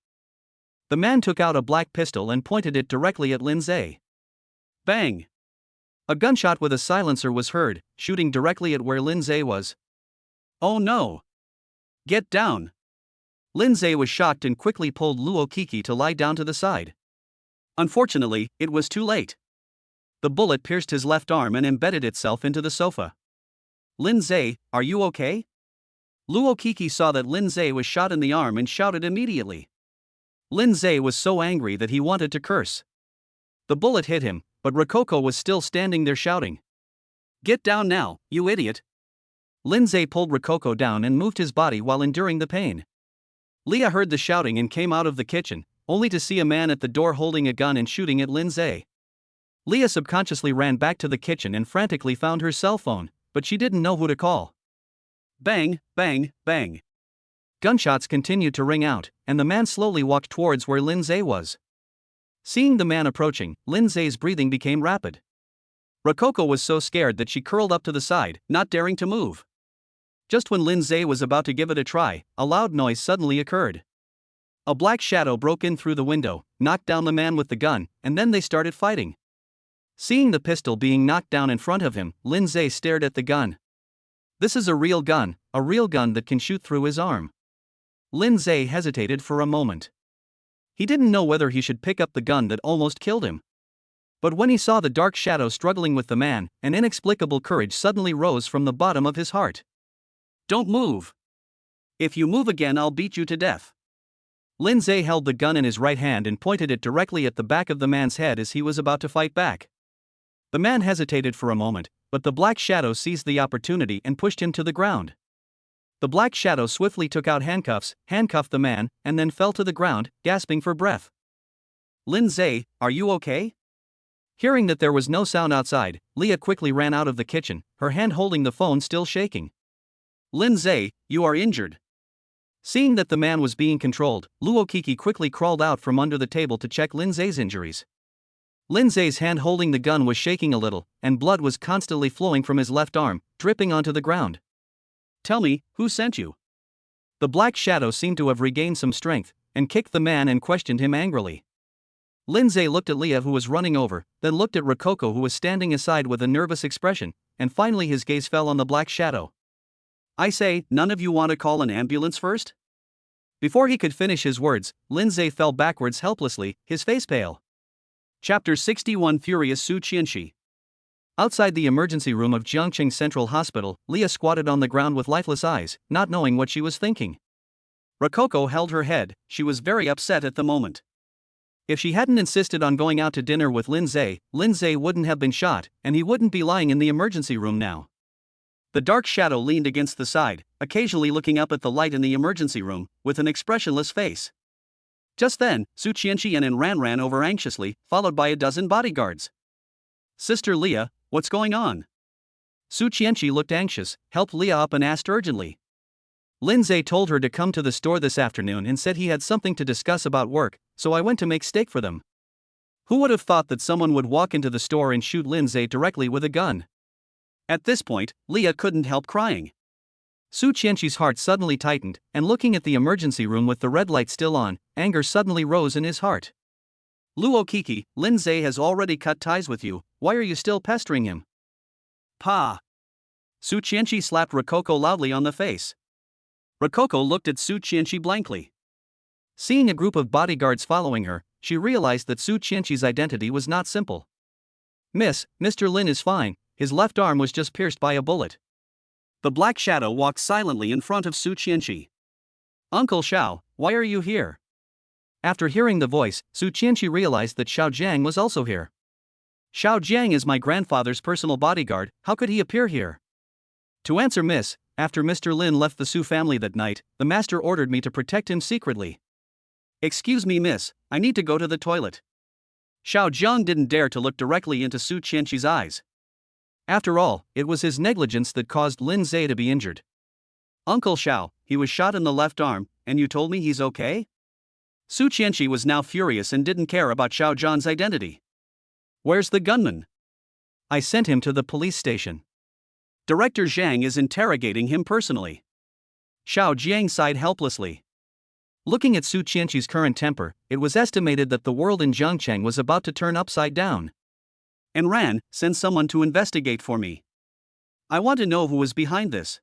The man took out a black pistol and pointed it directly at Lindseay. Bang! A gunshot with a silencer was heard, shooting directly at where Lindseay was. Oh no! Get down! Lindseay was shocked and quickly pulled Luo Kiki to lie down to the side. Unfortunately, it was too late. The bullet pierced his left arm and embedded itself into the sofa. Lindseay, are you okay? Luo Kiki saw that Lindseay was shot in the arm and shouted immediately. Lindseay was so angry that he wanted to curse. The bullet hit him, but Rococo was still standing there shouting. Get down now, you idiot! Lindseay pulled Rococo down and moved his body while enduring the pain. Leah heard the shouting and came out of the kitchen, only to see a man at the door holding a gun and shooting at Lindseay. Leah subconsciously ran back to the kitchen and frantically found her cell phone, but she didn't know who to call. Bang, bang, bang. Gunshots continued to ring out, and the man slowly walked towards where Lindseay was. Seeing the man approaching, Lindseay's breathing became rapid. Rococo was so scared that she curled up to the side, not daring to move. Just when Lindseay was about to give it a try, a loud noise suddenly occurred. A black shadow broke in through the window, knocked down the man with the gun, and then they started fighting. Seeing the pistol being knocked down in front of him, Lindseay stared at the gun. This is a real gun that can shoot through his arm. Lindseay hesitated for a moment. He didn't know whether he should pick up the gun that almost killed him. But when he saw the dark shadow struggling with the man, an inexplicable courage suddenly rose from the bottom of his heart. Don't move. If you move again, I'll beat you to death. Lindseay held the gun in his right hand and pointed it directly at the back of the man's head as he was about to fight back. The man hesitated for a moment, but the black shadow seized the opportunity and pushed him to the ground. The black shadow swiftly took out handcuffs, handcuffed the man, and then fell to the ground, gasping for breath. Lindseay, are you okay? Hearing that there was no sound outside, Leah quickly ran out of the kitchen, her hand holding the phone still shaking. Lindseay, you are injured. Seeing that the man was being controlled, Luokiki quickly crawled out from under the table to check Lindseay's injuries. Lindseay's hand holding the gun was shaking a little, and blood was constantly flowing from his left arm, dripping onto the ground. Tell me, who sent you? The black shadow seemed to have regained some strength, and kicked the man and questioned him angrily. Lindseay looked at Leah, who was running over, then looked at Rococo, who was standing aside with a nervous expression, and finally his gaze fell on the black shadow. I say, none of you want to call an ambulance first? Before he could finish his words, Lindseay fell backwards helplessly, his face pale. Chapter 61 Furious Su Chenshi. Outside the emergency room of Jiangcheng Central Hospital, Leah squatted on the ground with lifeless eyes, not knowing what she was thinking. Rococo held her head. She was very upset at the moment. If she hadn't insisted on going out to dinner with Lindseay, Lindseay wouldn't have been shot, and he wouldn't be lying in the emergency room now. The dark shadow leaned against the side, occasionally looking up at the light in the emergency room, with an expressionless face. Just then, Su Chenshi and Ran ran over anxiously, followed by a dozen bodyguards. Sister Leah, what's going on? Su Chenshi looked anxious, helped Leah up and asked urgently. Lindseay told her to come to the store this afternoon and said he had something to discuss about work, so I went to make steak for them. Who would have thought that someone would walk into the store and shoot Lindseay directly with a gun? At this point, Leah couldn't help crying. Su Chenshi's heart suddenly tightened, and looking at the emergency room with the red light still on, anger suddenly rose in his heart. Luokiki, Lindseay has already cut ties with you, why are you still pestering him? Pa! Su Chenshi slapped Rococo loudly on the face. Rococo looked at Su Chenshi blankly. Seeing a group of bodyguards following her, she realized that Su Chenshi's identity was not simple. Mr. Lin is fine, his left arm was just pierced by a bullet. The black shadow walked silently in front of Su Chenshi. Uncle Xiao, why are you here? After hearing the voice, Su Chenshi realized that Xiao Jiang was also here. Xiao Jiang is my grandfather's personal bodyguard, how could he appear here? To answer miss, after Mr. Lin left the Su family that night, the master ordered me to protect him secretly. Excuse me miss, I need to go to the toilet. Xiao Jiang didn't dare to look directly into Su Chenshi's eyes. After all, it was his negligence that caused Lindseay to be injured. Uncle Xiao, he was shot in the left arm, and you told me he's okay? Su Chenshi was now furious and didn't care about Xiao Jiang's identity. Where's the gunman? I sent him to the police station. Director Zhang is interrogating him personally. Xiao Jiang sighed helplessly. Looking at Su Chenshi's current temper, it was estimated that the world in Jiangcheng was about to turn upside down. And Ran, send someone to investigate for me. I want to know who was behind this.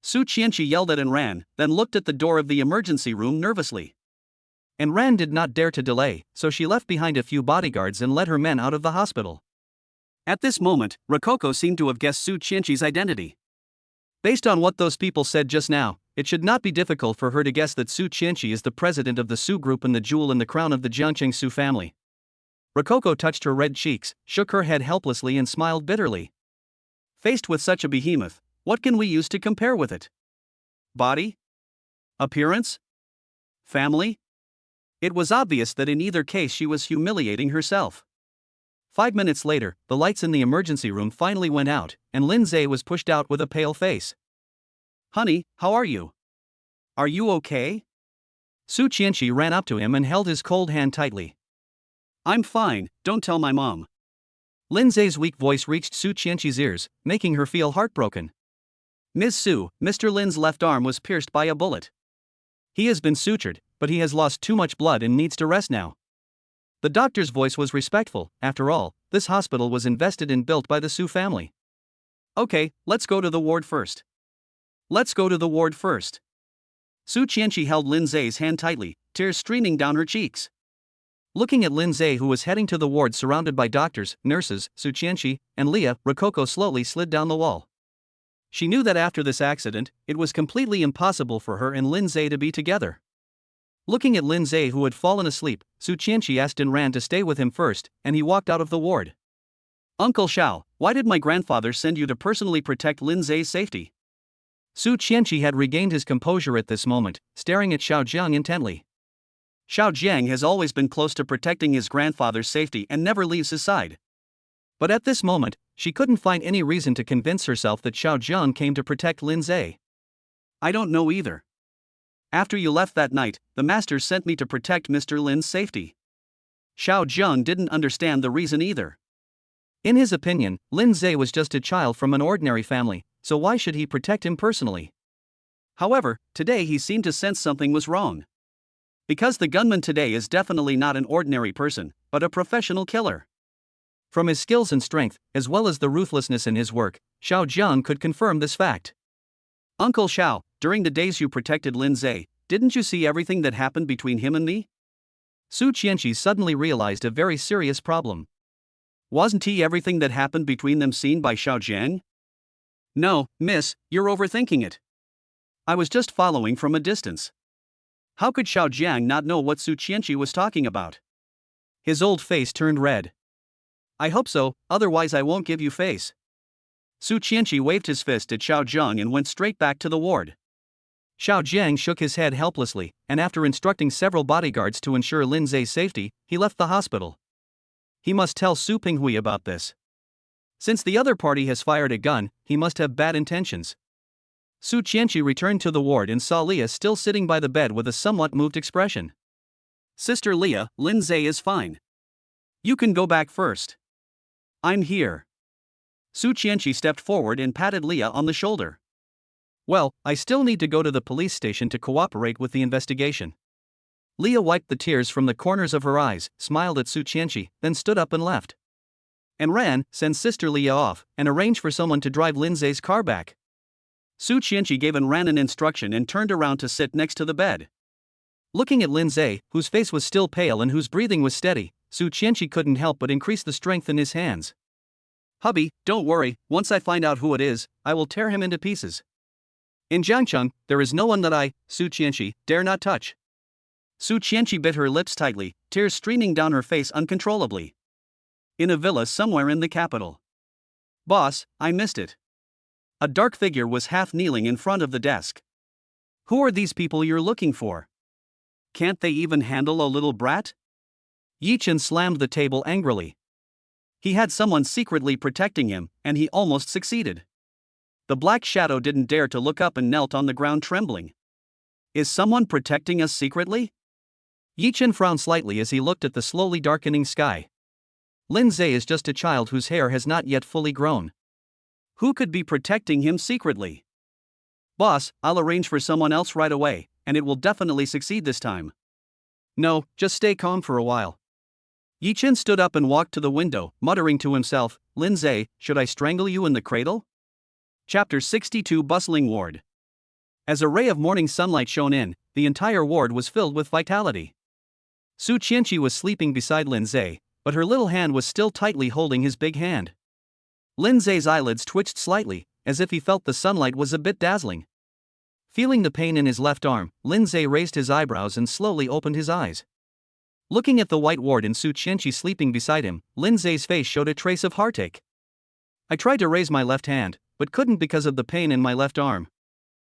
Su Chenshi yelled at Ran, then looked at the door of the emergency room nervously. Ran did not dare to delay, so she left behind a few bodyguards and led her men out of the hospital. At this moment, Rococo seemed to have guessed Su Chenshi's identity. Based on what those people said just now, it should not be difficult for her to guess that Su Chenshi is the president of the Su group and the jewel in the crown of the Jiangcheng Su family. Rococo touched her red cheeks, shook her head helplessly and smiled bitterly. Faced with such a behemoth, what can we use to compare with it? Body? Appearance? Family? It was obvious that in either case she was humiliating herself. 5 minutes later, the lights in the emergency room finally went out, and Lindseay was pushed out with a pale face. Honey, how are you? Are you okay? Su Chenshi ran up to him and held his cold hand tightly. I'm fine, don't tell my mom. Lindseay's weak voice reached Su Chenshi's ears, making her feel heartbroken. Ms. Su, Mr. Lin's left arm was pierced by a bullet. He has been sutured, but he has lost too much blood and needs to rest now. The doctor's voice was respectful. After all, this hospital was invested and built by the Su family. Okay, let's go to the ward first. Let's go to the ward first. Su Chenshi held Lindseay's hand tightly, tears streaming down her cheeks. Looking at Lindseay, who was heading to the ward surrounded by doctors, nurses, Su Chenshi, and Leah, Rococo slowly slid down the wall. She knew that after this accident, it was completely impossible for her and Lindseay to be together. Looking at Lindseay, who had fallen asleep, Su Chenshi asked Ran to stay with him first, and he walked out of the ward. Uncle Xiao, why did my grandfather send you to personally protect Lindseay's safety? Su Chenshi had regained his composure at this moment, staring at Xiao Jiang intently. Xiao Jiang has always been close to protecting his grandfather's safety and never leaves his side. But at this moment, she couldn't find any reason to convince herself that Xiao Jiang came to protect Lindseay. I don't know either. After you left that night, the master sent me to protect Mr. Lin's safety. Xiao Jiang didn't understand the reason either. In his opinion, Lindseay was just a child from an ordinary family, so why should he protect him personally? However, today he seemed to sense something was wrong. Because the gunman today is definitely not an ordinary person, but a professional killer. From his skills and strength, as well as the ruthlessness in his work, Xiao Jiang could confirm this fact. Uncle Xiao, during the days you protected Lindseay, didn't you see everything that happened between him and me? Su Chenshi suddenly realized a very serious problem. Wasn't he everything that happened between them seen by Xiao Jiang? No, miss, you're overthinking it. I was just following from a distance. How could Xiao Jiang not know what Su Chenshi was talking about? His old face turned red. I hope so, otherwise I won't give you face. Su Chenshi waved his fist at Xiao Jiang and went straight back to the ward. Xiao Jiang shook his head helplessly, and after instructing several bodyguards to ensure Lindseay's safety, he left the hospital. He must tell Su Pinghui about this. Since the other party has fired a gun, he must have bad intentions. Su Chenshi returned to the ward and saw Leah still sitting by the bed with a somewhat moved expression. Sister Leah, Lindseay is fine. You can go back first. I'm here. Su Chenshi stepped forward and patted Leah on the shoulder. Well, I still need to go to the police station to cooperate with the investigation. Leah wiped the tears from the corners of her eyes, smiled at Su Chenshi, then stood up and left. And Ran, send Sister Leah off, and arrange for someone to drive Lindseay's car back. Su Chenshi gave Ran an instruction and turned around to sit next to the bed. Looking at Lindseay, whose face was still pale and whose breathing was steady, Su Chenshi couldn't help but increase the strength in his hands. Hubby, don't worry, once I find out who it is, I will tear him into pieces. In Jiangcheng, there is no one that I, Su Chenshi, dare not touch. Su Chenshi bit her lips tightly, tears streaming down her face uncontrollably. In a villa somewhere in the capital. Boss, I missed it. A dark figure was half kneeling in front of the desk. Who are these people you're looking for? Can't they even handle a little brat? Yi Chen slammed the table angrily. He had someone secretly protecting him, and he almost succeeded. The black shadow didn't dare to look up and knelt on the ground trembling. Is someone protecting us secretly? Yi Chen frowned slightly as he looked at the slowly darkening sky. Lindseay is just a child whose hair has not yet fully grown. Who could be protecting him secretly? Boss, I'll arrange for someone else right away, and it will definitely succeed this time. No, just stay calm for a while. Yi Chen stood up and walked to the window, muttering to himself, Lindseay, should I strangle you in the cradle? Chapter 62 Bustling Ward. As a ray of morning sunlight shone in, the entire ward was filled with vitality. Su Chenshi was sleeping beside Lindseay, but her little hand was still tightly holding his big hand. Lindseay's eyelids twitched slightly, as if he felt the sunlight was a bit dazzling. Feeling the pain in his left arm, Lindseay raised his eyebrows and slowly opened his eyes. Looking at the white ward and Su Chenshi sleeping beside him, Lindseay's face showed a trace of heartache. I tried to raise my left hand, but couldn't because of the pain in my left arm.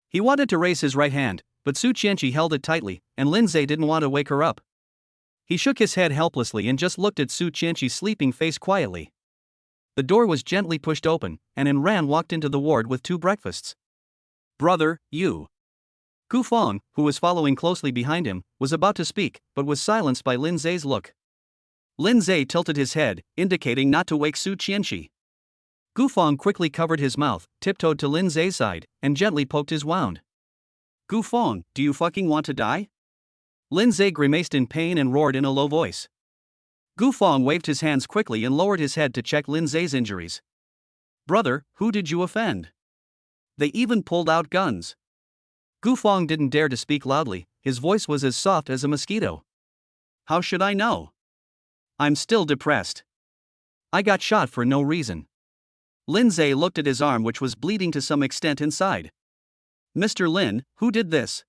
He wanted to raise his right hand, but Su Chenshi held it tightly, and Lindseay didn't want to wake her up. He shook his head helplessly and just looked at Su Chenshi's sleeping face quietly. The door was gently pushed open, and Ran walked into the ward with 2 breakfasts. Brother, you. Gu Fong, who was following closely behind him, was about to speak, but was silenced by Lindseay's look. Lindseay tilted his head, indicating not to wake Su Chenshi. Gu Fong quickly covered his mouth, tiptoed to Lindseay's side, and gently poked his wound. Gu Fong, do you fucking want to die? Lindseay grimaced in pain and roared in a low voice. Gu Fong waved his hands quickly and lowered his head to check Lindseay's injuries. Brother, who did you offend? They even pulled out guns. Gu Fong didn't dare to speak loudly, his voice was as soft as a mosquito. How should I know? I'm still depressed. I got shot for no reason. Lindseay looked at his arm, which was bleeding to some extent inside. Mr. Lin, who did this?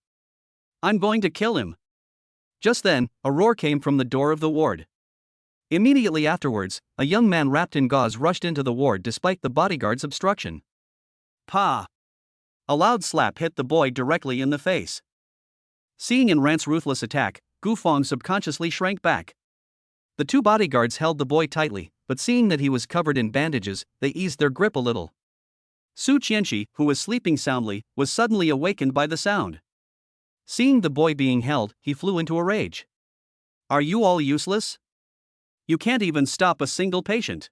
I'm going to kill him. Just then, a roar came from the door of the ward. Immediately afterwards, a young man wrapped in gauze rushed into the ward despite the bodyguard's obstruction. Pa! A loud slap hit the boy directly in the face. Seeing Enran's ruthless attack, Gu Fong subconsciously shrank back. The two bodyguards held the boy tightly, but seeing that he was covered in bandages, they eased their grip a little. Su Chenshi, who was sleeping soundly, was suddenly awakened by the sound. Seeing the boy being held, he flew into a rage. Are you all useless? You can't even stop a single patient.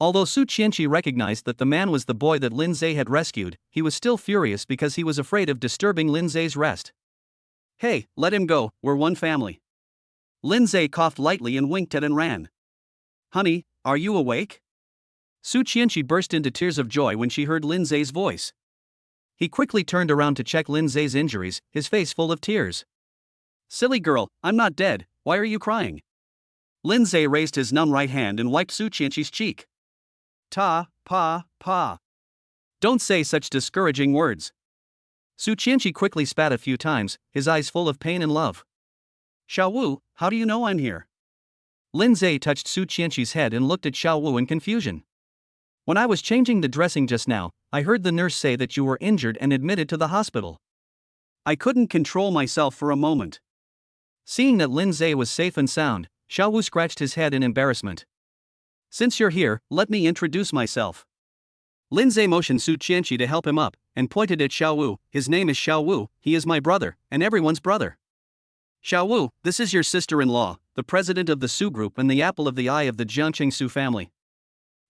Although Su Chenshi recognized that the man was the boy that Lindseay had rescued, he was still furious because he was afraid of disturbing Lindseay's rest. Hey, let him go, we're one family. Lindseay coughed lightly and winked at Enran. Honey, are you awake? Su Chenshi burst into tears of joy when she heard Lindseay's voice. He quickly turned around to check Lindseay's injuries, his face full of tears. Silly girl, I'm not dead, why are you crying? Lindseay raised his numb right hand and wiped Su Chenshi's cheek. Pa. Don't say such discouraging words. Su Chenshi quickly spat a few times, his eyes full of pain and love. Xiao Wu, how do you know I'm here? Lindseay touched Su Chenshi's head and looked at Xiao Wu in confusion. When I was changing the dressing just now, I heard the nurse say that you were injured and admitted to the hospital. I couldn't control myself for a moment. Seeing that Lindseay was safe and sound, Xiao Wu scratched his head in embarrassment. Since you're here, let me introduce myself. Lindseay motioned Su Chenshi to help him up, and pointed at Xiao Wu. His name is Xiao Wu, he is my brother, and everyone's brother. Xiao Wu, this is your sister-in-law, the president of the Su group and the apple of the eye of the Jiangqing Su family.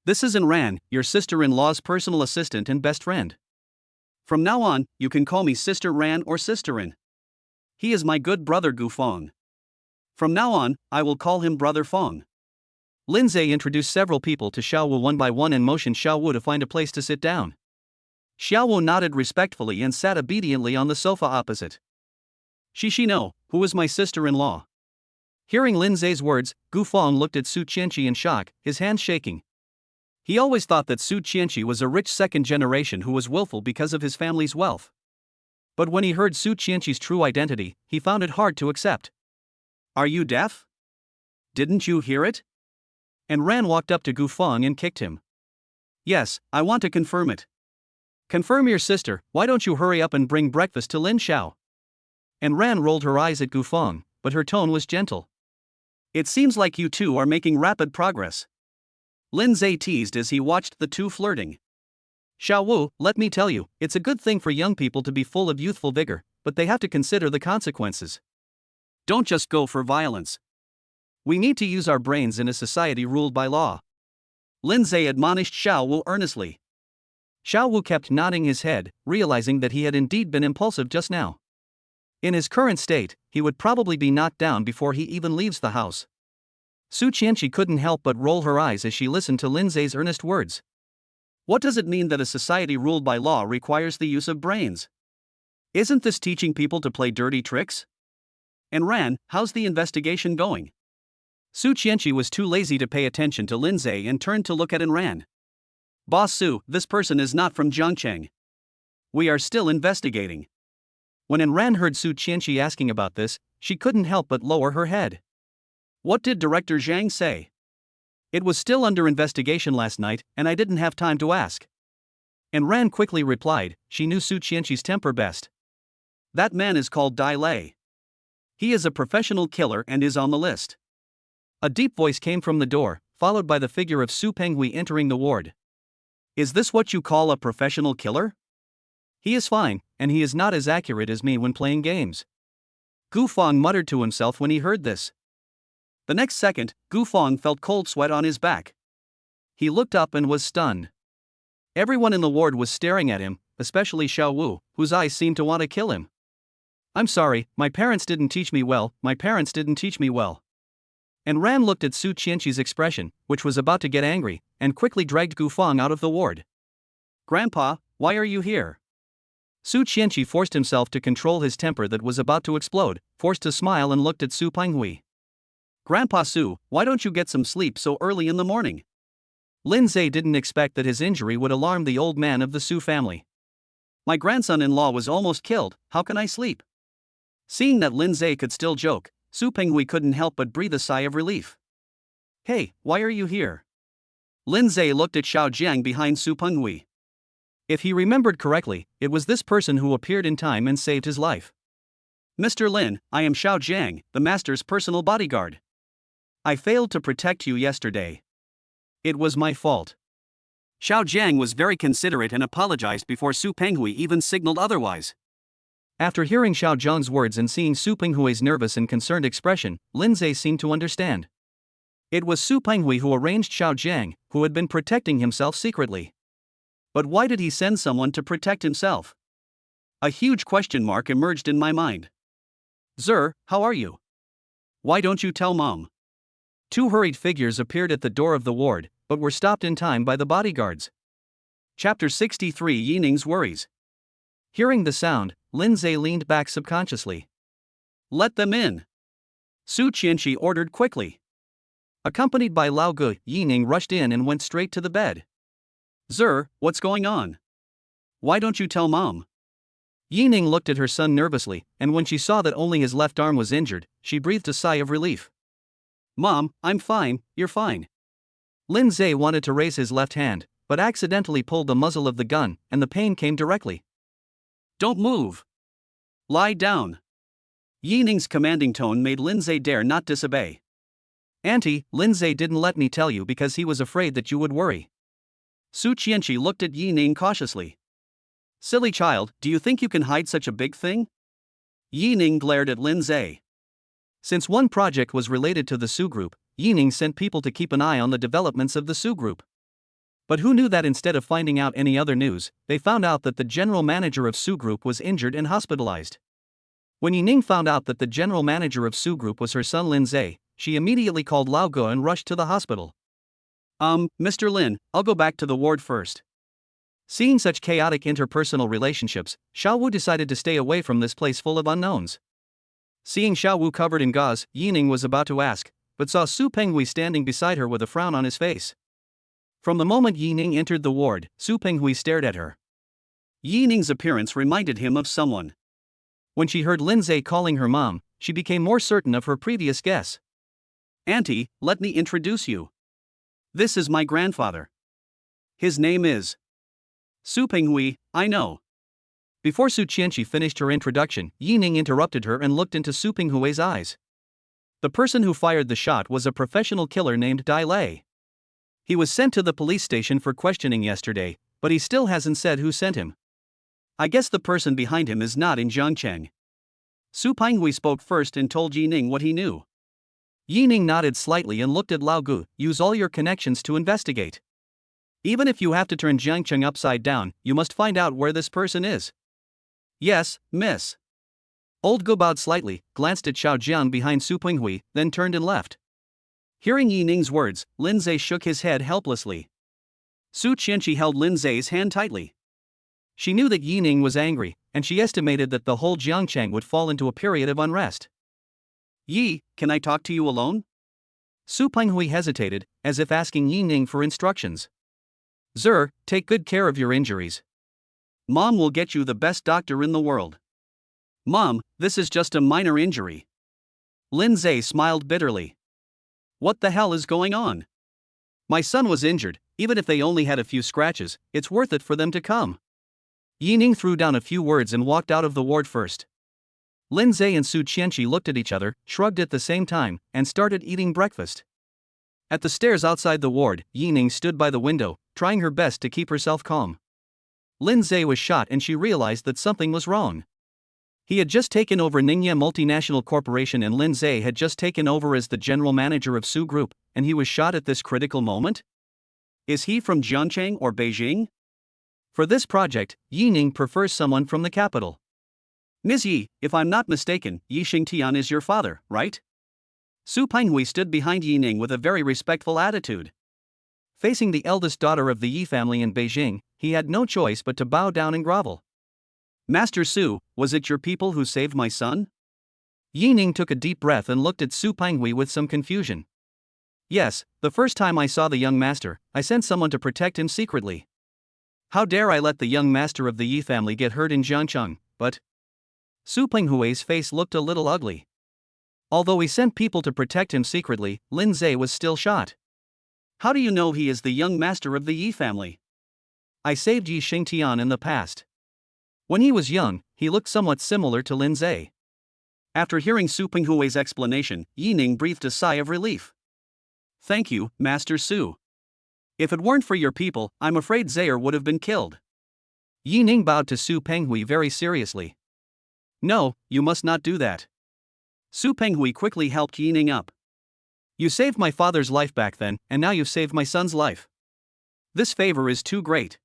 This is Enran, your sister-in-law's personal assistant and best friend. From now on, you can call me Sister Ran or Sisterin. He is my good brother Gu Fong. From now on, I will call him Brother Fong. Lindseay introduced several people to Xiao Wu one by one and motioned Xiao Wu to find a place to sit down. Xiao Wu nodded respectfully and sat obediently on the sofa opposite. Shishino, who is my sister-in-law? Hearing Lindseay's words, Gu Fong looked at Su Chenshi in shock, his hands shaking. He always thought that Su Chenshi was a rich second generation who was willful because of his family's wealth. But when he heard Su Chenshi's true identity, he found it hard to accept. Are you deaf? Didn't you hear it? Enran walked up to Gu Fong and kicked him. Yes, I want to confirm it. Confirm your sister, why don't you hurry up and bring breakfast to Lin Xiao? Enran rolled her eyes at Gu Fong, but her tone was gentle. It seems like you two are making rapid progress. Lindseay teased as he watched the two flirting. Xiao Wu, let me tell you, it's a good thing for young people to be full of youthful vigor, but they have to consider the consequences. Don't just go for violence. We need to use our brains in a society ruled by law. Lindseay admonished Xiao Wu earnestly. Xiao Wu kept nodding his head, realizing that he had indeed been impulsive just now. In his current state, he would probably be knocked down before he even leaves the house. Su Chenshi couldn't help but roll her eyes as she listened to Lindseay's earnest words. What does it mean that a society ruled by law requires the use of brains? Isn't this teaching people to play dirty tricks? Enran, how's the investigation going? Su Chenshi was too lazy to pay attention to Lindseay and turned to look at Enran. Boss Su, this person is not from Jiangqing. We are still investigating. When Enran heard Su Chenshi asking about this, she couldn't help but lower her head. What did Director Zhang say? It was still under investigation last night, and I didn't have time to ask. Enran quickly replied, she knew Su Chenshi's temper best. That man is called Dai Lei. He is a professional killer and is on the list. A deep voice came from the door, followed by the figure of Su Penghui entering the ward. Is this what you call a professional killer? He is fine, and he is not as accurate as me when playing games. Gu Feng muttered to himself when he heard this. The next second, Gu Feng felt cold sweat on his back. He looked up and was stunned. Everyone in the ward was staring at him, especially Xiao Wu, whose eyes seemed to want to kill him. I'm sorry, my parents didn't teach me well, And Ran looked at Su Chenshi's expression, which was about to get angry, and quickly dragged Gu Feng out of the ward. Grandpa, why are you here? Su Chenshi forced himself to control his temper that was about to explode, forced to smile and looked at Su Penghui. Grandpa Su, why don't you get some sleep so early in the morning? Lindseay didn't expect that his injury would alarm the old man of the Su family. My grandson-in-law was almost killed, how can I sleep? Seeing that Lindseay could still joke, Su Penghui couldn't help but breathe a sigh of relief. Hey, why are you here? Lindseay looked at Xiao Jiang behind Su Penghui. If he remembered correctly, it was this person who appeared in time and saved his life. Mr. Lin, I am Xiao Jiang, the master's personal bodyguard. I failed to protect you yesterday. It was my fault. Xiao Jiang was very considerate and apologized before Su Penghui even signaled otherwise. After hearing Xiao Jiang's words and seeing Su Penghui's nervous and concerned expression, Lindseay seemed to understand. It was Su Penghui who arranged Xiao Jiang, who had been protecting himself secretly. But why did he send someone to protect himself? A huge question mark emerged in my mind. Zer, how are you? Why don't you tell Mom? Two hurried figures appeared at the door of the ward, but were stopped in time by the bodyguards. Chapter 63 Yining's Worries. Hearing the sound, Lindseay leaned back subconsciously. Let them in. Su Chenshi ordered quickly. Accompanied by Lao Gu, Yining rushed in and went straight to the bed. Zer, what's going on? Why don't you tell Mom? Yining looked at her son nervously, and when she saw that only his left arm was injured, she breathed a sigh of relief. Mom, I'm fine, you're fine. Lindseay wanted to raise his left hand, but accidentally pulled the muzzle of the gun, and the pain came directly. Don't move. Lie down. Yining's commanding tone made Lindseay dare not disobey. Auntie, Lindseay didn't let me tell you because he was afraid that you would worry. Su Chenshi looked at Yining cautiously. Silly child, do you think you can hide such a big thing? Yining glared at Lindseay. Since one project was related to the Su group, Yining sent people to keep an eye on the developments of the Su group. But who knew that instead of finding out any other news, they found out that the general manager of Su group was injured and hospitalized. When Yining found out that the general manager of Su group was her son Lindseay, she immediately called Lao Gu and rushed to the hospital. Mr. Lin, I'll go back to the ward first. Seeing such chaotic interpersonal relationships, Xiao Wu decided to stay away from this place full of unknowns. Seeing Xiao Wu covered in gauze, Yining was about to ask, but saw Su Penghui standing beside her with a frown on his face. From the moment Yining entered the ward, Su Penghui stared at her. Yining's appearance reminded him of someone. When she heard Lindseay calling her mom, she became more certain of her previous guess. Auntie, let me introduce you. This is my grandfather. His name is Su Penghui, I know. Before Su Chenshi finished her introduction, Yining interrupted her and looked into Su Penghui's eyes. The person who fired the shot was a professional killer named Dai Lei. He was sent to the police station for questioning yesterday, but he still hasn't said who sent him. I guess the person behind him is not in Zhangcheng. Su Penghui spoke first and told Yining what he knew. Yining nodded slightly and looked at Lao Gu. Use all your connections to investigate. Even if you have to turn Zhangcheng upside down, you must find out where this person is. Yes, miss. Old Gu bowed slightly, glanced at Xiao Jiang behind Su Penghui, then turned and left. Hearing Yining's words, Lindseay shook his head helplessly. Su Chenshi held Lindseay's hand tightly. She knew that Yining was angry, and she estimated that the whole Zhangcheng would fall into a period of unrest. Yi, can I talk to you alone? Su Penghui hesitated, as if asking Yining for instructions. Zer, take good care of your injuries. Mom will get you the best doctor in the world. Mom, this is just a minor injury. Lindseay smiled bitterly. What the hell is going on? My son was injured, even if they only had a few scratches, it's worth it for them to come. Yining threw down a few words and walked out of the ward first. Lindseay and Su Chenshi looked at each other, shrugged at the same time, and started eating breakfast. At the stairs outside the ward, Yining stood by the window, trying her best to keep herself calm. Lindseay was shot and she realized that something was wrong. He had just taken over Ningya Multinational Corporation and Lindseay had just taken over as the general manager of Su Group, and he was shot at this critical moment? Is he from Jiancheng or Beijing? For this project, Yining prefers someone from the capital. Ms. Yi, if I'm not mistaken, Yi Xingtian is your father, right? Su Penghui stood behind Yining with a very respectful attitude. Facing the eldest daughter of the Yi family in Beijing, he had no choice but to bow down and grovel. Master Su, was it your people who saved my son? Yining took a deep breath and looked at Su Penghui with some confusion. Yes, the first time I saw the young master, I sent someone to protect him secretly. How dare I let the young master of the Yi family get hurt in Jiangcheng, but... Su Penghui's face looked a little ugly. Although he sent people to protect him secretly, Lindseay was still shot. How do you know he is the young master of the Yi family? I saved Yi Xingtian in the past. When he was young, he looked somewhat similar to Lindseay. After hearing Su Penghui's explanation, Yining breathed a sigh of relief. Thank you, Master Su. If it weren't for your people, I'm afraid Zaire would have been killed. Yining bowed to Su Penghui very seriously. No, you must not do that. Su Penghui quickly helped Yining up. You saved my father's life back then, and now you've saved my son's life. This favor is too great.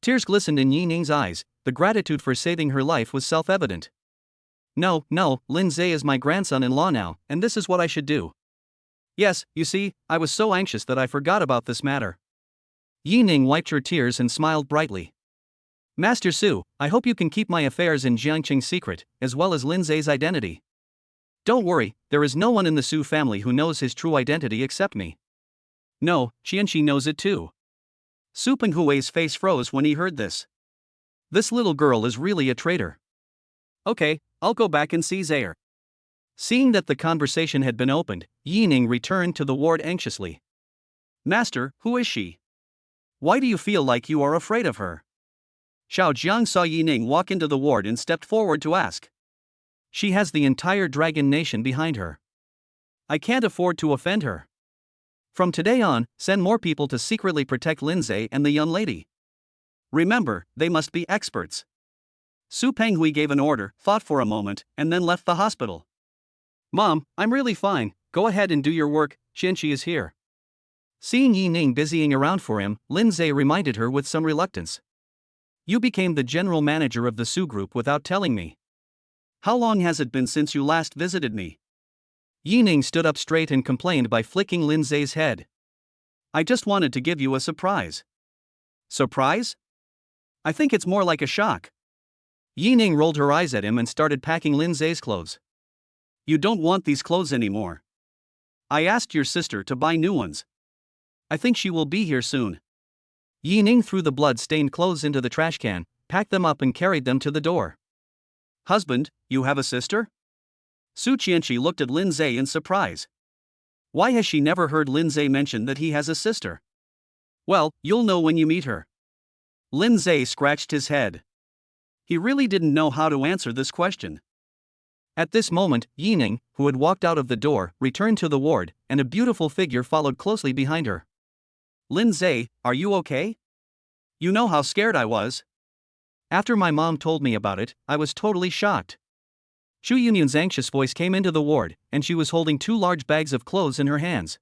Tears glistened in Yining's eyes. The gratitude for saving her life was self-evident. No, Lindseay is my grandson-in-law now, and this is what I should do. Yes, you see, I was so anxious that I forgot about this matter. Yining wiped her tears and smiled brightly. Master Su, I hope you can keep my affairs in Jiangcheng secret, as well as Lindseay's identity. Don't worry, there is no one in the Su family who knows his true identity except me. No, Chenshi knows it too. Su Penghui's face froze when he heard this. This little girl is really a traitor. Okay, I'll go back and see Zaire. Seeing that the conversation had been opened, Yining returned to the ward anxiously. Master, who is she? Why do you feel like you are afraid of her? Xiao Jiang saw Yining walk into the ward and stepped forward to ask. She has the entire dragon nation behind her. I can't afford to offend her. From today on, send more people to secretly protect Lindseay and the young lady. Remember, they must be experts. Su Penghui gave an order, thought for a moment, and then left the hospital. Mom, I'm really fine, go ahead and do your work, Chenshi is here. Seeing Yining busying around for him, Lindseay reminded her with some reluctance. You became the general manager of the Su Group without telling me. How long has it been since you last visited me? Yining stood up straight and complained by flicking Lindseay's head. I just wanted to give you a surprise. Surprise? I think it's more like a shock. Yining rolled her eyes at him and started packing Lindseay's clothes. You don't want these clothes anymore. I asked your sister to buy new ones. I think she will be here soon. Yining threw the blood-stained clothes into the trash can, packed them up and carried them to the door. Husband, you have a sister? Su Chenshi looked at Lindseay in surprise. Why has she never heard Lindseay mention that he has a sister? Well, you'll know when you meet her. Lindseay scratched his head. He really didn't know how to answer this question. At this moment, Yining, who had walked out of the door, returned to the ward, and a beautiful figure followed closely behind her. Lindseay, are you okay? You know how scared I was. After my mom told me about it, I was totally shocked. Shu Yunyun's anxious voice came into the ward, and she was holding 2 large bags of clothes in her hands.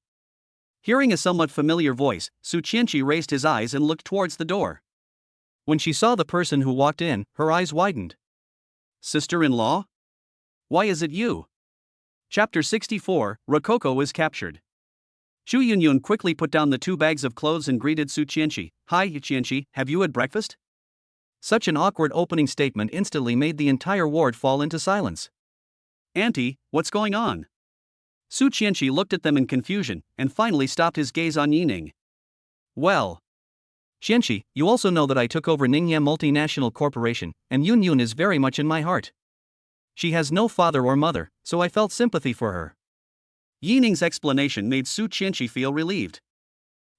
Hearing a somewhat familiar voice, Su Chenshi raised his eyes and looked towards the door. When she saw the person who walked in, her eyes widened. Sister-in-law? Why is it you? Chapter 64, Rococo is captured. Shu Yunyun quickly put down the 2 bags of clothes and greeted Su Chenshi. Hi, Chenshi, have you had breakfast? Such an awkward opening statement instantly made the entire ward fall into silence. Auntie, what's going on? Su Chenshi looked at them in confusion, and finally stopped his gaze on Yining. Well. Chenshi, you also know that I took over Ningya Multinational Corporation, and Yunyun is very much in my heart. She has no father or mother, so I felt sympathy for her. Yining's explanation made Su Chenshi feel relieved.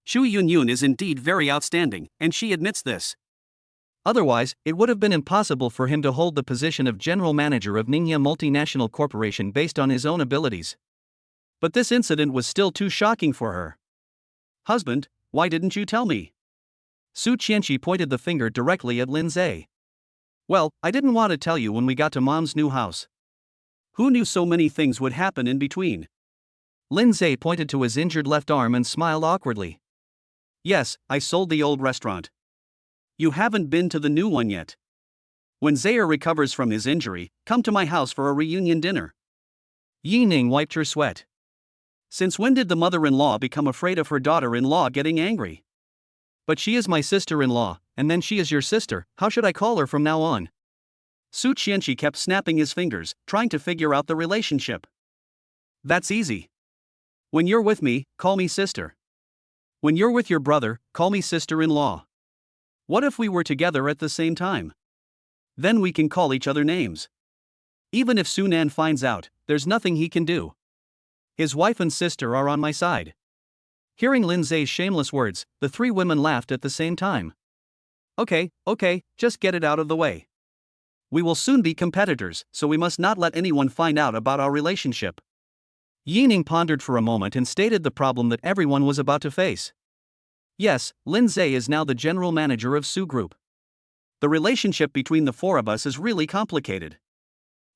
Shu Yunyun is indeed very outstanding, and she admits this. Otherwise, it would have been impossible for him to hold the position of general manager of Ningya Multinational Corporation based on his own abilities. But this incident was still too shocking for her. Husband, why didn't you tell me? Su Chenshi pointed the finger directly at Lindseay. Well, I didn't want to tell you when we got to Mom's new house. Who knew so many things would happen in between? Lindseay pointed to his injured left arm and smiled awkwardly. Yes, I sold the old restaurant. You haven't been to the new one yet. When Zaire recovers from his injury, come to my house for a reunion dinner. Yining wiped her sweat. Since when did the mother-in-law become afraid of her daughter-in-law getting angry? But she is my sister-in-law, and then she is your sister, how should I call her from now on? Su Chenshi kept snapping his fingers, trying to figure out the relationship. That's easy. When you're with me, call me sister. When you're with your brother, call me sister-in-law. What if we were together at the same time? Then we can call each other names. Even if Sunan finds out, there's nothing he can do. His wife and sister are on my side. Hearing Lindseay's shameless words, the three women laughed at the same time. Okay, just get it out of the way. We will soon be competitors, so we must not let anyone find out about our relationship. Yining pondered for a moment and stated the problem that everyone was about to face. Yes, Lindseay is now the general manager of Su Group. The relationship between the four of us is really complicated.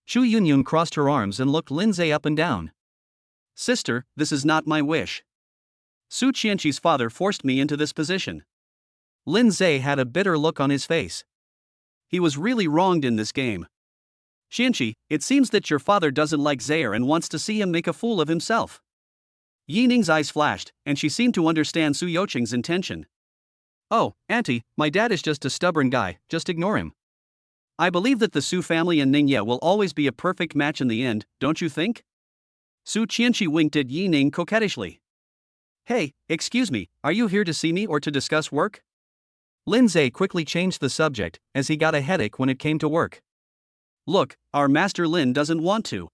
Chu Yunyun crossed her arms and looked Lindseay up and down. Sister, this is not my wish. Su Chenshi's father forced me into this position. Lindseay had a bitter look on his face. He was really wronged in this game. Chenshi, it seems that your father doesn't like Zaire and wants to see him make a fool of himself. Yining's eyes flashed, and she seemed to understand Su Yoqing's intention. Oh, Auntie, my dad is just a stubborn guy, just ignore him. I believe that the Su family and Ningye will always be a perfect match in the end, don't you think? Su Chenshi winked at Yining coquettishly. Hey, excuse me, are you here to see me or to discuss work? Lindseay quickly changed the subject, as he got a headache when it came to work. Look, our Master Lin doesn't want to.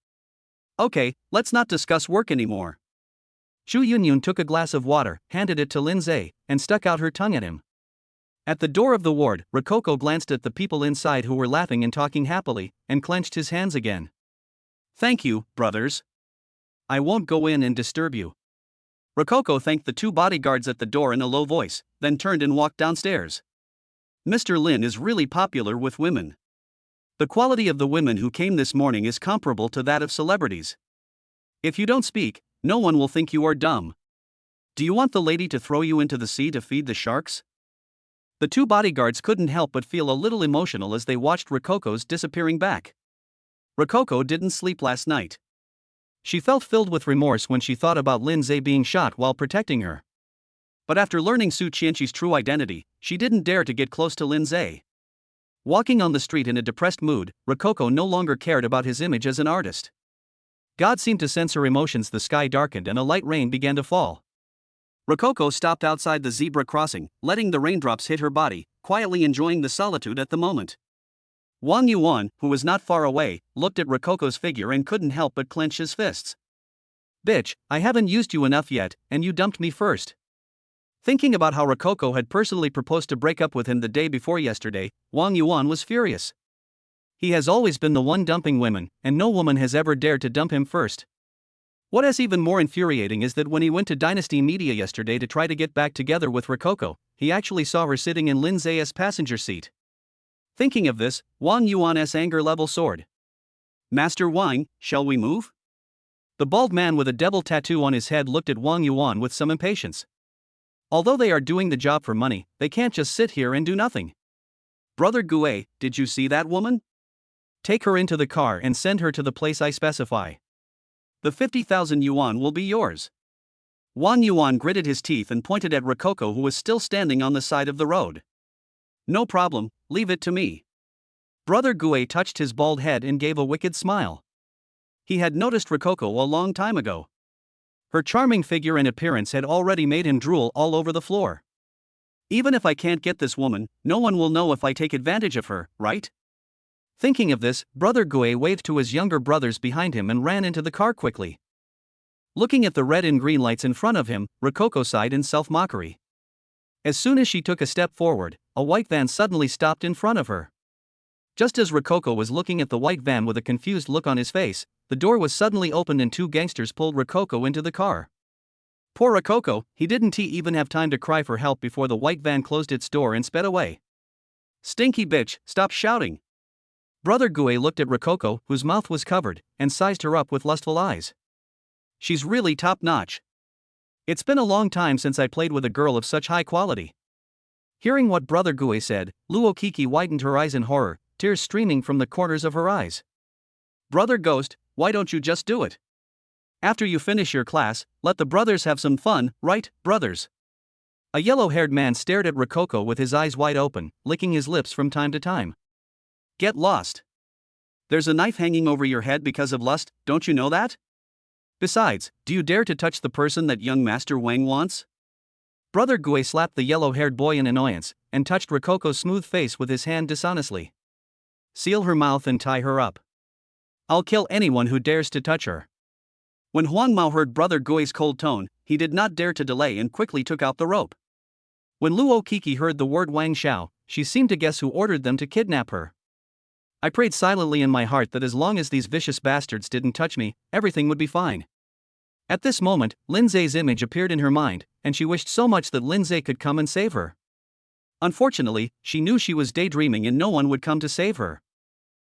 Okay, let's not discuss work anymore. Chu Yunyun took a glass of water, handed it to Lindseay, and stuck out her tongue at him. At the door of the ward, Rococo glanced at the people inside who were laughing and talking happily, and clenched his hands again. Thank you, brothers. I won't go in and disturb you. Rococo thanked the two bodyguards at the door in a low voice, then turned and walked downstairs. Mr. Lin is really popular with women. The quality of the women who came this morning is comparable to that of celebrities. If you don't speak, no one will think you are dumb. Do you want the lady to throw you into the sea to feed the sharks? The two bodyguards couldn't help but feel a little emotional as they watched Rococo's disappearing back. Rococo didn't sleep last night. She felt filled with remorse when she thought about Lindseay being shot while protecting her. But after learning Su Chenshi's true identity, she didn't dare to get close to Lindseay. Walking on the street in a depressed mood, Rococo no longer cared about his image as an artist. God seemed to sense her emotions. The sky darkened and a light rain began to fall. Rococo stopped outside the zebra crossing, letting the raindrops hit her body, quietly enjoying the solitude at the moment. Wang Yuan, who was not far away, looked at Rococo's figure and couldn't help but clench his fists. Bitch, I haven't used you enough yet, and you dumped me first. Thinking about how Rococo had personally proposed to break up with him the day before yesterday, Wang Yuan was furious. He has always been the one dumping women, and no woman has ever dared to dump him first. What is even more infuriating is that when he went to Dynasty Media yesterday to try to get back together with Rococo, he actually saw her sitting in Lindseay's passenger seat. Thinking of this, Wang Yuan's anger level soared. Master Wang, shall we move? The bald man with a devil tattoo on his head looked at Wang Yuan with some impatience. Although they are doing the job for money, they can't just sit here and do nothing. Brother Gue, did you see that woman? Take her into the car and send her to the place I specify. The 50,000 yuan will be yours. Wang Yuan gritted his teeth and pointed at Rococo, who was still standing on the side of the road. No problem, leave it to me. Brother Gue touched his bald head and gave a wicked smile. He had noticed Rococo a long time ago. Her charming figure and appearance had already made him drool all over the floor. Even if I can't get this woman, no one will know if I take advantage of her, right? Thinking of this, Brother Gue waved to his younger brothers behind him and ran into the car quickly. Looking at the red and green lights in front of him, Rococo sighed in self-mockery. As soon as she took a step forward, a white van suddenly stopped in front of her. Just as Rococo was looking at the white van with a confused look on his face, the door was suddenly opened and two gangsters pulled Rococo into the car. Poor Rococo, he didn't even have time to cry for help before the white van closed its door and sped away. Stinky bitch, stop shouting. Brother Gue looked at Rococo, whose mouth was covered, and sized her up with lustful eyes. She's really top-notch. It's been a long time since I played with a girl of such high quality. Hearing what Brother Gue said, Luo Kiki widened her eyes in horror, tears streaming from the corners of her eyes. Brother Ghost, why don't you just do it? After you finish your class, let the brothers have some fun, right, brothers? A yellow-haired man stared at Rococo with his eyes wide open, licking his lips from time to time. Get lost. There's a knife hanging over your head because of lust, don't you know that? Besides, do you dare to touch the person that young Master Wang wants? Brother Gue slapped the yellow-haired boy in annoyance, and touched Rococo's smooth face with his hand dishonestly. Seal her mouth and tie her up. I'll kill anyone who dares to touch her. When Huang Mao heard Brother Gui's cold tone, he did not dare to delay and quickly took out the rope. When Luo Kiki heard the word Wang Xiao, she seemed to guess who ordered them to kidnap her. I prayed silently in my heart that as long as these vicious bastards didn't touch me, everything would be fine. At this moment, Lindseay's image appeared in her mind, and she wished so much that Lindseay could come and save her. Unfortunately, she knew she was daydreaming and no one would come to save her.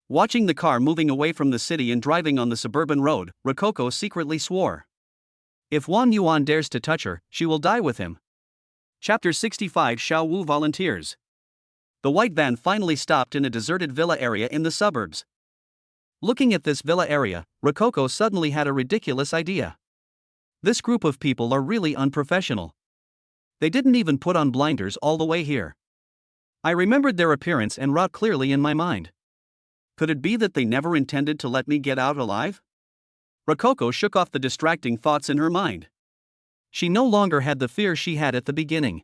Watching the car moving away from the city and driving on the suburban road, Rococo secretly swore. If Wang Yuan dares to touch her, she will die with him. Chapter 65 Xiao Wu volunteers. The white van finally stopped in a deserted villa area in the suburbs. Looking at this villa area, Rococo suddenly had a ridiculous idea. This group of people are really unprofessional. They didn't even put on blinders all the way here. I remembered their appearance and wrought clearly in my mind. Could it be that they never intended to let me get out alive? Rococo shook off the distracting thoughts in her mind. She no longer had the fear she had at the beginning.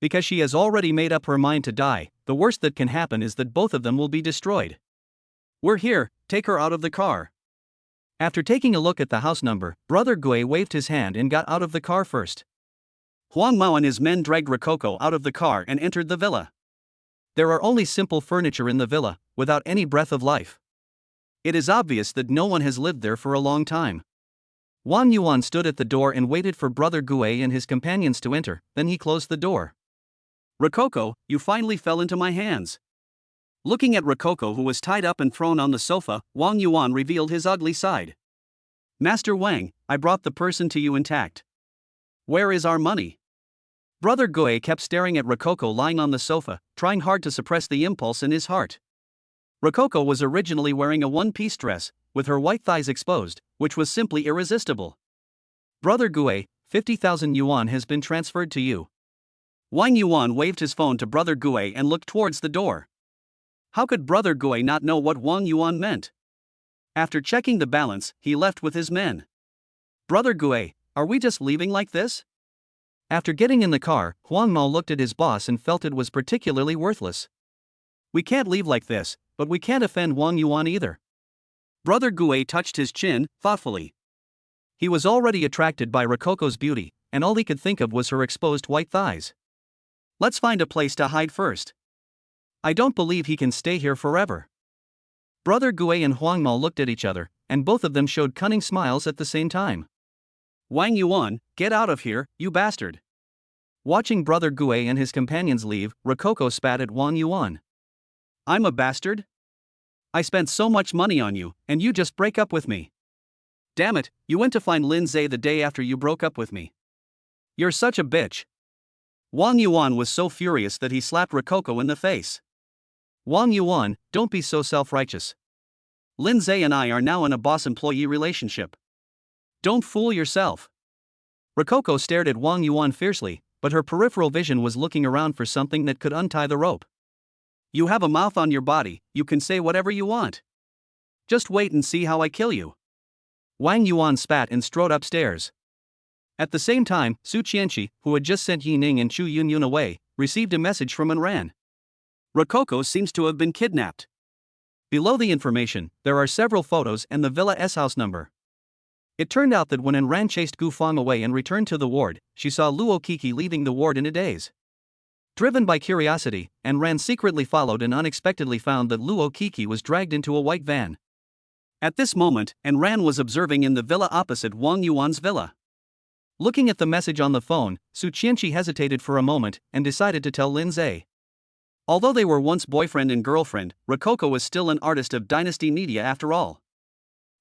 Because she has already made up her mind to die, the worst that can happen is that both of them will be destroyed. We're here, take her out of the car. After taking a look at the house number, Brother Gue waved his hand and got out of the car first. Huang Mao and his men dragged Rococo out of the car and entered the villa. There are only simple furniture in the villa, without any breath of life. It is obvious that no one has lived there for a long time. Wang Yuan stood at the door and waited for Brother Gue and his companions to enter, then he closed the door. Rococo, you finally fell into my hands. Looking at Rococo, who was tied up and thrown on the sofa, Wang Yuan revealed his ugly side. Master Wang, I brought the person to you intact. Where is our money? Brother Gue kept staring at Rococo lying on the sofa, trying hard to suppress the impulse in his heart. Rococo was originally wearing a one-piece dress, with her white thighs exposed, which was simply irresistible. Brother Gue, 50,000 yuan has been transferred to you. Wang Yuan waved his phone to Brother Gue and looked towards the door. How could Brother Gue not know what Wang Yuan meant? After checking the balance, he left with his men. Brother Gue, are we just leaving like this? After getting in the car, Huang Mao looked at his boss and felt it was particularly worthless. We can't leave like this, but we can't offend Wang Yuan either. Brother Gue touched his chin, thoughtfully. He was already attracted by Rococo's beauty, and all he could think of was her exposed white thighs. Let's find a place to hide first. I don't believe he can stay here forever. Brother Gue and Huang Mao looked at each other, and both of them showed cunning smiles at the same time. Wang Yuan, get out of here, you bastard. Watching Brother Gue and his companions leave, Rococo spat at Wang Yuan. I'm a bastard? I spent so much money on you, and you just break up with me. Damn it, you went to find Lindseay the day after you broke up with me. You're such a bitch. Wang Yuan was so furious that he slapped Rococo in the face. Wang Yuan, don't be so self-righteous. Lindseay and I are now in a boss-employee relationship. Don't fool yourself. Rococo stared at Wang Yuan fiercely, but her peripheral vision was looking around for something that could untie the rope. You have a mouth on your body, you can say whatever you want. Just wait and see how I kill you. Wang Yuan spat and strode upstairs. At the same time, Su Chenshi, who had just sent Yi Ning and Chu Yunyun away, received a message from Enran. Rococo seems to have been kidnapped. Below the information, there are several photos and the Villa S house number. It turned out that when Enran chased Gu Fang away and returned to the ward, she saw Luo Kiki leaving the ward in a daze. Driven by curiosity, Enran secretly followed and unexpectedly found that Luo Kiki was dragged into a white van. At this moment, Enran was observing in the villa opposite Wang Yuan's villa. Looking at the message on the phone, Su Chenshi hesitated for a moment and decided to tell Lindseay. Although they were once boyfriend and girlfriend, Rococo was still an artist of Dynasty Media after all.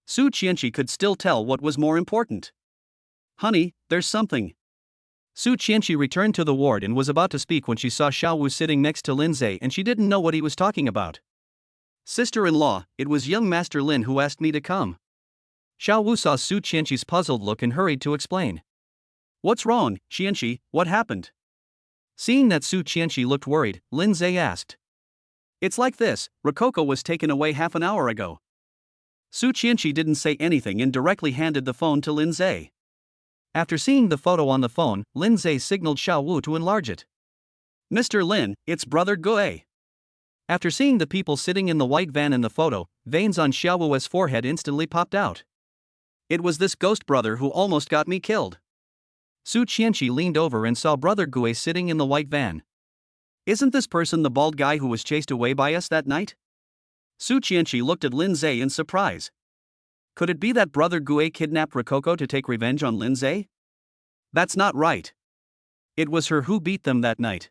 Su Chenshi could still tell what was more important. Honey, there's something. Su Chenshi returned to the ward and was about to speak when she saw Xiaowu sitting next to Lindseay and she didn't know what he was talking about. Sister-in-law, it was young Master Lin who asked me to come. Xiaowu saw Su Chenshi's puzzled look and hurried to explain. What's wrong, Chenshi, what happened? Seeing that Su Chenshi looked worried, Lindseay asked. It's like this, Rococo was taken away half an hour ago. Su Chenshi didn't say anything and directly handed the phone to Lindseay. After seeing the photo on the phone, Lindseay signaled Xiaowu to enlarge it. Mr. Lin, it's Brother Gue. After seeing the people sitting in the white van in the photo, veins on Xiaowu's forehead instantly popped out. It was this ghost brother who almost got me killed. Su Chenshi leaned over and saw Brother Gue sitting in the white van. Isn't this person the bald guy who was chased away by us that night? Su Chenshi looked at Lindseay in surprise. Could it be that Brother Gue kidnapped Rococo to take revenge on Lindseay? That's not right. It was her who beat them that night.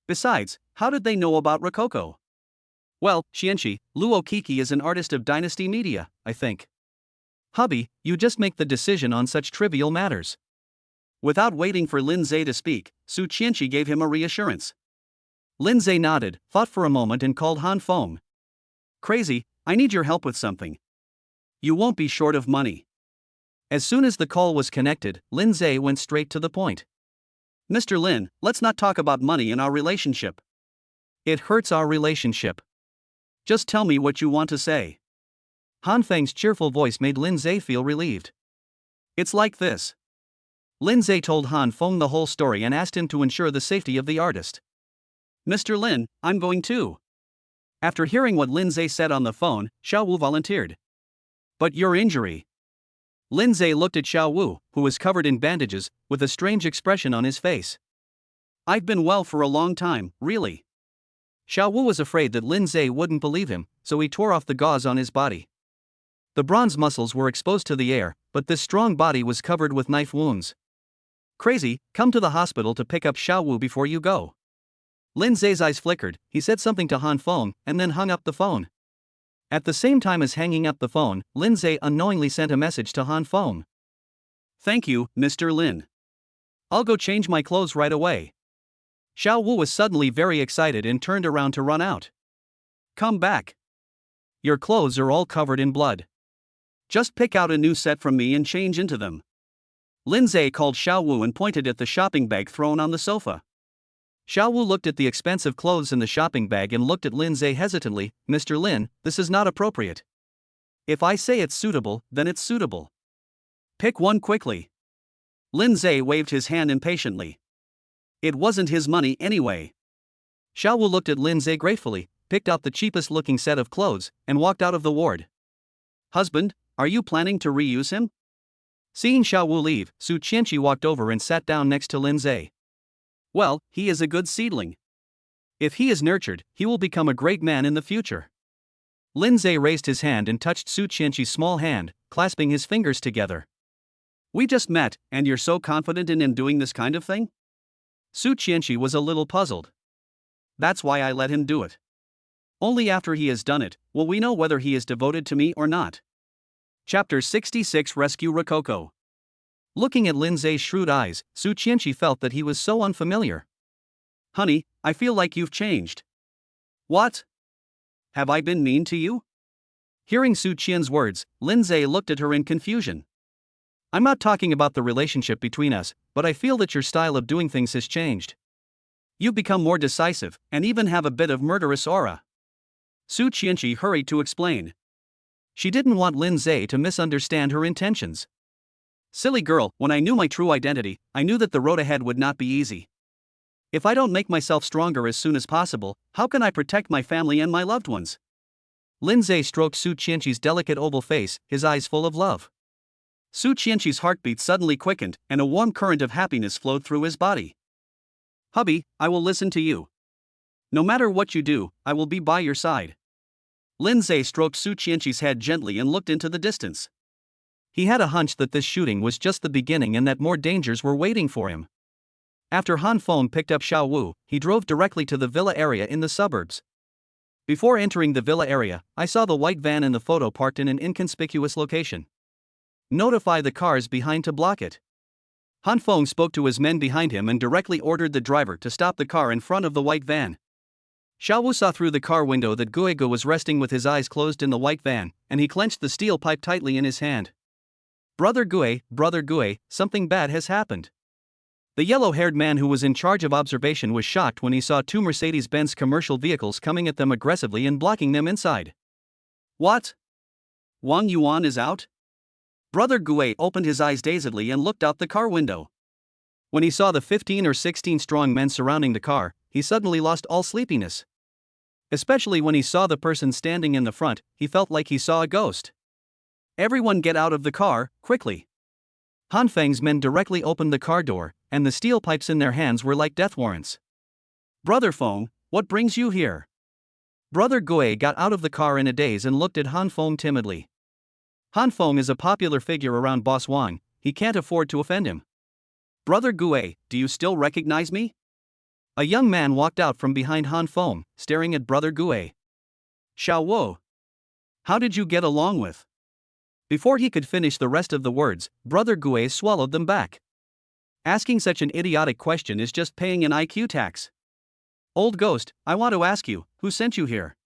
Besides, how did they know about Rococo? Well, Chenshi, Luo Kiki is an artist of Dynasty Media, I think. Hubby, you just make the decision on such trivial matters. Without waiting for Lindseay to speak, Su Chenshi gave him a reassurance. Lindseay nodded, thought for a moment and called Han Feng. Crazy, I need your help with something. You won't be short of money. As soon as the call was connected, Lindseay went straight to the point. Mr. Lin, let's not talk about money in our relationship. It hurts our relationship. Just tell me what you want to say. Han Feng's cheerful voice made Lindseay feel relieved. It's like this. Lindseay told Han Feng the whole story and asked him to ensure the safety of the artist. Mr. Lin, I'm going too. After hearing what Lindseay said on the phone, Xiaowu volunteered. But your injury. Lindseay looked at Xiaowu, who was covered in bandages, with a strange expression on his face. I've been well for a long time, really. Xiaowu was afraid that Lindseay wouldn't believe him, so he tore off the gauze on his body. The bronze muscles were exposed to the air, but this strong body was covered with knife wounds. Crazy, come to the hospital to pick up Xiaowu before you go. Lindseay's eyes flickered, he said something to Han Feng, and then hung up the phone. At the same time as hanging up the phone, Lindseay unknowingly sent a message to Han Feng. Thank you, Mr. Lin. I'll go change my clothes right away. Xiaowu was suddenly very excited and turned around to run out. Come back. Your clothes are all covered in blood. Just pick out a new set from me and change into them. Lindseay called Xiaowu and pointed at the shopping bag thrown on the sofa. Xiaowu looked at the expensive clothes in the shopping bag and looked at Lindseay hesitantly. Mr. Lin, this is not appropriate. If I say it's suitable, then it's suitable. Pick one quickly. Lindseay waved his hand impatiently. It wasn't his money anyway. Xiaowu looked at Lindseay gratefully, picked out the cheapest looking set of clothes, and walked out of the ward. Husband, are you planning to reuse him? Seeing Xiaowu leave, Su Chenshi walked over and sat down next to Lindseay. Well, he is a good seedling. If he is nurtured, he will become a great man in the future. Lindseay raised his hand and touched Su Chenshi's small hand, clasping his fingers together. We just met, and you're so confident in him doing this kind of thing? Su Chenshi was a little puzzled. That's why I let him do it. Only after he has done it, will we know whether he is devoted to me or not. Chapter 66 Rescue Rococo. Looking at Lindseay's shrewd eyes, Su Chenshi felt that he was so unfamiliar. Honey, I feel like you've changed. What? Have I been mean to you? Hearing Su Chen's words, Lindseay looked at her in confusion. I'm not talking about the relationship between us, but I feel that your style of doing things has changed. You've become more decisive, and even have a bit of murderous aura. Su Chenshi hurried to explain. She didn't want Lindseay to misunderstand her intentions. Silly girl, when I knew my true identity, I knew that the road ahead would not be easy. If I don't make myself stronger as soon as possible, how can I protect my family and my loved ones? Lindseay stroked Su Chenshi's delicate oval face, his eyes full of love. Su Chenshi's heartbeat suddenly quickened, and a warm current of happiness flowed through his body. Hubby, I will listen to you. No matter what you do, I will be by your side. Lindseay stroked Su Chenshi's head gently and looked into the distance. He had a hunch that this shooting was just the beginning and that more dangers were waiting for him. After Han Feng picked up Xiao Wu, he drove directly to the villa area in the suburbs. Before entering the villa area, I saw the white van in the photo parked in an inconspicuous location. Notify the cars behind to block it. Han Feng spoke to his men behind him and directly ordered the driver to stop the car in front of the white van. Xiao Wu saw through the car window that Guego was resting with his eyes closed in the white van, and he clenched the steel pipe tightly in his hand. Brother Gue, something bad has happened. The yellow-haired man who was in charge of observation was shocked when he saw two Mercedes-Benz commercial vehicles coming at them aggressively and blocking them inside. What? Wang Yuan is out? Brother Gue opened his eyes dazedly and looked out the car window. When he saw the 15 or 16 strong men surrounding the car, he suddenly lost all sleepiness. Especially when he saw the person standing in the front, he felt like he saw a ghost. Everyone get out of the car, quickly. Han Feng's men directly opened the car door, and the steel pipes in their hands were like death warrants. Brother Feng, what brings you here? Brother Gue got out of the car in a daze and looked at Han Feng timidly. Han Feng is a popular figure around Boss Wang, he can't afford to offend him. Brother Gue, do you still recognize me? A young man walked out from behind Han Feng, staring at Brother Gue. Xiao Wu. How did you get along with? Before he could finish the rest of the words, Brother Gue swallowed them back. Asking such an idiotic question is just paying an IQ tax. Old Ghost, I want to ask you, who sent you here?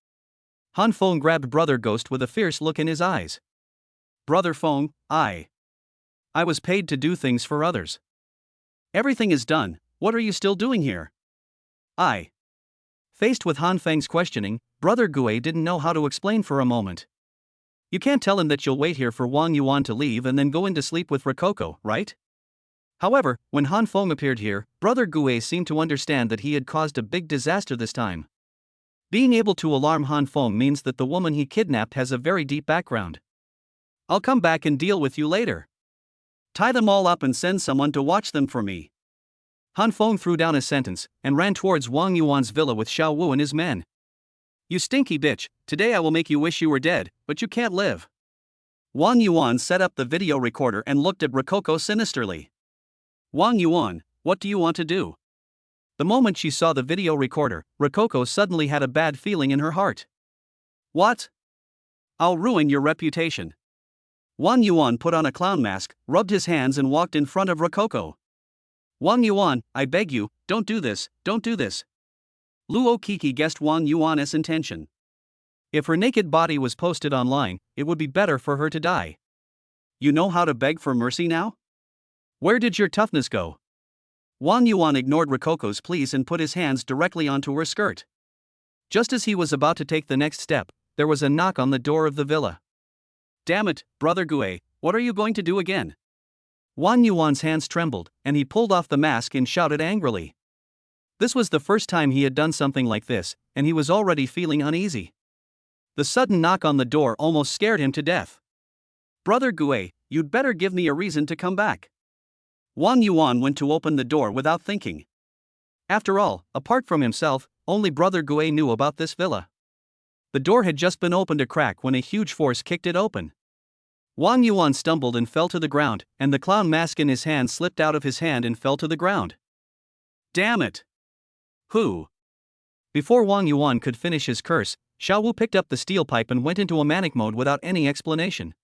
Han Feng grabbed Brother Ghost with a fierce look in his eyes. Brother Feng, I was paid to do things for others. Everything is done, what are you still doing here? Faced with Han Feng's questioning, Brother Gue didn't know how to explain for a moment. You can't tell him that you'll wait here for Wang Yuan to leave and then go in to sleep with Rococo, right? However, when Han Feng appeared here, Brother Gue seemed to understand that he had caused a big disaster this time. Being able to alarm Han Feng means that the woman he kidnapped has a very deep background. I'll come back and deal with you later. Tie them all up and send someone to watch them for me. Han Feng threw down his sentence and ran towards Wang Yuan's villa with Xiao Wu and his men. You stinky bitch, today I will make you wish you were dead, but you can't live. Wang Yuan set up the video recorder and looked at Rococo sinisterly. Wang Yuan, what do you want to do? The moment she saw the video recorder, Rococo suddenly had a bad feeling in her heart. What? I'll ruin your reputation. Wang Yuan put on a clown mask, rubbed his hands and walked in front of Rococo. Wang Yuan, I beg you, don't do this, don't do this. Luo Kiki guessed Wang Yuan's intention. If her naked body was posted online, it would be better for her to die. You know how to beg for mercy now? Where did your toughness go? Wang Yuan ignored Rococo's pleas and put his hands directly onto her skirt. Just as he was about to take the next step, there was a knock on the door of the villa. Damn it, Brother Gue, what are you going to do again? Wang Yuan's hands trembled, and he pulled off the mask and shouted angrily. This was the first time he had done something like this, and he was already feeling uneasy. The sudden knock on the door almost scared him to death. Brother Gue, you'd better give me a reason to come back. Wang Yuan went to open the door without thinking. After all, apart from himself, only Brother Gue knew about this villa. The door had just been opened a crack when a huge force kicked it open. Wang Yuan stumbled and fell to the ground, and the clown mask in his hand slipped out of his hand and fell to the ground. Damn it! Who? Before Wang Yuan could finish his curse, Xiao Wu picked up the steel pipe and went into a manic mode without any explanation.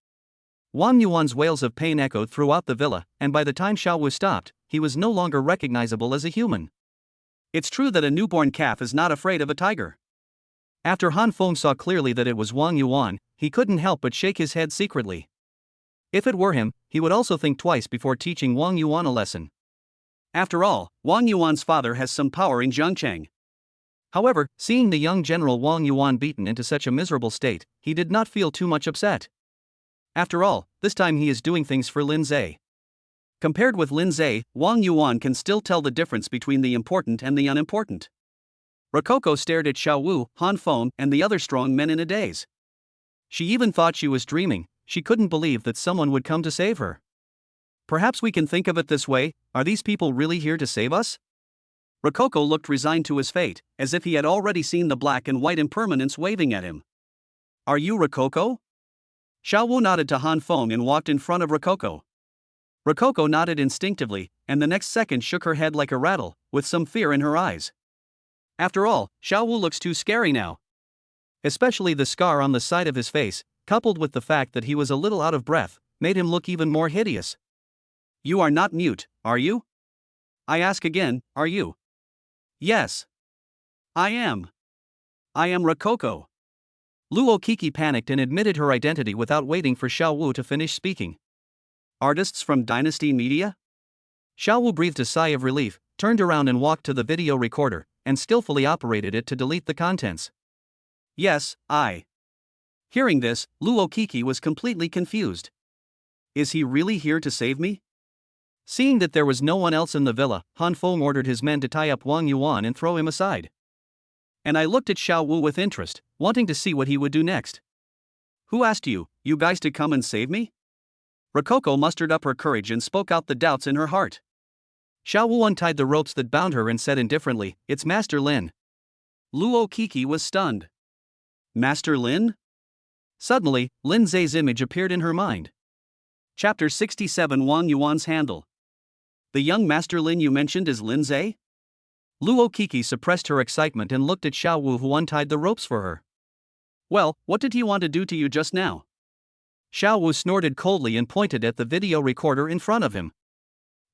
Wang Yuan's wails of pain echoed throughout the villa, and by the time Xiao Wu stopped, he was no longer recognizable as a human. It's true that a newborn calf is not afraid of a tiger. After Han Feng saw clearly that it was Wang Yuan, he couldn't help but shake his head secretly. If it were him, he would also think twice before teaching Wang Yuan a lesson. After all, Wang Yuan's father has some power in Zhangcheng. However, seeing the young general Wang Yuan beaten into such a miserable state, he did not feel too much upset. After all, this time he is doing things for Lindseay. Compared with Lindseay, Wang Yuan can still tell the difference between the important and the unimportant. Rococo stared at Xiao Wu, Han Feng, and the other strong men in a daze. She even thought she was dreaming. She couldn't believe that someone would come to save her. Perhaps we can think of it this way, are these people really here to save us? Rococo looked resigned to his fate, as if he had already seen the black and white impermanence waving at him. Are you Rococo? Xiao Wu nodded to Han Feng and walked in front of Rococo. Rococo nodded instinctively, and the next second shook her head like a rattle, with some fear in her eyes. After all, Xiao Wu looks too scary now. Especially the scar on the side of his face, coupled with the fact that he was a little out of breath, made him look even more hideous. You are not mute, are you? I ask again, are you? Yes. I am. I am Rococo. Luo Kiki panicked and admitted her identity without waiting for Xiao Wu to finish speaking. Artists from Dynasty Media? Xiao Wu breathed a sigh of relief, turned around and walked to the video recorder, and skillfully operated it to delete the contents. Yes, I. Hearing this, Luo Kiki was completely confused. Is he really here to save me? Seeing that there was no one else in the villa, Han Feng ordered his men to tie up Wang Yuan and throw him aside. And I looked at Xiao Wu with interest, wanting to see what he would do next. Who asked you guys to come and save me? Rococo mustered up her courage and spoke out the doubts in her heart. Xiao Wu untied the ropes that bound her and said indifferently, It's Master Lin. Luo Kiki was stunned. Master Lin? Suddenly, Lindseay's image appeared in her mind. Chapter 67 Wang Yuan's Handle. The young Master Lin you mentioned is Lindseay? Luo Kiki suppressed her excitement and looked at Xiao Wu, who untied the ropes for her. Well, what did he want to do to you just now? Xiao Wu snorted coldly and pointed at the video recorder in front of him.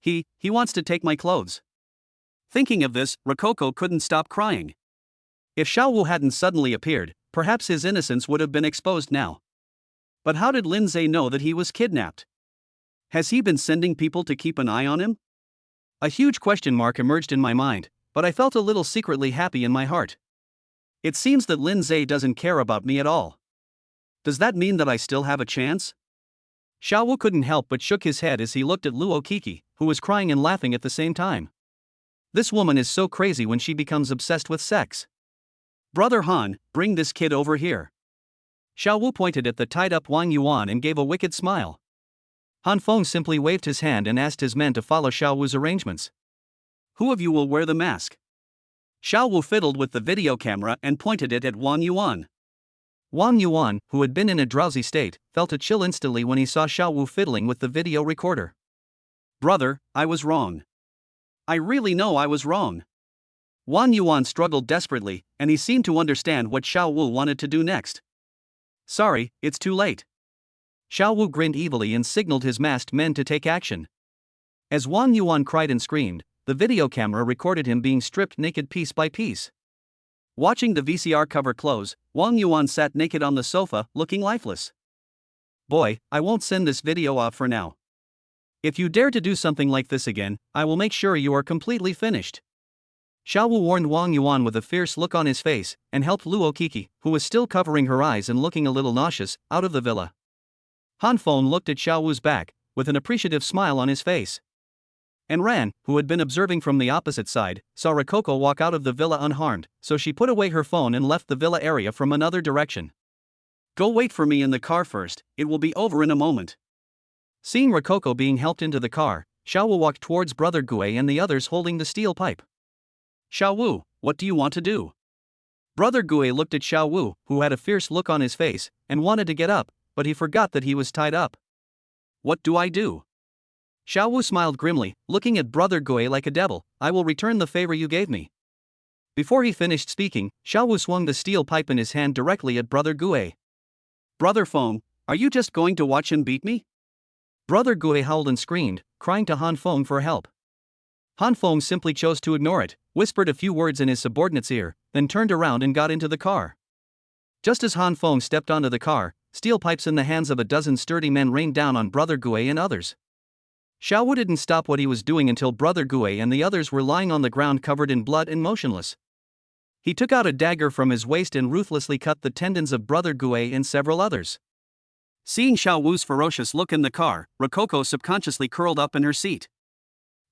He wants to take my clothes. Thinking of this, Rococo couldn't stop crying. If Xiao Wu hadn't suddenly appeared, perhaps his innocence would have been exposed now. But how did Lindseay know that he was kidnapped? Has he been sending people to keep an eye on him? A huge question mark emerged in my mind, but I felt a little secretly happy in my heart. It seems that Lindseay doesn't care about me at all. Does that mean that I still have a chance? Xiao Wu couldn't help but shook his head as he looked at Luo Kiki, who was crying and laughing at the same time. This woman is so crazy when she becomes obsessed with sex. Brother Han, bring this kid over here. Xiao Wu pointed at the tied-up Wang Yuan and gave a wicked smile. Han Feng simply waved his hand and asked his men to follow Xiao Wu's arrangements. Who of you will wear the mask? Xiao Wu fiddled with the video camera and pointed it at Wang Yuan. Wang Yuan, who had been in a drowsy state, felt a chill instantly when he saw Xiao Wu fiddling with the video recorder. Brother, I was wrong. I really know I was wrong. Wang Yuan struggled desperately, and he seemed to understand what Xiao Wu wanted to do next. Sorry, it's too late. Xiao Wu grinned evilly and signaled his masked men to take action. As Wang Yuan cried and screamed, the video camera recorded him being stripped naked piece by piece. Watching the VCR cover close, Wang Yuan sat naked on the sofa, looking lifeless. Boy, I won't send this video off for now. If you dare to do something like this again, I will make sure you are completely finished. Xiao Wu warned Wang Yuan with a fierce look on his face, and helped Luo Kiki, who was still covering her eyes and looking a little nauseous, out of the villa. Han Feng looked at Xiao Wu's back, with an appreciative smile on his face. And Ran, who had been observing from the opposite side, saw Rococo walk out of the villa unharmed, so she put away her phone and left the villa area from another direction. Go wait for me in the car first, it will be over in a moment. Seeing Rococo being helped into the car, Xiao Wu walked towards Brother Gue and the others holding the steel pipe. Xiao Wu, what do you want to do? Brother Gue looked at Xiao Wu, who had a fierce look on his face, and wanted to get up, but he forgot that he was tied up. What do I do? Xiao Wu smiled grimly, looking at Brother Gue like a devil. I will return the favor you gave me. Before he finished speaking, Xiao Wu swung the steel pipe in his hand directly at Brother Gue. Brother Feng, are you just going to watch him beat me? Brother Gue howled and screamed, crying to Han Feng for help. Han Feng simply chose to ignore it, whispered a few words in his subordinate's ear, then turned around and got into the car. Just as Han Feng stepped onto the car, steel pipes in the hands of a dozen sturdy men rained down on Brother Gue and others. Xiao Wu didn't stop what he was doing until Brother Gue and the others were lying on the ground covered in blood and motionless. He took out a dagger from his waist and ruthlessly cut the tendons of Brother Gue and several others. Seeing Xiao Wu's ferocious look in the car, Rococo subconsciously curled up in her seat.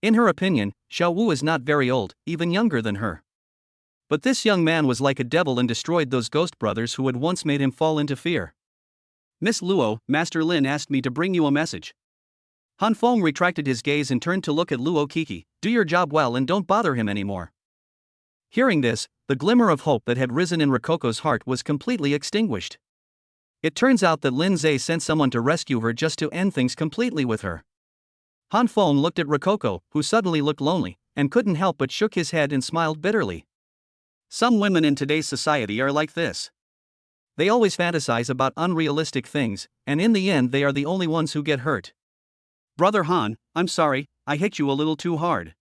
In her opinion, Xiao Wu is not very old, even younger than her. But this young man was like a devil and destroyed those ghost brothers who had once made him fall into fear. Miss Luo, Master Lin asked me to bring you a message. Han Feng retracted his gaze and turned to look at Luo Kiki. Do your job well and don't bother him anymore. Hearing this, the glimmer of hope that had risen in Rococo's heart was completely extinguished. It turns out that Lindseay sent someone to rescue her just to end things completely with her. Han Feng looked at Rococo, who suddenly looked lonely, and couldn't help but shook his head and smiled bitterly. Some women in today's society are like this. They always fantasize about unrealistic things, and in the end they are the only ones who get hurt. Brother Han, I'm sorry, I hit you a little too hard.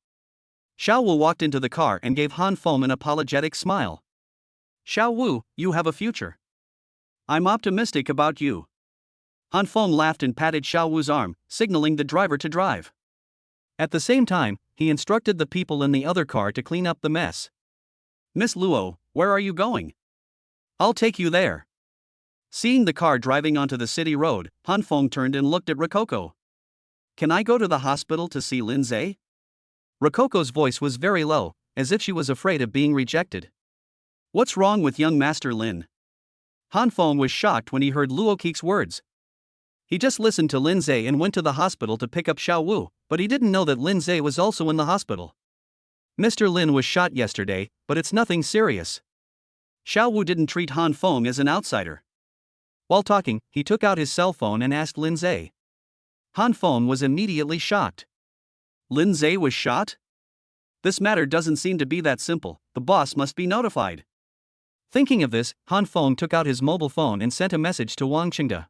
Xiao Wu walked into the car and gave Han Feng an apologetic smile. Xiao Wu, you have a future. I'm optimistic about you. Han Feng laughed and patted Xiao Wu's arm, signaling the driver to drive. At the same time, he instructed the people in the other car to clean up the mess. Miss Luo, where are you going? I'll take you there. Seeing the car driving onto the city road, Han Feng turned and looked at Rococo. Can I go to the hospital to see Lindseay? Rococo's voice was very low, as if she was afraid of being rejected. What's wrong with young Master Lin? Han Feng was shocked when he heard Luo Keik's words. He just listened to Lindseay and went to the hospital to pick up Xiao Wu, but he didn't know that Lindseay was also in the hospital. Mr. Lin was shot yesterday, but it's nothing serious. Xiao Wu didn't treat Han Feng as an outsider. While talking, he took out his cell phone and asked Lindseay. Han Feng was immediately shocked. Lindseay was shot? This matter doesn't seem to be that simple, the boss must be notified. Thinking of this, Han Feng took out his mobile phone and sent a message to Wang Qingde.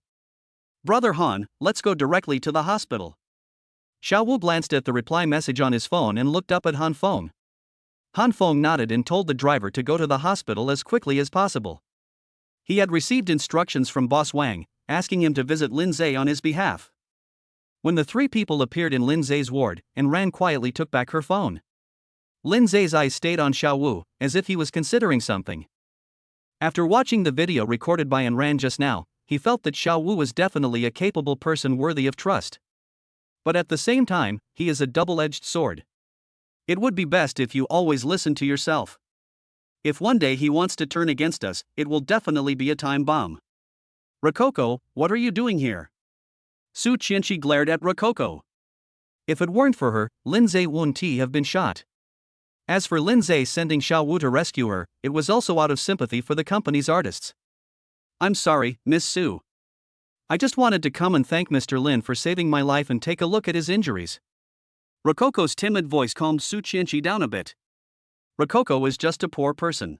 Brother Han, let's go directly to the hospital. Xiao Wu glanced at the reply message on his phone and looked up at Han Feng. Han Feng nodded and told the driver to go to the hospital as quickly as possible. He had received instructions from Boss Wang, asking him to visit Lindseay on his behalf. When the three people appeared in Lindseay's ward, and Ran quietly took back her phone. Lindseay's eyes stayed on Xiao Wu, as if he was considering something. After watching the video recorded by Ran just now, he felt that Xiao Wu was definitely a capable person worthy of trust. But at the same time, he is a double-edged sword. It would be best if you always listen to yourself. If one day he wants to turn against us, it will definitely be a time bomb. Rococo, what are you doing here? Su Chenshi glared at Rococo. If it weren't for her, Lindseay wouldn't have been shot. As for Lindseay sending Xiao Wu to rescue her, it was also out of sympathy for the company's artists. I'm sorry, Miss Su. I just wanted to come and thank Mr. Lin for saving my life and take a look at his injuries. Rococo's timid voice calmed Su Chenshi down a bit. Rococo is just a poor person.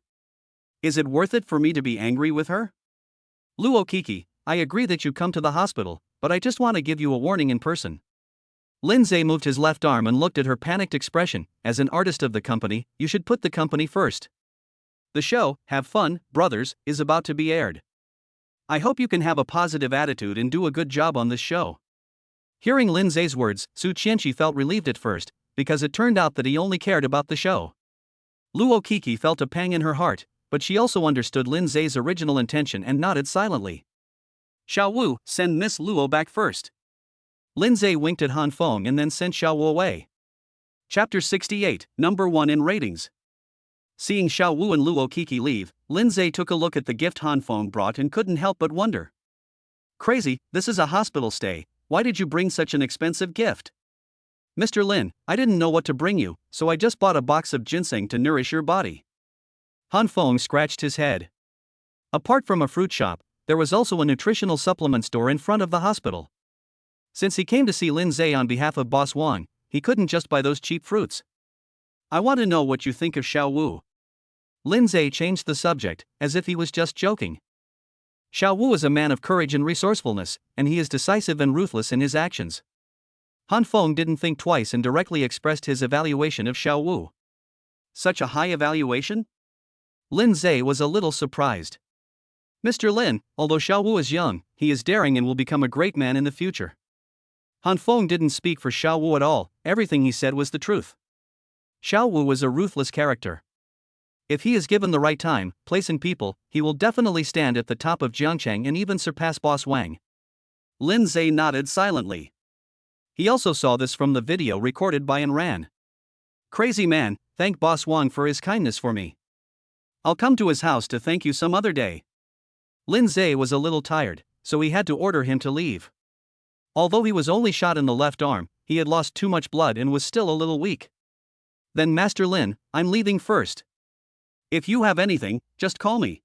Is it worth it for me to be angry with her? Luo Kiki, I agree that you come to the hospital, but I just want to give you a warning in person. Lindseay moved his left arm and looked at her panicked expression. As an artist of the company, you should put the company first. The show, Have Fun, Brothers, is about to be aired. I hope you can have a positive attitude and do a good job on this show. Hearing Lindseay's words, Su Chenshi felt relieved at first, because it turned out that he only cared about the show. Luo Kiki felt a pang in her heart, but she also understood Lindseay's original intention and nodded silently. Xiao Wu, send Miss Luo back first. Lindseay winked at Han Feng and then sent Xiao Wu away. Chapter 68, number 1 in ratings. Seeing Xiao Wu and Luo Kiki leave, Lindseay took a look at the gift Han Feng brought and couldn't help but wonder. Crazy, this is a hospital stay, why did you bring such an expensive gift? Mr. Lin, I didn't know what to bring you, so I just bought a box of ginseng to nourish your body. Han Feng scratched his head. Apart from a fruit shop, there was also a nutritional supplement store in front of the hospital. Since he came to see Lindseay on behalf of Boss Wang, he couldn't just buy those cheap fruits. I want to know what you think of Xiao Wu. Lindseay changed the subject, as if he was just joking. Xiao Wu is a man of courage and resourcefulness, and he is decisive and ruthless in his actions. Han Feng didn't think twice and directly expressed his evaluation of Xiao Wu. Such a high evaluation? Lindseay was a little surprised. Mr. Lin, although Xiao Wu is young, he is daring and will become a great man in the future. Han Feng didn't speak for Xiao Wu at all, everything he said was the truth. Xiao Wu was a ruthless character. If he is given the right time, place and people, he will definitely stand at the top of Jiangchang and even surpass Boss Wang. Lindseay nodded silently. He also saw this from the video recorded by Ran. Crazy man, thank Boss Wang for his kindness for me. I'll come to his house to thank you some other day. Lindseay was a little tired, so he had to order him to leave. Although he was only shot in the left arm, he had lost too much blood and was still a little weak. Then Master Lin, I'm leaving first. If you have anything, just call me.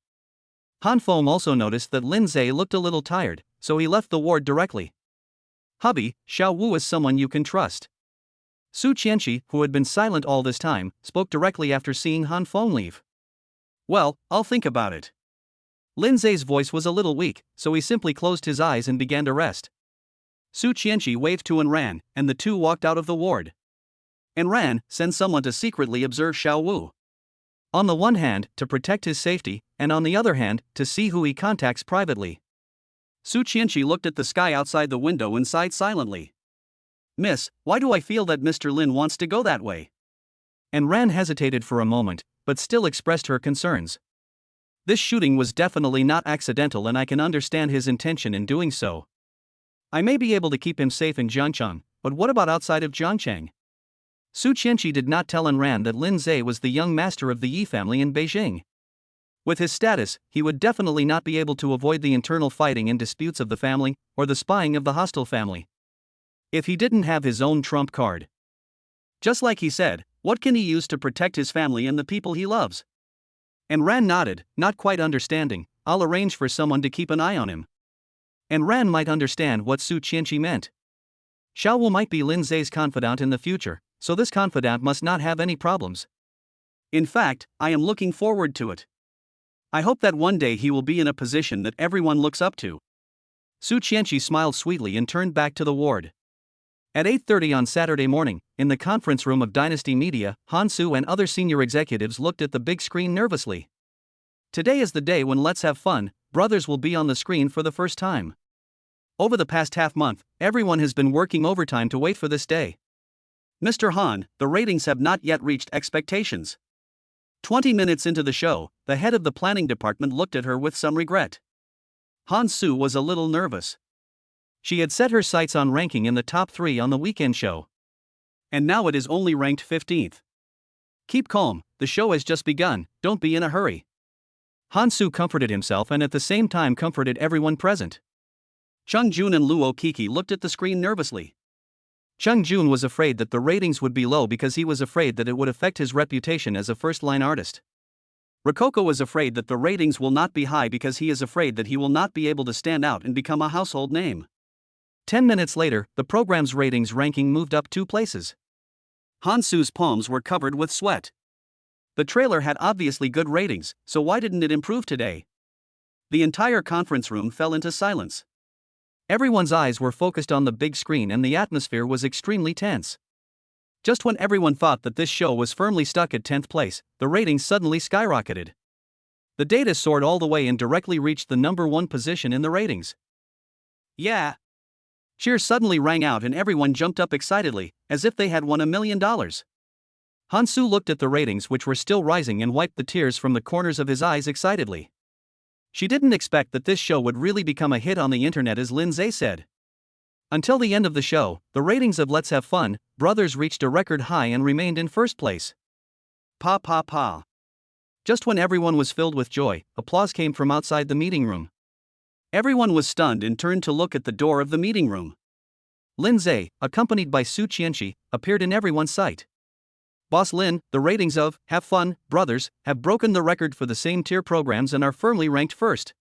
Han Feng also noticed that Lindseay looked a little tired, so he left the ward directly. Hubby, Xiao Wu is someone you can trust. Su Chenshi, who had been silent all this time, spoke directly after seeing Han Feng leave. Well, I'll think about it. Lindseay's voice was a little weak, so he simply closed his eyes and began to rest. Su Chenshi waved to Enran, and the two walked out of the ward. Enran sent someone to secretly observe Xiao Wu. On the one hand, to protect his safety, and on the other hand, to see who he contacts privately. Su Chenshi looked at the sky outside the window and sighed silently. Miss, why do I feel that Mr. Lin wants to go that way? Enran hesitated for a moment, but still expressed her concerns. This shooting was definitely not accidental and I can understand his intention in doing so. I may be able to keep him safe in Jiangcheng, but what about outside of Jiangcheng? Su Chenshi did not tell Enran that Lindseay was the young master of the Yi family in Beijing. With his status, he would definitely not be able to avoid the internal fighting and disputes of the family, or the spying of the hostile family. If he didn't have his own trump card. Just like he said, what can he use to protect his family and the people he loves? Enran nodded, not quite understanding. I'll arrange for someone to keep an eye on him. Enran might understand what Su Chenshi meant. Xiao Wu might be Lindseay's confidant in the future, so this confidant must not have any problems. In fact, I am looking forward to it. I hope that one day he will be in a position that everyone looks up to. Su Chenshi smiled sweetly and turned back to the ward. At 8:30 on Saturday morning, in the conference room of Dynasty Media, Han Su and other senior executives looked at the big screen nervously. Today is the day when Let's Have Fun, Brothers will be on the screen for the first time. Over the past half month, everyone has been working overtime to wait for this day. Mr. Han, the ratings have not yet reached expectations. 20 minutes into the show, the head of the planning department looked at her with some regret. Han Su was a little nervous. She had set her sights on ranking in the top 3 on the weekend show. And now it is only ranked 15th. Keep calm, the show has just begun, don't be in a hurry. Han Su comforted himself and at the same time comforted everyone present. Chung Jun and Luo Kiki looked at the screen nervously. Chung Jun was afraid that the ratings would be low because he was afraid that it would affect his reputation as a first-line artist. Rokoko was afraid that the ratings will not be high because he is afraid that he will not be able to stand out and become a household name. 10 minutes later, the program's ratings ranking moved up 2 places. Han Su's palms were covered with sweat. The trailer had obviously good ratings, so why didn't it improve today? The entire conference room fell into silence. Everyone's eyes were focused on the big screen and the atmosphere was extremely tense. Just when everyone thought that this show was firmly stuck at 10th place, the ratings suddenly skyrocketed. The data soared all the way and directly reached the number 1 position in the ratings. Yeah! Cheers suddenly rang out and everyone jumped up excitedly, as if they had won $1 million. Han Su looked at the ratings which were still rising and wiped the tears from the corners of his eyes excitedly. She didn't expect that this show would really become a hit on the internet as Lindseay said. Until the end of the show, the ratings of Let's Have Fun, Brothers reached a record high and remained in first place. Pa pa pa. Just when everyone was filled with joy, applause came from outside the meeting room. Everyone was stunned and turned to look at the door of the meeting room. Lindseay, accompanied by Su Chenshi, appeared in everyone's sight. Boss Lin, the ratings of Have Fun, Brothers, have broken the record for the same tier programs and are firmly ranked first.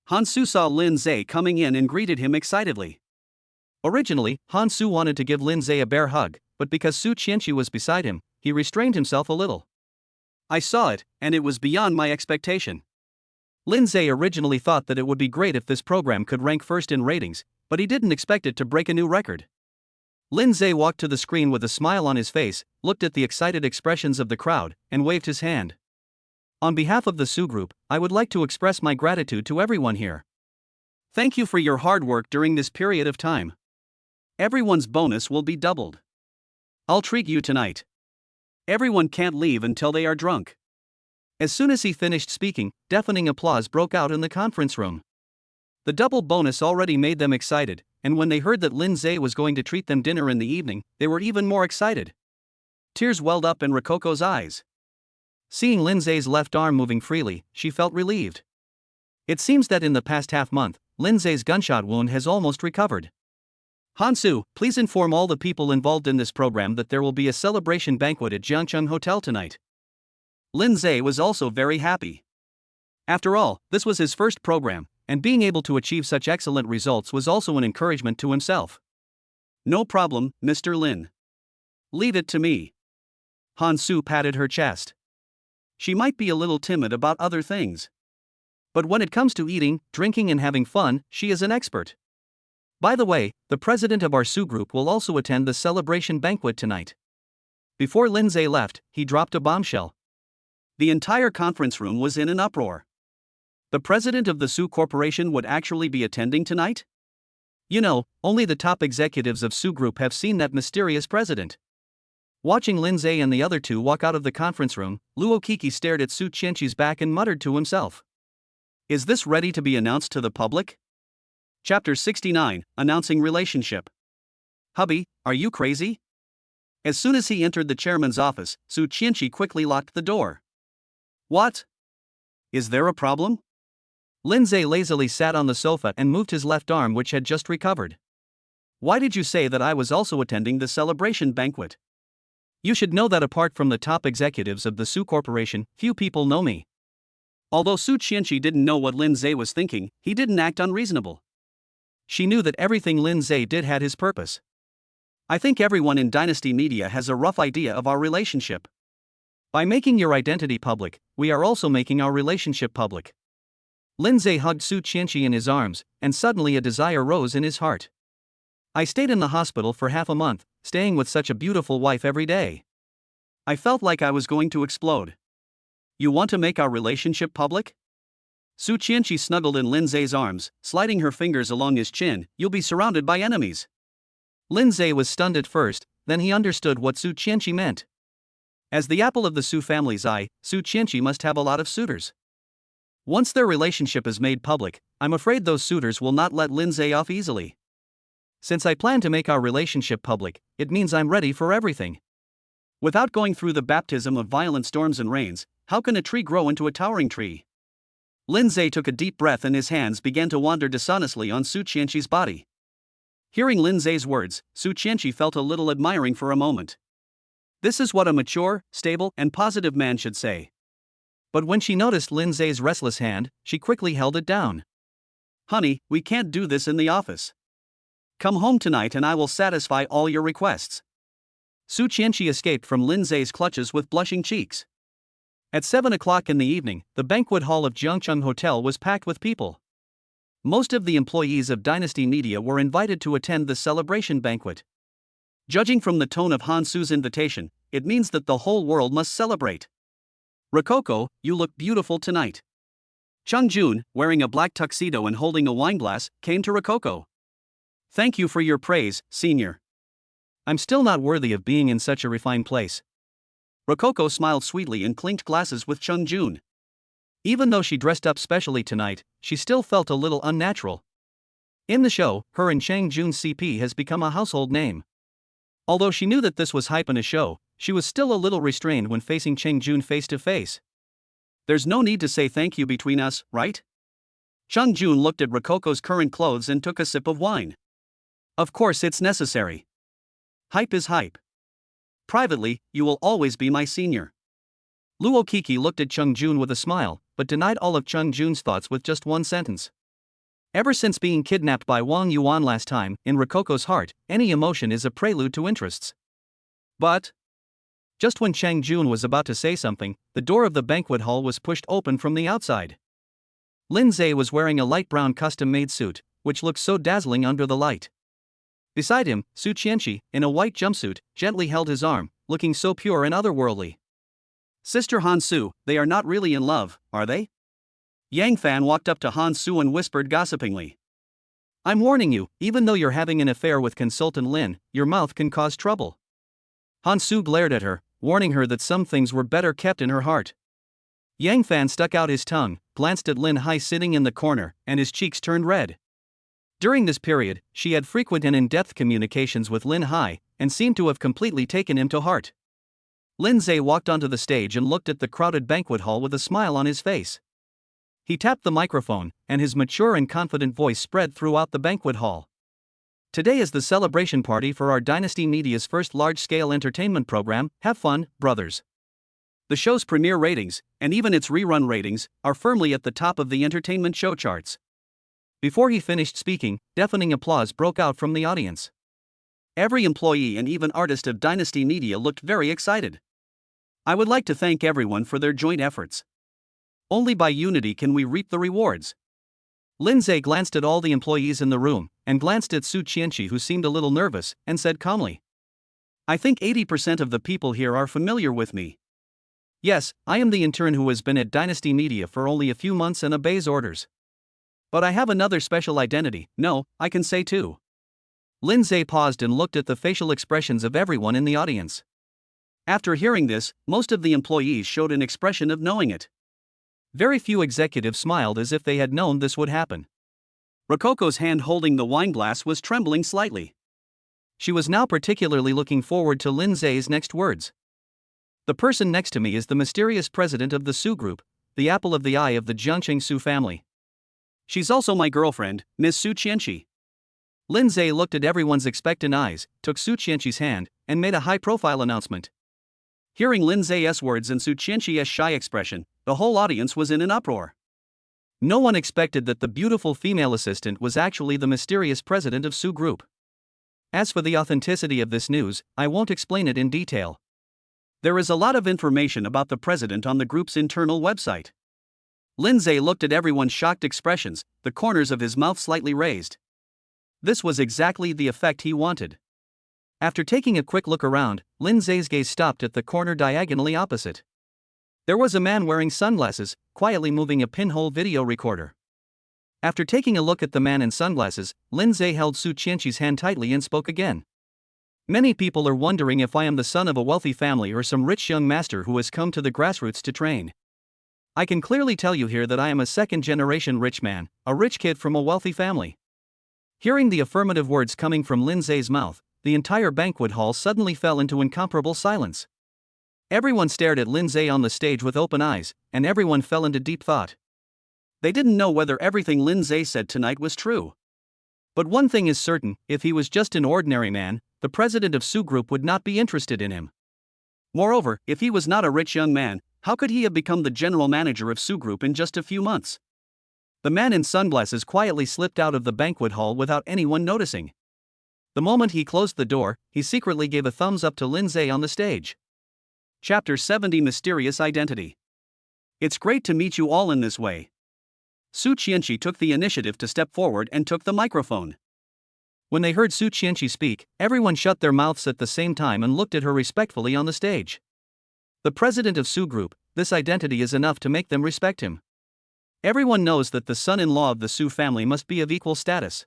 Han Su saw Lindseay coming in and greeted him excitedly. Originally, Han Su wanted to give Lindseay a bear hug, but because Su Chenshi was beside him, he restrained himself a little. I saw it, and it was beyond my expectation. Lindseay originally thought that it would be great if this program could rank first in ratings, but he didn't expect it to break a new record. Lindseay walked to the screen with a smile on his face, looked at the excited expressions of the crowd, and waved his hand. On behalf of the Su Group, I would like to express my gratitude to everyone here. Thank you for your hard work during this period of time. Everyone's bonus will be doubled. I'll treat you tonight. Everyone can't leave until they are drunk. As soon as he finished speaking, deafening applause broke out in the conference room. The double bonus already made them excited, and when they heard that Lindseay was going to treat them dinner in the evening, they were even more excited. Tears welled up in Rokoko's eyes. Seeing Lindseay's left arm moving freely, she felt relieved. It seems that in the past half month, Lindseay's gunshot wound has almost recovered. Han Su, please inform all the people involved in this program that there will be a celebration banquet at Jiangcheng Hotel tonight. Lindseay was also very happy. After all, this was his first program, and being able to achieve such excellent results was also an encouragement to himself. No problem, Mr. Lin. Leave it to me. Han Su patted her chest. She might be a little timid about other things. But when it comes to eating, drinking and having fun, she is an expert. By the way, the president of our Su group will also attend the celebration banquet tonight. Before Lindseay left, he dropped a bombshell. The entire conference room was in an uproar. The president of the Su Corporation would actually be attending tonight? You know, only the top executives of Su Group have seen that mysterious president. Watching Lindseay and the other two walk out of the conference room, Luo Kiki stared at Su Chenshi's back and muttered to himself. Is this ready to be announced to the public? Chapter 69, Announcing Relationship. Hubby, are you crazy? As soon as he entered the chairman's office, Su Chenshi quickly locked the door. What? Is there a problem? Lindseay lazily sat on the sofa and moved his left arm, which had just recovered. Why did you say that I was also attending the celebration banquet? You should know that apart from the top executives of the Su Corporation, few people know me. Although Su Chenshi didn't know what Lindseay was thinking, he didn't act unreasonable. She knew that everything Lindseay did had his purpose. I think everyone in Dynasty Media has a rough idea of our relationship. By making your identity public, we are also making our relationship public. Lindseay hugged Su Chenshi in his arms, and suddenly a desire rose in his heart. I stayed in the hospital for half a month, staying with such a beautiful wife every day. I felt like I was going to explode. You want to make our relationship public? Su Chenshi snuggled in Lindseay's arms, sliding her fingers along his chin. You'll be surrounded by enemies. Lindseay was stunned at first, then he understood what Su Chenshi meant. As the apple of the Su family's eye, Su Chenshi must have a lot of suitors. Once their relationship is made public, I'm afraid those suitors will not let Lindseay off easily. Since I plan to make our relationship public, it means I'm ready for everything. Without going through the baptism of violent storms and rains, how can a tree grow into a towering tree? Lindseay took a deep breath and his hands began to wander dishonestly on Su Chenshi's body. Hearing Lindseay's words, Su Chenshi felt a little admiring for a moment. This is what a mature, stable, and positive man should say. But when she noticed Lindseay's restless hand, she quickly held it down. Honey, we can't do this in the office. Come home tonight and I will satisfy all your requests. Su Chenshi escaped from Lindseay's clutches with blushing cheeks. At 7 o'clock in the evening, the banquet hall of Jiangcheng Hotel was packed with people. Most of the employees of Dynasty Media were invited to attend the celebration banquet. Judging from the tone of Han Su's invitation, it means that the whole world must celebrate. Rococo, you look beautiful tonight. Cheng Jun, wearing a black tuxedo and holding a wineglass, came to Rococo. Thank you for your praise, senior. I'm still not worthy of being in such a refined place. Rococo smiled sweetly and clinked glasses with Cheng Jun. Even though she dressed up specially tonight, she still felt a little unnatural. In the show, her and Cheng Jun's CP has become a household name. Although she knew that this was hype in a show, she was still a little restrained when facing Cheng Jun face to face. There's no need to say thank you between us, right? Cheng Jun looked at Rococo's current clothes and took a sip of wine. Of course it's necessary. Hype is hype. Privately, you will always be my senior. Luo Kiki looked at Cheng Jun with a smile, but denied all of Cheng Jun's thoughts with just one sentence. Ever since being kidnapped by Wang Yuan last time, in Rococo's heart, any emotion is a prelude to interests. But just when Cheng Jun was about to say something, the door of the banquet hall was pushed open from the outside. Lindseay was wearing a light brown custom-made suit, which looked so dazzling under the light. Beside him, Su Chenshi, in a white jumpsuit, gently held his arm, looking so pure and otherworldly. Sister Han Su, they are not really in love, are they? Yang Fan walked up to Han Su and whispered gossipingly. I'm warning you, even though you're having an affair with Consultant Lin, your mouth can cause trouble. Han Su glared at her, warning her that some things were better kept in her heart. Yang Fan stuck out his tongue, glanced at Lin Hai sitting in the corner, and his cheeks turned red. During this period, she had frequent and in-depth communications with Lin Hai, and seemed to have completely taken him to heart. Lindseay walked onto the stage and looked at the crowded banquet hall with a smile on his face. He tapped the microphone, and his mature and confident voice spread throughout the banquet hall. Today is the celebration party for our Dynasty Media's first large-scale entertainment program. Have fun, brothers. The show's premiere ratings, and even its rerun ratings, are firmly at the top of the entertainment show charts. Before he finished speaking, deafening applause broke out from the audience. Every employee and even artist of Dynasty Media looked very excited. I would like to thank everyone for their joint efforts. Only by unity can we reap the rewards. Lindseay glanced at all the employees in the room, and glanced at Su Chenshi, who seemed a little nervous, and said calmly, "I think 80% of the people here are familiar with me. Yes, I am the intern who has been at Dynasty Media for only a few months and obeys orders. But I have another special identity, no, I can say two." Lindseay paused and looked at the facial expressions of everyone in the audience. After hearing this, most of the employees showed an expression of knowing it. Very few executives smiled as if they had known this would happen. Rococo's hand holding the wine glass was trembling slightly. She was now particularly looking forward to Lindseay's next words. "The person next to me is the mysterious president of the Su Group, the apple of the eye of the Jiangcheng Su family. She's also my girlfriend, Miss Su Chenshi." Lindseay looked at everyone's expectant eyes, took Su Chenshi's hand, and made a high-profile announcement. Hearing Lindseay's words and Su Chenshi's shy expression, the whole audience was in an uproar. No one expected that the beautiful female assistant was actually the mysterious president of Su Group. As for the authenticity of this news, I won't explain it in detail. There is a lot of information about the president on the group's internal website. Lindseay looked at everyone's shocked expressions, the corners of his mouth slightly raised. This was exactly the effect he wanted. After taking a quick look around, Lindseay's gaze stopped at the corner diagonally opposite. There was a man wearing sunglasses, quietly moving a pinhole video recorder. After taking a look at the man in sunglasses, Lindseay held Su Chenshi's hand tightly and spoke again. "Many people are wondering if I am the son of a wealthy family or some rich young master who has come to the grassroots to train. I can clearly tell you here that I am a second-generation rich man, a rich kid from a wealthy family." Hearing the affirmative words coming from Lindseay's mouth, the entire banquet hall suddenly fell into incomparable silence. Everyone stared at Lindseay on the stage with open eyes, and everyone fell into deep thought. They didn't know whether everything Lindseay said tonight was true. But one thing is certain, if he was just an ordinary man, the president of Su Group would not be interested in him. Moreover, if he was not a rich young man, how could he have become the general manager of Su Group in just a few months? The man in sunglasses quietly slipped out of the banquet hall without anyone noticing. The moment he closed the door, he secretly gave a thumbs up to Lindseay on the stage. Chapter 70: Mysterious Identity. "It's great to meet you all in this way." Su Chenshi took the initiative to step forward and took the microphone. When they heard Su Chenshi speak, everyone shut their mouths at the same time and looked at her respectfully on the stage. The president of Su Group, this identity is enough to make them respect him. Everyone knows that the son-in-law of the Su family must be of equal status.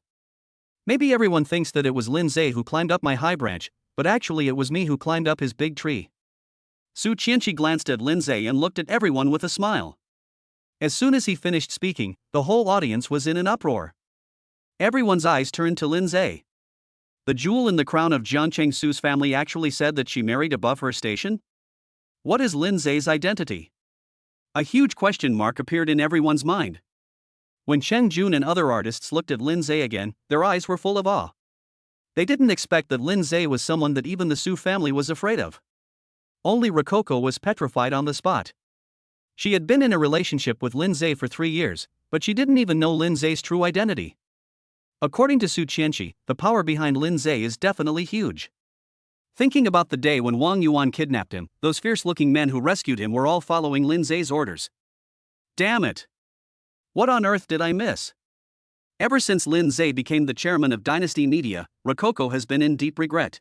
Maybe everyone thinks that it was Lindseay who climbed up my high branch, but actually it was me who climbed up his big tree. Su Chenshi glanced at Lindseay and looked at everyone with a smile. As soon as he finished speaking, the whole audience was in an uproar. Everyone's eyes turned to Lindseay. The jewel in the crown of Jiangcheng Su's family actually said that she married above her station? What is Lindseay's identity? A huge question mark appeared in everyone's mind. When Cheng Jun and other artists looked at Lindseay again, their eyes were full of awe. They didn't expect that Lindseay was someone that even the Su family was afraid of. Only Rococo was petrified on the spot. She had been in a relationship with Lindseay for 3 years, but she didn't even know Lindseay's true identity. According to Su Chenshi, the power behind Lindseay is definitely huge. Thinking about the day when Wang Yuan kidnapped him, those fierce-looking men who rescued him were all following Lindseay's orders. Damn it! What on earth did I miss? Ever since Lindseay became the chairman of Dynasty Media, Rococo has been in deep regret.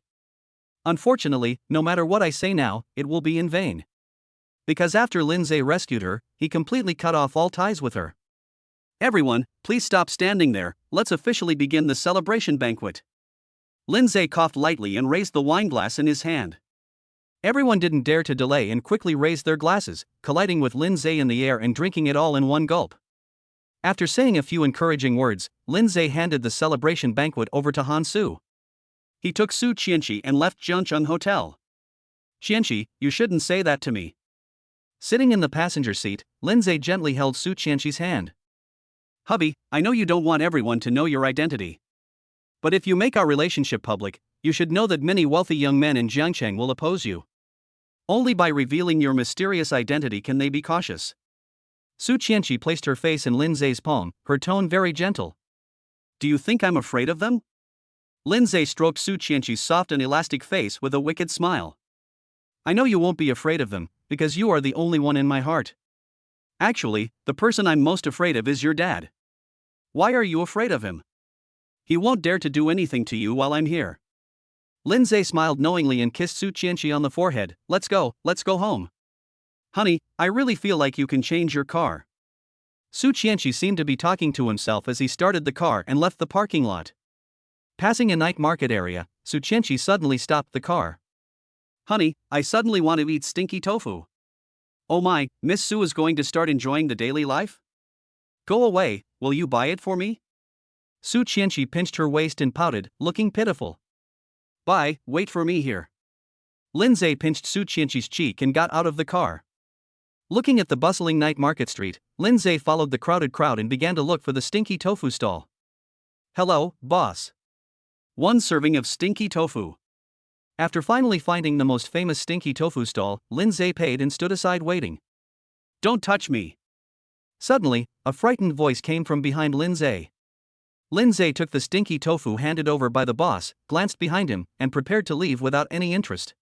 Unfortunately, no matter what I say now, it will be in vain. Because after Lindseay rescued her, he completely cut off all ties with her. Everyone, please stop standing there, let's officially begin the celebration banquet. Lindseay coughed lightly and raised the wine glass in his hand. Everyone didn't dare to delay and quickly raised their glasses, colliding with Lindseay in the air and drinking it all in one gulp. After saying a few encouraging words, Lindseay handed the celebration banquet over to Han Su. He took Su Chenshi and left Jiangcheng Hotel. "Chenshi, you shouldn't say that to me." Sitting in the passenger seat, Lindseay gently held Su Chenshi's hand. "Hubby, I know you don't want everyone to know your identity. But if you make our relationship public, you should know that many wealthy young men in Jiangcheng will oppose you. Only by revealing your mysterious identity can they be cautious. Su Chenshi placed her face in Lindseay's palm, her tone very gentle. Do you think I'm afraid of them? Lindseay stroked Su Chenshi's soft and elastic face with a wicked smile. I know you won't be afraid of them, because you are the only one in my heart. Actually, the person I'm most afraid of is your dad. Why are you afraid of him? He won't dare to do anything to you while I'm here. Lindseay smiled knowingly and kissed Su Chenshi on the forehead. Let's go home. Honey, I really feel like you can change your car. Su Chenshi seemed to be talking to himself as he started the car and left the parking lot. Passing a night market area, Su Chenshi suddenly stopped the car. Honey, I suddenly want to eat stinky tofu. Oh my, Miss Su is going to start enjoying the daily life? Go away, will you buy it for me? Su Chenshi pinched her waist and pouted, looking pitiful. Bye, wait for me here. Lindseay pinched Su Chenshi's cheek and got out of the car. Looking at the bustling night market street, Lindseay followed the crowded crowd and began to look for the stinky tofu stall. Hello, boss. 1 serving of stinky tofu. After finally finding the most famous stinky tofu stall, Lindseay paid and stood aside waiting. Don't touch me. Suddenly, a frightened voice came from behind Lindseay. Lindseay took the stinky tofu handed over by the boss, glanced behind him, and prepared to leave without any interest.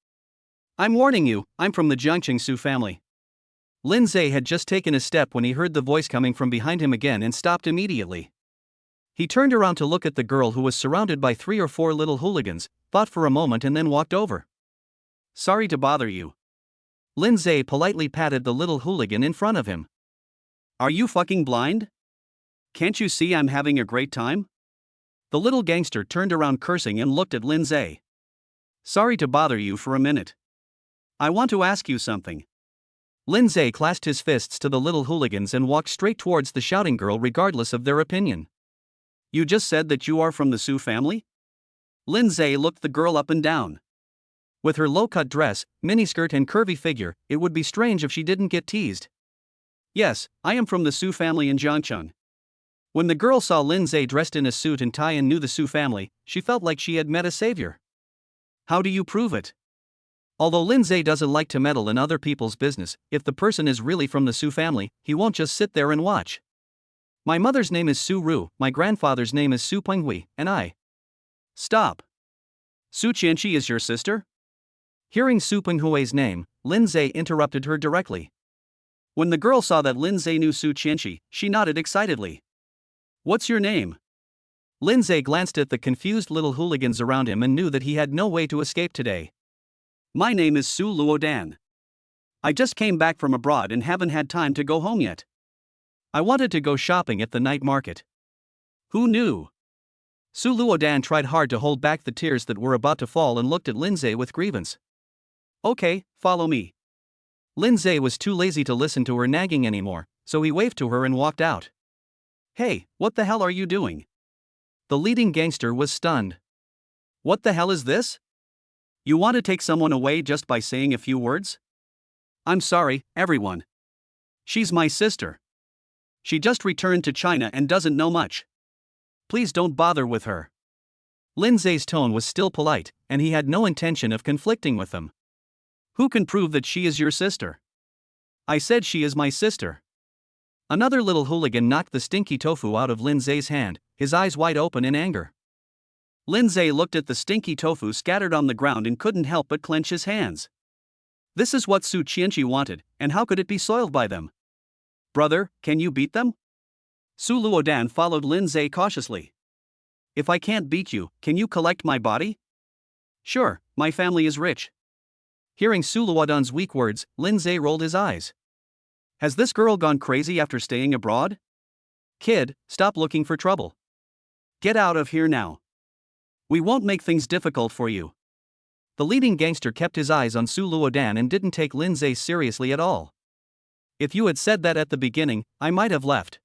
I'm warning you, I'm from the Jiangqing Su family. Lindseay had just taken a step when he heard the voice coming from behind him again and stopped immediately. He turned around to look at the girl who was surrounded by 3 or 4 little hooligans, thought for a moment and then walked over. Sorry to bother you. Lindseay politely patted the little hooligan in front of him. Are you fucking blind? Can't you see I'm having a great time? The little gangster turned around cursing and looked at Lindseay. Sorry to bother you for a minute. I want to ask you something. Lindseay clasped his fists to the little hooligans and walked straight towards the shouting girl regardless of their opinion. You just said that you are from the Su family? Lindseay looked the girl up and down. With her low-cut dress, miniskirt and curvy figure, it would be strange if she didn't get teased. Yes, I am from the Su family in Jiangqing. When the girl saw Lindseay dressed in a suit and tie and knew the Su family, she felt like she had met a savior. How do you prove it? Although Lindseay doesn't like to meddle in other people's business, if the person is really from the Su family, he won't just sit there and watch. My mother's name is Su Ru, my grandfather's name is Su Penghui, and I. Stop. Su Chenshi is your sister? Hearing Su Penghui's name, Lindseay interrupted her directly. When the girl saw that Lindseay knew Su Chenshi, she nodded excitedly. What's your name? Lindseay glanced at the confused little hooligans around him and knew that he had no way to escape today. My name is Su Luodan. I just came back from abroad and haven't had time to go home yet. I wanted to go shopping at the night market. Who knew? Su Luodan tried hard to hold back the tears that were about to fall and looked at Lindseay with grievance. Okay, follow me. Lindseay was too lazy to listen to her nagging anymore, so he waved to her and walked out. Hey, what the hell are you doing? The leading gangster was stunned. What the hell is this? You want to take someone away just by saying a few words? I'm sorry, everyone. She's my sister. She just returned to China and doesn't know much. Please don't bother with her. Lindseay's tone was still polite, and he had no intention of conflicting with them. Who can prove that she is your sister? I said she is my sister. Another little hooligan knocked the stinky tofu out of Lindseay's hand, his eyes wide open in anger. Lindseay looked at the stinky tofu scattered on the ground and couldn't help but clench his hands. This is what Su Chenshi wanted, and how could it be soiled by them? Brother, can you beat them? Su Luodan followed Lindseay cautiously. If I can't beat you, can you collect my body? Sure, my family is rich. Hearing Su Luodan's weak words, Lindseay rolled his eyes. Has this girl gone crazy after staying abroad? Kid, stop looking for trouble. Get out of here now. We won't make things difficult for you. The leading gangster kept his eyes on Su Luodan and didn't take Lindseay seriously at all. If you had said that at the beginning, I might have left.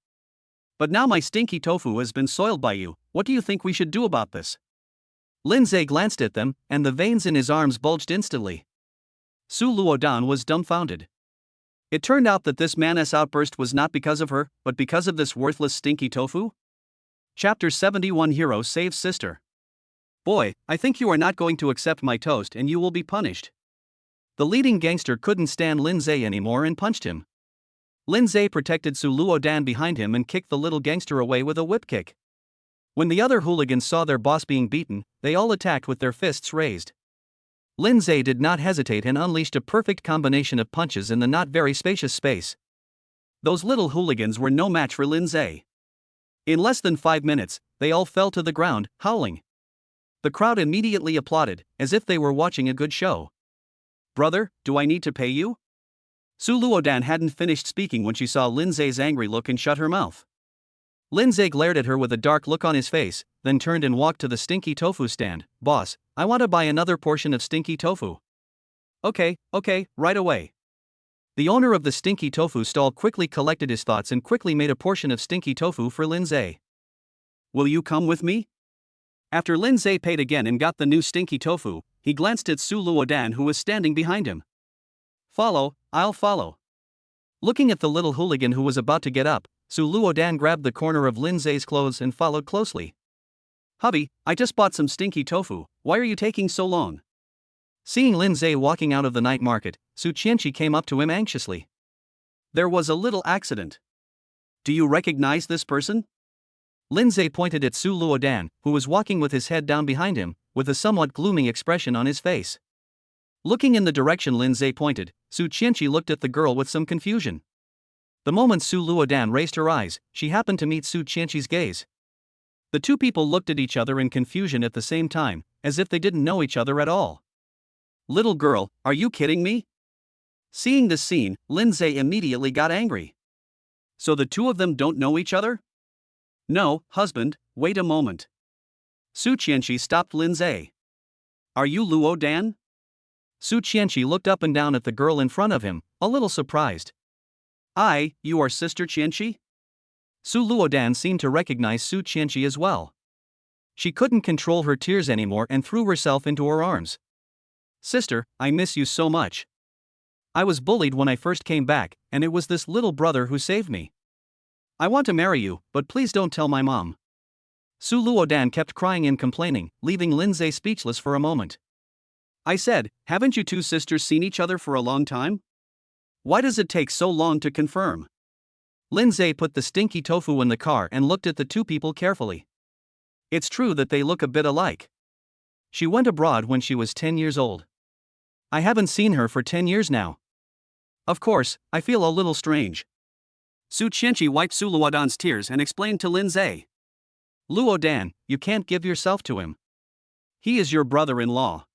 But now my stinky tofu has been soiled by you, what do you think we should do about this? Lindseay glanced at them, and the veins in his arms bulged instantly. Su Luodan was dumbfounded. It turned out that this man's outburst was not because of her, but because of this worthless stinky tofu? Chapter 71 Hero Saves Sister. Boy, I think you are not going to accept my toast and you will be punished. The leading gangster couldn't stand Lindseay anymore and punched him. Lindseay protected Su Luodan behind him and kicked the little gangster away with a whip kick. When the other hooligans saw their boss being beaten, they all attacked with their fists raised. Lindseay did not hesitate and unleashed a perfect combination of punches in the not very spacious space. Those little hooligans were no match for Lindseay. In less than 5 minutes, they all fell to the ground, howling. The crowd immediately applauded, as if they were watching a good show. "Brother, do I need to pay you?" Su Luodan hadn't finished speaking when she saw Lindseay's angry look and shut her mouth. Lindseay glared at her with a dark look on his face, then turned and walked to the stinky tofu stand. "Boss, I want to buy another portion of stinky tofu." Okay, right away." The owner of the stinky tofu stall quickly collected his thoughts and quickly made a portion of stinky tofu for Lindseay. "Will you come with me?" After Lindseay paid again and got the new stinky tofu, he glanced at Su Luodan who was standing behind him. I'll follow." Looking at the little hooligan who was about to get up, Su Luodan grabbed the corner of Lindseay's clothes and followed closely. "Hubby, I just bought some stinky tofu, why are you taking so long?" Seeing Lindseay walking out of the night market, Su Chenshi came up to him anxiously. "There was a little accident. Do you recognize this person?" Lindseay pointed at Su Luodan, who was walking with his head down behind him, with a somewhat gloomy expression on his face. Looking in the direction Lindseay pointed, Su Chenshi looked at the girl with some confusion. The moment Su Luodan raised her eyes, she happened to meet Su Chenshi's gaze. The two people looked at each other in confusion at the same time, as if they didn't know each other at all. "Little girl, are you kidding me?" Seeing this scene, Lindseay immediately got angry. "So the two of them don't know each other?" "No, husband, wait a moment." Su Chenshi stopped Lindseay. "Are you Luodan?" Su Chenshi looked up and down at the girl in front of him, a little surprised. You are Sister Chenshi?" Su Luodan seemed to recognize Su Chenshi as well. She couldn't control her tears anymore and threw herself into her arms. "Sister, I miss you so much. I was bullied when I first came back, and it was this little brother who saved me. I want to marry you, but please don't tell my mom." Su Luodan kept crying and complaining, leaving Lindseay speechless for a moment. "I said, haven't you two sisters seen each other for a long time? Why does it take so long to confirm?" Lindseay put the stinky tofu in the car and looked at the two people carefully. It's true that they look a bit alike. She went abroad when she was 10 years old. I haven't seen her for 10 years now. Of course, I feel a little strange. Su Chenshi wiped Su Luodan's tears and explained to Lindseay. "Luodan, you can't give yourself to him. He is your brother-in-law."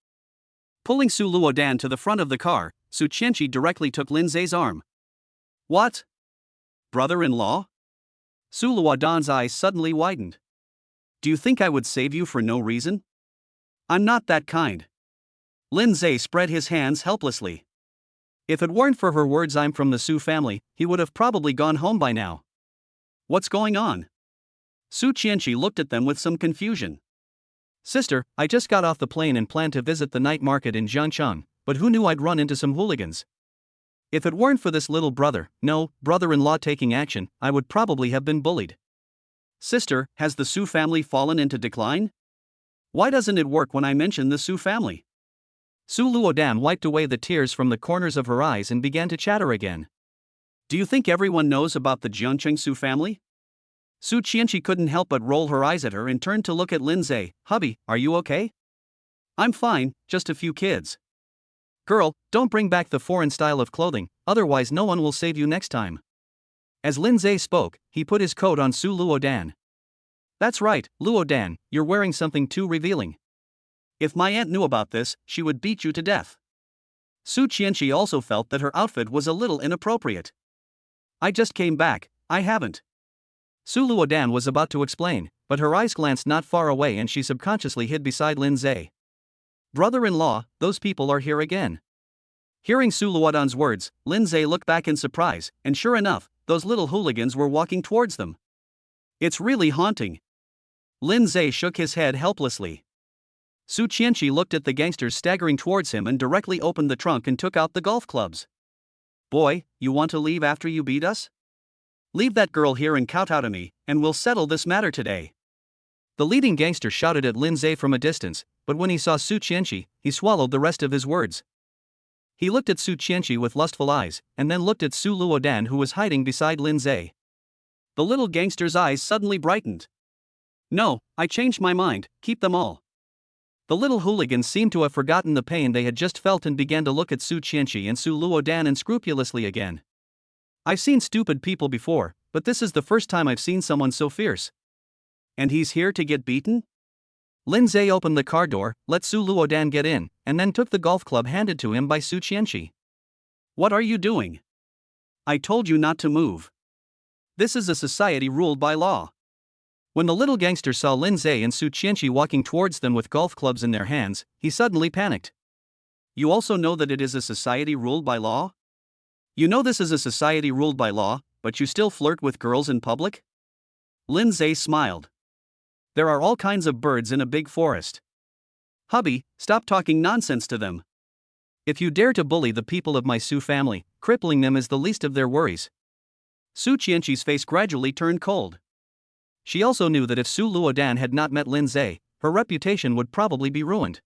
Pulling Su Luodan to the front of the car, Su Chenshi directly took Lindseay's arm. "What? Brother-in-law?" Su Luodan's eyes suddenly widened. "Do you think I would save you for no reason? I'm not that kind." Lindseay spread his hands helplessly. If it weren't for her words "I'm from the Su family," he would have probably gone home by now. "What's going on?" Su Chenshi looked at them with some confusion. "Sister, I just got off the plane and planned to visit the night market in Zhangcheng, but who knew I'd run into some hooligans? If it weren't for this little brother-in-law taking action, I would probably have been bullied." "Sister, has the Su family fallen into decline? Why doesn't it work when I mention the Su family?" Su Luodan wiped away the tears from the corners of her eyes and began to chatter again. "Do you think everyone knows about the Zhangcheng Su family?" Su Chenshi couldn't help but roll her eyes at her and turned to look at Lindseay. "Hubby, are you okay?" "I'm fine, just a few kids." "Girl, don't bring back the foreign style of clothing, otherwise no one will save you next time." As Lindseay spoke, he put his coat on Su Luodan. "That's right, Luodan, you're wearing something too revealing. If my aunt knew about this, she would beat you to death." Su Chenshi also felt that her outfit was a little inappropriate. "I just came back, I haven't." Su Luodan was about to explain, but her eyes glanced not far away and she subconsciously hid beside Lindseay. "Brother-in-law, those people are here again." Hearing Su Luodan's words, Lindseay looked back in surprise, and sure enough, those little hooligans were walking towards them. "It's really haunting." Lindseay shook his head helplessly. Su Chenshi looked at the gangsters staggering towards him and directly opened the trunk and took out the golf clubs. "Boy, you want to leave after you beat us? Leave that girl here and kowtow to me, and we'll settle this matter today." The leading gangster shouted at Lindseay from a distance, but when he saw Su Chenshi, he swallowed the rest of his words. He looked at Su Chenshi with lustful eyes, and then looked at Su Luodan, who was hiding beside Lindseay. The little gangster's eyes suddenly brightened. No, I changed my mind, keep them all. The little hooligans seemed to have forgotten the pain they had just felt and began to look at Su Chenshi and Su Luodan unscrupulously again. I've seen stupid people before, but this is the first time I've seen someone so fierce. And he's here to get beaten? Lindseay opened the car door, let Su Luodan get in, and then took the golf club handed to him by Su Chenshi. What are you doing? I told you not to move. This is a society ruled by law. When the little gangster saw Lindseay and Su Chenshi walking towards them with golf clubs in their hands, he suddenly panicked. You also know that it is a society ruled by law? You know this is a society ruled by law, but you still flirt with girls in public? Lindseay smiled. There are all kinds of birds in a big forest. Hubby, stop talking nonsense to them. If you dare to bully the people of my Su family, crippling them is the least of their worries. Su Chenshi's face gradually turned cold. She also knew that if Su Luodan had not met Lindseay, her reputation would probably be ruined.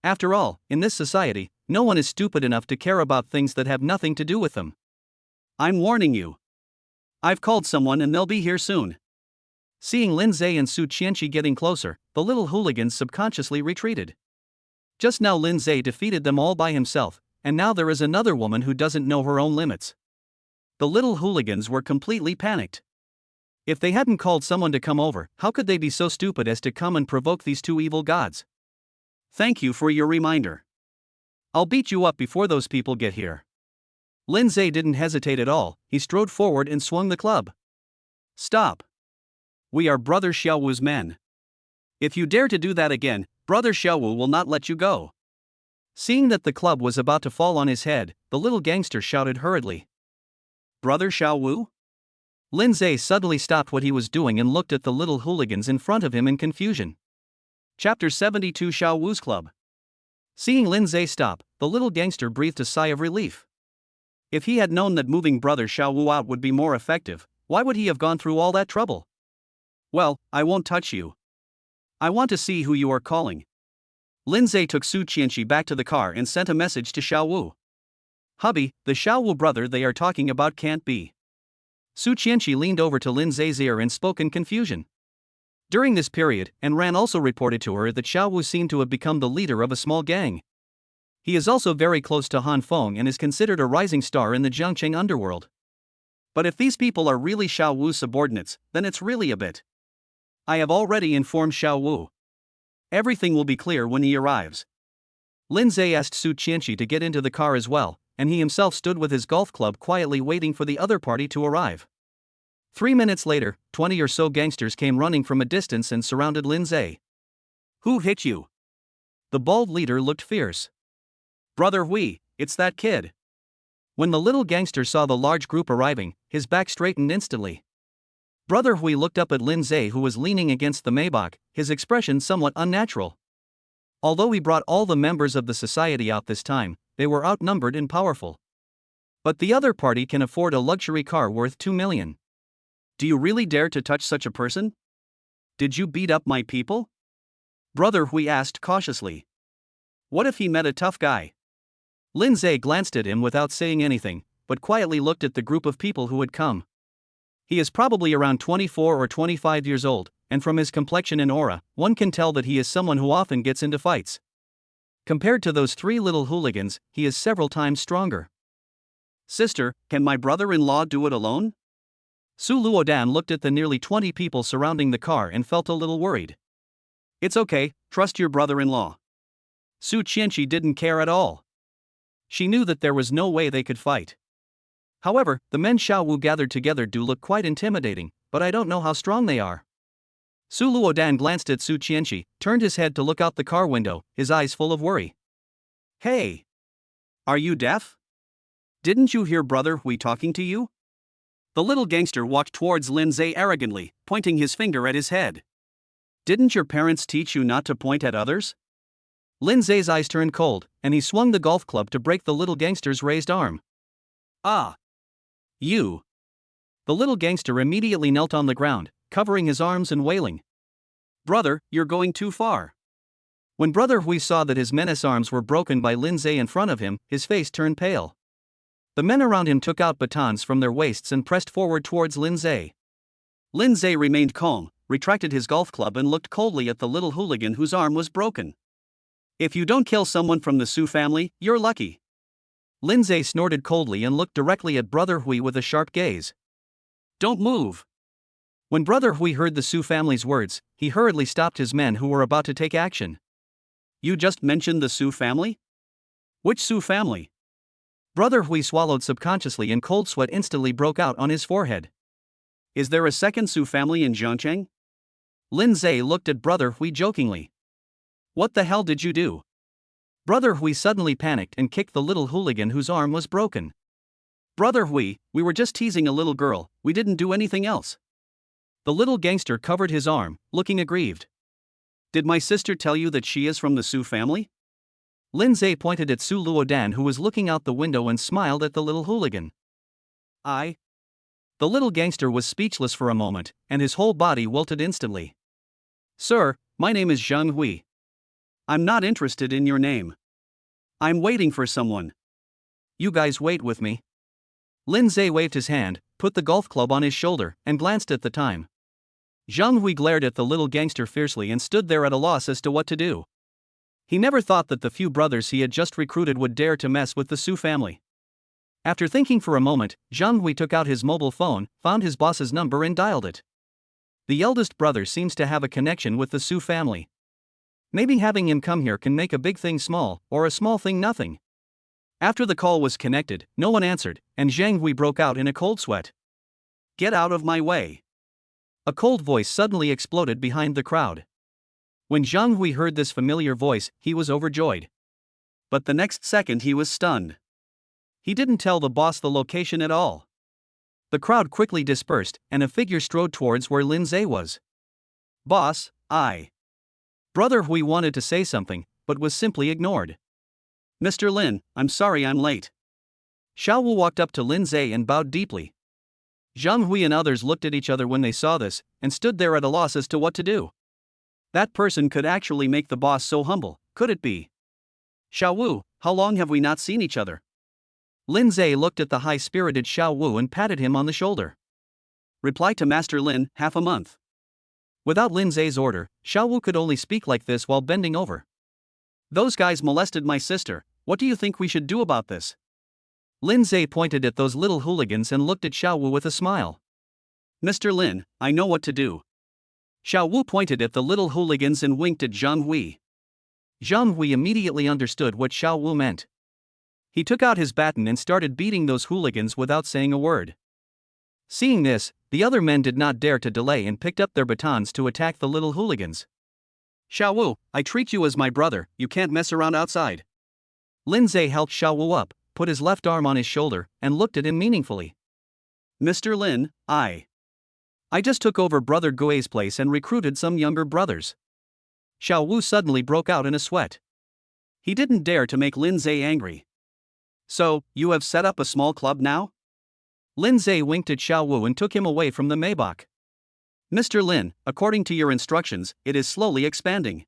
After all, in this society, no one is stupid enough to care about things that have nothing to do with them. I'm warning you. I've called someone and they'll be here soon. Seeing Lindseay and Su Chenshi getting closer, the little hooligans subconsciously retreated. Just now Lindseay defeated them all by himself, and now there is another woman who doesn't know her own limits. The little hooligans were completely panicked. If they hadn't called someone to come over, how could they be so stupid as to come and provoke these two evil gods? Thank you for your reminder. I'll beat you up before those people get here. Lindseay didn't hesitate at all, he strode forward and swung the club. Stop. We are Brother Xiaowu's men. If you dare to do that again, Brother Xiaowu will not let you go. Seeing that the club was about to fall on his head, the little gangster shouted hurriedly. Brother Xiaowu? Lindseay suddenly stopped what he was doing and looked at the little hooligans in front of him in confusion. Chapter 72 Xiaowu's Club. Seeing Lindseay stop, the little gangster breathed a sigh of relief. If he had known that moving Brother Xiaowu out would be more effective, why would he have gone through all that trouble? Well, I won't touch you. I want to see who you are calling. Lindseay took Su Chenshi back to the car and sent a message to Xiaowu. Hubby, the Xiaowu brother they are talking about can't be. Su Chenshi leaned over to Lindseay's ear and spoke in confusion. During this period, Ran also reported to her that Xiaowu seemed to have become the leader of a small gang. He is also very close to Han Feng and is considered a rising star in the Jiangcheng underworld. But if these people are really Xiaowu's subordinates, then it's really a bit. I have already informed Xiaowu. Everything will be clear when he arrives. Lindseay asked Su Chenshi to get into the car as well, and he himself stood with his golf club quietly waiting for the other party to arrive. 3 minutes later, 20 or so gangsters came running from a distance and surrounded Lindseay. Who hit you? The bald leader looked fierce. Brother Hui, it's that kid. When the little gangster saw the large group arriving, his back straightened instantly. Brother Hui looked up at Lindseay, who was leaning against the Maybach, his expression somewhat unnatural. Although he brought all the members of the society out this time, they were outnumbered and powerful. But the other party can afford a luxury car worth 2 million. Do you really dare to touch such a person? Did you beat up my people? Brother Hui asked cautiously. What if he met a tough guy? Lindseay glanced at him without saying anything, but quietly looked at the group of people who had come. He is probably around 24 or 25 years old, and from his complexion and aura, one can tell that he is someone who often gets into fights. Compared to those 3 little hooligans, he is several times stronger. Sister, can my brother-in-law do it alone? Su Luodan looked at the nearly 20 people surrounding the car and felt a little worried. It's okay, trust your brother-in-law. Su Chenshi didn't care at all. She knew that there was no way they could fight. However, the men Xiaowu gathered together do look quite intimidating, but I don't know how strong they are. Su Luodan glanced at Su Chenshi, turned his head to look out the car window, his eyes full of worry. Hey! Are you deaf? Didn't you hear Brother Hui talking to you? The little gangster walked towards Lindseay arrogantly, pointing his finger at his head. Didn't your parents teach you not to point at others? Lindseay's eyes turned cold, and he swung the golf club to break the little gangster's raised arm. Ah! You! The little gangster immediately knelt on the ground, covering his arms and wailing. Brother, you're going too far. When Brother Hui saw that his menace arms were broken by Lindseay in front of him, his face turned pale. The men around him took out batons from their waists and pressed forward towards Lindseay. Lindseay remained calm, retracted his golf club and looked coldly at the little hooligan whose arm was broken. If you don't kill someone from the Su family, you're lucky. Lindseay snorted coldly and looked directly at Brother Hui with a sharp gaze. Don't move. When Brother Hui heard the Su family's words, he hurriedly stopped his men who were about to take action. You just mentioned the Su family? Which Su family? Brother Hui swallowed subconsciously and cold sweat instantly broke out on his forehead. Is there a second Su family in Zhongcheng? Lindseay looked at Brother Hui jokingly. What the hell did you do? Brother Hui suddenly panicked and kicked the little hooligan whose arm was broken. Brother Hui, we were just teasing a little girl, we didn't do anything else. The little gangster covered his arm, looking aggrieved. Did my sister tell you that she is from the Su family? Lindseay pointed at Su Luodan who was looking out the window and smiled at the little hooligan. The little gangster was speechless for a moment, and his whole body wilted instantly. Sir, my name is Zhang Hui. I'm not interested in your name. I'm waiting for someone. You guys wait with me. Lindseay waved his hand, put the golf club on his shoulder, and glanced at the time. Zhang Hui glared at the little gangster fiercely and stood there at a loss as to what to do. He never thought that the few brothers he had just recruited would dare to mess with the Su family. After thinking for a moment, Zhang Hui took out his mobile phone, found his boss's number and dialed it. The eldest brother seems to have a connection with the Su family. Maybe having him come here can make a big thing small, or a small thing nothing. After the call was connected, no one answered, and Zhang Hui broke out in a cold sweat. Get out of my way. A cold voice suddenly exploded behind the crowd. When Zhang Hui heard this familiar voice, he was overjoyed. But the next second he was stunned. He didn't tell the boss the location at all. The crowd quickly dispersed, and a figure strode towards where Lindseay was. Boss, Brother Hui wanted to say something, but was simply ignored. Mr. Lin, I'm sorry I'm late. Xiao Wu walked up to Lindseay and bowed deeply. Zhang Hui and others looked at each other when they saw this, and stood there at a loss as to what to do. That person could actually make the boss so humble, could it be? Xiao Wu, how long have we not seen each other? Lindseay looked at the high-spirited Xiao Wu and patted him on the shoulder. Reply to Master Lin, half a month. Without Lindseay's order, Xiao Wu could only speak like this while bending over. Those guys molested my sister, what do you think we should do about this? Lindseay pointed at those little hooligans and looked at Xiao Wu with a smile. Mr. Lin, I know what to do. Xiao Wu pointed at the little hooligans and winked at Zhang Hui. Zhang Hui immediately understood what Xiao Wu meant. He took out his baton and started beating those hooligans without saying a word. Seeing this, the other men did not dare to delay and picked up their batons to attack the little hooligans. Xiao Wu, I treat you as my brother, you can't mess around outside. Lindseay helped Xiao Wu up, put his left arm on his shoulder, and looked at him meaningfully. Mr. Lin, I just took over Brother Gui's place and recruited some younger brothers. Xiao Wu suddenly broke out in a sweat. He didn't dare to make Lindseay angry. So, you have set up a small club now? Lindseay winked at Xiao Wu and took him away from the Maybach. Mr. Lin, according to your instructions, it is slowly expanding.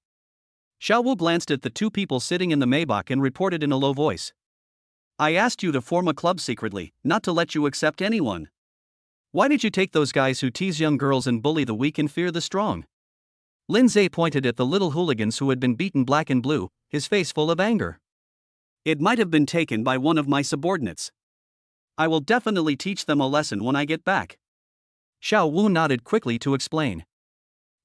Xiao Wu glanced at the two people sitting in the Maybach and reported in a low voice. I asked you to form a club secretly, not to let you accept anyone. Why did you take those guys who tease young girls and bully the weak and fear the strong? Lindseay pointed at the little hooligans who had been beaten black and blue, his face full of anger. It might have been taken by one of my subordinates. I will definitely teach them a lesson when I get back. Xiao Wu nodded quickly to explain.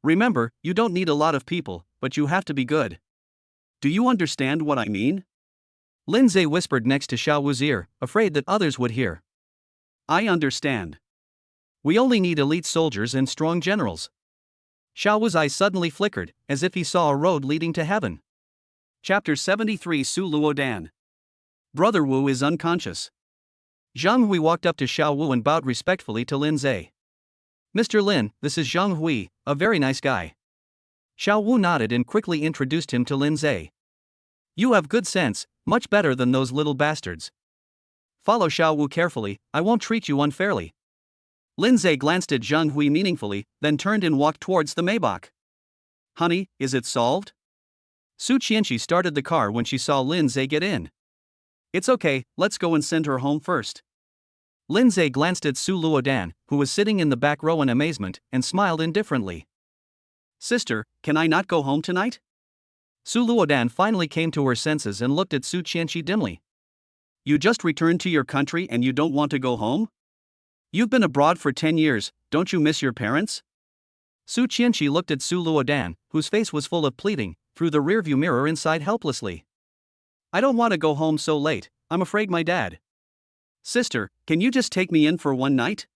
Remember, you don't need a lot of people, but you have to be good. Do you understand what I mean? Lindseay whispered next to Xiao Wu's ear, afraid that others would hear. I understand. We only need elite soldiers and strong generals. Xiao Wu's eyes suddenly flickered, as if he saw a road leading to heaven. Chapter 73 Su Luodan. Brother Wu is unconscious. Zhang Hui walked up to Xiao Wu and bowed respectfully to Lindseay. Mr. Lin, this is Zhang Hui, a very nice guy. Xiao Wu nodded and quickly introduced him to Lindseay. You have good sense, much better than those little bastards. Follow Xiao Wu carefully, I won't treat you unfairly. Lindseay glanced at Zhang Hui meaningfully, then turned and walked towards the Maybach. Honey, is it solved? Su Chenshi started the car when she saw Lindseay get in. It's okay, let's go and send her home first. Lindseay glanced at Su Luodan, who was sitting in the back row in amazement, and smiled indifferently. Sister, can I not go home tonight? Su Luodan finally came to her senses and looked at Su Chenshi dimly. You just returned to your country and you don't want to go home? You've been abroad for 10 years, don't you miss your parents? Su Chenshi looked at Su Luodan, whose face was full of pleading, through the rearview mirror and sighed helplessly. I don't want to go home so late, I'm afraid my dad. Sister, can you just take me in for one night?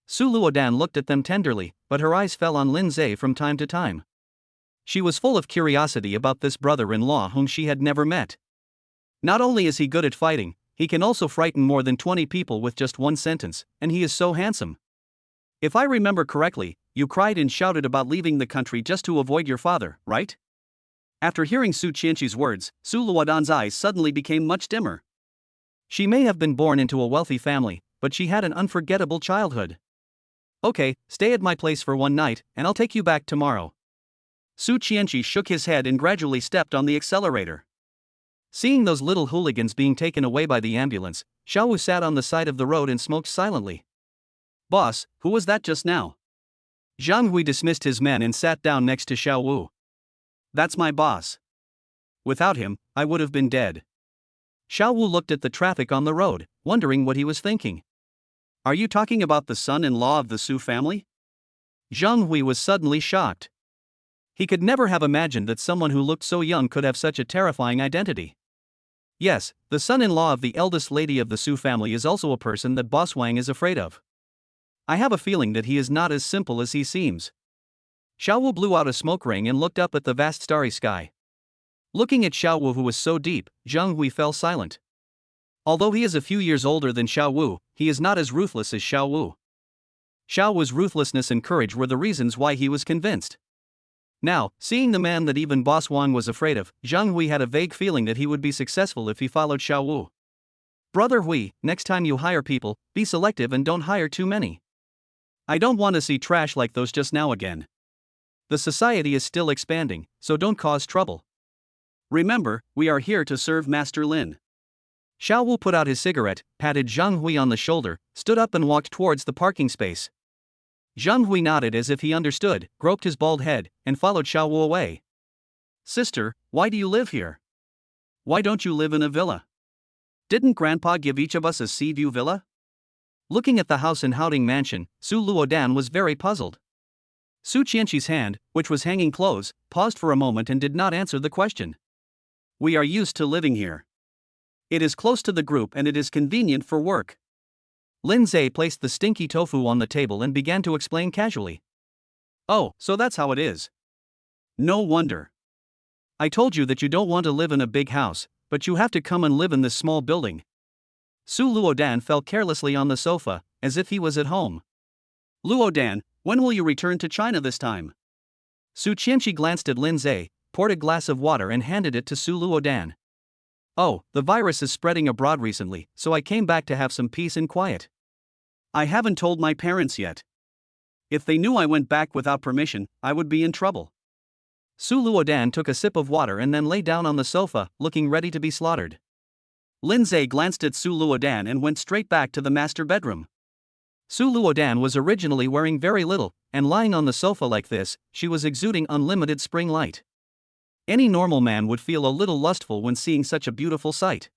Su Luodan looked at them tenderly, but her eyes fell on Lindseay from time to time. She was full of curiosity about this brother-in-law whom she had never met. Not only is he good at fighting, he can also frighten more than 20 people with just one sentence, and he is so handsome. If I remember correctly, you cried and shouted about leaving the country just to avoid your father, right? After hearing Su Chenshi's words, Su Luodan's eyes suddenly became much dimmer. She may have been born into a wealthy family, but she had an unforgettable childhood. Okay, stay at my place for one night, and I'll take you back tomorrow. Su Chenshi shook his head and gradually stepped on the accelerator. Seeing those little hooligans being taken away by the ambulance, Xiao Wu sat on the side of the road and smoked silently. Boss, who was that just now? Zhang Hui dismissed his men and sat down next to Xiao Wu. That's my boss. Without him, I would have been dead. Xiao Wu looked at the traffic on the road, wondering what he was thinking. Are you talking about the son-in-law of the Su family? Zhang Hui was suddenly shocked. He could never have imagined that someone who looked so young could have such a terrifying identity. Yes, the son-in-law of the eldest lady of the Su family is also a person that Boss Wang is afraid of. I have a feeling that he is not as simple as he seems. Xiao Wu blew out a smoke ring and looked up at the vast starry sky. Looking at Xiao Wu, who was so deep, Zhang Hui fell silent. Although he is a few years older than Xiao Wu, he is not as ruthless as Xiao Wu. Xiao Wu's ruthlessness and courage were the reasons why he was convinced. Now, seeing the man that even Boss Wang was afraid of, Zhang Hui had a vague feeling that he would be successful if he followed Xiao Wu. Brother Hui, next time you hire people, be selective and don't hire too many. I don't want to see trash like those just now again. The society is still expanding, so don't cause trouble. Remember, we are here to serve Master Lin. Xiao Wu put out his cigarette, patted Zhang Hui on the shoulder, stood up and walked towards the parking space. Zhang Hui nodded as if he understood, groped his bald head, and followed Xiao Wu away. Sister, why do you live here? Why don't you live in a villa? Didn't Grandpa give each of us a sea view villa? Looking at the house in Haoding Mansion, Su Luodan was very puzzled. Su Chenshi's hand, which was hanging close, paused for a moment and did not answer the question. We are used to living here. It is close to the group and it is convenient for work. Lindseay placed the stinky tofu on the table and began to explain casually. Oh, so that's how it is. No wonder. I told you that you don't want to live in a big house, but you have to come and live in this small building. Su Luodan fell carelessly on the sofa, as if he was at home. Luodan, when will you return to China this time? Su Chenshi glanced at Lindseay, poured a glass of water and handed it to Su Luodan. Oh, the virus is spreading abroad recently, so I came back to have some peace and quiet. I haven't told my parents yet. If they knew I went back without permission, I would be in trouble. Su Luodan took a sip of water and then lay down on the sofa, looking ready to be slaughtered. Lindseay glanced at Su Luodan and went straight back to the master bedroom. Su Luodan was originally wearing very little, and lying on the sofa like this, she was exuding unlimited spring light. Any normal man would feel a little lustful when seeing such a beautiful sight.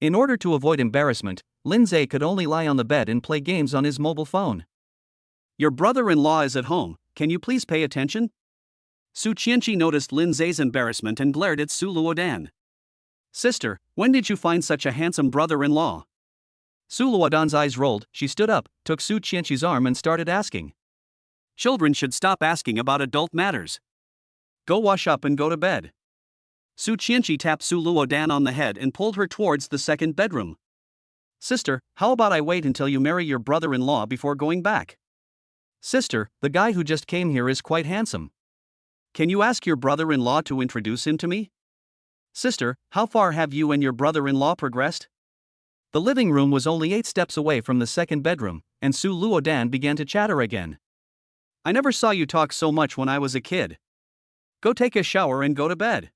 In order to avoid embarrassment, Lindseay could only lie on the bed and play games on his mobile phone. Your brother-in-law is at home, can you please pay attention? Su Chenshi noticed Lindseay's embarrassment and glared at Su Luodan. Sister, when did you find such a handsome brother-in-law? Su Luodan's eyes rolled, she stood up, took Su Chenshi's arm and started asking. Children should stop asking about adult matters. Go wash up and go to bed. Su Chenshi tapped Su Luodan on the head and pulled her towards the second bedroom. Sister, how about I wait until you marry your brother-in-law before going back? Sister, the guy who just came here is quite handsome. Can you ask your brother-in-law to introduce him to me? Sister, how far have you and your brother-in-law progressed? The living room was only 8 steps away from the second bedroom, and Su Luodan began to chatter again. I never saw you talk so much when I was a kid. Go take a shower and go to bed.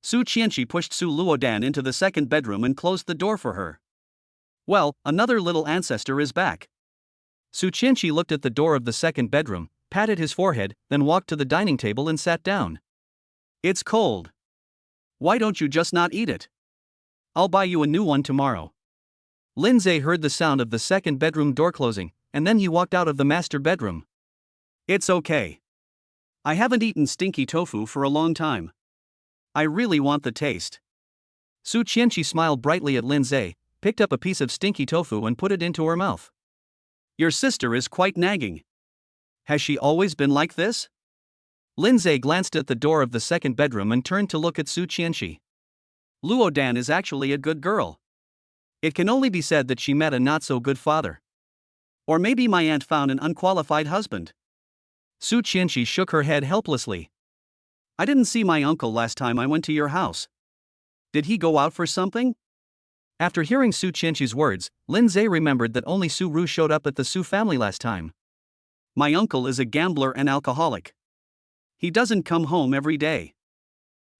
Su Chenshi pushed Su Luodan into the second bedroom and closed the door for her. Well, another little ancestor is back. Su Chenshi looked at the door of the second bedroom, patted his forehead, then walked to the dining table and sat down. It's cold. Why don't you just not eat it? I'll buy you a new one tomorrow. Lindseay heard the sound of the second bedroom door closing, and then he walked out of the master bedroom. It's okay. I haven't eaten stinky tofu for a long time. I really want the taste. Su Chenshi smiled brightly at Lindseay, picked up a piece of stinky tofu and put it into her mouth. Your sister is quite nagging. Has she always been like this? Lindseay glanced at the door of the second bedroom and turned to look at Su Chenshi. Luodan is actually a good girl. It can only be said that she met a not-so-good father. Or maybe my aunt found an unqualified husband. Su Chenshi shook her head helplessly. I didn't see my uncle last time I went to your house. Did he go out for something? After hearing Su Chenshi's words, Lindseay remembered that only Su Ru showed up at the Su family last time. My uncle is a gambler and alcoholic. He doesn't come home every day.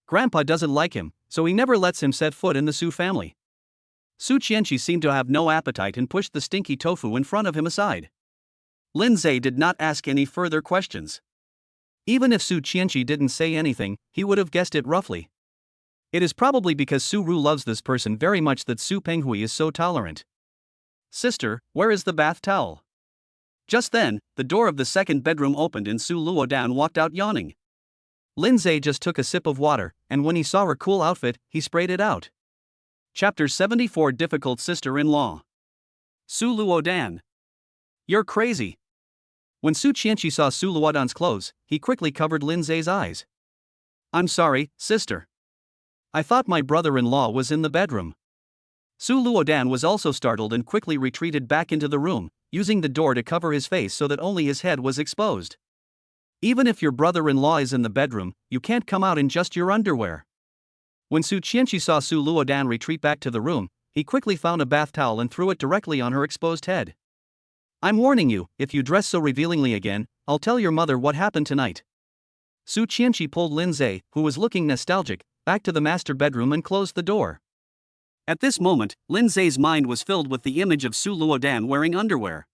Grandpa doesn't like him, so he never lets him set foot in the Su family. Su Chenshi seemed to have no appetite and pushed the stinky tofu in front of him aside. Lindseay did not ask any further questions. Even if Su Chenshi didn't say anything, he would have guessed it roughly. It is probably because Su Ru loves this person very much that Su Penghui is so tolerant. Sister, where is the bath towel? Just then, the door of the second bedroom opened and Su Luodan walked out yawning. Lindseay just took a sip of water, and when he saw her cool outfit, he sprayed it out. Chapter 74 Difficult Sister-in-Law. Su Luodan. You're crazy. When Su Chenshi saw Su Luodan's clothes, he quickly covered Lindseay's eyes. I'm sorry, sister. I thought my brother-in-law was in the bedroom. Su Luodan was also startled and quickly retreated back into the room, using the door to cover his face so that only his head was exposed. Even if your brother-in-law is in the bedroom, you can't come out in just your underwear. When Su Chenshi saw Su Luodan retreat back to the room, he quickly found a bath towel and threw it directly on her exposed head. I'm warning you, if you dress so revealingly again, I'll tell your mother what happened tonight. Su Chenshi pulled Lindseay, who was looking nostalgic, back to the master bedroom and closed the door. At this moment, Lindseay's mind was filled with the image of Su Luodan wearing underwear.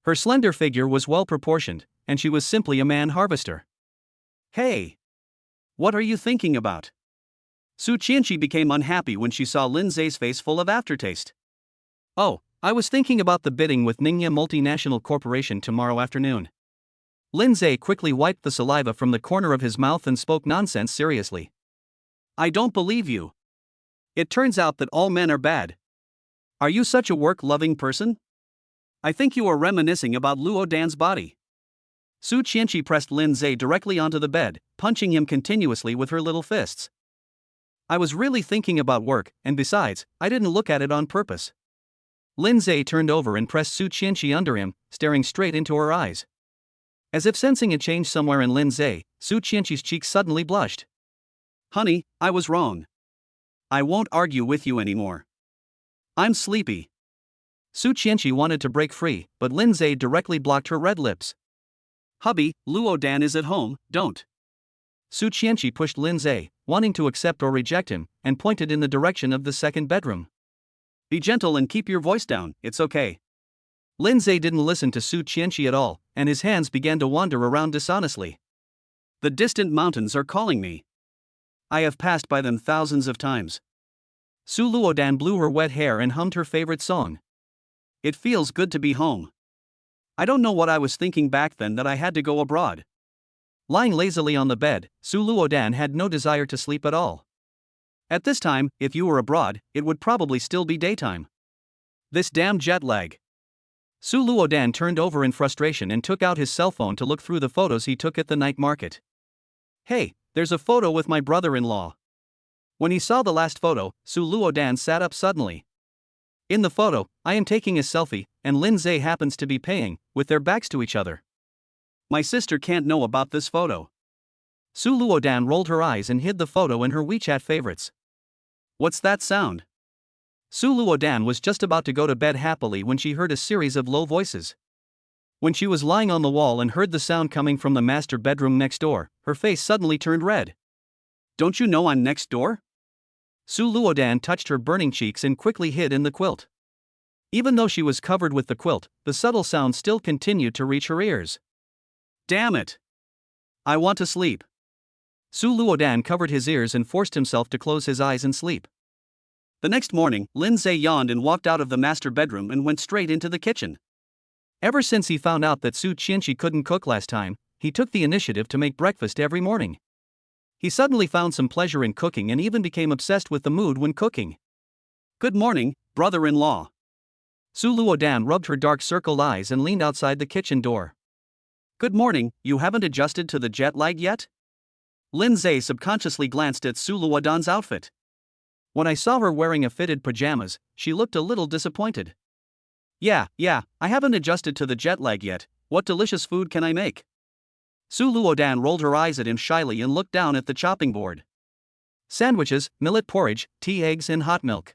Her slender figure was well proportioned, and she was simply a man-harvester. Hey! What are you thinking about? Su Chenshi became unhappy when she saw Lindseay's face full of aftertaste. Oh, I was thinking about the bidding with Ningya Multinational Corporation tomorrow afternoon. Lindseay quickly wiped the saliva from the corner of his mouth and spoke nonsense seriously. I don't believe you. It turns out that all men are bad. Are you such a work-loving person? I think you are reminiscing about Luodan's body. Su Chenshi pressed Lindseay directly onto the bed, punching him continuously with her little fists. I was really thinking about work, and besides, I didn't look at it on purpose. Lindseay turned over and pressed Su Chenshi under him, staring straight into her eyes. As if sensing a change somewhere in Lindseay, Su Chenshi's cheeks suddenly blushed. Honey, I was wrong. I won't argue with you anymore. I'm sleepy. Su Chenshi wanted to break free, but Lindseay directly blocked her red lips. Hubby, Luodan is at home, don't. Su Chenshi pushed Lindseay, wanting to accept or reject him, and pointed in the direction of the second bedroom. Be gentle and keep your voice down, it's okay. Lindseay didn't listen to Su Chenshi at all, and his hands began to wander around dishonestly. The distant mountains are calling me. I have passed by them thousands of times. Su Luodan blew her wet hair and hummed her favorite song. It feels good to be home. I don't know what I was thinking back then that I had to go abroad. Lying lazily on the bed, Su Luodan had no desire to sleep at all. At this time, if you were abroad, it would probably still be daytime. This damn jet lag. Su Luodan turned over in frustration and took out his cell phone to look through the photos he took at the night market. Hey, there's a photo with my brother-in-law. When he saw the last photo, Su Luodan sat up suddenly. In the photo, I am taking a selfie, and Lindseay happens to be paying, with their backs to each other. My sister can't know about this photo. Su Luodan rolled her eyes and hid the photo in her WeChat favorites. What's that sound? Su Luodan was just about to go to bed happily when she heard a series of low voices. When she was lying on the wall and heard the sound coming from the master bedroom next door, her face suddenly turned red. Don't you know I'm next door? Su Luodan touched her burning cheeks and quickly hid in the quilt. Even though she was covered with the quilt, the subtle sound still continued to reach her ears. Damn it! I want to sleep. Su Luodan covered his ears and forced himself to close his eyes and sleep. The next morning, Lindseay yawned and walked out of the master bedroom and went straight into the kitchen. Ever since he found out that Su Chenshi couldn't cook last time, he took the initiative to make breakfast every morning. He suddenly found some pleasure in cooking and even became obsessed with the mood when cooking. Good morning, brother-in-law. Su Luodan rubbed her dark-circled eyes and leaned outside the kitchen door. Good morning, you haven't adjusted to the jet lag yet? Lindseay subconsciously glanced at Su Luodan's outfit. When I saw her wearing a fitted pajamas, she looked a little disappointed. Yeah, I haven't adjusted to the jet lag yet. What delicious food can I make? Su Luodan rolled her eyes at him shyly and looked down at the chopping board. Sandwiches, millet porridge, tea, eggs and hot milk.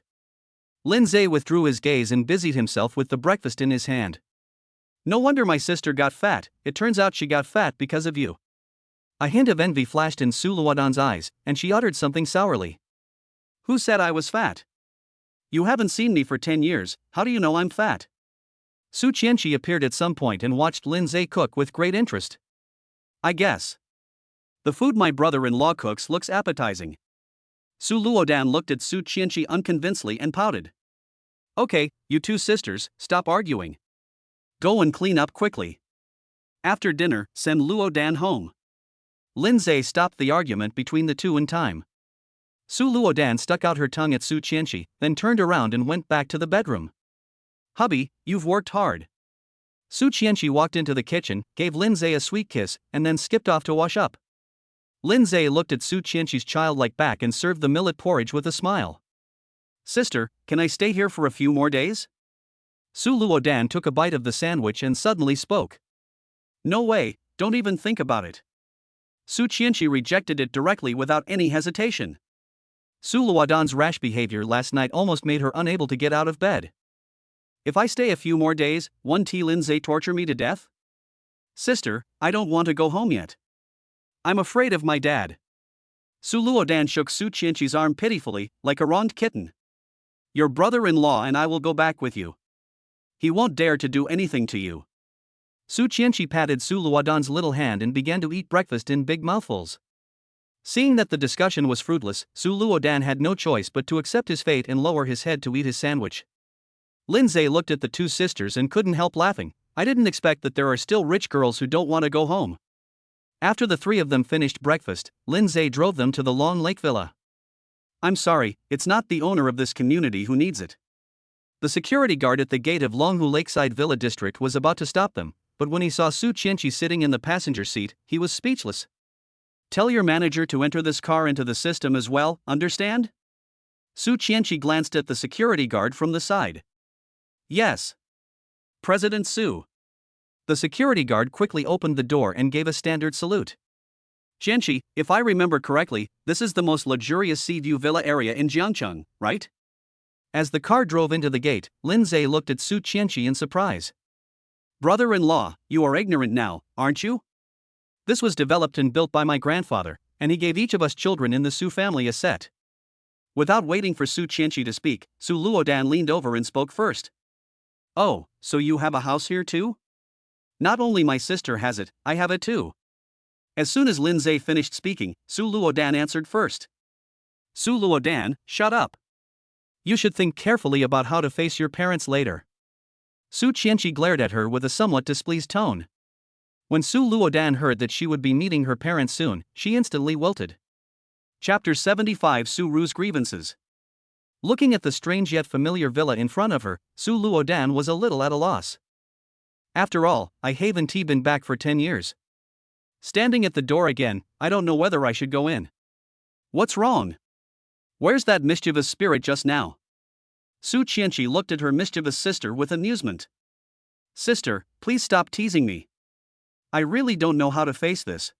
Lindseay withdrew his gaze and busied himself with the breakfast in his hand. No wonder my sister got fat. It turns out she got fat because of you. A hint of envy flashed in Su Luodan's eyes, and she uttered something sourly. Who said I was fat? You haven't seen me for 10 years, how do you know I'm fat? Su Chenshi appeared at some point and watched Lindseay cook with great interest. I guess. The food my brother-in-law cooks looks appetizing. Su Luodan looked at Su Chenshi unconvincedly and pouted. Okay, you two sisters, stop arguing. Go and clean up quickly. After dinner, send Luodan home. Lindseay stopped the argument between the two in time. Su Luodan stuck out her tongue at Su Chenshi, then turned around and went back to the bedroom. Hubby, you've worked hard. Su Chenshi walked into the kitchen, gave Lindseay a sweet kiss, and then skipped off to wash up. Lindseay looked at Su Chenshi's childlike back and served the millet porridge with a smile. Sister, can I stay here for a few more days? Su Luodan took a bite of the sandwich and suddenly spoke. No way, don't even think about it. Su Chenshi rejected it directly without any hesitation. Su Luodan's rash behavior last night almost made her unable to get out of bed. If I stay a few more days, won't Lindseay torture me to death? Sister, I don't want to go home yet. I'm afraid of my dad. Su Luodan shook Su Chenshi's arm pitifully, like a wronged kitten. Your brother-in-law and I will go back with you. He won't dare to do anything to you. Su Chenshi patted Su Luodan's little hand and began to eat breakfast in big mouthfuls. Seeing that the discussion was fruitless, Su Luodan had no choice but to accept his fate and lower his head to eat his sandwich. Lindseay looked at the two sisters and couldn't help laughing. I didn't expect that there are still rich girls who don't want to go home. After the three of them finished breakfast, Lindseay drove them to the Long Lake Villa. I'm sorry, it's not the owner of this community who needs it. The security guard at the gate of Longhu Lakeside Villa District was about to stop them, but when he saw Su Chenshi sitting in the passenger seat, he was speechless. Tell your manager to enter this car into the system as well, understand? Su Chenshi glanced at the security guard from the side. Yes. President Su. The security guard quickly opened the door and gave a standard salute. Chenshi, if I remember correctly, this is the most luxurious sea view villa area in Jiangcheng, right? As the car drove into the gate, Lindseay looked at Su Chenshi in surprise. Brother-in-law, you are ignorant now, aren't you? This was developed and built by my grandfather, and he gave each of us children in the Su family a set. Without waiting for Su Chenshi to speak, Su Luodan leaned over and spoke first. Oh, so you have a house here too? Not only my sister has it, I have it too. As soon as Lindseay finished speaking, Su Luodan answered first. Su Luodan, shut up. You should think carefully about how to face your parents later. Su Chenshi glared at her with a somewhat displeased tone. When Su Luodan heard that she would be meeting her parents soon, she instantly wilted. Chapter 75 Su Ru's Grievances. Looking at the strange yet familiar villa in front of her, Su Luodan was a little at a loss. After all, I haven't been back for 10 years. Standing at the door again, I don't know whether I should go in. What's wrong? Where's that mischievous spirit just now? Su Chenshi looked at her mischievous sister with amusement. Sister, please stop teasing me. I really don't know how to face this.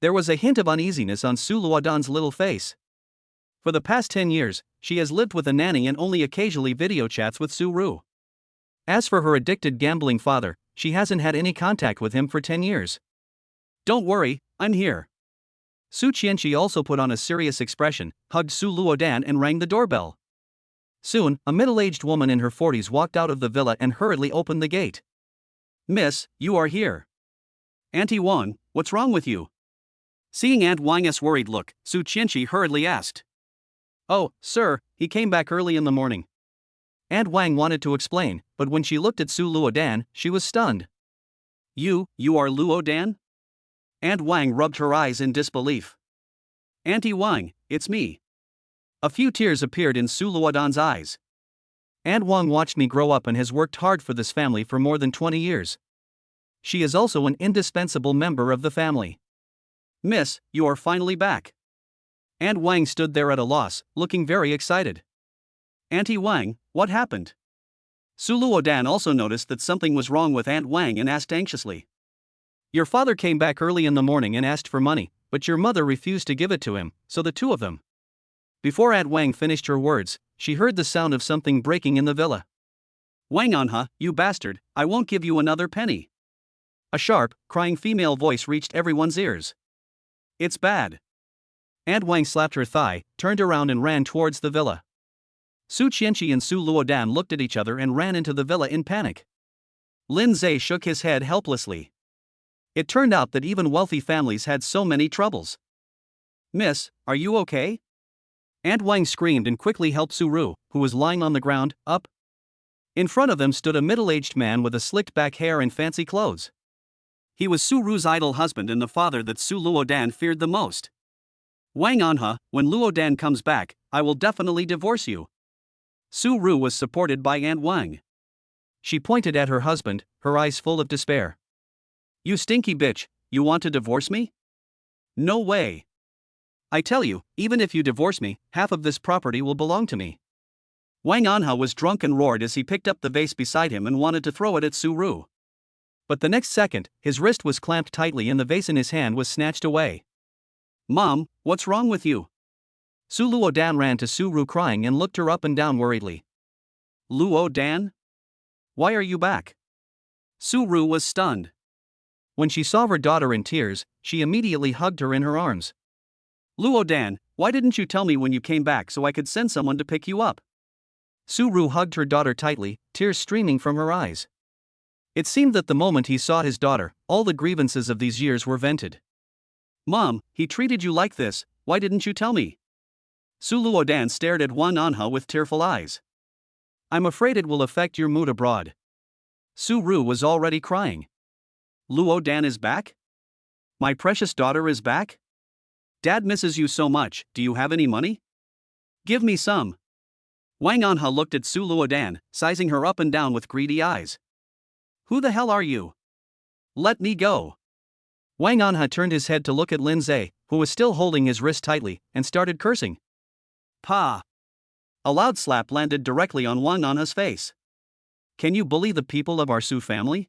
There was a hint of uneasiness on Su Luodan's little face. For the past 10 years, she has lived with a nanny and only occasionally video chats with Su Ru. As for her addicted gambling father, she hasn't had any contact with him for 10 years. Don't worry, I'm here. Su Chenshi also put on a serious expression, hugged Su Luodan and rang the doorbell. Soon, a middle-aged woman in her 40s walked out of the villa and hurriedly opened the gate. "Miss, you are here." "Auntie Wang, what's wrong with you?" Seeing Aunt Wang's worried look, Su Chenshi hurriedly asked. "Oh, sir, he came back early in the morning." Aunt Wang wanted to explain, but when she looked at Su Luodan, she was stunned. You are Luodan?" Aunt Wang rubbed her eyes in disbelief. "Auntie Wang, it's me." A few tears appeared in Su Luodan's eyes. "Aunt Wang watched me grow up and has worked hard for this family for more than 20 years. She is also an indispensable member of the family." "Miss, you are finally back." Aunt Wang stood there at a loss, looking very excited. "Auntie Wang, what happened?" Su Luodan also noticed that something was wrong with Aunt Wang and asked anxiously. "Your father came back early in the morning and asked for money, but your mother refused to give it to him, so the two of them." Before Aunt Wang finished her words, she heard the sound of something breaking in the villa. "Wang Anha, you bastard, I won't give you another penny." A sharp, crying female voice reached everyone's ears. "It's bad." Aunt Wang slapped her thigh, turned around and ran towards the villa. Su Chenshi and Su Luodan looked at each other and ran into the villa in panic. Lindseay shook his head helplessly. It turned out that even wealthy families had so many troubles. "Miss, are you okay?" Aunt Wang screamed and quickly helped Su Ru, who was lying on the ground, up. In front of them stood a middle-aged man with a slicked-back hair and fancy clothes. He was Su Ru's idol husband and the father that Su Luodan feared the most. "Wang Anha, when Luodan comes back, I will definitely divorce you." Su Ru was supported by Aunt Wang. She pointed at her husband, her eyes full of despair. "You stinky bitch, you want to divorce me? No way. I tell you, even if you divorce me, half of this property will belong to me." Wang Anha was drunk and roared as he picked up the vase beside him and wanted to throw it at Su Ru. But the next second, his wrist was clamped tightly and the vase in his hand was snatched away. "Mom, what's wrong with you?" Su Luodan ran to Su Ru crying and looked her up and down worriedly. "Luodan? Why are you back?" Su Ru was stunned. When she saw her daughter in tears, she immediately hugged her in her arms. "Luodan, why didn't you tell me when you came back so I could send someone to pick you up?" Su Ru hugged her daughter tightly, tears streaming from her eyes. It seemed that the moment he saw his daughter, all the grievances of these years were vented. "Mom, he treated you like this, why didn't you tell me?" Su Luodan stared at Wang Anha with tearful eyes. "I'm afraid it will affect your mood abroad." Su Ru was already crying. "Luodan is back? My precious daughter is back? Dad misses you so much, do you have any money? Give me some." Wang Anha looked at Su Luodan, sizing her up and down with greedy eyes. "Who the hell are you? Let me go." Wang Anha turned his head to look at Lindseay, who was still holding his wrist tightly, and started cursing. "Pa!" A loud slap landed directly on Wang Anha's face. "Can you bully the people of our Su family?"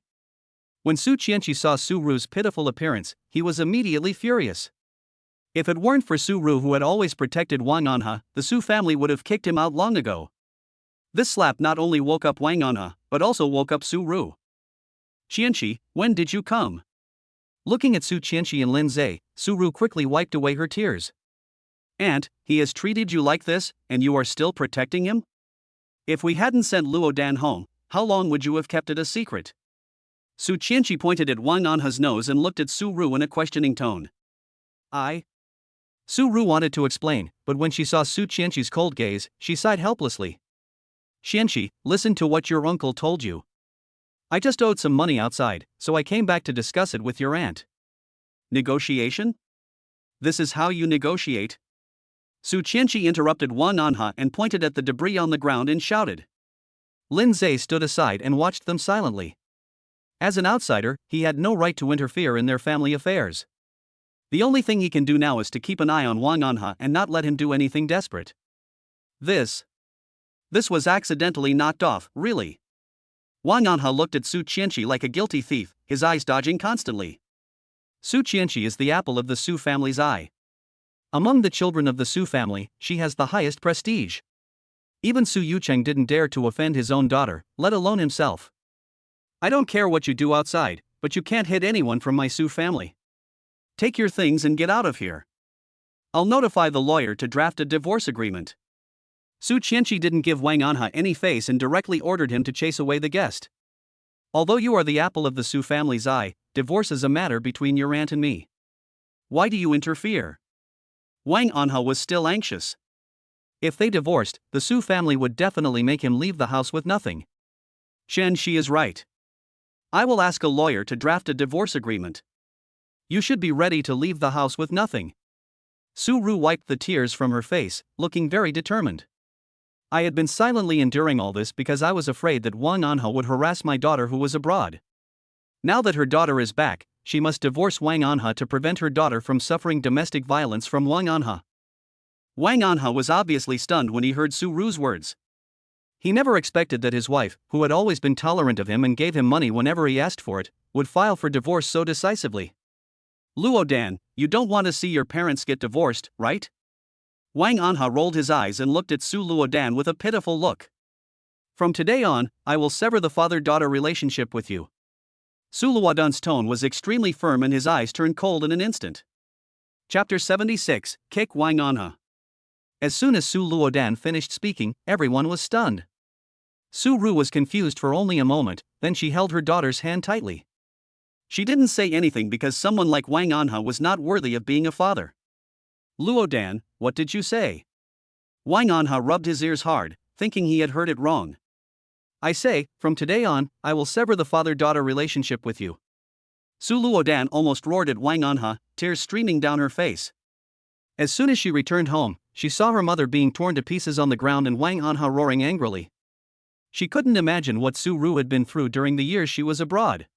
When Su Chenshi saw Su Ru's pitiful appearance, he was immediately furious. If it weren't for Su Ru who had always protected Wang Anha, the Su family would have kicked him out long ago. This slap not only woke up Wang Anha, but also woke up Su Ru. "Chenshi, when did you come?" Looking at Su Chenshi and Lindseay, Su Ru quickly wiped away her tears. "Aunt, he has treated you like this, and you are still protecting him? If we hadn't sent Luodan home, how long would you have kept it a secret?" Su Chenshi pointed at Wang Anha's nose and looked at Su Ru in a questioning tone. Su Ru wanted to explain, but when she saw Su Chenshi's cold gaze, she sighed helplessly. "Chenshi, listen to what your uncle told you. I just owed some money outside, so I came back to discuss it with your aunt." "Negotiation? This is how you negotiate?" Su Chenshi interrupted Wang Anha and pointed at the debris on the ground and shouted. Lindseay stood aside and watched them silently. As an outsider, he had no right to interfere in their family affairs. The only thing he can do now is to keep an eye on Wang Anha and not let him do anything desperate. This was accidentally knocked off, really. Wang Anha looked at Su Chenshi like a guilty thief, his eyes dodging constantly. Su Chenshi is the apple of the Su family's eye. Among the children of the Su family, she has the highest prestige. Even Su Yucheng didn't dare to offend his own daughter, let alone himself. "I don't care what you do outside, but you can't hit anyone from my Su family. Take your things and get out of here." I'll notify the lawyer to draft a divorce agreement. Su Chenshi didn't give Wang Anha any face and directly ordered him to chase away the guest. Although you are the apple of the Su family's eye, divorce is a matter between your aunt and me. Why do you interfere? Wang Anha was still anxious. If they divorced, the Su family would definitely make him leave the house with nothing. Chenshi is right. I will ask a lawyer to draft a divorce agreement. You should be ready to leave the house with nothing. Su Ru wiped the tears from her face, looking very determined. I had been silently enduring all this because I was afraid that Wang Anha would harass my daughter who was abroad. Now that her daughter is back, she must divorce Wang Anha to prevent her daughter from suffering domestic violence from Wang Anha. Wang Anha was obviously stunned when he heard Su Ru's words. He never expected that his wife, who had always been tolerant of him and gave him money whenever he asked for it, would file for divorce so decisively. Luo Dan, you don't want to see your parents get divorced, right? Wang Anha rolled his eyes and looked at Su Luodan with a pitiful look. From today on, I will sever the father-daughter relationship with you. Su Luodan's tone was extremely firm and his eyes turned cold in an instant. Chapter 76, Kick Wang Anha. As soon as Su Luodan finished speaking, everyone was stunned. Su Ru was confused for only a moment, then she held her daughter's hand tightly. She didn't say anything because someone like Wang Anha was not worthy of being a father. Luodan, what did you say? Wang Anha rubbed his ears hard, thinking he had heard it wrong. I say, from today on, I will sever the father-daughter relationship with you. Su Luodan almost roared at Wang Anha, tears streaming down her face. As soon as she returned home, she saw her mother being torn to pieces on the ground and Wang Anha roaring angrily. She couldn't imagine what Su Ru had been through during the years she was abroad.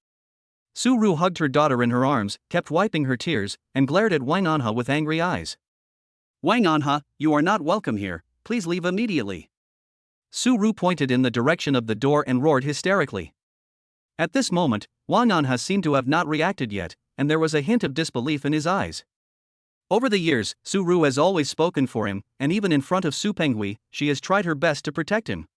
Su Ru hugged her daughter in her arms, kept wiping her tears, and glared at Wang Anha with angry eyes. Wang Anha, you are not welcome here, please leave immediately. Su Ru pointed in the direction of the door and roared hysterically. At this moment, Wang Anha seemed to have not reacted yet, and there was a hint of disbelief in his eyes. Over the years, Su Ru has always spoken for him, and even in front of Su Penghui, she has tried her best to protect him.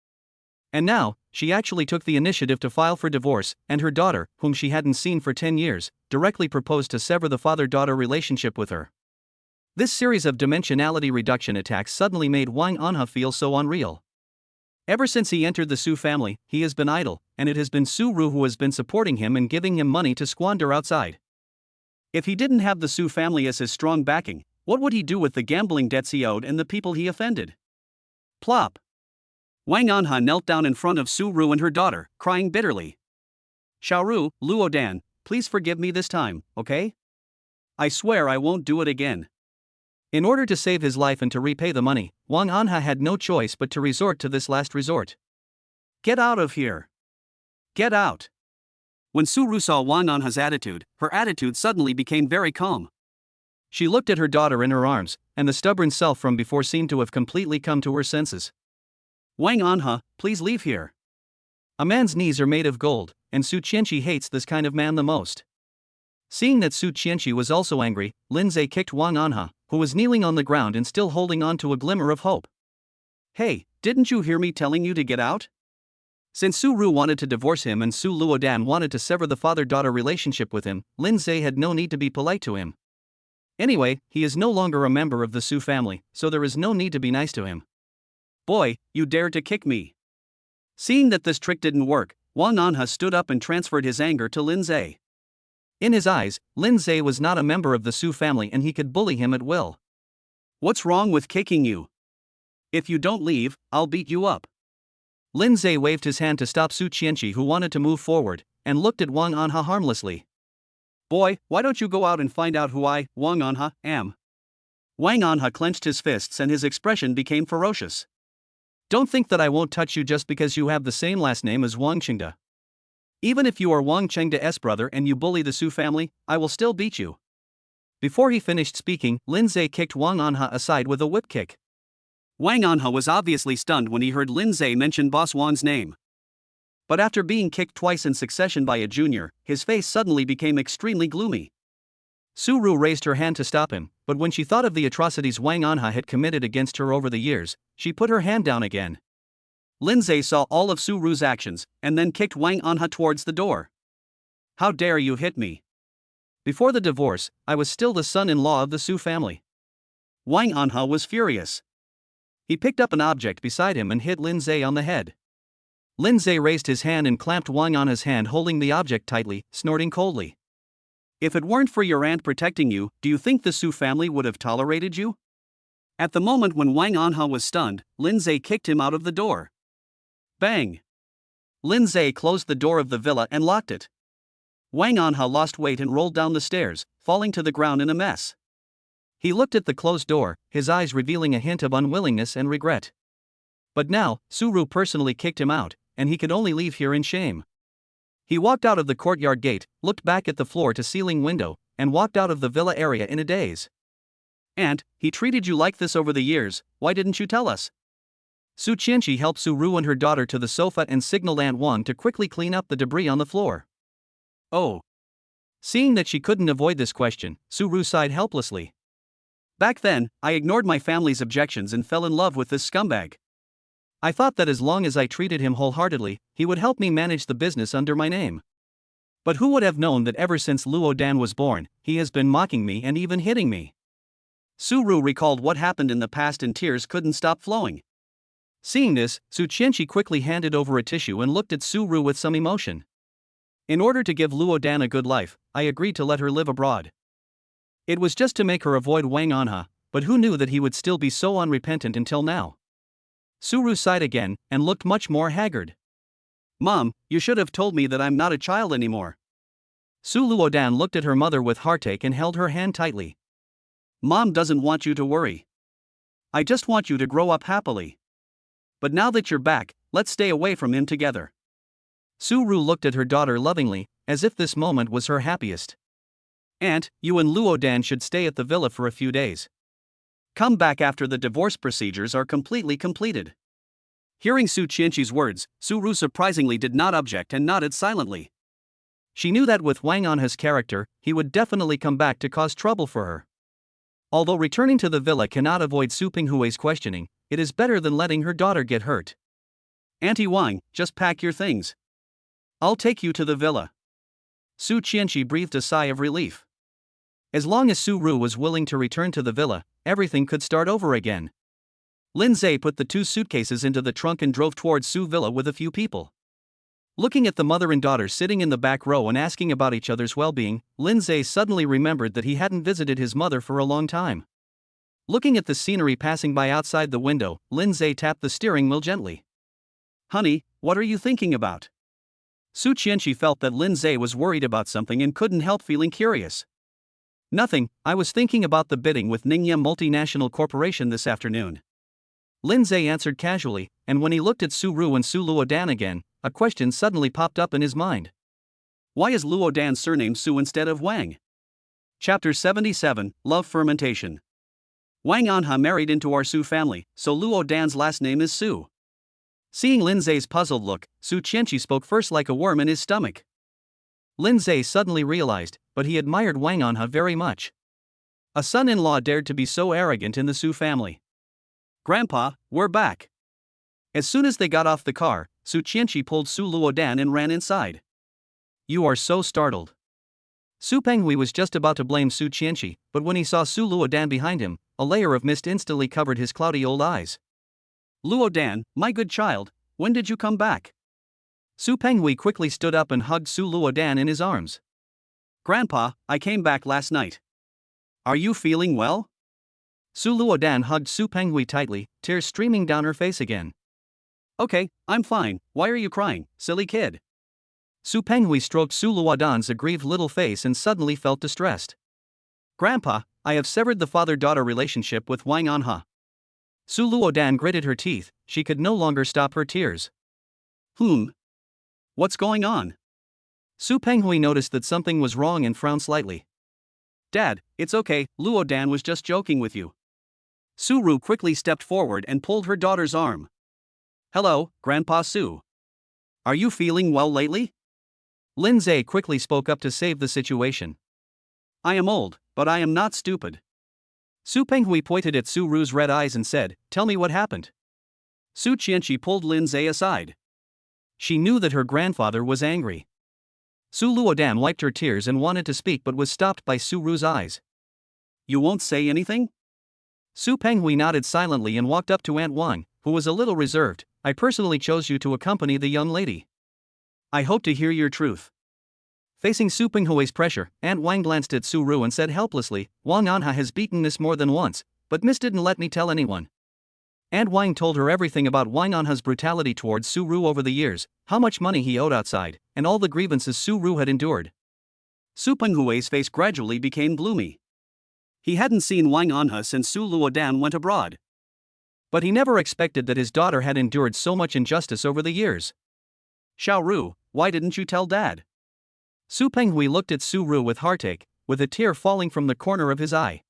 And now, she actually took the initiative to file for divorce, and her daughter, whom she hadn't seen for 10 years, directly proposed to sever the father-daughter relationship with her. This series of dimensionality reduction attacks suddenly made Wang Anha feel so unreal. Ever since he entered the Su family, he has been idle, and it has been Su Ru who has been supporting him and giving him money to squander outside. If he didn't have the Su family as his strong backing, what would he do with the gambling debts he owed and the people he offended? Plop. Wang Anha knelt down in front of Su Ru and her daughter, crying bitterly. Xiaoru, Luodan, please forgive me this time, okay? I swear I won't do it again. In order to save his life and to repay the money, Wang Anha had no choice but to resort to this last resort. Get out of here. Get out. When Su Ru saw Wang Anha's attitude, her attitude suddenly became very calm. She looked at her daughter in her arms, and the stubborn self from before seemed to have completely come to her senses. Wang Anha, please leave here. A man's knees are made of gold, and Su Chenshi hates this kind of man the most. Seeing that Su Chenshi was also angry, Lindseay kicked Wang Anha, who was kneeling on the ground and still holding on to a glimmer of hope. Hey, didn't you hear me telling you to get out? Since Su Ru wanted to divorce him and Su Luodan wanted to sever the father-daughter relationship with him, Lindseay had no need to be polite to him. Anyway, he is no longer a member of the Su family, so there is no need to be nice to him. Boy, you dared to kick me. Seeing that this trick didn't work, Wang Anha stood up and transferred his anger to Lindseay. In his eyes, Lindseay was not a member of the Su family and he could bully him at will. What's wrong with kicking you? If you don't leave, I'll beat you up. Lindseay waved his hand to stop Su Chenshi, who wanted to move forward, and looked at Wang Anha harmlessly. Boy, why don't you go out and find out who I, Wang Anha, am? Wang Anha clenched his fists and his expression became ferocious. Don't think that I won't touch you just because you have the same last name as Wang Chengde. Even if you are Wang Chengde's brother and you bully the Su family, I will still beat you. Before he finished speaking, Lindseay kicked Wang Anha aside with a whip kick. Wang Anha was obviously stunned when he heard Lindseay mention Boss Wang's name. But after being kicked twice in succession by a junior, his face suddenly became extremely gloomy. Su Ru raised her hand to stop him, but when she thought of the atrocities Wang Anha had committed against her over the years, she put her hand down again. Lindseay saw all of Su Ru's actions, and then kicked Wang Anha towards the door. How dare you hit me? Before the divorce, I was still the son-in-law of the Su family. Wang Anha was furious. He picked up an object beside him and hit Lindseay on the head. Lindseay raised his hand and clamped Wang Anha's hand, holding the object tightly, snorting coldly. If it weren't for your aunt protecting you, do you think the Su family would have tolerated you? At the moment when Wang Anha was stunned, Lindseay kicked him out of the door. Bang! Lindseay closed the door of the villa and locked it. Wang Anha lost weight and rolled down the stairs, falling to the ground in a mess. He looked at the closed door, his eyes revealing a hint of unwillingness and regret. But now, Su personally kicked him out, and he could only leave here in shame. He walked out of the courtyard gate, looked back at the floor-to-ceiling window, and walked out of the villa area in a daze. Aunt, he treated you like this over the years, why didn't you tell us? Su Chenshi helped Su and her daughter to the sofa and signaled Aunt Wang to quickly clean up the debris on the floor. Oh. Seeing that she couldn't avoid this question, Su sighed helplessly. Back then, I ignored my family's objections and fell in love with this scumbag. I thought that as long as I treated him wholeheartedly, he would help me manage the business under my name. But who would have known that ever since Luo Dan was born, he has been mocking me and even hitting me? Su recalled what happened in the past and tears couldn't stop flowing. Seeing this, Su Chenshi quickly handed over a tissue and looked at Su with some emotion. In order to give Luo Dan a good life, I agreed to let her live abroad. It was just to make her avoid Wang Anha, but who knew that he would still be so unrepentant until now? Su sighed again, and looked much more haggard. Mom, you should have told me that I'm not a child anymore. Su Luodan looked at her mother with heartache and held her hand tightly. Mom doesn't want you to worry. I just want you to grow up happily. But now that you're back, let's stay away from him together. Su looked at her daughter lovingly, as if this moment was her happiest. Aunt, you and Luodan should stay at the villa for a few days. Come back after the divorce procedures are completely completed. Hearing Su Chenshi's words, Su surprisingly did not object and nodded silently. She knew that with Wang Anha's character, he would definitely come back to cause trouble for her. Although returning to the villa cannot avoid Su Pinghui's questioning, it is better than letting her daughter get hurt. Auntie Wang, just pack your things. I'll take you to the villa. Su Chenshi breathed a sigh of relief. As long as Su was willing to return to the villa, everything could start over again. Lindseay put the 2 suitcases into the trunk and drove towards Su villa with a few people. Looking at the mother and daughter sitting in the back row and asking about each other's well-being, Lindseay suddenly remembered that he hadn't visited his mother for a long time. Looking at the scenery passing by outside the window, Lindseay tapped the steering wheel gently. Honey, what are you thinking about? Su Chenshi felt that Lindseay was worried about something and couldn't help feeling curious. Nothing, I was thinking about the bidding with Ningya Multinational Corporation this afternoon. Lindseay answered casually, and when he looked at Su and Su Luodan again, a question suddenly popped up in his mind. Why is Luodan's surname Su instead of Wang? Chapter 77, Love Fermentation. Wang Anha married into our Su family, so Luodan's last name is Su. Seeing Lindseay's puzzled look, Su Chenshi spoke first like a worm in his stomach. Lindseay suddenly realized, but he admired Wang Anha very much. A son-in-law dared to be so arrogant in the Su family. Grandpa, we're back. As soon as they got off the car, Su Chenshi pulled Su Luodan and ran inside. You are so startled. Su Penghui was just about to blame Su Chenshi, but when he saw Su Luodan behind him, a layer of mist instantly covered his cloudy old eyes. Luodan, my good child, when did you come back? Su Penghui quickly stood up and hugged Su Luodan in his arms. Grandpa, I came back last night. Are you feeling well? Su Luodan hugged Su Penghui tightly, tears streaming down her face again. Okay, I'm fine, why are you crying, silly kid? Su Penghui stroked Su Luodan's aggrieved little face and suddenly felt distressed. Grandpa, I have severed the father-daughter relationship with Wang Anha. Su Luodan gritted her teeth, she could no longer stop her tears. What's going on? Su Penghui noticed that something was wrong and frowned slightly. Dad, it's okay, Luodan was just joking with you. Su quickly stepped forward and pulled her daughter's arm. Hello, Grandpa Su. Are you feeling well lately? Lindseay quickly spoke up to save the situation. I am old, but I am not stupid. Su Penghui pointed at Su red eyes and said, Tell me what happened. Su Chenshi pulled Lindseay aside. She knew that her grandfather was angry. Su Luodan wiped her tears and wanted to speak but was stopped by Su eyes. You won't say anything? Su Penghui nodded silently and walked up to Aunt Wang, who was a little reserved. I personally chose you to accompany the young lady. I hope to hear your truth. Facing Su Penghui's pressure, Aunt Wang glanced at Su Ru and said helplessly, Wang Anha has beaten Miss more than once, but Miss didn't let me tell anyone. Aunt Wang told her everything about Wang Anha's brutality towards Su Ru over the years, how much money he owed outside, and all the grievances Su Ru had endured. Su Penghui's face gradually became gloomy. He hadn't seen Wang Anha since Su Luodan went abroad. But he never expected that his daughter had endured so much injustice over the years. Xiao Ru, why didn't you tell Dad? Su Penghui looked at Su Ru with heartache, with a tear falling from the corner of his eye.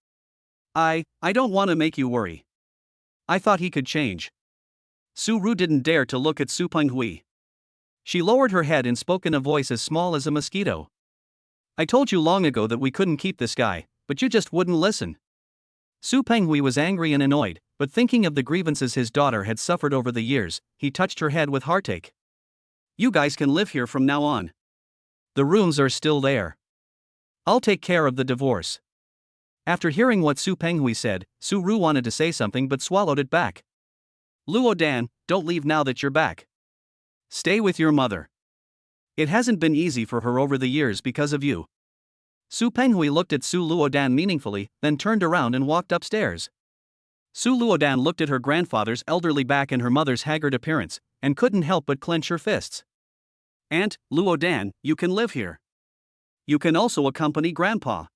I don't want to make you worry. I thought he could change. Su Ru didn't dare to look at Su Penghui. She lowered her head and spoke in a voice as small as a mosquito. I told you long ago that we couldn't keep this guy, but you just wouldn't listen. Su Penghui was angry and annoyed, but thinking of the grievances his daughter had suffered over the years, he touched her head with heartache. You guys can live here from now on. The rooms are still there. I'll take care of the divorce. After hearing what Su Penghui said, Su Ru wanted to say something but swallowed it back. Luo Dan, don't leave now that you're back. Stay with your mother. It hasn't been easy for her over the years because of you. Su Penghui looked at Su Luodan meaningfully, then turned around and walked upstairs. Su Luodan looked at her grandfather's elderly back and her mother's haggard appearance, and couldn't help but clench her fists. Aunt, Luodan, you can live here. You can also accompany Grandpa.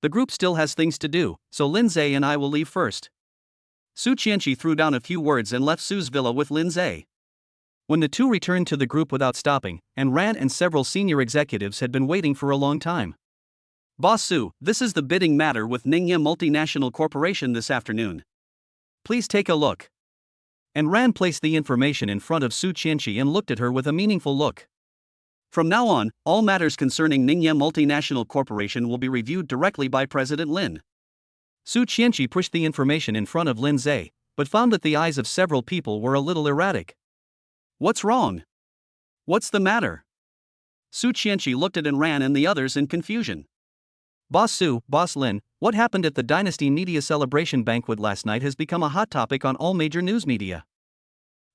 The group still has things to do, so Lindseay and I will leave first. Su Chenshi threw down a few words and left Su's villa with Lindseay. When the two returned to the group without stopping, and Ran and several senior executives had been waiting for a long time. Boss Su, this is the bidding matter with Ningya Multinational Corporation this afternoon. Please take a look. And Ran placed the information in front of Su Chenshi and looked at her with a meaningful look. From now on, all matters concerning Ningya Multinational Corporation will be reviewed directly by President Lin. Su Chenshi pushed the information in front of Lindseay, but found that the eyes of several people were a little erratic. What's wrong? What's the matter? Su Chenshi looked at Ran and the others in confusion. Boss Su, Boss Lin, what happened at the Dynasty Media celebration banquet last night has become a hot topic on all major news media.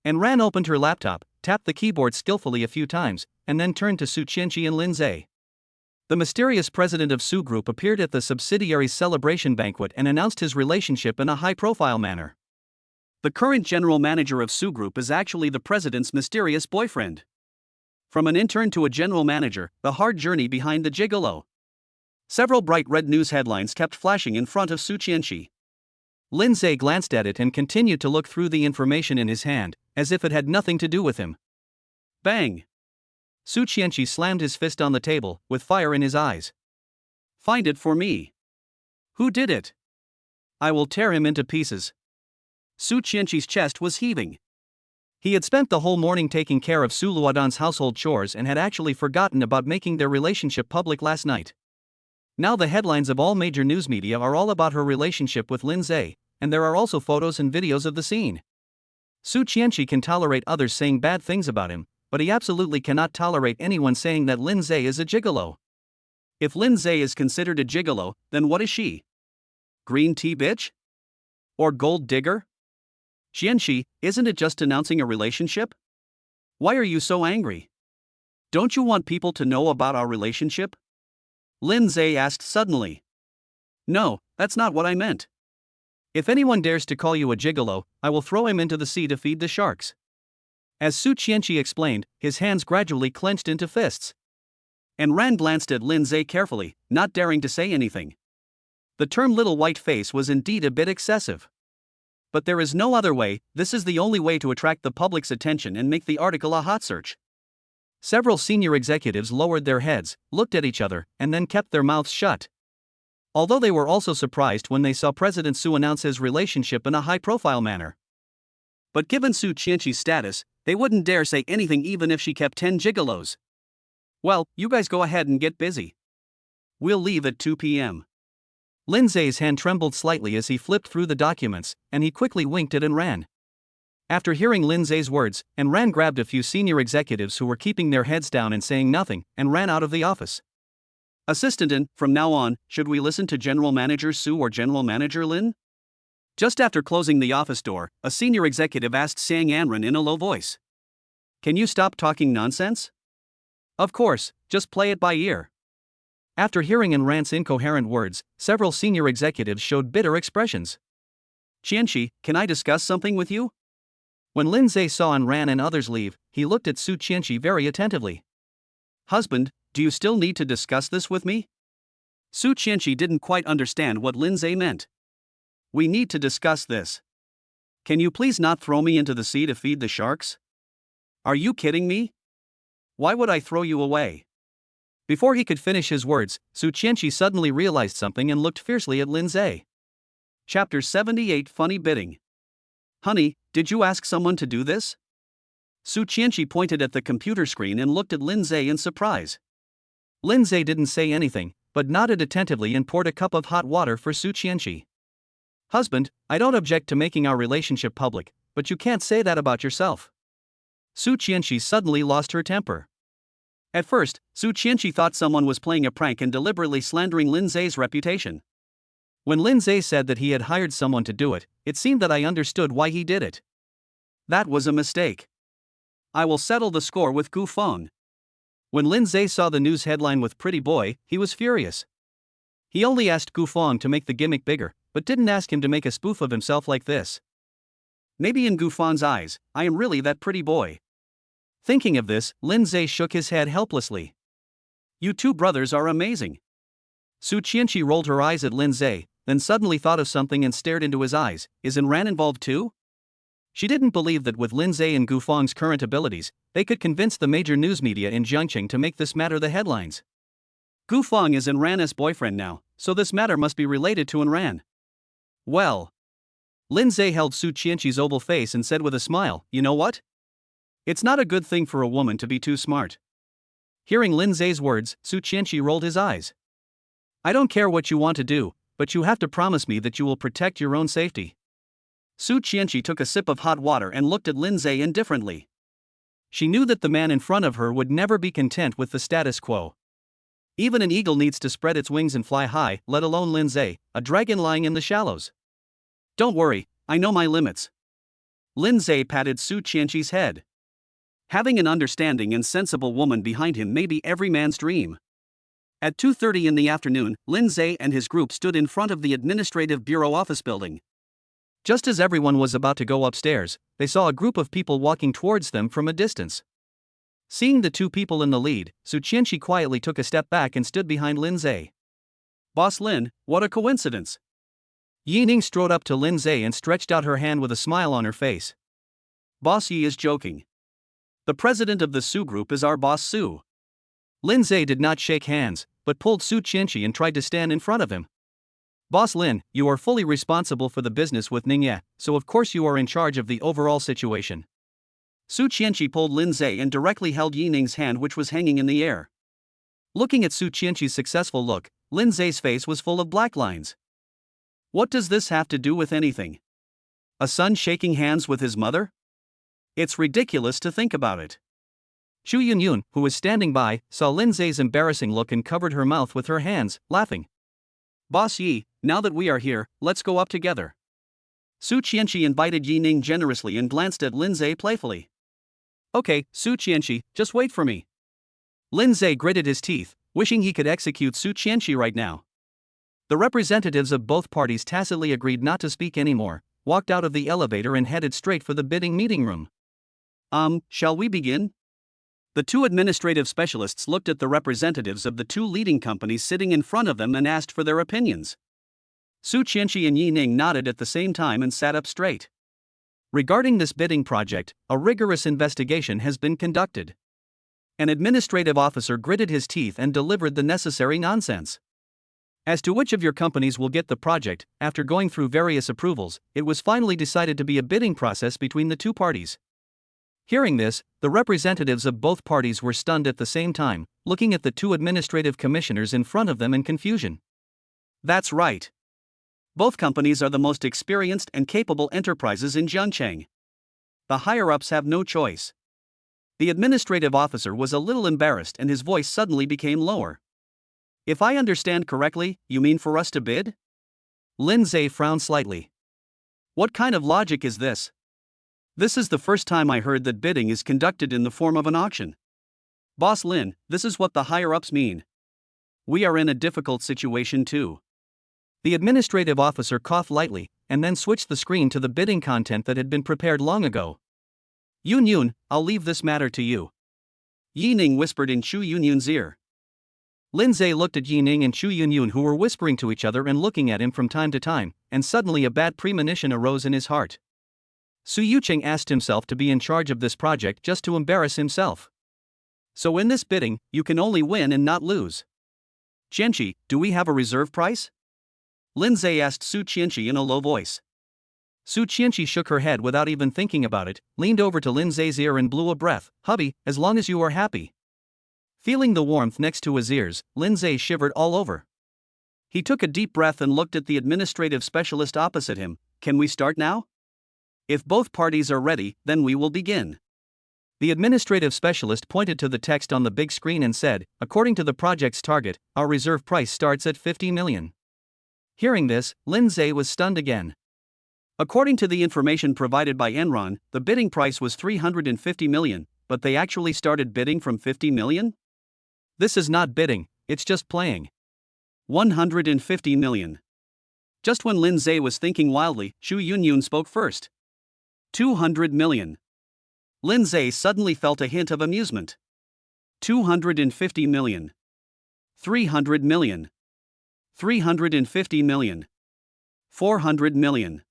And Ran opened her laptop, tapped the keyboard skillfully a few times, and then turned to Su Chenshi and Lindseay. The mysterious president of Su Group appeared at the subsidiary's celebration banquet and announced his relationship in a high-profile manner. The current general manager of Su Group is actually the president's mysterious boyfriend. From an intern to a general manager, the hard journey behind the gigolo. Several bright red news headlines kept flashing in front of Su Chenshi. Lindseay glanced at it and continued to look through the information in his hand, as if it had nothing to do with him. Bang! Su Chenshi slammed his fist on the table, with fire in his eyes. Find it for me. Who did it? I will tear him into pieces. Su Chenshi's chest was heaving. He had spent the whole morning taking care of Su Luodan's household chores and had actually forgotten about making their relationship public last night. Now the headlines of all major news media are all about her relationship with Lindseay, and there are also photos and videos of the scene. Su Chenshi can tolerate others saying bad things about him, but he absolutely cannot tolerate anyone saying that Lindseay is a gigolo. If Lindseay is considered a gigolo, then what is she? Green tea bitch? Or gold digger? Chenshi, isn't it just announcing a relationship? Why are you so angry? Don't you want people to know about our relationship? Lindseay asked suddenly. No, that's not what I meant. If anyone dares to call you a gigolo, I will throw him into the sea to feed the sharks. As Su Chenshi explained, his hands gradually clenched into fists. And Ran glanced at Lindseay carefully, not daring to say anything. The term little white face was indeed a bit excessive. But there is no other way, this is the only way to attract the public's attention and make the article a hot search. Several senior executives lowered their heads, looked at each other, and then kept their mouths shut. Although they were also surprised when they saw President Su announce his relationship in a high-profile manner. But given Su Chenshi's status, they wouldn't dare say anything even if she kept 10 gigolos. Well, you guys go ahead and get busy. We'll leave at 2 p.m. Lindseay's hand trembled slightly as he flipped through the documents, and he quickly winked at Ran. After hearing Lindseay's words, Ran grabbed a few senior executives who were keeping their heads down and saying nothing, and ran out of the office. Assistant N, from now on, should we listen to General Manager Su or General Manager Lin? Just after closing the office door, a senior executive asked Sang Anran in a low voice. Can you stop talking nonsense? Of course, just play it by ear. After hearing Anran's incoherent words, several senior executives showed bitter expressions. Chenshi, can I discuss something with you? When Lindseay saw Anran and others leave, he looked at Su Chenshi very attentively. Husband, do you still need to discuss this with me? Su Chenshi didn't quite understand what Lindseay meant. We need to discuss this. Can you please not throw me into the sea to feed the sharks? Are you kidding me? Why would I throw you away? Before he could finish his words, Su Chenshi suddenly realized something and looked fiercely at Lindseay. Chapter 78 Funny Bidding. Honey, did you ask someone to do this? Su Chenshi pointed at the computer screen and looked at Lindseay in surprise. Lindseay didn't say anything, but nodded attentively and poured a cup of hot water for Su Chenshi. Husband, I don't object to making our relationship public, but you can't say that about yourself. Su Chenshi suddenly lost her temper. At first, Su Chenshi thought someone was playing a prank and deliberately slandering Lindseay's reputation. When Lindseay said that he had hired someone to do it, it seemed that I understood why he did it. That was a mistake. I will settle the score with Gu Feng. When Lindseay saw the news headline with Pretty Boy, he was furious. He only asked Gu Feng to make the gimmick bigger, but didn't ask him to make a spoof of himself like this. Maybe in Gu Feng's eyes, I am really that pretty boy. Thinking of this, Lindseay shook his head helplessly. You two brothers are amazing. Su Chenshi rolled her eyes at Lindseay, then suddenly thought of something and stared into his eyes. Is Anran involved too? She didn't believe that with Lindseay and Gu Feng's current abilities, they could convince the major news media in Zhengqing to make this matter the headlines. Gu Feng is Anran's boyfriend now, so this matter must be related to Anran. Well. Lindseay held Su Chenshi's oval face and said with a smile, you know what? It's not a good thing for a woman to be too smart. Hearing Lindseay's words, Su Chenshi rolled his eyes. I don't care what you want to do, but you have to promise me that you will protect your own safety. Su Chenshi took a sip of hot water and looked at Lindseay indifferently. She knew that the man in front of her would never be content with the status quo. Even an eagle needs to spread its wings and fly high, let alone Lindseay, a dragon lying in the shallows. Don't worry, I know my limits. Lindseay patted Su Chenshi's head. Having an understanding and sensible woman behind him may be every man's dream. At 2:30 in the afternoon, Lindseay and his group stood in front of the Administrative Bureau office building. Just as everyone was about to go upstairs, they saw a group of people walking towards them from a distance. Seeing the two people in the lead, Su Chenshi quietly took a step back and stood behind Lindseay. Boss Lin, what a coincidence. Yining strode up to Lindseay and stretched out her hand with a smile on her face. Boss Yi is joking. The president of the Su group is our boss Su. Lindseay did not shake hands, but pulled Su Chenshi and tried to stand in front of him. Boss Lin, you are fully responsible for the business with Ningye, so of course you are in charge of the overall situation. Su Chenshi pulled Lindseay and directly held Yining's hand, which was hanging in the air. Looking at Su Chenshi's successful look, Lindseay's face was full of black lines. What does this have to do with anything? A son shaking hands with his mother? It's ridiculous to think about it. Xu Yunyun, who was standing by, saw Lindseay's embarrassing look and covered her mouth with her hands, laughing. Boss Yi, now that we are here, let's go up together. Su Chenshi invited Yining generously and glanced at Lindseay playfully. Okay, Su Chenshi, just wait for me. Lindseay gritted his teeth, wishing he could execute Su Chenshi right now. The representatives of both parties tacitly agreed not to speak anymore, walked out of the elevator and headed straight for the bidding meeting room. Shall we begin? The two administrative specialists looked at the representatives of the two leading companies sitting in front of them and asked for their opinions. Su Chenshi and Yining nodded at the same time and sat up straight. Regarding this bidding project, a rigorous investigation has been conducted. An administrative officer gritted his teeth and delivered the necessary nonsense. As to which of your companies will get the project, after going through various approvals, it was finally decided to be a bidding process between the two parties. Hearing this, the representatives of both parties were stunned at the same time, looking at the two administrative commissioners in front of them in confusion. That's right. Both companies are the most experienced and capable enterprises in Zhengqing. The higher-ups have no choice. The administrative officer was a little embarrassed and his voice suddenly became lower. If I understand correctly, you mean for us to bid? Lindseay frowned slightly. What kind of logic is this? This is the first time I heard that bidding is conducted in the form of an auction. Boss Lin, this is what the higher-ups mean. We are in a difficult situation too. The administrative officer coughed lightly, and then switched the screen to the bidding content that had been prepared long ago. Yun, I'll leave this matter to you. Yi Ning whispered in Chu Yunyun's ear. Lindseay looked at Yi Ning and Chu Yunyun, who were whispering to each other and looking at him from time to time, and suddenly a bad premonition arose in his heart. Su Yucheng asked himself to be in charge of this project just to embarrass himself. So in this bidding, you can only win and not lose. Chenshi, do we have a reserve price? Lindseay asked Su Chenshi in a low voice. Su Chenshi shook her head without even thinking about it, leaned over to Lindseay's ear and blew a breath. Hubby, as long as you are happy. Feeling the warmth next to his ears, Lindseay shivered all over. He took a deep breath and looked at the administrative specialist opposite him. Can we start now? If both parties are ready, then we will begin. The administrative specialist pointed to the text on the big screen and said, according to the project's target, our reserve price starts at 50 million. Hearing this, Lindseay was stunned again. According to the information provided by Enron, the bidding price was 350 million, but they actually started bidding from 50 million? This is not bidding, it's just playing. 150 million. Just when Lindseay was thinking wildly, Chu Yunyun spoke first. 200 million. Lindseay suddenly felt a hint of amusement. 250 million. 300 million. 350 million. 400 million.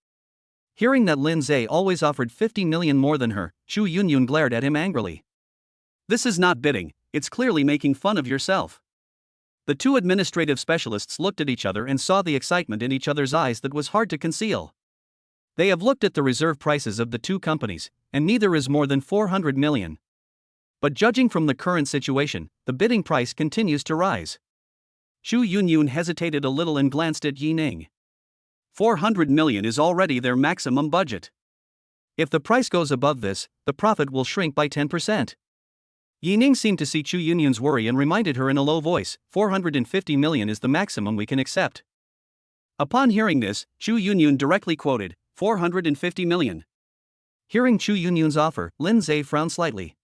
Hearing that Lindseay always offered 50 million more than her, Chu Yunyun glared at him angrily. This is not bidding, it's clearly making fun of yourself. The two administrative specialists looked at each other and saw the excitement in each other's eyes that was hard to conceal. They have looked at the reserve prices of the two companies, and neither is more than 400 million. But judging from the current situation, the bidding price continues to rise. Chu Yunyun hesitated a little and glanced at Yi Ning. 400 million is already their maximum budget. If the price goes above this, the profit will shrink by 10%. Yi Ning seemed to see Chu Yunyun's worry and reminded her in a low voice, 450 million is the maximum we can accept. Upon hearing this, Chu Yunyun directly quoted, 450 million. Hearing Chu Yunyun's offer, Lindseay frowned slightly.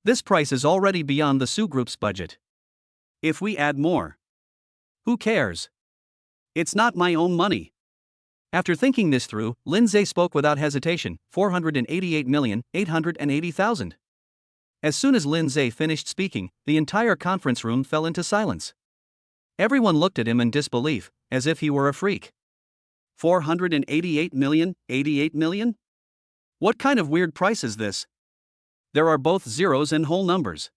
This price is already beyond the Su Group's budget. If we add more, who cares? It's not my own money. After thinking this through, Lindseay spoke without hesitation, 488,880,000. As soon as Lindseay finished speaking, the entire conference room fell into silence. Everyone looked at him in disbelief, as if he were a freak. 488 million, 88 million? What kind of weird price is this? There are both zeros and whole numbers.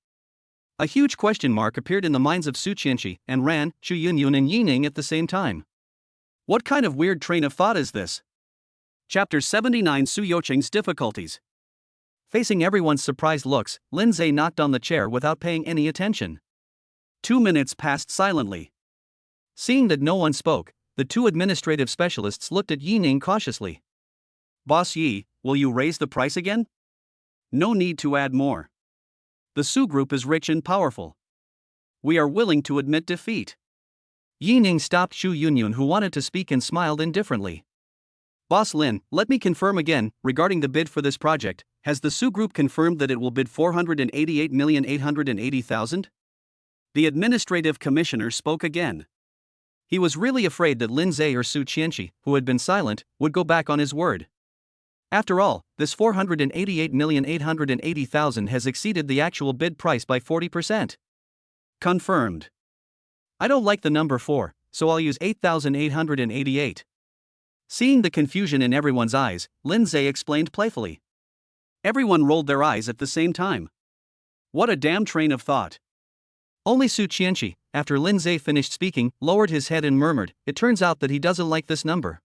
A huge question mark appeared in the minds of Su Chenshi and Ran, Chu Yunyun and Yi Ning at the same time. What kind of weird train of thought is this? Chapter 79 Su Yucheng's Difficulties. Facing everyone's surprised looks, Lindseay knocked on the chair without paying any attention. 2 minutes passed silently. Seeing that no one spoke, the two administrative specialists looked at Yi Ning cautiously. Boss Yi, will you raise the price again? No need to add more. The Su Group is rich and powerful. We are willing to admit defeat. Yi Ning stopped Chu Yunyun, who wanted to speak, and smiled indifferently. Boss Lin, let me confirm again, regarding the bid for this project, has the Su Group confirmed that it will bid 488,880,000? The administrative commissioner spoke again. He was really afraid that Lindseay or Su Chenshi, who had been silent, would go back on his word. After all, this 488,880,000 has exceeded the actual bid price by 40%. Confirmed. I don't like the number 4, so I'll use 8,888. Seeing the confusion in everyone's eyes, Lindseay explained playfully. Everyone rolled their eyes at the same time. What a damn train of thought. Only Su Chenshi, after Lindseay finished speaking, lowered his head and murmured, it turns out that he doesn't like this number.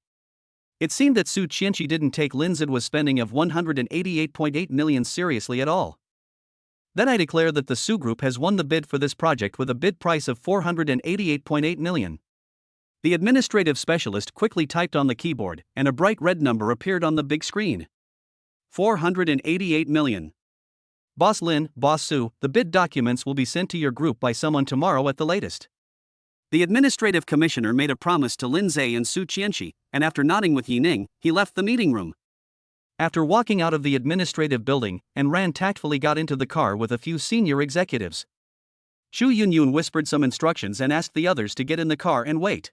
It seemed that Su Chenshi didn't take Lindseay's spending of 188.8 million seriously at all. Then I declare that the Su Group has won the bid for this project with a bid price of 488.8 million. The administrative specialist quickly typed on the keyboard, and a bright red number appeared on the big screen. 488 million. Boss Lin, Boss Su, the bid documents will be sent to your group by someone tomorrow at the latest. The administrative commissioner made a promise to Lindseay and Su Chenshi, and after nodding with Yining, he left the meeting room. After walking out of the administrative building, and Ran tactfully got into the car with a few senior executives. Shu Yunyun whispered some instructions and asked the others to get in the car and wait.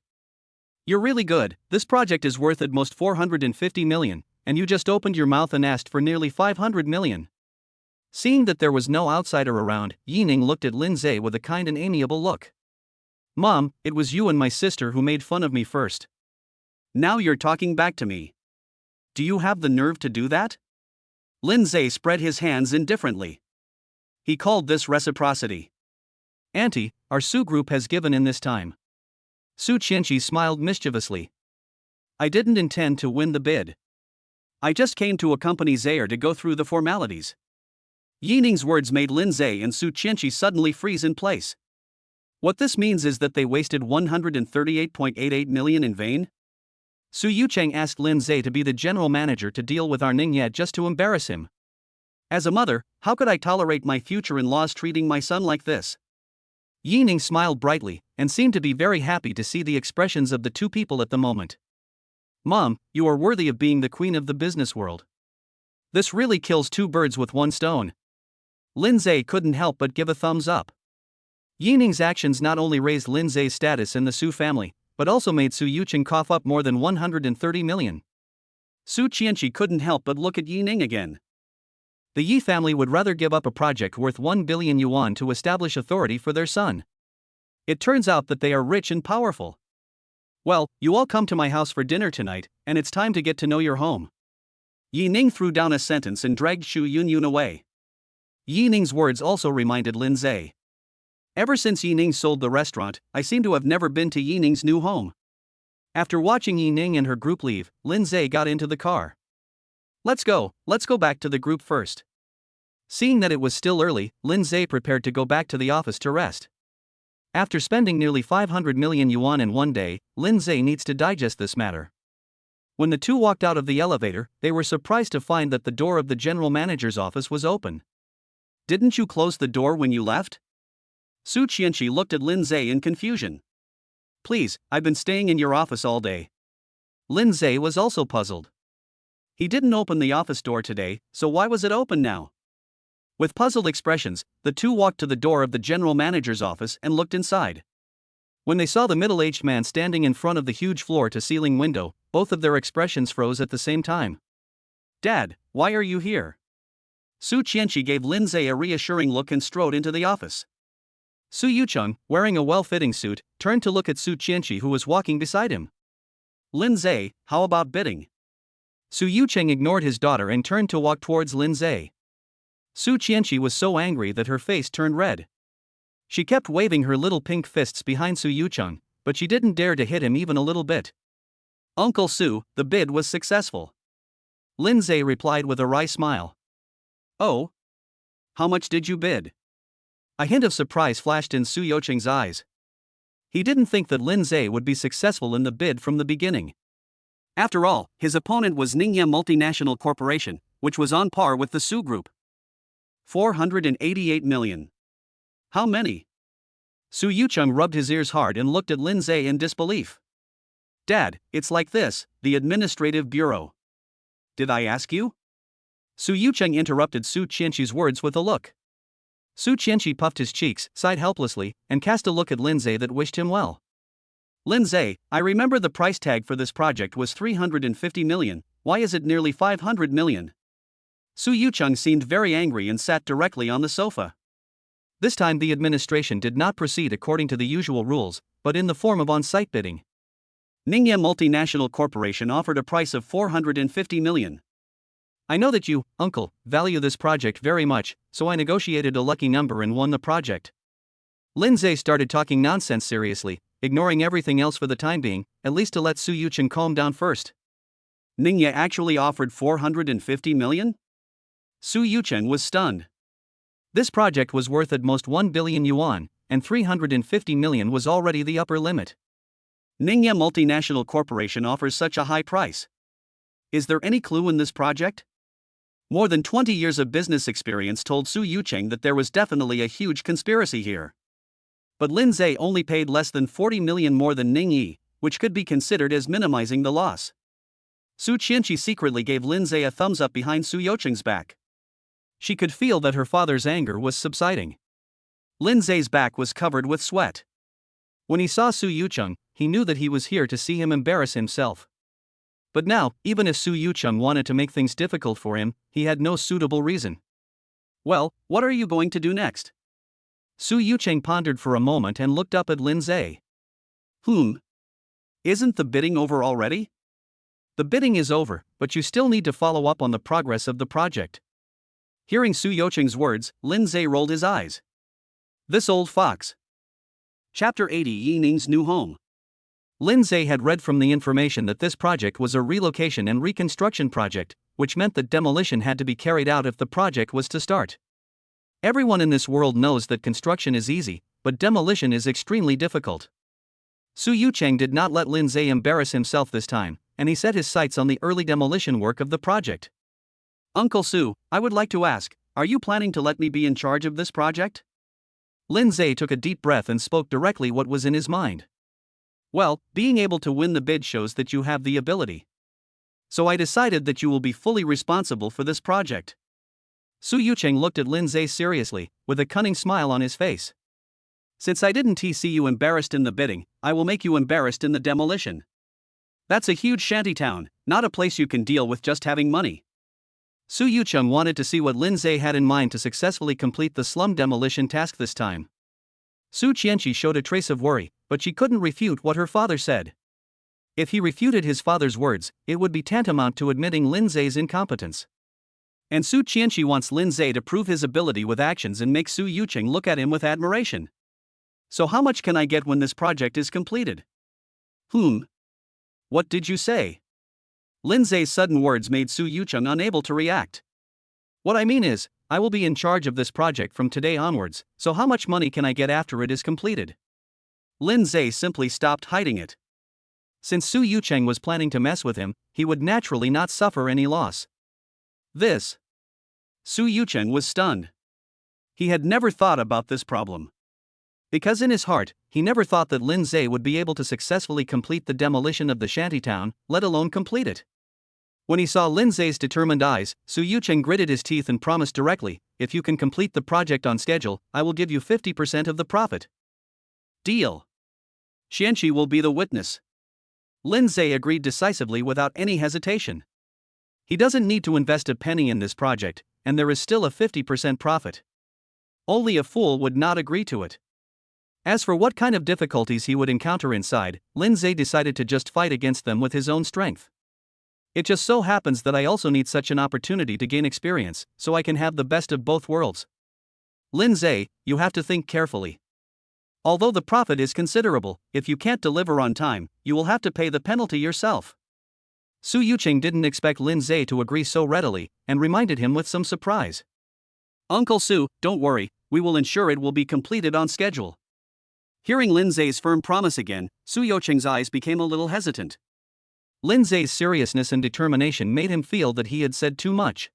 You're really good, this project is worth at most 450 million, and you just opened your mouth and asked for nearly 500 million. Seeing that there was no outsider around, Yining looked at Lindseay with a kind and amiable look. Mom, it was you and my sister who made fun of me first. Now you're talking back to me. Do you have the nerve to do that? Lindseay spread his hands indifferently. He called this reciprocity. Auntie, our Su group has given in this time. Su Chenshi smiled mischievously. I didn't intend to win the bid. I just came to accompany Zaire to go through the formalities. Yining's words made Lindseay and Su Chenshi suddenly freeze in place. What this means is that they wasted 138.88 million in vain? Su Yucheng asked Lindseay to be the general manager to deal with our Ningye just to embarrass him. As a mother, how could I tolerate my future-in-laws treating my son like this? Yining smiled brightly, and seemed to be very happy to see the expressions of the two people at the moment. Mom, you are worthy of being the queen of the business world. This really kills two birds with one stone. Lindseay couldn't help but give a thumbs up. Yining's actions not only raised Lindseay's status in the Su family, but also made Su Yucheng cough up more than 130 million. Su Chenshi couldn't help but look at Yining again. The Yi family would rather give up a project worth 1 billion yuan to establish authority for their son. It turns out that they are rich and powerful. Well, you all come to my house for dinner tonight, and it's time to get to know your home. Yining threw down a sentence and dragged Shu Yunyun away. Yining's words also reminded Lindseay. Ever since Yining sold the restaurant, I seem to have never been to Yining's new home. After watching Yining and her group leave, Lindseay got into the car. Let's go back to the group first. Seeing that it was still early, Lindseay prepared to go back to the office to rest. After spending nearly 500 million yuan in one day, Lindseay needs to digest this matter. When the two walked out of the elevator, they were surprised to find that the door of the general manager's office was open. Didn't you close the door when you left? Su Chenshi looked at Lindseay in confusion. Please, I've been staying in your office all day. Lindseay was also puzzled. He didn't open the office door today, so why was it open now? With puzzled expressions, the two walked to the door of the general manager's office and looked inside. When they saw the middle-aged man standing in front of the huge floor-to-ceiling window, both of their expressions froze at the same time. Dad, why are you here? Su Chenshi gave Lindseay a reassuring look and strode into the office. Su Yucheng, wearing a well-fitting suit, turned to look at Su Chenshi who was walking beside him. Lindseay, how about bidding? Su Yucheng ignored his daughter and turned to walk towards Lindseay. Su Chenshi was so angry that her face turned red. She kept waving her little pink fists behind Su Yucheng, but she didn't dare to hit him even a little bit. Uncle Su, the bid was successful. Lindseay replied with a wry smile. Oh? How much did you bid? A hint of surprise flashed in Su Yucheng's eyes. He didn't think that Lindseay would be successful in the bid from the beginning. After all, his opponent was Ningye Multinational Corporation, which was on par with the Su Group. 488 million. How many? Su Yucheng rubbed his ears hard and looked at Lindseay in disbelief. Dad, it's like this, the administrative bureau. Did I ask you? Su Yucheng interrupted Su Chenshi's words with a look. Su Chenshi puffed his cheeks, sighed helplessly, and cast a look at Lindseay that wished him well. Lindseay, I remember the price tag for this project was 350 million, why is it nearly 500 million? Su Yucheng seemed very angry and sat directly on the sofa. This time the administration did not proceed according to the usual rules, but in the form of on-site bidding. Ningye Multinational Corporation offered a price of 450 million. I know that you, uncle, value this project very much, so I negotiated a lucky number and won the project. Lindseay started talking nonsense seriously, ignoring everything else for the time being, at least to let Su Yucheng calm down first. Ningye actually offered 450 million? Su Yucheng was stunned. This project was worth at most 1 billion yuan, and 350 million was already the upper limit. Ningye Multinational Corporation offers such a high price. Is there any clue in this project? More than 20 years of business experience told Su Yucheng that there was definitely a huge conspiracy here. But Lindseay only paid less than 40 million more than Ning Yi, which could be considered as minimizing the loss. Su Chenshi secretly gave Lindseay a thumbs up behind Su Yucheng's back. She could feel that her father's anger was subsiding. Lindseay's back was covered with sweat. When he saw Su Yucheng, he knew that he was here to see him embarrass himself. But now, even if Su Yucheng wanted to make things difficult for him, he had no suitable reason. Well, what are you going to do next? Su Yucheng pondered for a moment and looked up at Lindseay. Isn't the bidding over already? The bidding is over, but you still need to follow up on the progress of the project. Hearing Su Yucheng's words, Lindseay rolled his eyes. This old fox. Chapter 80 Yi Ning's New Home. Lindseay had read from the information that this project was a relocation and reconstruction project, which meant that demolition had to be carried out if the project was to start. Everyone in this world knows that construction is easy, but demolition is extremely difficult. Su Yucheng did not let Lindseay embarrass himself this time, and he set his sights on the early demolition work of the project. Uncle Su, I would like to ask, are you planning to let me be in charge of this project? Lindseay took a deep breath and spoke directly what was in his mind. Well, being able to win the bid shows that you have the ability. So I decided that you will be fully responsible for this project. Su Yucheng looked at Lindseay seriously, with a cunning smile on his face. Since I didn't see you embarrassed in the bidding, I will make you embarrassed in the demolition. That's a huge shantytown, not a place you can deal with just having money. Su Yucheng wanted to see what Lindseay had in mind to successfully complete the slum demolition task this time. Su Chenshi showed a trace of worry, but she couldn't refute what her father said. If he refuted his father's words, it would be tantamount to admitting Lindseay's incompetence. And Su Chenshi wants Lindseay to prove his ability with actions and make Su Yucheng look at him with admiration. So how much can I get when this project is completed? What did you say? Lindseay's sudden words made Su Yucheng unable to react. What I mean is, I will be in charge of this project from today onwards, so how much money can I get after it is completed? Lindseay simply stopped hiding it. Since Su Yucheng was planning to mess with him, he would naturally not suffer any loss. Su Yucheng was stunned. He had never thought about this problem. Because in his heart, he never thought that Lindseay would be able to successfully complete the demolition of the shantytown, let alone complete it. When he saw Lindseay's determined eyes, Su Yucheng gritted his teeth and promised directly, if you can complete the project on schedule, I will give you 50% of the profit. Deal. Chenshi will be the witness. Lindseay agreed decisively without any hesitation. He doesn't need to invest a penny in this project, and there is still a 50% profit. Only a fool would not agree to it. As for what kind of difficulties he would encounter inside, Lindseay decided to just fight against them with his own strength. It just so happens that I also need such an opportunity to gain experience, so I can have the best of both worlds. Lindseay, you have to think carefully. Although the profit is considerable, if you can't deliver on time, you will have to pay the penalty yourself. Su Yucheng didn't expect Lindseay to agree so readily, and reminded him with some surprise. Uncle Su, don't worry, we will ensure it will be completed on schedule. Hearing Lindseay's firm promise again, Su Yucheng's eyes became a little hesitant. Lindseay's seriousness and determination made him feel that he had said too much.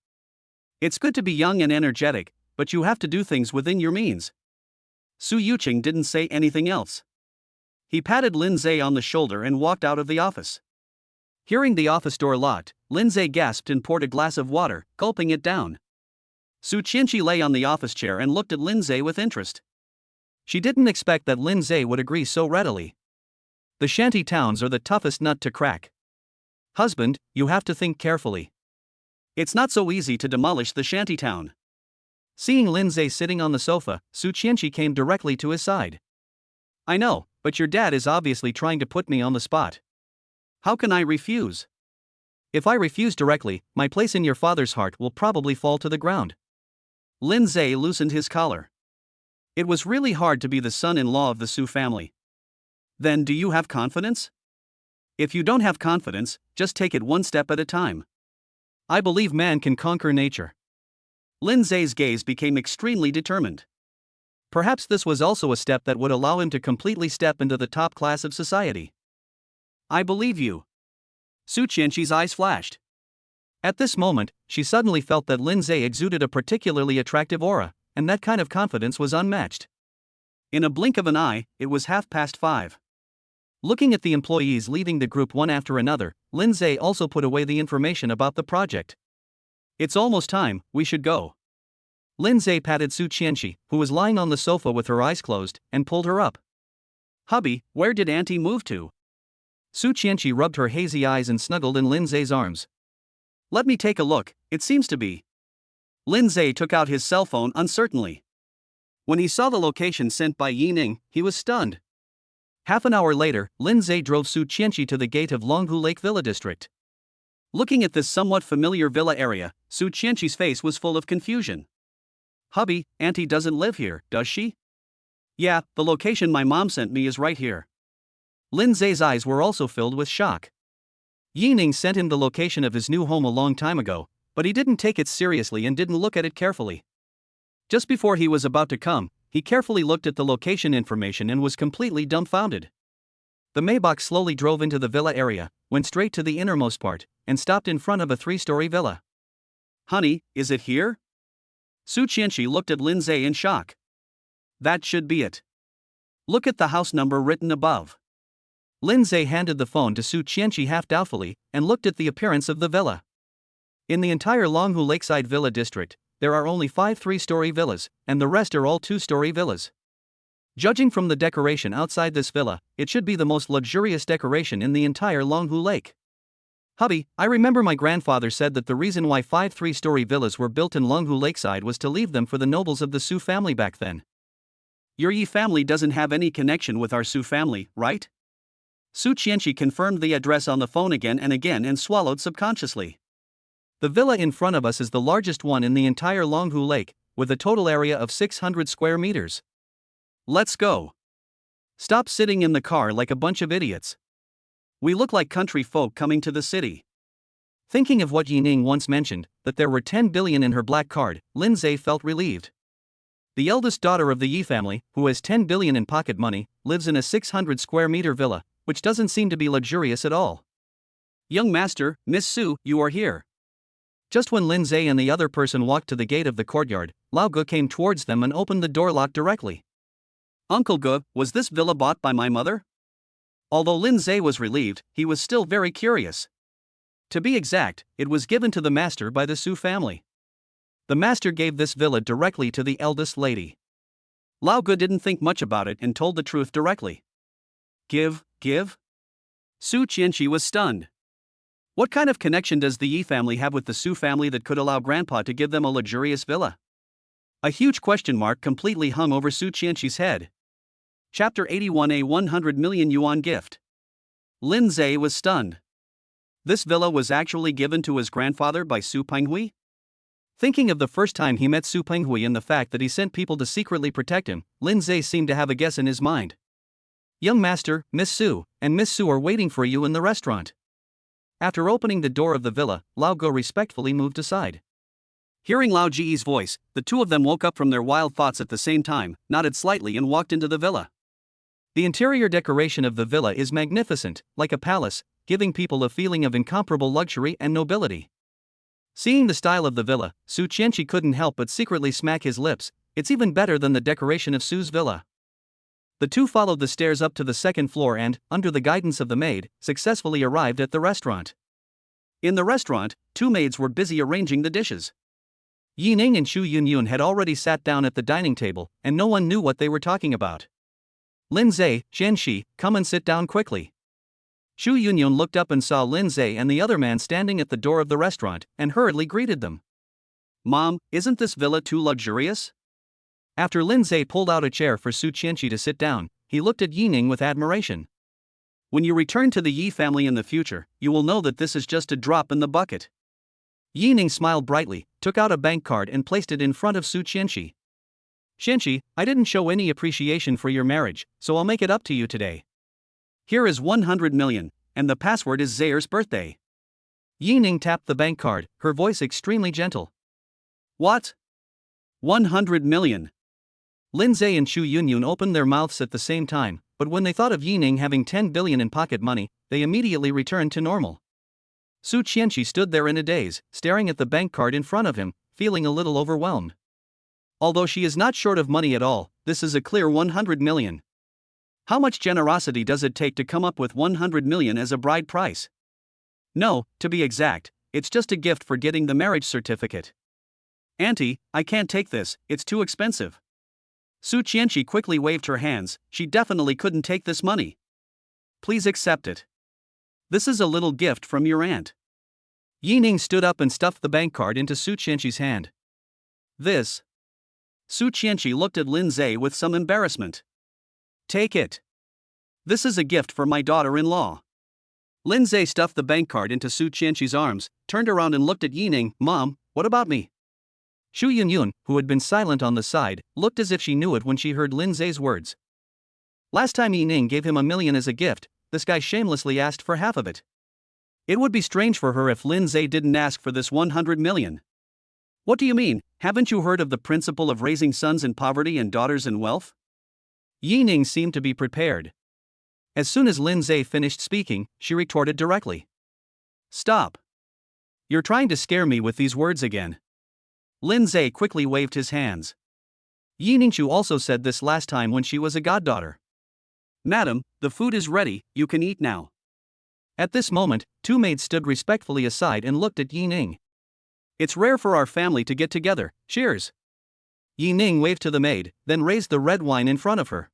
It's good to be young and energetic, but you have to do things within your means. Su Yucheng didn't say anything else. He patted Lindseay on the shoulder and walked out of the office. Hearing the office door locked, Lindseay gasped and poured a glass of water, gulping it down. Su Chenshi lay on the office chair and looked at Lindseay with interest. She didn't expect that Lindseay would agree so readily. The shanty towns are the toughest nut to crack. Husband, you have to think carefully. It's not so easy to demolish the shanty town. Seeing Lindseay sitting on the sofa, Su Chenshi came directly to his side. I know, but your dad is obviously trying to put me on the spot. How can I refuse? If I refuse directly, my place in your father's heart will probably fall to the ground. Lindseay loosened his collar. It was really hard to be the son-in-law of the Su family. Then do you have confidence? If you don't have confidence, just take it one step at a time. I believe man can conquer nature. Lindseay's gaze became extremely determined. Perhaps this was also a step that would allow him to completely step into the top class of society. I believe you. Su Chenshi's eyes flashed. At this moment, she suddenly felt that Lindseay exuded a particularly attractive aura, and that kind of confidence was unmatched. In a blink of an eye, it was 5:30. Looking at the employees leaving the group one after another, Lindseay also put away the information about the project. It's almost time, we should go. Lindseay patted Su Chenshi, who was lying on the sofa with her eyes closed, and pulled her up. Hubby, where did Auntie move to? Su Chenshi rubbed her hazy eyes and snuggled in Lindseay's arms. Let me take a look, it seems to be. Lindseay took out his cell phone uncertainly. When he saw the location sent by Yining, he was stunned. Half an hour later, Lindseay drove Su Chenshi to the gate of Longhu Lake Villa District. Looking at this somewhat familiar villa area, Su Chenshi's face was full of confusion. Hubby, Auntie doesn't live here, does she? Yeah, the location my mom sent me is right here. Lindseay's eyes were also filled with shock. Yining sent him the location of his new home a long time ago, but he didn't take it seriously and didn't look at it carefully. Just before he was about to come, he carefully looked at the location information and was completely dumbfounded. The Maybach slowly drove into the villa area, went straight to the innermost part, and stopped in front of a 3-story villa. Honey, is it here? Su Chenshi looked at Lindseay in shock. That should be it. Look at the house number written above. Lindseay handed the phone to Su Chenshi half doubtfully, and looked at the appearance of the villa. In the entire Longhu Lakeside Villa District, there are only 5 3-story villas, and the rest are all 2-story villas. Judging from the decoration outside this villa, it should be the most luxurious decoration in the entire Longhu Lake. Hubby, I remember my grandfather said that the reason why 5 3-story villas were built in Longhu Lakeside was to leave them for the nobles of the Su family back then. Your Yi family doesn't have any connection with our Su family, right? Su Chenshi confirmed the address on the phone again and swallowed subconsciously. The villa in front of us is the largest one in the entire Longhu Lake, with a total area of 600 square meters. Let's go. Stop sitting in the car like a bunch of idiots. We look like country folk coming to the city. Thinking of what Yining once mentioned, that there were 10 billion in her black card, Lindseay felt relieved. The eldest daughter of the Yi family, who has 10 billion in pocket money, lives in a 600 square meter villa, which doesn't seem to be luxurious at all. Young master, Miss Su, you are here. Just when Lindseay and the other person walked to the gate of the courtyard, Lao Gu came towards them and opened the door lock directly. Uncle Gu, was this villa bought by my mother? Although Lindseay was relieved, he was still very curious. To be exact, it was given to the master by the Su family. The master gave this villa directly to the eldest lady. Lao Gu didn't think much about it and told the truth directly. Give? Su Chenshi was stunned. What kind of connection does the Yi family have with the Su family that could allow Grandpa to give them a luxurious villa? A huge question mark completely hung over Su Chenshi's head. Chapter 81: A 100 million yuan gift. Lindseay was stunned. This villa was actually given to his grandfather by Su Penghui? Thinking of the first time he met Su Penghui and the fact that he sent people to secretly protect him, Lindseay seemed to have a guess in his mind. Young master, Miss Su, and Miss Su are waiting for you in the restaurant. After opening the door of the villa, Lao Gu respectfully moved aside. Hearing Lao Ji's voice, the two of them woke up from their wild thoughts at the same time, nodded slightly and walked into the villa. The interior decoration of the villa is magnificent, like a palace, giving people a feeling of incomparable luxury and nobility. Seeing the style of the villa, Su Chenshi couldn't help but secretly smack his lips. It's even better than the decoration of Su's villa. The two followed the stairs up to the second floor and, under the guidance of the maid, successfully arrived at the restaurant. In the restaurant, 2 maids were busy arranging the dishes. Yining and Shu Yunyun had already sat down at the dining table, and no one knew what they were talking about. Lindseay, Chenshi, come and sit down quickly. Shu Yunyun looked up and saw Lindseay and the other man standing at the door of the restaurant, and hurriedly greeted them. Mom, isn't this villa too luxurious? After Lindseay pulled out a chair for Su Chenshi to sit down, he looked at Yining with admiration. When you return to the Yi family in the future, you will know that this is just a drop in the bucket. Yining smiled brightly, took out a bank card and placed it in front of Su Chenshi. Chenshi, I didn't show any appreciation for your marriage, so I'll make it up to you today. Here is 100 million, and the password is Zair's birthday. Yining tapped the bank card, her voice extremely gentle. What? 100 million. Lindseay and Shu Yunyun opened their mouths at the same time, but when they thought of Yining having 10 billion in pocket money, they immediately returned to normal. Su Chenshi stood there in a daze, staring at the bank card in front of him, feeling a little overwhelmed. Although she is not short of money at all, this is a clear 100 million. How much generosity does it take to come up with 100 million as a bride price? No, to be exact, it's just a gift for getting the marriage certificate. Auntie, I can't take this, it's too expensive. Su Chenshi quickly waved her hands, she definitely couldn't take this money. Please accept it. This is a little gift from your aunt. Yining stood up and stuffed the bank card into Su Chenshi's hand. This. Su Chenshi looked at Lindseay with some embarrassment. Take it. This is a gift for my daughter-in-law. Lindseay stuffed the bank card into Su Chenshi's arms, turned around and looked at Yining. Mom, what about me? Shu Yunyun, who had been silent on the side, looked as if she knew it when she heard Lindseay's words. Last time Yining gave him $1 million as a gift, this guy shamelessly asked for half of it. It would be strange for her if Lindseay didn't ask for this 100 million. What do you mean, haven't you heard of the principle of raising sons in poverty and daughters in wealth? Yining seemed to be prepared. As soon as Lindseay finished speaking, she retorted directly. Stop. You're trying to scare me with these words again. Lindseay quickly waved his hands. Yiningshu also said this last time when she was a goddaughter. Madam, the food is ready, you can eat now. At this moment, two maids stood respectfully aside and looked at Yining. It's rare for our family to get together, cheers. Yining waved to the maid, then raised the red wine in front of her.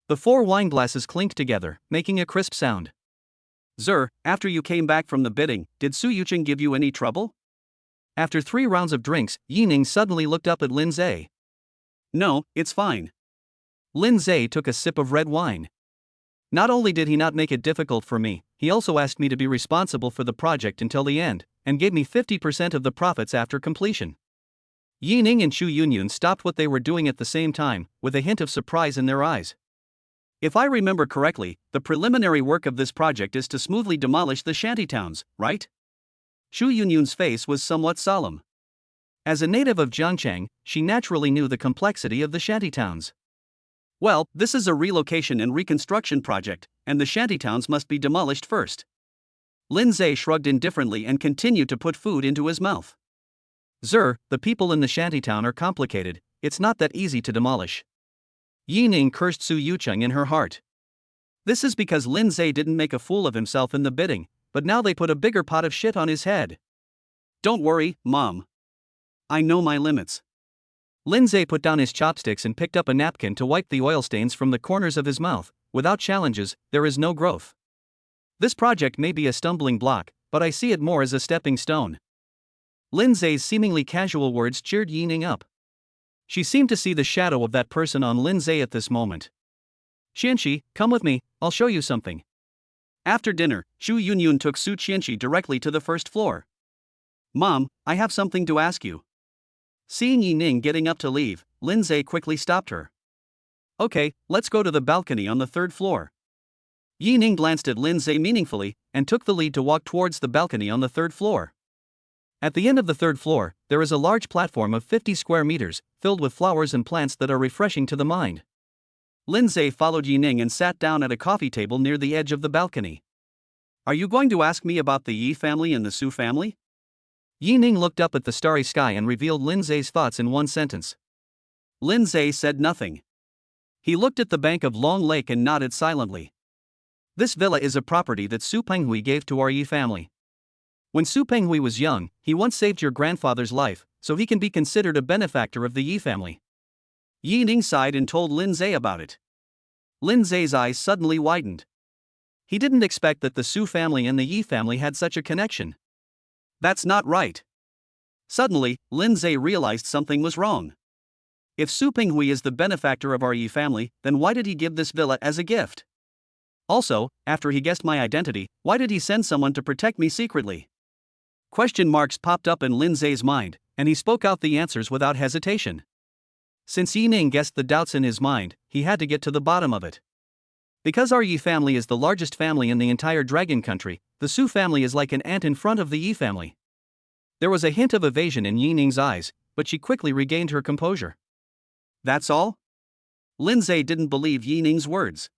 The 4 wine glasses clinked together, making a crisp sound. Sir, after you came back from the bidding, did Su Yucheng give you any trouble? After 3 rounds of drinks, Yining suddenly looked up at Lindseay. No, it's fine. Lindseay took a sip of red wine. Not only did he not make it difficult for me, he also asked me to be responsible for the project until the end, and gave me 50% of the profits after completion. Yining and Shu Yunyun stopped what they were doing at the same time, with a hint of surprise in their eyes. If I remember correctly, the preliminary work of this project is to smoothly demolish the shantytowns, right? Shu Yunyun's face was somewhat solemn. As a native of Jiangchang, she naturally knew the complexity of the shantytowns. Well, this is a relocation and reconstruction project, and the shantytowns must be demolished first. Lindseay shrugged indifferently and continued to put food into his mouth. Sir, the people in the shantytown are complicated, it's not that easy to demolish. Yining cursed Su Yucheng in her heart. This is because Lindseay didn't make a fool of himself in the bidding, but now they put a bigger pot of shit on his head. Don't worry, Mom. I know my limits. Lindseay put down his chopsticks and picked up a napkin to wipe the oil stains from the corners of his mouth. Without challenges, there is no growth. This project may be a stumbling block, but I see it more as a stepping stone. Lindseay's seemingly casual words cheered Yining up. She seemed to see the shadow of that person on Lindseay at this moment. Chenshi, come with me, I'll show you something. After dinner, Shu Yunyun took Su Chenshi directly to the first floor. Mom, I have something to ask you. Seeing Yining getting up to leave, Lindseay quickly stopped her. Okay, let's go to the balcony on the 3rd floor. Yining glanced at Lindseay meaningfully, and took the lead to walk towards the balcony on the 3rd floor. At the end of the 3rd floor, there is a large platform of 50 square meters, filled with flowers and plants that are refreshing to the mind. Lindseay followed Yining and sat down at a coffee table near the edge of the balcony. Are you going to ask me about the Yi family and the Su family? Yining looked up at the starry sky and revealed Lindseay's thoughts in one sentence. Lindseay said nothing. He looked at the bank of Long Lake and nodded silently. This villa is a property that Su Penghui gave to our Yi family. When Su Penghui was young, he once saved your grandfather's life, so he can be considered a benefactor of the Yi family. Yining sighed and told Lindseay about it. Lindseay's eyes suddenly widened. He didn't expect that the Su family and the Yi family had such a connection. That's not right. Suddenly, Lindseay realized something was wrong. If Su Penghui is the benefactor of our Yi family, then why did he give this villa as a gift? Also, after he guessed my identity, why did he send someone to protect me secretly? Question marks popped up in Lindseay's mind, and he spoke out the answers without hesitation. Since Yining guessed the doubts in his mind, he had to get to the bottom of it. Because our Yi family is the largest family in the entire Dragon Country, the Su family is like an ant in front of the Yi family. There was a hint of evasion in Yining's eyes, but she quickly regained her composure. That's all? Lindseay didn't believe Yining's words.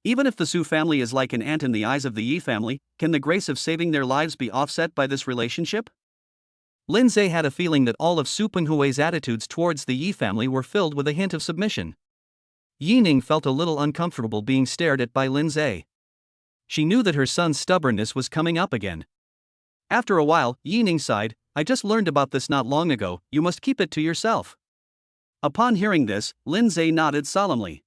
Even if the Su family is like an ant in the eyes of the Yi family, can the grace of saving their lives be offset by this relationship? Lindseay had a feeling that all of Su Penghui's attitudes towards the Yi family were filled with a hint of submission. Yining felt a little uncomfortable being stared at by Lindseay. She knew that her son's stubbornness was coming up again. After a while, Yining sighed, "I just learned about this not long ago, you must keep it to yourself." Upon hearing this, Lindseay nodded solemnly.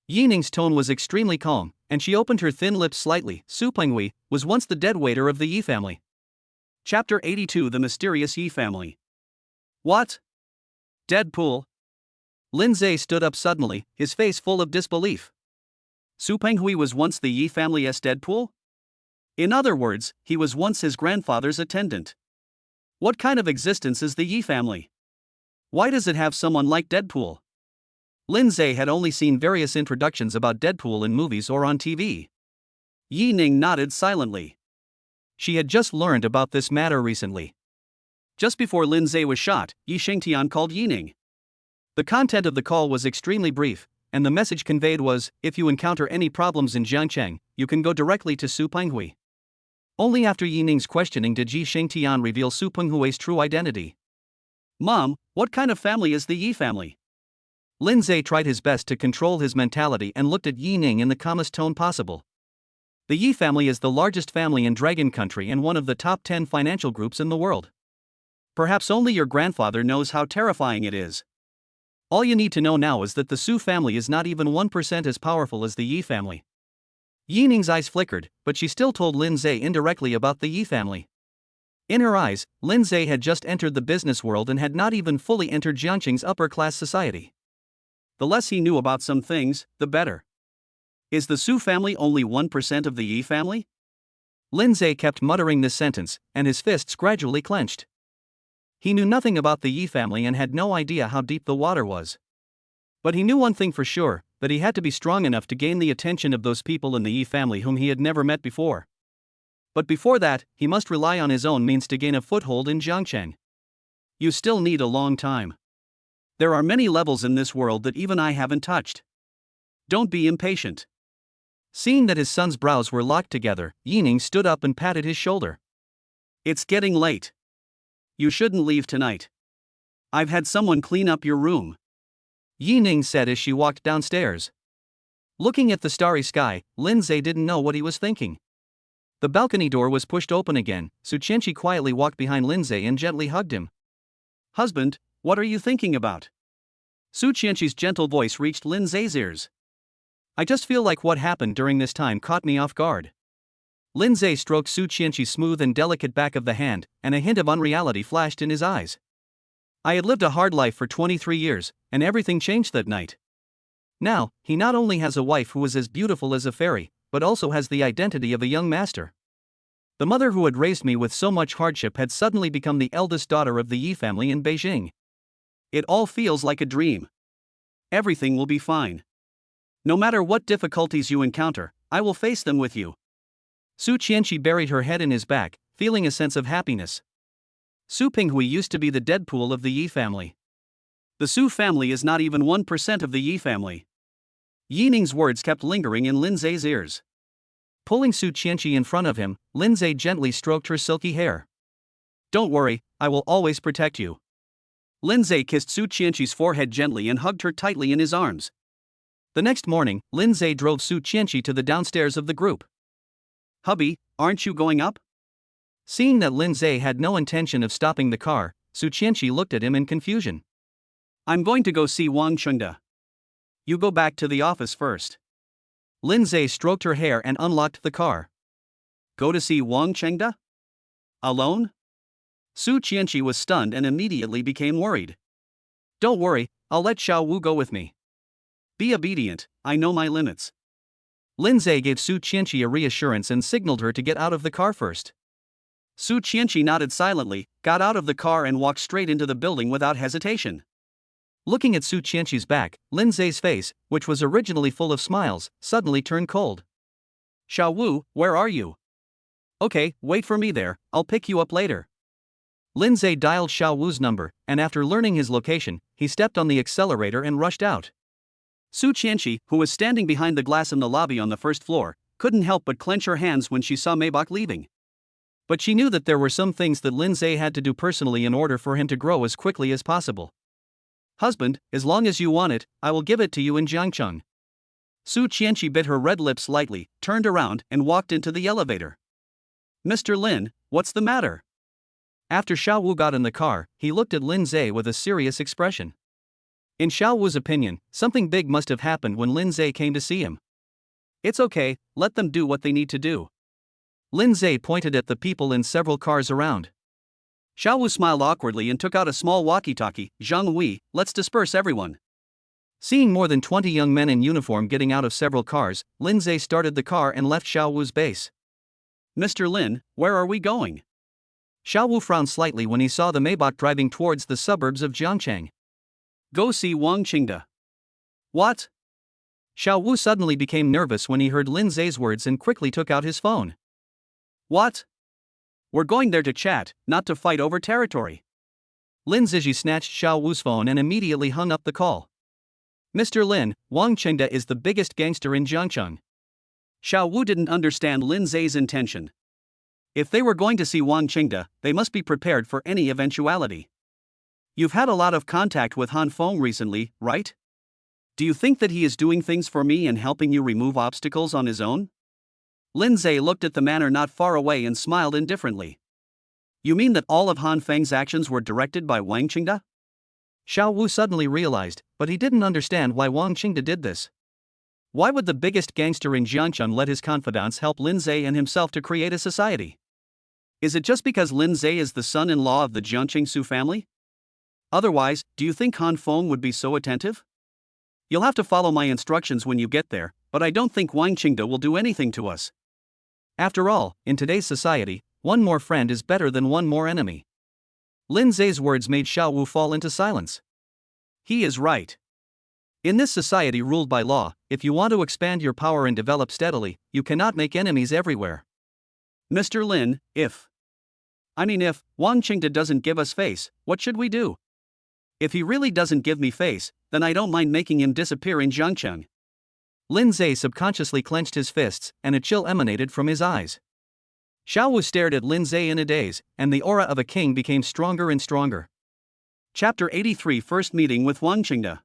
Yining's tone was extremely calm, and she opened her thin lips slightly. Su Penghui was once the dead waiter of the Yi family. Chapter 82: The Mysterious Yi Family. What? Deadpool? Lindseay stood up suddenly, his face full of disbelief. Su Penghui was once the Yi family's Deadpool? In other words, he was once his grandfather's attendant. What kind of existence is the Yi family? Why does it have someone like Deadpool? Lindseay had only seen various introductions about Deadpool in movies or on TV. Yining nodded silently. She had just learned about this matter recently. Just before Lindseay was shot, Yi Shengtian called Yining. The content of the call was extremely brief, and the message conveyed was, if you encounter any problems in Jiangcheng, you can go directly to Su Penghui. Only after Yining's questioning did Yi Shengtian reveal Su Penghui's true identity. Mom, what kind of family is the Yi family? Lindseay tried his best to control his mentality and looked at Yining in the calmest tone possible. The Yi family is the largest family in Dragon Country and one of the top 10 financial groups in the world. Perhaps only your grandfather knows how terrifying it is. All you need to know now is that the Su family is not even 1% as powerful as the Yi family. Yining's eyes flickered, but she still told Lindseay indirectly about the Yi family. In her eyes, Lindseay had just entered the business world and had not even fully entered Jiangcheng's upper-class society. The less he knew about some things, the better. Is the Su family only 1% of the Yi family? Lindseay kept muttering this sentence, and his fists gradually clenched. He knew nothing about the Yi family and had no idea how deep the water was. But he knew one thing for sure, that he had to be strong enough to gain the attention of those people in the Yi family whom he had never met before. But before that, he must rely on his own means to gain a foothold in Jiangcheng. You still need a long time. There are many levels in this world that even I haven't touched. Don't be impatient. Seeing that his son's brows were locked together, Yining stood up and patted his shoulder. It's getting late. You shouldn't leave tonight. I've had someone clean up your room. Yining said as she walked downstairs. Looking at the starry sky, Lindseay didn't know what he was thinking. The balcony door was pushed open again. Su Chenshi quietly walked behind Lindseay and gently hugged him. Husband, what are you thinking about? Su Chenshi's gentle voice reached Lindseay's ears. I just feel like what happened during this time caught me off guard. Lindseay stroked Su Chenshi's smooth and delicate back of the hand, and a hint of unreality flashed in his eyes. I had lived a hard life for 23 years, and everything changed that night. Now, he not only has a wife who is as beautiful as a fairy, but also has the identity of a young master. The mother who had raised me with so much hardship had suddenly become the eldest daughter of the Yi family in Beijing. It all feels like a dream. Everything will be fine. No matter what difficulties you encounter, I will face them with you. Su Chenshi buried her head in his back, feeling a sense of happiness. Su Penghui used to be the Deadpool of the Yi family. The Su family is not even 1% of the Yi family. Yining's words kept lingering in Lindseay's ears. Pulling Su Chenshi in front of him, Lindseay gently stroked her silky hair. Don't worry, I will always protect you. Lindseay kissed Su Chenshi's forehead gently and hugged her tightly in his arms. The next morning, Lindseay drove Su Chenshi to the downstairs of the group. Hubby, aren't you going up? Seeing that Lindseay had no intention of stopping the car, Su Chenshi looked at him in confusion. I'm going to go see Wang Chengda. You go back to the office first. Lindseay stroked her hair and unlocked the car. Go to see Wang Chengda? Alone? Su Chenshi was stunned and immediately became worried. Don't worry, I'll let Xiao Wu go with me. Be obedient, I know my limits. Lindseay gave Su Chenshi a reassurance and signaled her to get out of the car first. Su Chenshi nodded silently, got out of the car and walked straight into the building without hesitation. Looking at Su Chenshi's back, Lindseay's face, which was originally full of smiles, suddenly turned cold. Xiao Wu, where are you? Okay, wait for me there, I'll pick you up later. Lindseay dialed Xiao Wu's number, and after learning his location, he stepped on the accelerator and rushed out. Su Chenshi, who was standing behind the glass in the lobby on the first floor, couldn't help but clench her hands when she saw Maybach leaving. But she knew that there were some things that Lindseay had to do personally in order for him to grow as quickly as possible. Husband, as long as you want it, I will give it to you in Jiangcheng. Su Chenshi bit her red lips lightly, turned around, and walked into the elevator. Mr. Lin, what's the matter? After Xiao Wu got in the car, he looked at Lindseay with a serious expression. In Xiao Wu's opinion, something big must have happened when Lindseay came to see him. It's okay, let them do what they need to do. Lindseay pointed at the people in several cars around. Xiao Wu smiled awkwardly and took out a small walkie-talkie. Zhang Wei, let's disperse everyone. Seeing more than 20 young men in uniform getting out of several cars, Lindseay started the car and left Xiao Wu's base. Mr. Lin, where are we going? Xiao Wu frowned slightly when he saw the Maybach driving towards the suburbs of Jiangcheng. Go see Wang Qingde. What? Xiao Wu suddenly became nervous when he heard Lindseay's words and quickly took out his phone. What? We're going there to chat, not to fight over territory. Lindseay snatched Xiao Wu's phone and immediately hung up the call. Mr. Lin, Wang Qingde is the biggest gangster in Jiangcheng. Xiao Wu didn't understand Lindseay's intention. If they were going to see Wang Qingde, they must be prepared for any eventuality. You've had a lot of contact with Han Feng recently, right? Do you think that he is doing things for me and helping you remove obstacles on his own? Lindseay looked at the manor not far away and smiled indifferently. You mean that all of Han Feng's actions were directed by Wang Qingde? Xiao Wu suddenly realized, but he didn't understand why Wang Qingde did this. Why would the biggest gangster in Jiangcheng let his confidants help Lindseay and himself to create a society? Is it just because Lindseay is the son-in-law of the Jiangcheng Su family? Otherwise, do you think Han Feng would be so attentive? You'll have to follow my instructions when you get there, but I don't think Wang Qingde will do anything to us. After all, in today's society, one more friend is better than one more enemy. Lindseay's words made Xiao Wu fall into silence. He is right. In this society ruled by law, if you want to expand your power and develop steadily, you cannot make enemies everywhere. Mr. Lin, if Wang Qingde doesn't give us face, what should we do? If he really doesn't give me face, then I don't mind making him disappear in Jiangcheng. Lindseay subconsciously clenched his fists, and a chill emanated from his eyes. Xiao Wu stared at Lindseay in a daze, and the aura of a king became stronger and stronger. Chapter 83 First Meeting with Wang Qingde.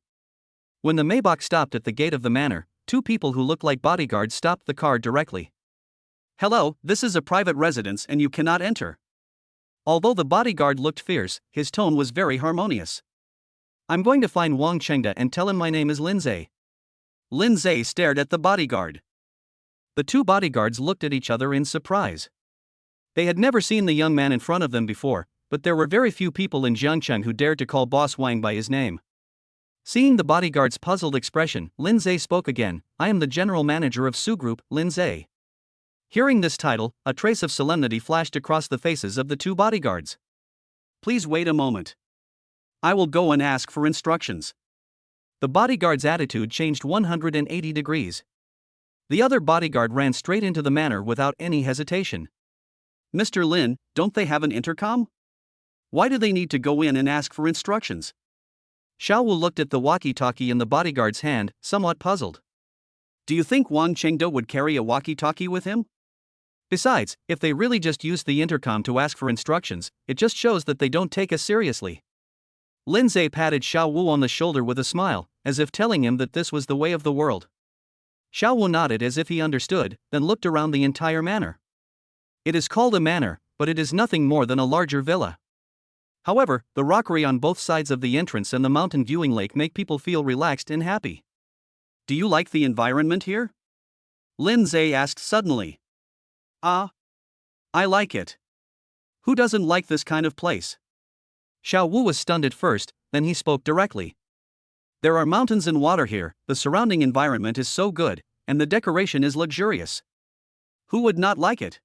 When the Maybach stopped at the gate of the manor, two people who looked like bodyguards stopped the car directly. Hello, this is a private residence and you cannot enter. Although the bodyguard looked fierce, his tone was very harmonious. I'm going to find Wang Qingde and tell him my name is Lindseay. Lindseay stared at the bodyguard. The two bodyguards looked at each other in surprise. They had never seen the young man in front of them before, but there were very few people in Jiangcheng who dared to call Boss Wang by his name. Seeing the bodyguard's puzzled expression, Lindseay spoke again. I am the general manager of Su Group, Lindseay. Hearing this title, a trace of solemnity flashed across the faces of the two bodyguards. Please wait a moment. I will go and ask for instructions. The bodyguard's attitude changed 180 degrees. The other bodyguard ran straight into the manor without any hesitation. Mr. Lin, don't they have an intercom? Why do they need to go in and ask for instructions? Xiao Wu looked at the walkie-talkie in the bodyguard's hand, somewhat puzzled. Do you think Wang Qingde would carry a walkie-talkie with him? Besides, if they really just used the intercom to ask for instructions, it just shows that they don't take us seriously. Lindseay patted Xiao Wu on the shoulder with a smile, as if telling him that this was the way of the world. Xiao Wu nodded as if he understood, then looked around the entire manor. It is called a manor, but it is nothing more than a larger villa. However, the rockery on both sides of the entrance and the mountain viewing lake make people feel relaxed and happy. Do you like the environment here? Lindseay asked suddenly. I like it. Who doesn't like this kind of place? Xiao Wu was stunned at first, then he spoke directly. There are mountains and water here, the surrounding environment is so good, and the decoration is luxurious. Who would not like it?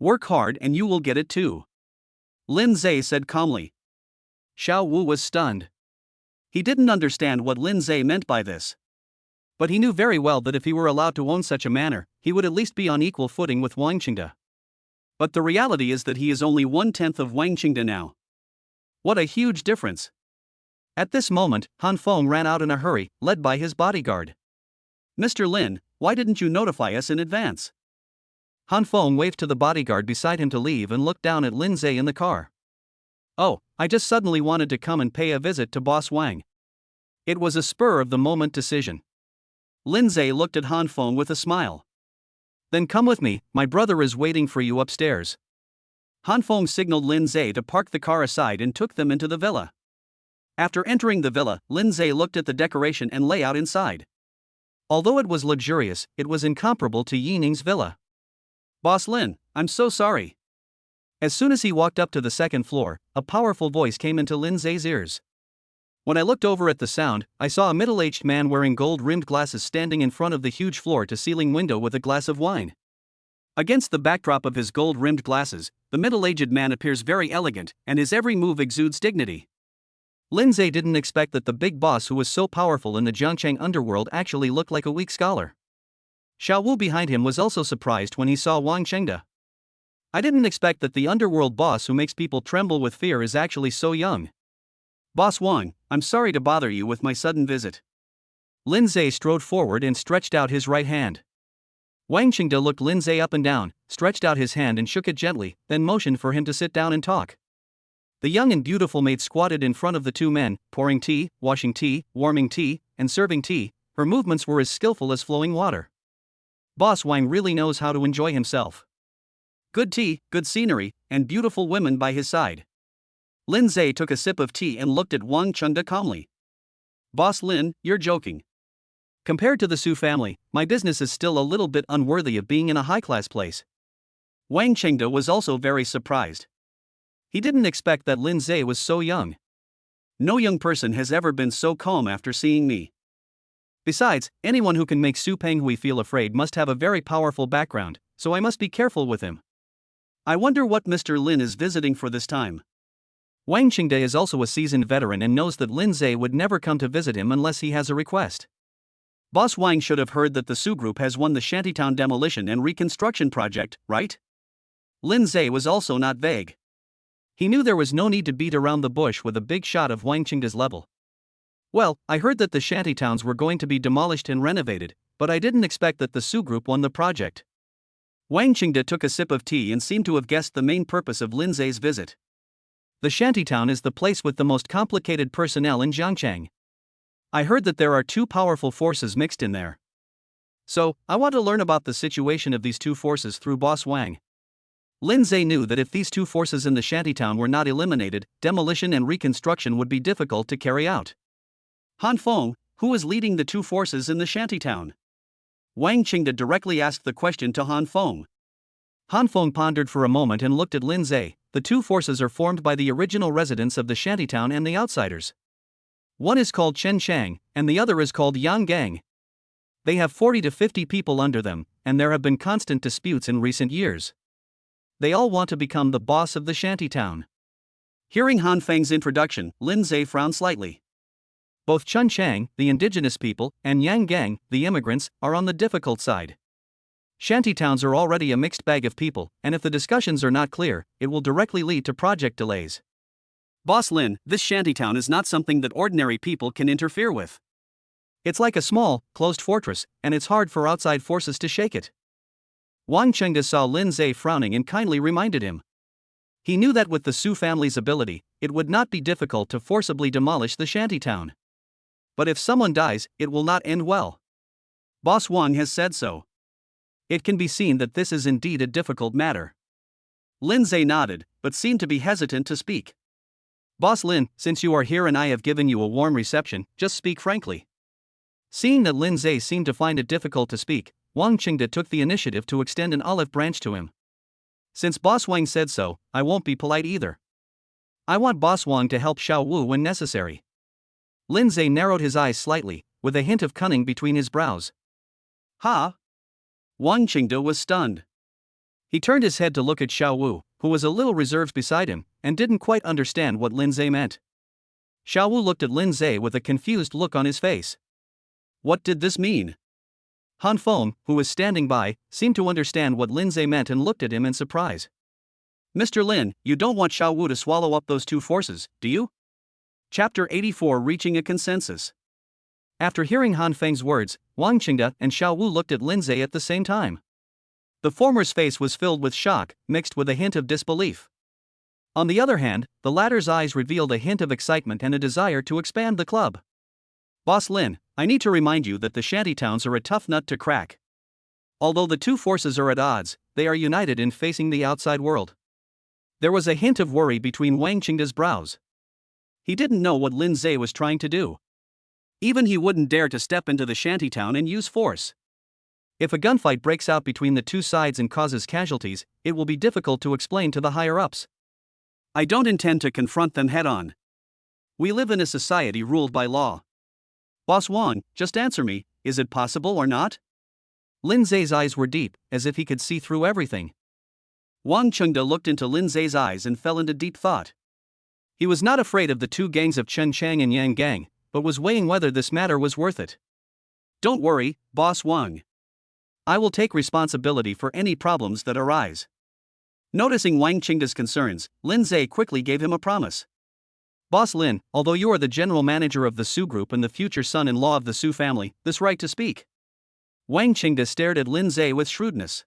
Work hard and you will get it too. Lindseay said calmly. Xiao Wu was stunned. He didn't understand what Lindseay meant by this. But he knew very well that if he were allowed to own such a manor, he would at least be on equal footing with Wang Qingde. But the reality is that he is only 1/10 of Wang Qingde now. What a huge difference. At this moment, Han Feng ran out in a hurry, led by his bodyguard. Mr. Lin, why didn't you notify us in advance? Han Feng waved to the bodyguard beside him to leave and looked down at Lindseay in the car. "Oh, I just suddenly wanted to come and pay a visit to Boss Wang." It was a spur-of-the-moment decision. Lindseay looked at Han Feng with a smile. "Then come with me, my brother is waiting for you upstairs." Han Feng signaled Lindseay to park the car aside and took them into the villa. After entering the villa, Lindseay looked at the decoration and layout inside. Although it was luxurious, it was incomparable to Yining's villa. "Boss Lin, I'm so sorry." As soon as he walked up to the second floor, a powerful voice came into Lindseay's ears. When I looked over at the sound, I saw a middle-aged man wearing gold-rimmed glasses standing in front of the huge floor-to-ceiling window with a glass of wine. Against the backdrop of his gold-rimmed glasses, the middle-aged man appears very elegant, and his every move exudes dignity. Lindseay didn't expect that the big boss who was so powerful in the Jiangchang underworld actually looked like a weak scholar. Xiao Wu behind him was also surprised when he saw Wang Chengde. "I didn't expect that the underworld boss who makes people tremble with fear is actually so young." "Boss Wang, I'm sorry to bother you with my sudden visit." Lindseay strode forward and stretched out his right hand. Wang Chengde looked Lindseay up and down, stretched out his hand and shook it gently, then motioned for him to sit down and talk. The young and beautiful maid squatted in front of the two men, pouring tea, washing tea, warming tea, and serving tea. Her movements were as skillful as flowing water. Boss Wang really knows how to enjoy himself. Good tea, good scenery, and beautiful women by his side. Lindseay took a sip of tea and looked at Wang Chengde calmly. "Boss Lin, you're joking. Compared to the Su family, my business is still a little bit unworthy of being in a high-class place." Wang Chengde was also very surprised. He didn't expect that Lindseay was so young. "No young person has ever been so calm after seeing me. Besides, anyone who can make Su Penghui feel afraid must have a very powerful background, so I must be careful with him. I wonder what Mr. Lin is visiting for this time." Wang Chengde is also a seasoned veteran and knows that Lindseay would never come to visit him unless he has a request. Boss Wang should have heard that the Su Group has won the Shantytown demolition and reconstruction project, right? Lindseay was also not vague. He knew there was no need to beat around the bush with a big shot of Wang Chengde's level. "Well, I heard that the shantytowns were going to be demolished and renovated, but I didn't expect that the Su Group won the project." Wang Chengde took a sip of tea and seemed to have guessed the main purpose of Lindseay's visit. "The shantytown is the place with the most complicated personnel in Jiangchang. I heard that there are two powerful forces mixed in there. So, I want to learn about the situation of these two forces through Boss Wang." Lindseay knew that if these two forces in the shantytown were not eliminated, demolition and reconstruction would be difficult to carry out. "Han Feng, who is leading the two forces in the shantytown?" Wang Chengde directly asked the question to Han Feng. Han Feng pondered for a moment and looked at Lindseay. "The two forces are formed by the original residents of the shantytown and the outsiders. One is called Chen Shang, and the other is called Yang Gang. They have 40 to 50 people under them, and there have been constant disputes in recent years. They all want to become the boss of the shantytown." Hearing Han Feng's introduction, Lindseay frowned slightly. Both Chen Shang, the indigenous people, and Yang Gang, the immigrants, are on the difficult side. Shantytowns are already a mixed bag of people, and if the discussions are not clear, it will directly lead to project delays. "Boss Lin, this shantytown is not something that ordinary people can interfere with. It's like a small, closed fortress, and it's hard for outside forces to shake it." Wang Chengde saw Lindseay frowning and kindly reminded him. He knew that with the Su family's ability, it would not be difficult to forcibly demolish the shantytown. But if someone dies, it will not end well. Boss Wang has said so. It can be seen that this is indeed a difficult matter. Lindseay nodded, but seemed to be hesitant to speak. "Boss Lin, since you are here and I have given you a warm reception, just speak frankly." Seeing that Lindseay seemed to find it difficult to speak, Wang Chengde took the initiative to extend an olive branch to him. "Since Boss Wang said so, I won't be polite either. I want Boss Wang to help Xiao Wu when necessary." Lindseay narrowed his eyes slightly, with a hint of cunning between his brows. "Ha?" Wang Chengde was stunned. He turned his head to look at Xiao Wu, who was a little reserved beside him, and didn't quite understand what Lindseay meant. Xiao Wu looked at Lindseay with a confused look on his face. What did this mean? Han Feng, who was standing by, seemed to understand what Lindseay meant and looked at him in surprise. "Mr. Lin, you don't want Xiao Wu to swallow up those two forces, do you?" Chapter 84 Reaching a Consensus. After hearing Han Feng's words, Wang Chengde and Xiao Wu looked at Lindseay at the same time. The former's face was filled with shock, mixed with a hint of disbelief. On the other hand, the latter's eyes revealed a hint of excitement and a desire to expand the club. Boss Lin, I need to remind you that the shantytowns are a tough nut to crack. Although the two forces are at odds, they are united in facing the outside world. There was a hint of worry between Wang Qingda's brows. He didn't know what Lindseay was trying to do. Even he wouldn't dare to step into the shantytown and use force. If a gunfight breaks out between the two sides and causes casualties, it will be difficult to explain to the higher-ups. I don't intend to confront them head-on. We live in a society ruled by law. Boss Wang, just answer me, is it possible or not? Lindseay's eyes were deep, as if he could see through everything. Wang Qingda looked into Lindseay's eyes and fell into deep thought. He was not afraid of the two gangs of Chen Chang and Yang Gang, but was weighing whether this matter was worth it. Don't worry, Boss Wang. I will take responsibility for any problems that arise. Noticing Wang Qingda's concerns, Lindseay quickly gave him a promise. Boss Lin, although you are the general manager of the Su Group and the future son-in-law of the Su family, this right to speak. Wang Qingda stared at Lindseay with shrewdness.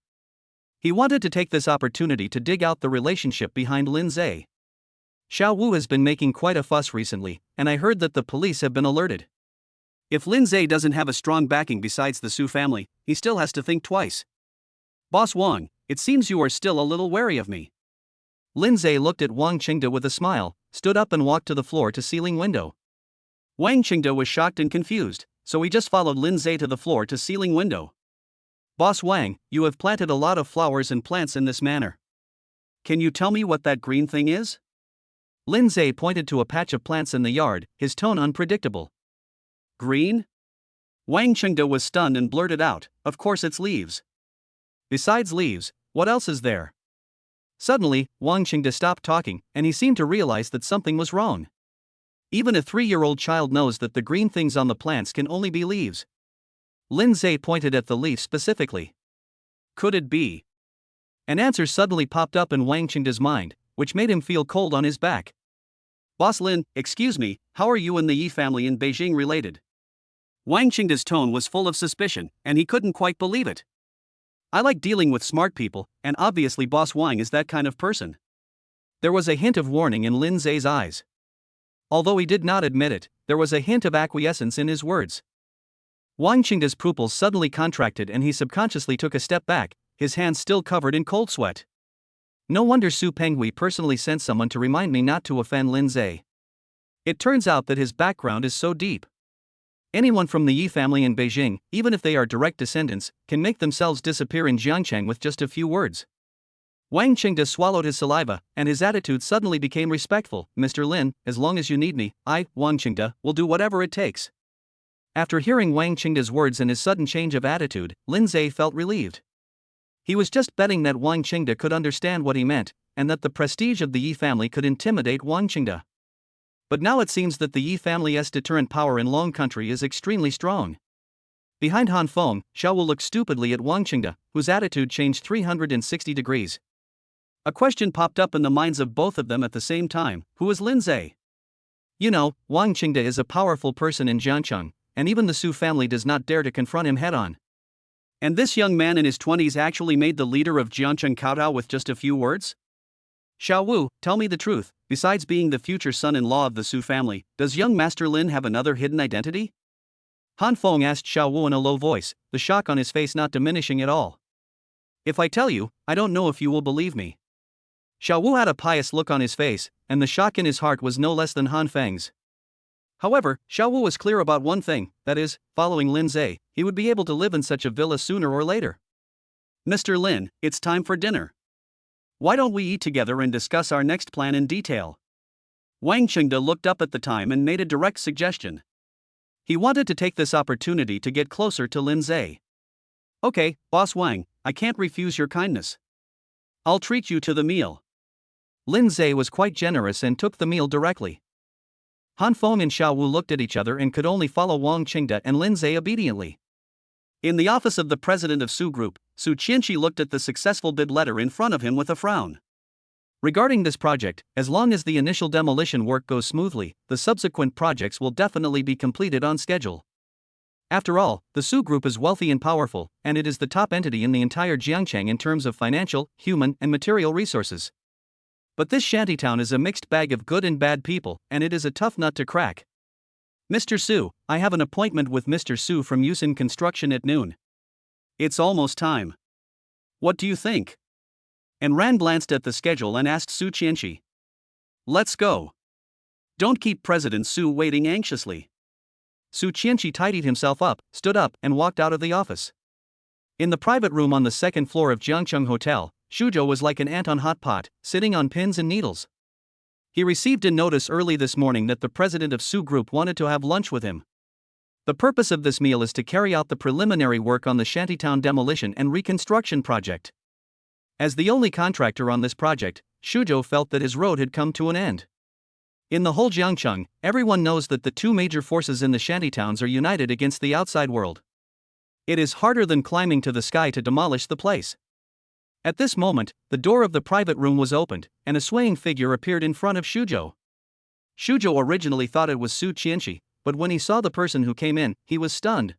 He wanted to take this opportunity to dig out the relationship behind Lindseay. Xiao Wu has been making quite a fuss recently, and I heard that the police have been alerted. If Lindseay doesn't have a strong backing besides the Su family, he still has to think twice. Boss Wang, it seems you are still a little wary of me. Lindseay looked at Wang Qingda with a smile, stood up and walked to the floor-to-ceiling window. Wang Qingda was shocked and confused, so he just followed Lindseay to the floor-to-ceiling window. Boss Wang, you have planted a lot of flowers and plants in this manner. Can you tell me what that green thing is? Lindseay pointed to a patch of plants in the yard, his tone unpredictable. Green? Wang Qingda was stunned and blurted out, of course it's leaves. Besides leaves, what else is there? Suddenly, Wang Qingda stopped talking, and he seemed to realize that something was wrong. Even a 3-year-old child knows that the green things on the plants can only be leaves. Lindseay pointed at the leaf specifically. Could it be? An answer suddenly popped up in Wang Qingda's mind, which made him feel cold on his back. Boss Lin, excuse me, how are you and the Yi family in Beijing related? Wang Qingda's tone was full of suspicion, and he couldn't quite believe it. I like dealing with smart people, and obviously Boss Wang is that kind of person. There was a hint of warning in Lindseay's eyes. Although he did not admit it, there was a hint of acquiescence in his words. Wang Qingda's pupils suddenly contracted and he subconsciously took a step back, his hands still covered in cold sweat. No wonder Su Penghui personally sent someone to remind me not to offend Lindseay. It turns out that his background is so deep. Anyone from the Yi family in Beijing, even if they are direct descendants, can make themselves disappear in Jiangcheng with just a few words. Wang Qingda swallowed his saliva, and his attitude suddenly became respectful. Mr. Lin, as long as you need me, I, Wang Qingda, will do whatever it takes. After hearing Wang Qingda's words and his sudden change of attitude, Lindseay felt relieved. He was just betting that Wang Qingda could understand what he meant, and that the prestige of the Yi family could intimidate Wang Qingda. But now it seems that the Yi family's deterrent power in Long Country is extremely strong. Behind Han Feng, Xiao Wu looked stupidly at Wang Qingda, whose attitude changed 360 degrees. A question popped up in the minds of both of them at the same time: who is Lindseay? You know, Wang Qingda is a powerful person in Jiangcheng, and even the Su family does not dare to confront him head-on. And this young man in his 20s actually made the leader of Jiangcheng kowtow with just a few words? Xiao Wu, tell me the truth, besides being the future son-in-law of the Su family, does young Master Lin have another hidden identity? Han Feng asked Xiao Wu in a low voice, the shock on his face not diminishing at all. If I tell you, I don't know if you will believe me. Xiao Wu had a pious look on his face, and the shock in his heart was no less than Han Feng's. However, Xiao Wu was clear about one thing, that is, following Lindseay, he would be able to live in such a villa sooner or later. Mr. Lin, it's time for dinner. Why don't we eat together and discuss our next plan in detail? Wang Qingda looked up at the time and made a direct suggestion. He wanted to take this opportunity to get closer to Lindseay. Okay, Boss Wang, I can't refuse your kindness. I'll treat you to the meal. Lindseay was quite generous and took the meal directly. Han Feng and Xiao Wu looked at each other and could only follow Wang Qingda and Lindseay obediently. In the office of the president of Su Group, Su Chenshi looked at the successful bid letter in front of him with a frown. Regarding this project, as long as the initial demolition work goes smoothly, the subsequent projects will definitely be completed on schedule. After all, the Su Group is wealthy and powerful, and it is the top entity in the entire Jiangcheng in terms of financial, human, and material resources. But this shantytown is a mixed bag of good and bad people, and it is a tough nut to crack. Mr. Su, I have an appointment with Mr. Su from Yusin Construction at noon. It's almost time. What do you think? And Ran glanced at the schedule and asked Su Chenshi. Let's go. Don't keep President Su waiting anxiously. Su Chenshi tidied himself up, stood up, and walked out of the office. In the private room on the second floor of Jiangcheng Hotel, Shuzhou was like an ant on hot pot, sitting on pins and needles. He received a notice early this morning that the president of Su Group wanted to have lunch with him. The purpose of this meal is to carry out the preliminary work on the shantytown demolition and reconstruction project. As the only contractor on this project, Shuzhou felt that his road had come to an end. In the whole Jiangcheng, everyone knows that the two major forces in the shantytowns are united against the outside world. It is harder than climbing to the sky to demolish the place. At this moment, the door of the private room was opened, and a swaying figure appeared in front of Shuzhou. Shuzhou originally thought it was Su Chenshi, but when he saw the person who came in, he was stunned.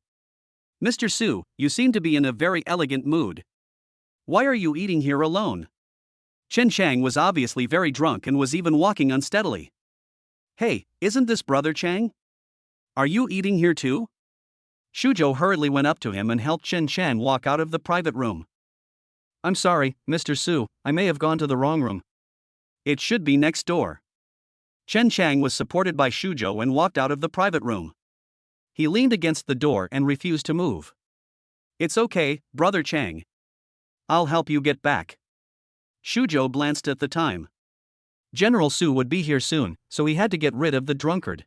Mr. Su, you seem to be in a very elegant mood. Why are you eating here alone? Chen Chang was obviously very drunk and was even walking unsteadily. Hey, isn't this Brother Chang? Are you eating here too? Shuzhou hurriedly went up to him and helped Chen Chang walk out of the private room. I'm sorry, Mr. Su, I may have gone to the wrong room. It should be next door. Chen Chang was supported by Shuzhou and walked out of the private room. He leaned against the door and refused to move. It's okay, Brother Chang. I'll help you get back. Shuzhou glanced at the time. General Su would be here soon, so he had to get rid of the drunkard.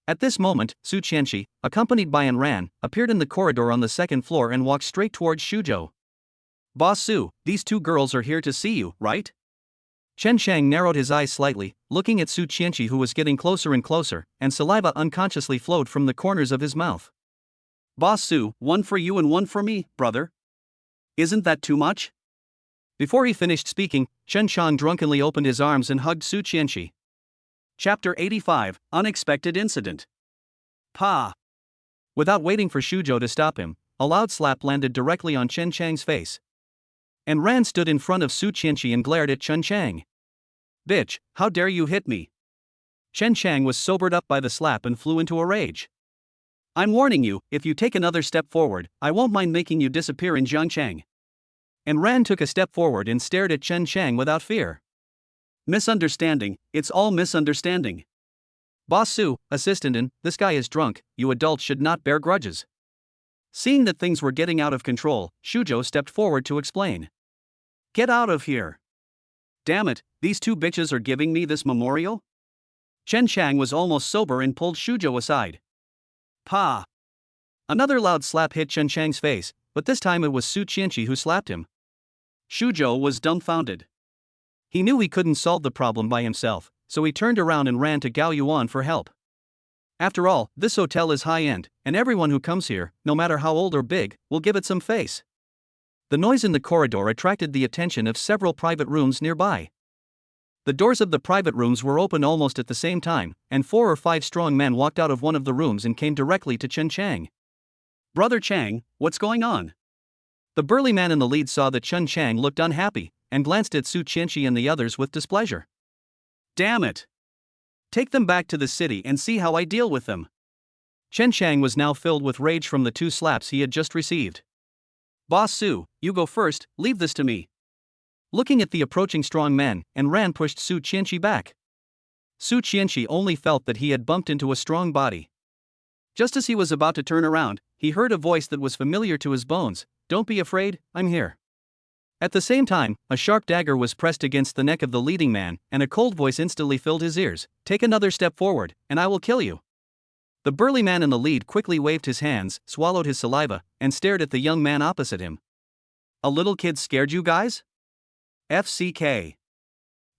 At this moment, Su Chenshi, accompanied by Ran, appeared in the corridor on the second floor and walked straight towards Shuzhou. Boss Su, these two girls are here to see you, right? Chen Chang narrowed his eyes slightly, looking at Su Chenshi, who was getting closer and closer, and saliva unconsciously flowed from the corners of his mouth. Boss Su, one for you and one for me, brother. Isn't that too much? Before he finished speaking, Chen Chang drunkenly opened his arms and hugged Su Chenshi. Chapter 85, Unexpected Incident. Pa! Without waiting for Shuzhou to stop him, a loud slap landed directly on Chen Chang's face. And Ran stood in front of Su Chenshi and glared at Chen Chang. Bitch, how dare you hit me? Chen Chang was sobered up by the slap and flew into a rage. I'm warning you, if you take another step forward, I won't mind making you disappear in Jiangcheng. And Ran took a step forward and stared at Chen Chang without fear. Misunderstanding, it's all misunderstanding. Boss Su, assistant, this guy is drunk, you adults should not bear grudges. Seeing that things were getting out of control, Shuzhou stepped forward to explain. Get out of here. Damn it, these two bitches are giving me this memorial? Chen Chang was almost sober and pulled Shuzhou aside. Pa! Another loud slap hit Chen Chang's face, but this time it was Su Chenshi who slapped him. Shuzhou was dumbfounded. He knew he couldn't solve the problem by himself, so he turned around and ran to Gao Yuan for help. After all, this hotel is high-end, and everyone who comes here, no matter how old or big, will give it some face. The noise in the corridor attracted the attention of several private rooms nearby. The doors of the private rooms were open almost at the same time, and 4 or 5 strong men walked out of one of the rooms and came directly to Chen Chang. Brother Chang, what's going on? The burly man in the lead saw that Chen Chang looked unhappy, and glanced at Su Chenshi and the others with displeasure. Damn it! Take them back to the city and see how I deal with them. Chen Chang was now filled with rage from the 2 slaps he had just received. Boss Su, you go first, leave this to me. Looking at the approaching strong men, and Ran pushed Su Chenshi back. Su Chenshi only felt that he had bumped into a strong body. Just as he was about to turn around, he heard a voice that was familiar to his bones. Don't be afraid, I'm here. At the same time, a sharp dagger was pressed against the neck of the leading man, and a cold voice instantly filled his ears. Take another step forward, and I will kill you. The burly man in the lead quickly waved his hands, swallowed his saliva, and stared at the young man opposite him. A little kid scared you guys? FCK.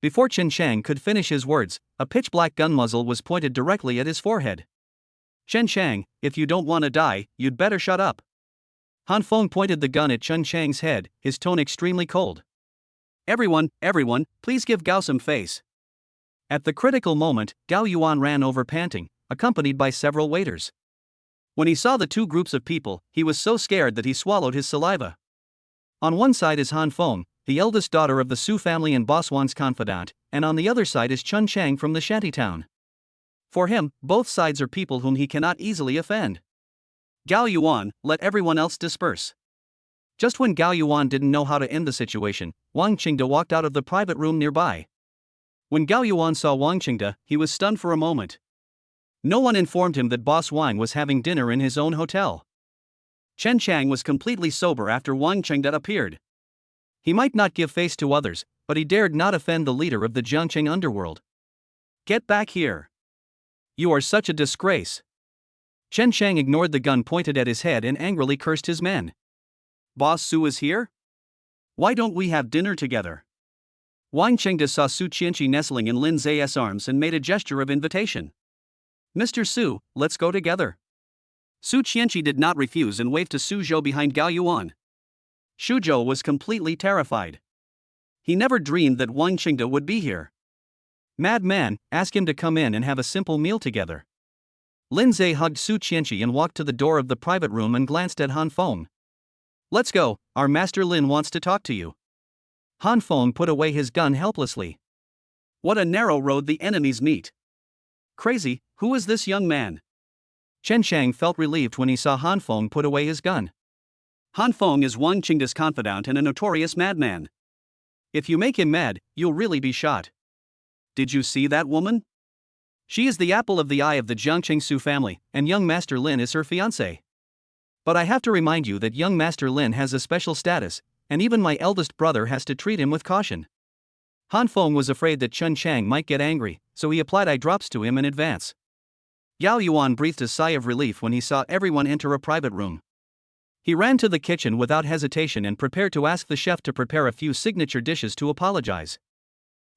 Before Chen Chang could finish his words, a pitch-black gun muzzle was pointed directly at his forehead. Chen Chang, if you don't want to die, you'd better shut up. Han Feng pointed the gun at Chen Chang's head, his tone extremely cold. Everyone, please give Gao some face. At the critical moment, Gao Yuan ran over panting, accompanied by several waiters. When he saw the two groups of people, he was so scared that he swallowed his saliva. On one side is Han Feng, the eldest daughter of the Su family and Boss Wan's confidant, and on the other side is Chun Chang from the shantytown. For him, both sides are people whom he cannot easily offend. Gao Yuan, let everyone else disperse. Just when Gao Yuan didn't know how to end the situation, Wang Qingde walked out of the private room nearby. When Gao Yuan saw Wang Qingde, he was stunned for a moment. No one informed him that Boss Wang was having dinner in his own hotel. Chen Chang was completely sober after Wang Qingde appeared. He might not give face to others, but he dared not offend the leader of the Jiangqing underworld. Get back here. You are such a disgrace. Chen Chang ignored the gun pointed at his head and angrily cursed his men. Boss Su is here? Why don't we have dinner together? Wang Qingde saw Su Chenshi nestling in Lindseay's arms and made a gesture of invitation. Mr. Su, let's go together. Su Chenshi did not refuse and waved to Su Zhou behind Gao Yuan. Su Zhou was completely terrified. He never dreamed that Wang Qingde would be here. Madman, ask him to come in and have a simple meal together. Lindseay hugged Su Chenshi and walked to the door of the private room and glanced at Han Feng. Let's go, our master Lin wants to talk to you. Han Feng put away his gun helplessly. What a narrow road the enemies meet. Crazy, who is this young man? Chen Chang felt relieved when he saw Han Feng put away his gun. Han Feng is Wang Qingde's confidant and a notorious madman. If you make him mad, you'll really be shot. Did you see that woman? She is the apple of the eye of the Jiangqing Su family, and young Master Lin is her fiancé. But I have to remind you that young Master Lin has a special status, and even my eldest brother has to treat him with caution. Han Feng was afraid that Chun Chang might get angry, so he applied eye drops to him in advance. Gao Yuan breathed a sigh of relief when he saw everyone enter a private room. He ran to the kitchen without hesitation and prepared to ask the chef to prepare a few signature dishes to apologize.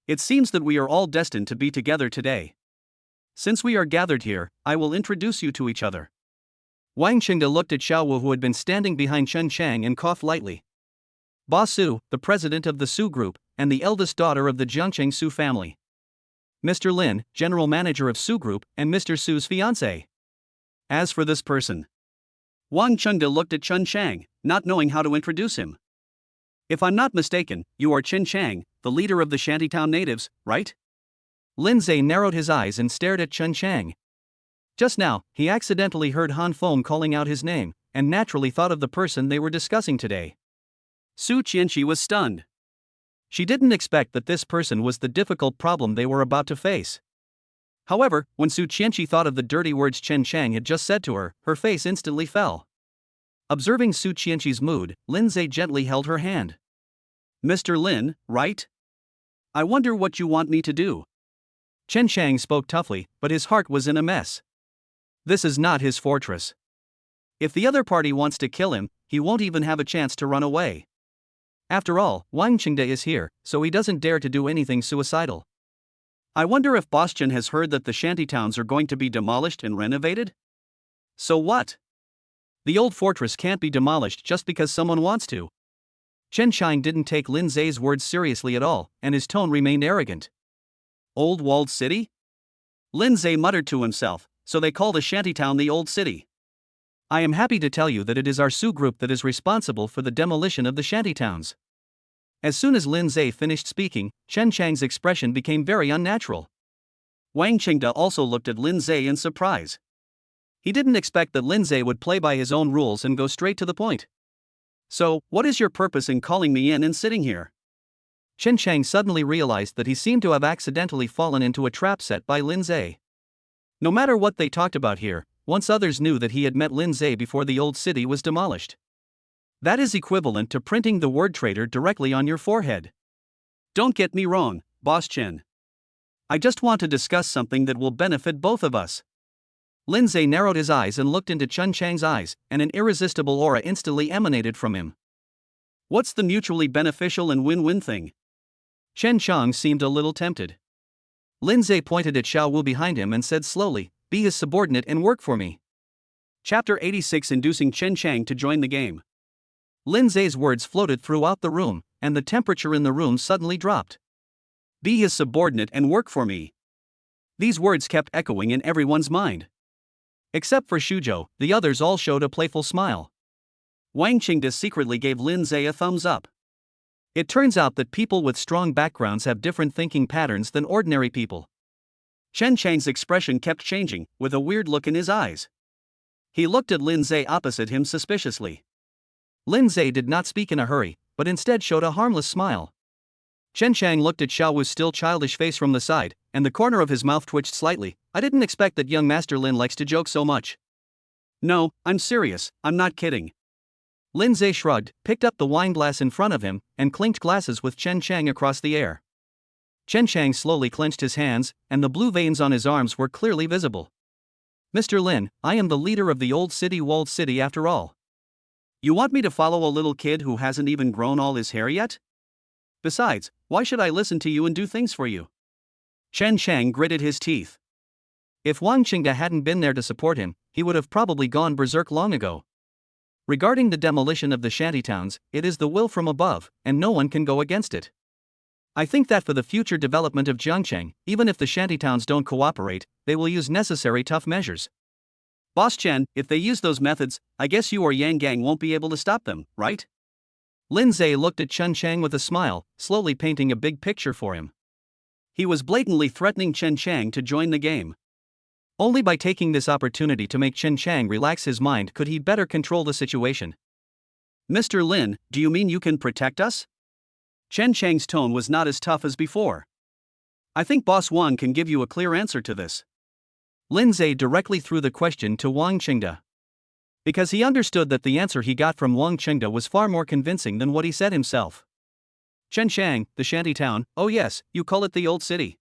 It seems that we are all destined to be together today. Since we are gathered here, I will introduce you to each other. Wang Qingde looked at Xiao Wu, who had been standing behind Chun Chang, and coughed lightly. Boss Su, the president of the Su group, and the eldest daughter of the Jiangqing Su family. Mr. Lin, general manager of Su group, and Mr. Su's fiancé. As for this person. Wang Qingde looked at Chun Chang, not knowing how to introduce him. If I'm not mistaken, you are Chen Chang, the leader of the shantytown natives, right? Lindseay narrowed his eyes and stared at Chun Chang. Just now, he accidentally heard Han Feng calling out his name, and naturally thought of the person they were discussing today. Su Chenshi was stunned. She didn't expect that this person was the difficult problem they were about to face. However, when Su Chenshi thought of the dirty words Chen Chang had just said to her, her face instantly fell. Observing Su Chenshi's mood, Lindseay gently held her hand. Mr. Lin, right? I wonder what you want me to do. Chen Chang spoke toughly, but his heart was in a mess. This is not his fortress. If the other party wants to kill him, he won't even have a chance to run away. After all, Wang Qingde is here, so he doesn't dare to do anything suicidal. I wonder if Boss Chen has heard that the shantytowns are going to be demolished and renovated? So what? The old fortress can't be demolished just because someone wants to. Chen Chang didn't take Lindseay's words seriously at all, and his tone remained arrogant. Old walled city? Lindseay muttered to himself, so they call the shantytown the old city. I am happy to tell you that it is our Su group that is responsible for the demolition of the shantytowns. As soon as Lindseay finished speaking, Chen Chang's expression became very unnatural. Wang Qingde also looked at Lindseay in surprise. He didn't expect that Lindseay would play by his own rules and go straight to the point. So, what is your purpose in calling me in and sitting here? Chen Chang suddenly realized that he seemed to have accidentally fallen into a trap set by Lindseay. No matter what they talked about here, once others knew that he had met Lindseay before the old city was demolished. That is equivalent to printing the word traitor directly on your forehead. Don't get me wrong, Boss Chen. I just want to discuss something that will benefit both of us. Lindseay narrowed his eyes and looked into Chun Chang's eyes, and an irresistible aura instantly emanated from him. What's the mutually beneficial and win-win thing? Chen Chang seemed a little tempted. Lindseay pointed at Xiao Wu behind him and said slowly, "Be his subordinate and work for me." Chapter 86, inducing Chen Chang to join the game. Lindseay's words floated throughout the room, and the temperature in the room suddenly dropped. Be his subordinate and work for me. These words kept echoing in everyone's mind. Except for Shuzhou, the others all showed a playful smile. Wang Qingda secretly gave Lindseay a thumbs up. It turns out that people with strong backgrounds have different thinking patterns than ordinary people. Chen Chang's expression kept changing, with a weird look in his eyes. He looked at Lindseay opposite him suspiciously. Lindseay did not speak in a hurry, but instead showed a harmless smile. Chen Chang looked at Xiao Wu's still childish face from the side, and the corner of his mouth twitched slightly. I didn't expect that young Master Lin likes to joke so much. No, I'm serious, I'm not kidding. Lindseay shrugged, picked up the wine glass in front of him, and clinked glasses with Chen Chang across the air. Chen Chang slowly clenched his hands, and the blue veins on his arms were clearly visible. Mr. Lin, I am the leader of the old city, walled city after all. You want me to follow a little kid who hasn't even grown all his hair yet? Besides, why should I listen to you and do things for you? Chen Chang gritted his teeth. If Wang Qingda hadn't been there to support him, he would have probably gone berserk long ago. Regarding the demolition of the shantytowns, it is the will from above, and no one can go against it. I think that for the future development of Jiangcheng, even if the shantytowns don't cooperate, they will use necessary tough measures. Boss Chen, if they use those methods, I guess you or Yang Gang won't be able to stop them, right? Lindseay looked at Chen Chang with a smile, slowly painting a big picture for him. He was blatantly threatening Chen Chang to join the game. Only by taking this opportunity to make Chen Chang relax his mind could he better control the situation. Mr. Lin, do you mean you can protect us? Chen Chang's tone was not as tough as before. I think Boss Wang can give you a clear answer to this. Lindseay directly threw the question to Wang Qingda. Because he understood that the answer he got from Wang Qingda was far more convincing than what he said himself. Chen Chang, the shanty town, oh yes, you call it the old city.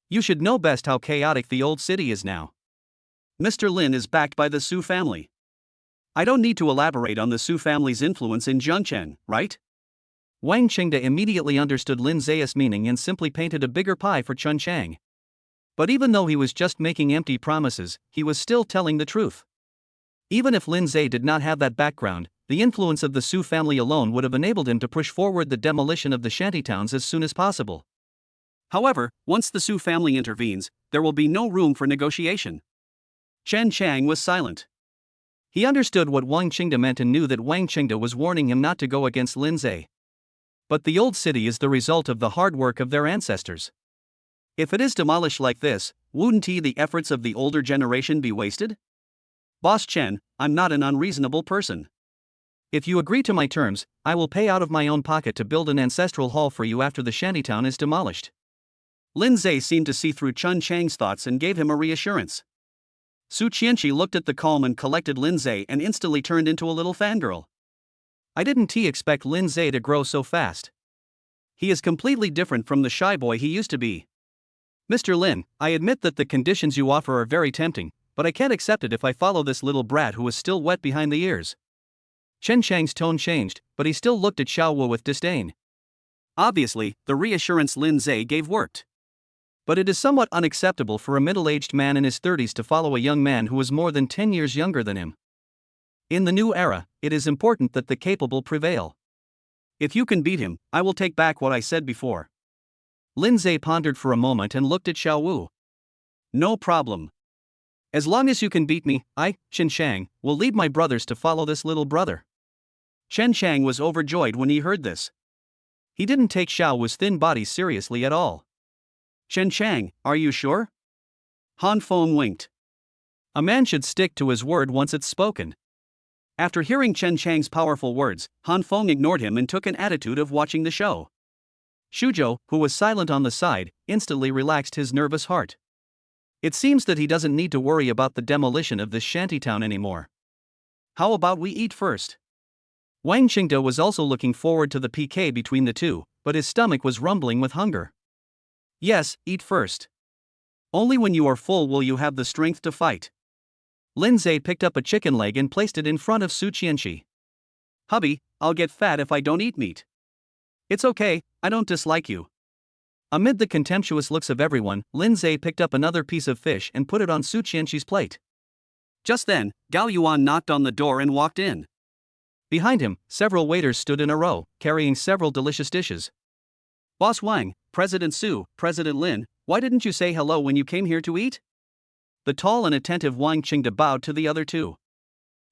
You should know best how chaotic the old city is now. Mr. Lin is backed by the Su family. I don't need to elaborate on the Su family's influence in Jiangcheng, right? Wang Qingda immediately understood Lindseay's meaning and simply painted a bigger pie for Chen Chang. But even though he was just making empty promises, he was still telling the truth. Even if Lindseay did not have that background, the influence of the Su family alone would have enabled him to push forward the demolition of the shantytowns as soon as possible. However, once the Su family intervenes, there will be no room for negotiation. Chen Chang was silent. He understood what Wang Qingda meant and knew that Wang Qingda was warning him not to go against Lindseay. But the old city is the result of the hard work of their ancestors. If it is demolished like this, wouldn't the efforts of the older generation be wasted? Boss Chen, I'm not an unreasonable person. If you agree to my terms, I will pay out of my own pocket to build an ancestral hall for you after the shantytown is demolished. Lindseay seemed to see through Chen Chang's thoughts and gave him a reassurance. Su Chenshi looked at the calm and collected Lindseay and instantly turned into a little fangirl. I didn't expect Lindseay to grow so fast. He is completely different from the shy boy he used to be. Mr. Lin, I admit that the conditions you offer are very tempting, but I can't accept it if I follow this little brat who is still wet behind the ears. Chen Chang's tone changed, but he still looked at Xiao Wu with disdain. Obviously, the reassurance Lindseay gave worked. But it is somewhat unacceptable for a middle-aged man in his 30s to follow a young man who is more than 10 years younger than him. In the new era, it is important that the capable prevail. If you can beat him, I will take back what I said before. Lindseay pondered for a moment and looked at Xiao Wu. No problem. As long as you can beat me, I, Chen Chang, will lead my brothers to follow this little brother. Chen Chang was overjoyed when he heard this. He didn't take Xiao Wu's thin body seriously at all. Chen Chang, are you sure? Han Feng winked. A man should stick to his word once it's spoken. After hearing Chen Chang's powerful words, Han Feng ignored him and took an attitude of watching the show. Shuzhou, who was silent on the side, instantly relaxed his nervous heart. It seems that he doesn't need to worry about the demolition of this shantytown anymore. How about we eat first? Wang Qingda was also looking forward to the PK between the two, but his stomach was rumbling with hunger. Yes, eat first. Only when you are full will you have the strength to fight. Lindseay picked up a chicken leg and placed it in front of Su Chenshi. Hubby, I'll get fat if I don't eat meat. It's okay, I don't dislike you. Amid the contemptuous looks of everyone, Lindseay picked up another piece of fish and put it on Su Chenshi's plate. Just then, Gao Yuan knocked on the door and walked in. Behind him, several waiters stood in a row, carrying several delicious dishes. Boss Wang, President Su, President Lin, why didn't you say hello when you came here to eat? the tall and attentive Wang Qingde bowed to the other two.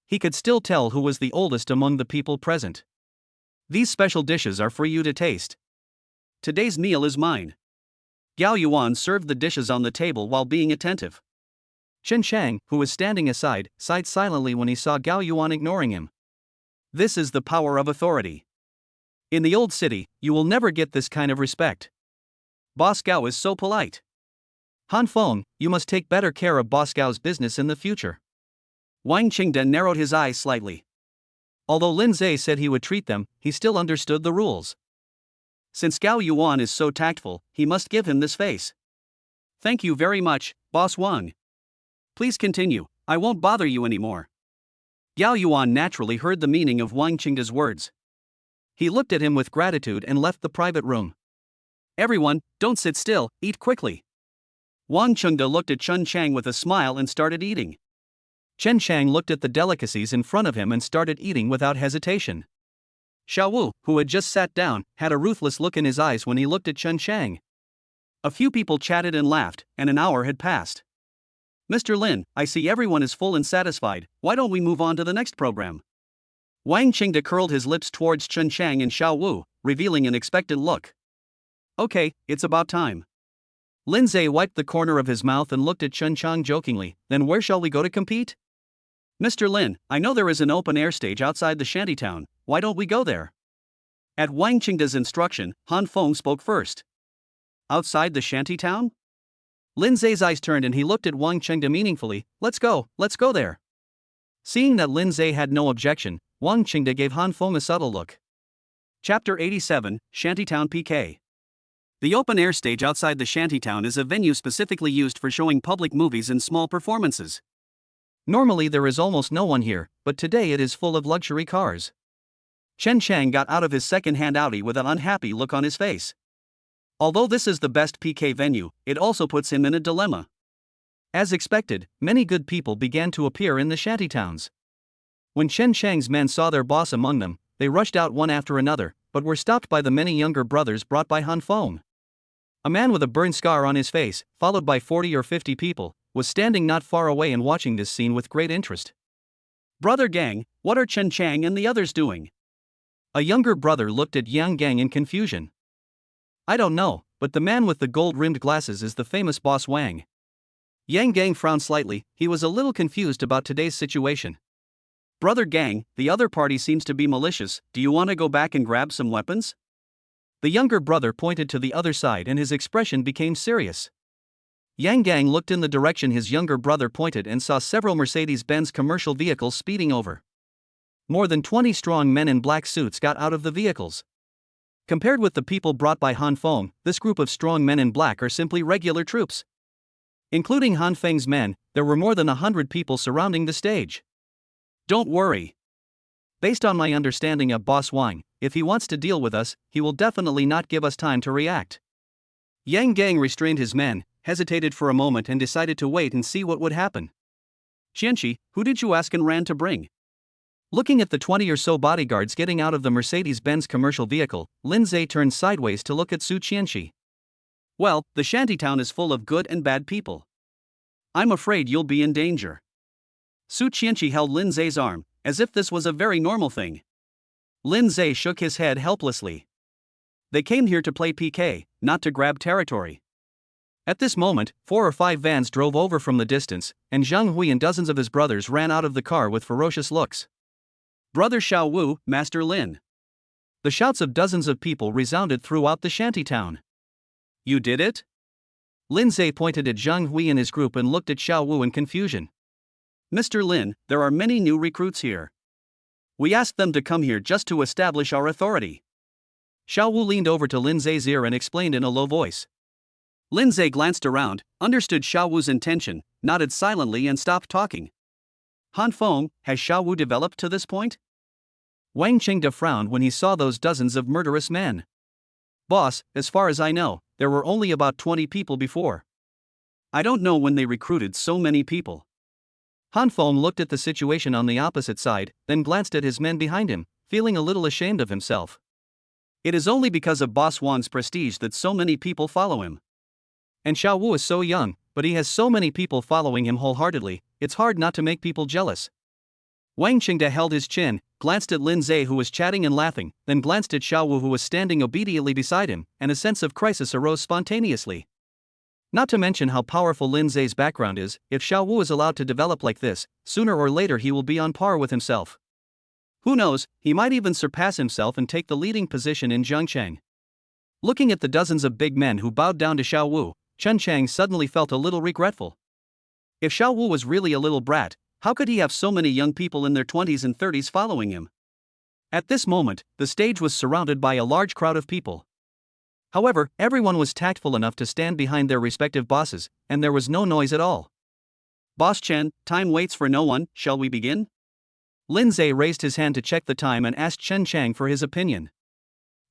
He could still tell who was the oldest among the people present. These special dishes are for you to taste. Today's meal is mine. Gao Yuan served the dishes on the table while being attentive. Chen Shang, who was standing aside, sighed silently when he saw Gao Yuan ignoring him. This is the power of authority. In the old city, you will never get this kind of respect. Boss Gao is so polite. Han Feng, you must take better care of Boss Gao's business in the future. Wang Qingde narrowed his eyes slightly. Although Lindseay said he would treat them, he still understood the rules. Since Gao Yuan is so tactful, he must give him this face. Thank you very much, Boss Wang. Please continue, I won't bother you anymore. Gao Yuan naturally heard the meaning of Wang Qingde's words. He looked at him with gratitude and left the private room. Everyone, don't sit still, eat quickly. Wang Qingde looked at Chen Chang with a smile and started eating. Chen Chang looked at the delicacies in front of him and started eating without hesitation. Xiao Wu, who had just sat down, had a ruthless look in his eyes when he looked at Chen Chang. A few people chatted and laughed, and an hour had passed. Mr. Lin, I see everyone is full and satisfied, why don't we move on to the next program? Wang Qingde curled his lips towards Chen Chang and Xiao Wu, revealing an expectant look. Okay, it's about time. Lindseay wiped the corner of his mouth and looked at Chen Chang jokingly, then where shall we go to compete? Mr. Lin, I know there is an open-air stage outside the shantytown, why don't we go there? At Wang Qingde's instruction, Han Feng spoke first. Outside the shantytown? Lindseay's eyes turned and he looked at Wang Qingde meaningfully, let's go there. Seeing that Lindseay had no objection, Wang Qingde gave Han Feng a subtle look. Chapter 87, Shantytown PK. The open-air stage outside the shantytown is a venue specifically used for showing public movies and small performances. Normally there is almost no one here, but today it is full of luxury cars. Chen Chang got out of his second-hand Audi with an unhappy look on his face. Although this is the best PK venue, it also puts him in a dilemma. As expected, many good people began to appear in the shantytowns. When Chen Chang's men saw their boss among them, they rushed out one after another, but were stopped by the many younger brothers brought by Han Feng. A man with a burn scar on his face, followed by 40 or 50 people, was standing not far away and watching this scene with great interest. Brother Gang, what are Chen Chang and the others doing? A younger brother looked at Yang Gang in confusion. I don't know, but the man with the gold-rimmed glasses is the famous boss Wang. Yang Gang frowned slightly, he was a little confused about today's situation. Brother Gang, the other party seems to be malicious, do you want to go back and grab some weapons? The younger brother pointed to the other side and his expression became serious. Yang Gang looked in the direction his younger brother pointed and saw several Mercedes-Benz commercial vehicles speeding over. More than 20 strong men in black suits got out of the vehicles. Compared with the people brought by Han Feng, this group of strong men in black are simply regular troops. Including Han Feng's men, there were more than 100 people surrounding the stage. Don't worry. Based on my understanding of Boss Wang, if he wants to deal with us, he will definitely not give us time to react. Yang Gang restrained his men, hesitated for a moment and decided to wait and see what would happen. Chenshi, who did you ask and ran to bring? Looking at the 20 or so bodyguards getting out of the Mercedes-Benz commercial vehicle, Lindseay turned sideways to look at Su Chenshi. Well, the shantytown is full of good and bad people. I'm afraid you'll be in danger. Su Chenshi held Lindseay's arm, as if this was a very normal thing. Lindseay shook his head helplessly. They came here to play PK, not to grab territory. At this moment, 4 or 5 vans drove over from the distance, and Zhang Hui and dozens of his brothers ran out of the car with ferocious looks. Brother Xiao Wu, Master Lin. The shouts of dozens of people resounded throughout the shantytown. You did it? Lindseay pointed at Zhang Hui and his group and looked at Xiao Wu in confusion. Mr. Lin, there are many new recruits here. We asked them to come here just to establish our authority. Xiao Wu leaned over to Lindseay's ear and explained in a low voice. Lindseay glanced around, understood Xiao Wu's intention, nodded silently and stopped talking. Han Feng, has Xiao Wu developed to this point? Wang Qingde frowned when he saw those dozens of murderous men. Boss, as far as I know, there were only about 20 people before. I don't know when they recruited so many people. Han Feng looked at the situation on the opposite side, then glanced at his men behind him, feeling a little ashamed of himself. It is only because of Boss Wang's prestige that so many people follow him. And Xiao Wu is so young, but he has so many people following him wholeheartedly, it's hard not to make people jealous. Wang Qingde held his chin, glanced at Lindseay who was chatting and laughing, then glanced at Xiaowu who was standing obediently beside him, and a sense of crisis arose spontaneously. Not to mention how powerful Lindseay's background is, if Xiaowu is allowed to develop like this, sooner or later he will be on par with himself. Who knows, he might even surpass himself and take the leading position in Zhengcheng. Looking at the dozens of big men who bowed down to Xiaowu, Chen Chang suddenly felt a little regretful. If Xiaowu was really a little brat, how could he have so many young people in their 20s and 30s following him? At this moment, the stage was surrounded by a large crowd of people. However, everyone was tactful enough to stand behind their respective bosses, and there was no noise at all. Boss Chen, time waits for no one, shall we begin? Lindseay raised his hand to check the time and asked Chen Chang for his opinion.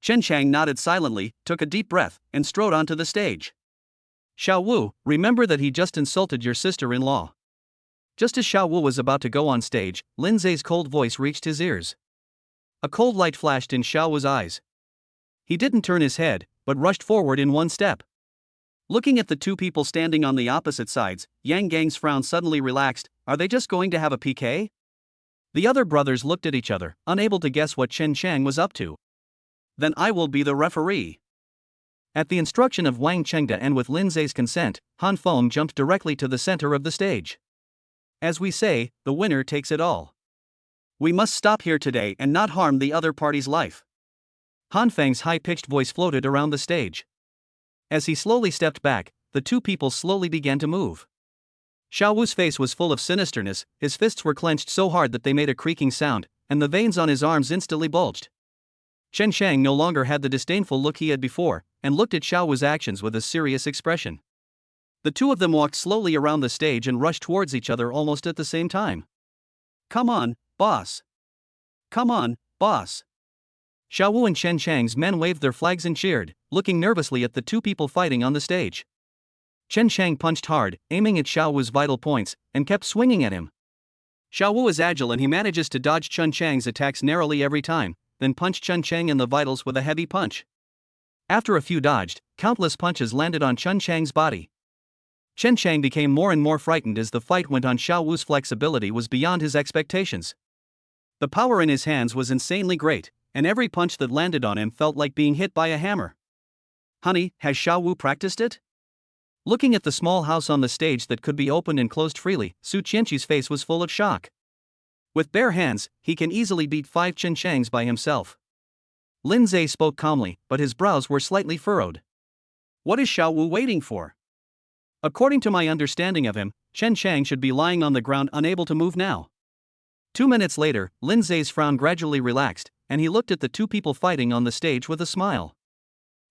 Chen Chang nodded silently, took a deep breath, and strode onto the stage. Xiaowu, remember that he just insulted your sister-in-law. Just as Xiaowu was about to go on stage, Lindseay's cold voice reached his ears. A cold light flashed in Xiaowu's eyes. He didn't turn his head, but rushed forward in one step. Looking at the two people standing on the opposite sides, Yang Gang's frown suddenly relaxed. Are they just going to have a PK? The other brothers looked at each other, unable to guess what Chen Chang was up to. Then I will be the referee. At the instruction of Wang Chengde and with Lindseay's consent, Han Feng jumped directly to the center of the stage. As we say, the winner takes it all. We must stop here today and not harm the other party's life. Han Feng's high-pitched voice floated around the stage. As he slowly stepped back, the two people slowly began to move. Xiaowu's face was full of sinisterness, his fists were clenched so hard that they made a creaking sound, and the veins on his arms instantly bulged. Chen Chang no longer had the disdainful look he had before, and looked at Xiaowu's actions with a serious expression. The two of them walked slowly around the stage and rushed towards each other almost at the same time. Come on, boss. Come on, boss. Xiaowu and Chen Chang's men waved their flags and cheered, looking nervously at the two people fighting on the stage. Chen Chang punched hard, aiming at Xiaowu's vital points, and kept swinging at him. Xiaowu is agile and he manages to dodge Chen Chang's attacks narrowly every time, then punch Chen Chang in the vitals with a heavy punch. After a few dodged, countless punches landed on Chen Chang's body. Chen Chang became more and more frightened as the fight went on. Xiaowu's flexibility was beyond his expectations. The power in his hands was insanely great, and every punch that landed on him felt like being hit by a hammer. Honey, has Xiaowu practiced it? Looking at the small house on the stage that could be opened and closed freely, Su Chenshi's face was full of shock. With bare hands, he can easily beat 5 Chen Changs by himself. Lindseay spoke calmly, but his brows were slightly furrowed. What is Xiaowu waiting for? According to my understanding of him, Chen Chang should be lying on the ground unable to move now. 2 minutes later, Lindseay's frown gradually relaxed, and he looked at the two people fighting on the stage with a smile.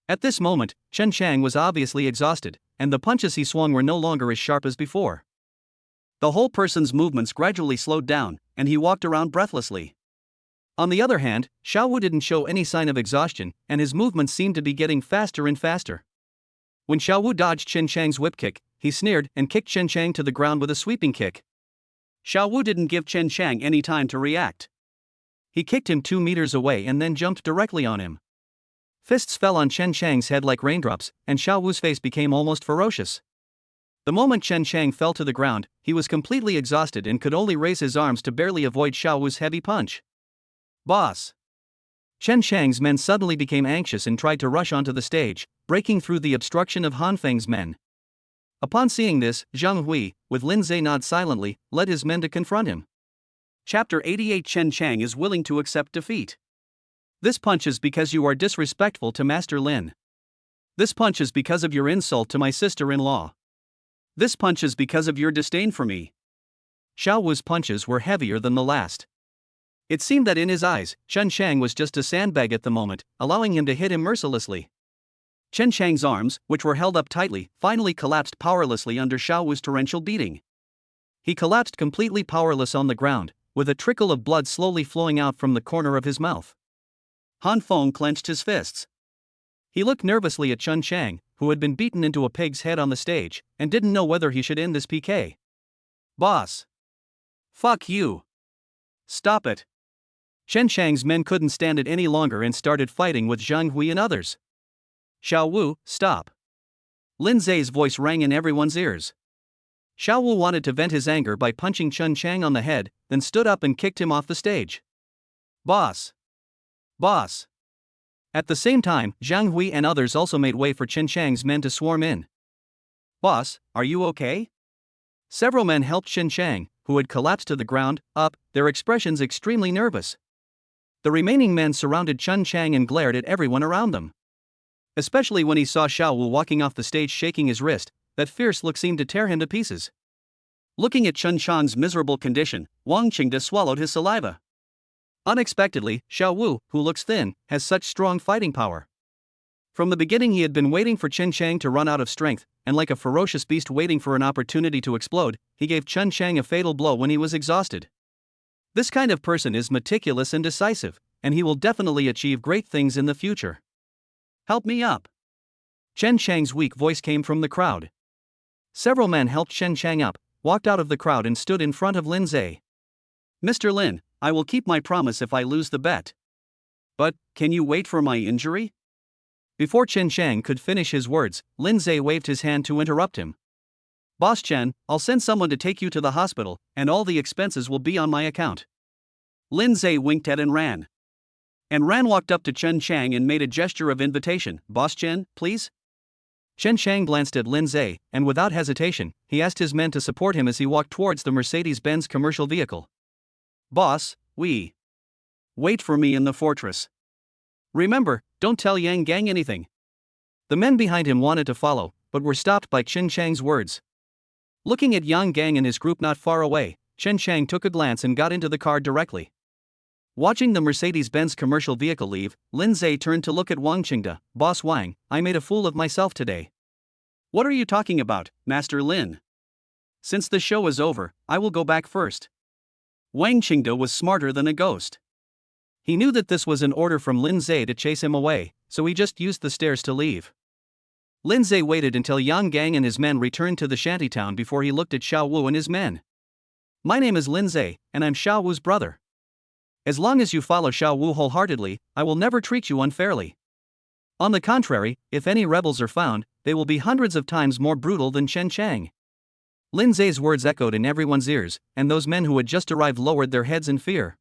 At this moment, Chen Chang was obviously exhausted, and the punches he swung were no longer as sharp as before. The whole person's movements gradually slowed down, and he walked around breathlessly. On the other hand, Xiaowu didn't show any sign of exhaustion, and his movements seemed to be getting faster and faster. When Xiaowu dodged Chen Chang's whip kick, he sneered and kicked Chen Chang to the ground with a sweeping kick. Xiaowu didn't give Chen Chang any time to react. He kicked him 2 meters away and then jumped directly on him. Fists fell on Chen Chang's head like raindrops, and Xiaowu's face became almost ferocious. The moment Chen Chang fell to the ground, he was completely exhausted and could only raise his arms to barely avoid Xiaowu's heavy punch. Boss! Chen Chang's men suddenly became anxious and tried to rush onto the stage, breaking through the obstruction of Han Feng's men. Upon seeing this, Zhang Hui, with Lindseay nod silently, led his men to confront him. Chapter 88. Chen Chang is willing to accept defeat. This punch is because you are disrespectful to Master Lin. This punch is because of your insult to my sister-in-law. This punch is because of your disdain for me. Xiaowu's punches were heavier than the last. It seemed that in his eyes, Chen Chang was just a sandbag at the moment, allowing him to hit him mercilessly. Chen Chang's arms, which were held up tightly, finally collapsed powerlessly under Xiaowu's torrential beating. He collapsed completely powerless on the ground, with a trickle of blood slowly flowing out from the corner of his mouth. Han Feng clenched his fists. He looked nervously at Chen Chang, who had been beaten into a pig's head on the stage, and didn't know whether he should end this PK. Boss! Fuck you! Stop it! Chen Chang's men couldn't stand it any longer and started fighting with Zhang Hui and others. Xiaowu, stop! Lindseay's voice rang in everyone's ears. Xiao Wu wanted to vent his anger by punching Chen Chang on the head, then stood up and kicked him off the stage. Boss! Boss! At the same time, Zhang Hui and others also made way for Chen Chang's men to swarm in. Boss, are you okay? Several men helped Chen Chang, who had collapsed to the ground, up, their expressions extremely nervous. The remaining men surrounded Chen Chang and glared at everyone around them. Especially when he saw Xiao Wu walking off the stage shaking his wrist, that fierce look seemed to tear him to pieces. Looking at Chen Chang's miserable condition, Wang Qingde swallowed his saliva. Unexpectedly, Xiao Wu, who looks thin, has such strong fighting power. From the beginning he had been waiting for Chen Chang to run out of strength, and like a ferocious beast waiting for an opportunity to explode, he gave Chen Chang a fatal blow when he was exhausted. This kind of person is meticulous and decisive, and he will definitely achieve great things in the future. Help me up! Chen Chang's weak voice came from the crowd. Several men helped Chen Chang up, walked out of the crowd and stood in front of Lindseay. Mr. Lin, I will keep my promise if I lose the bet. But, can you wait for my injury? Before Chen Chang could finish his words, Lindseay waved his hand to interrupt him. Boss Chen, I'll send someone to take you to the hospital, and all the expenses will be on my account. Lindseay winked at and ran. Walked up to Chen Chang and made a gesture of invitation. Boss Chen, please? Chen Chang glanced at Lindseay, and without hesitation, he asked his men to support him as he walked towards the Mercedes-Benz commercial vehicle. Boss, wait for me in the fortress. Remember, don't tell Yang Gang anything. The men behind him wanted to follow, but were stopped by Chen Chang's words. Looking at Yang Gang and his group not far away, Chen Chang took a glance and got into the car directly. Watching the Mercedes-Benz commercial vehicle leave, Lindseay turned to look at Wang Qingde. Boss Wang, I made a fool of myself today. What are you talking about, Master Lin? Since the show is over, I will go back first. Wang Qingde was smarter than a ghost. He knew that this was an order from Lindseay to chase him away, so he just used the stairs to leave. Lindseay waited until Yang Gang and his men returned to the shantytown before he looked at Xiao Wu and his men. My name is Lindseay, and I'm Xiao Wu's brother. As long as you follow Xiao Wu wholeheartedly, I will never treat you unfairly. On the contrary, if any rebels are found, they will be hundreds of times more brutal than Chen Chang. Lindseay's words echoed in everyone's ears, and those men who had just arrived lowered their heads in fear.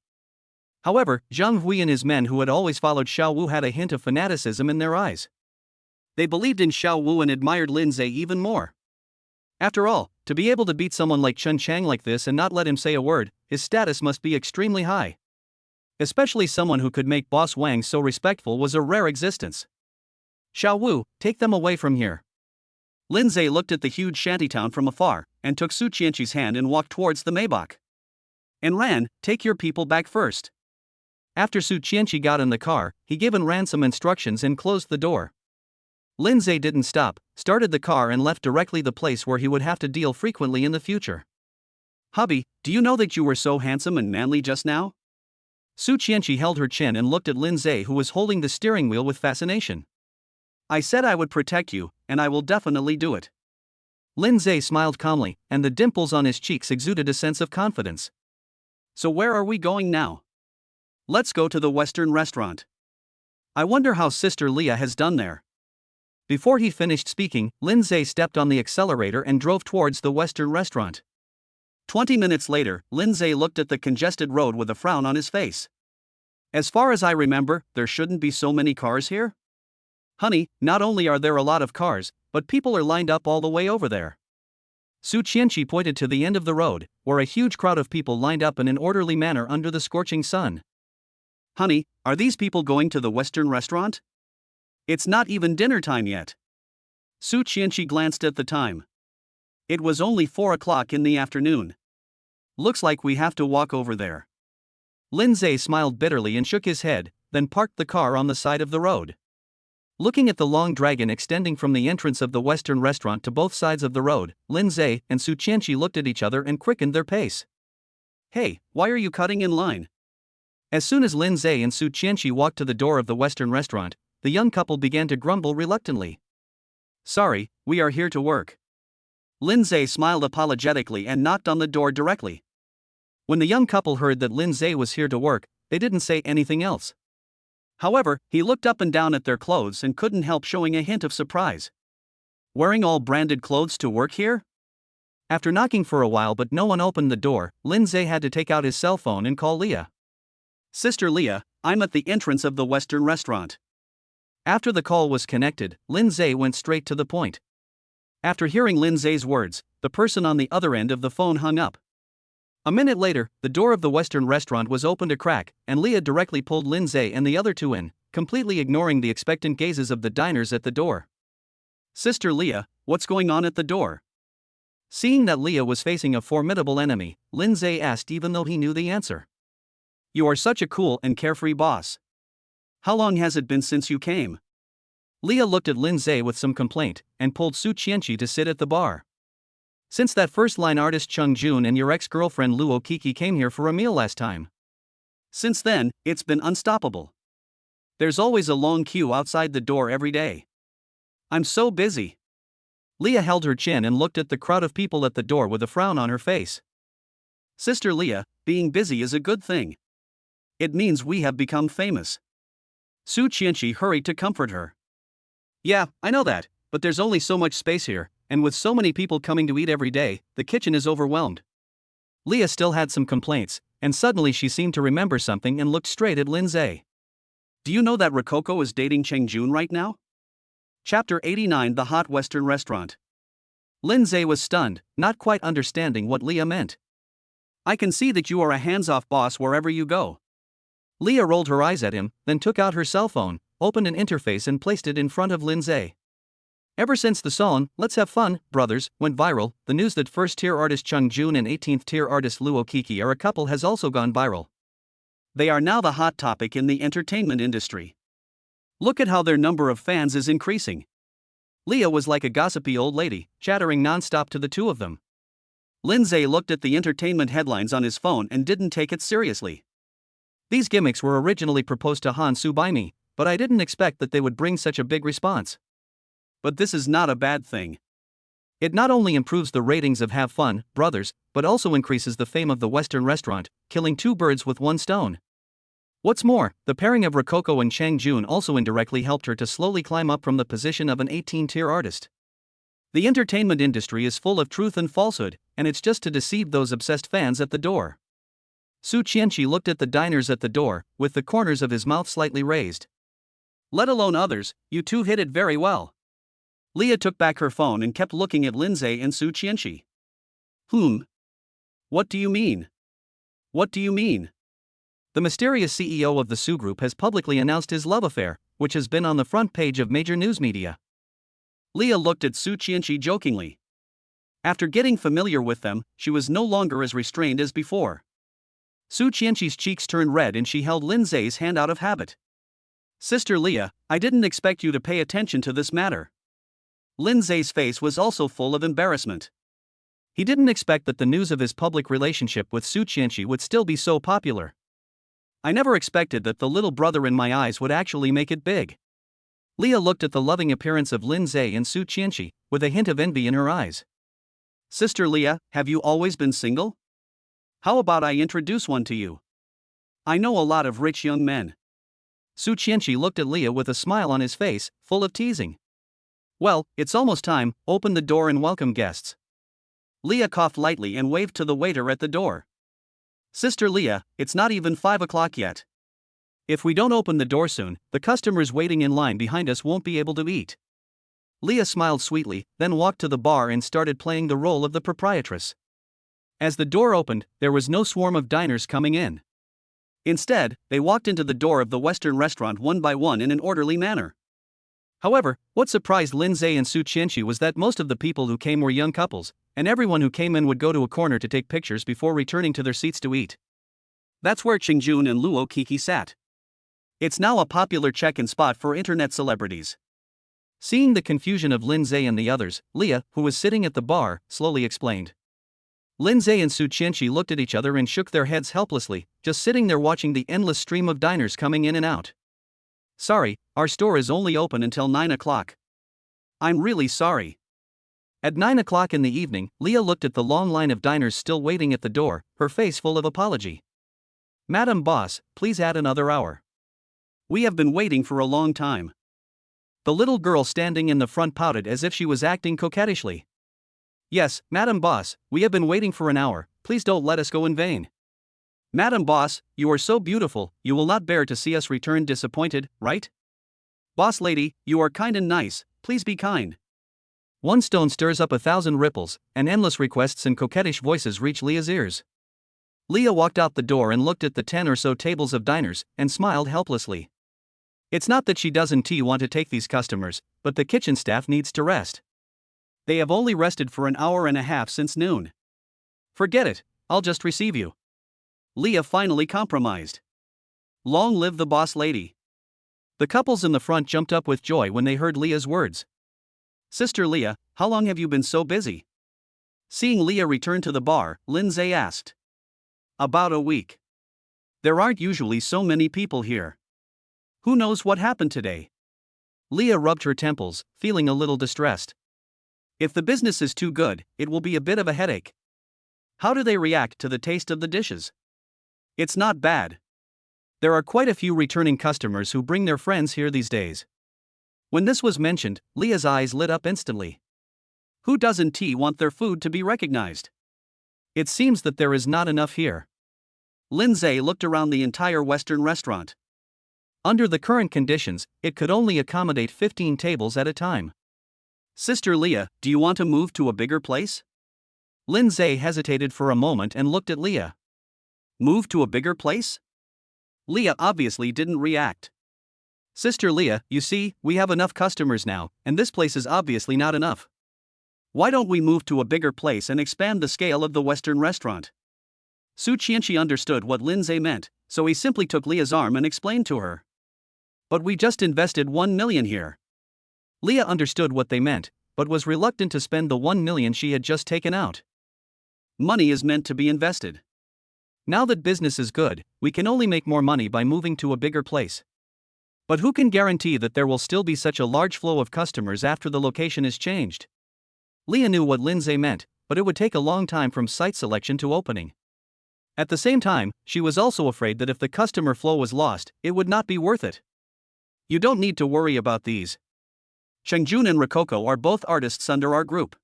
However, Zhang Hui and his men who had always followed Xiao Wu had a hint of fanaticism in their eyes. They believed in Xiao Wu and admired Lindseay even more. After all, to be able to beat someone like Chen Chang like this and not let him say a word, his status must be extremely high. Especially someone who could make Boss Wang so respectful was a rare existence. Xiao Wu, take them away from here. Lindseay looked at the huge shantytown from afar, and took Su Chenshi's hand and walked towards the Maybach. And Ran, take your people back first. After Su Chenshi got in the car, he gave Ran some instructions and closed the door. Lindseay didn't stop, started the car and left directly the place where he would have to deal frequently in the future. Hubby, do you know that you were so handsome and manly just now? Su Chenshi held her chin and looked at Lindseay, who was holding the steering wheel with fascination. I said I would protect you, and I will definitely do it. Lindseay smiled calmly, and the dimples on his cheeks exuded a sense of confidence. So where are we going now? Let's go to the Western restaurant. I wonder how Sister Leah has done there. Before he finished speaking, Lindseay stepped on the accelerator and drove towards the Western restaurant. 20 minutes later, Lindseay looked at the congested road with a frown on his face. As far as I remember, there shouldn't be so many cars here? Honey, not only are there a lot of cars, but people are lined up all the way over there. Su Chenshi pointed to the end of the road, where a huge crowd of people lined up in an orderly manner under the scorching sun. Honey, are these people going to the Western restaurant? It's not even dinner time yet. Su Chenshi glanced at the time. It was only 4 o'clock in the afternoon. Looks like we have to walk over there. Lindseay smiled bitterly and shook his head, then parked the car on the side of the road. Looking at the long dragon extending from the entrance of the Western restaurant to both sides of the road, Lindseay and Su Chenshi looked at each other and quickened their pace. Hey, why are you cutting in line? As soon as Lindseay and Su Chenshi walked to the door of the Western restaurant, the young couple began to grumble reluctantly. Sorry, we are here to work. Lindseay smiled apologetically and knocked on the door directly. When the young couple heard that Lindseay was here to work, they didn't say anything else. However, he looked up and down at their clothes and couldn't help showing a hint of surprise. Wearing all branded clothes to work here? After knocking for a while but no one opened the door, Lindseay had to take out his cell phone and call Leah. "Sister Leah, I'm at the entrance of the Western restaurant." After the call was connected, Lindseay went straight to the point. After hearing Lindseay's words, the person on the other end of the phone hung up. A minute later, the door of the Western restaurant was opened a crack, and Leah directly pulled Lindseay and the other two in, completely ignoring the expectant gazes of the diners at the door. "Sister Leah, what's going on at the door?" Seeing that Leah was facing a formidable enemy, Lindseay asked even though he knew the answer. "You are such a cool and carefree boss. How long has it been since you came?" Leah looked at Lindseay with some complaint, and pulled Su Chenshi to sit at the bar. "Since that first-line artist Chung Jun and your ex-girlfriend Luo Kiki came here for a meal last time. Since then, it's been unstoppable. There's always a long queue outside the door every day. I'm so busy." Leah held her chin and looked at the crowd of people at the door with a frown on her face. "Sister Leah, being busy is a good thing. It means we have become famous." Su Chenshi hurried to comfort her. "Yeah, I know that, but there's only so much space here, and with so many people coming to eat every day, the kitchen is overwhelmed." Leah still had some complaints, and suddenly she seemed to remember something and looked straight at Lindseay. "Do you know that Rococo is dating Cheng Jun right now?" Chapter 89: The Hot Western Restaurant. Lindseay was stunned, not quite understanding what Leah meant. "I can see that you are a hands-off boss wherever you go." Leah rolled her eyes at him, then took out her cell phone, opened an interface and placed it in front of Lindseay. Ever since the song, "Let's Have Fun, Brothers," went viral, the news that first-tier artist Chung Jun and 18th-tier artist Luo Kiki are a couple has also gone viral. They are now the hot topic in the entertainment industry. Look at how their number of fans is increasing. Leah was like a gossipy old lady, chattering non-stop to the two of them. Lindseay looked at the entertainment headlines on his phone and didn't take it seriously. "These gimmicks were originally proposed to Han Su by me, but I didn't expect that they would bring such a big response. But this is not a bad thing. It not only improves the ratings of Have Fun, Brothers, but also increases the fame of the Western restaurant, killing two birds with one stone. What's more, the pairing of Rococo and Cheng Jun also indirectly helped her to slowly climb up from the position of an 18-tier artist. The entertainment industry is full of truth and falsehood, and it's just to deceive those obsessed fans at the door." Su Chenshi looked at the diners at the door, with the corners of his mouth slightly raised. "Let alone others, you two hit it very well." Leah took back her phone and kept looking at Lindseay and Su Chenshi. What do you mean? What do you mean?" The mysterious CEO of the Su Group has publicly announced his love affair, which has been on the front page of major news media. Leah looked at Su Chenshi jokingly. After getting familiar with them, she was no longer as restrained as before. Su Chenshi's cheeks turned red and she held Lindseay's hand out of habit. "Sister Leah, I didn't expect you to pay attention to this matter." Lindseay's face was also full of embarrassment. He didn't expect that the news of his public relationship with Su Chenshi would still be so popular. "I never expected that the little brother in my eyes would actually make it big." Leah looked at the loving appearance of Lindseay and Su Chenshi, with a hint of envy in her eyes. "Sister Leah, have you always been single? How about I introduce one to you? I know a lot of rich young men." Su Chenshi looked at Leah with a smile on his face, full of teasing. "Well, it's almost time, open the door and welcome guests." Leah coughed lightly and waved to the waiter at the door. "Sister Leah, it's not even 5 o'clock yet. If we don't open the door soon, the customers waiting in line behind us won't be able to eat." Leah smiled sweetly, then walked to the bar and started playing the role of the proprietress. As the door opened, there was no swarm of diners coming in. Instead, they walked into the door of the Western restaurant one by one in an orderly manner. However, what surprised Lindseay and Su Chenshi was that most of the people who came were young couples, and everyone who came in would go to a corner to take pictures before returning to their seats to eat. That's where Cheng Jun and Luo Kiki sat. It's now a popular check-in spot for internet celebrities. Seeing the confusion of Lindseay and the others, Leah, who was sitting at the bar, slowly explained. Lindseay and Su Chenshi looked at each other and shook their heads helplessly, just sitting there watching the endless stream of diners coming in and out. "Sorry, our store is only open until 9 o'clock. I'm really sorry." At 9 o'clock in the evening, Leah looked at the long line of diners still waiting at the door, her face full of apology. "Madam Boss, please add another hour. We have been waiting for a long time." The little girl standing in the front pouted as if she was acting coquettishly. Yes, Madam Boss, we have been waiting for an hour, please don't let us go in vain. Madam Boss, you are so beautiful, you will not bear to see us return disappointed, right? Boss lady, you are kind and nice, please be kind. One stone stirs up 1,000 ripples, and endless requests and coquettish voices reach Leah's ears. Leah walked out the door and looked at the 10 or so tables of diners, and smiled helplessly. It's not that she doesn't want to take these customers, but the kitchen staff needs to rest. They have only rested for an hour and a half since noon. Forget it, I'll just receive you. Leah finally compromised. Long live the boss lady. The couples in the front jumped up with joy when they heard Leah's words. Sister Leah, how long have you been so busy? Seeing Leah return to the bar, Lindseay asked. About a week. There aren't usually so many people here. Who knows what happened today? Leah rubbed her temples, feeling a little distressed. If the business is too good, it will be a bit of a headache. How do they react to the taste of the dishes? It's not bad. There are quite a few returning customers who bring their friends here these days. When this was mentioned, Leah's eyes lit up instantly. Who doesn't want their food to be recognized? It seems that there is not enough here. Lindseay looked around the entire Western restaurant. Under the current conditions, it could only accommodate 15 tables at a time. Sister Leah, do you want to move to a bigger place? Lindseay hesitated for a moment and looked at Leah. Move to a bigger place? Leah obviously didn't react. Sister Leah, you see, we have enough customers now, and this place is obviously not enough. Why don't we move to a bigger place and expand the scale of the Western restaurant? Su Chenshi understood what Lindseay meant, so he simply took Leah's arm and explained to her. But we just invested 1 million here. Leah understood what they meant, but was reluctant to spend the 1 million she had just taken out. Money is meant to be invested. Now that business is good, we can only make more money by moving to a bigger place. But who can guarantee that there will still be such a large flow of customers after the location is changed? Leah knew what Lindseay meant, but it would take a long time from site selection to opening. At the same time, she was also afraid that if the customer flow was lost, it would not be worth it. You don't need to worry about these. Chengjun and Rococo are both artists under our group.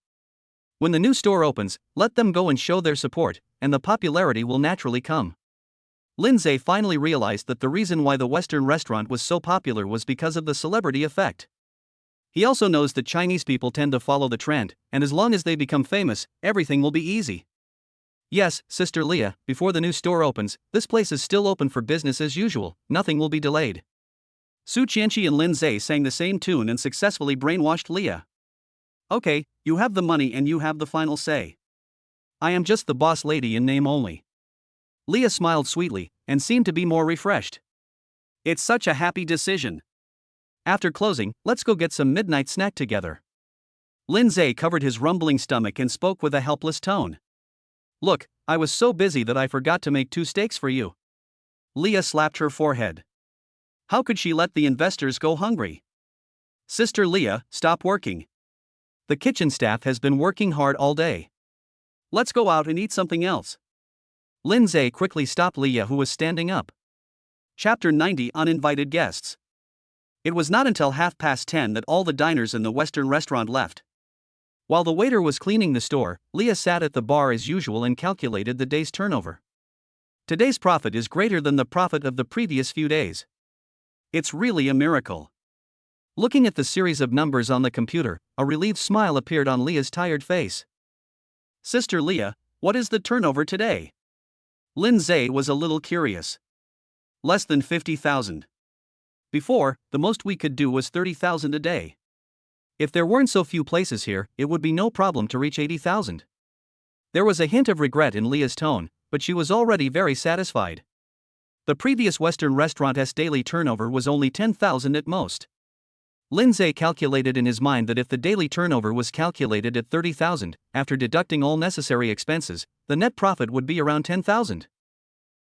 When the new store opens, let them go and show their support, and the popularity will naturally come. Lindseay finally realized that the reason why the Western restaurant was so popular was because of the celebrity effect. He also knows that Chinese people tend to follow the trend, and as long as they become famous, everything will be easy. Yes, Sister Leah, before the new store opens, this place is still open for business as usual, nothing will be delayed. Su Chenshi and Lindseay sang the same tune and successfully brainwashed Leah. Okay, you have the money and you have the final say. I am just the boss lady in name only. Leah smiled sweetly, and seemed to be more refreshed. It's such a happy decision. After closing, let's go get some midnight snack together. Lindseay covered his rumbling stomach and spoke with a helpless tone. Look, I was so busy that I forgot to make 2 steaks for you. Leah slapped her forehead. How could she let the investors go hungry? Sister Leah, stop working. The kitchen staff has been working hard all day. Let's go out and eat something else. Lindseay quickly stopped Leah, who was standing up. Chapter 90 Uninvited Guests. It was not until 10:30 that all the diners in the Western restaurant left. While the waiter was cleaning the store, Leah sat at the bar as usual and calculated the day's turnover. Today's profit is greater than the profit of the previous few days. It's really a miracle. Looking at the series of numbers on the computer, a relieved smile appeared on Leah's tired face. Sister Leah, what is the turnover today? Lindseay was a little curious. Less than 50,000. Before, the most we could do was 30,000 a day. If there weren't so few places here, it would be no problem to reach 80,000. There was a hint of regret in Leah's tone, but she was already very satisfied. The previous Western restaurant's daily turnover was only 10,000 at most. Lindseay calculated in his mind that if the daily turnover was calculated at 30,000, after deducting all necessary expenses, the net profit would be around 10,000.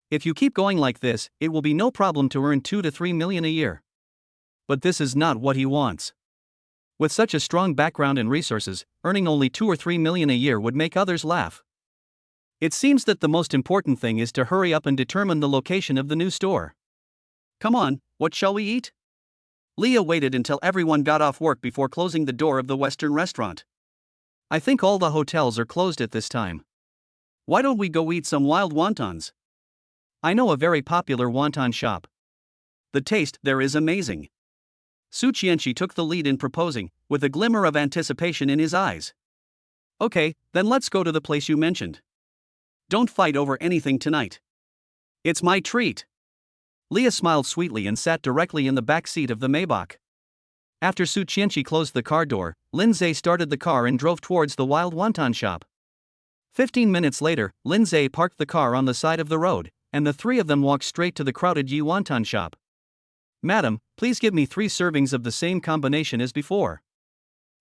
If you keep going like this, it will be no problem to earn 2 to 3 million a year. But this is not what he wants. With such a strong background and resources, earning only 2 or 3 million a year would make others laugh. It seems that the most important thing is to hurry up and determine the location of the new store. Come on, what shall we eat? Leah waited until everyone got off work before closing the door of the Western restaurant. I think all the hotels are closed at this time. Why don't we go eat some wild wontons? I know a very popular wonton shop. The taste there is amazing. Su Chenshi took the lead in proposing, with a glimmer of anticipation in his eyes. Okay, then let's go to the place you mentioned. Don't fight over anything tonight. It's my treat. Leah smiled sweetly and sat directly in the back seat of the Maybach. After Su Chenshi closed the car door, Lindseay started the car and drove towards the wild wonton shop. 15 minutes later, Lindseay parked the car on the side of the road, and the three of them walked straight to the crowded Yi wonton shop. Madam, please give me 3 servings of the same combination as before.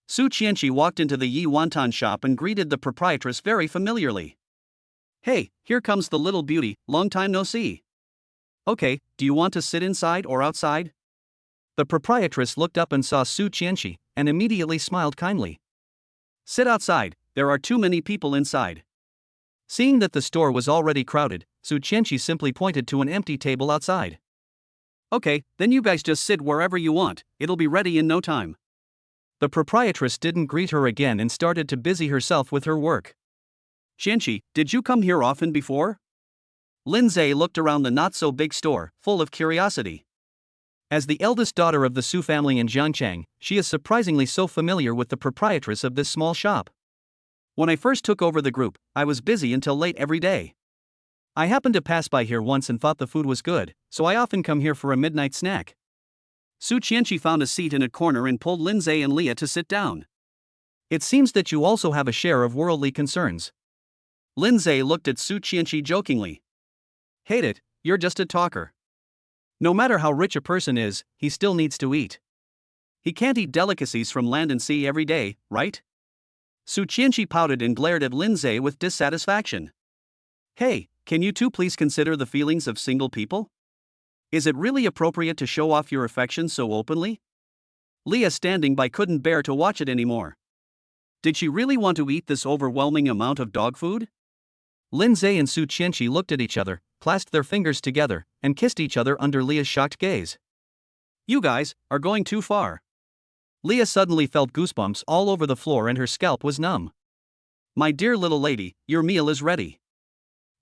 Su Chenshi walked into the Yi wonton shop and greeted the proprietress very familiarly. Hey, here comes the little beauty, long time no see. Okay, do you want to sit inside or outside? The proprietress looked up and saw Su Chenshi, and immediately smiled kindly. Sit outside, there are too many people inside. Seeing that the store was already crowded, Su Chenshi simply pointed to an empty table outside. Okay, then you guys just sit wherever you want, it'll be ready in no time. The proprietress didn't greet her again and started to busy herself with her work. Chenshi, did you come here often before? Lindseay looked around the not-so-big store, full of curiosity. As the eldest daughter of the Su family in Zhangchang, she is surprisingly so familiar with the proprietress of this small shop. When I first took over the group, I was busy until late every day. I happened to pass by here once and thought the food was good, so I often come here for a midnight snack. Su Chenshi found a seat in a corner and pulled Lindseay and Leah to sit down. It seems that you also have a share of worldly concerns. Lindseay looked at Su Chenshi jokingly. Hate it, you're just a talker. No matter how rich a person is, he still needs to eat. He can't eat delicacies from land and sea every day, right? Su Chenshi pouted and glared at Lindseay with dissatisfaction. Hey, can you two please consider the feelings of single people? Is it really appropriate to show off your affection so openly? Leah standing by couldn't bear to watch it anymore. Did she really want to eat this overwhelming amount of dog food? Lindseay and Su Chenshi looked at each other, clasped their fingers together, and kissed each other under Leah's shocked gaze. You guys are going too far. Leah suddenly felt goosebumps all over the floor and her scalp was numb. My dear little lady, your meal is ready.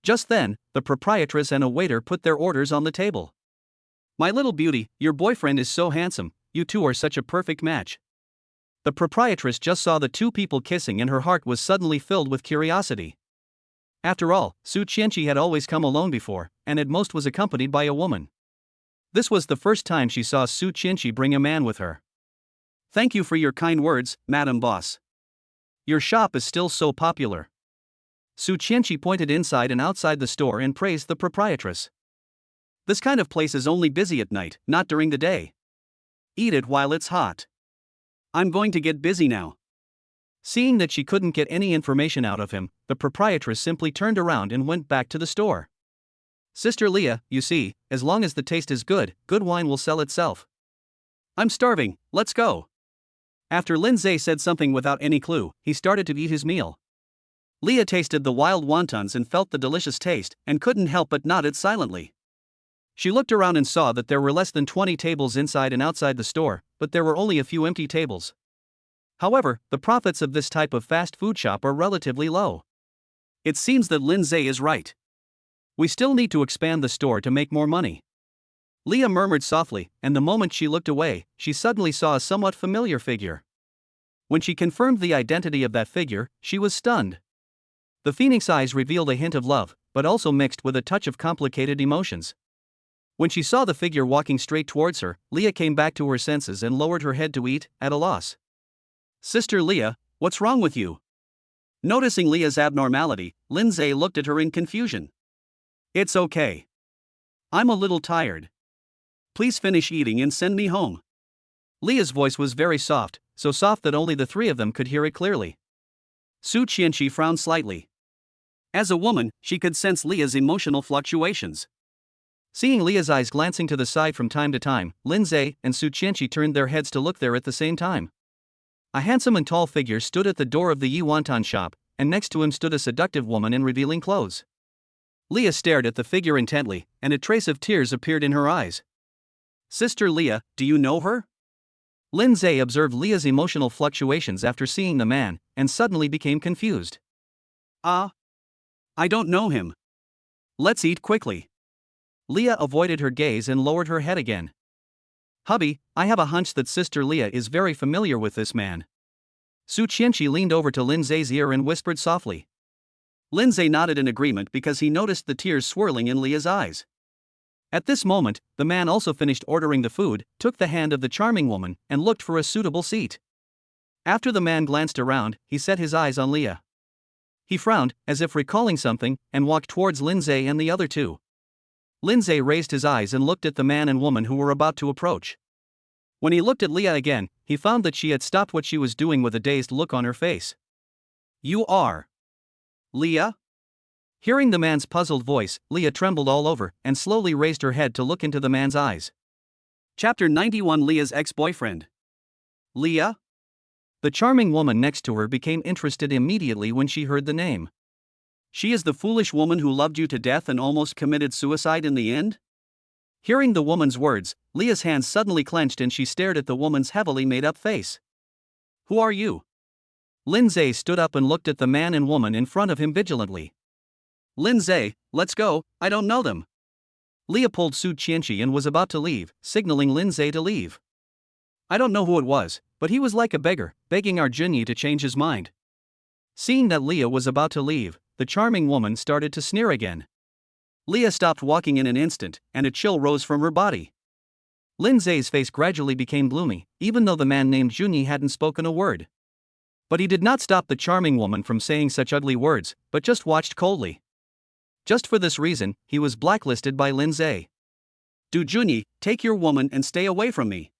Just then, the proprietress and a waiter put their orders on the table. My little beauty, your boyfriend is so handsome, you two are such a perfect match. The proprietress just saw the two people kissing and her heart was suddenly filled with curiosity. After all, Su Chenshi had always come alone before, and at most was accompanied by a woman. This was the first time she saw Su Chenshi bring a man with her. Thank you for your kind words, Madam Boss. Your shop is still so popular. Su Chenshi pointed inside and outside the store and praised the proprietress. This kind of place is only busy at night, not during the day. Eat it while it's hot. I'm going to get busy now. Seeing that she couldn't get any information out of him, the proprietress simply turned around and went back to the store. Sister Leah, you see, as long as the taste is good, good wine will sell itself. I'm starving, let's go. After Lindseay said something without any clue, he started to eat his meal. Leah tasted the wild wontons and felt the delicious taste, and couldn't help but nodded silently. She looked around and saw that there were less than 20 tables inside and outside the store, but there were only a few empty tables. However, the profits of this type of fast food shop are relatively low. It seems that Lindseay is right. We still need to expand the store to make more money. Leah murmured softly, and the moment she looked away, she suddenly saw a somewhat familiar figure. When she confirmed the identity of that figure, she was stunned. The phoenix eyes revealed a hint of love, but also mixed with a touch of complicated emotions. When she saw the figure walking straight towards her, Leah came back to her senses and lowered her head to eat, at a loss. Sister Leah, what's wrong with you? Noticing Leah's abnormality, Lindseay looked at her in confusion. It's okay. I'm a little tired. Please finish eating and send me home. Leah's voice was very soft, so soft that only the three of them could hear it clearly. Su Chenshi frowned slightly. As a woman, she could sense Leah's emotional fluctuations. Seeing Leah's eyes glancing to the side from time to time, Lindseay and Su Chenshi turned their heads to look there at the same time. A handsome and tall figure stood at the door of the Yi wonton shop, and next to him stood a seductive woman in revealing clothes. Leah stared at the figure intently, and a trace of tears appeared in her eyes. Sister Leah, do you know her? Lindseay observed Leah's emotional fluctuations after seeing the man, and suddenly became confused. I don't know him. Let's eat quickly. Leah avoided her gaze and lowered her head again. Hubby, I have a hunch that Sister Leah is very familiar with this man. Su Chenshi leaned over to Lindseay's ear and whispered softly. Lindseay nodded in agreement because he noticed the tears swirling in Leah's eyes. At this moment, the man also finished ordering the food, took the hand of the charming woman, and looked for a suitable seat. After the man glanced around, he set his eyes on Leah. He frowned, as if recalling something, and walked towards Lindseay and the other two. Lindseay raised his eyes and looked at the man and woman who were about to approach. When he looked at Leah again, he found that she had stopped what she was doing with a dazed look on her face. You are Leah? Hearing the man's puzzled voice, Leah trembled all over, and slowly raised her head to look into the man's eyes. Chapter 91 Leah's ex-boyfriend. Leah? The charming woman next to her became interested immediately when she heard the name. She is the foolish woman who loved you to death and almost committed suicide in the end? Hearing the woman's words, Leah's hands suddenly clenched and she stared at the woman's heavily made-up face. Who are you? Lindseay stood up and looked at the man and woman in front of him vigilantly. Lindseay, let's go, I don't know them. Leah pulled Su Chenshi and was about to leave, signaling Lindseay to leave. I don't know who it was, but he was like a beggar, begging our Junyi to change his mind. Seeing that Leah was about to leave, the charming woman started to sneer again. Leah stopped walking in an instant, and a chill rose from her body. Lindseay's face gradually became gloomy, even though the man named Junyi hadn't spoken a word. But he did not stop the charming woman from saying such ugly words, but just watched coldly. Just for this reason, he was blacklisted by Lindseay. Do Junyi, take your woman and stay away from me.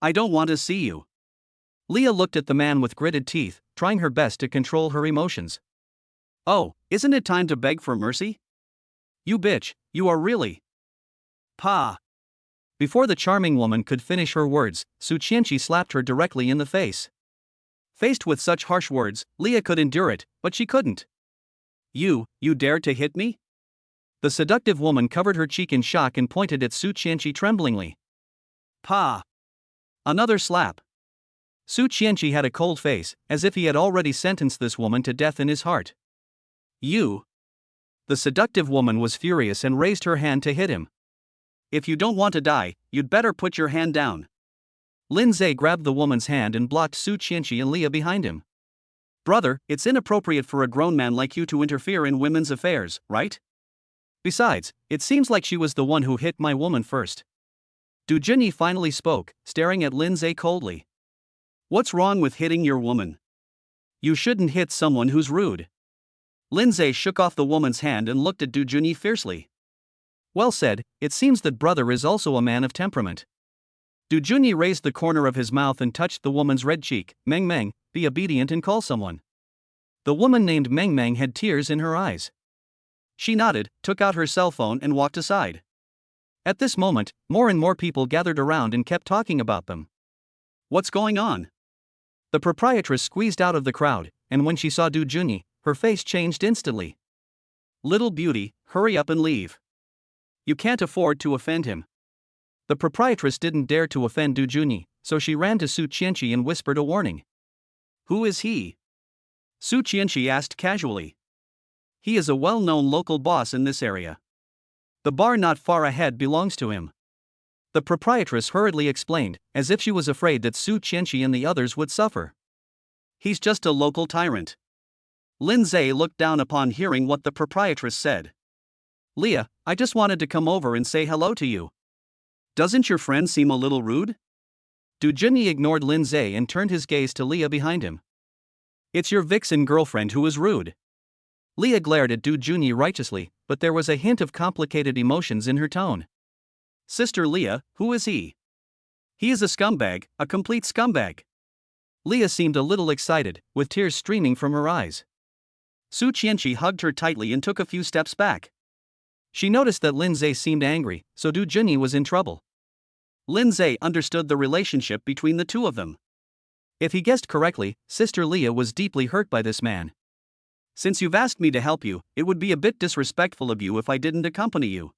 I don't want to see you. Leah looked at the man with gritted teeth, trying her best to control her emotions. Oh, isn't it time to beg for mercy? You bitch, you are really. Pa. Before the charming woman could finish her words, Su Chenshi slapped her directly in the face. Faced with such harsh words, Leah could endure it, but she couldn't. You dared to hit me? The seductive woman covered her cheek in shock and pointed at Su Chenshi tremblingly. Pa. Another slap. Su Chenshi had a cold face, as if he had already sentenced this woman to death in his heart. You. The seductive woman was furious and raised her hand to hit him. If you don't want to die, you'd better put your hand down. Lindseay grabbed the woman's hand and blocked Su Chenshi and Leah behind him. Brother, it's inappropriate for a grown man like you to interfere in women's affairs, right? Besides, it seems like she was the one who hit my woman first. Du Junyi finally spoke, staring at Lindseay coldly. What's wrong with hitting your woman? You shouldn't hit someone who's rude. Lindseay shook off the woman's hand and looked at Du Junyi fiercely. Well said, it seems that brother is also a man of temperament. Du Junyi raised the corner of his mouth and touched the woman's red cheek. Meng Meng, be obedient and call someone. The woman named Meng Meng had tears in her eyes. She nodded, took out her cell phone and walked aside. At this moment, more and more people gathered around and kept talking about them. What's going on? The proprietress squeezed out of the crowd, and when she saw Du Junyi, her face changed instantly. Little beauty, hurry up and leave. You can't afford to offend him. The proprietress didn't dare to offend Du Junyi, so she ran to Su Chenshi and whispered a warning. Who is he? Su Chenshi asked casually. He is a well-known local boss in this area. The bar not far ahead belongs to him. The proprietress hurriedly explained, as if she was afraid that Su Chenshi and the others would suffer. He's just a local tyrant. Lindseay looked down upon hearing what the proprietress said. Leah, I just wanted to come over and say hello to you. Doesn't your friend seem a little rude? Du Junyi ignored Lindseay and turned his gaze to Leah behind him. It's your vixen girlfriend who is rude. Leah glared at Du Junyi righteously, but there was a hint of complicated emotions in her tone. Sister Leah, who is he? He is a scumbag, a complete scumbag. Leah seemed a little excited, with tears streaming from her eyes. Su Chenshi hugged her tightly and took a few steps back. She noticed that Lindseay seemed angry, so Du Junyi was in trouble. Lindseay understood the relationship between the two of them. If he guessed correctly, Sister Leah was deeply hurt by this man. Since you've asked me to help you, it would be a bit disrespectful of you if I didn't accompany you.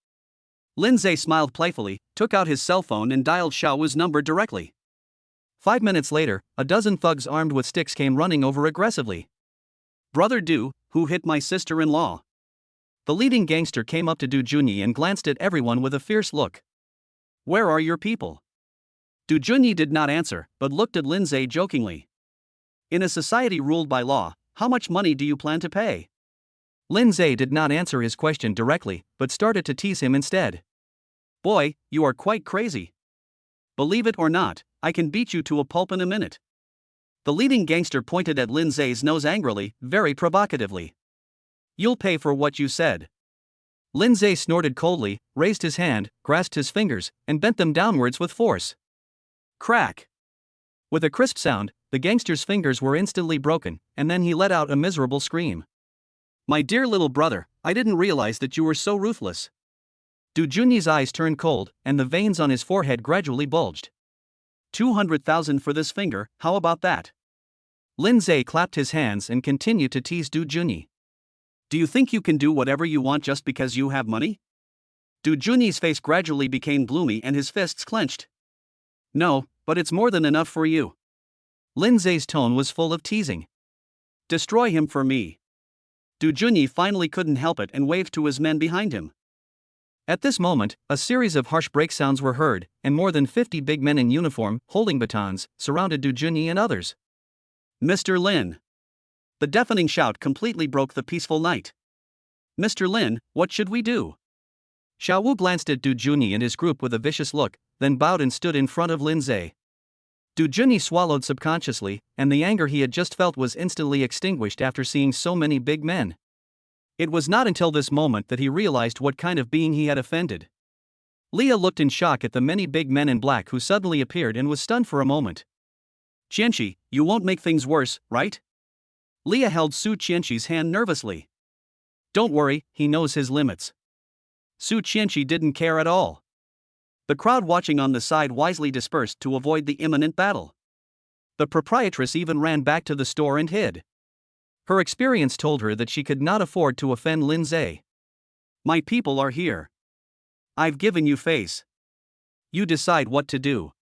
Lindseay smiled playfully, took out his cell phone and dialed Xiao's number directly. 5 minutes later, a dozen thugs armed with sticks came running over aggressively. "Brother Du, who hit my sister-in-law?" The leading gangster came up to Du Junyi and glanced at everyone with a fierce look. "Where are your people?" Du Junyi did not answer, but looked at Lindseay jokingly. "In a society ruled by law, how much money do you plan to pay?" Lindseay did not answer his question directly, but started to tease him instead. "Boy, you are quite crazy. Believe it or not, I can beat you to a pulp in a minute." The leading gangster pointed at Lindseay's nose angrily, very provocatively. "You'll pay for what you said." Lindseay snorted coldly, raised his hand, grasped his fingers, and bent them downwards with force. Crack! With a crisp sound, the gangster's fingers were instantly broken, and then he let out a miserable scream. "My dear little brother, I didn't realize that you were so ruthless." Du Junyi's eyes turned cold, and the veins on his forehead gradually bulged. 200,000 for this finger, how about that? Lindseay clapped his hands and continued to tease Du Junyi. "Do you think you can do whatever you want just because you have money?" Du Junyi's face gradually became gloomy and his fists clenched. "No, but it's more than enough for you." Lindseay's tone was full of teasing. "Destroy him for me." Du Junyi finally couldn't help it and waved to his men behind him. At this moment, a series of harsh break sounds were heard, and more than 50 big men in uniform, holding batons, surrounded Du Junyi and others. "Mr. Lin!" The deafening shout completely broke the peaceful night. "Mr. Lin, what should we do?" Xiao Wu glanced at Du Junyi and his group with a vicious look, then bowed and stood in front of Lindseay. Du Junyi swallowed subconsciously, and the anger he had just felt was instantly extinguished after seeing so many big men. It was not until this moment that he realized what kind of being he had offended. Leah looked in shock at the many big men in black who suddenly appeared and was stunned for a moment. "Chenshi, you won't make things worse, right?" Leah held Su Chenshi's hand nervously. "Don't worry, he knows his limits." Su Chenshi didn't care at all. The crowd watching on the side wisely dispersed to avoid the imminent battle. The proprietress even ran back to the store and hid. Her experience told her that she could not afford to offend Lindseay. "My people are here. I've given you face. You decide what to do."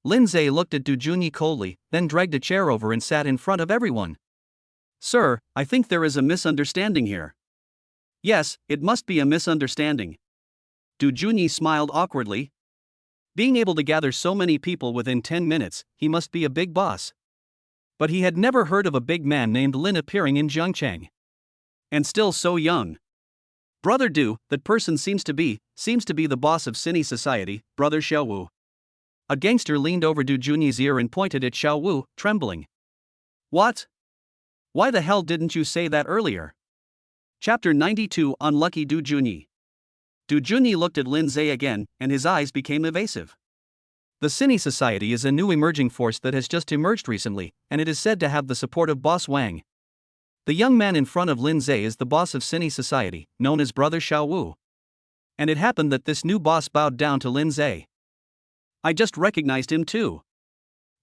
Lindseay looked at Du Junyi coldly, then dragged a chair over and sat in front of everyone. "Sir, I think there is a misunderstanding here." "Yes, it must be a misunderstanding." Du Junyi smiled awkwardly. Being able to gather so many people within 10 minutes, he must be a big boss. But he had never heard of a big man named Lin appearing in Zhangcheng. And still so young. "Brother Du, that person seems to be the boss of Cine society, Brother Xiao Wu." A gangster leaned over Du Junyi's ear and pointed at Xiao Wu, trembling. "What? Why the hell didn't you say that earlier?" Chapter 92 Unlucky Du Junyi. Du Junyi looked at Lindseay again, and his eyes became evasive. The Cine Society is a new emerging force that has just emerged recently, and it is said to have the support of Boss Wang. The young man in front of Lindseay is the boss of Cine Society, known as Brother Xiao Wu. And it happened that this new boss bowed down to Lindseay. "I just recognized him too."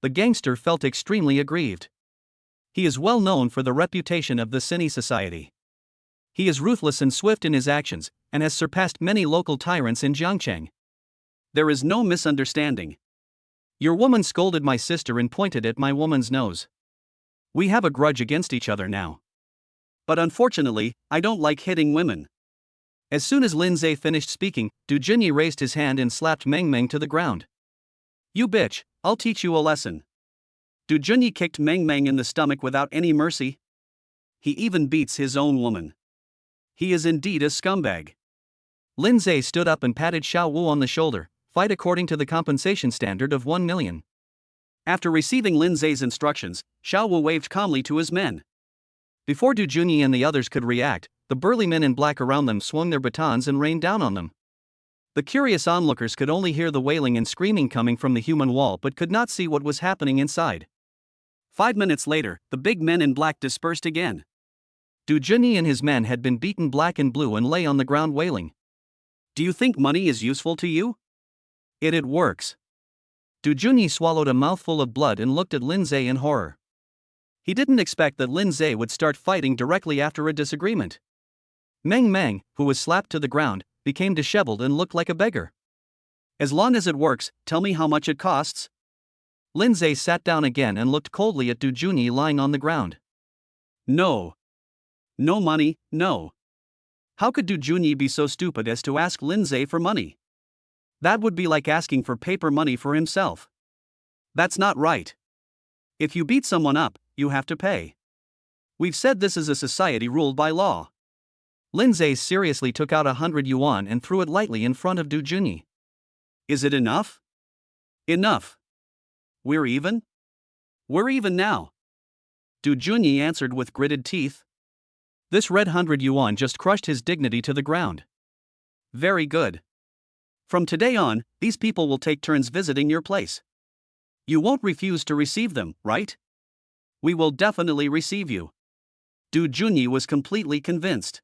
The gangster felt extremely aggrieved. He is well known for the reputation of the Cine Society. He is ruthless and swift in his actions, and has surpassed many local tyrants in Jiangcheng. "There is no misunderstanding. Your woman scolded my sister and pointed at my woman's nose. We have a grudge against each other now. But unfortunately, I don't like hitting women." As soon as Lindseay finished speaking, Du Junyi raised his hand and slapped Meng Meng to the ground. "You bitch, I'll teach you a lesson." Du Junyi kicked Meng Meng in the stomach without any mercy. He even beats his own woman. He is indeed a scumbag. Lindseay stood up and patted Xiao Wu on the shoulder. "Fight according to the compensation standard of 1 million. After receiving Lindseay's instructions, Xiao Wu waved calmly to his men. Before Du Junyi and the others could react, the burly men in black around them swung their batons and rained down on them. The curious onlookers could only hear the wailing and screaming coming from the human wall but could not see what was happening inside. 5 minutes later, the big men in black dispersed again. Du Junyi and his men had been beaten black and blue and lay on the ground wailing. "Do you think money is useful to you?" It works." Du Junyi swallowed a mouthful of blood and looked at Lindseay in horror. He didn't expect that Lindseay would start fighting directly after a disagreement. Meng Meng, who was slapped to the ground, became disheveled and looked like a beggar. "As long as it works, tell me how much it costs." Lindseay sat down again and looked coldly at Du Junyi lying on the ground. No. No money, no. How could Du Junyi be so stupid as to ask Lindseay for money? That would be like asking for paper money for himself. That's not right. If you beat someone up, you have to pay. We've said this is a society ruled by law. Lindseay seriously took out 100 yuan and threw it lightly in front of Du Junyi. Is it enough? Enough. We're even? We're even now. Du Junyi answered with gritted teeth. This red 100 yuan just crushed his dignity to the ground. Very good. From today on, these people will take turns visiting your place. You won't refuse to receive them, right? We will definitely receive you. Du Junyi was completely convinced.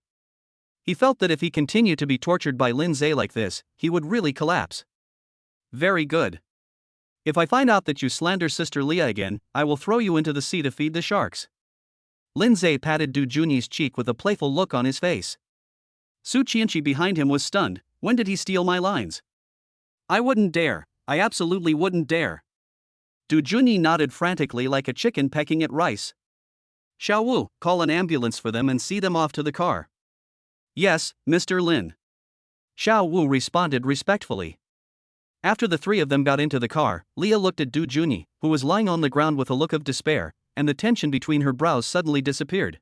He felt that if he continued to be tortured by Lindseay like this, he would really collapse. Very good. If I find out that you slander Sister Leah again, I will throw you into the sea to feed the sharks. Lindseay patted Du Junyi's cheek with a playful look on his face. Su Chenshi behind him was stunned. When did he steal my lines? I wouldn't dare. I absolutely wouldn't dare. Du Junyi nodded frantically like a chicken pecking at rice. Xiao Wu, call an ambulance for them and see them off to the car. Yes, Mr. Lin. Xiao Wu responded respectfully. After the three of them got into the car, Leah looked at Du Junyi, who was lying on the ground with a look of despair, and the tension between her brows suddenly disappeared.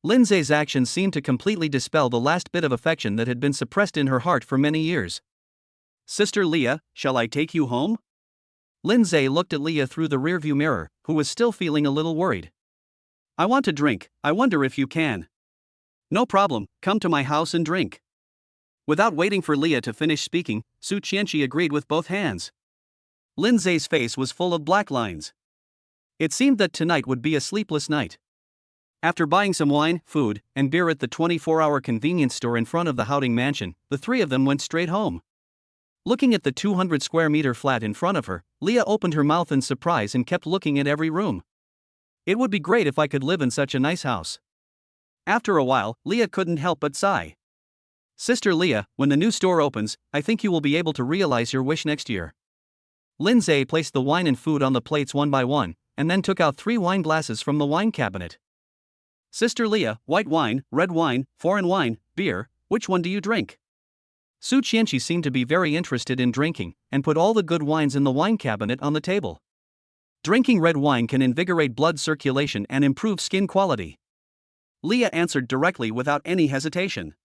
Lindseay's actions seemed to completely dispel the last bit of affection that had been suppressed in her heart for many years. Sister Leah, shall I take you home? Lindseay looked at Leah through the rearview mirror, who was still feeling a little worried. I want to drink, I wonder if you can. No problem, come to my house and drink. Without waiting for Leah to finish speaking, Su Chenshi agreed with both hands. Lindseay's face was full of black lines. It seemed that tonight would be a sleepless night. After buying some wine, food, and beer at the 24-hour convenience store in front of the Houting mansion, the three of them went straight home. Looking at the 200 square meter flat in front of her, Leah opened her mouth in surprise and kept looking at every room. It would be great if I could live in such a nice house. After a while, Leah couldn't help but sigh. Sister Leah, when the new store opens, I think you will be able to realize your wish next year. Lindseay placed the wine and food on the plates one by one, and then took out 3 wine glasses from the wine cabinet. Sister Leah, white wine, red wine, foreign wine, beer, which one do you drink? Su Chenshi seemed to be very interested in drinking, and put all the good wines in the wine cabinet on the table. Drinking red wine can invigorate blood circulation and improve skin quality. Leah answered directly without any hesitation.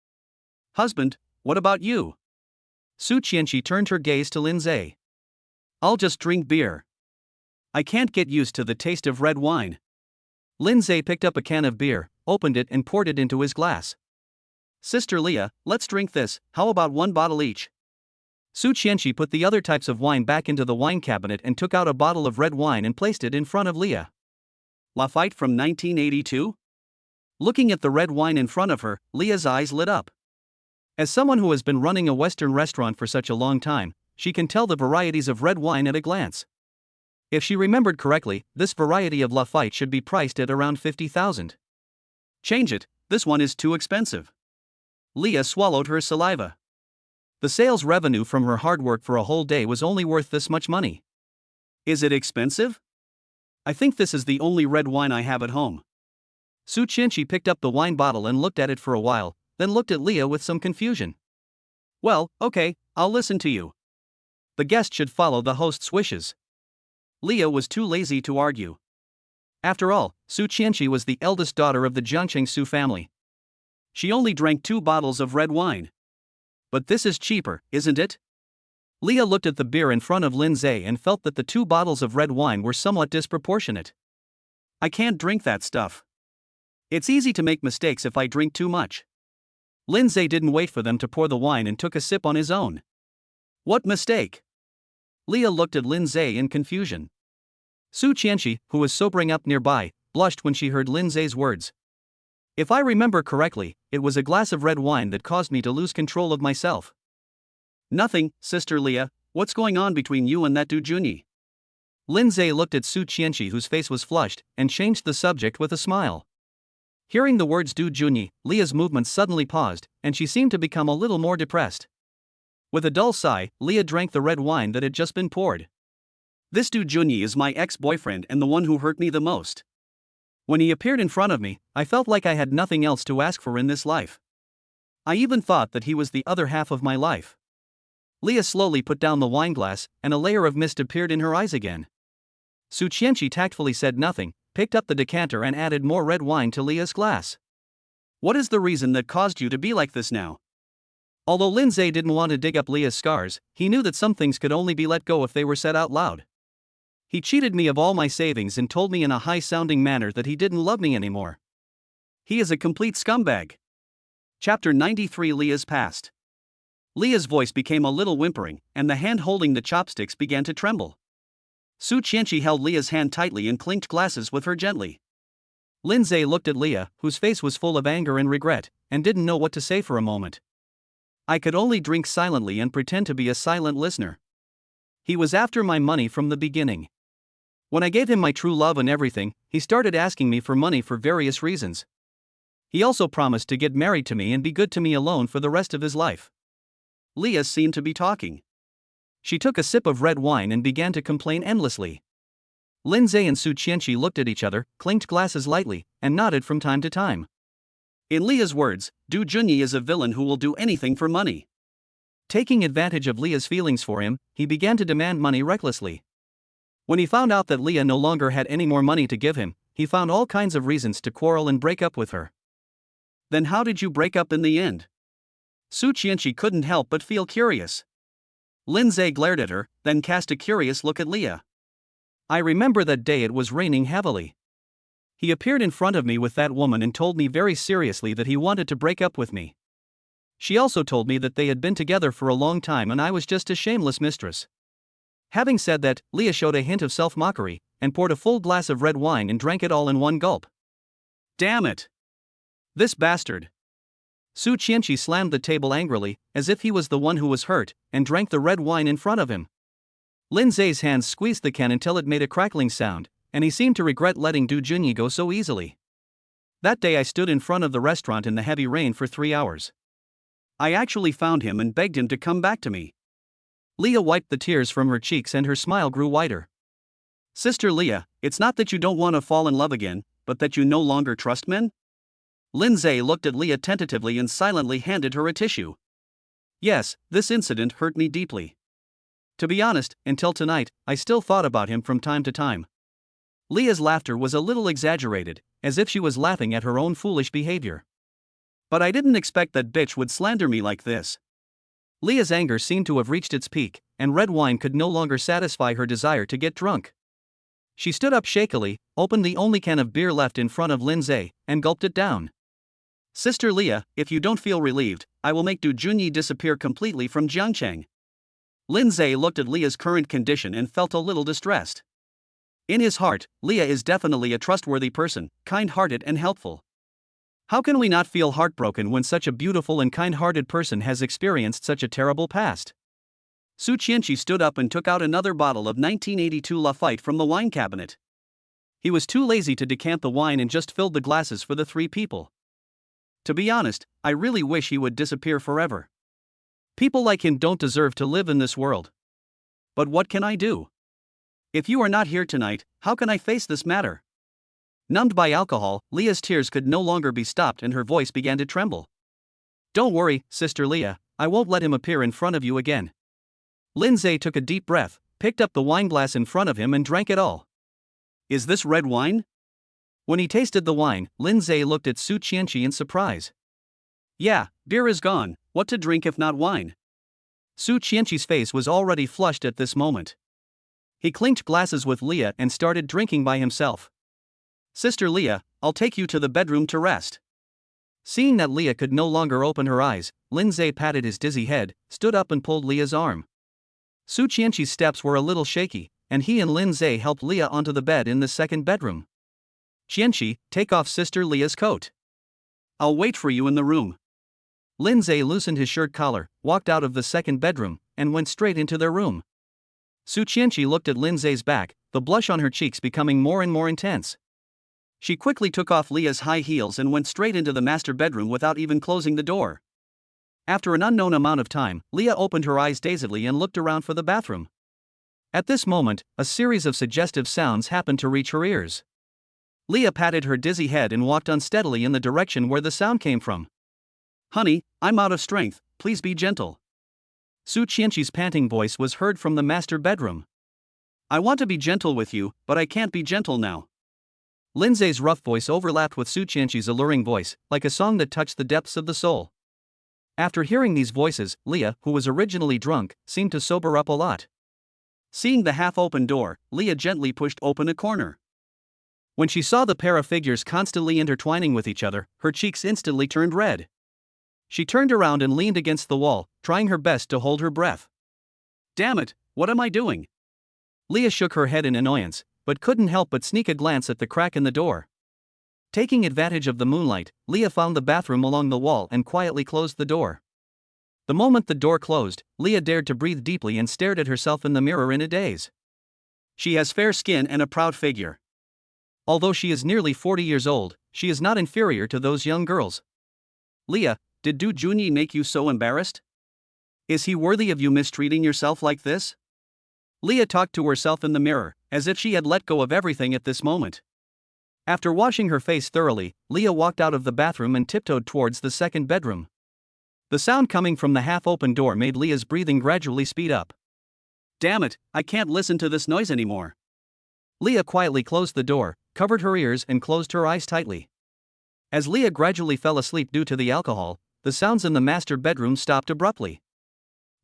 Husband, what about you? Su Chenshi turned her gaze to Lindseay. I'll just drink beer. I can't get used to the taste of red wine. Lindseay picked up a can of beer, opened it and poured it into his glass. Sister Leah, let's drink this, how about 1 bottle each? Su Chenshi put the other types of wine back into the wine cabinet and took out a bottle of red wine and placed it in front of Leah. Lafite from 1982? Looking at the red wine in front of her, Leah's eyes lit up. As someone who has been running a Western restaurant for such a long time, she can tell the varieties of red wine at a glance. If she remembered correctly, this variety of Lafite should be priced at around 50,000. Change it, this one is too expensive. Leah swallowed her saliva. The sales revenue from her hard work for a whole day was only worth this much money. Is it expensive? I think this is the only red wine I have at home. Su Chenshi picked up the wine bottle and looked at it for a while, then looked at Leah with some confusion. Well, okay, I'll listen to you. The guest should follow the host's wishes. Leah was too lazy to argue. After all, Su Chenshi was the eldest daughter of the Jiangcheng Su family. She only drank 2 bottles of red wine. But this is cheaper, isn't it? Leah looked at the beer in front of Lindseay and felt that the 2 bottles of red wine were somewhat disproportionate. I can't drink that stuff. It's easy to make mistakes if I drink too much. Lindseay didn't wait for them to pour the wine and took a sip on his own. What mistake? Leah looked at Lindseay in confusion. Su Chenshi, who was sobering up nearby, blushed when she heard Lindseay's words. If I remember correctly, it was a glass of red wine that caused me to lose control of myself. Nothing, Sister Leah, what's going on between you and that Du Junyi? Lindseay looked at Su Chenshi, whose face was flushed, and changed the subject with a smile. Hearing the words Du Junyi, Leah's movements suddenly paused, and she seemed to become a little more depressed. With a dull sigh, Leah drank the red wine that had just been poured. This Du Junyi is my ex-boyfriend and the one who hurt me the most. When he appeared in front of me, I felt like I had nothing else to ask for in this life. I even thought that he was the other half of my life. Leah slowly put down the wineglass, and a layer of mist appeared in her eyes again. Su Chenshi tactfully said nothing, picked up the decanter and added more red wine to Leah's glass. What is the reason that caused you to be like this now? Although Lindseay didn't want to dig up Leah's scars, he knew that some things could only be let go if they were said out loud. He cheated me of all my savings and told me in a high-sounding manner that he didn't love me anymore. He is a complete scumbag. Chapter 93 Leah's Past. Leah's voice became a little whimpering, and the hand holding the chopsticks began to tremble. Su Chenshi held Leah's hand tightly and clinked glasses with her gently. Lindseay looked at Leah, whose face was full of anger and regret, and didn't know what to say for a moment. I could only drink silently and pretend to be a silent listener. He was after my money from the beginning. When I gave him my true love and everything, he started asking me for money for various reasons. He also promised to get married to me and be good to me alone for the rest of his life. Leah seemed to be talking. She took a sip of red wine and began to complain endlessly. Lindseay and Su Chenshi looked at each other, clinked glasses lightly, and nodded from time to time. In Leah's words, Du Junyi is a villain who will do anything for money. Taking advantage of Leah's feelings for him, he began to demand money recklessly. When he found out that Leah no longer had any more money to give him, he found all kinds of reasons to quarrel and break up with her. Then how did you break up in the end? Su Chenshi couldn't help but feel curious. Lindseay glared at her, then cast a curious look at Leah. I remember that day it was raining heavily. He appeared in front of me with that woman and told me very seriously that he wanted to break up with me. She also told me that they had been together for a long time and I was just a shameless mistress. Having said that, Leah showed a hint of self-mockery, and poured a full glass of red wine and drank it all in one gulp. Damn it! This bastard! Su Chenshi slammed the table angrily, as if he was the one who was hurt, and drank the red wine in front of him. Lindseay's hands squeezed the can until it made a crackling sound, and he seemed to regret letting Du Junyi go so easily. That day I stood in front of the restaurant in the heavy rain for 3 hours. I actually found him and begged him to come back to me. Leah wiped the tears from her cheeks and her smile grew wider. Sister Leah, it's not that you don't want to fall in love again, but that you no longer trust men? Lindseay looked at Leah tentatively and silently handed her a tissue. Yes, this incident hurt me deeply. To be honest, until tonight, I still thought about him from time to time. Leah's laughter was a little exaggerated, as if she was laughing at her own foolish behavior. But I didn't expect that bitch would slander me like this. Leah's anger seemed to have reached its peak, and red wine could no longer satisfy her desire to get drunk. She stood up shakily, opened the only can of beer left in front of Lindseay, and gulped it down. Sister Leah, if you don't feel relieved, I will make Du Junyi disappear completely from Jiangcheng. Lindseay looked at Leah's current condition and felt a little distressed. In his heart, Leah is definitely a trustworthy person, kind-hearted and helpful. How can we not feel heartbroken when such a beautiful and kind-hearted person has experienced such a terrible past? Su Chenshi stood up and took out another bottle of 1982 Lafite from the wine cabinet. He was too lazy to decant the wine and just filled the glasses for the 3 people. To be honest, I really wish he would disappear forever. People like him don't deserve to live in this world. But what can I do? If you are not here tonight, how can I face this matter? Numbed by alcohol, Leah's tears could no longer be stopped and her voice began to tremble. Don't worry, Sister Leah, I won't let him appear in front of you again. Lindseay took a deep breath, picked up the wineglass in front of him and drank it all. Is this red wine? When he tasted the wine, Lindseay looked at Su Chenshi in surprise. Yeah, beer is gone, what to drink if not wine? Su Chenshi's face was already flushed at this moment. He clinked glasses with Leah and started drinking by himself. Sister Leah, I'll take you to the bedroom to rest. Seeing that Leah could no longer open her eyes, Lindseay patted his dizzy head, stood up and pulled Leah's arm. Su Chenshi's steps were a little shaky, and he and Lindseay helped Leah onto the bed in the second bedroom. Chenshi, take off Sister Leah's coat. I'll wait for you in the room. Lindseay loosened his shirt collar, walked out of the second bedroom, and went straight into their room. Su Chenshi looked at Lindseay's back, the blush on her cheeks becoming more and more intense. She quickly took off Leah's high heels and went straight into the master bedroom without even closing the door. After an unknown amount of time, Leah opened her eyes dazedly and looked around for the bathroom. At this moment, a series of suggestive sounds happened to reach her ears. Leah patted her dizzy head and walked unsteadily in the direction where the sound came from. "Honey, I'm out of strength, please be gentle." Su Chenshi's panting voice was heard from the master bedroom. "I want to be gentle with you, but I can't be gentle now." Lindseay's rough voice overlapped with Su Chenshi's alluring voice, like a song that touched the depths of the soul. After hearing these voices, Leah, who was originally drunk, seemed to sober up a lot. Seeing the half-open door, Leah gently pushed open a corner. When she saw the pair of figures constantly intertwining with each other, her cheeks instantly turned red. She turned around and leaned against the wall, trying her best to hold her breath. "Damn it, what am I doing?" Leah shook her head in annoyance, but couldn't help but sneak a glance at the crack in the door. Taking advantage of the moonlight, Leah found the bathroom along the wall and quietly closed the door. The moment the door closed, Leah dared to breathe deeply and stared at herself in the mirror in a daze. She has fair skin and a proud figure. Although she is nearly 40 years old, she is not inferior to those young girls. "Leah, did Du Junyi make you so embarrassed? Is he worthy of you mistreating yourself like this?" Leah talked to herself in the mirror, as if she had let go of everything at this moment. After washing her face thoroughly, Leah walked out of the bathroom and tiptoed towards the second bedroom. The sound coming from the half-open door made Leah's breathing gradually speed up. "Damn it, I can't listen to this noise anymore." Leah quietly closed the door, covered her ears and closed her eyes tightly. As Leah gradually fell asleep due to the alcohol, the sounds in the master bedroom stopped abruptly.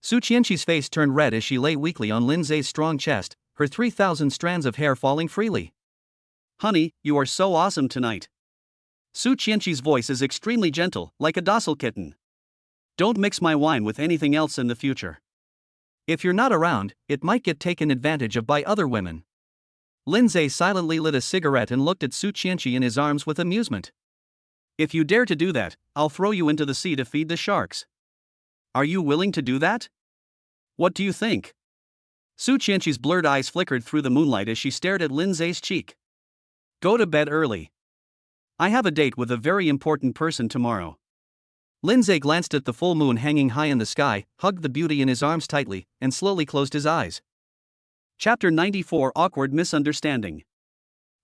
Su Chenshi's face turned red as she lay weakly on Lindseay's strong chest, her 3,000 strands of hair falling freely. "Honey, you are so awesome tonight." Su Chenshi's voice is extremely gentle, like a docile kitten. "Don't mix my wine with anything else in the future. If you're not around, it might get taken advantage of by other women." Lindseay silently lit a cigarette and looked at Su Chenshi in his arms with amusement. "If you dare to do that, I'll throw you into the sea to feed the sharks. Are you willing to do that? What do you think?" Su Chenshi's blurred eyes flickered through the moonlight as she stared at Lindseay's cheek. "Go to bed early. I have a date with a very important person tomorrow." Lindseay glanced at the full moon hanging high in the sky, hugged the beauty in his arms tightly, and slowly closed his eyes. Chapter 94 Awkward Misunderstanding.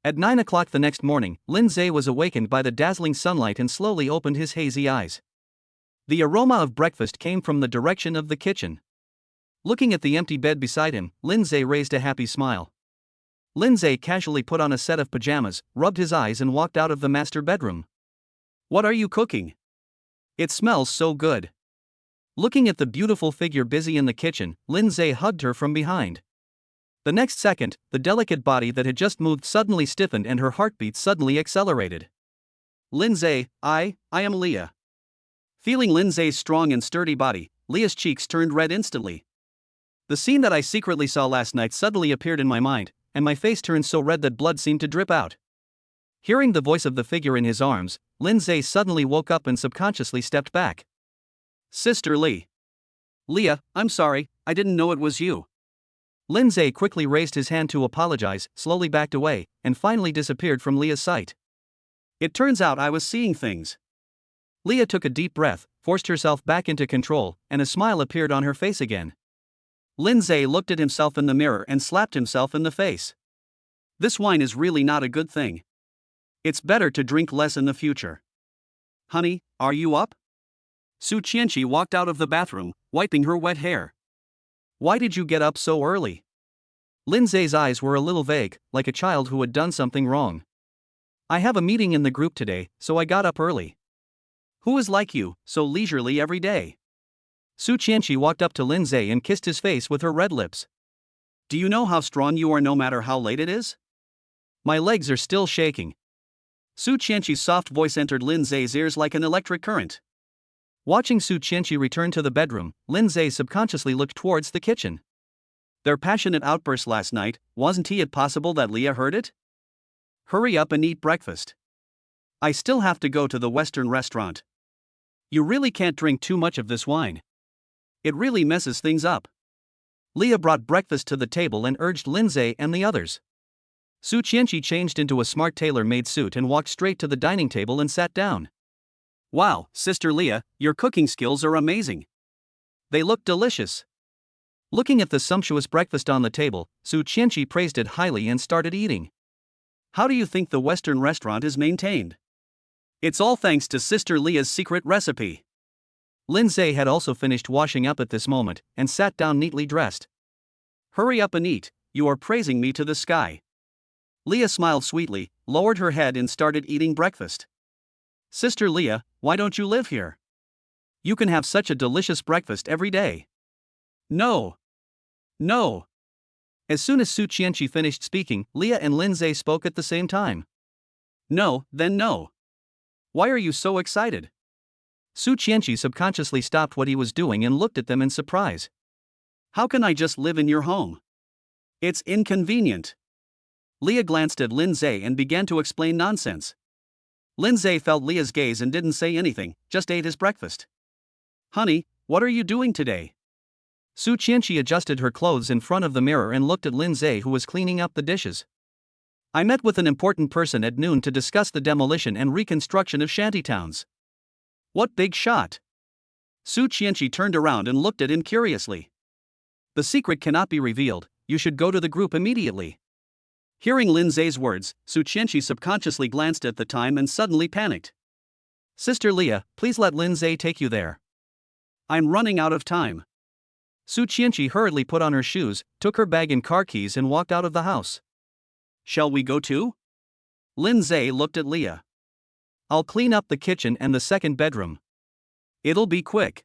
At 9 o'clock the next morning, Lindseay was awakened by the dazzling sunlight and slowly opened his hazy eyes. The aroma of breakfast came from the direction of the kitchen. Looking at the empty bed beside him, Lindseay raised a happy smile. Lindseay casually put on a set of pajamas, rubbed his eyes and walked out of the master bedroom. "What are you cooking? It smells so good." Looking at the beautiful figure busy in the kitchen, Lindseay hugged her from behind. The next second, the delicate body that had just moved suddenly stiffened and her heartbeat suddenly accelerated. "Lindseay, I am Leah." Feeling Lindseay's strong and sturdy body, Leah's cheeks turned red instantly. "The scene that I secretly saw last night suddenly appeared in my mind, and my face turned so red that blood seemed to drip out." Hearing the voice of the figure in his arms, Lindseay suddenly woke up and subconsciously stepped back. "Sister Lee." "Leah, I'm sorry, I didn't know it was you." Lindseay quickly raised his hand to apologize, slowly backed away, and finally disappeared from Leah's sight. "It turns out I was seeing things." Leah took a deep breath, forced herself back into control, and a smile appeared on her face again. Lindseay looked at himself in the mirror and slapped himself in the face. "This wine is really not a good thing. It's better to drink less in the future." "Honey, are you up?" Su Chenshi walked out of the bathroom, wiping her wet hair. "Why did you get up so early?" Lindseay's eyes were a little vague, like a child who had done something wrong. "I have a meeting in the group today, so I got up early." "Who is like you, so leisurely every day?" Su Chenshi walked up to Lindseay and kissed his face with her red lips. "Do you know how strong you are no matter how late it is?" "My legs are still shaking." Su Chenshi's soft voice entered Lindseay's ears like an electric current. Watching Su Chenshi return to the bedroom, Lindseay subconsciously looked towards the kitchen. Their passionate outburst last night, wasn't it possible that Leah heard it? "Hurry up and eat breakfast. I still have to go to the Western restaurant. You really can't drink too much of this wine. It really messes things up." Leah brought breakfast to the table and urged Lindseay and the others. Su Chenshi changed into a smart tailor-made suit and walked straight to the dining table and sat down. "Wow, Sister Leah, your cooking skills are amazing. They look delicious." Looking at the sumptuous breakfast on the table, Su Chenshi praised it highly and started eating. How do you think the Western restaurant is maintained? It's all thanks to Sister Leah's secret recipe. Lindseay had also finished washing up at this moment, and sat down neatly dressed. Hurry up and eat, you are praising me to the sky. Leah smiled sweetly, lowered her head and started eating breakfast. Sister Leah, why don't you live here? You can have such a delicious breakfast every day. No. No. As soon as Su Chenshi finished speaking, Leah and Lindseay spoke at the same time. No, then no. Why are you so excited? Su Chenshi subconsciously stopped what he was doing and looked at them in surprise. How can I just live in your home? It's inconvenient. Leah glanced at Lindseay and began to explain nonsense. Lindseay felt Leah's gaze and didn't say anything, just ate his breakfast. Honey, what are you doing today? Su Chenshi adjusted her clothes in front of the mirror and looked at Lindseay, who was cleaning up the dishes. I met with an important person at noon to discuss the demolition and reconstruction of shantytowns. What big shot? Su Chenshi turned around and looked at him curiously. The secret cannot be revealed, you should go to the group immediately. Hearing Lindseay's words, Su Chenshi subconsciously glanced at the time and suddenly panicked. Sister Leah, please let Lindseay take you there. I'm running out of time. Su Chenshi hurriedly put on her shoes, took her bag and car keys and walked out of the house. Shall we go too? Lindseay looked at Leah. I'll clean up the kitchen and the second bedroom. It'll be quick.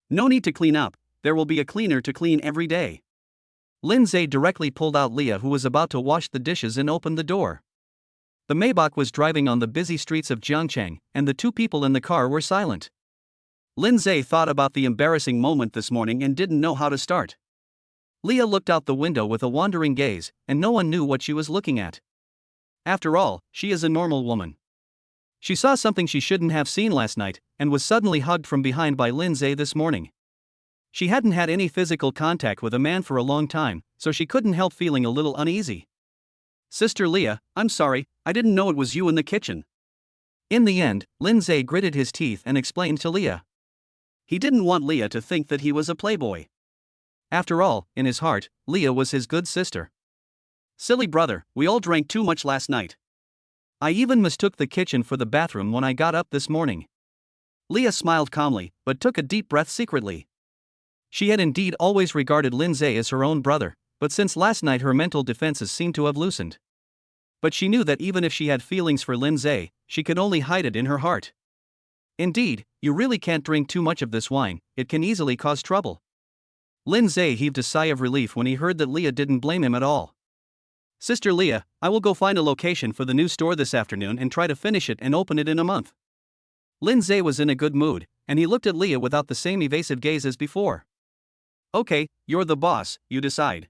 No need to clean up, there will be a cleaner to clean every day. Lindseay directly pulled out Leah, who was about to wash the dishes, and opened the door. The Maybach was driving on the busy streets of Jiangcheng, and the two people in the car were silent. Lindseay thought about the embarrassing moment this morning and didn't know how to start. Leah looked out the window with a wandering gaze, and no one knew what she was looking at. After all, she is a normal woman. She saw something she shouldn't have seen last night, and was suddenly hugged from behind by Lindseay this morning. She hadn't had any physical contact with a man for a long time, so she couldn't help feeling a little uneasy. Sister Leah, I'm sorry, I didn't know it was you in the kitchen. In the end, Lindseay gritted his teeth and explained to Leah. He didn't want Leah to think that he was a playboy. After all, in his heart, Leah was his good sister. Silly brother, we all drank too much last night. I even mistook the kitchen for the bathroom when I got up this morning. Leah smiled calmly, but took a deep breath secretly. She had indeed always regarded Lindseay as her own brother, but since last night her mental defenses seemed to have loosened. But she knew that even if she had feelings for Lindseay, she could only hide it in her heart. Indeed, you really can't drink too much of this wine, it can easily cause trouble. Lindseay heaved a sigh of relief when he heard that Leah didn't blame him at all. Sister Leah, I will go find a location for the new store this afternoon and try to finish it and open it in a month. Lindseay was in a good mood, and he looked at Leah without the same evasive gaze as before. Okay, you're the boss, you decide.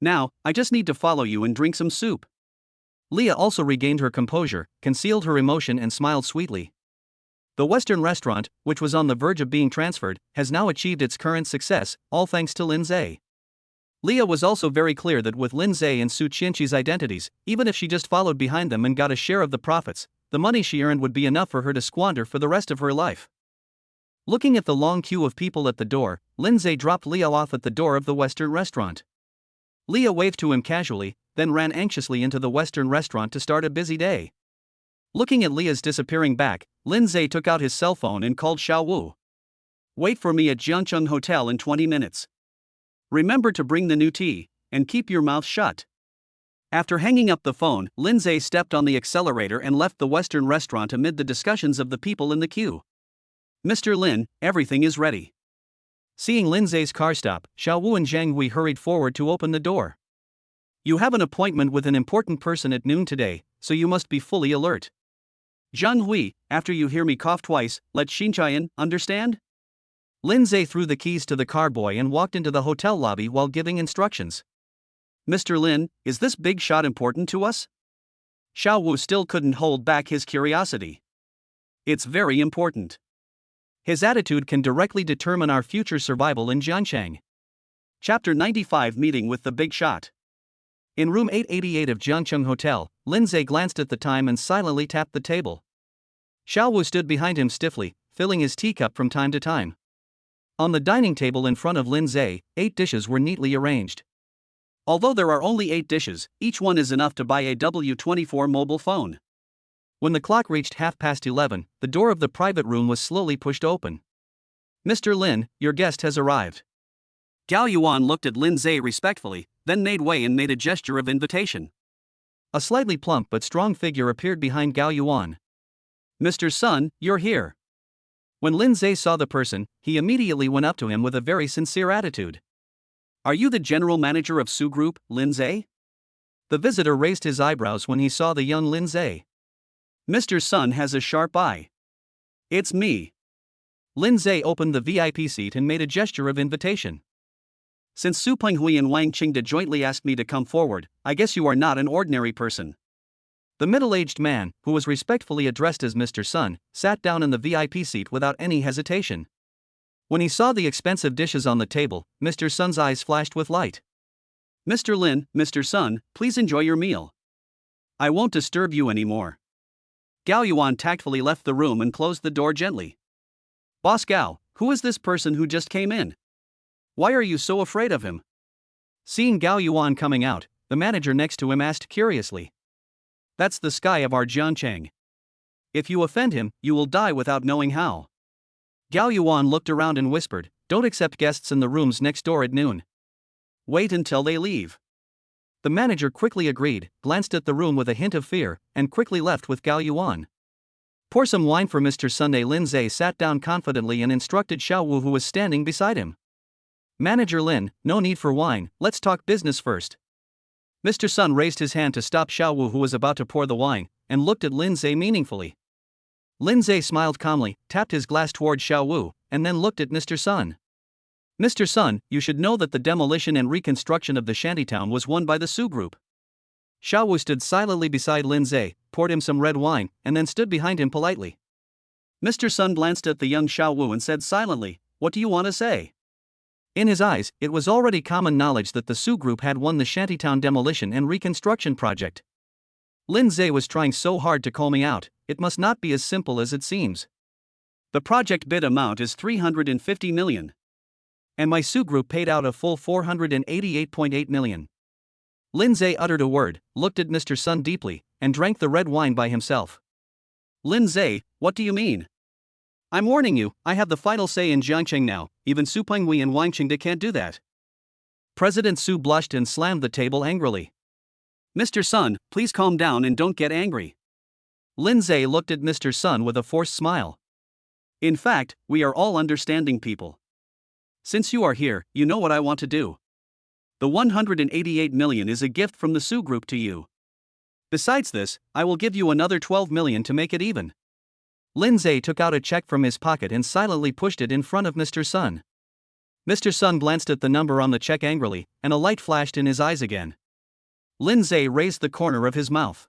Now, I just need to follow you and drink some soup. Leah also regained her composure, concealed her emotion and smiled sweetly. The Western restaurant, which was on the verge of being transferred, has now achieved its current success, all thanks to Lindseay. Leah was also very clear that with Lindseay and Su Chenshi's identities, even if she just followed behind them and got a share of the profits, the money she earned would be enough for her to squander for the rest of her life. Looking at the long queue of people at the door, Lindseay dropped Leah off at the door of the Western restaurant. Leah waved to him casually, then ran anxiously into the Western restaurant to start a busy day. Looking at Leah's disappearing back, Lindseay took out his cell phone and called Xiao Wu. Wait for me at Jiangcheng Hotel in 20 minutes. Remember to bring the new tea, and keep your mouth shut. After hanging up the phone, Lindseay stepped on the accelerator and left the Western restaurant amid the discussions of the people in the queue. Mr. Lin, everything is ready. Seeing Lindseay's car stop, Xiao Wu and Zhang Hui hurried forward to open the door. You have an appointment with an important person at noon today, so you must be fully alert. Zhang Hui, after you hear me cough twice, let Xinchayan, understand? Lindseay threw the keys to the car boy and walked into the hotel lobby while giving instructions. Mr. Lin, is this big shot important to us? Xiao Wu still couldn't hold back his curiosity. It's very important. His attitude can directly determine our future survival in Jiangcheng. Chapter 95 Meeting with the Big Shot. In room 888 of Jiangcheng Hotel, Lindseay glanced at the time and silently tapped the table. Xiao Wu stood behind him stiffly, filling his teacup from time to time. On the dining table in front of Lindseay, 8 dishes were neatly arranged. Although there are only 8 dishes, each one is enough to buy a W24 mobile phone. When the clock reached 11:30, the door of the private room was slowly pushed open. "Mr. Lin, your guest has arrived." Gao Yuan looked at Lindseay respectfully, then made way and made a gesture of invitation. A slightly plump but strong figure appeared behind Gao Yuan. "Mr. Sun, you're here." When Lindseay saw the person, he immediately went up to him with a very sincere attitude. "Are you the general manager of Su Group, Lindseay?" The visitor raised his eyebrows when he saw the young Lindseay. Mr. Sun has a sharp eye. "It's me." Lindseay opened the VIP seat and made a gesture of invitation. "Since Su Penghui and Wang Qingda jointly asked me to come forward, I guess you are not an ordinary person." The middle-aged man, who was respectfully addressed as Mr. Sun, sat down in the VIP seat without any hesitation. When he saw the expensive dishes on the table, Mr. Sun's eyes flashed with light. "Mr. Lin, Mr. Sun, please enjoy your meal. I won't disturb you anymore." Gao Yuan tactfully left the room and closed the door gently. "Boss Gao, who is this person who just came in? Why are you so afraid of him?" Seeing Gao Yuan coming out, the manager next to him asked curiously. "That's the sky of our Jiancheng. If you offend him, you will die without knowing how." Gao Yuan looked around and whispered, "Don't accept guests in the rooms next door at noon. Wait until they leave." The manager quickly agreed, glanced at the room with a hint of fear, and quickly left with Gao Yuan. "Pour some wine for Mr. Sunday." Lindseay sat down confidently and instructed Xiao Wu, who was standing beside him. "Manager Lin, no need for wine, let's talk business first." Mr. Sun raised his hand to stop Xiao Wu, who was about to pour the wine, and looked at Lindseay meaningfully. Lindseay smiled calmly, tapped his glass toward Xiao Wu, and then looked at Mr. Sun. "Mr. Sun, you should know that the demolition and reconstruction of the shantytown was won by the Su Group." Xiao Wu stood silently beside Lindseay, poured him some red wine, and then stood behind him politely. Mr. Sun glanced at the young Xiao Wu and said silently, "What do you want to say?" In his eyes, it was already common knowledge that the Su Group had won the shantytown demolition and reconstruction project. Lindseay was trying so hard to call me out, it must not be as simple as it seems. The project bid amount is 350 million. And my Su Group paid out a full 488.8 million. Lindseay uttered a word, looked at Mr. Sun deeply, and drank the red wine by himself. "Lindseay, what do you mean? I'm warning you, I have the final say in Jiangcheng now, even Su Penghui and Wang Qingda can't do that." President Su blushed and slammed the table angrily. "Mr. Sun, please calm down and don't get angry." Lindseay looked at Mr. Sun with a forced smile. "In fact, we are all understanding people. Since you are here, you know what I want to do. The 188 million is a gift from the Su Group to you. Besides this, I will give you another 12 million to make it even." Lindseay took out a check from his pocket and silently pushed it in front of Mr. Sun. Mr. Sun glanced at the number on the check angrily, and a light flashed in his eyes again. Lindseay raised the corner of his mouth.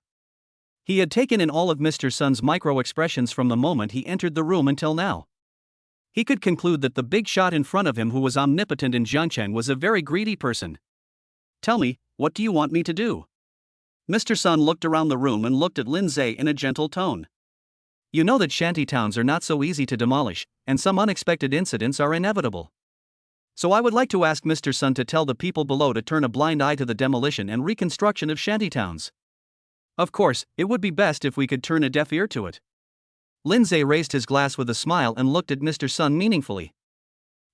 He had taken in all of Mr. Sun's micro-expressions from the moment he entered the room until now. He could conclude that the big shot in front of him, who was omnipotent in Jiangcheng, was a very greedy person. "Tell me, what do you want me to do?" Mr. Sun looked around the room and looked at Lindseay in a gentle tone. "You know that shanty towns are not so easy to demolish, and some unexpected incidents are inevitable. So I would like to ask Mr. Sun to tell the people below to turn a blind eye to the demolition and reconstruction of shanty towns. Of course, it would be best if we could turn a deaf ear to it." Lindseay raised his glass with a smile and looked at Mr. Sun meaningfully.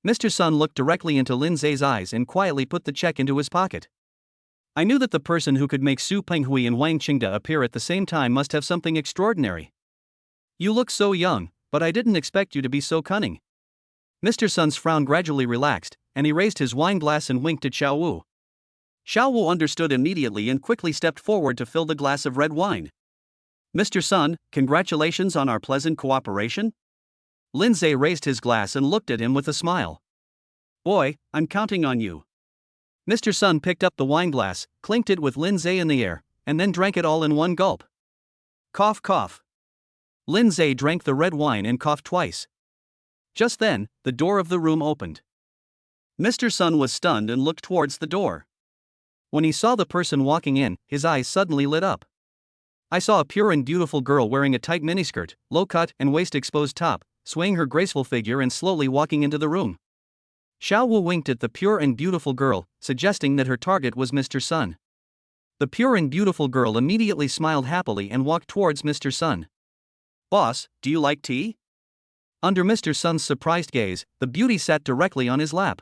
Mr. Sun looked directly into Lindseay's eyes and quietly put the check into his pocket. "I knew that the person who could make Su Penghui and Wang Qingda appear at the same time must have something extraordinary. You look so young, but I didn't expect you to be so cunning." Mr. Sun's frown gradually relaxed, and he raised his wine glass and winked at Xiao Wu. Xiao Wu understood immediately and quickly stepped forward to fill the glass of red wine. "Mr. Sun, congratulations on our pleasant cooperation." Lindseay raised his glass and looked at him with a smile. "Boy, I'm counting on you." Mr. Sun picked up the wine glass, clinked it with Lindseay in the air, and then drank it all in one gulp. Cough, cough. Lindseay drank the red wine and coughed twice. Just then, the door of the room opened. Mr. Sun was stunned and looked towards the door. When he saw the person walking in, his eyes suddenly lit up. "I saw a pure and beautiful girl wearing a tight miniskirt, low cut and waist-exposed top, swaying her graceful figure and slowly walking into the room. Xiao Wu winked at the pure and beautiful girl, suggesting that her target was Mr. Sun. The pure and beautiful girl immediately smiled happily and walked towards Mr. Sun. "Boss, do you like tea?" Under Mr. Sun's surprised gaze, the beauty sat directly on his lap.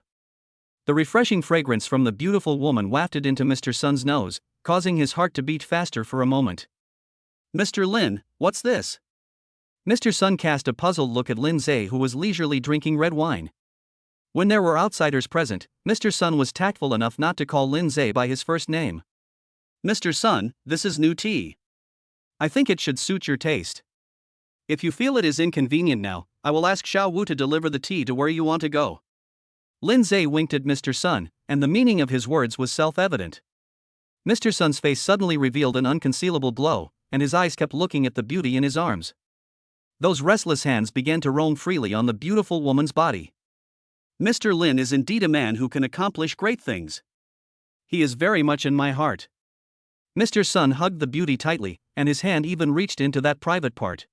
The refreshing fragrance from the beautiful woman wafted into Mr. Sun's nose, causing his heart to beat faster for a moment. "Mr. Lin, what's this?" Mr. Sun cast a puzzled look at Lindseay, who was leisurely drinking red wine. When there were outsiders present, Mr. Sun was tactful enough not to call Lindseay by his first name. "Mr. Sun, this is new tea. I think it should suit your taste. If you feel it is inconvenient now, I will ask Xiao Wu to deliver the tea to where you want to go." Lindseay winked at Mr. Sun, and the meaning of his words was self-evident. Mr. Sun's face suddenly revealed an unconcealable glow, and his eyes kept looking at the beauty in his arms. Those restless hands began to roam freely on the beautiful woman's body. "Mr. Lin is indeed a man who can accomplish great things. He is very much in my heart." Mr. Sun hugged the beauty tightly, and his hand even reached into that private part.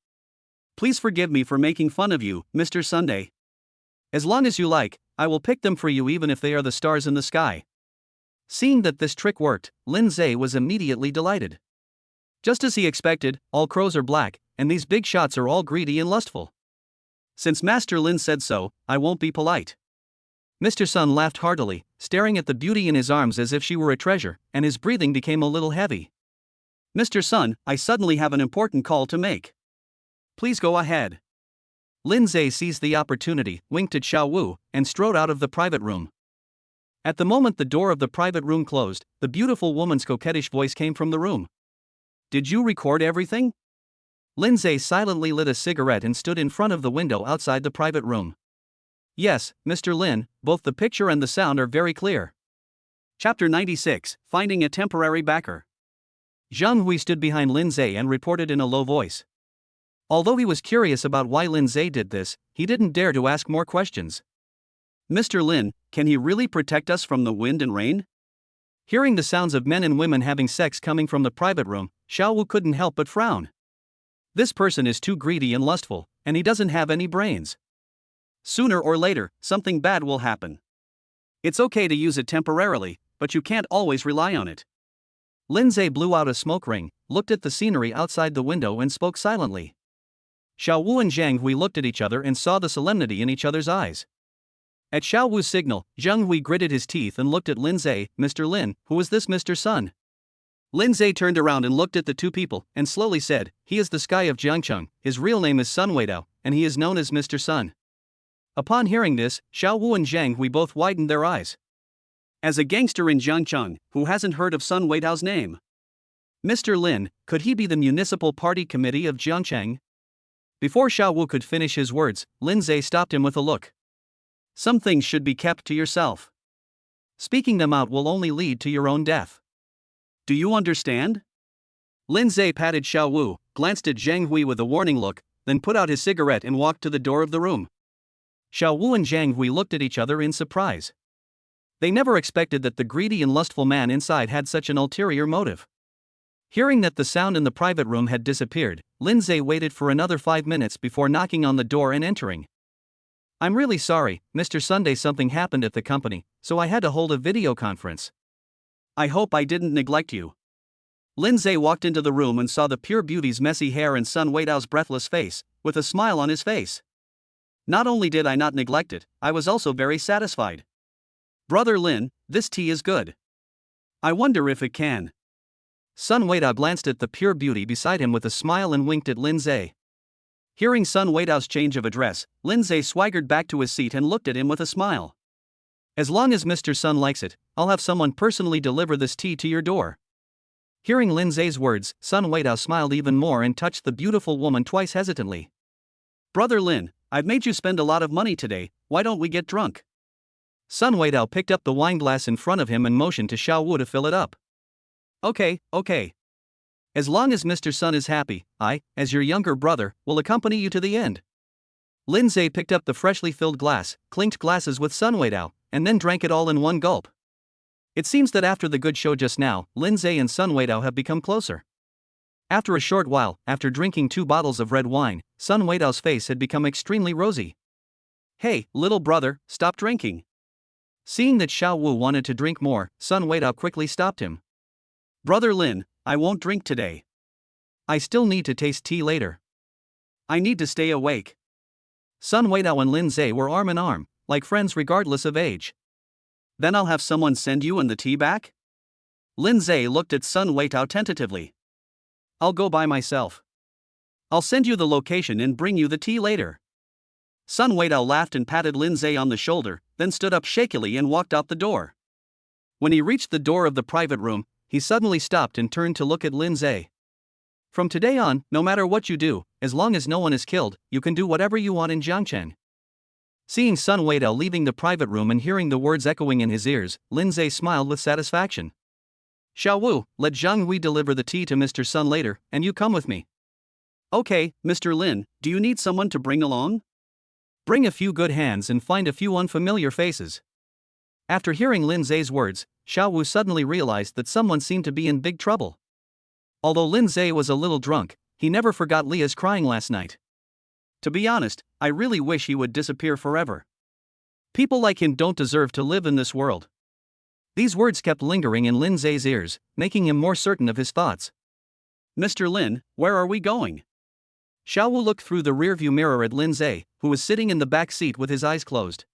"Please forgive me for making fun of you, Mr. Sunday. As long as you like, I will pick them for you even if they are the stars in the sky." Seeing that this trick worked, Lindseay was immediately delighted. Just as he expected, all crows are black, and these big shots are all greedy and lustful. "Since Master Lin said so, I won't be polite." Mr. Sun laughed heartily, staring at the beauty in his arms as if she were a treasure, and his breathing became a little heavy. "Mr. Sun, I suddenly have an important call to make. Please go ahead." Lindseay seized the opportunity, winked at Xiao Wu, and strode out of the private room. At the moment the door of the private room closed, the beautiful woman's coquettish voice came from the room. "Did you record everything?" Lindseay silently lit a cigarette and stood in front of the window outside the private room. "Yes, Mr. Lin, both the picture and the sound are very clear." Chapter 96, Finding a Temporary Backer. Zhang Hui stood behind Lindseay and reported in a low voice. Although he was curious about why Lindseay did this, he didn't dare to ask more questions. "Mr. Lin, can he really protect us from the wind and rain?" Hearing the sounds of men and women having sex coming from the private room, Xiao Wu couldn't help but frown. This person is too greedy and lustful, and he doesn't have any brains. Sooner or later, something bad will happen. It's okay to use it temporarily, but you can't always rely on it. Lindseay blew out a smoke ring, looked at the scenery outside the window and spoke silently. Xiao Wu and Zhang Hui looked at each other and saw the solemnity in each other's eyes. At Xiao Wu's signal, Zhang Hui gritted his teeth and looked at Lindseay. "Mr. Lin, who is this Mr. Sun?" Lindseay turned around and looked at the two people, and slowly said, "He is the sky of Jiangcheng, his real name is Sun Weidao, and he is known as Mr. Sun." Upon hearing this, Xiao Wu and Zhang Hui both widened their eyes. As a gangster in Jiangcheng, who hasn't heard of Sun Weidao's name? Mr. Lin, could he be the municipal party committee of Jiangcheng? Before Xiao Wu could finish his words, Lindseay stopped him with a look. "Some things should be kept to yourself. Speaking them out will only lead to your own death. Do you understand?" Lindseay patted Xiao Wu, glanced at Zhang Hui with a warning look, then put out his cigarette and walked to the door of the room. Xiao Wu and Zhang Hui looked at each other in surprise. They never expected that the greedy and lustful man inside had such an ulterior motive. Hearing that the sound in the private room had disappeared, Lindseay waited for another 5 minutes before knocking on the door and entering. "I'm really sorry, Mr. Sunday, something happened at the company, so I had to hold a video conference. I hope I didn't neglect you." Lindseay walked into the room and saw the pure beauty's messy hair and Sun Weidao's breathless face, with a smile on his face. "Not only did I not neglect it, I was also very satisfied. Brother Lin, this tea is good. I wonder if it can." Sun Weidao glanced at the pure beauty beside him with a smile and winked at Lindseay. Hearing Sun Weidao's change of address, Lindseay swaggered back to his seat and looked at him with a smile. "As long as Mr. Sun likes it, I'll have someone personally deliver this tea to your door." Hearing Lindseay's words, Sun Weidao smiled even more and touched the beautiful woman twice hesitantly. "Brother Lin, I've made you spend a lot of money today, why don't we get drunk?" Sun Weidao picked up the wine glass in front of him and motioned to Xiao Wu to fill it up. Okay. As long as Mr. Sun is happy, I, as your younger brother, will accompany you to the end." Lindseay picked up the freshly filled glass, clinked glasses with Sun Weidao, and then drank it all in one gulp. It seems that after the good show just now, Lindseay and Sun Weidao have become closer. After a short while, after drinking 2 bottles of red wine, Sun Weidao's face had become extremely rosy. "Hey, little brother, stop drinking. Seeing that Xiao Wu wanted to drink more, Sun Weidao quickly stopped him. Brother Lin, I won't drink today. I still need to taste tea later. I need to stay awake. Sun Weidao and Lindseay were arm in arm, like friends regardless of age. Then I'll have someone send you and the tea back? Lindseay looked at Sun Weidao tentatively. I'll go by myself. I'll send you the location and bring you the tea later. Sun Weidao laughed and patted Lindseay on the shoulder, then stood up shakily and walked out the door. When he reached the door of the private room, he suddenly stopped and turned to look at Lindseay. From today on, no matter what you do, as long as no one is killed, you can do whatever you want in Jiangcheng. Seeing Sun Weidao leaving the private room and hearing the words echoing in his ears, Lindseay smiled with satisfaction. Xiao Wu, let Zhang Hui deliver the tea to Mr. Sun later, and you come with me. Okay, Mr. Lin, do you need someone to bring along? Bring a few good hands and find a few unfamiliar faces. After hearing Lindseay's words, Xiao Wu suddenly realized that someone seemed to be in big trouble. Although Lindseay was a little drunk, he never forgot Leah's crying last night. To be honest, I really wish he would disappear forever. People like him don't deserve to live in this world. These words kept lingering in Lindseay's ears, making him more certain of his thoughts. Mr. Lin, where are we going? Xiao Wu looked through the rearview mirror at Lindseay, who was sitting in the back seat with his eyes closed.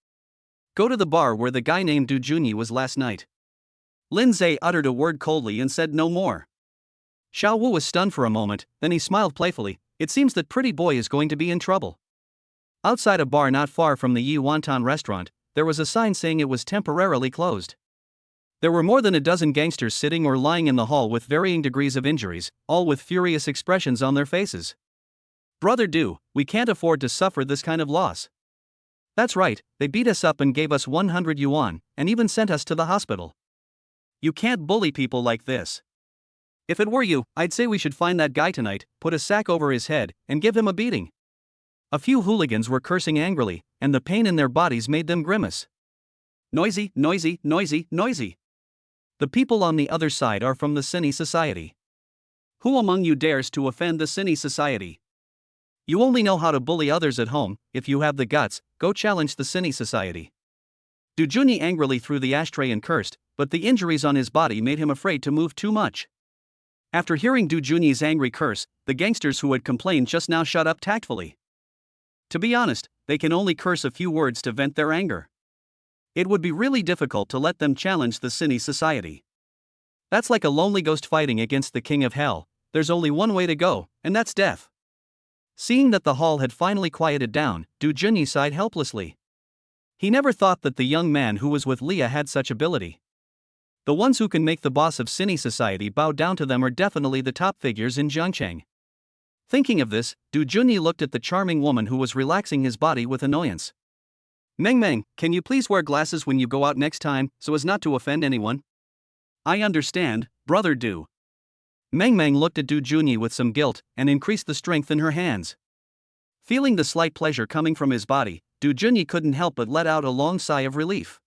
Go to the bar where the guy named Du Junyi was last night. Lindseay uttered a word coldly and said no more. Xiao Wu was stunned for a moment, then he smiled playfully. It seems that pretty boy is going to be in trouble. Outside a bar not far from the Yi Wonton restaurant, there was a sign saying it was temporarily closed. There were more than a dozen gangsters sitting or lying in the hall with varying degrees of injuries, all with furious expressions on their faces. Brother Du, we can't afford to suffer this kind of loss. That's right, they beat us up and gave us 100 yuan, and even sent us to the hospital. You can't bully people like this. If it were you, I'd say we should find that guy tonight, put a sack over his head, and give him a beating. A few hooligans were cursing angrily, and the pain in their bodies made them grimace. Noisy, noisy, noisy, noisy. The people on the other side are from the Cine Society. Who among you dares to offend the Cine Society? You only know how to bully others at home. If you have the guts, go challenge the Cine Society. Du Junyi angrily threw the ashtray and cursed, but the injuries on his body made him afraid to move too much. After hearing Du Junyi's angry curse, the gangsters who had complained just now shut up tactfully. To be honest, they can only curse a few words to vent their anger. It would be really difficult to let them challenge the Cine Society. That's like a lonely ghost fighting against the king of hell. There's only one way to go, and that's death. Seeing that the hall had finally quieted down, Du Junyi sighed helplessly. He never thought that the young man who was with Leah had such ability. The ones who can make the boss of Cine Society bow down to them are definitely the top figures in Jiangcheng. Thinking of this, Du Junyi looked at the charming woman who was relaxing his body with annoyance. Meng Meng, can you please wear glasses when you go out next time, so as not to offend anyone? I understand, brother Du. Meng Meng looked at Du Junyi with some guilt, and increased the strength in her hands. Feeling the slight pleasure coming from his body, Du Junyi couldn't help but let out a long sigh of relief.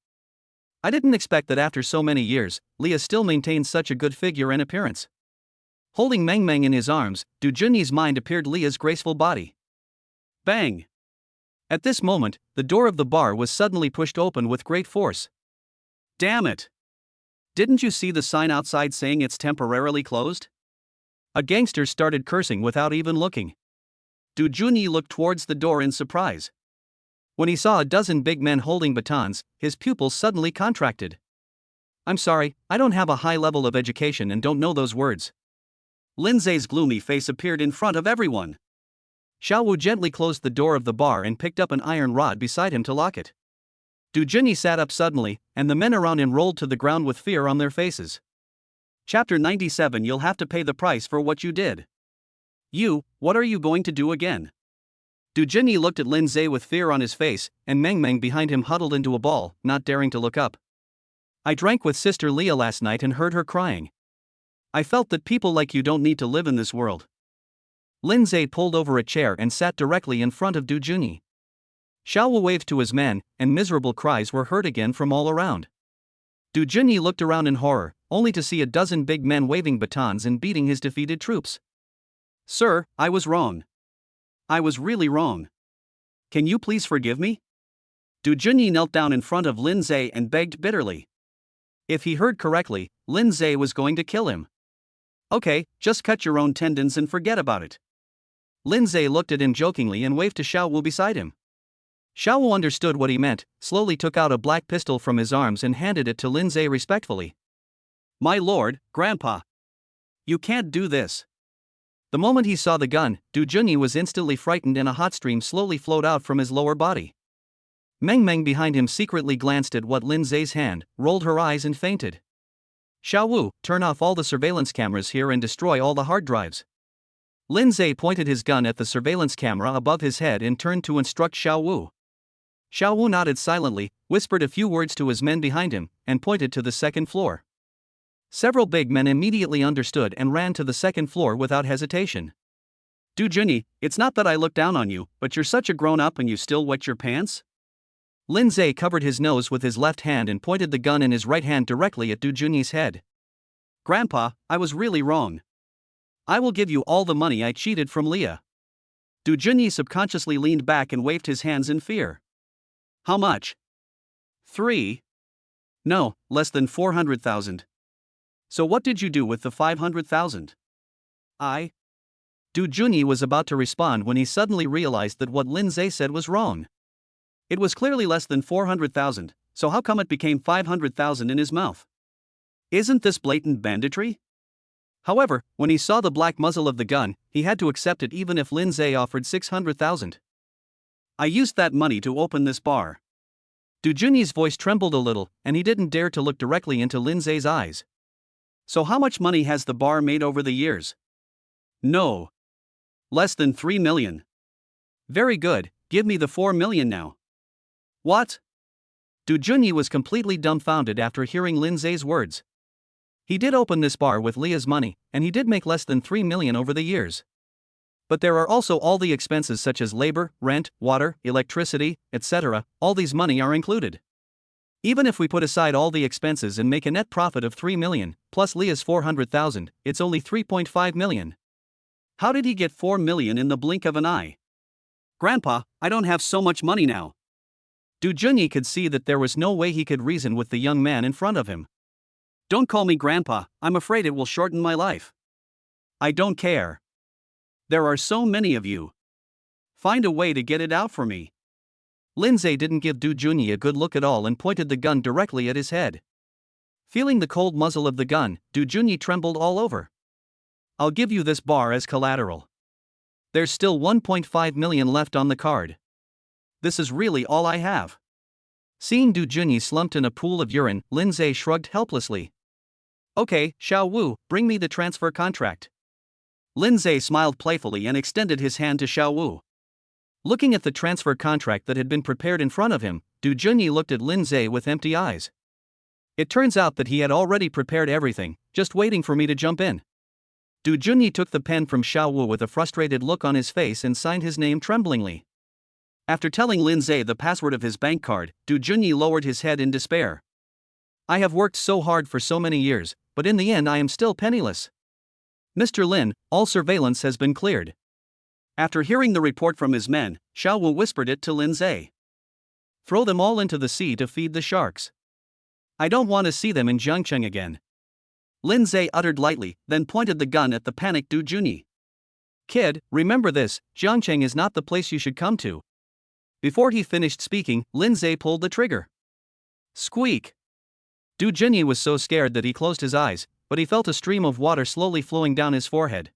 I didn't expect that after so many years, Leah still maintained such a good figure and appearance. Holding Meng Meng in his arms, Du Junyi's mind appeared Leah's graceful body. Bang! At this moment, the door of the bar was suddenly pushed open with great force. Damn it! Didn't you see the sign outside saying it's temporarily closed? A gangster started cursing without even looking. Du Junyi looked towards the door in surprise. When he saw a dozen big men holding batons, his pupils suddenly contracted. I'm sorry, I don't have a high level of education and don't know those words. Lindseay's gloomy face appeared in front of everyone. Xiao Wu gently closed the door of the bar and picked up an iron rod beside him to lock it. Du Junyi sat up suddenly, and the men around him rolled to the ground with fear on their faces. Chapter 97. You'll have to pay the price for what you did. What are you going to do again? Du Junyi looked at Lindseay with fear on his face, and Meng Meng behind him huddled into a ball, not daring to look up. I drank with Sister Leah last night and heard her crying. I felt that people like you don't need to live in this world. Lindseay pulled over a chair and sat directly in front of Du Junyi. Xiao Wu waved to his men, and miserable cries were heard again from all around. Du Junyi looked around in horror, only to see a dozen big men waving batons and beating his defeated troops. Sir, I was wrong. I was really wrong. Can you please forgive me? Du Junyi knelt down in front of Lindseay and begged bitterly. If he heard correctly, Lindseay was going to kill him. Okay, just cut your own tendons and forget about it. Lindseay looked at him jokingly and waved to Xiao Wu beside him. Xiao Wu understood what he meant, slowly took out a black pistol from his arms and handed it to Lindseay respectfully. My lord, Grandpa. You can't do this. The moment he saw the gun, Du Junyi was instantly frightened and a hot stream slowly flowed out from his lower body. Meng Meng behind him secretly glanced at what Lindseay's hand, rolled her eyes and fainted. Xiao Wu, turn off all the surveillance cameras here and destroy all the hard drives. Lindseay pointed his gun at the surveillance camera above his head and turned to instruct Xiao Wu. Xiao Wu nodded silently, whispered a few words to his men behind him, and pointed to the second floor. Several big men immediately understood and ran to the second floor without hesitation. Du Junyi, it's not that I look down on you, but you're such a grown-up and you still wet your pants? Lindseay covered his nose with his left hand and pointed the gun in his right hand directly at Du Junyi's head. Grandpa, I was really wrong. I will give you all the money I cheated from Leah. Du Junyi subconsciously leaned back and waved his hands in fear. How much? 3. No, less than 400,000. So what did you do with the 500,000? Du Junyi was about to respond when he suddenly realized that what Lindseay said was wrong. It was clearly less than 400,000, so how come it became 500,000 in his mouth? Isn't this blatant banditry? However, when he saw the black muzzle of the gun, he had to accept it even if Lindseay offered 600,000. I used that money to open this bar. Du Junyi's voice trembled a little, and he didn't dare to look directly into Lindseay's eyes. So how much money has the bar made over the years? No. Less than 3 million. Very good, give me the 4 million now. What? Du Junyi was completely dumbfounded after hearing Lindseay's words. He did open this bar with Leah's money, and he did make less than 3 million over the years. But there are also all the expenses such as labor, rent, water, electricity, etc., all these money are included. Even if we put aside all the expenses and make a net profit of 3 million, plus Leah's 400,000, it's only 3.5 million. How did he get 4 million in the blink of an eye? Grandpa, I don't have so much money now. Du Junyi could see that there was no way he could reason with the young man in front of him. Don't call me Grandpa, I'm afraid it will shorten my life. I don't care. There are so many of you. Find a way to get it out for me. Lindseay didn't give Du Junyi a good look at all and pointed the gun directly at his head. Feeling the cold muzzle of the gun, Du Junyi trembled all over. I'll give you this bar as collateral. There's still 1.5 million left on the card. This is really all I have. Seeing Du Junyi slumped in a pool of urine, Lindseay shrugged helplessly. Okay, Xiao Wu, bring me the transfer contract. Lindseay smiled playfully and extended his hand to Xiao Wu. Looking at the transfer contract that had been prepared in front of him, Du Junyi looked at Lindseay with empty eyes. It turns out that he had already prepared everything, just waiting for me to jump in. Du Junyi took the pen from Xiao Wu with a frustrated look on his face and signed his name tremblingly. After telling Lindseay the password of his bank card, Du Junyi lowered his head in despair. I have worked so hard for so many years, but in the end I am still penniless. Mr. Lin, all surveillance has been cleared. After hearing the report from his men, Xiao Wu whispered it to Lindseay. Throw them all into the sea to feed the sharks. I don't want to see them in Jiangcheng again. Lindseay uttered lightly, then pointed the gun at the panicked Du Junyi. Kid, remember this, Jiangcheng is not the place you should come to. Before he finished speaking, Lindseay pulled the trigger. Squeak! Du Junyi was so scared that he closed his eyes, but he felt a stream of water slowly flowing down his forehead.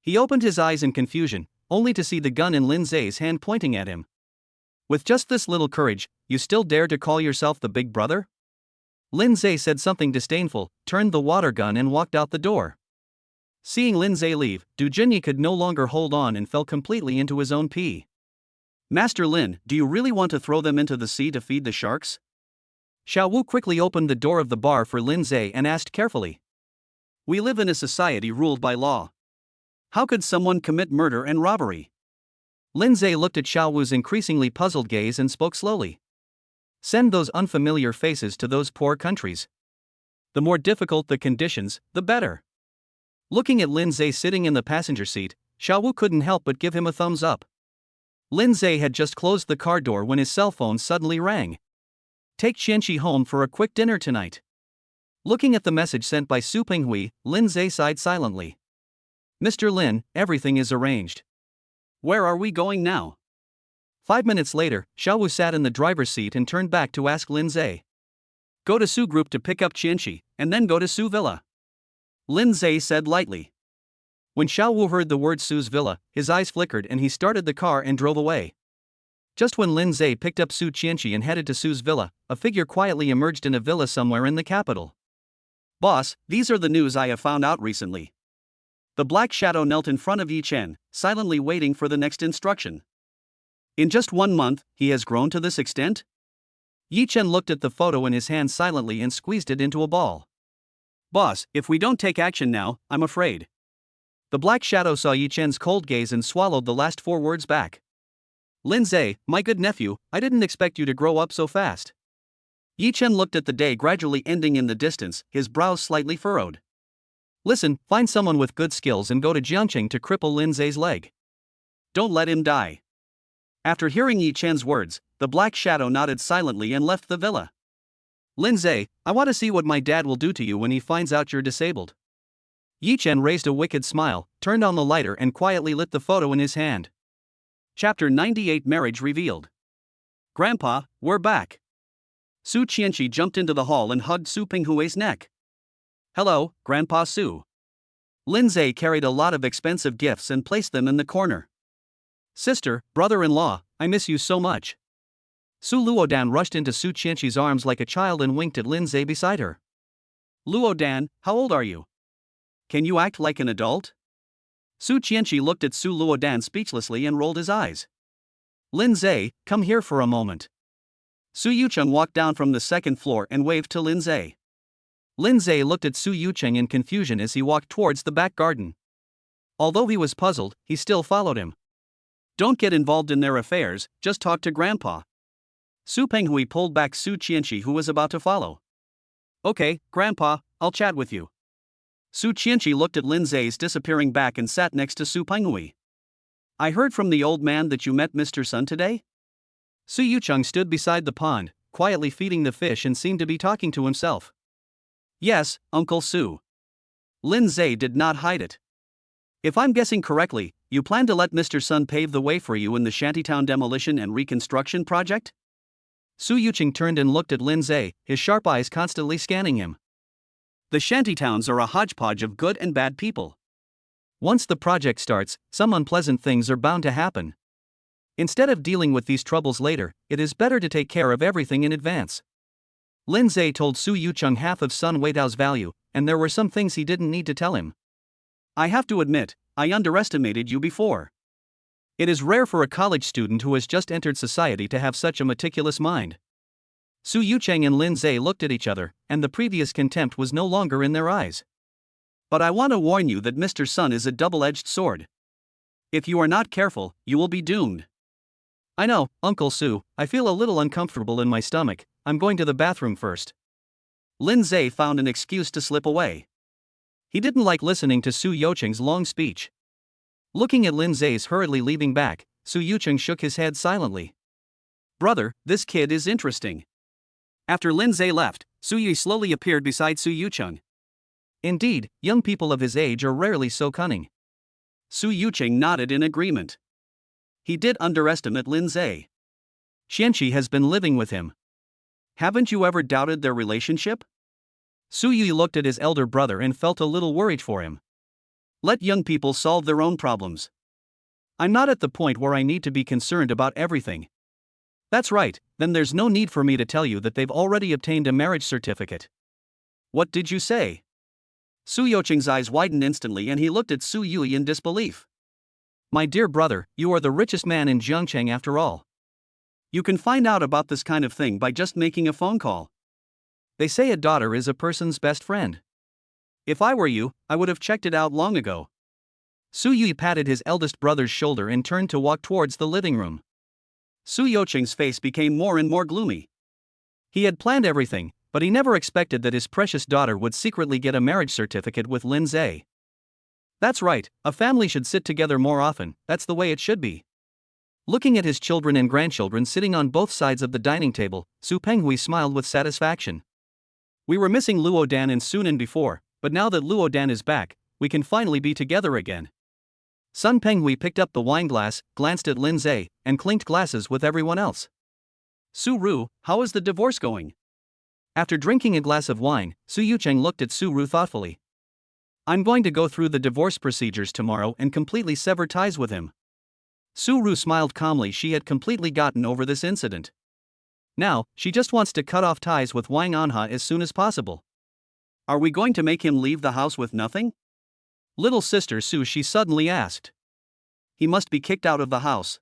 He opened his eyes in confusion, only to see the gun in Lindseay's hand pointing at him. With just this little courage, you still dare to call yourself the big brother? Lindseay said something disdainful, turned the water gun and walked out the door. Seeing Lindseay leave, Du Junyi could no longer hold on and fell completely into his own pee. Master Lin, do you really want to throw them into the sea to feed the sharks? Xiao Wu quickly opened the door of the bar for Lindseay and asked carefully. We live in a society ruled by law. How could someone commit murder and robbery? Lindseay looked at Xiao Wu's increasingly puzzled gaze and spoke slowly. Send those unfamiliar faces to those poor countries. The more difficult the conditions, the better. Looking at Lindseay sitting in the passenger seat, Xiao Wu couldn't help but give him a thumbs up. Lindseay had just closed the car door when his cell phone suddenly rang. Take Chenshi home for a quick dinner tonight. Looking at the message sent by Su Pinghui, Lindseay sighed silently. Mr. Lin, everything is arranged. Where are we going now? 5 minutes later, Xiaowu sat in the driver's seat and turned back to ask Lindseay. Go to Su Group to pick up Chenshi, and then go to Su Villa. Lindseay said lightly. When Xiaowu heard the word Su's Villa, his eyes flickered and he started the car and drove away. Just when Lindseay picked up Su Chenshi and headed to Su's Villa, a figure quietly emerged in a villa somewhere in the capital. Boss, these are the news I have found out recently. The black shadow knelt in front of Yi Chen, silently waiting for the next instruction. In just 1 month, he has grown to this extent? Yi Chen looked at the photo in his hand silently and squeezed it into a ball. Boss, if we don't take action now, I'm afraid. The black shadow saw Yi Chen's cold gaze and swallowed the last 4 words back. Lindseay, my good nephew, I didn't expect you to grow up so fast. Yi Chen looked at the day gradually ending in the distance, his brows slightly furrowed. Listen, find someone with good skills and go to Jiangqing to cripple Lindseay's leg. Don't let him die. After hearing Yi Chen's words, the black shadow nodded silently and left the villa. Lindseay, I want to see what my dad will do to you when he finds out you're disabled. Yi Chen raised a wicked smile, turned on the lighter and quietly lit the photo in his hand. Chapter 98 Marriage Revealed. Grandpa, we're back. Su Chenshi jumped into the hall and hugged Su Pinghui's neck. Hello, Grandpa Su. Lindseay carried a lot of expensive gifts and placed them in the corner. Sister, brother-in-law, I miss you so much. Su Luodan rushed into Su Chenshi's arms like a child and winked at Lindseay beside her. Luodan, how old are you? Can you act like an adult? Su Chenshi looked at Su Luodan speechlessly and rolled his eyes. Lindseay, come here for a moment. Su Yucheng walked down from the 2nd floor and waved to Lindseay. Lindseay looked at Su Yucheng in confusion as he walked towards the back garden. Although he was puzzled, he still followed him. Don't get involved in their affairs, just talk to Grandpa. Su Pinghui pulled back Su Chenshi, who was about to follow. Okay, Grandpa, I'll chat with you. Su Chenshi looked at Lindseay's disappearing back and sat next to Su Pinghui. I heard from the old man that you met Mr. Sun today? Su Yucheng stood beside the pond, quietly feeding the fish and seemed to be talking to himself. Yes, Uncle Su. Lindseay did not hide it. If I'm guessing correctly, you plan to let Mr. Sun pave the way for you in the shantytown demolition and reconstruction project? Su Yucheng turned and looked at Lindseay, his sharp eyes constantly scanning him. The shantytowns are a hodgepodge of good and bad people. Once the project starts, some unpleasant things are bound to happen. Instead of dealing with these troubles later, it is better to take care of everything in advance. Lindseay told Su Yucheng half of Sun Weidao's value, and there were some things he didn't need to tell him. I have to admit, I underestimated you before. It is rare for a college student who has just entered society to have such a meticulous mind. Su Yucheng and Lindseay looked at each other, and the previous contempt was no longer in their eyes. But I want to warn you that Mr. Sun is a double-edged sword. If you are not careful, you will be doomed. I know, Uncle Su, I feel a little uncomfortable in my stomach, I'm going to the bathroom first. Lindseay found an excuse to slip away. He didn't like listening to Su Yucheng's long speech. Looking at Lindseay's hurriedly leaving back, Su Yucheng shook his head silently. Brother, this kid is interesting. After Lindseay left, Su Yi slowly appeared beside Su Yucheng. Indeed, young people of his age are rarely so cunning. Su Yucheng nodded in agreement. He did underestimate Lindseay. Chenshi has been living with him. Haven't you ever doubted their relationship? Su Yi looked at his elder brother and felt a little worried for him. Let young people solve their own problems. I'm not at the point where I need to be concerned about everything. That's right, then there's no need for me to tell you that they've already obtained a marriage certificate. What did you say? Su Yucheng's eyes widened instantly and he looked at Su Yi in disbelief. My dear brother, you are the richest man in Jiangcheng after all. You can find out about this kind of thing by just making a phone call. They say a daughter is a person's best friend. If I were you, I would have checked it out long ago. Su Yi patted his eldest brother's shoulder and turned to walk towards the living room. Su Yucheng's face became more and more gloomy. He had planned everything, but he never expected that his precious daughter would secretly get a marriage certificate with Lindseay. That's right, a family should sit together more often, that's the way it should be. Looking at his children and grandchildren sitting on both sides of the dining table, Su Penghui smiled with satisfaction. We were missing Luo Dan and Sunan before, but now that Luo Dan is back, we can finally be together again. Sun Penghui picked up the wine glass, glanced at Lindseay, and clinked glasses with everyone else. Su Ru, how is the divorce going? After drinking a glass of wine, Su Yucheng looked at Su Ru thoughtfully. I'm going to go through the divorce procedures tomorrow and completely sever ties with him. Su Ru smiled calmly. She had completely gotten over this incident. Now, she just wants to cut off ties with Wang Anha as soon as possible. Are we going to make him leave the house with nothing? Little sister Su, she suddenly asked. He must be kicked out of the house.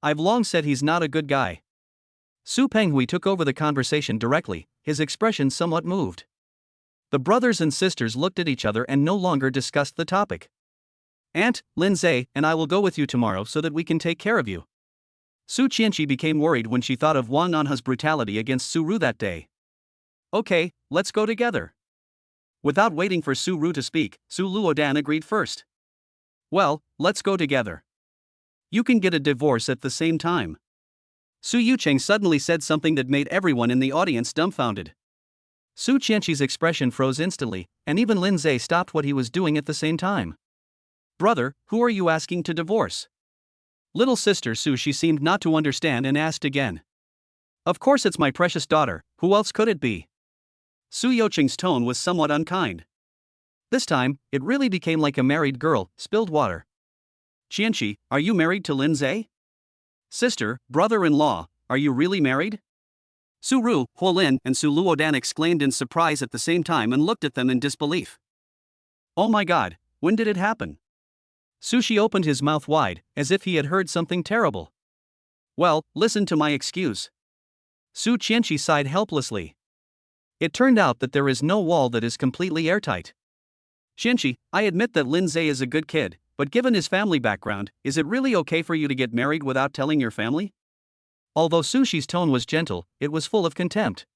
I've long said he's not a good guy. Su Penghui took over the conversation directly, his expression somewhat moved. The brothers and sisters looked at each other and no longer discussed the topic. Aunt, Lindseay, and I will go with you tomorrow so that we can take care of you. Su Chenshi became worried when she thought of Wang Anha's brutality against Su Ru that day. Okay, let's go together. Without waiting for Su Ru to speak, Su Luodan agreed first. Well, let's go together. You can get a divorce at the same time. Su Yucheng suddenly said something that made everyone in the audience dumbfounded. Su Chenshi's expression froze instantly, and even Lindseay stopped what he was doing at the same time. Brother, who are you asking to divorce? Little sister Su, she seemed not to understand and asked again. Of course it's my precious daughter, who else could it be? Su Yucheng's tone was somewhat unkind. This time, it really became like a married girl, spilled water. Chenshi, are you married to Lindseay? Sister, brother-in-law, are you really married? Su Ru, Huolin, and Su Luodan exclaimed in surprise at the same time and looked at them in disbelief. Oh my god, when did it happen? Su Shi opened his mouth wide, as if he had heard something terrible. Well, listen to my excuse. Su Chenshi sighed helplessly. It turned out that there is no wall that is completely airtight. Chenshi, I admit that Lindseay is a good kid, but given his family background, is it really okay for you to get married without telling your family? Although Su Shi's tone was gentle, it was full of contempt.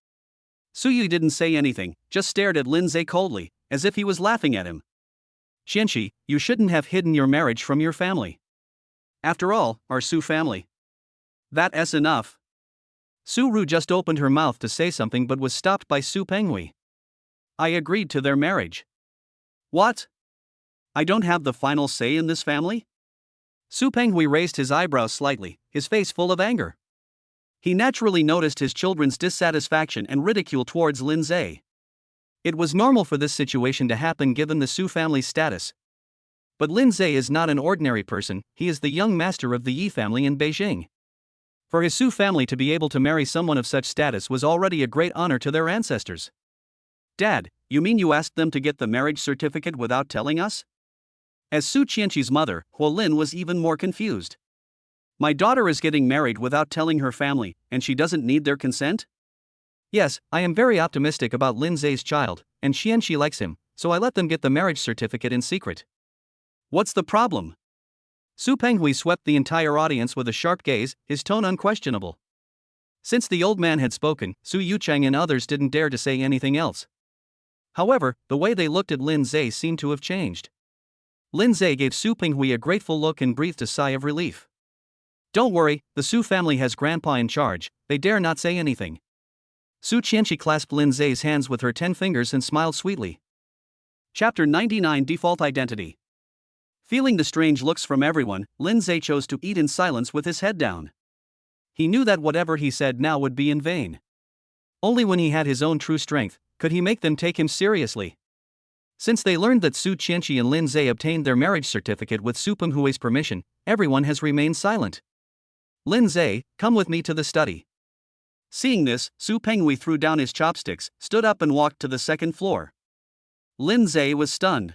Su Yu didn't say anything, just stared at Lindseay coldly, as if he was laughing at him. Chenshi, you shouldn't have hidden your marriage from your family. After all, our Su family. That's enough. Su Ru just opened her mouth to say something but was stopped by Su Penghui. I agreed to their marriage. What? I don't have the final say in this family? Su Penghui raised his eyebrows slightly, his face full of anger. He naturally noticed his children's dissatisfaction and ridicule towards Lindseay. It was normal for this situation to happen given the Su family's status. But Lindseay is not an ordinary person, he is the young master of the Yi family in Beijing. For his Su family to be able to marry someone of such status was already a great honor to their ancestors. Dad, you mean you asked them to get the marriage certificate without telling us? As Su Chenshi's mother, Huolin was even more confused. My daughter is getting married without telling her family, and she doesn't need their consent? Yes, I am very optimistic about Lindseay's child, and Xianxi likes him, so I let them get the marriage certificate in secret. What's the problem? Su Penghui swept the entire audience with a sharp gaze, his tone unquestionable. Since the old man had spoken, Su Yucheng and others didn't dare to say anything else. However, the way they looked at Lindseay seemed to have changed. Lindseay gave Su Penghui a grateful look and breathed a sigh of relief. Don't worry, the Su family has grandpa in charge, they dare not say anything. Su Chenshi clasped Lindseay's hands with her 10 fingers and smiled sweetly. Chapter 99 Default Identity. Feeling the strange looks from everyone, Lindseay chose to eat in silence with his head down. He knew that whatever he said now would be in vain. Only when he had his own true strength could he make them take him seriously. Since they learned that Su Chenshi and Lindseay obtained their marriage certificate with Su Penghui's permission, everyone has remained silent. Lindseay, come with me to the study. Seeing this, Su Penghui threw down his chopsticks, stood up and walked to the second floor. Lindseay was stunned.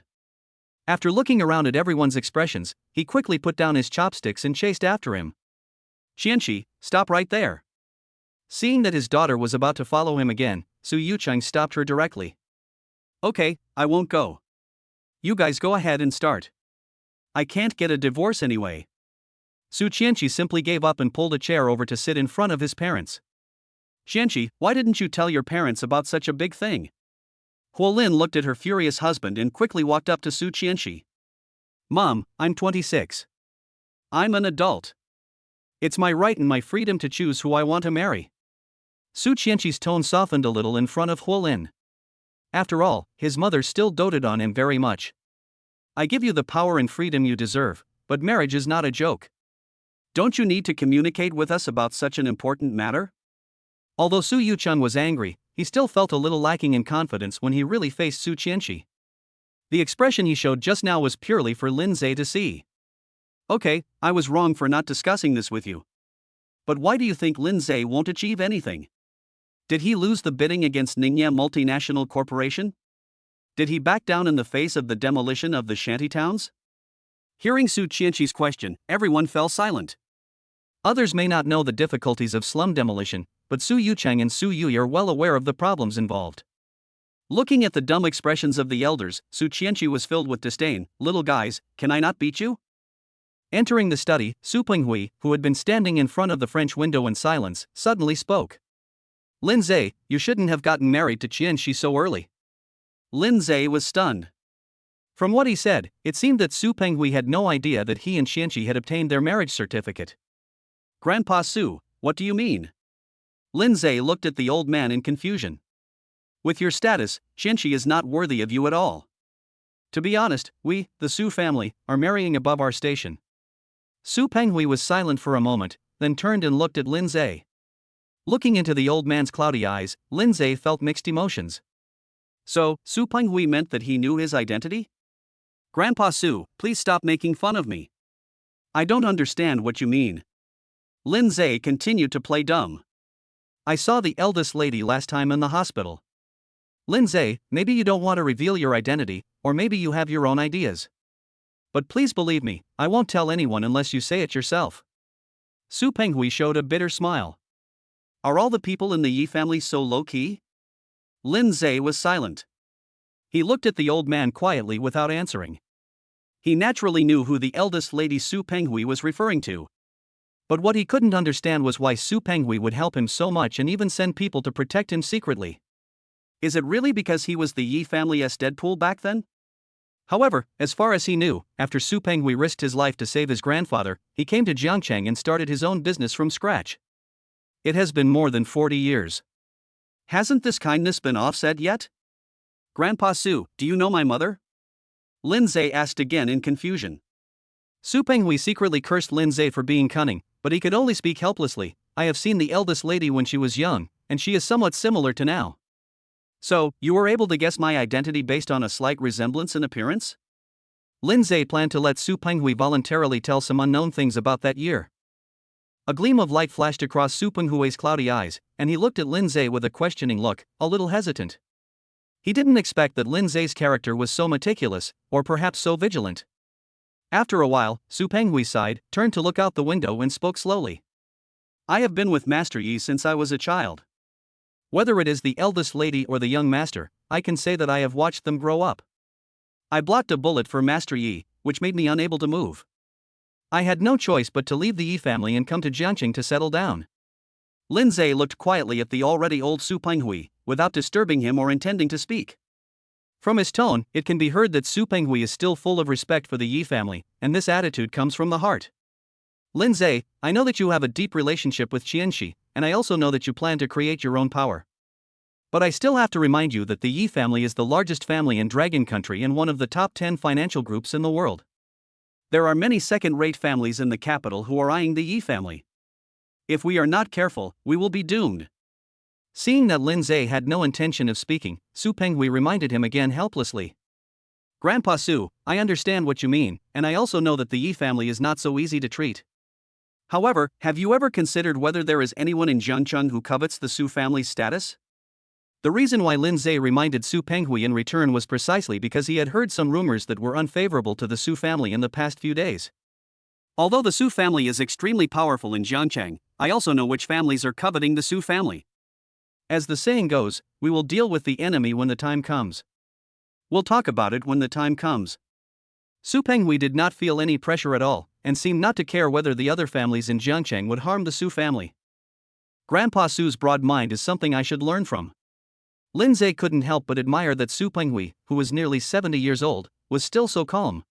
After looking around at everyone's expressions, he quickly put down his chopsticks and chased after him. Chenshi, stop right there. Seeing that his daughter was about to follow him again, Su Yucheng stopped her directly. Okay, I won't go. You guys go ahead and start. I can't get a divorce anyway. Su Chenshi simply gave up and pulled a chair over to sit in front of his parents. Chenshi, why didn't you tell your parents about such a big thing? Huolin looked at her furious husband and quickly walked up to Su Chenshi. Mom, I'm 26. I'm an adult. It's my right and my freedom to choose who I want to marry. Su Chenshi's tone softened a little in front of Huolin. After all, his mother still doted on him very much. I give you the power and freedom you deserve, but marriage is not a joke. Don't you need to communicate with us about such an important matter? Although Su Yucheng was angry, he still felt a little lacking in confidence when he really faced Su Chenshi. The expression he showed just now was purely for Lindseay to see. Okay, I was wrong for not discussing this with you. But why do you think Lindseay won't achieve anything? Did he lose the bidding against Ningya Multinational Corporation? Did he back down in the face of the demolition of the shantytowns? Hearing Su Chenshi's question, everyone fell silent. Others may not know the difficulties of slum demolition, but Su Yucheng and Su Yui are well aware of the problems involved. Looking at the dumb expressions of the elders, Su Chenshi was filled with disdain. Little guys, can I not beat you? Entering the study, Su Penghui, who had been standing in front of the French window in silence, suddenly spoke. Lindseay, you shouldn't have gotten married to Chenshi so early. Lindseay was stunned. From what he said, it seemed that Su Penghui had no idea that he and Chenshi had obtained their marriage certificate. Grandpa Su, what do you mean? Lindseay looked at the old man in confusion. With your status, Chenshi is not worthy of you at all. To be honest, we, the Su family, are marrying above our station. Su Penghui was silent for a moment, then turned and looked at Lindseay. Looking into the old man's cloudy eyes, Lindseay felt mixed emotions. So, Su Penghui meant that he knew his identity? Grandpa Su, please stop making fun of me. I don't understand what you mean. Lindseay continued to play dumb. I saw the eldest lady last time in the hospital. Lindseay, maybe you don't want to reveal your identity, or maybe you have your own ideas. But please believe me, I won't tell anyone unless you say it yourself. Su Penghui showed a bitter smile. Are all the people in the Yi family so low-key? Lindseay was silent. He looked at the old man quietly without answering. He naturally knew who the eldest lady Su Penghui was referring to. But what he couldn't understand was why Su Penghui would help him so much and even send people to protect him secretly. Is it really because he was the Yi family's Deadpool back then? However, as far as he knew, after Su Penghui risked his life to save his grandfather, he came to Jiangcheng and started his own business from scratch. It has been more than 40 years. Hasn't this kindness been offset yet? Grandpa Su, do you know my mother? Lindseay asked again in confusion. Su Penghui secretly cursed Lindseay for being cunning, but he could only speak helplessly. I have seen the eldest lady when she was young, and she is somewhat similar to now. So, you were able to guess my identity based on a slight resemblance in appearance? Lindseay planned to let Su Penghui voluntarily tell some unknown things about that year. A gleam of light flashed across Su Penghui's cloudy eyes, and he looked at Lindseay with a questioning look, a little hesitant. He didn't expect that Lindseay's character was so meticulous, or perhaps so vigilant. After a while, Su Penghui sighed, turned to look out the window and spoke slowly. I have been with Master Yi since I was a child. Whether it is the eldest lady or the young master, I can say that I have watched them grow up. I blocked a bullet for Master Yi, which made me unable to move. I had no choice but to leave the Yi family and come to Jiangcheng to settle down. Lindseay looked quietly at the already old Su Penghui, without disturbing him or intending to speak. From his tone, it can be heard that Su Penghui is still full of respect for the Yi family, and this attitude comes from the heart. Lindseay, I know that you have a deep relationship with Chenshi, and I also know that you plan to create your own power. But I still have to remind you that the Yi family is the largest family in Dragon Country and one of the top 10 financial groups in the world. There are many second-rate families in the capital who are eyeing the Yi family. If we are not careful, we will be doomed. Seeing that Lindseay had no intention of speaking, Su Penghui reminded him again helplessly. Grandpa Su, I understand what you mean, and I also know that the Yi family is not so easy to treat. However, have you ever considered whether there is anyone in Jiangcheng who covets the Su family's status? The reason why Lindseay reminded Su Penghui in return was precisely because he had heard some rumors that were unfavorable to the Su family in the past few days. Although the Su family is extremely powerful in Jiangcheng, I also know which families are coveting the Su family. As the saying goes, we will deal with the enemy when the time comes. We'll talk about it when the time comes. Su Penghui did not feel any pressure at all, and seemed not to care whether the other families in Jiangcheng would harm the Su family. Grandpa Su's broad mind is something I should learn from. Lindseay couldn't help but admire that Su Penghui, who was nearly 70 years old, was still so calm.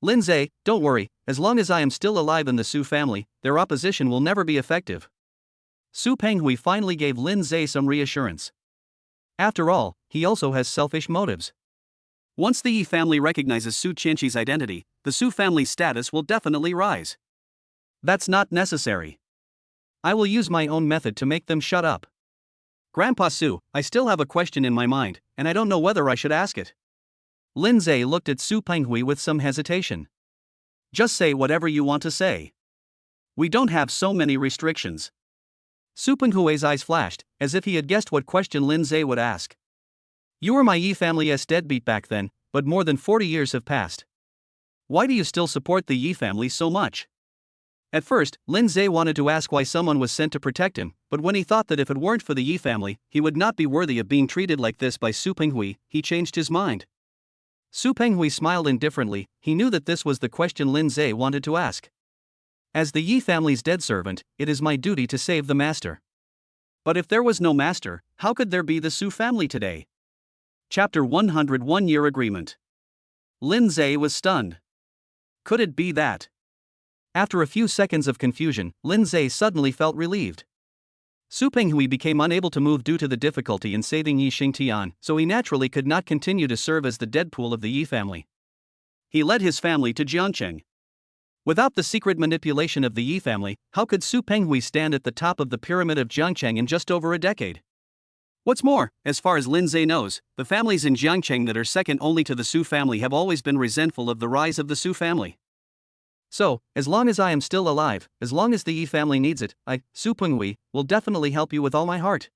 Lindseay, don't worry, as long as I am still alive in the Su family, their opposition will never be effective. Su Penghui finally gave Lindseay some reassurance. After all, he also has selfish motives. Once the Yi family recognizes Su Chenshi's identity, the Su family's status will definitely rise. That's not necessary. I will use my own method to make them shut up. Grandpa Su, I still have a question in my mind, and I don't know whether I should ask it. Lindseay looked at Su Penghui with some hesitation. Just say whatever you want to say. We don't have so many restrictions. Su Penghui's eyes flashed, as if he had guessed what question Lindseay would ask. You were my Yi family's deadbeat back then, but more than 40 years have passed. Why do you still support the Yi family so much? At first, Lindseay wanted to ask why someone was sent to protect him, but when he thought that if it weren't for the Yi family, he would not be worthy of being treated like this by Su Penghui, he changed his mind. Su Penghui smiled indifferently. He knew that this was the question Lindseay wanted to ask. As the Yi family's dead servant, it is my duty to save the master. But if there was no master, how could there be the Su family today? Chapter 101 Year Agreement. Lindseay was stunned. Could it be that? After a few seconds of confusion, Lindseay suddenly felt relieved. Su Penghui became unable to move due to the difficulty in saving Yi Xingtian, so he naturally could not continue to serve as the Deadpool of the Yi family. He led his family to Jiangcheng. Without the secret manipulation of the Yi family, how could Su Penghui stand at the top of the pyramid of Jiangcheng in just over a decade? What's more, as far as Lindseay knows, the families in Jiangcheng that are second only to the Su family have always been resentful of the rise of the Su family. So, as long as I am still alive, as long as the Yi family needs it, I, Su Penghui, will definitely help you with all my heart.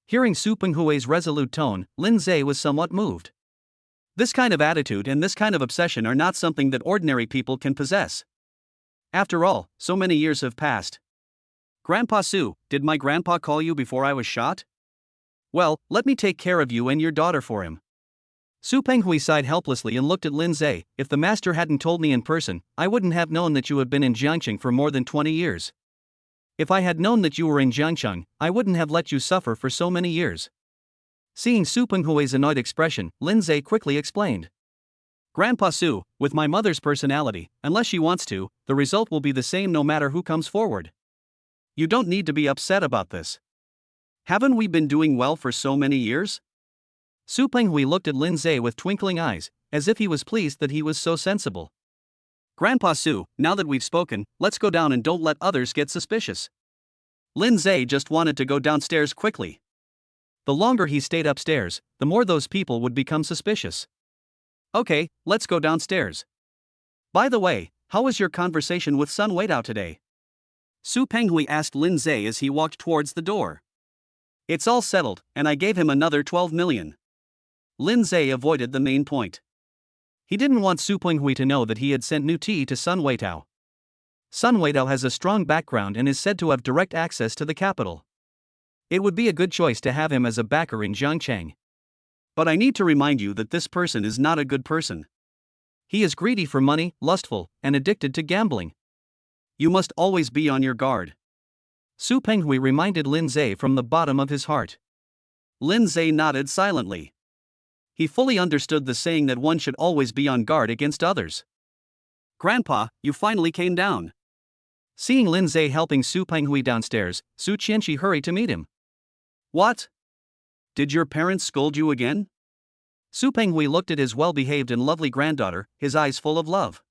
Hearing Su Penghui's resolute tone, Lindseay was somewhat moved. This kind of attitude and this kind of obsession are not something that ordinary people can possess. After all, so many years have passed. Grandpa Su, did my grandpa call you before I was shot? Well, let me take care of you and your daughter for him. Su Penghui sighed helplessly and looked at Lindseay. If the master hadn't told me in person, I wouldn't have known that you had been in Jiangcheng for more than 20 years. If I had known that you were in Jiangcheng, I wouldn't have let you suffer for so many years. Seeing Su Penghui's annoyed expression, Lindseay quickly explained. Grandpa Su, with my mother's personality, unless she wants to, the result will be the same no matter who comes forward. You don't need to be upset about this. Haven't we been doing well for so many years? Su Penghui looked at Lindseay with twinkling eyes, as if he was pleased that he was so sensible. Grandpa Su, now that we've spoken, let's go down and don't let others get suspicious. Lindseay just wanted to go downstairs quickly. The longer he stayed upstairs, the more those people would become suspicious. Okay, let's go downstairs. By the way, how was your conversation with Sun Weidao today? Su Penghui asked Lindseay as he walked towards the door. It's all settled, and I gave him another 12 million. Lindseay avoided the main point. He didn't want Su Penghui to know that he had sent new tea to Sun Weidao. Sun Weidao has a strong background and is said to have direct access to the capital. It would be a good choice to have him as a backer in Jiangcheng. But I need to remind you that this person is not a good person. He is greedy for money, lustful, and addicted to gambling. You must always be on your guard. Su Penghui reminded Lindseay from the bottom of his heart. Lindseay nodded silently. He fully understood the saying that one should always be on guard against others. Grandpa, you finally came down. Seeing Lindseay helping Su Penghui downstairs, Su Chenshi hurried to meet him. What? Did your parents scold you again? Su Penghui looked at his well-behaved and lovely granddaughter, his eyes full of love.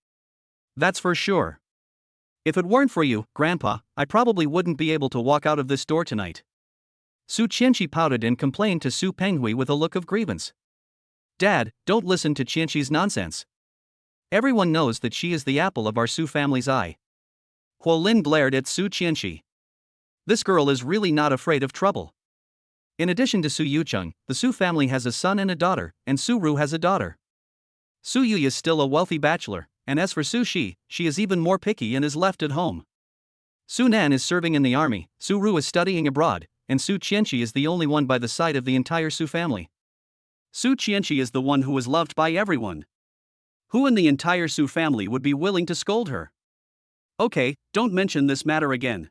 That's for sure. If it weren't for you, Grandpa, I probably wouldn't be able to walk out of this door tonight. Su Chenshi pouted and complained to Su Penghui with a look of grievance. Dad, don't listen to Chenshi's nonsense. Everyone knows that she is the apple of our Su family's eye. Huo Lin glared at Su Chenshi. This girl is really not afraid of trouble. In addition to Su Yucheng, the Su family has a son and a daughter, and Su Ru has a daughter. Su Yu is still a wealthy bachelor, and as for Su Shi, she is even more picky and is left at home. Su Nan is serving in the army, Su Ru is studying abroad, and Su Chenshi is the only one by the side of the entire Su family. Su Chenshi is the one who is loved by everyone. Who in the entire Su family would be willing to scold her? Okay, don't mention this matter again.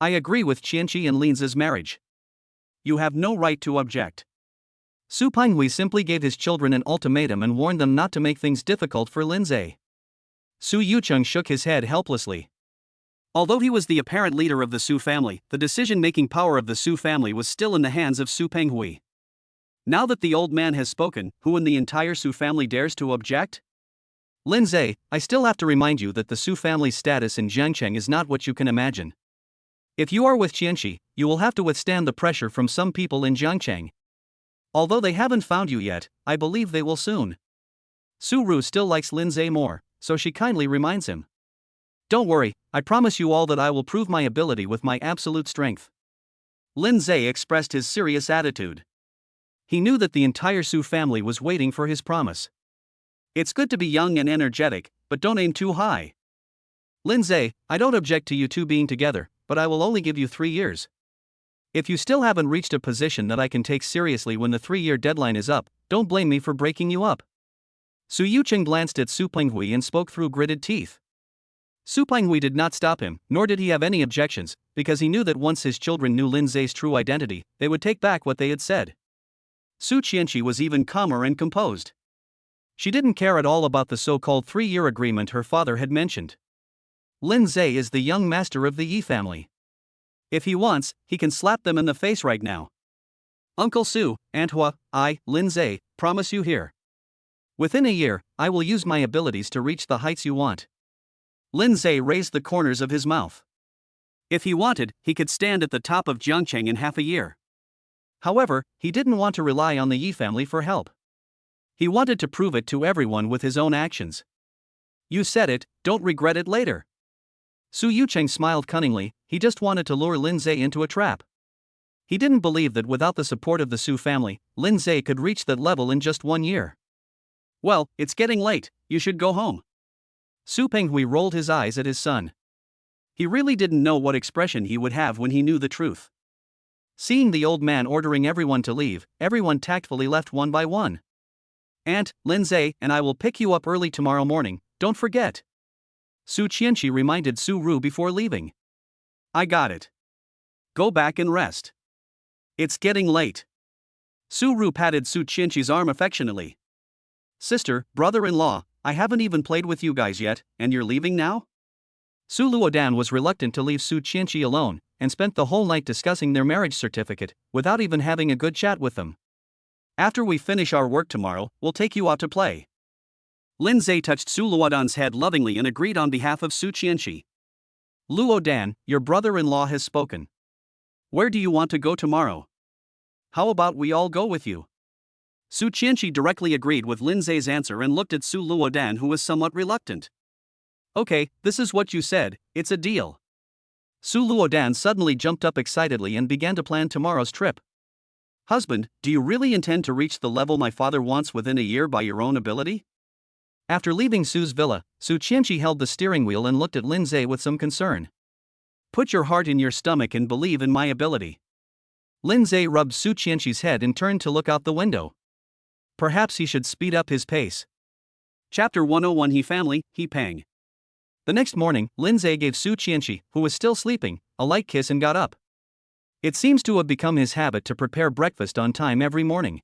I agree with Chenshi and Linseay's marriage. You have no right to object. Su Penghui simply gave his children an ultimatum and warned them not to make things difficult for Lindseay. Su Yucheng shook his head helplessly. Although he was the apparent leader of the Su family, the decision-making power of the Su family was still in the hands of Su Penghui. Now that the old man has spoken, who in the entire Su family dares to object? Lindseay, I still have to remind you that the Su family's status in Jiangcheng is not what you can imagine. If you are with Chenshi, you will have to withstand the pressure from some people in Jiangcheng. Although they haven't found you yet, I believe they will soon. Su Ru still likes Lindseay more, so she kindly reminds him. Don't worry, I promise you all that I will prove my ability with my absolute strength. Lindseay expressed his serious attitude. He knew that the entire Su family was waiting for his promise. It's good to be young and energetic, but don't aim too high. Lindseay, I don't object to you two being together, but I will only give you 3 years. If you still haven't reached a position that I can take seriously when the 3-year deadline is up, don't blame me for breaking you up. Su Yucheng glanced at Su Penghui and spoke through gritted teeth. Su Penghui did not stop him, nor did he have any objections, because he knew that once his children knew Lindseay's true identity, they would take back what they had said. Su Chenshi was even calmer and composed. She didn't care at all about the so-called 3-year agreement her father had mentioned. Lindseay is the young master of the Yi family. If he wants, he can slap them in the face right now. Uncle Su, Aunt Hua, I, Lindseay, promise you here. Within a year, I will use my abilities to reach the heights you want. Lindseay raised the corners of his mouth. If he wanted, he could stand at the top of Jiangcheng in half a year. However, he didn't want to rely on the Yi family for help. He wanted to prove it to everyone with his own actions. You said it, don't regret it later. Su Yucheng smiled cunningly, he just wanted to lure Lindseay into a trap. He didn't believe that without the support of the Su family, Lindseay could reach that level in just 1 year. Well, it's getting late, you should go home. Su Penghui rolled his eyes at his son. He really didn't know what expression he would have when he knew the truth. Seeing the old man ordering everyone to leave, everyone tactfully left one by one. Aunt, Lindseay, and I will pick you up early tomorrow morning, don't forget. Su Chenshi reminded Su Ru before leaving. I got it. Go back and rest. It's getting late. Su Ru patted Su Chenshi's arm affectionately. Sister, brother-in-law, I haven't even played with you guys yet, and you're leaving now? Su Luodan was reluctant to leave Su Chenshi alone, and spent the whole night discussing their marriage certificate, without even having a good chat with them. After we finish our work tomorrow, we'll take you out to play. Lindseay touched Su Luodan's head lovingly and agreed on behalf of Su Chenshi. Luodan, your brother-in-law has spoken. Where do you want to go tomorrow? How about we all go with you? Su Chenshi directly agreed with Lindseay's answer and looked at Su Luodan, who was somewhat reluctant. Okay, this is what you said, it's a deal. Su Luodan suddenly jumped up excitedly and began to plan tomorrow's trip. Husband, do you really intend to reach the level my father wants within a year by your own ability? After leaving Su's villa, Su Chenshi held the steering wheel and looked at Lindseay with some concern. Put your heart in your stomach and believe in my ability. Lindseay rubbed Su Chenshi's head and turned to look out the window. Perhaps he should speed up his pace. Chapter 101 He Family, He Pang. The next morning, Lindseay gave Su Chenshi, who was still sleeping, a light kiss and got up. It seems to have become his habit to prepare breakfast on time every morning.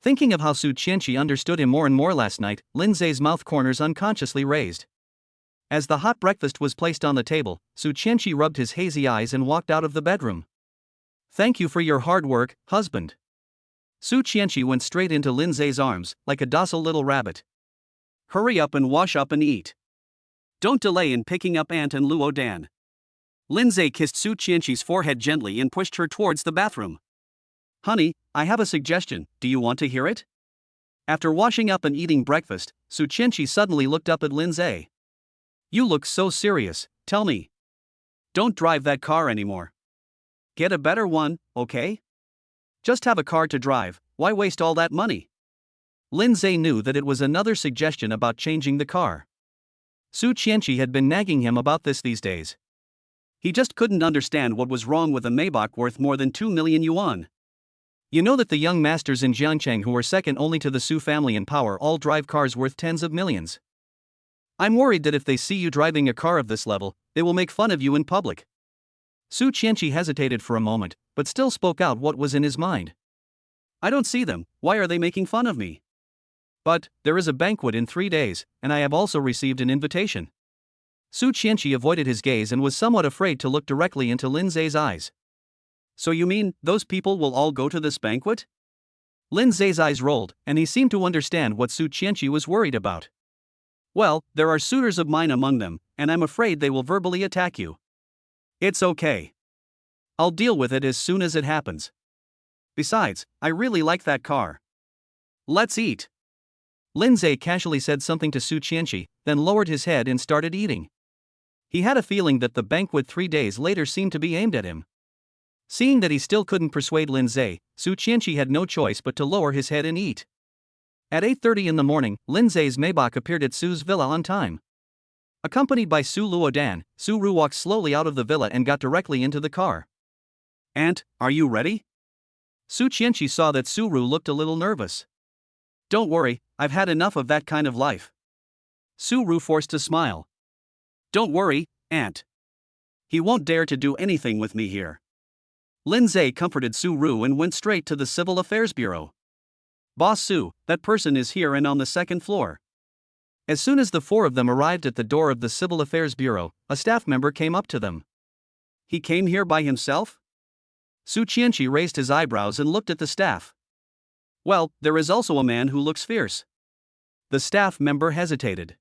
Thinking of how Su Chenshi understood him more and more last night, Lindseay's mouth corners unconsciously raised. As the hot breakfast was placed on the table, Su Chenshi rubbed his hazy eyes and walked out of the bedroom. Thank you for your hard work, husband. Su Chenshi went straight into Lindseay's arms, like a docile little rabbit. Hurry up and wash up and eat. Don't delay in picking up Aunt and Luodan. Lindseay kissed Su Chenshi's forehead gently and pushed her towards the bathroom. Honey, I have a suggestion, do you want to hear it? After washing up and eating breakfast, Su Chenshi suddenly looked up at Lindseay. You look so serious, tell me. Don't drive that car anymore. Get a better one, okay? Just have a car to drive, why waste all that money? Lindseay knew that it was another suggestion about changing the car. Su Chenshi had been nagging him about this these days. He just couldn't understand what was wrong with a Maybach worth more than 2 million yuan. You know that the young masters in Jiangcheng who are second only to the Su family in power all drive cars worth tens of millions. I'm worried that if they see you driving a car of this level, they will make fun of you in public. Su Chenshi hesitated for a moment, but still spoke out what was in his mind. I don't see them, why are they making fun of me? But, there is a banquet in 3 days, and I have also received an invitation. Su Chenshi avoided his gaze and was somewhat afraid to look directly into Lindseay's eyes. So you mean, those people will all go to this banquet? Lindseay's eyes rolled, and he seemed to understand what Su Chenshi was worried about. Well, there are suitors of mine among them, and I'm afraid they will verbally attack you. It's okay. I'll deal with it as soon as it happens. Besides, I really like that car. Let's eat. Lindseay casually said something to Su Chenshi, then lowered his head and started eating. He had a feeling that the banquet 3 days later seemed to be aimed at him. Seeing that he still couldn't persuade Lindseay, Su Chenshi had no choice but to lower his head and eat. At 8:30 in the morning, Lindseay's Maybach appeared at Su's villa on time. Accompanied by Su Luodan, Su Ru walked slowly out of the villa and got directly into the car. Aunt, are you ready? Su Chenshi saw that Su Ru looked a little nervous. Don't worry, I've had enough of that kind of life. Su Ru forced a smile. Don't worry, Aunt. He won't dare to do anything with me here. Lindseay comforted Su Ru and went straight to the Civil Affairs Bureau. Boss Su, that person is here and on the 2nd floor. As soon as the 4 of them arrived at the door of the Civil Affairs Bureau, a staff member came up to them. He came here by himself? Su Chenshi raised his eyebrows and looked at the staff. Well, there is also a man who looks fierce. The staff member hesitated.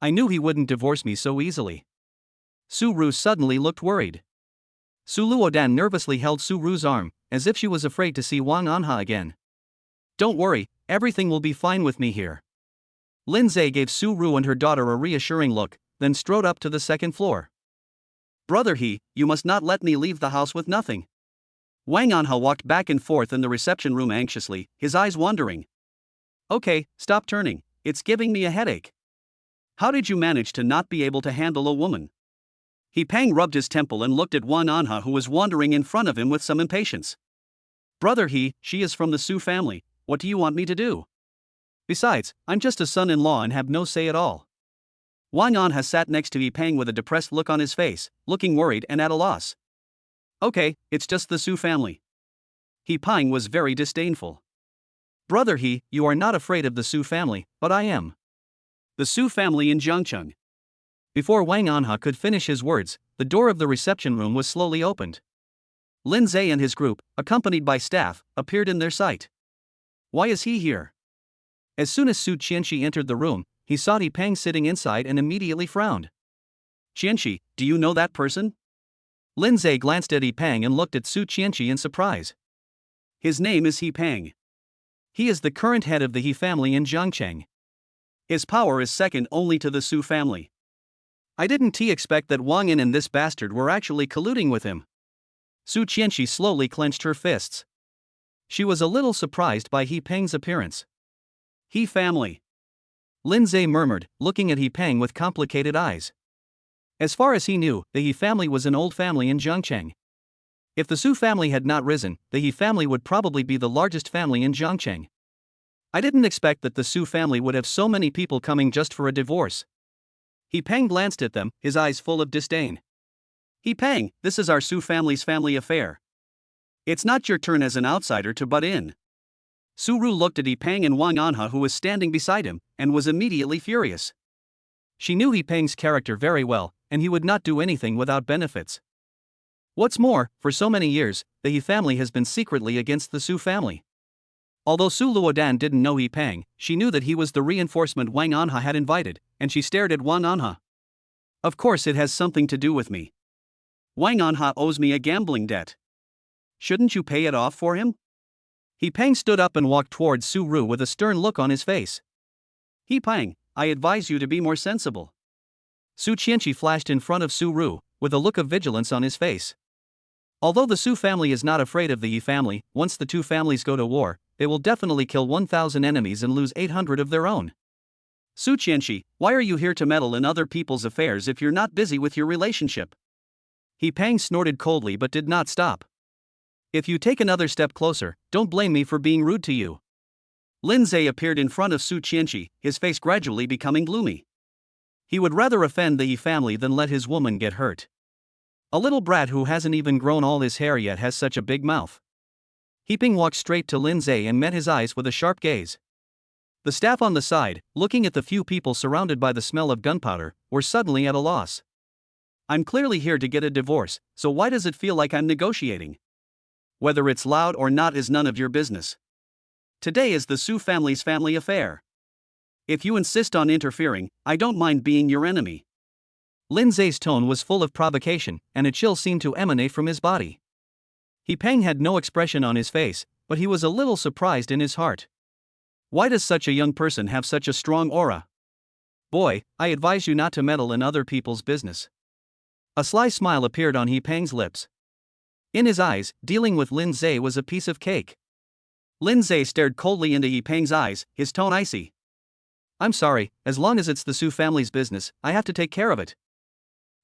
I knew he wouldn't divorce me so easily. Su Ru suddenly looked worried. Su Luodan nervously held Su Ru's arm, as if she was afraid to see Wang Anha again. Don't worry, everything will be fine with me here. Lindseay gave Su Ru and her daughter a reassuring look, then strode up to the 2nd floor. Brother He, you must not let me leave the house with nothing. Wang Anha walked back and forth in the reception room anxiously, his eyes wandering. Okay, stop turning, it's giving me a headache. How did you manage to not be able to handle a woman? He Pang rubbed his temple and looked at Wang Anha, who was wandering in front of him with some impatience. Brother He, she is from the Su family, what do you want me to do? Besides, I'm just a son-in-law and have no say at all. Wang Anha sat next to He Pang with a depressed look on his face, looking worried and at a loss. Okay, it's just the Su family. He Pang was very disdainful. Brother He, you are not afraid of the Su family, but I am. The Su family in Jiangcheng. Before Wang Anha could finish his words, the door of the reception room was slowly opened. Lindseay and his group, accompanied by staff, appeared in their sight. Why is he here? As soon as Su Chenshi entered the room, he saw He Pang sitting inside and immediately frowned. Chenshi, do you know that person? Lindseay glanced at He Pang and looked at Su Chenshi in surprise. His name is He Pang. He is the current head of the He family in Jiangcheng. His power is second only to the Su family. I didn't expect that Wang Yin and this bastard were actually colluding with him. Su Chenshi slowly clenched her fists. She was a little surprised by He Pang's appearance. He family. Lindseay murmured, looking at He Pang with complicated eyes. As far as he knew, the He family was an old family in Jiangcheng. If the Su family had not risen, the He family would probably be the largest family in Jiangcheng. I didn't expect that the Su family would have so many people coming just for a divorce. He Pang glanced at them, his eyes full of disdain. He Pang, this is our Su family's family affair. It's not your turn as an outsider to butt in. Su Ru looked at He Pang and Wang Anha, who was standing beside him, and was immediately furious. She knew He Pang's character very well, and he would not do anything without benefits. What's more, for so many years, the He family has been secretly against the Su family. Although Su Luodan didn't know He Pang, she knew that he was the reinforcement Wang Anha had invited, and she stared at Wang Anha. Of course it has something to do with me. Wang Anha owes me a gambling debt. Shouldn't you pay it off for him? He Pang stood up and walked towards Su Ru with a stern look on his face. He Pang, I advise you to be more sensible. Su Chenshi flashed in front of Su Ru, with a look of vigilance on his face. Although the Su family is not afraid of the He family, once the two families go to war, they will definitely kill 1,000 enemies and lose 800 of their own. Su Chenshi, why are you here to meddle in other people's affairs if you're not busy with your relationship? He Pang snorted coldly but did not stop. If you take another step closer, don't blame me for being rude to you. Lindseay appeared in front of Su Chenshi, his face gradually becoming gloomy. He would rather offend the He family than let his woman get hurt. A little brat who hasn't even grown all his hair yet has such a big mouth. He Pang walked straight to Lindseay and met his eyes with a sharp gaze. The staff on the side, looking at the few people surrounded by the smell of gunpowder, were suddenly at a loss. I'm clearly here to get a divorce, so why does it feel like I'm negotiating? Whether it's loud or not is none of your business. Today is the Su family's family affair. If you insist on interfering, I don't mind being your enemy. Lindseay's tone was full of provocation, and a chill seemed to emanate from his body. Peng had no expression on his face, but he was a little surprised in his heart. Why does such a young person have such a strong aura? Boy, I advise you not to meddle in other people's business. A sly smile appeared on Peng's lips. In his eyes, dealing with Lindseay was a piece of cake. Lindseay stared coldly into Peng's eyes, his tone icy. I'm sorry, as long as it's the Su family's business, I have to take care of it.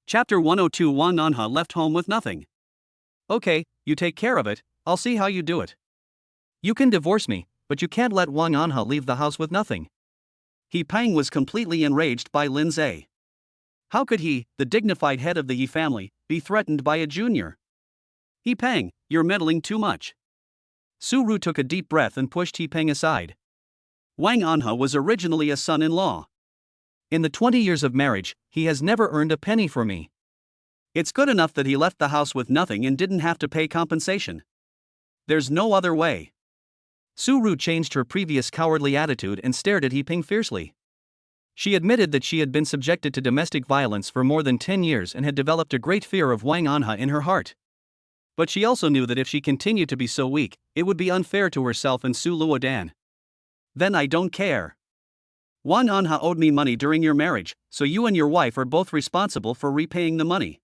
Chapter 102. Wang Anha left home with nothing. Okay, you take care of it, I'll see how you do it. You can divorce me, but you can't let Wang Anha leave the house with nothing. Peng was completely enraged by Lindseay. How could he, the dignified head of the Yi family, be threatened by a junior? Peng, you're meddling too much. Su Ru took a deep breath and pushed Peng aside. Wang Anha was originally a son-in-law. In the 20 years of marriage, he has never earned a penny for me. It's good enough that he left the house with nothing and didn't have to pay compensation. There's no other way. Su Ru changed her previous cowardly attitude and stared at Peng fiercely. She admitted that she had been subjected to domestic violence for more than 10 years and had developed a great fear of Wang Anha in her heart. But she also knew that if she continued to be so weak, it would be unfair to herself and Su Luodan. Then I don't care. Wang Anha owed me money during your marriage, so you and your wife are both responsible for repaying the money.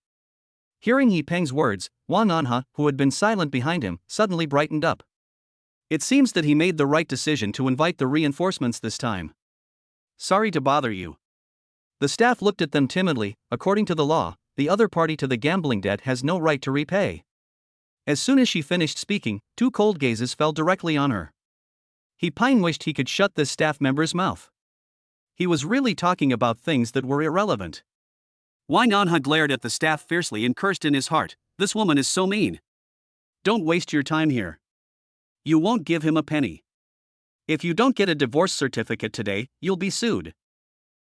Hearing Peng's words, Wang Anha, who had been silent behind him, suddenly brightened up. It seems that he made the right decision to invite the reinforcements this time. Sorry to bother you. The staff looked at them timidly. According to the law, the other party to the gambling debt has no right to repay. As soon as she finished speaking, two cold gazes fell directly on her. Peng wished he could shut this staff member's mouth. He was really talking about things that were irrelevant. Wang Anha glared at the staff fiercely and cursed in his heart, this woman is so mean. Don't waste your time here. You won't give him a penny. If you don't get a divorce certificate today, you'll be sued.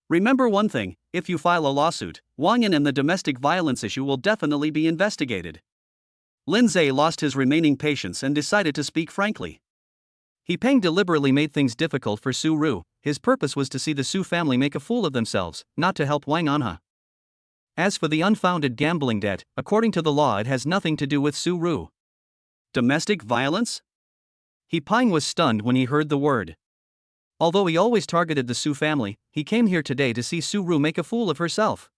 Remember one thing, if you file a lawsuit, Wang An and the domestic violence issue will definitely be investigated. Lindseay lost his remaining patience and decided to speak frankly. Peng deliberately made things difficult for Su Ru. His purpose was to see the Su family make a fool of themselves, not to help Wang Anha. As for the unfounded gambling debt, according to the law it has nothing to do with Su Ru. Domestic violence? Peng was stunned when he heard the word. Although he always targeted the Su family, he came here today to see Su Ru make a fool of herself.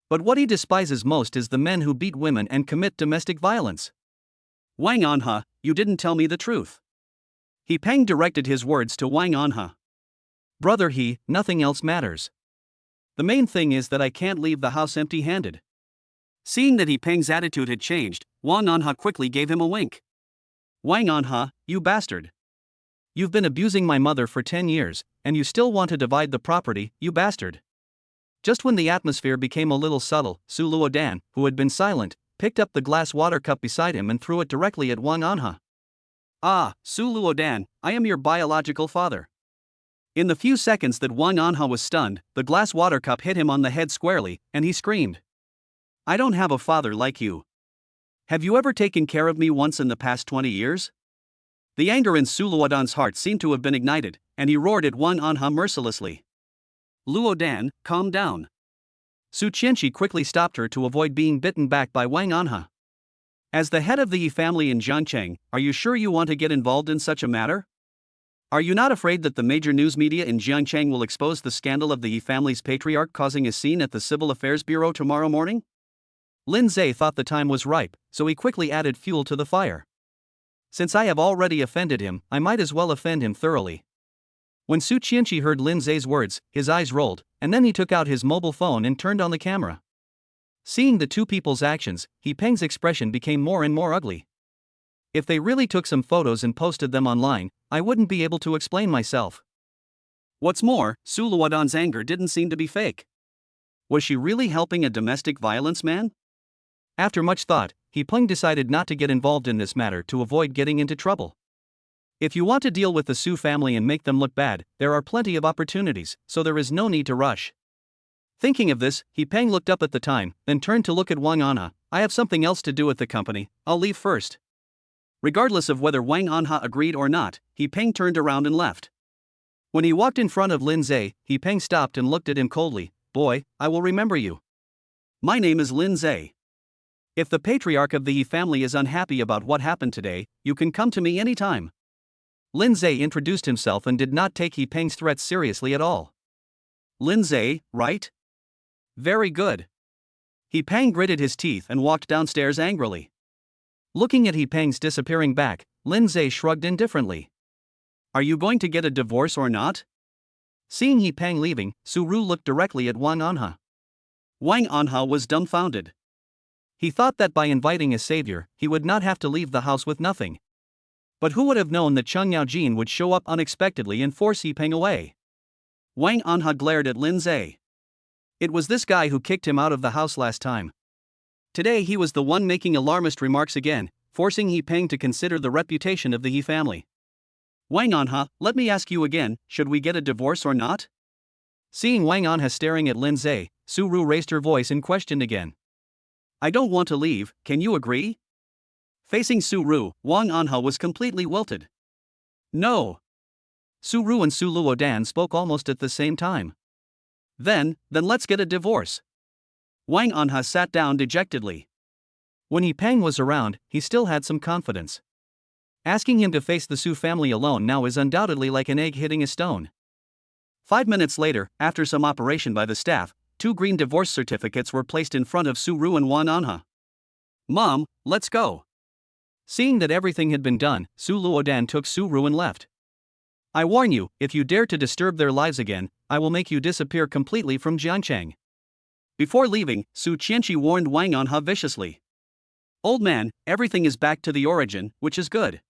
But what he despises most is the men who beat women and commit domestic violence. Wang Anha, you didn't tell me the truth. Peng directed his words to Wang Anha. Brother nothing else matters. The main thing is that I can't leave the house empty-handed. Seeing that Peng's attitude had changed, Wang Anha quickly gave him a wink. Wang Anha, you bastard. You've been abusing my mother for 10 years, and you still want to divide the property, you bastard. Just when the atmosphere became a little subtle, Su Luodan, who had been silent, picked up the glass water cup beside him and threw it directly at Wang Anha. Ah, Su Luodan, I am your biological father. In the few seconds that Wang Anha was stunned, the glass water cup hit him on the head squarely, and he screamed. I don't have a father like you. Have you ever taken care of me once in the past 20 years? The anger in Su Luodan's heart seemed to have been ignited, and he roared at Wang Anha mercilessly. Luodan, calm down. Su Chenshi quickly stopped her to avoid being bitten back by Wang Anha. As the head of the Yi family in Jiangcheng, are you sure you want to get involved in such a matter? Are you not afraid that the major news media in Jiangcheng will expose the scandal of the Yi family's patriarch causing a scene at the Civil Affairs Bureau tomorrow morning? Lindseay thought the time was ripe, so he quickly added fuel to the fire. Since I have already offended him, I might as well offend him thoroughly. When Su Chenshi heard Lindseay's words, his eyes rolled, and then he took out his mobile phone and turned on the camera. Seeing the two people's actions, Peng's expression became more and more ugly. If they really took some photos and posted them online, I wouldn't be able to explain myself. What's more, Su Luodan's anger didn't seem to be fake. Was she really helping a domestic violence man? After much thought, Peng decided not to get involved in this matter to avoid getting into trouble. If you want to deal with the Su family and make them look bad, there are plenty of opportunities, so there is no need to rush. Thinking of this, He Peng looked up at the time, then turned to look at Wang Anha. I have something else to do at the company, I'll leave first. Regardless of whether Wang Anha agreed or not, He Peng turned around and left. When he walked in front of Lindseay, He Peng stopped and looked at him coldly. Boy, I will remember you. My name is Lindseay. If the patriarch of the Yi family is unhappy about what happened today, you can come to me anytime. Lindseay introduced himself and did not take He Peng's threats seriously at all. Lindseay, right? Very good. He Peng gritted his teeth and walked downstairs angrily. Looking at He Peng's disappearing back, Lindseay shrugged indifferently. Are you going to get a divorce or not? Seeing He Peng leaving, Su Ru looked directly at Wang Anha. Wang Anha was dumbfounded. He thought that by inviting his savior, he would not have to leave the house with nothing. But who would have known that Cheng Yaojin would show up unexpectedly and force He Peng away? Wang Anha glared at Lindseay. It was this guy who kicked him out of the house last time. Today he was the one making alarmist remarks again, forcing He Peng to consider the reputation of the He family. Wang Anha, let me ask you again, should we get a divorce or not? Seeing Wang Anha staring at Lindseay, Su Ru raised her voice and questioned again. I don't want to leave, can you agree? Facing Su Ru, Wang Anha was completely wilted. No. Su Ru and Su Luodan spoke almost at the same time. Then let's get a divorce. Wang Anha sat down dejectedly. When He Peng was around, he still had some confidence. Asking him to face the Su family alone now is undoubtedly like an egg hitting a stone. 5 minutes later, after some operation by the staff, 2 green divorce certificates were placed in front of Su Ru and Wang Anha. Mom, let's go. Seeing that everything had been done, Su Luodan took Su Ru and left. I warn you, if you dare to disturb their lives again, I will make you disappear completely from Jiangcheng. Before leaving, Su Chenshi warned Wang Anha viciously. Old man, everything is back to the origin, which is good.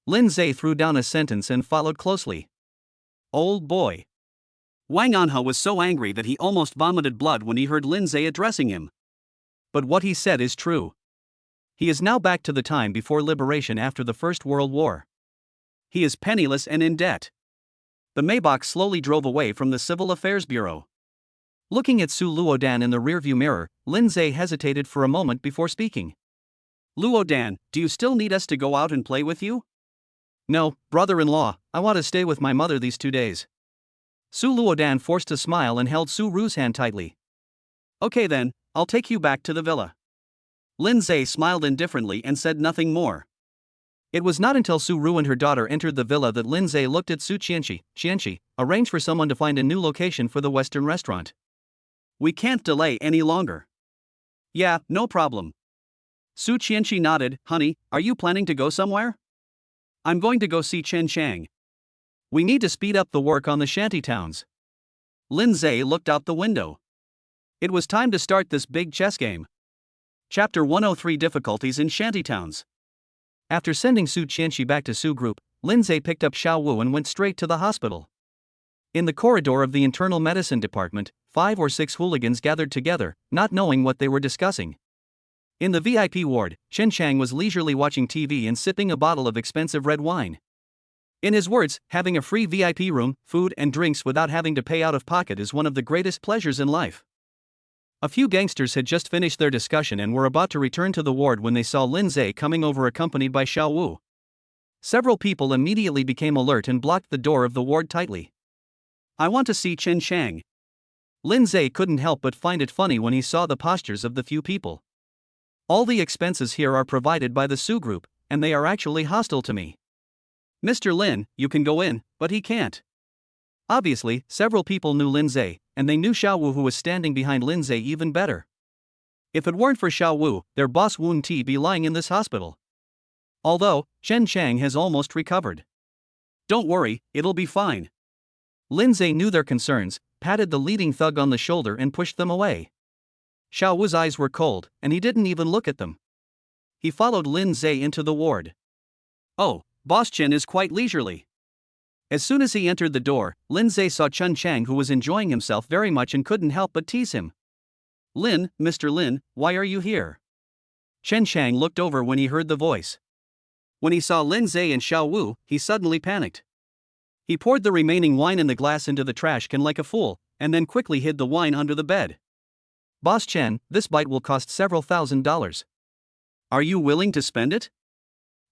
Lindseay threw down a sentence and followed closely. Old boy. Wang Anha was so angry that he almost vomited blood when he heard Lindseay addressing him. But what he said is true. He is now back to the time before liberation after the First World War. He is penniless and in debt. The Maybach slowly drove away from the Civil Affairs Bureau. Looking at Su Luodan in the rearview mirror, Lindseay hesitated for a moment before speaking. Luodan, do you still need us to go out and play with you? No, brother-in-law, I want to stay with my mother these 2 days. Su Luodan forced a smile and held Su Ru's hand tightly. Okay then, I'll take you back to the villa. Lindseay smiled indifferently and said nothing more. It was not until Su Ru and her daughter entered the villa that Lindseay looked at Su Chenshi. Chenshi, arrange for someone to find a new location for the Western restaurant. We can't delay any longer. Yeah, no problem. Su Chenshi nodded. Honey, are you planning to go somewhere? I'm going to go see Chen Chang. We need to speed up the work on the shanty towns. Lindseay looked out the window. It was time to start this big chess game. Chapter 103 Difficulties in Shantytowns. After sending Su Chenshi back to Su Group, Lindseay picked up Xiao Wu and went straight to the hospital. In the corridor of the internal medicine department, 5 or 6 hooligans gathered together, not knowing what they were discussing. In the VIP ward, Chen Chang was leisurely watching TV and sipping a bottle of expensive red wine. In his words, having a free VIP room, food and drinks without having to pay out of pocket is one of the greatest pleasures in life. A few gangsters had just finished their discussion and were about to return to the ward when they saw Lindseay coming over accompanied by Xiao Wu. Several people immediately became alert and blocked the door of the ward tightly. I want to see Chen Chang. Lindseay couldn't help but find it funny when he saw the postures of the few people. All the expenses here are provided by the Su Group, and they are actually hostile to me. Mr. Lin, you can go in, but he can't. Obviously, several people knew Lindseay, and they knew Xiao Wu who was standing behind Lindseay even better. If it weren't for Xiao Wu, their boss Wun Ti be lying in this hospital. Although, Chen Chang has almost recovered. Don't worry, it'll be fine. Lindseay knew their concerns, patted the leading thug on the shoulder and pushed them away. Xiao Wu's eyes were cold, and he didn't even look at them. He followed Lindseay into the ward. Oh, Boss Chen is quite leisurely. As soon as he entered the door, Lindseay saw Chen Chang who was enjoying himself very much and couldn't help but tease him. Lin, Mr. Lin, why are you here? Chen Chang looked over when he heard the voice. When he saw Lindseay and Xiao Wu, he suddenly panicked. He poured the remaining wine in the glass into the trash can like a fool, and then quickly hid the wine under the bed. Boss Chen, this bite will cost several $1,000s. Are you willing to spend it?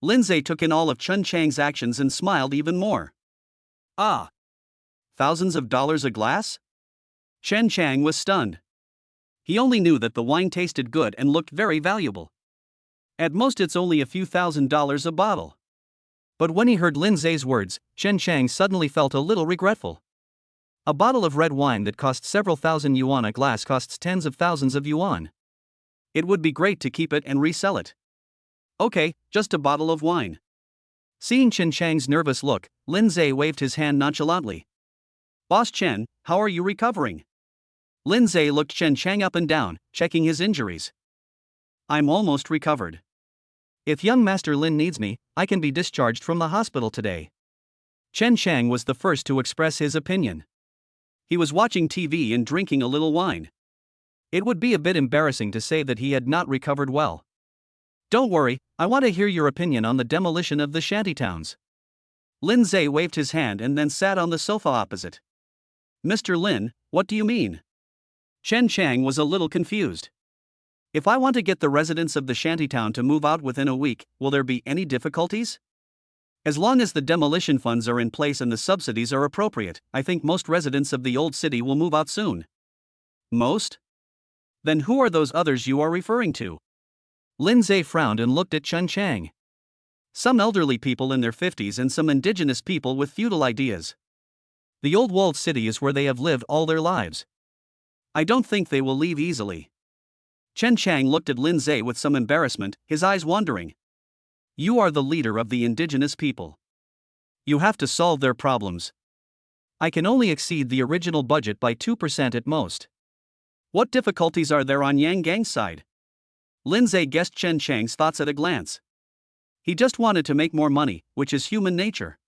Lindseay took in all of Chen Chang's actions and smiled even more. Ah! Thousands of dollars a glass? Chen Chang was stunned. He only knew that the wine tasted good and looked very valuable. At most it's only a few $1,000s a bottle. But when he heard Lindseay's words, Chen Chang suddenly felt a little regretful. A bottle of red wine that cost several thousand yuan a glass costs tens of thousands of yuan. It would be great to keep it and resell it. Okay, just a bottle of wine. Seeing Chen Chang's nervous look, Lindseay waved his hand nonchalantly. Boss Chen, how are you recovering? Lindseay looked Chen Chang up and down, checking his injuries. I'm almost recovered. If young Master Lin needs me, I can be discharged from the hospital today. Chen Chang was the first to express his opinion. He was watching TV and drinking a little wine. It would be a bit embarrassing to say that he had not recovered well. Don't worry, I want to hear your opinion on the demolition of the shantytowns. Lindseay waved his hand and then sat on the sofa opposite. Mr. Lin, what do you mean? Chen Chang was a little confused. If I want to get the residents of the shantytown to move out within a week, will there be any difficulties? As long as the demolition funds are in place and the subsidies are appropriate, I think most residents of the old city will move out soon. Most? Then who are those others you are referring to? Lindseay frowned and looked at Chen Chang. Some elderly people in their 50s and some indigenous people with feudal ideas. The old walled city is where they have lived all their lives. I don't think they will leave easily. Chen Chang looked at Lindseay with some embarrassment, his eyes wandering. You are the leader of the indigenous people. You have to solve their problems. I can only exceed the original budget by 2% at most. What difficulties are there on Yang Gang's side? Lindseay guessed Chen Chang's thoughts at a glance. He just wanted to make more money, which is human nature.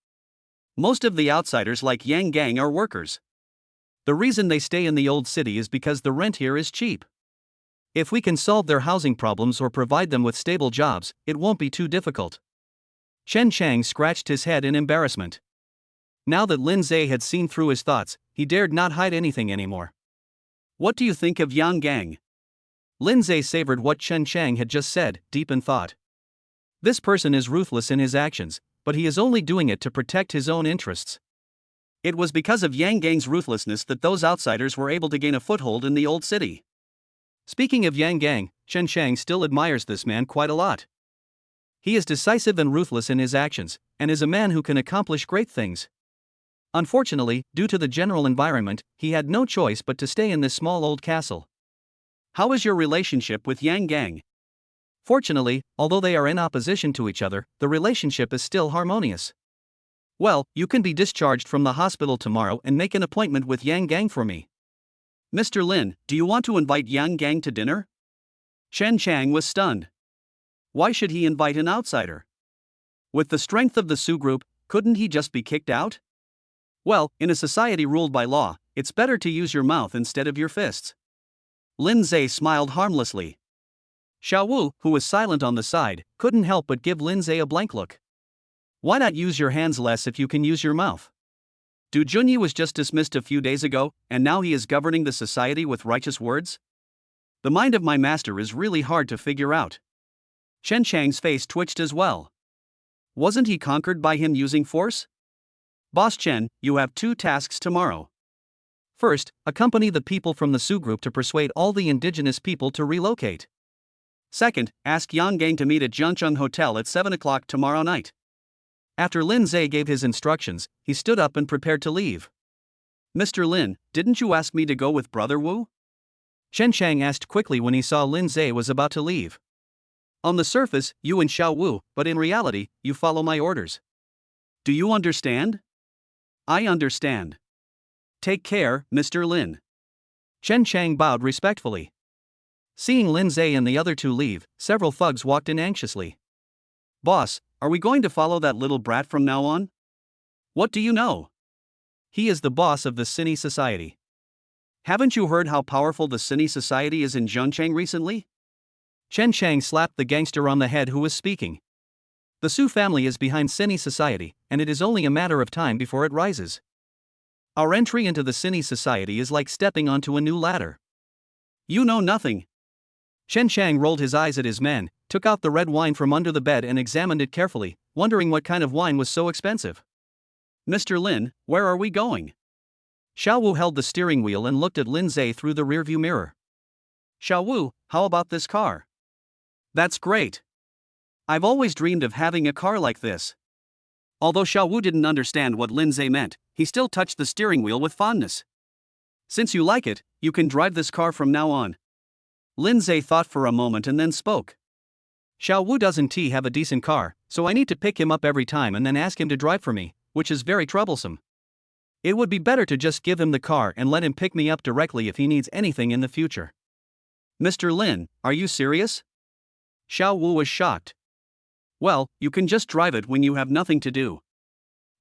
Most of the outsiders like Yang Gang are workers. The reason they stay in the old city is because the rent here is cheap. If we can solve their housing problems or provide them with stable jobs, it won't be too difficult. Chen Chang scratched his head in embarrassment. Now that Lindseay had seen through his thoughts, he dared not hide anything anymore. What do you think of Yang Gang? Lindseay savored what Chen Chang had just said, deep in thought. This person is ruthless in his actions, but he is only doing it to protect his own interests. It was because of Yang Gang's ruthlessness that those outsiders were able to gain a foothold in the old city. Speaking of Yang Gang, Chen Chang still admires this man quite a lot. He is decisive and ruthless in his actions, and is a man who can accomplish great things. Unfortunately, due to the general environment, he had no choice but to stay in this small old castle. How is your relationship with Yang Gang? Fortunately, although they are in opposition to each other, the relationship is still harmonious. Well, you can be discharged from the hospital tomorrow and make an appointment with Yang Gang for me. Mr. Lin, do you want to invite Yang Gang to dinner? Chen Chang was stunned. Why should he invite an outsider? With the strength of the Su group, couldn't he just be kicked out? Well, in a society ruled by law, it's better to use your mouth instead of your fists. Lindseay smiled harmlessly. Xiao Wu, who was silent on the side, couldn't help but give Lindseay a blank look. Why not use your hands less if you can use your mouth? Du Junyi was just dismissed a few days ago, and now he is governing the society with righteous words? The mind of my master is really hard to figure out. Chen Chang's face twitched as well. Wasn't he conquered by him using force? Boss Chen, you have 2 tasks tomorrow. First, accompany the people from the Su group to persuade all the indigenous people to relocate. Second, ask Yang Gang to meet at Jiangcheng Hotel at 7 o'clock tomorrow night. After Lindseay gave his instructions, he stood up and prepared to leave. Mr. Lin, didn't you ask me to go with Brother Wu? Chen Chang asked quickly when he saw Lindseay was about to leave. On the surface, you and Xiao Wu, but in reality, you follow my orders. Do you understand? I understand. Take care, Mr. Lin. Chen Chang bowed respectfully. Seeing Lindseay and the other 2 leave, several thugs walked in anxiously. Boss, are we going to follow that little brat from now on? What do you know? He is the boss of the Cine Society. Haven't you heard how powerful the Cine Society is in Zhongcheng recently? Chen Chang slapped the gangster on the head who was speaking. The Su family is behind Cine society, and it is only a matter of time before it rises. Our entry into the Cine society is like stepping onto a new ladder. You know nothing. Chen Chang rolled his eyes at his man, took out the red wine from under the bed and examined it carefully, wondering what kind of wine was so expensive. Mr. Lin, where are we going? Xiao Wu held the steering wheel and looked at Lindseay through the rearview mirror. Xiao Wu, how about this car? That's great. I've always dreamed of having a car like this. Although Xiao Wu didn't understand what Lindseay meant, he still touched the steering wheel with fondness. Since you like it, you can drive this car from now on. Lindseay thought for a moment and then spoke. Xiao Wu doesn't have a decent car, so I need to pick him up every time and then ask him to drive for me, which is very troublesome. It would be better to just give him the car and let him pick me up directly if he needs anything in the future. Mr. Lin, are you serious? Xiao Wu was shocked. Well, you can just drive it when you have nothing to do.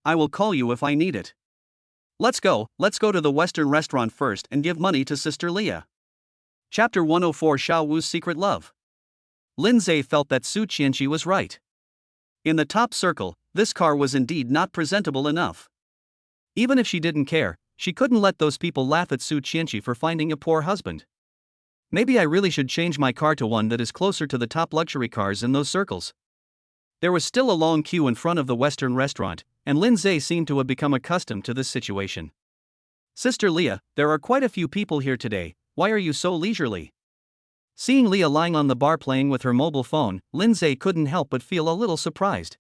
I will call you if I need it. Let's go to the Western restaurant first and give money to Sister Leah. Chapter 104 Xiao Wu's Secret Love. Lindseay felt that Su Chenshi was right. In the top circle, this car was indeed not presentable enough. Even if she didn't care, she couldn't let those people laugh at Su Chenshi for finding a poor husband. Maybe I really should change my car to one that is closer to the top luxury cars in those circles. There was still a long queue in front of the Western restaurant, and Lindseay seemed to have become accustomed to this situation. Sister Leah, there are quite a few people here today, why are you so leisurely? Seeing Leah lying on the bar playing with her mobile phone, Lindseay couldn't help but feel a little surprised.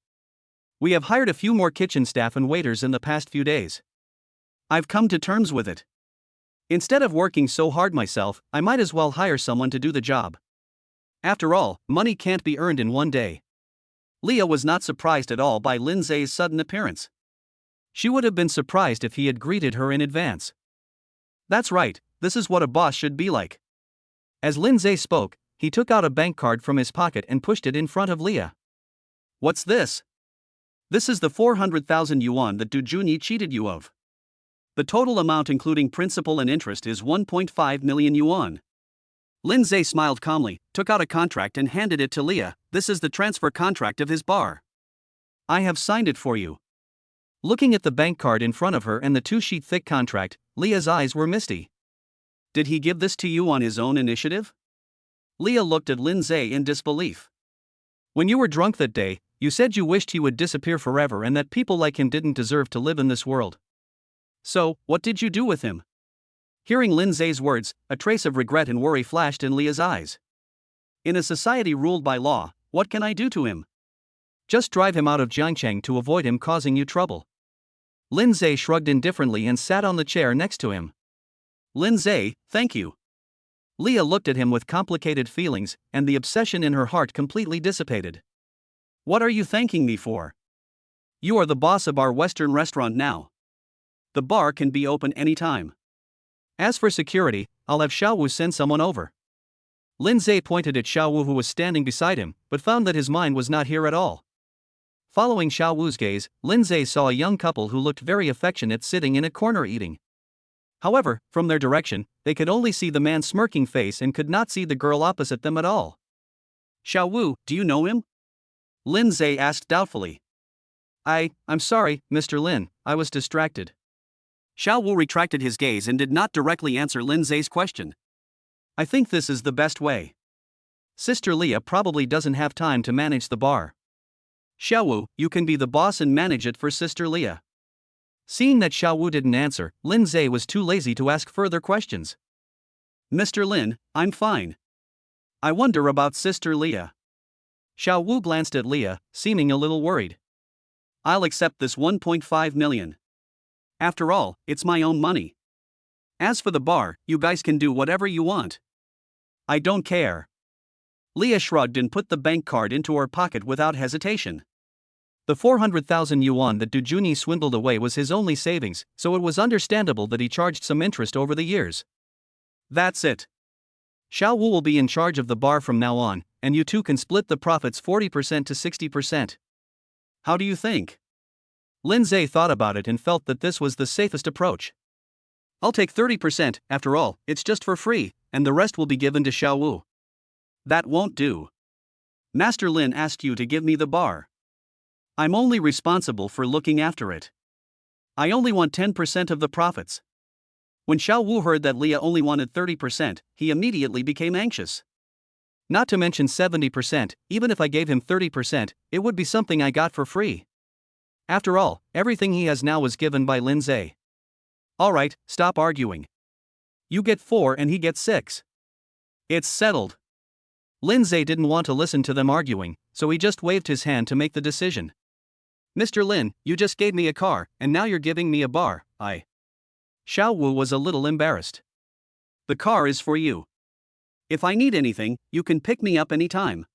We have hired a few more kitchen staff and waiters in the past few days. I've come to terms with it. Instead of working so hard myself, I might as well hire someone to do the job. After all, money can't be earned in one day. Leah was not surprised at all by Lindseay's sudden appearance. She would have been surprised if he had greeted her in advance. That's right, this is what a boss should be like. As Lindseay spoke, he took out a bank card from his pocket and pushed it in front of Leah. What's this? This is the 400,000 yuan that Du Junyi cheated you of. The total amount including principal and interest is 1.5 million yuan. Lindseay smiled calmly, took out a contract and handed it to Leah. This is the transfer contract of his bar. I have signed it for you. Looking at the bank card in front of her and the 2-sheet thick contract, Leah's eyes were misty. Did he give this to you on his own initiative? Leah looked at Lindseay in disbelief. When you were drunk that day, you said you wished he would disappear forever and that people like him didn't deserve to live in this world. So, what did you do with him? Hearing Lindseay's words, a trace of regret and worry flashed in Leah's eyes. In a society ruled by law, what can I do to him? Just drive him out of Jiangcheng to avoid him causing you trouble. Lindseay shrugged indifferently and sat on the chair next to him. Lindseay, thank you. Leah looked at him with complicated feelings, and the obsession in her heart completely dissipated. What are you thanking me for? You are the boss of our Western restaurant now. The bar can be open anytime. As for security, I'll have Xiao Wu send someone over. Lindseay pointed at Xiao Wu who was standing beside him, but found that his mind was not here at all. Following Xiao Wu's gaze, Lindseay saw a young couple who looked very affectionate sitting in a corner eating. However, from their direction, they could only see the man's smirking face and could not see the girl opposite them at all. Xiao Wu, do you know him? Lindseay asked doubtfully. I'm sorry, Mr. Lin, I was distracted. Xiao Wu retracted his gaze and did not directly answer Lindseay's question. I think this is the best way. Sister Leah probably doesn't have time to manage the bar. Xiao Wu, you can be the boss and manage it for Sister Leah. Seeing that Xiao Wu didn't answer, Lindseay was too lazy to ask further questions. Mr. Lin, I'm fine. I wonder about Sister Leah. Xiao Wu glanced at Leah, seeming a little worried. I'll accept this 1.5 million. After all, it's my own money. As for the bar, you guys can do whatever you want. I don't care. Leah shrugged and put the bank card into her pocket without hesitation. The 400,000 yuan that Du Junyi swindled away was his only savings, so it was understandable that he charged some interest over the years. That's it. Xiao Wu will be in charge of the bar from now on, and you two can split the profits 40% to 60%. How do you think? Lindseay thought about it and felt that this was the safest approach. I'll take 30%, after all, it's just for free, and the rest will be given to Xiao Wu. That won't do. Master Lin asked you to give me the bar. I'm only responsible for looking after it. I only want 10% of the profits. When Xiao Wu heard that Leah only wanted 30%, he immediately became anxious. Not to mention 70%, even if I gave him 30%, it would be something I got for free. After all, everything he has now was given by Lindseay. Alright, stop arguing. You get 4 and he gets 6. It's settled. Lindseay didn't want to listen to them arguing, so he just waved his hand to make the decision. Mr. Lin, you just gave me a car, and now you're giving me a bar. Xiao Wu was a little embarrassed. The car is for you. If I need anything, you can pick me up anytime.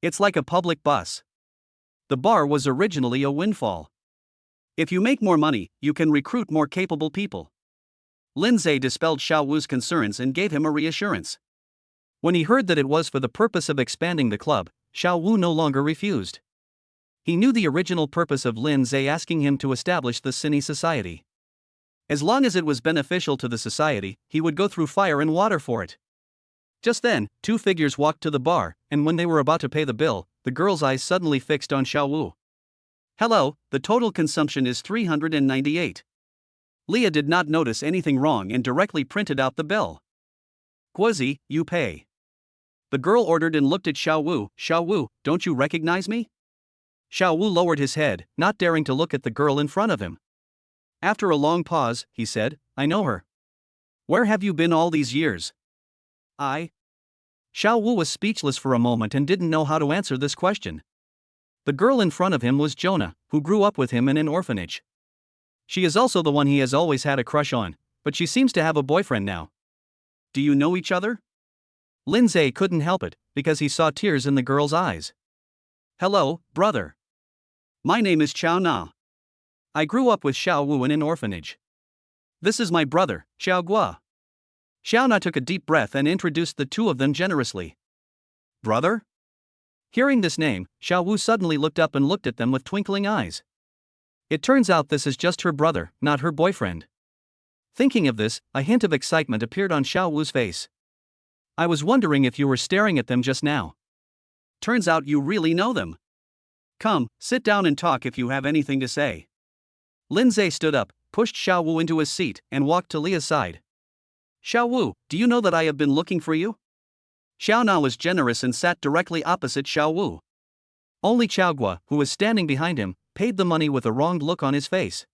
It's like a public bus. The bar was originally a windfall. If you make more money, you can recruit more capable people. Lindseay dispelled Xiao Wu's concerns and gave him a reassurance. When he heard that it was for the purpose of expanding the club, Xiao Wu no longer refused. He knew the original purpose of Lindseay asking him to establish the Cine Society. As long as it was beneficial to the society, he would go through fire and water for it. Just then, two figures walked to the bar, and when they were about to pay the bill, the girl's eyes suddenly fixed on Xiao Wu. Hello, the total consumption is 398. Leah did not notice anything wrong and directly printed out the bill. Guozi, you pay. The girl ordered and looked at Xiao Wu. Xiao Wu, don't you recognize me? Xiao Wu lowered his head, not daring to look at the girl in front of him. After a long pause, he said, I know her. Where have you been all these years? Xiao Wu was speechless for a moment and didn't know how to answer this question. The girl in front of him was Jonah, who grew up with him in an orphanage. She is also the one he has always had a crush on, but she seems to have a boyfriend now. Do you know each other? Lindseay couldn't help it, because he saw tears in the girl's eyes. Hello, brother. My name is Chao Na. I grew up with Xiao Wu in an orphanage. This is my brother, Xiao Gua. Xiao Na took a deep breath and introduced the two of them generously. Brother? Hearing this name, Xiao Wu suddenly looked up and looked at them with twinkling eyes. It turns out this is just her brother, not her boyfriend. Thinking of this, a hint of excitement appeared on Xiao Wu's face. I was wondering if you were staring at them just now. Turns out you really know them. Come, sit down and talk if you have anything to say. Lindseay stood up, pushed Xiao Wu into his seat, and walked to Leah's side. Xiao Wu, do you know that I have been looking for you? Xiao Na was generous and sat directly opposite Xiao Wu. Only Xiao Gua, who was standing behind him, paid the money with a wronged look on his face.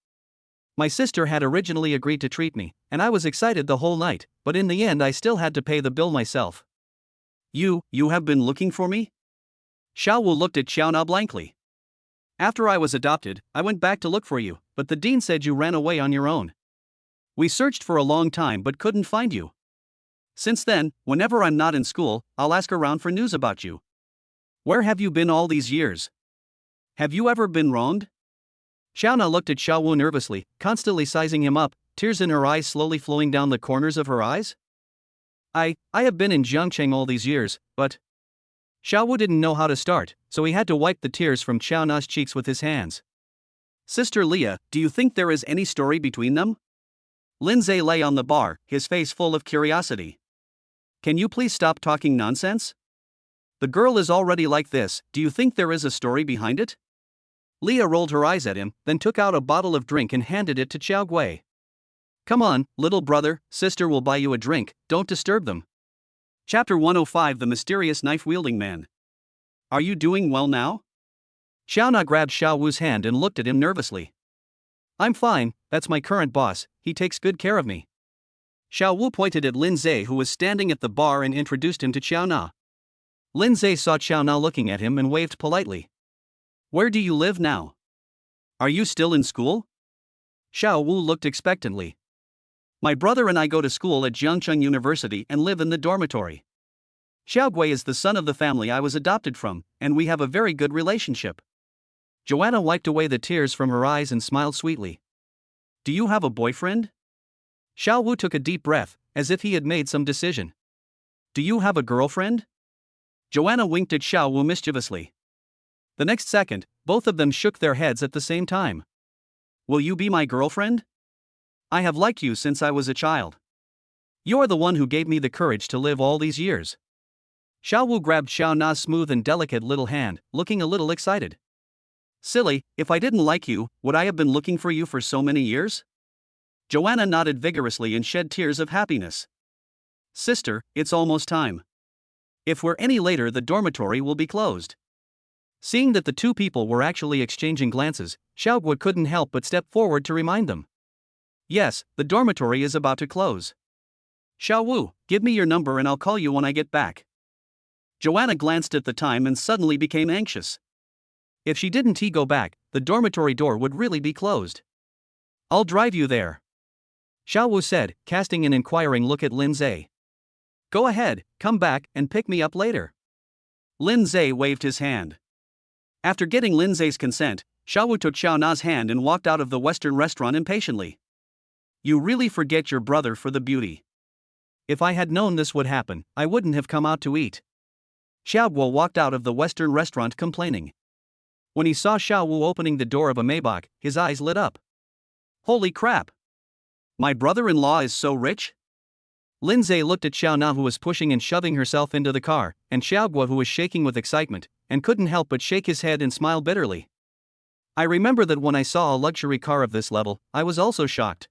My sister had originally agreed to treat me, and I was excited the whole night, but in the end I still had to pay the bill myself. You have been looking for me? Xiao Wu looked at Xiao Na blankly. After I was adopted, I went back to look for you, but the dean said you ran away on your own. We searched for a long time but couldn't find you. Since then, whenever I'm not in school, I'll ask around for news about you. Where have you been all these years? Have you ever been wronged? Xiao Na looked at Xiao Wu nervously, constantly sizing him up, tears in her eyes slowly flowing down the corners of her eyes. I have been in Jiangcheng all these years, but... Xiao Wu didn't know how to start, so he had to wipe the tears from Xiao Na's cheeks with his hands. Sister Leah, do you think there is any story between them? Lindseay lay on the bar, his face full of curiosity. Can you please stop talking nonsense? The girl is already like this, do you think there is a story behind it? Leah rolled her eyes at him, then took out a bottle of drink and handed it to Xiao Gui. Come on, little brother, sister will buy you a drink, don't disturb them. Chapter 105 The Mysterious Knife-Wielding Man. Are you doing well now? Xiao Na grabbed Xiao Wu's hand and looked at him nervously. I'm fine, that's my current boss, he takes good care of me. Xiao Wu pointed at Lindseay who was standing at the bar and introduced him to Xiao Na. Lindseay saw Xiao Na looking at him and waved politely. Where do you live now? Are you still in school? Xiao Wu looked expectantly. My brother and I go to school at Jiangcheng University and live in the dormitory. Xiao Gui is the son of the family I was adopted from, and we have a very good relationship. Joanna wiped away the tears from her eyes and smiled sweetly. Do you have a boyfriend? Xiao Wu took a deep breath, as if he had made some decision. Do you have a girlfriend? Joanna winked at Xiao Wu mischievously. The next second, both of them shook their heads at the same time. Will you be my girlfriend? I have liked you since I was a child. You're the one who gave me the courage to live all these years. Xiao Wu grabbed Xiao Na's smooth and delicate little hand, looking a little excited. Silly, if I didn't like you, would I have been looking for you for so many years? Joanna nodded vigorously and shed tears of happiness. Sister, it's almost time. If we're any later, the dormitory will be closed. Seeing that the two people were actually exchanging glances, Xiaoguo couldn't help but step forward to remind them. Yes, the dormitory is about to close. Xiaowu, give me your number and I'll call you when I get back. Joanna glanced at the time and suddenly became anxious. If she didn't go back, the dormitory door would really be closed. I'll drive you there. Xiaowu said, casting an inquiring look at Lindseay. Go ahead, come back and pick me up later. Lindseay waved his hand. After getting Lindseay's consent, Xiaowu took Xiaona's hand and walked out of the Western restaurant impatiently. You really forget your brother for the beauty. If I had known this would happen, I wouldn't have come out to eat. Xiaoguo walked out of the Western restaurant complaining. When he saw Xiaowu opening the door of a Maybach, his eyes lit up. Holy crap! My brother-in-law is so rich? Lindseay looked at Xiaona, who was pushing and shoving herself into the car, and Xiaoguo, who was shaking with excitement, and couldn't help but shake his head and smile bitterly. I remember that when I saw a luxury car of this level, I was also shocked.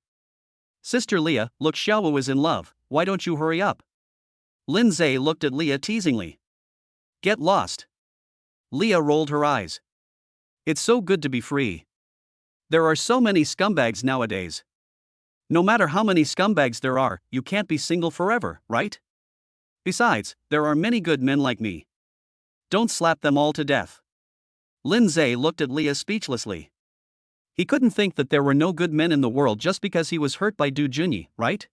Sister Leah, look, Xiaowu is in love, why don't you hurry up? Lindseay looked at Leah teasingly. Get lost. Leah rolled her eyes. It's so good to be free. There are so many scumbags nowadays. No matter how many scumbags there are, you can't be single forever, right? Besides, there are many good men like me. Don't slap them all to death. Lindseay looked at Leah speechlessly. He couldn't think that there were no good men in the world just because he was hurt by Du Junyi, right?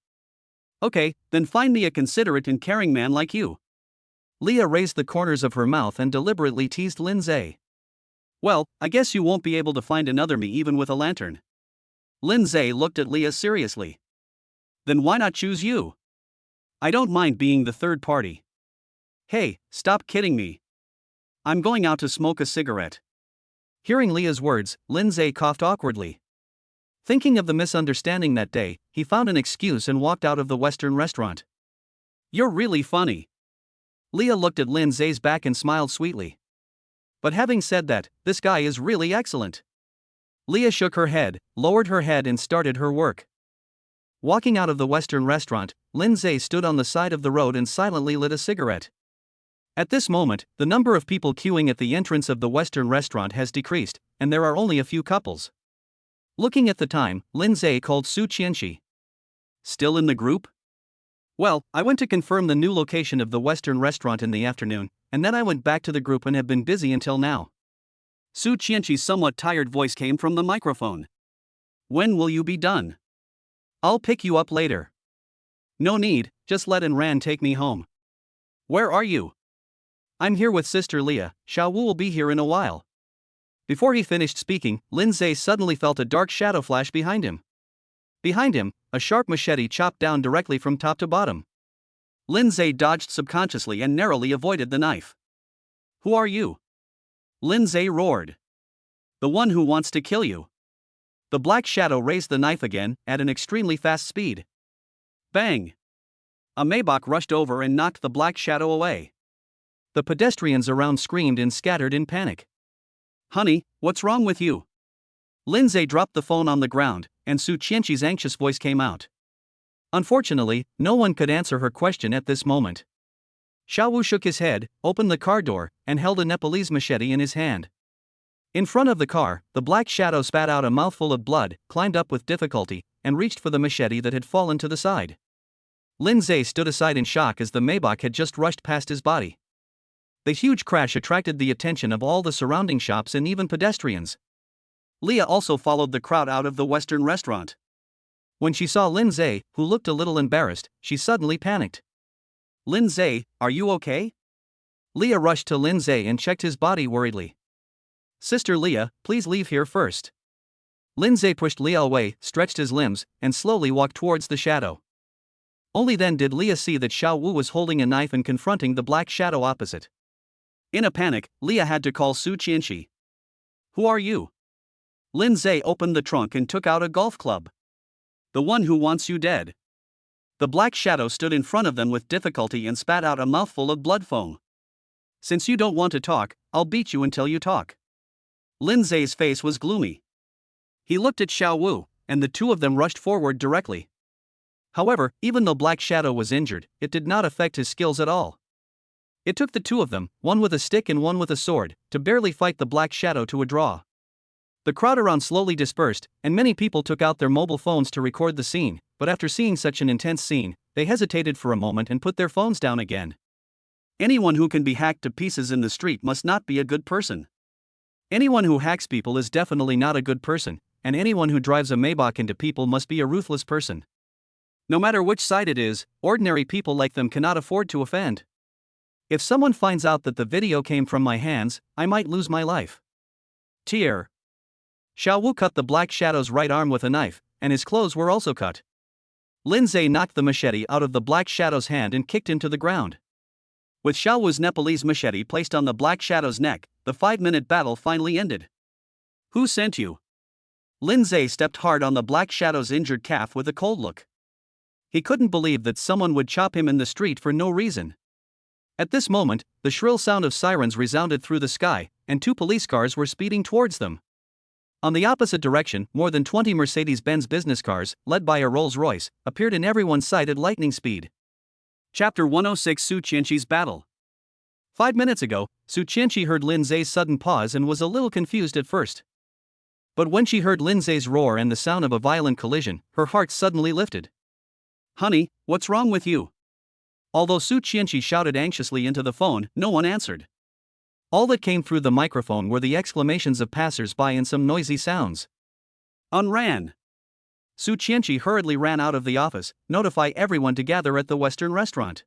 Okay, then find me a considerate and caring man like you. Leah raised the corners of her mouth and deliberately teased Lindseay. Well, I guess you won't be able to find another me even with a lantern. Lindseay looked at Leah seriously. Then why not choose you? I don't mind being the third party. Hey, stop kidding me. I'm going out to smoke a cigarette. Hearing Leah's words, Lindseay coughed awkwardly. Thinking of the misunderstanding that day, he found an excuse and walked out of the Western restaurant. You're really funny. Leah looked at Lindseay's back and smiled sweetly. But having said that, this guy is really excellent. Leah shook her head, lowered her head and started her work. Walking out of the Western restaurant, Lindseay stood on the side of the road and silently lit a cigarette. At this moment, the number of people queuing at the entrance of the Western restaurant has decreased, and there are only a few couples. Looking at the time, Lindseay called Su Chenshi. Still in the group? Well, I went to confirm the new location of the Western restaurant in the afternoon, and then I went back to the group and have been busy until now. Su Chenshi's somewhat tired voice came from the microphone. When will you be done? I'll pick you up later. No need, just let Ran take me home. Where are you? I'm here with Sister Leah, Xiaowu will be here in a while. Before he finished speaking, Lindseay suddenly felt a dark shadow flash behind him. Behind him, a sharp machete chopped down directly from top to bottom. Lindseay dodged subconsciously and narrowly avoided the knife. Who are you? Lindseay roared. The one who wants to kill you. The black shadow raised the knife again, at an extremely fast speed. Bang! A Maybach rushed over and knocked the black shadow away. The pedestrians around screamed and scattered in panic. Honey, what's wrong with you? Lindseay dropped the phone on the ground, and Su Chenshi's anxious voice came out. Unfortunately, no one could answer her question at this moment. Xiaowu shook his head, opened the car door, and held a Nepalese machete in his hand. In front of the car, the black shadow spat out a mouthful of blood, climbed up with difficulty, and reached for the machete that had fallen to the side. Lindseay stood aside in shock as the Maybach had just rushed past his body. The huge crash attracted the attention of all the surrounding shops and even pedestrians. Leah also followed the crowd out of the Western restaurant. When she saw Lindseay, who looked a little embarrassed, she suddenly panicked. Lindseay, are you okay? Leah rushed to Lindseay and checked his body worriedly. Sister Leah, please leave here first. Lindseay pushed Leah away, stretched his limbs, and slowly walked towards the shadow. Only then did Leah see that Xiaowu was holding a knife and confronting the black shadow opposite. In a panic, Leah had to call Su Chenshi. Who are you? Lindseay opened the trunk and took out a golf club. The one who wants you dead. The black shadow stood in front of them with difficulty and spat out a mouthful of blood foam. Since you don't want to talk, I'll beat you until you talk. Lindseay's face was gloomy. He looked at Xiao Wu, and the two of them rushed forward directly. However, even though Black Shadow was injured, it did not affect his skills at all. It took the two of them, one with a stick and one with a sword, to barely fight the Black Shadow to a draw. The crowd around slowly dispersed, and many people took out their mobile phones to record the scene, but after seeing such an intense scene, they hesitated for a moment and put their phones down again. Anyone who can be hacked to pieces in the street must not be a good person. Anyone who hacks people is definitely not a good person, and anyone who drives a Maybach into people must be a ruthless person. No matter which side it is, ordinary people like them cannot afford to offend. If someone finds out that the video came from my hands, I might lose my life. Tear. Xiao Wu cut the Black Shadow's right arm with a knife, and his clothes were also cut. Lindseay knocked the machete out of the Black Shadow's hand and kicked him to the ground. With Xiao Wu's Nepalese machete placed on the Black Shadow's neck, the 5-minute battle finally ended. Who sent you? Lindseay stepped hard on the Black Shadow's injured calf with a cold look. He couldn't believe that someone would chop him in the street for no reason. At this moment, the shrill sound of sirens resounded through the sky, and 2 police cars were speeding towards them. On the opposite direction, more than 20 Mercedes-Benz business cars, led by a Rolls-Royce, appeared in everyone's sight at lightning speed. Chapter 106: Su Chenshi's Battle. 5 minutes ago, Su Chenshi heard Lindseay's sudden pause and was a little confused at first. But when she heard Lindseay's roar and the sound of a violent collision, her heart suddenly lifted. Honey, what's wrong with you? Although Su Chenshi shouted anxiously into the phone, no one answered. All that came through the microphone were the exclamations of passers-by and some noisy sounds. Ran. Su Chenshi hurriedly ran out of the office, notify everyone to gather at the Western restaurant.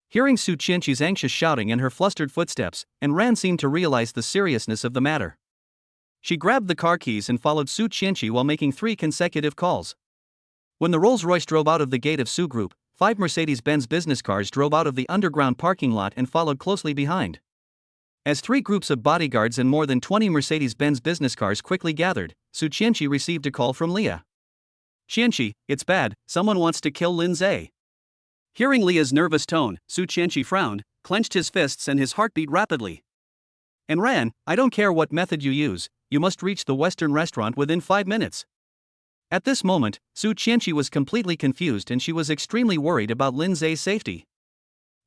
Hearing Su Chenshi's anxious shouting and her flustered footsteps, Ran seemed to realize the seriousness of the matter. She grabbed the car keys and followed Su Chenshi while making 3 consecutive calls. When the Rolls-Royce drove out of the gate of Su Group, 5 Mercedes-Benz business cars drove out of the underground parking lot and followed closely behind. As 3 groups of bodyguards and more than 20 Mercedes-Benz business cars quickly gathered, Su Chenshi received a call from Leah. Chenshi, it's bad, someone wants to kill Lindseay. Hearing Leah's nervous tone, Su Chenshi frowned, clenched his fists and his heart beat rapidly. Ran, I don't care what method you use, you must reach the Western restaurant within 5 minutes. At this moment, Su Chenshi was completely confused and she was extremely worried about Lindseay's safety.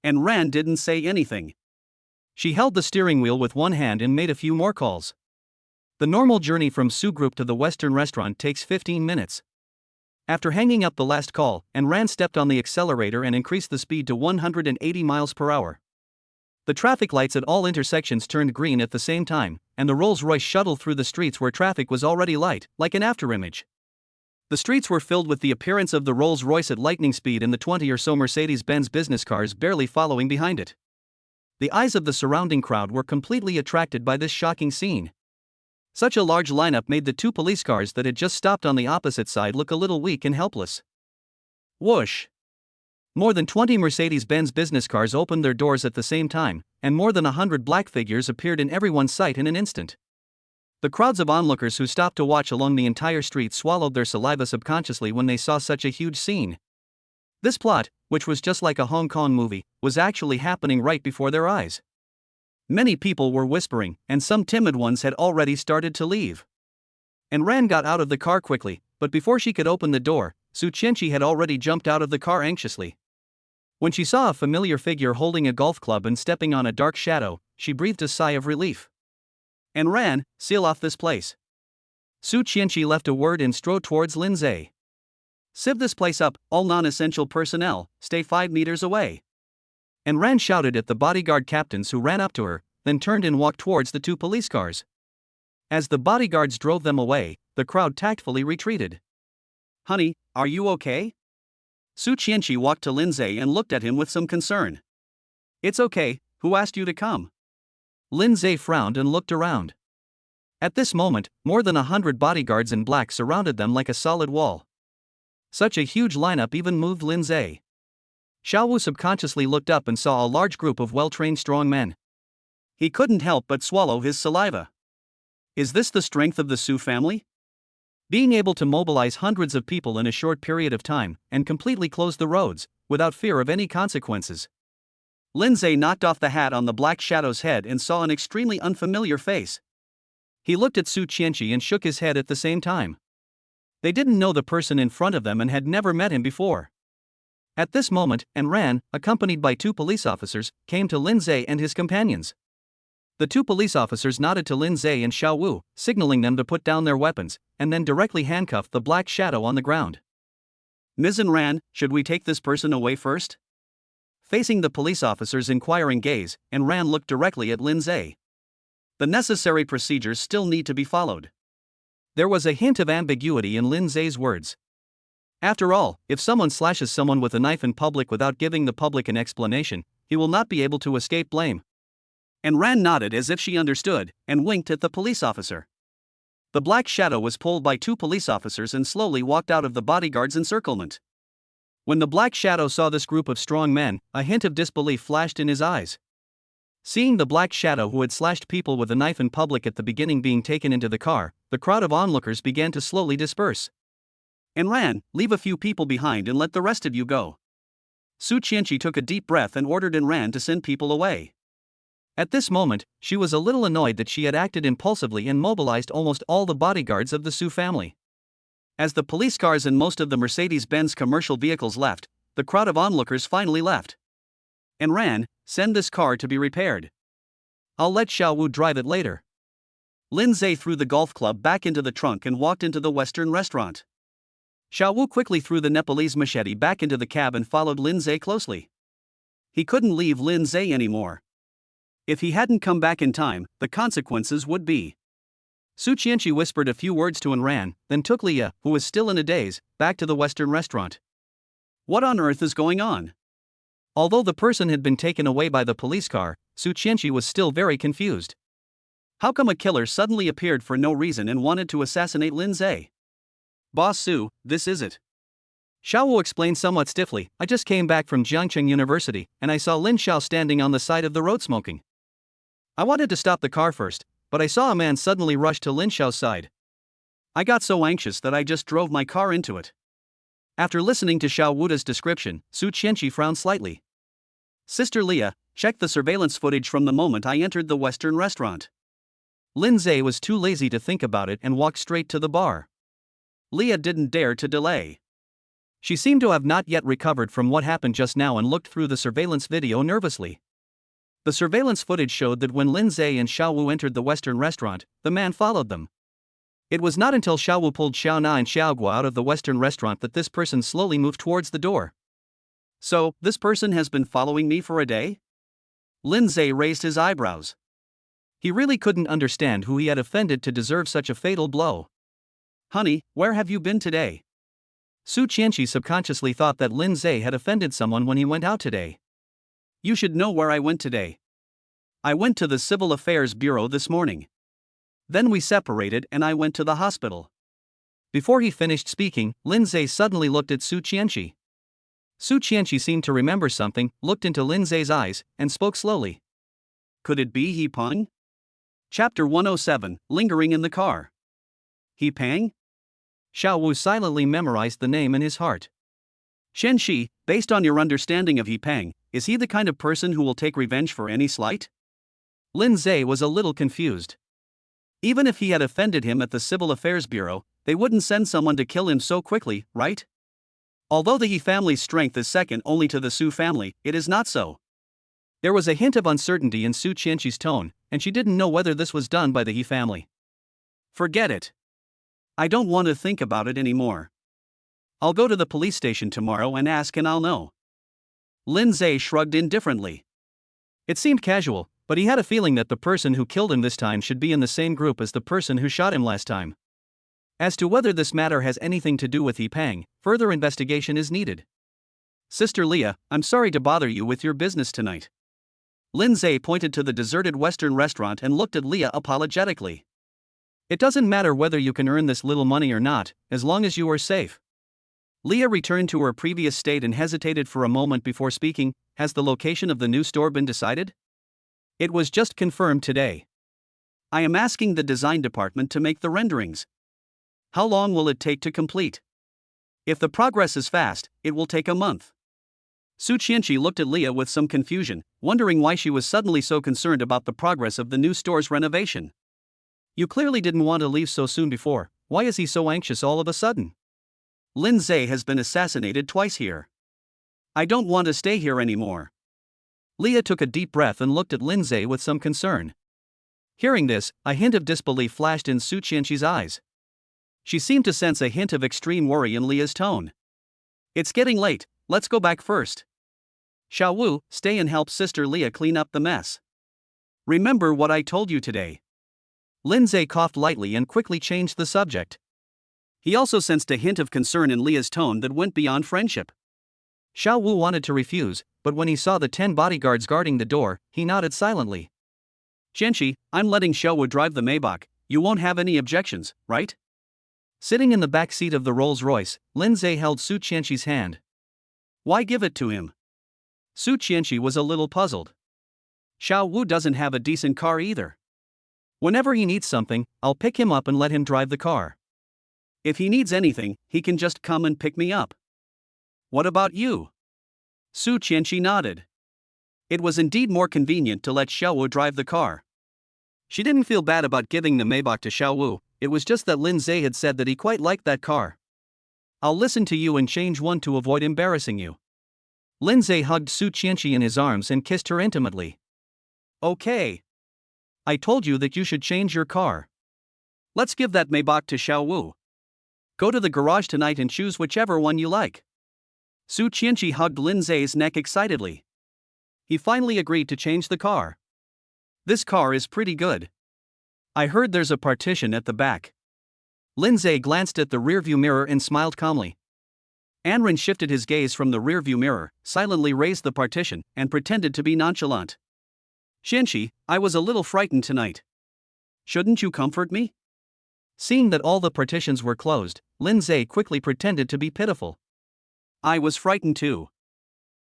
Ran didn't say anything. She held the steering wheel with one hand and made a few more calls. The normal journey from Su Group to the Western restaurant takes 15 minutes. After hanging up the last call, Ran stepped on the accelerator and increased the speed to 180 miles per hour. The traffic lights at all intersections turned green at the same time, and the Rolls-Royce shuttled through the streets where traffic was already light, like an afterimage. The streets were filled with the appearance of the Rolls-Royce at lightning speed and the 20 or so Mercedes-Benz business cars barely following behind it. The eyes of the surrounding crowd were completely attracted by this shocking scene. Such a large lineup made the 2 police cars that had just stopped on the opposite side look a little weak and helpless. Whoosh! More than 20 Mercedes-Benz business cars opened their doors at the same time, and more than 100 black figures appeared in everyone's sight in an instant. The crowds of onlookers who stopped to watch along the entire street swallowed their saliva subconsciously when they saw such a huge scene. This plot, which was just like a Hong Kong movie, was actually happening right before their eyes. Many people were whispering, and some timid ones had already started to leave. Ran got out of the car quickly, but before she could open the door, Su Chenshi had already jumped out of the car anxiously. When she saw a familiar figure holding a golf club and stepping on a dark shadow, she breathed a sigh of relief. Ran, seal off this place. Su Chenshi left a word and strode towards Lindseay. Sieve this place up, all non-essential personnel, stay 5 meters away. Ran shouted at the bodyguard captains who ran up to her, then turned and walked towards the 2 police cars. As the bodyguards drove them away, the crowd tactfully retreated. Honey, are you okay? Su Chenshi walked to Lindseay and looked at him with some concern. It's okay, who asked you to come? Lindseay frowned and looked around. At this moment, more than 100 bodyguards in black surrounded them like a solid wall. Such a huge lineup even moved Lindseay. Xiao Wu subconsciously looked up and saw a large group of well-trained strong men. He couldn't help but swallow his saliva. Is this the strength of the Su family? Being able to mobilize hundreds of people in a short period of time and completely close the roads, without fear of any consequences. Lindseay knocked off the hat on the Black Shadow's head and saw an extremely unfamiliar face. He looked at Su Chenshi and shook his head at the same time. They didn't know the person in front of them and had never met him before. At this moment, Ran, accompanied by 2 police officers, came to Lindseay and his companions. The 2 police officers nodded to Lindseay and Xiao Wu, signaling them to put down their weapons, and then directly handcuffed the black shadow on the ground. Ms. Ran, should we take this person away first? Facing the police officer's inquiring gaze, Ran looked directly at Lindseay. The necessary procedures still need to be followed. There was a hint of ambiguity in Lindseay's words. After all, if someone slashes someone with a knife in public without giving the public an explanation, he will not be able to escape blame. Ran nodded as if she understood, and winked at the police officer. The black shadow was pulled by 2 police officers and slowly walked out of the bodyguard's encirclement. When the black shadow saw this group of strong men, a hint of disbelief flashed in his eyes. Seeing the black shadow who had slashed people with a knife in public at the beginning being taken into the car, the crowd of onlookers began to slowly disperse. Ran, leave a few people behind and let the rest of you go. Su Chenshi took a deep breath and ordered Ran to send people away. At this moment, she was a little annoyed that she had acted impulsively and mobilized almost all the bodyguards of the Su family. As the police cars and most of the Mercedes-Benz commercial vehicles left, the crowd of onlookers finally left. Ran, send this car to be repaired. I'll let Xiao Wu drive it later. Lindseay threw the golf club back into the trunk and walked into the Western restaurant. Xiao Wu quickly threw the Nepalese machete back into the cab and followed Lindseay closely. He couldn't leave Lindseay anymore. If he hadn't come back in time, the consequences would be. Su Chenshi whispered a few words to Ran, then took Leah, who was still in a daze, back to the Western restaurant. What on earth is going on? Although the person had been taken away by the police car, Su Chenshi was still very confused. How come a killer suddenly appeared for no reason and wanted to assassinate Lindseay? Boss Su, this is it. Xiao Wu explained somewhat stiffly, I just came back from Jiangcheng University, and I saw Lin Xiao standing on the side of the road smoking. I wanted to stop the car first, but I saw a man suddenly rush to Lin Xiao's side. I got so anxious that I just drove my car into it. After listening to Xiao Wu's description, Su Chenshi frowned slightly. Sister Leah, check the surveillance footage from the moment I entered the Western restaurant. Lindseay was too lazy to think about it and walked straight to the bar. Leah didn't dare to delay. She seemed to have not yet recovered from what happened just now and looked through the surveillance video nervously. The surveillance footage showed that when Lindseay and Xiao Wu entered the Western restaurant, the man followed them. It was not until Xiao Wu pulled Xiao Na and Xiao Guo out of the Western restaurant that this person slowly moved towards the door. So, this person has been following me for a day? Lindseay raised his eyebrows. He really couldn't understand who he had offended to deserve such a fatal blow. Honey, where have you been today? Su Chenshi subconsciously thought that Lindseay had offended someone when he went out today. You should know where I went today. I went to the Civil Affairs Bureau this morning. Then we separated and I went to the hospital. Before he finished speaking, Lindseay suddenly looked at Su Chenshi. Su Chenshi seemed to remember something, looked into Lindseay's eyes, and spoke slowly. Could it be He Peng? Chapter 107, Lingering in the Car. He Peng? Xiao Wu silently memorized the name in his heart. Chenshi, based on your understanding of He Peng, is he the kind of person who will take revenge for any slight? Lindseay was a little confused. Even if he had offended him at the Civil Affairs Bureau, they wouldn't send someone to kill him so quickly, right? Although the He family's strength is second only to the Su family, it is not so. There was a hint of uncertainty in Su Chenshi's tone, and she didn't know whether this was done by the He family. Forget it. I don't want to think about it anymore. I'll go to the police station tomorrow and ask and I'll know. Lindseay shrugged indifferently. It seemed casual, but he had a feeling that the person who killed him this time should be in the same group as the person who shot him last time. As to whether this matter has anything to do with He Peng, further investigation is needed. Sister Leah, I'm sorry to bother you with your business tonight. Lindseay pointed to the deserted Western restaurant and looked at Leah apologetically. It doesn't matter whether you can earn this little money or not, as long as you are safe. Leah returned to her previous state and hesitated for a moment before speaking. Has the location of the new store been decided? It was just confirmed today. I am asking the design department to make the renderings. How long will it take to complete? If the progress is fast, it will take a month. Su Chenshi looked at Leah with some confusion, wondering why she was suddenly so concerned about the progress of the new store's renovation. You clearly didn't want to leave so soon before, why is he so anxious all of a sudden? Lindseay has been assassinated twice here. I don't want to stay here anymore. Leah took a deep breath and looked at Lindseay with some concern. Hearing this, a hint of disbelief flashed in Su Chenshi's eyes. She seemed to sense a hint of extreme worry in Leah's tone. It's getting late, let's go back first. Xiao Wu, stay and help Sister Leah clean up the mess. Remember what I told you today. Lindseay coughed lightly and quickly changed the subject. He also sensed a hint of concern in Leah's tone that went beyond friendship. Xiao Wu wanted to refuse, but when he saw the 10 bodyguards guarding the door, he nodded silently. Chenshi, I'm letting Xiao Wu drive the Maybach, you won't have any objections, right? Sitting in the back seat of the Rolls-Royce, Lindseay held Su Chenshi's hand. Why give it to him? Su Chenshi was a little puzzled. Xiao Wu doesn't have a decent car either. Whenever he needs something, I'll pick him up and let him drive the car. If he needs anything, he can just come and pick me up. What about you? Su Chenshi nodded. It was indeed more convenient to let Xiao Wu drive the car. She didn't feel bad about giving the Maybach to Xiao Wu, it was just that Lindseay had said that he quite liked that car. I'll listen to you and change one to avoid embarrassing you. Lindseay hugged Su Chenshi in his arms and kissed her intimately. Okay. I told you that you should change your car. Let's give that Maybach to Xiao Wu. Go to the garage tonight and choose whichever one you like. Su Chenshi hugged Lindseay's neck excitedly. He finally agreed to change the car. This car is pretty good. I heard there's a partition at the back. Lindseay glanced at the rearview mirror and smiled calmly. Anren shifted his gaze from the rearview mirror, silently raised the partition, and pretended to be nonchalant. Chenshi, I was a little frightened tonight. Shouldn't you comfort me? Seeing that all the partitions were closed, Lindseay quickly pretended to be pitiful. I was frightened too.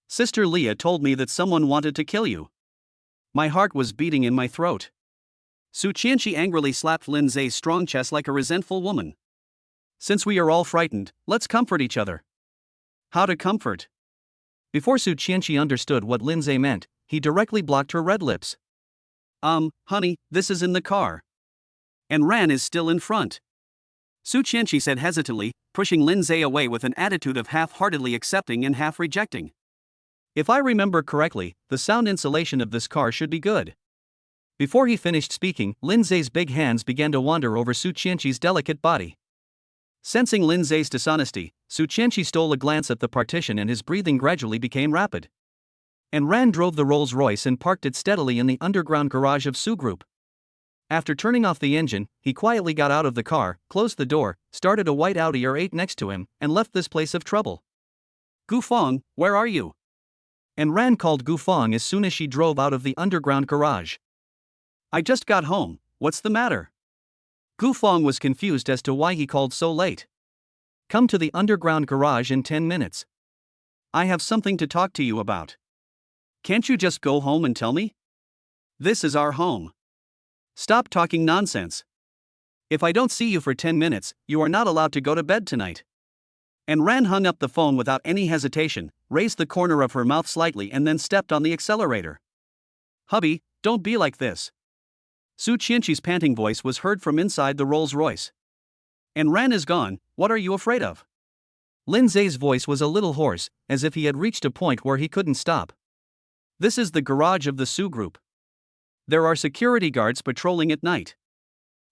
Sister Leah told me that someone wanted to kill you. My heart was beating in my throat. Su Chenshi angrily slapped Lindseay's strong chest like a resentful woman. Since we are all frightened, let's comfort each other. How to comfort? Before Su Chenshi understood what Lindseay meant, he directly blocked her red lips. Honey, this is in the car. And Ran is still in front. Su Chenshi said hesitantly, pushing Lindseay away with an attitude of half-heartedly accepting and half-rejecting. If I remember correctly, the sound insulation of this car should be good. Before he finished speaking, Lindseay's big hands began to wander over Su Chenshi's delicate body. Sensing Lindseay's dishonesty, Su Chenshi stole a glance at the partition and his breathing gradually became rapid. And Ran drove the Rolls-Royce and parked it steadily in the underground garage of Su Group. After turning off the engine, he quietly got out of the car, closed the door, started a white Audi R8 next to him, and left this place of trouble. Gu Feng, where are you? And Ran called Gu Feng as soon as she drove out of the underground garage. I just got home, what's the matter? Gu Feng was confused as to why he called so late. Come to the underground garage in 10 minutes. I have something to talk to you about. Can't you just go home and tell me? This is our home. Stop talking nonsense. If I don't see you for 10 minutes, you are not allowed to go to bed tonight. And Ran hung up the phone without any hesitation, raised the corner of her mouth slightly and then stepped on the accelerator. Hubby, don't be like this. Su Chenshi's panting voice was heard from inside the Rolls-Royce. And Ran is gone, what are you afraid of? Lindseay's voice was a little hoarse, as if he had reached a point where he couldn't stop. This is the garage of the Su Group. There are security guards patrolling at night.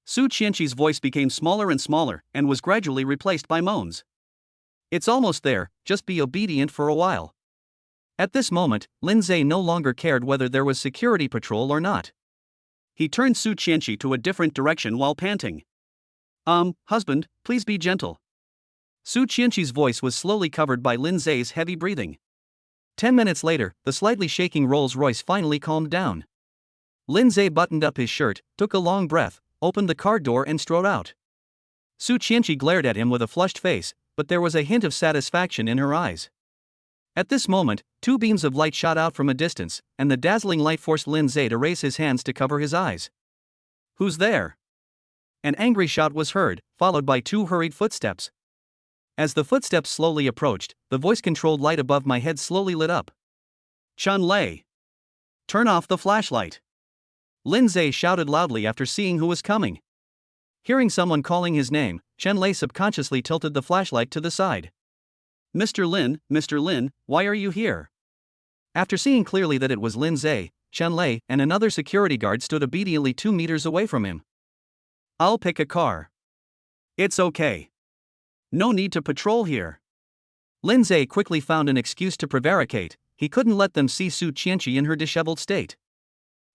Su Chenshi's voice became smaller and smaller and was gradually replaced by moans. It's almost there, just be obedient for a while. At this moment, Lindseay no longer cared whether there was security patrol or not. He turned Su Chenshi to a different direction while panting. Husband, please be gentle. Su Chenshi's voice was slowly covered by Lindseay's heavy breathing. 10 minutes later, the slightly shaking Rolls-Royce finally calmed down. Lindseay buttoned up his shirt, took a long breath, opened the car door and strode out. Su Chenshi glared at him with a flushed face, but there was a hint of satisfaction in her eyes. At this moment, two beams of light shot out from a distance, and the dazzling light forced Lindseay to raise his hands to cover his eyes. Who's there? An angry shout was heard, followed by two hurried footsteps. As the footsteps slowly approached, the voice-controlled light above my head slowly lit up. Chun Lei! Turn off the flashlight! Lindseay shouted loudly after seeing who was coming. Hearing someone calling his name, Lei subconsciously tilted the flashlight to the side. Mr. Lin, why are you here? After seeing clearly that it was Lindseay, Lei and another security guard stood obediently 2 meters away from him. I'll pick a car. It's okay. No need to patrol here. Lindseay quickly found an excuse to prevaricate. He couldn't let them see Su Chenshi in her disheveled state.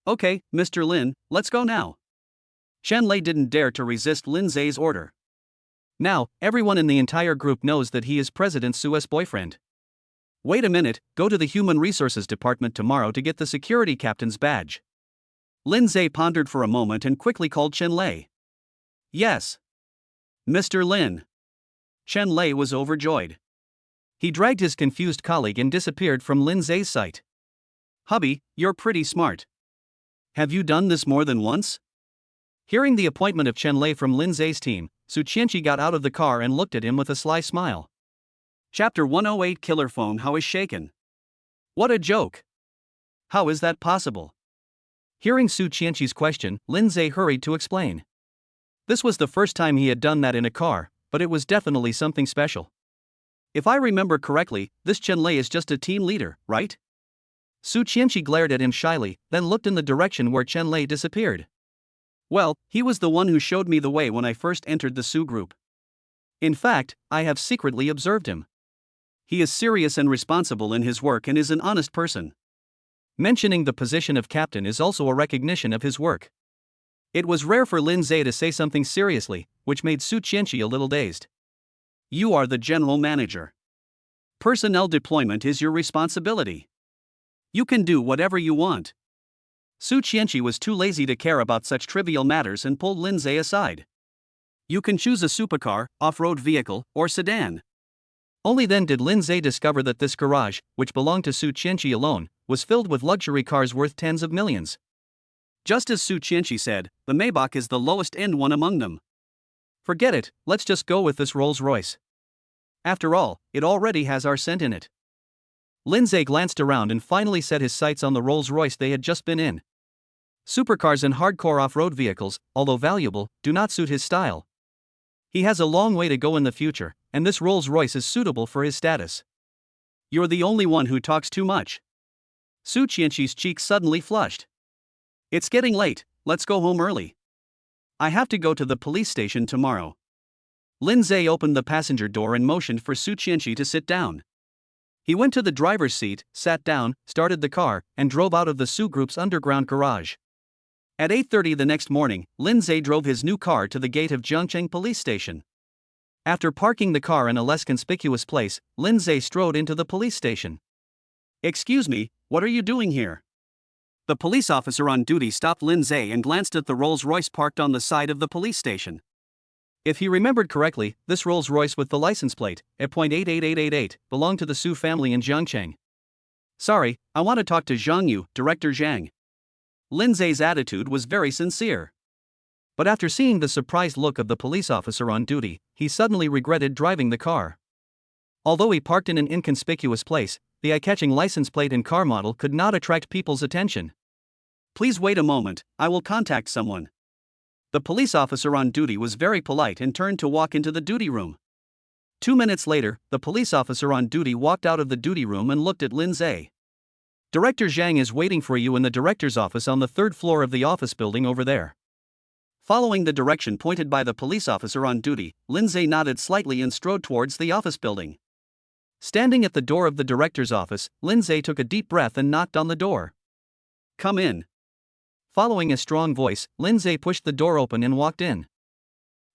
Okay, Mr. Lin, let's go now. Lei didn't dare to resist Lindseay's order. Now, everyone in the entire group knows that he is President Su's boyfriend. Wait a minute, go to the Human Resources Department tomorrow to get the security captain's badge. Lindseay pondered for a moment and quickly called Lei. Yes. Mr. Lin. Lei was overjoyed. He dragged his confused colleague and disappeared from Lindseay's sight. Hubby, you're pretty smart. Have you done this more than once? Hearing the appointment of Lei from Lindseay's team, Su Chenshi got out of the car and looked at him with a sly smile. Chapter 108 Killer Phone How is shaken? What a joke! How is that possible? Hearing Su Chenshi's question, Lindseay hurried to explain. This was the first time he had done that in a car, but it was definitely something special. If I remember correctly, this Lei is just a team leader, right? Su Chenshi glared at him shyly, then looked in the direction where Lei disappeared. Well, he was the one who showed me the way when I first entered the Su group. In fact, I have secretly observed him. He is serious and responsible in his work and is an honest person. Mentioning the position of captain is also a recognition of his work. It was rare for Lindseay to say something seriously, which made Su Chenshi a little dazed. You are the general manager. Personnel deployment is your responsibility. You can do whatever you want. Su Chenshi was too lazy to care about such trivial matters and pulled Lindseay aside. You can choose a supercar, off-road vehicle, or sedan. Only then did Lindseay discover that this garage, which belonged to Su Chenshi alone, was filled with luxury cars worth tens of millions. Just as Su Chenshi said, the Maybach is the lowest-end one among them. Forget it, let's just go with this Rolls-Royce. After all, it already has our scent in it. Lindseay glanced around and finally set his sights on the Rolls-Royce they had just been in. Supercars and hardcore off-road vehicles, although valuable, do not suit his style. He has a long way to go in the future, and this Rolls-Royce is suitable for his status. You're the only one who talks too much. Su Chenshi's cheeks suddenly flushed. It's getting late, let's go home early. I have to go to the police station tomorrow. Lindseay opened the passenger door and motioned for Su Chenshi to sit down. He went to the driver's seat, sat down, started the car, and drove out of the Su Group's underground garage. At 8:30 the next morning, Lindseay drove his new car to the gate of Jiangcheng Police Station. After parking the car in a less conspicuous place, Lindseay strode into the police station. Excuse me, what are you doing here? The police officer on duty stopped Lindseay and glanced at the Rolls-Royce parked on the side of the police station. If he remembered correctly, this Rolls-Royce with the license plate, .88888, belonged to the Su family in Jiangcheng. Sorry, I want to talk to Zhang Yu, Director Zhang. Lindseay's attitude was very sincere. But after seeing the surprised look of the police officer on duty, he suddenly regretted driving the car. Although he parked in an inconspicuous place, the eye-catching license plate and car model could not attract people's attention. Please wait a moment, I will contact someone. The police officer on duty was very polite and turned to walk into the duty room. 2 minutes later, the police officer on duty walked out of the duty room and looked at Lindseay. Director Zhang is waiting for you in the director's office on the 3rd floor of the office building over there. Following the direction pointed by the police officer on duty, Lindseay nodded slightly and strode towards the office building. Standing at the door of the director's office, Lindseay took a deep breath and knocked on the door. Come in. Following a strong voice, Lindseay pushed the door open and walked in.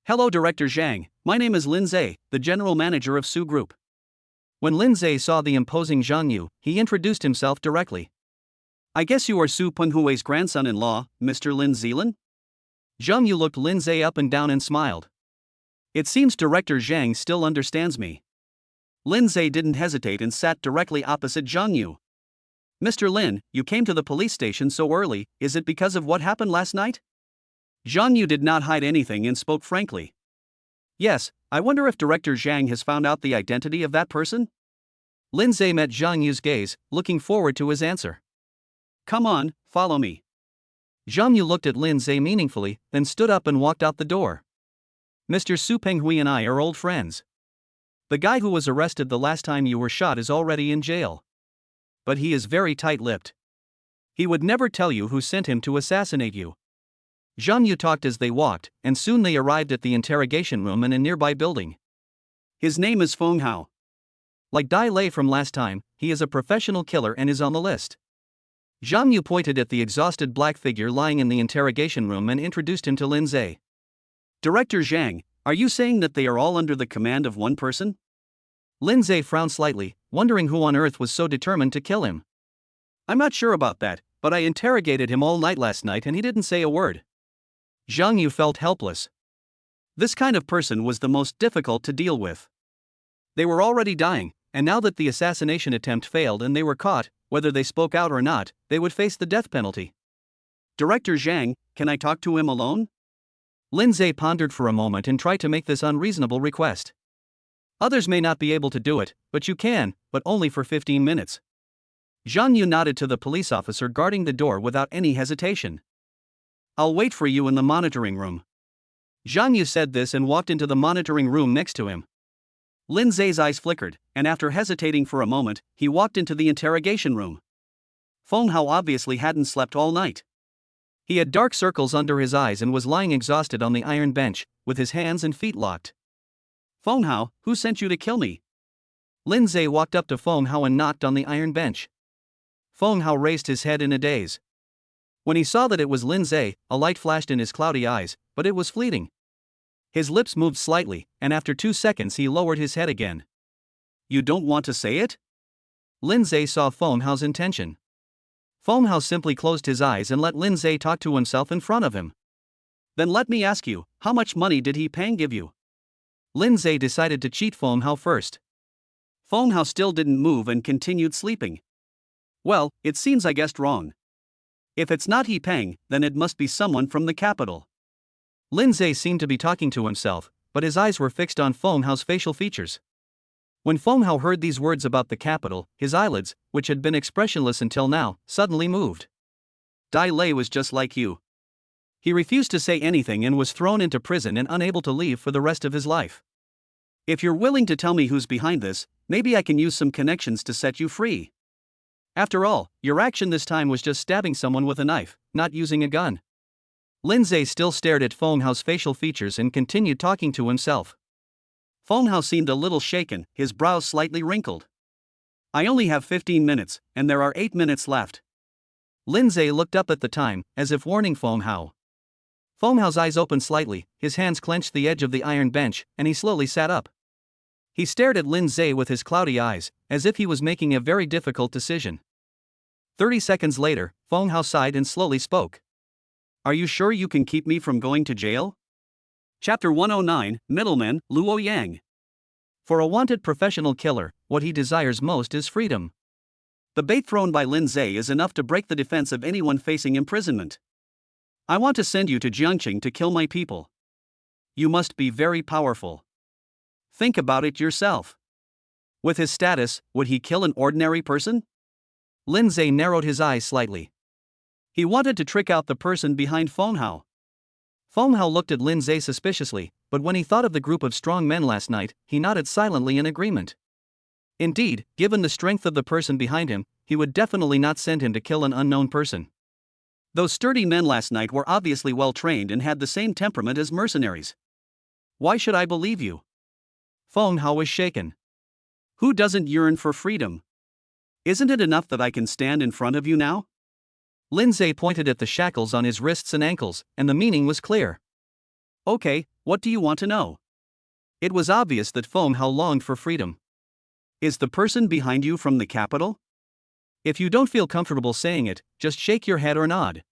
Hello Director Zhang, my name is Lindseay, the general manager of Su Group. When Lindseay saw the imposing Zhang Yu, he introduced himself directly. I guess you are Su Punhui's grandson-in-law, Mr. Lin Zealand? Zhang Yu looked Lindseay up and down and smiled. It seems Director Zhang still understands me. Lindseay didn't hesitate and sat directly opposite Zhang Yu. Mr. Lin, you came to the police station so early, is it because of what happened last night? Zhang Yu did not hide anything and spoke frankly. Yes, I wonder if Director Zhang has found out the identity of that person? Lindseay met Zhang Yu's gaze, looking forward to his answer. Come on, follow me. Zhang Yu looked at Lindseay meaningfully, then stood up and walked out the door. Mr. Su Penghui and I are old friends. The guy who was arrested the last time you were shot is already in jail. But he is very tight-lipped. He would never tell you who sent him to assassinate you. Zhang Yu talked as they walked, and soon they arrived at the interrogation room in a nearby building. His name is Feng Hao. Like Dai Lei from last time, he is a professional killer and is on the list. Zhang Yu pointed at the exhausted black figure lying in the interrogation room and introduced him to Lindseay. Director Zhang, are you saying that they are all under the command of one person? Lindseay frowned slightly, wondering who on earth was so determined to kill him. I'm not sure about that, but I interrogated him all night last night and he didn't say a word. Zhang Yu felt helpless. This kind of person was the most difficult to deal with. They were already dying, and now that the assassination attempt failed and they were caught, whether they spoke out or not, they would face the death penalty. Director Zhang, can I talk to him alone? Lindseay pondered for a moment and tried to make this unreasonable request. Others may not be able to do it, but you can, but only for 15 minutes. Zhang Yu nodded to the police officer guarding the door without any hesitation. I'll wait for you in the monitoring room. Zhang Yu said this and walked into the monitoring room next to him. Lindseay's eyes flickered, and after hesitating for a moment, he walked into the interrogation room. Feng Hao obviously hadn't slept all night. He had dark circles under his eyes and was lying exhausted on the iron bench, with his hands and feet locked. Feng Hao, who sent you to kill me? Lindseay walked up to Feng Hao and knocked on the iron bench. Feng Hao raised his head in a daze. When he saw that it was Lindseay, a light flashed in his cloudy eyes, but it was fleeting. His lips moved slightly, and after 2 seconds he lowered his head again. You don't want to say it? Lindseay saw Feng Hao's intention. Feng Hao simply closed his eyes and let Lindseay talk to himself in front of him. Then let me ask you, how much money did he Pang give you? Lindseay decided to cheat Feng Hao first. Feng Hao still didn't move and continued sleeping. Well, it seems I guessed wrong. If it's not He Peng, then it must be someone from the capital. Lindseay seemed to be talking to himself, but his eyes were fixed on Feng Hao's facial features. When Feng Hao heard these words about the capital, his eyelids, which had been expressionless until now, suddenly moved. Dai Lei was just like you. He refused to say anything and was thrown into prison and unable to leave for the rest of his life. If you're willing to tell me who's behind this, maybe I can use some connections to set you free. After all, your action this time was just stabbing someone with a knife, not using a gun. Lindseay still stared at Feng Hao's facial features and continued talking to himself. Feng Hao seemed a little shaken, his brows slightly wrinkled. I only have 15 minutes, and there are 8 minutes left. Lindseay looked up at the time, as if warning Feng Hao. Feng Hao's eyes opened slightly, his hands clenched the edge of the iron bench, and he slowly sat up. He stared at Lindseay with his cloudy eyes, as if he was making a very difficult decision. 30 seconds later, Feng Hao sighed and slowly spoke. Are you sure you can keep me from going to jail? Chapter 109, Middleman, Luo Yang. For a wanted professional killer, what he desires most is freedom. The bait thrown by Lindseay is enough to break the defense of anyone facing imprisonment. I want to send you to Jiangqing to kill my people. You must be very powerful. Think about it yourself. With his status, would he kill an ordinary person? Lindseay narrowed his eyes slightly. He wanted to trick out the person behind Feng Hao. Feng Hao looked at Lindseay suspiciously, but when he thought of the group of strong men last night, he nodded silently in agreement. Indeed, given the strength of the person behind him, he would definitely not send him to kill an unknown person. Those sturdy men last night were obviously well trained and had the same temperament as mercenaries. Why should I believe you? Feng Hao was shaken. Who doesn't yearn for freedom? Isn't it enough that I can stand in front of you now? Lindseay pointed at the shackles on his wrists and ankles, and the meaning was clear. Okay, what do you want to know? It was obvious that Feng Hao longed for freedom. Is the person behind you from the capital? If you don't feel comfortable saying it, just shake your head or nod.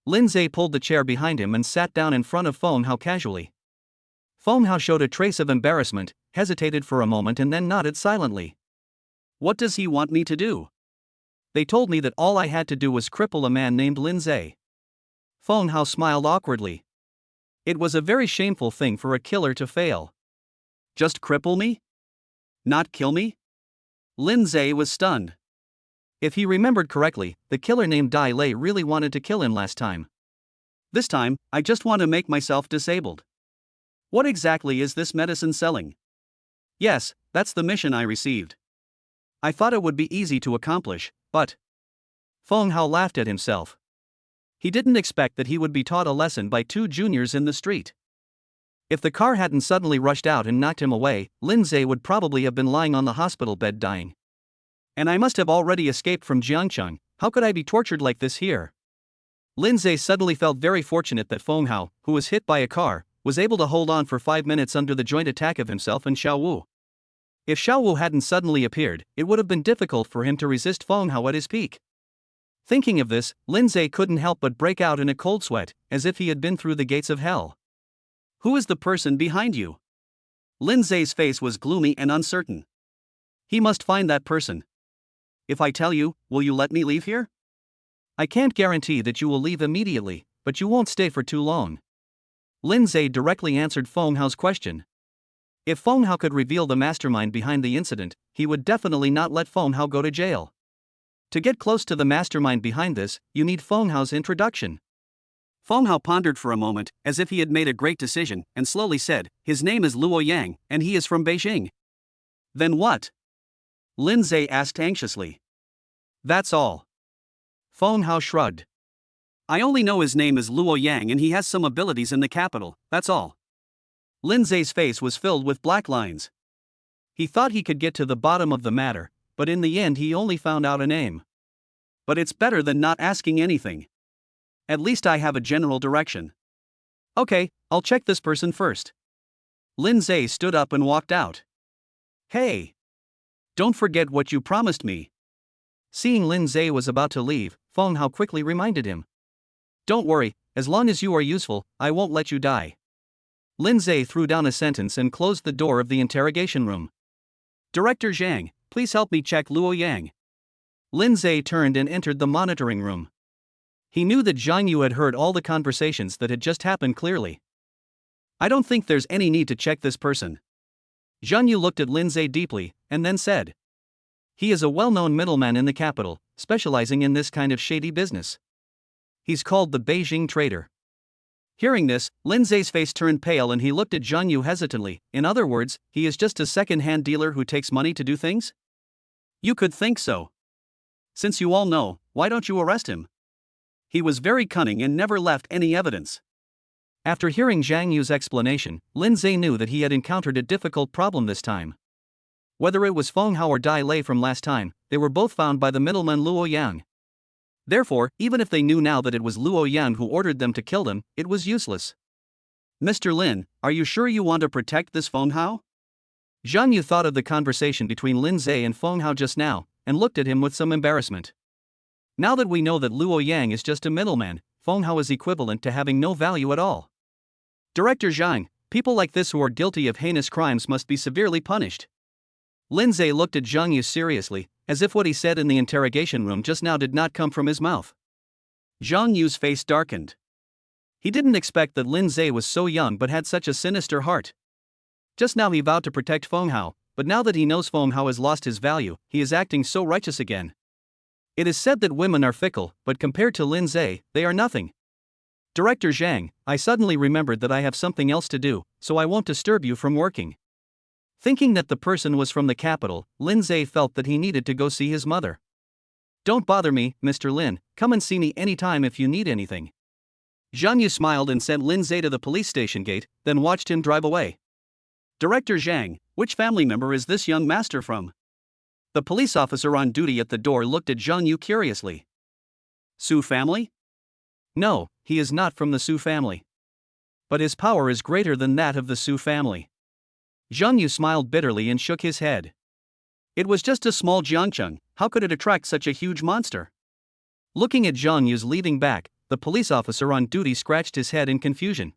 Lindseay pulled the chair behind him and sat down in front of Feng Hao casually. Feng Hao showed a trace of embarrassment, hesitated for a moment and then nodded silently. What does he want me to do? They told me that all I had to do was cripple a man named Lindseay. Feng Hao smiled awkwardly. It was a very shameful thing for a killer to fail. Just cripple me? Not kill me? Lindseay was stunned. If he remembered correctly, the killer named Dai Lei really wanted to kill him last time. This time, I just want to make myself disabled. What exactly is this medicine selling? Yes, that's the mission I received. I thought it would be easy to accomplish, but. Feng Hao laughed at himself. He didn't expect that he would be taught a lesson by two juniors in the street. If the car hadn't suddenly rushed out and knocked him away, Lindseay would probably have been lying on the hospital bed dying. And I must have already escaped from Jiangcheng. How could I be tortured like this here? Lindseay suddenly felt very fortunate that Feng Hao, who was hit by a car, was able to hold on for 5 minutes under the joint attack of himself and Xiao Wu. If Xiao Wu hadn't suddenly appeared, it would have been difficult for him to resist Feng Hao at his peak. Thinking of this, Lindseay couldn't help but break out in a cold sweat, as if he had been through the gates of hell. Who is the person behind you? Lindseay's face was gloomy and uncertain. He must find that person. If I tell you, will you let me leave here? I can't guarantee that you will leave immediately, but you won't stay for too long. Lindseay directly answered Feng Hao's question. If Feng Hao could reveal the mastermind behind the incident, he would definitely not let Feng Hao go to jail. To get close to the mastermind behind this, you need Feng Hao's introduction. Feng Hao pondered for a moment, as if he had made a great decision, and slowly said, his name is Luo Yang, and he is from Beijing. Then what? Lindseay asked anxiously. That's all. Feng Hao shrugged. I only know his name is Luo Yang and he has some abilities in the capital, that's all. Lindseay's face was filled with black lines. He thought he could get to the bottom of the matter, but in the end he only found out a name. But it's better than not asking anything. At least I have a general direction. Okay, I'll check this person first. Lindseay stood up and walked out. Hey! Don't forget what you promised me. Seeing Lindseay was about to leave, Feng Hao quickly reminded him. Don't worry, as long as you are useful, I won't let you die. Lindseay threw down a sentence and closed the door of the interrogation room. Director Zhang, please help me check Luo Yang. Lindseay turned and entered the monitoring room. He knew that Zhang Yu had heard all the conversations that had just happened clearly. I don't think there's any need to check this person. Zhang Yu looked at Lindseay deeply, and then said. He is a well-known middleman in the capital, specializing in this kind of shady business. He's called the Beijing Trader. Hearing this, Lindseay's face turned pale and he looked at Zhang Yu hesitantly. In other words, he is just a second-hand dealer who takes money to do things? You could think so. Since you all know, why don't you arrest him? He was very cunning and never left any evidence. After hearing Zhang Yu's explanation, Lindseay knew that he had encountered a difficult problem this time. Whether it was Feng Hao or Dai Lei from last time, they were both found by the middleman Luo Yang. Therefore, even if they knew now that it was Luo Yang who ordered them to kill them, it was useless. Mr. Lin, are you sure you want to protect this Feng Hao? Zhang Yu thought of the conversation between Lindseay and Feng Hao just now, and looked at him with some embarrassment. Now that we know that Luo Yang is just a middleman, Feng Hao is equivalent to having no value at all. Director Zhang, people like this who are guilty of heinous crimes must be severely punished. Lindseay looked at Zhang Yu seriously, as if what he said in the interrogation room just now did not come from his mouth. Zhang Yu's face darkened. He didn't expect that Lindseay was so young but had such a sinister heart. Just now he vowed to protect Feng Hao, but now that he knows Feng Hao has lost his value, he is acting so righteous again. It is said that women are fickle, but compared to Lindseay, they are nothing. Director Zhang, I suddenly remembered that I have something else to do, so I won't disturb you from working. Thinking that the person was from the capital, Lindseay felt that he needed to go see his mother. Don't bother me, Mr. Lin, come and see me anytime if you need anything. Zhang Yu smiled and sent Lindseay to the police station gate, then watched him drive away. Director Zhang, which family member is this young master from? The police officer on duty at the door looked at Zhang Yu curiously. Su family? No, he is not from the Su family. But his power is greater than that of the Su family. Zhang Yu smiled bitterly and shook his head. It was just a small Jiangcheng, how could it attract such a huge monster? Looking at Zhang Yu's leading back, the police officer on duty scratched his head in confusion.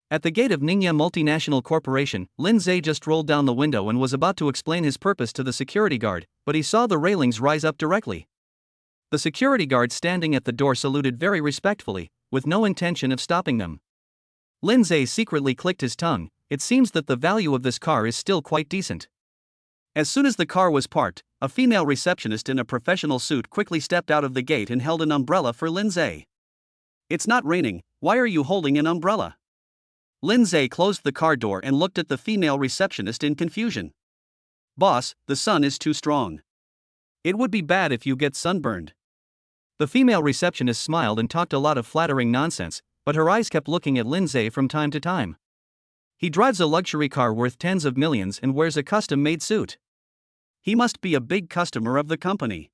At the gate of Ningya Multinational Corporation, Lindseay just rolled down the window and was about to explain his purpose to the security guard, but he saw the railings rise up directly. The security guard standing at the door saluted very respectfully, with no intention of stopping them. Lindseay secretly clicked his tongue. It seems that the value of this car is still quite decent. As soon as the car was parked, a female receptionist in a professional suit quickly stepped out of the gate and held an umbrella for Lindseay. It's not raining, why are you holding an umbrella? Lindseay closed the car door and looked at the female receptionist in confusion. Boss, the sun is too strong. It would be bad if you get sunburned. The female receptionist smiled and talked a lot of flattering nonsense, but her eyes kept looking at Lindseay from time to time. He drives a luxury car worth tens of millions and wears a custom-made suit. He must be a big customer of the company.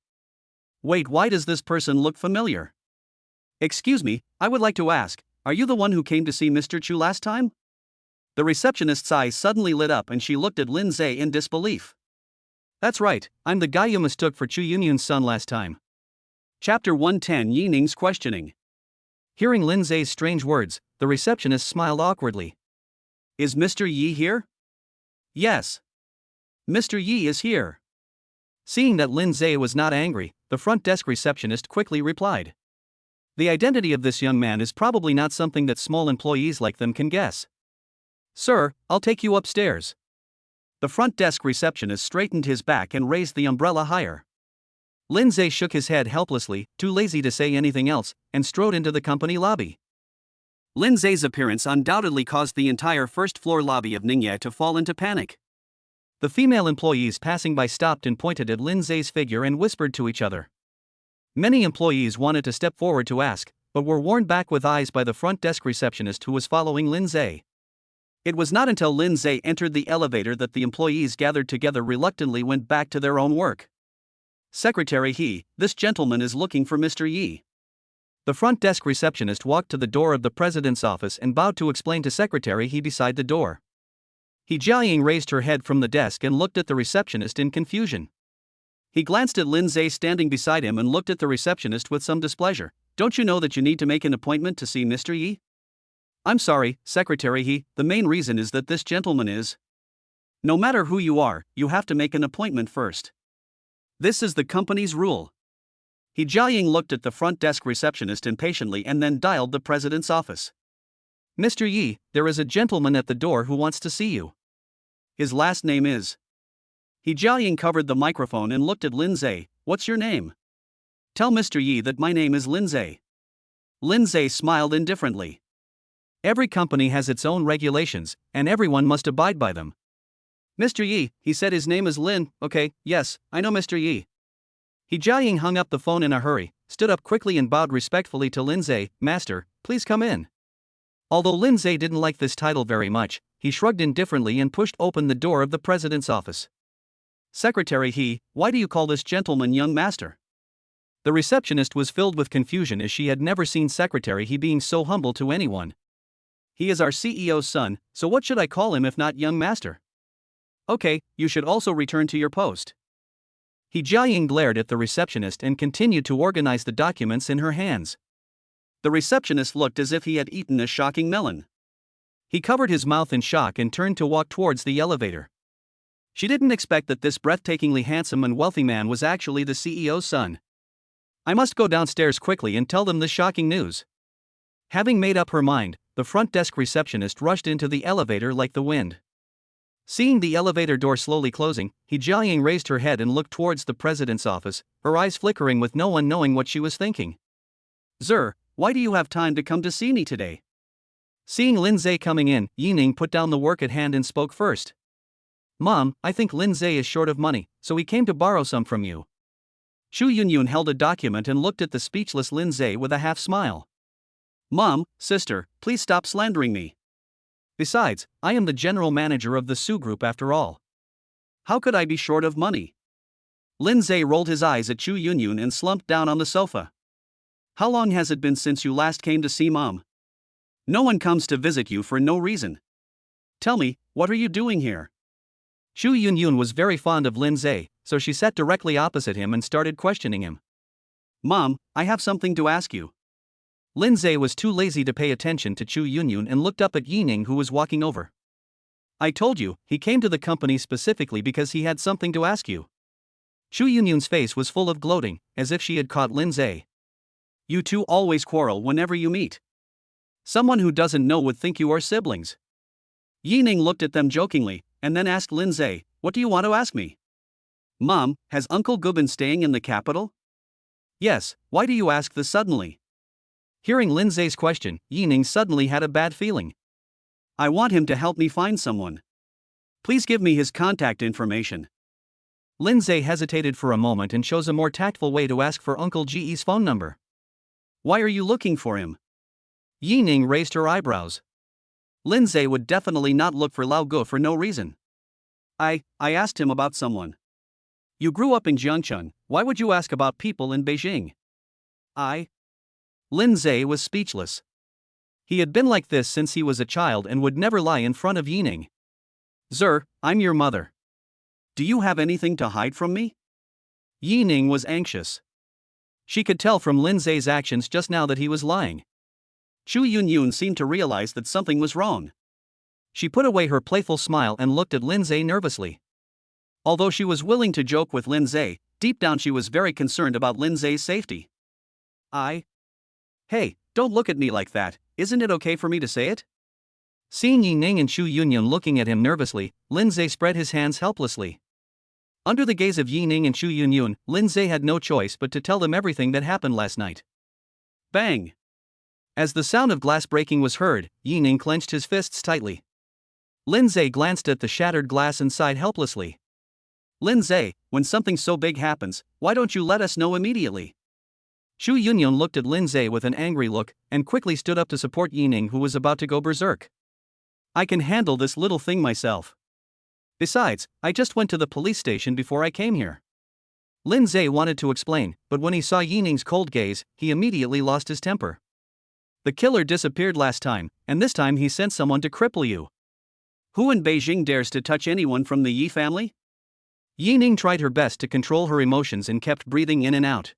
Wait, why does this person look familiar? Excuse me, I would like to ask, are you the one who came to see Mr. Chu last time? The receptionist's eyes suddenly lit up and she looked at Lindseay in disbelief. That's right, I'm the guy you mistook for Chu Yunyun's son last time. Chapter 110 Yining's questioning. Hearing Lindseay's strange words, the receptionist smiled awkwardly. Is Mr. Yi here? Yes. Mr. Yi is here. Seeing that Lindseay was not angry, the front desk receptionist quickly replied. The identity of this young man is probably not something that small employees like them can guess. Sir, I'll take you upstairs. The front desk receptionist straightened his back and raised the umbrella higher. Lindseay shook his head helplessly, too lazy to say anything else, and strode into the company lobby. Lindseay's appearance undoubtedly caused the entire first-floor lobby of Ningye to fall into panic. The female employees passing by stopped and pointed at Lindseay's figure and whispered to each other. Many employees wanted to step forward to ask, but were warned back with eyes by the front desk receptionist who was following Lindseay. It was not until Lindseay entered the elevator that the employees gathered together reluctantly went back to their own work. Secretary He, this gentleman is looking for Mr. Yi. The front desk receptionist walked to the door of the president's office and bowed to explain to Secretary He beside the door. He Jiaying raised her head from the desk and looked at the receptionist in confusion. He glanced at Lindseay standing beside him and looked at the receptionist with some displeasure. Don't you know that you need to make an appointment to see Mr. Yi? I'm sorry, Secretary He, the main reason is that this gentleman is. No matter who you are, you have to make an appointment first. This is the company's rule. He Jiaying looked at the front desk receptionist impatiently and then dialed the president's office. Mr. Yi, there is a gentleman at the door who wants to see you. His last name is. He Jiaying covered the microphone and looked at Lindseay. What's your name? Tell Mr. Yi that my name is Lindseay. Lindseay smiled indifferently. Every company has its own regulations, and everyone must abide by them. Mr. Yi, he said his name is Lin. Okay, yes, I know Mr. Yi. He Jiaying hung up the phone in a hurry, stood up quickly and bowed respectfully to Lindseay. Master, please come in. Although Lindseay didn't like this title very much, he shrugged indifferently and pushed open the door of the president's office. Secretary He, why do you call this gentleman young master? The receptionist was filled with confusion as she had never seen Secretary He being so humble to anyone. He is our CEO's son, so what should I call him if not young master? Okay, you should also return to your post. He Jiaying glared at the receptionist and continued to organize the documents in her hands. The receptionist looked as if he had eaten a shocking melon. He covered his mouth in shock and turned to walk towards the elevator. She didn't expect that this breathtakingly handsome and wealthy man was actually the CEO's son. I must go downstairs quickly and tell them this shocking news. Having made up her mind, the front desk receptionist rushed into the elevator like the wind. Seeing the elevator door slowly closing, He Jiaying raised her head and looked towards the president's office, her eyes flickering with no one knowing what she was thinking. Sir, why do you have time to come to see me today? Seeing Lindseay coming in, Yining put down the work at hand and spoke first. Mom, I think Lindseay is short of money, so he came to borrow some from you. Chu Yunyun held a document and looked at the speechless Lindseay with a half smile. Mom, sister, please stop slandering me. Besides, I am the general manager of the Su Group after all. How could I be short of money? Lindseay rolled his eyes at Chu Yunyun and slumped down on the sofa. How long has it been since you last came to see Mom? No one comes to visit you for no reason. Tell me, what are you doing here? Chu Yunyun was very fond of Lindseay, so she sat directly opposite him and started questioning him. Mom, I have something to ask you. Lindseay was too lazy to pay attention to Chu Yunyun and looked up at Yining who was walking over. I told you, he came to the company specifically because he had something to ask you. Chu Yunyun's face was full of gloating, as if she had caught Lindseay. You two always quarrel whenever you meet. Someone who doesn't know would think you are siblings. Yining looked at them jokingly, and then asked Lindseay, what do you want to ask me? Mom, has Uncle Gu been staying in the capital? Yes, why do you ask this suddenly? Hearing Lindseay's question, Yining suddenly had a bad feeling. I want him to help me find someone. Please give me his contact information. Lindseay hesitated for a moment and chose a more tactful way to ask for Uncle Ge's phone number. Why are you looking for him? Yining raised her eyebrows. Lindseay would definitely not look for Lao Gu for no reason. I asked him about someone. You grew up in Jiangchun, why would you ask about people in Beijing? Lindseay was speechless. He had been like this since he was a child and would never lie in front of Yining. Sir, I'm your mother. Do you have anything to hide from me? Yining was anxious. She could tell from Lindseay's actions just now that he was lying. Chu Yunyun seemed to realize that something was wrong. She put away her playful smile and looked at Lindseay nervously. Although she was willing to joke with Lindseay, deep down she was very concerned about Lindseay's safety. Hey, don't look at me like that, isn't it okay for me to say it? Seeing Yining and Chu Yunyun looking at him nervously, Lindseay spread his hands helplessly. Under the gaze of Yining and Chu Yunyun, Lindseay had no choice but to tell them everything that happened last night. Bang! As the sound of glass breaking was heard, Yining clenched his fists tightly. Lindseay glanced at the shattered glass and sighed helplessly. Lindseay, when something so big happens, why don't you let us know immediately? Chu Yunyun looked at Lindseay with an angry look, and quickly stood up to support Yining, who was about to go berserk. I can handle this little thing myself. Besides, I just went to the police station before I came here. Lindseay wanted to explain, but when he saw Yining's cold gaze, he immediately lost his temper. The killer disappeared last time, and this time he sent someone to cripple you. Who in Beijing dares to touch anyone from the Yi family? Yining tried her best to control her emotions and kept breathing in and out.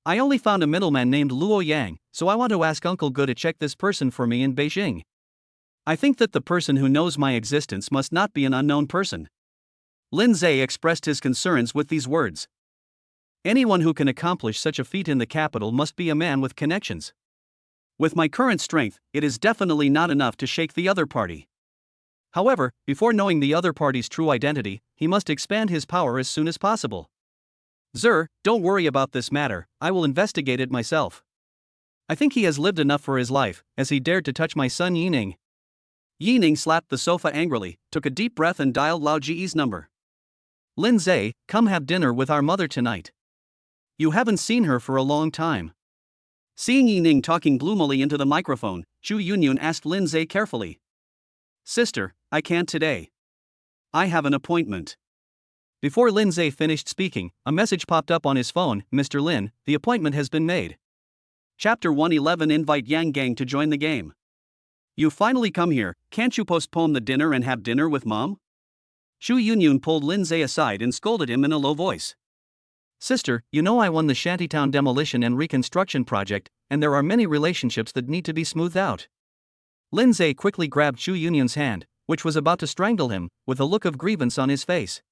I only found a middleman named Luo Yang, so I want to ask Uncle Gu to check this person for me in Beijing. I think that the person who knows my existence must not be an unknown person. Lindseay expressed his concerns with these words. Anyone who can accomplish such a feat in the capital must be a man with connections. With my current strength, it is definitely not enough to shake the other party. However, before knowing the other party's true identity, he must expand his power as soon as possible. Sir, don't worry about this matter, I will investigate it myself. I think he has lived enough for his life, as he dared to touch my son Yining. Yining slapped the sofa angrily, took a deep breath and dialed Lao Ji's number. Lindseay, come have dinner with our mother tonight. You haven't seen her for a long time. Seeing Yining talking gloomily into the microphone, Chu Yunyun asked Lindseay carefully. Sister, I can't today. I have an appointment. Before Lindseay finished speaking, a message popped up on his phone. Mr. Lin, the appointment has been made. Chapter 111. Invite Yang Gang to join the game. You finally come here, can't you postpone the dinner and have dinner with Mom? Chu Yunyun pulled Lindseay aside and scolded him in a low voice. Sister, you know I won the shantytown demolition and reconstruction project, and there are many relationships that need to be smoothed out. Lindseay quickly grabbed Chu Yunyun's hand, which was about to strangle him, with a look of grievance on his face.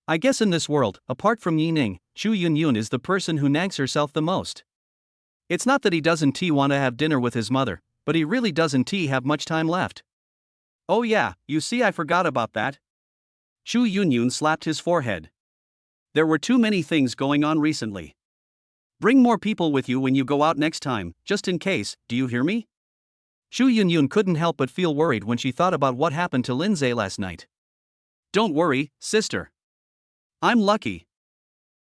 I guess in this world, apart from Yining, Chu Yunyun is the person who nags herself the most. It's not that he doesn't want to have dinner with his mother, but he really doesn't have much time left. Oh yeah, you see I forgot about that. Chu Yunyun slapped his forehead. There were too many things going on recently. Bring more people with you when you go out next time, just in case, do you hear me? Chu Yunyun couldn't help but feel worried when she thought about what happened to Lindseay last night. Don't worry, sister. I'm lucky.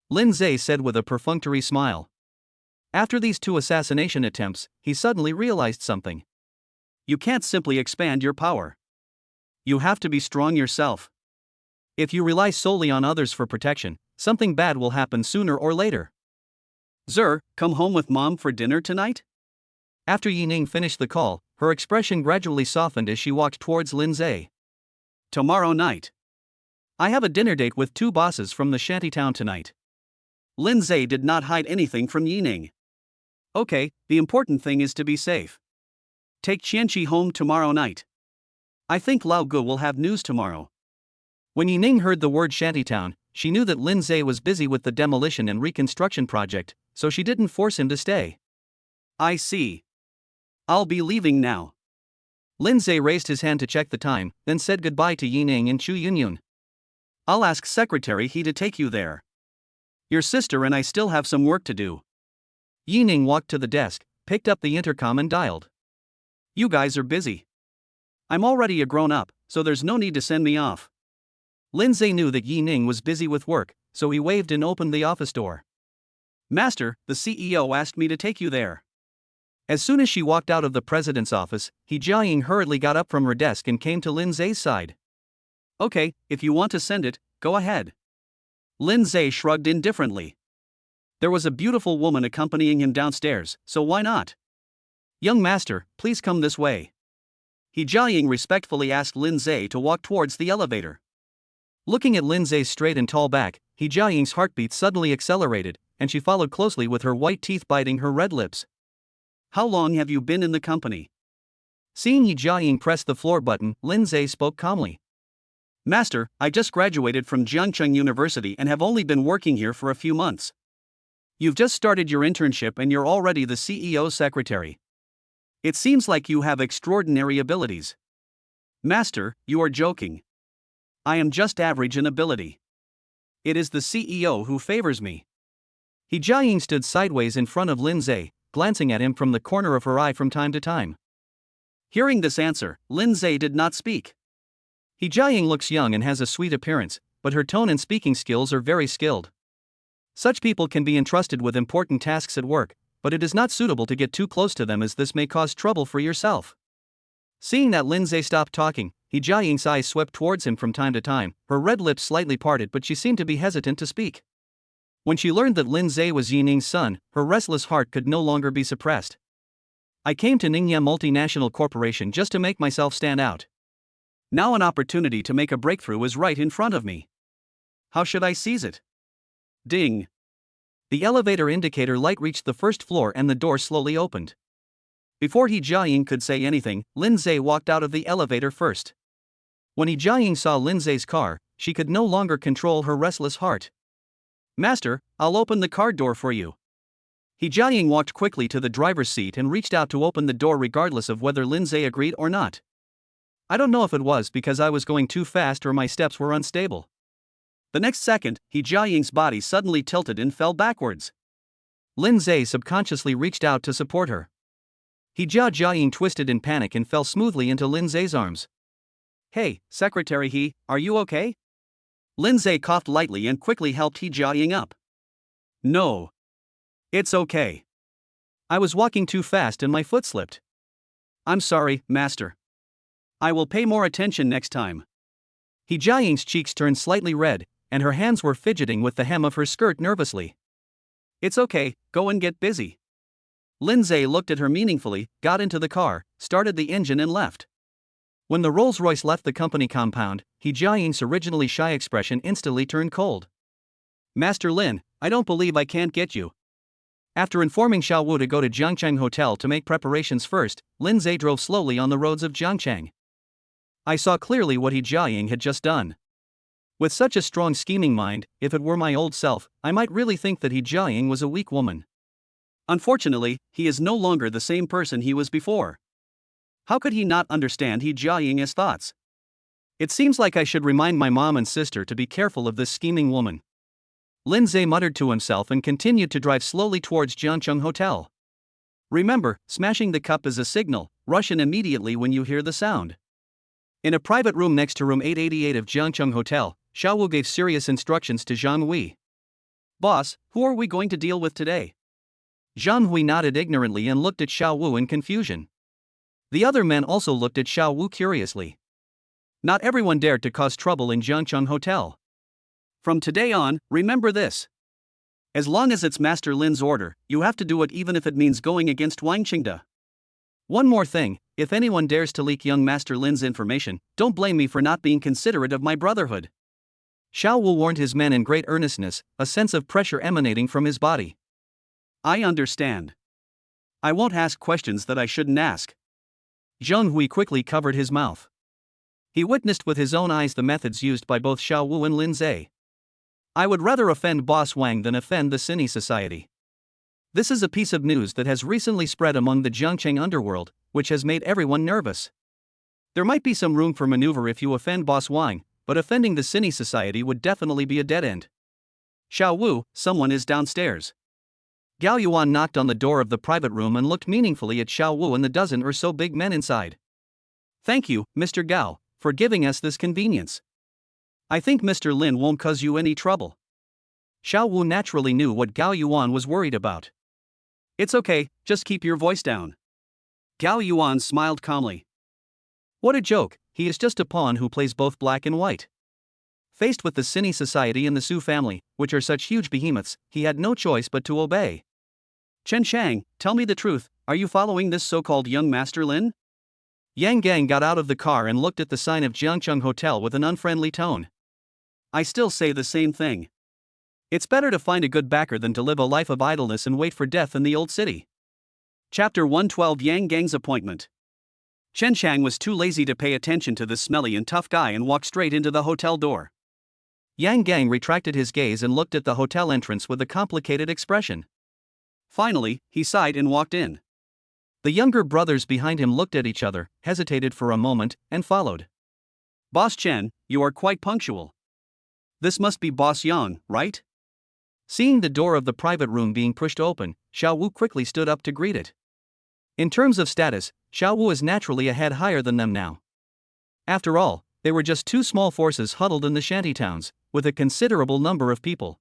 Lindseay said with a perfunctory smile. After these 2 assassination attempts, he suddenly realized something. You can't simply expand your power. You have to be strong yourself. If you rely solely on others for protection, something bad will happen sooner or later. Sir, come home with Mom for dinner tonight? After Yining finished the call, her expression gradually softened as she walked towards Lindseay. Tomorrow night. I have a dinner date with 2 bosses from the shantytown tonight. Lindseay did not hide anything from Yining. Okay, the important thing is to be safe. Take Chenshi home tomorrow night. I think Lao Gu will have news tomorrow. When Yining heard the word shantytown, she knew that Lindseay was busy with the demolition and reconstruction project, so she didn't force him to stay. I see. I'll be leaving now. Lindseay raised his hand to check the time, then said goodbye to Yining and Chu Yunyun. I'll ask Secretary He to take you there. Your sister and I still have some work to do. Yining walked to the desk, picked up the intercom and dialed. You guys are busy. I'm already a grown-up, so there's no need to send me off. Lindseay knew that Yi Ning was busy with work, so he waved and opened the office door. Master, the CEO asked me to take you there. As soon as she walked out of the president's office, He Jiaying hurriedly got up from her desk and came to Lindseay's side. Okay, if you want to send it, go ahead. Lindseay shrugged indifferently. There was a beautiful woman accompanying him downstairs, so why not? Young master, please come this way. He Jiaying respectfully asked Lindseay to walk towards the elevator. Looking at Lindseay's straight and tall back, He Jiaying's heartbeat suddenly accelerated, and she followed closely with her white teeth biting her red lips. How long have you been in the company? Seeing He Jiaying press the floor button, Lindseay spoke calmly. Master, I just graduated from Jiangcheng University and have only been working here for a few months. You've just started your internship and you're already the CEO's secretary. It seems like you have extraordinary abilities. Master, you are joking. I am just average in ability. It is the CEO who favors me. He Jiaying stood sideways in front of Lindseay, glancing at him from the corner of her eye from time to time. Hearing this answer, Lindseay did not speak. He Jiaying looks young and has a sweet appearance, but her tone and speaking skills are very skilled. Such people can be entrusted with important tasks at work, but it is not suitable to get too close to them as this may cause trouble for yourself. Seeing that Lindseay stopped talking, He Jiaying's eyes swept towards him from time to time, her red lips slightly parted but she seemed to be hesitant to speak. When she learned that Lindseay was Yi Ning's son, her restless heart could no longer be suppressed. I came to Ningya Multinational Corporation just to make myself stand out. Now an opportunity to make a breakthrough is right in front of me. How should I seize it? Ding. The elevator indicator light reached the first floor and the door slowly opened. Before He Jiaying could say anything, Lindseay walked out of the elevator first. When He Jiaying saw Lindseay's car, she could no longer control her restless heart. Master, I'll open the car door for you. He Jiaying walked quickly to the driver's seat and reached out to open the door regardless of whether Lindseay agreed or not. I don't know if it was because I was going too fast or my steps were unstable. The next second, He Jiaying's body suddenly tilted and fell backwards. Lindseay subconsciously reached out to support her. He Jiaying twisted in panic and fell smoothly into Lindseay's arms. Hey, Secretary He, are you okay? Lindseay coughed lightly and quickly helped He Jiaying up. No. It's okay. I was walking too fast and my foot slipped. I'm sorry, Master. I will pay more attention next time. He Jiaying's cheeks turned slightly red, and her hands were fidgeting with the hem of her skirt nervously. It's okay, go and get busy. Lindseay looked at her meaningfully, got into the car, started the engine and left. When the Rolls-Royce left the company compound, He Jiaying's originally shy expression instantly turned cold. Master Lin, I don't believe I can't get you. After informing Xiao Wu to go to Jiangcheng Hotel to make preparations first, Lindseay drove slowly on the roads of Jiangcheng. I saw clearly what He Jiaying had just done. With such a strong scheming mind, if it were my old self, I might really think that He Jiaying was a weak woman. Unfortunately, he is no longer the same person he was before. How could he not understand He Jiaying's thoughts? It seems like I should remind my mom and sister to be careful of this scheming woman. Lindseay muttered to himself and continued to drive slowly towards Jiangcheng Hotel. Remember, smashing the cup is a signal, rush in immediately when you hear the sound. In a private room next to room 888 of Jiangcheng Hotel, Xiao Wu gave serious instructions to Zhang Hui. Boss, who are we going to deal with today? Zhang Hui nodded ignorantly and looked at Xiao Wu in confusion. The other men also looked at Xiao Wu curiously. Not everyone dared to cause trouble in Jiangcheng Hotel. From today on, remember this. As long as it's Master Lin's order, you have to do it even if it means going against Wang Qingde. One more thing, if anyone dares to leak young Master Lin's information, don't blame me for not being considerate of my brotherhood. Xiao Wu warned his men in great earnestness, a sense of pressure emanating from his body. I understand. I won't ask questions that I shouldn't ask. Zhang Hui quickly covered his mouth. He witnessed with his own eyes the methods used by both Xiao Wu and Lindseay. I would rather offend Boss Wang than offend the Cine Society. This is a piece of news that has recently spread among the Jiangcheng underworld, which has made everyone nervous. There might be some room for maneuver if you offend Boss Wang, but offending the Cine Society would definitely be a dead end. Xiao Wu, someone is downstairs. Gao Yuan knocked on the door of the private room and looked meaningfully at Xiao Wu and the dozen or so big men inside. Thank you, Mr. Gao, for giving us this convenience. I think Mr. Lin won't cause you any trouble. Xiao Wu naturally knew what Gao Yuan was worried about. It's okay, just keep your voice down. Gao Yuan smiled calmly. What a joke, he is just a pawn who plays both black and white. Faced with the Sini society and the Su family, which are such huge behemoths, he had no choice but to obey. Chen Shang, tell me the truth, are you following this so-called young Master Lin? Yang Gang got out of the car and looked at the sign of Jiangcheng Hotel with an unfriendly tone. I still say the same thing. It's better to find a good backer than to live a life of idleness and wait for death in the old city. Chapter 112 Yang Gang's Appointment. Chen Shang was too lazy to pay attention to this smelly and tough guy and walked straight into the hotel door. Yang Gang retracted his gaze and looked at the hotel entrance with a complicated expression. Finally, he sighed and walked in. The younger brothers behind him looked at each other, hesitated for a moment, and followed. Boss Chen, you are quite punctual. This must be Boss Yang, right? Seeing the door of the private room being pushed open, Xiao Wu quickly stood up to greet it. In terms of status, Xiao Wu is naturally a head higher than them now. After all, they were just two small forces huddled in the shantytowns, with a considerable number of people.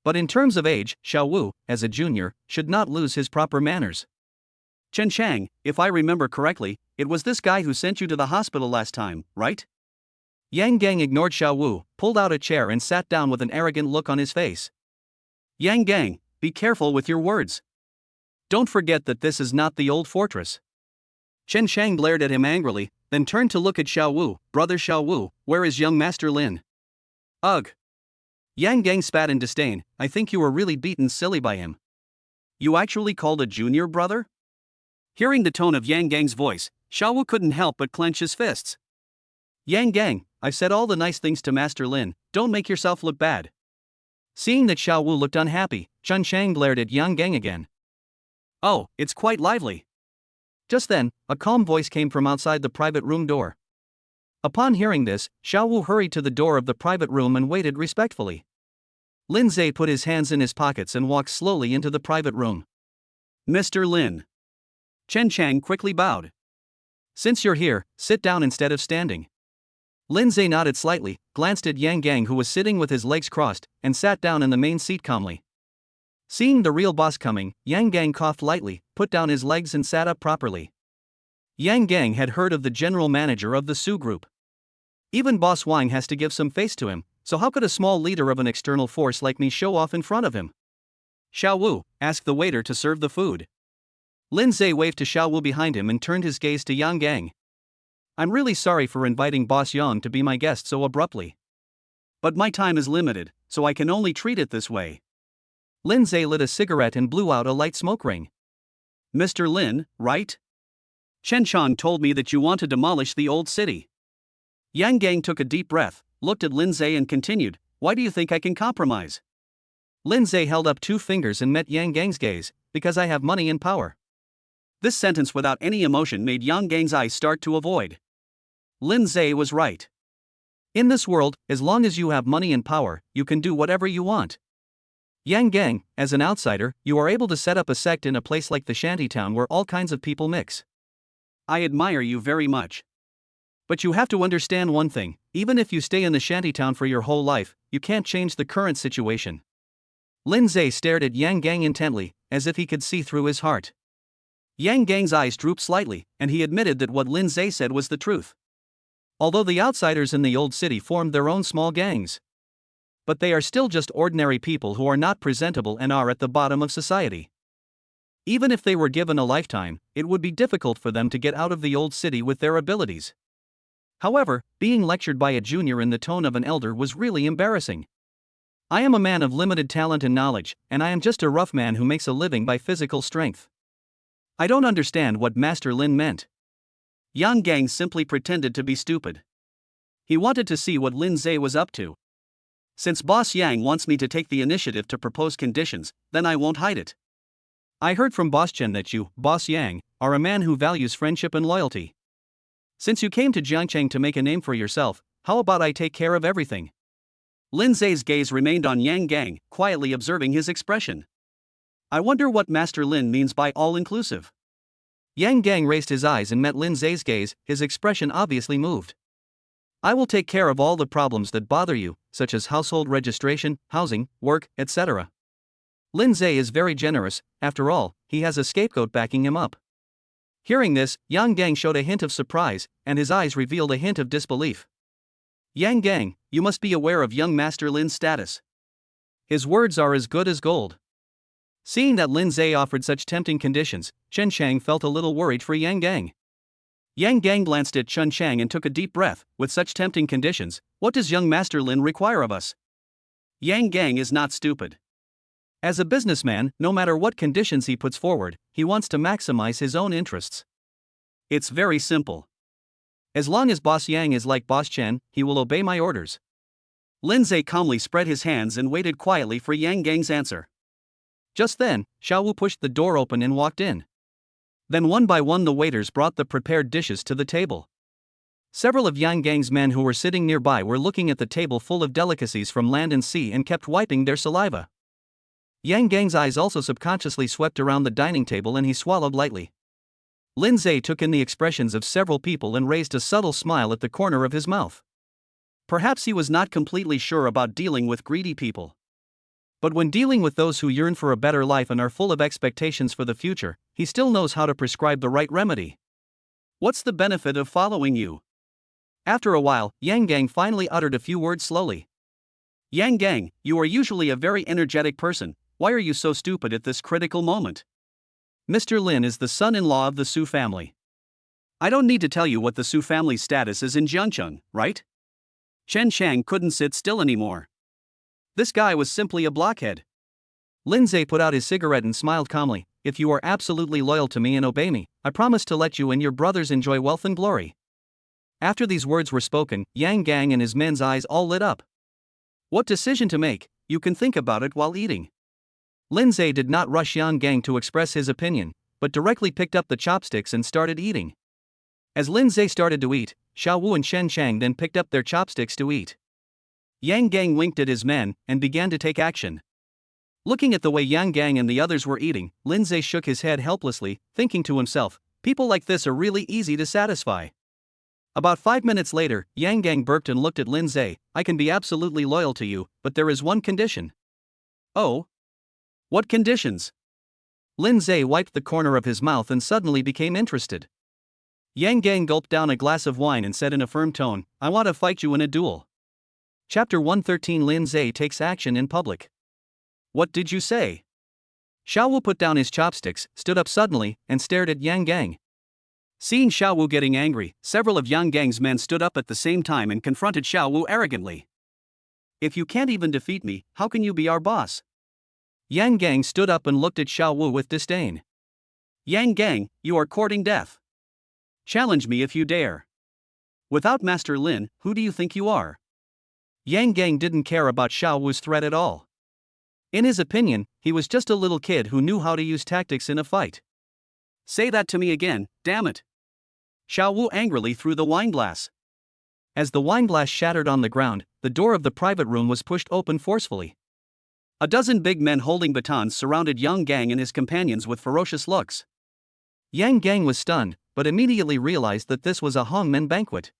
But in terms of age, Xiao Wu, as a junior, should not lose his proper manners. Chen Shang, if I remember correctly, it was this guy who sent you to the hospital last time, right? Yang Gang ignored Xiao Wu, pulled out a chair and sat down with an arrogant look on his face. Yang Gang, be careful with your words. Don't forget that this is not the old fortress. Chen Shang glared at him angrily, then turned to look at Xiao Wu. Brother Xiao Wu, where is young Master Lin? Ugh. Yang Gang spat in disdain. I think you were really beaten silly by him. You actually called a junior brother? Hearing the tone of Yang Gang's voice, Xiao Wu couldn't help but clench his fists. Yang Gang, I've said all the nice things to Master Lin, don't make yourself look bad. Seeing that Xiao Wu looked unhappy, Chen Shang glared at Yang Gang again. Oh, it's quite lively. Just then, a calm voice came from outside the private room door. Upon hearing this, Xiao Wu hurried to the door of the private room and waited respectfully. Lindseay put his hands in his pockets and walked slowly into the private room. Mr. Lin. Chen Shang quickly bowed. Since you're here, sit down instead of standing. Lindseay nodded slightly, glanced at Yang Gang who was sitting with his legs crossed, and sat down in the main seat calmly. Seeing the real boss coming, Yang Gang coughed lightly, put down his legs and sat up properly. Yang Gang had heard of the general manager of the Su group. Even Boss Wang has to give some face to him, so how could a small leader of an external force like me show off in front of him? Xiao Wu, asked the waiter to serve the food. Lindseay waved to Xiao Wu behind him and turned his gaze to Yang Gang. I'm really sorry for inviting Boss Yang to be my guest so abruptly. But my time is limited, so I can only treat it this way. Lindseay lit a cigarette and blew out a light smoke ring. Mr. Lin, right? Chen Chang told me that you want to demolish the old city. Yang Gang took a deep breath, looked at Lindseay and continued, why do you think I can compromise? Lindseay held up two fingers and met Yang Gang's gaze, because I have money and power. This sentence without any emotion made Yang Gang's eyes start to avoid. Lindseay was right. In this world, as long as you have money and power, you can do whatever you want. Yang Gang, as an outsider, you are able to set up a sect in a place like the shantytown where all kinds of people mix. I admire you very much. But you have to understand one thing, even if you stay in the shantytown for your whole life, you can't change the current situation. Lindseay stared at Yang Gang intently, as if he could see through his heart. Yang Gang's eyes drooped slightly, and he admitted that what Lindseay said was the truth. Although the outsiders in the old city formed their own small gangs. But they are still just ordinary people who are not presentable and are at the bottom of society. Even if they were given a lifetime, it would be difficult for them to get out of the old city with their abilities. However, being lectured by a junior in the tone of an elder was really embarrassing. I am a man of limited talent and knowledge, and I am just a rough man who makes a living by physical strength. I don't understand what Master Lin meant. Yang Gang simply pretended to be stupid. He wanted to see what Lindseay was up to. Since Boss Yang wants me to take the initiative to propose conditions, then I won't hide it. I heard from Boss Chen that you, Boss Yang, are a man who values friendship and loyalty. Since you came to Jiangcheng to make a name for yourself, how about I take care of everything? Lindseay's gaze remained on Yang Gang, quietly observing his expression. I wonder what Master Lin means by all-inclusive. Yang Gang raised his eyes and met Lindseay's gaze, his expression obviously moved. I will take care of all the problems that bother you, such as household registration, housing, work, etc. Lindseay is very generous, after all, he has a scapegoat backing him up. Hearing this, Yang Gang showed a hint of surprise, and his eyes revealed a hint of disbelief. Yang Gang, you must be aware of young Master Lin's status. His words are as good as gold. Seeing that Lindseay offered such tempting conditions, Chen Chang felt a little worried for Yang Gang. Yang Gang glanced at Chen Chang and took a deep breath. With such tempting conditions, what does young Master Lin require of us? Yang Gang is not stupid. As a businessman, no matter what conditions he puts forward, he wants to maximize his own interests. It's very simple. As long as Boss Yang is like Boss Chen, he will obey my orders. Lindseay calmly spread his hands and waited quietly for Yang Gang's answer. Just then, Xiao Wu pushed the door open and walked in. Then one by one the waiters brought the prepared dishes to the table. Several of Yang Gang's men who were sitting nearby were looking at the table full of delicacies from land and sea and kept wiping their saliva. Yang Gang's eyes also subconsciously swept around the dining table and he swallowed lightly. Lindseay took in the expressions of several people and raised a subtle smile at the corner of his mouth. Perhaps he was not completely sure about dealing with greedy people. But when dealing with those who yearn for a better life and are full of expectations for the future, he still knows how to prescribe the right remedy. What's the benefit of following you? After a while, Yang Gang finally uttered a few words slowly. Yang Gang, you are usually a very energetic person, why are you so stupid at this critical moment? Mr. Lin is the son-in-law of the Su family. I don't need to tell you what the Su family's status is in Jiangcheng, right? Chen Chang couldn't sit still anymore. This guy was simply a blockhead. Lindseay put out his cigarette and smiled calmly. If you are absolutely loyal to me and obey me, I promise to let you and your brothers enjoy wealth and glory. After these words were spoken, Yang Gang and his men's eyes all lit up. What decision to make? You can think about it while eating. Lindseay did not rush Yang Gang to express his opinion, but directly picked up the chopsticks and started eating. As Lindseay started to eat, Xiao Wu and Chen Chang then picked up their chopsticks to eat. Yang Gang winked at his men and began to take action. Looking at the way Yang Gang and the others were eating, Lindseay shook his head helplessly, thinking to himself, people like this are really easy to satisfy. About 5 minutes later, Yang Gang burped and looked at Lindseay. I can be absolutely loyal to you, but there is one condition. Oh? What conditions? Lindseay wiped the corner of his mouth and suddenly became interested. Yang Gang gulped down a glass of wine and said in a firm tone, I want to fight you in a duel. Chapter 113 Lindseay takes action in public. What did you say? Xiao Wu put down his chopsticks, stood up suddenly, and stared at Yang Gang. Seeing Xiao Wu getting angry, several of Yang Gang's men stood up at the same time and confronted Xiao Wu arrogantly. If you can't even defeat me, how can you be our boss? Yang Gang stood up and looked at Xiao Wu with disdain. Yang Gang, you are courting death. Challenge me if you dare. Without Master Lin, who do you think you are? Yang Gang didn't care about Xiao Wu's threat at all. In his opinion, he was just a little kid who knew how to use tactics in a fight. Say that to me again, damn it. Xiao Wu angrily threw the wineglass. As the wineglass shattered on the ground, the door of the private room was pushed open forcefully. A dozen big men holding batons surrounded Yang Gang and his companions with ferocious looks. Yang Gang was stunned, but immediately realized that this was a hangmen banquet.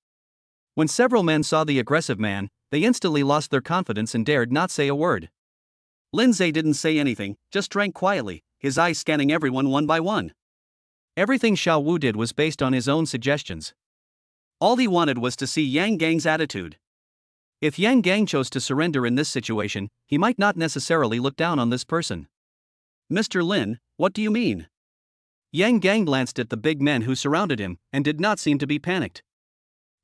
When several men saw the aggressive man, they instantly lost their confidence and dared not say a word. Lindseay didn't say anything, just drank quietly, his eyes scanning everyone one by one. Everything Xiao Wu did was based on his own suggestions. All he wanted was to see Yang Gang's attitude. If Yang Gang chose to surrender in this situation, he might not necessarily look down on this person. Mr. Lin, what do you mean? Yang Gang glanced at the big men who surrounded him, and did not seem to be panicked.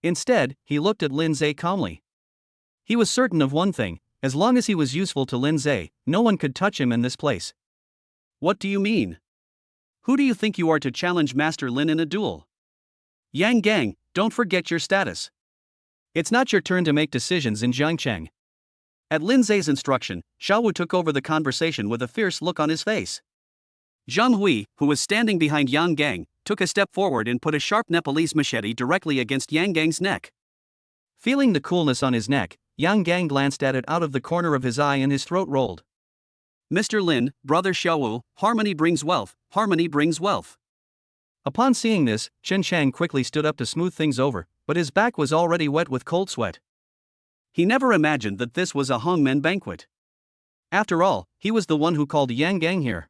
Instead, he looked at Lindseay calmly. He was certain of one thing, as long as he was useful to Lindseay, no one could touch him in this place. What do you mean? Who do you think you are to challenge Master Lin in a duel? Yang Gang, don't forget your status. It's not your turn to make decisions in Jiangcheng. At Lindseay's instruction, Xiao Wu took over the conversation with a fierce look on his face. Zhang Hui, who was standing behind Yang Gang, took a step forward and put a sharp Nepalese machete directly against Yang Gang's neck. Feeling the coolness on his neck, Yang Gang glanced at it out of the corner of his eye and his throat rolled. Mr. Lin, brother Xiao Wu, harmony brings wealth, harmony brings wealth. Upon seeing this, Chenshi quickly stood up to smooth things over, but his back was already wet with cold sweat. He never imagined that this was a hangmen banquet. After all, he was the one who called Yang Gang here.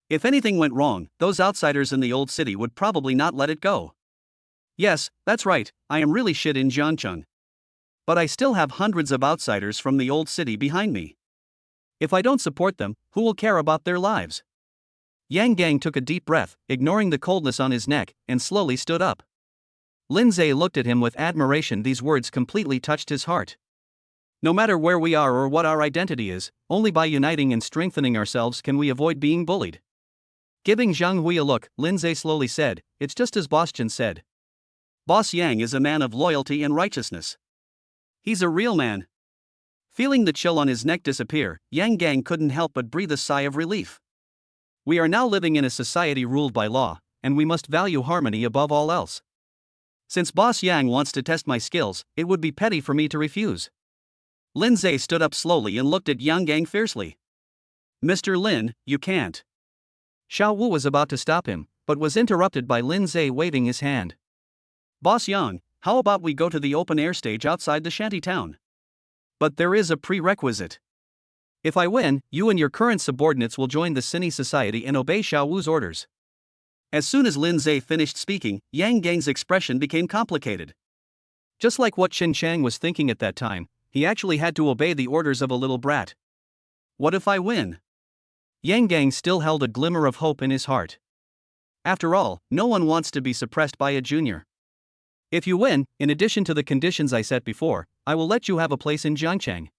If anything went wrong, those outsiders in the old city would probably not let it go. Yes, that's right, I am really shit in Jiangcheng. But I still have hundreds of outsiders from the old city behind me. If I don't support them, who will care about their lives? Yang Gang took a deep breath, ignoring the coldness on his neck, and slowly stood up. Lindseay looked at him with admiration. These words completely touched his heart. No matter where we are or what our identity is, only by uniting and strengthening ourselves can we avoid being bullied. Giving Zhang Hui a look, Lindseay slowly said, "It's just as Boss Chen said. Boss Yang is a man of loyalty and righteousness. He's a real man." Feeling the chill on his neck disappear, Yang Gang couldn't help but breathe a sigh of relief. We are now living in a society ruled by law, and we must value harmony above all else. Since Boss Yang wants to test my skills, it would be petty for me to refuse. Lindseay stood up slowly and looked at Yang Gang fiercely. "Mr. Lin, you can't." Xiao Wu was about to stop him, but was interrupted by Lindseay waving his hand. "Boss Yang, how about we go to the open-air stage outside the shanty town? But there is a prerequisite. If I win, you and your current subordinates will join the Cine Society and obey Xiao Wu's orders." As soon as Lindseay finished speaking, Yang Gang's expression became complicated. Just like what Chenshi was thinking at that time, he actually had to obey the orders of a little brat. What if I win? Yang Gang still held a glimmer of hope in his heart. After all, no one wants to be suppressed by a junior. "If you win, in addition to the conditions I set before, I will let you have a place in Jiangcheng."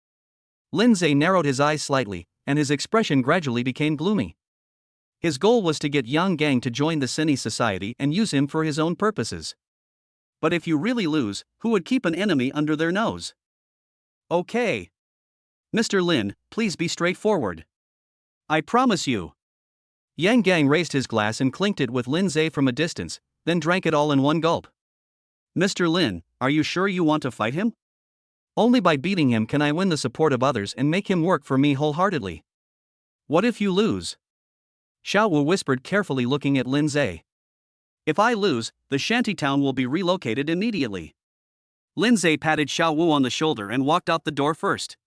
Lindseay narrowed his eyes slightly, and his expression gradually became gloomy. His goal was to get Yang Gang to join the Cine Society and use him for his own purposes. But if you really lose, who would keep an enemy under their nose? Okay. Mr. Lin, please be straightforward. I promise you. Yang Gang raised his glass and clinked it with Lindseay from a distance, then drank it all in one gulp. "Mr. Lin, are you sure you want to fight him? Only by beating him can I win the support of others and make him work for me wholeheartedly. What if you lose?" Xiao Wu whispered carefully, looking at Lindseay. "If I lose, the shantytown will be relocated immediately." Lindseay patted Xiao Wu on the shoulder and walked out the door first.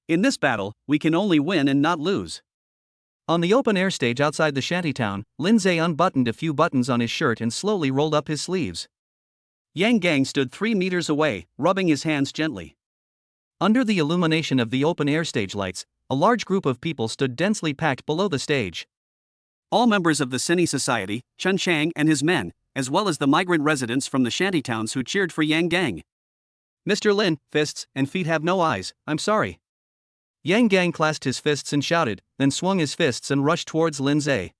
"In this battle, we can only win and not lose." On the open-air stage outside the shantytown, Lindseay unbuttoned a few buttons on his shirt and slowly rolled up his sleeves. Yang Gang stood 3 meters away, rubbing his hands gently. Under the illumination of the open-air stage lights, a large group of people stood densely packed below the stage. All members of the Cine Society, Chenshi and his men, as well as the migrant residents from the shantytowns who cheered for Yang Gang. "Mr. Lin, fists and feet have no eyes, I'm sorry." Yang Gang clasped his fists and shouted, then swung his fists and rushed towards Lindseay.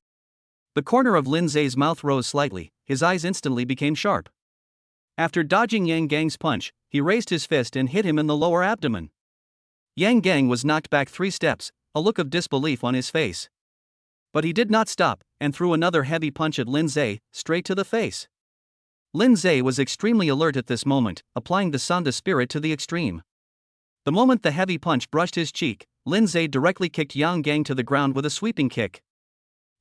The corner of Lindseay's mouth rose slightly, his eyes instantly became sharp. After dodging Yang Gang's punch, he raised his fist and hit him in the lower abdomen. Yang Gang was knocked back 3 steps, a look of disbelief on his face. But he did not stop, and threw another heavy punch at Lindseay, straight to the face. Lindseay was extremely alert at this moment, applying the Sanda spirit to the extreme. The moment the heavy punch brushed his cheek, Lindseay directly kicked Yang Gang to the ground with a sweeping kick.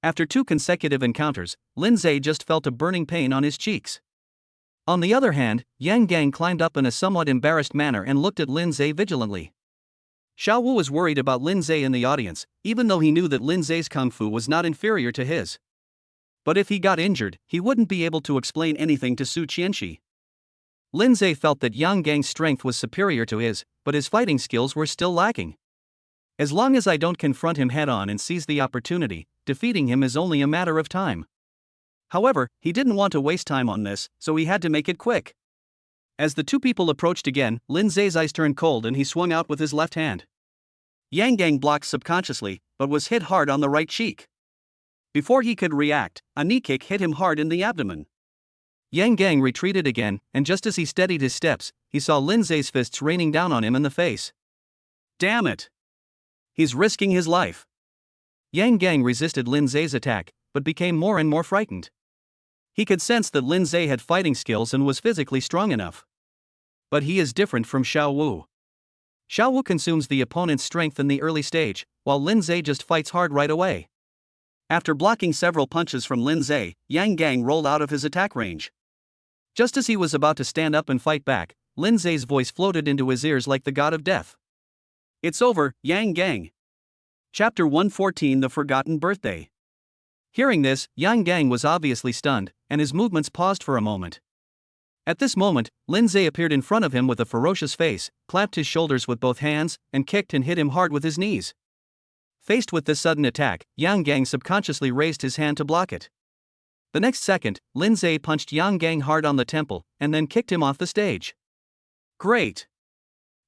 After 2 consecutive encounters, Lindseay just felt a burning pain on his cheeks. On the other hand, Yang Gang climbed up in a somewhat embarrassed manner and looked at Lindseay vigilantly. Xiao Wu was worried about Lindseay in the audience, even though he knew that Lindseay's kung fu was not inferior to his. But if he got injured, he wouldn't be able to explain anything to Su Chenshi. Lindseay felt that Yang Gang's strength was superior to his, but his fighting skills were still lacking. As long as I don't confront him head-on and seize the opportunity, defeating him is only a matter of time. However, he didn't want to waste time on this, so he had to make it quick. As the 2 people approached again, Lindseay's eyes turned cold and he swung out with his left hand. Yang Gang blocked subconsciously, but was hit hard on the right cheek. Before he could react, a knee kick hit him hard in the abdomen. Yang Gang retreated again, and just as he steadied his steps, he saw Lindseay's fists raining down on him in the face. Damn it! He's risking his life. Yang Gang resisted Lindseay's attack, but became more and more frightened. He could sense that Lindseay had fighting skills and was physically strong enough. But he is different from Xiao Wu. Xiao Wu consumes the opponent's strength in the early stage, while Lindseay just fights hard right away. After blocking several punches from Lindseay, Yang Gang rolled out of his attack range. Just as he was about to stand up and fight back, Lindseay's voice floated into his ears like the god of death. "It's over, Yang Gang." Chapter 114, The Forgotten Birthday. Hearing this, Yang Gang was obviously stunned, and his movements paused for a moment. At this moment, Lindseay appeared in front of him with a ferocious face, clapped his shoulders with both hands, and kicked and hit him hard with his knees. Faced with this sudden attack, Yang Gang subconsciously raised his hand to block it. The next second, Lindseay punched Yang Gang hard on the temple, and then kicked him off the stage. Great!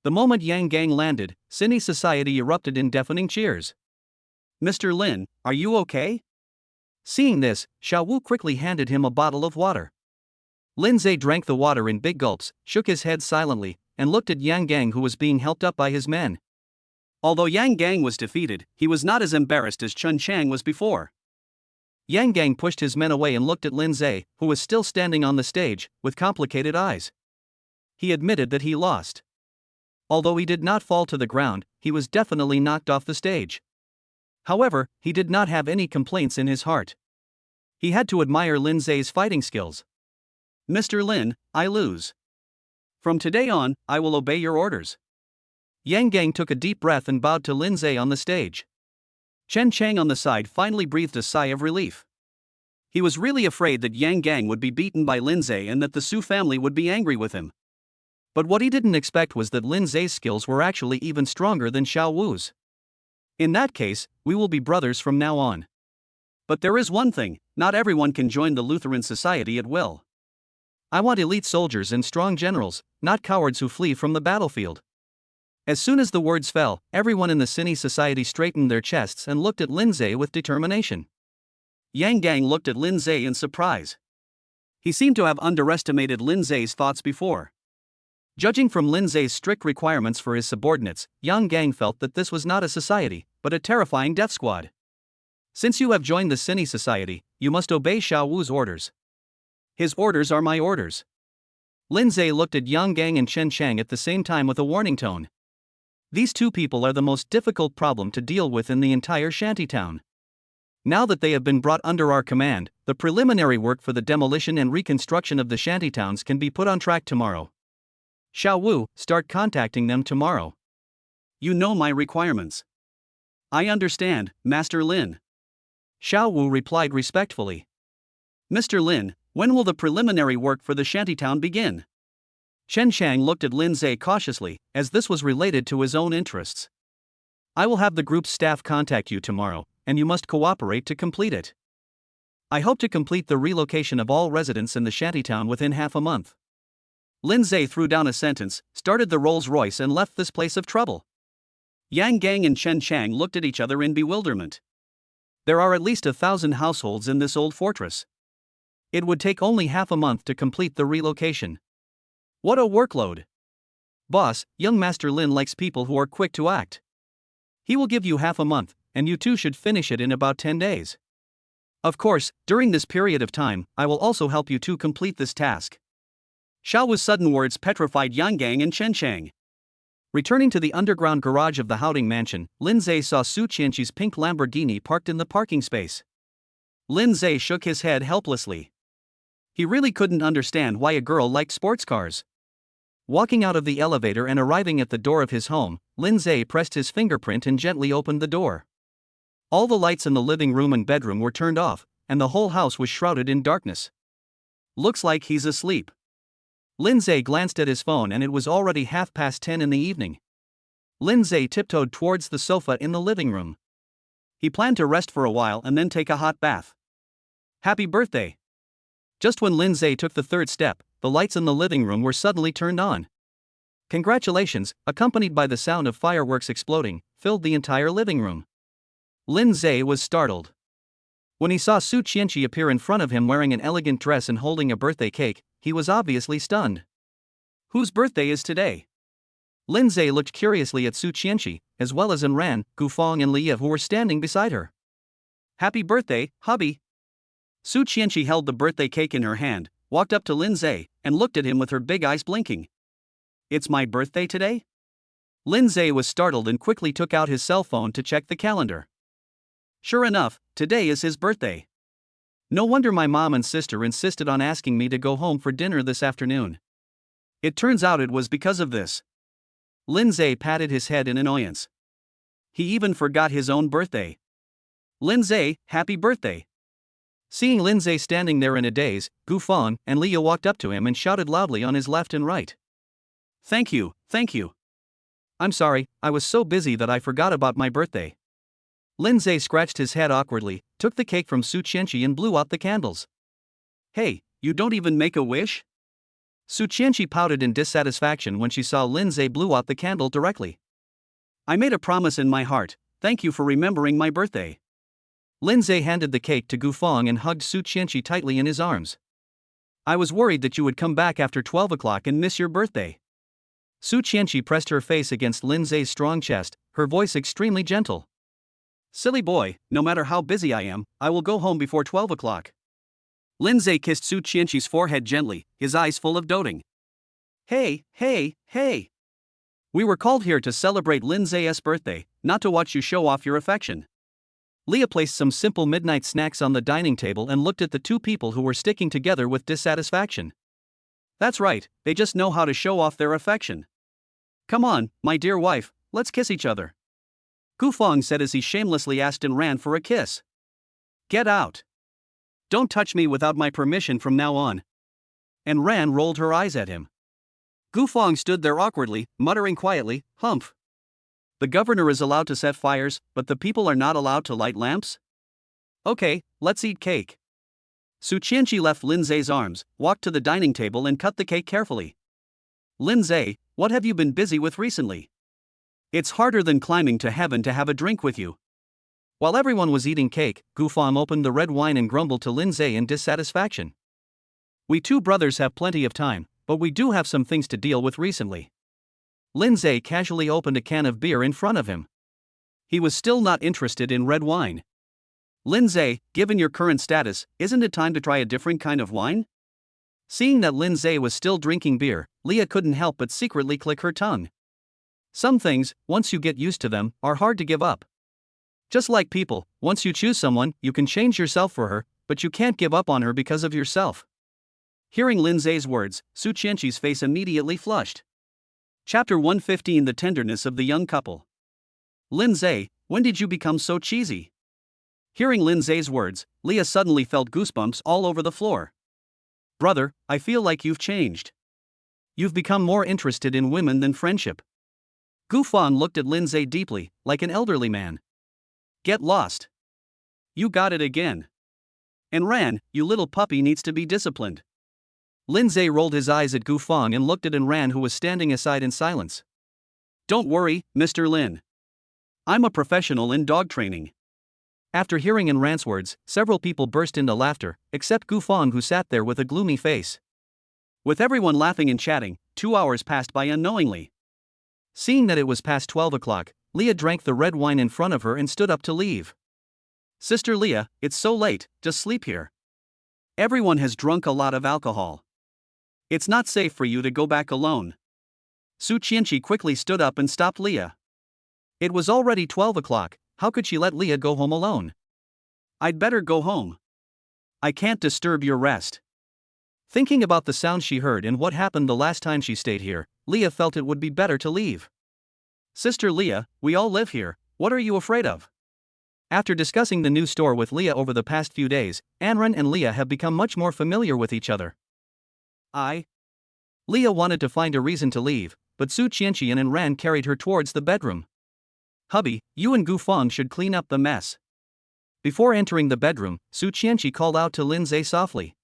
The moment Yang Gang landed, Cine society erupted in deafening cheers. "Mr. Lin, are you okay?" Seeing this, Xiao Wu quickly handed him a bottle of water. Lindseay drank the water in big gulps, shook his head silently, and looked at Yang Gang, who was being helped up by his men. Although Yang Gang was defeated, he was not as embarrassed as Chun Chang was before. Yang Gang pushed his men away and looked at Lindseay, who was still standing on the stage, with complicated eyes. He admitted that he lost. Although he did not fall to the ground, he was definitely knocked off the stage. However, he did not have any complaints in his heart. He had to admire Lindseay's fighting skills. "Mr. Lin, I lose. From today on, I will obey your orders." Yang Gang took a deep breath and bowed to Lindseay on the stage. Chen Chang on the side finally breathed a sigh of relief. He was really afraid that Yang Gang would be beaten by Lindseay and that the Su family would be angry with him. But what he didn't expect was that Lindseay's skills were actually even stronger than Xiao Wu's. In that case, we will be brothers from now on. But there is one thing, not everyone can join the Lutheran society at will. I want elite soldiers and strong generals, not cowards who flee from the battlefield. As soon as the words fell, everyone in the Cine society straightened their chests and looked at Lindseay with determination. Yang Gang looked at Lindseay in surprise. He seemed to have underestimated Lindseay's thoughts before. Judging from Lindseay's strict requirements for his subordinates, Yang Gang felt that this was not a society, but a terrifying death squad. "Since you have joined the Cine society, you must obey Xiao Wu's orders." "His orders are my orders." Lindseay looked at Yang Gang and Chen Chang at the same time with a warning tone. These two people are the most difficult problem to deal with in the entire shantytown. Now that they have been brought under our command, the preliminary work for the demolition and reconstruction of the shantytowns can be put on track tomorrow. Xiao Wu, start contacting them tomorrow. You know my requirements. I understand, Master Lin. Xiao Wu replied respectfully. Mr. Lin, when will the preliminary work for the shantytown begin? Chen Chang looked at Lindseay cautiously, as this was related to his own interests. I will have the group's staff contact you tomorrow, and you must cooperate to complete it. I hope to complete the relocation of all residents in the shantytown within half a month. Lindseay threw down a sentence, started the Rolls-Royce and left this place of trouble. Yang Gang and Chen Chang looked at each other in bewilderment. There are at least 1,000 households in this old fortress. It would take only half a month to complete the relocation. What a workload! Boss, young Master Lin likes people who are quick to act. He will give you half a month, and you two should finish it in about 10 days. Of course, during this period of time, I will also help you to complete this task. Xiao Wu's sudden words petrified Yang Gang and Chen Chang. Returning to the underground garage of the Howding mansion, Lindseay saw Su Chenshi's pink Lamborghini parked in the parking space. Lindseay shook his head helplessly. He really couldn't understand why a girl liked sports cars. Walking out of the elevator and arriving at the door of his home, Lindseay pressed his fingerprint and gently opened the door. All the lights in the living room and bedroom were turned off, and the whole house was shrouded in darkness. Looks like he's asleep. Lindseay glanced at his phone and it was already 10:30 in the evening. Lindseay tiptoed towards the sofa in the living room. He planned to rest for a while and then take a hot bath. Happy birthday! Just when Lindseay took the third step, the lights in the living room were suddenly turned on. Congratulations, accompanied by the sound of fireworks exploding, filled the entire living room. Lindseay was startled. When he saw Su Chenshi appear in front of him wearing an elegant dress and holding a birthday cake, he was obviously stunned. Whose birthday is today? Lindseay looked curiously at Su Chenshi, as well as Enran, Gufang and Liya who were standing beside her. Happy birthday, hubby! Su Chenshi held the birthday cake in her hand, walked up to Lindseay, and looked at him with her big eyes blinking. It's my birthday today? Lindseay was startled and quickly took out his cell phone to check the calendar. Sure enough, today is his birthday. No wonder my mom and sister insisted on asking me to go home for dinner this afternoon. It turns out it was because of this. Lindseay patted his head in annoyance. He even forgot his own birthday. Lindseay, happy birthday. Seeing Lindseay standing there in a daze, Gu Feng and Leah walked up to him and shouted loudly on his left and right. Thank you, thank you. I'm sorry, I was so busy that I forgot about my birthday. Lindseay scratched his head awkwardly, took the cake from Su Chenshi and blew out the candles. Hey, you don't even make a wish? Su Chenshi pouted in dissatisfaction when she saw Lindseay blew out the candle directly. I made a promise in my heart, thank you for remembering my birthday. Lindseay handed the cake to Gu Feng and hugged Su Chenshi tightly in his arms. I was worried that you would come back after 12 o'clock and miss your birthday. Su Chenshi pressed her face against Lindseay's strong chest, her voice extremely gentle. Silly boy, no matter how busy I am, I will go home before 12 o'clock. Lindseay kissed Su Chenshi's forehead gently, his eyes full of doting. Hey, hey, hey. We were called here to celebrate Lindseay's birthday, not to watch you show off your affection. Leah placed some simple midnight snacks on the dining table and looked at the two people who were sticking together with dissatisfaction. That's right, they just know how to show off their affection. Come on, my dear wife, let's kiss each other. Gu Feng said as he shamelessly asked and ran for a kiss. Get out. Don't touch me without my permission from now on. And Ran rolled her eyes at him. Gu Feng stood there awkwardly, muttering quietly, humph. The governor is allowed to set fires, but the people are not allowed to light lamps? Okay, let's eat cake. Su Chenshi left Lindseay's arms, walked to the dining table and cut the cake carefully. Lindseay, what have you been busy with recently? It's harder than climbing to heaven to have a drink with you. While everyone was eating cake, Gu Feng opened the red wine and grumbled to Lindseay in dissatisfaction. We two brothers have plenty of time, but we do have some things to deal with recently. Lindseay casually opened a can of beer in front of him. He was still not interested in red wine. Lindseay, given your current status, isn't it time to try a different kind of wine? Seeing that Lindseay was still drinking beer, Leah couldn't help but secretly click her tongue. Some things, once you get used to them, are hard to give up. Just like people, once you choose someone, you can change yourself for her, but you can't give up on her because of yourself. Hearing Lindseay's words, Su Chenshi's face immediately flushed. Chapter 115 The Tenderness of the Young Couple. Lindseay, when did you become so cheesy? Hearing Lindseay's words, Leah suddenly felt goosebumps all over the floor. Brother, I feel like you've changed. You've become more interested in women than friendship. Gu Feng looked at Lindseay deeply, like an elderly man. Get lost. You got it again. And Ran, you little puppy needs to be disciplined. Lindseay rolled his eyes at Gu Feng and looked at Ran who was standing aside in silence. Don't worry, Mr. Lin. I'm a professional in dog training. After hearing Ran's words, several people burst into laughter, except Gu Feng who sat there with a gloomy face. With everyone laughing and chatting, 2 hours passed by unknowingly. Seeing that it was past 12 o'clock, Leah drank the red wine in front of her and stood up to leave. Sister Leah, it's so late, just sleep here. Everyone has drunk a lot of alcohol. It's not safe for you to go back alone. Su Chenshi quickly stood up and stopped Leah. It was already 12 o'clock, how could she let Leah go home alone? I'd better go home. I can't disturb your rest. Thinking about the sounds she heard and what happened the last time she stayed here, Leah felt it would be better to leave. Sister Leah, we all live here, what are you afraid of? After discussing the new store with Leah over the past few days, Anran and Leah have become much more familiar with each other. Leah wanted to find a reason to leave, but Su Chenshi and Anran carried her towards the bedroom. Hubby, you and Gu Feng should clean up the mess. Before entering the bedroom, Su Chenshi called out to Lindseay softly.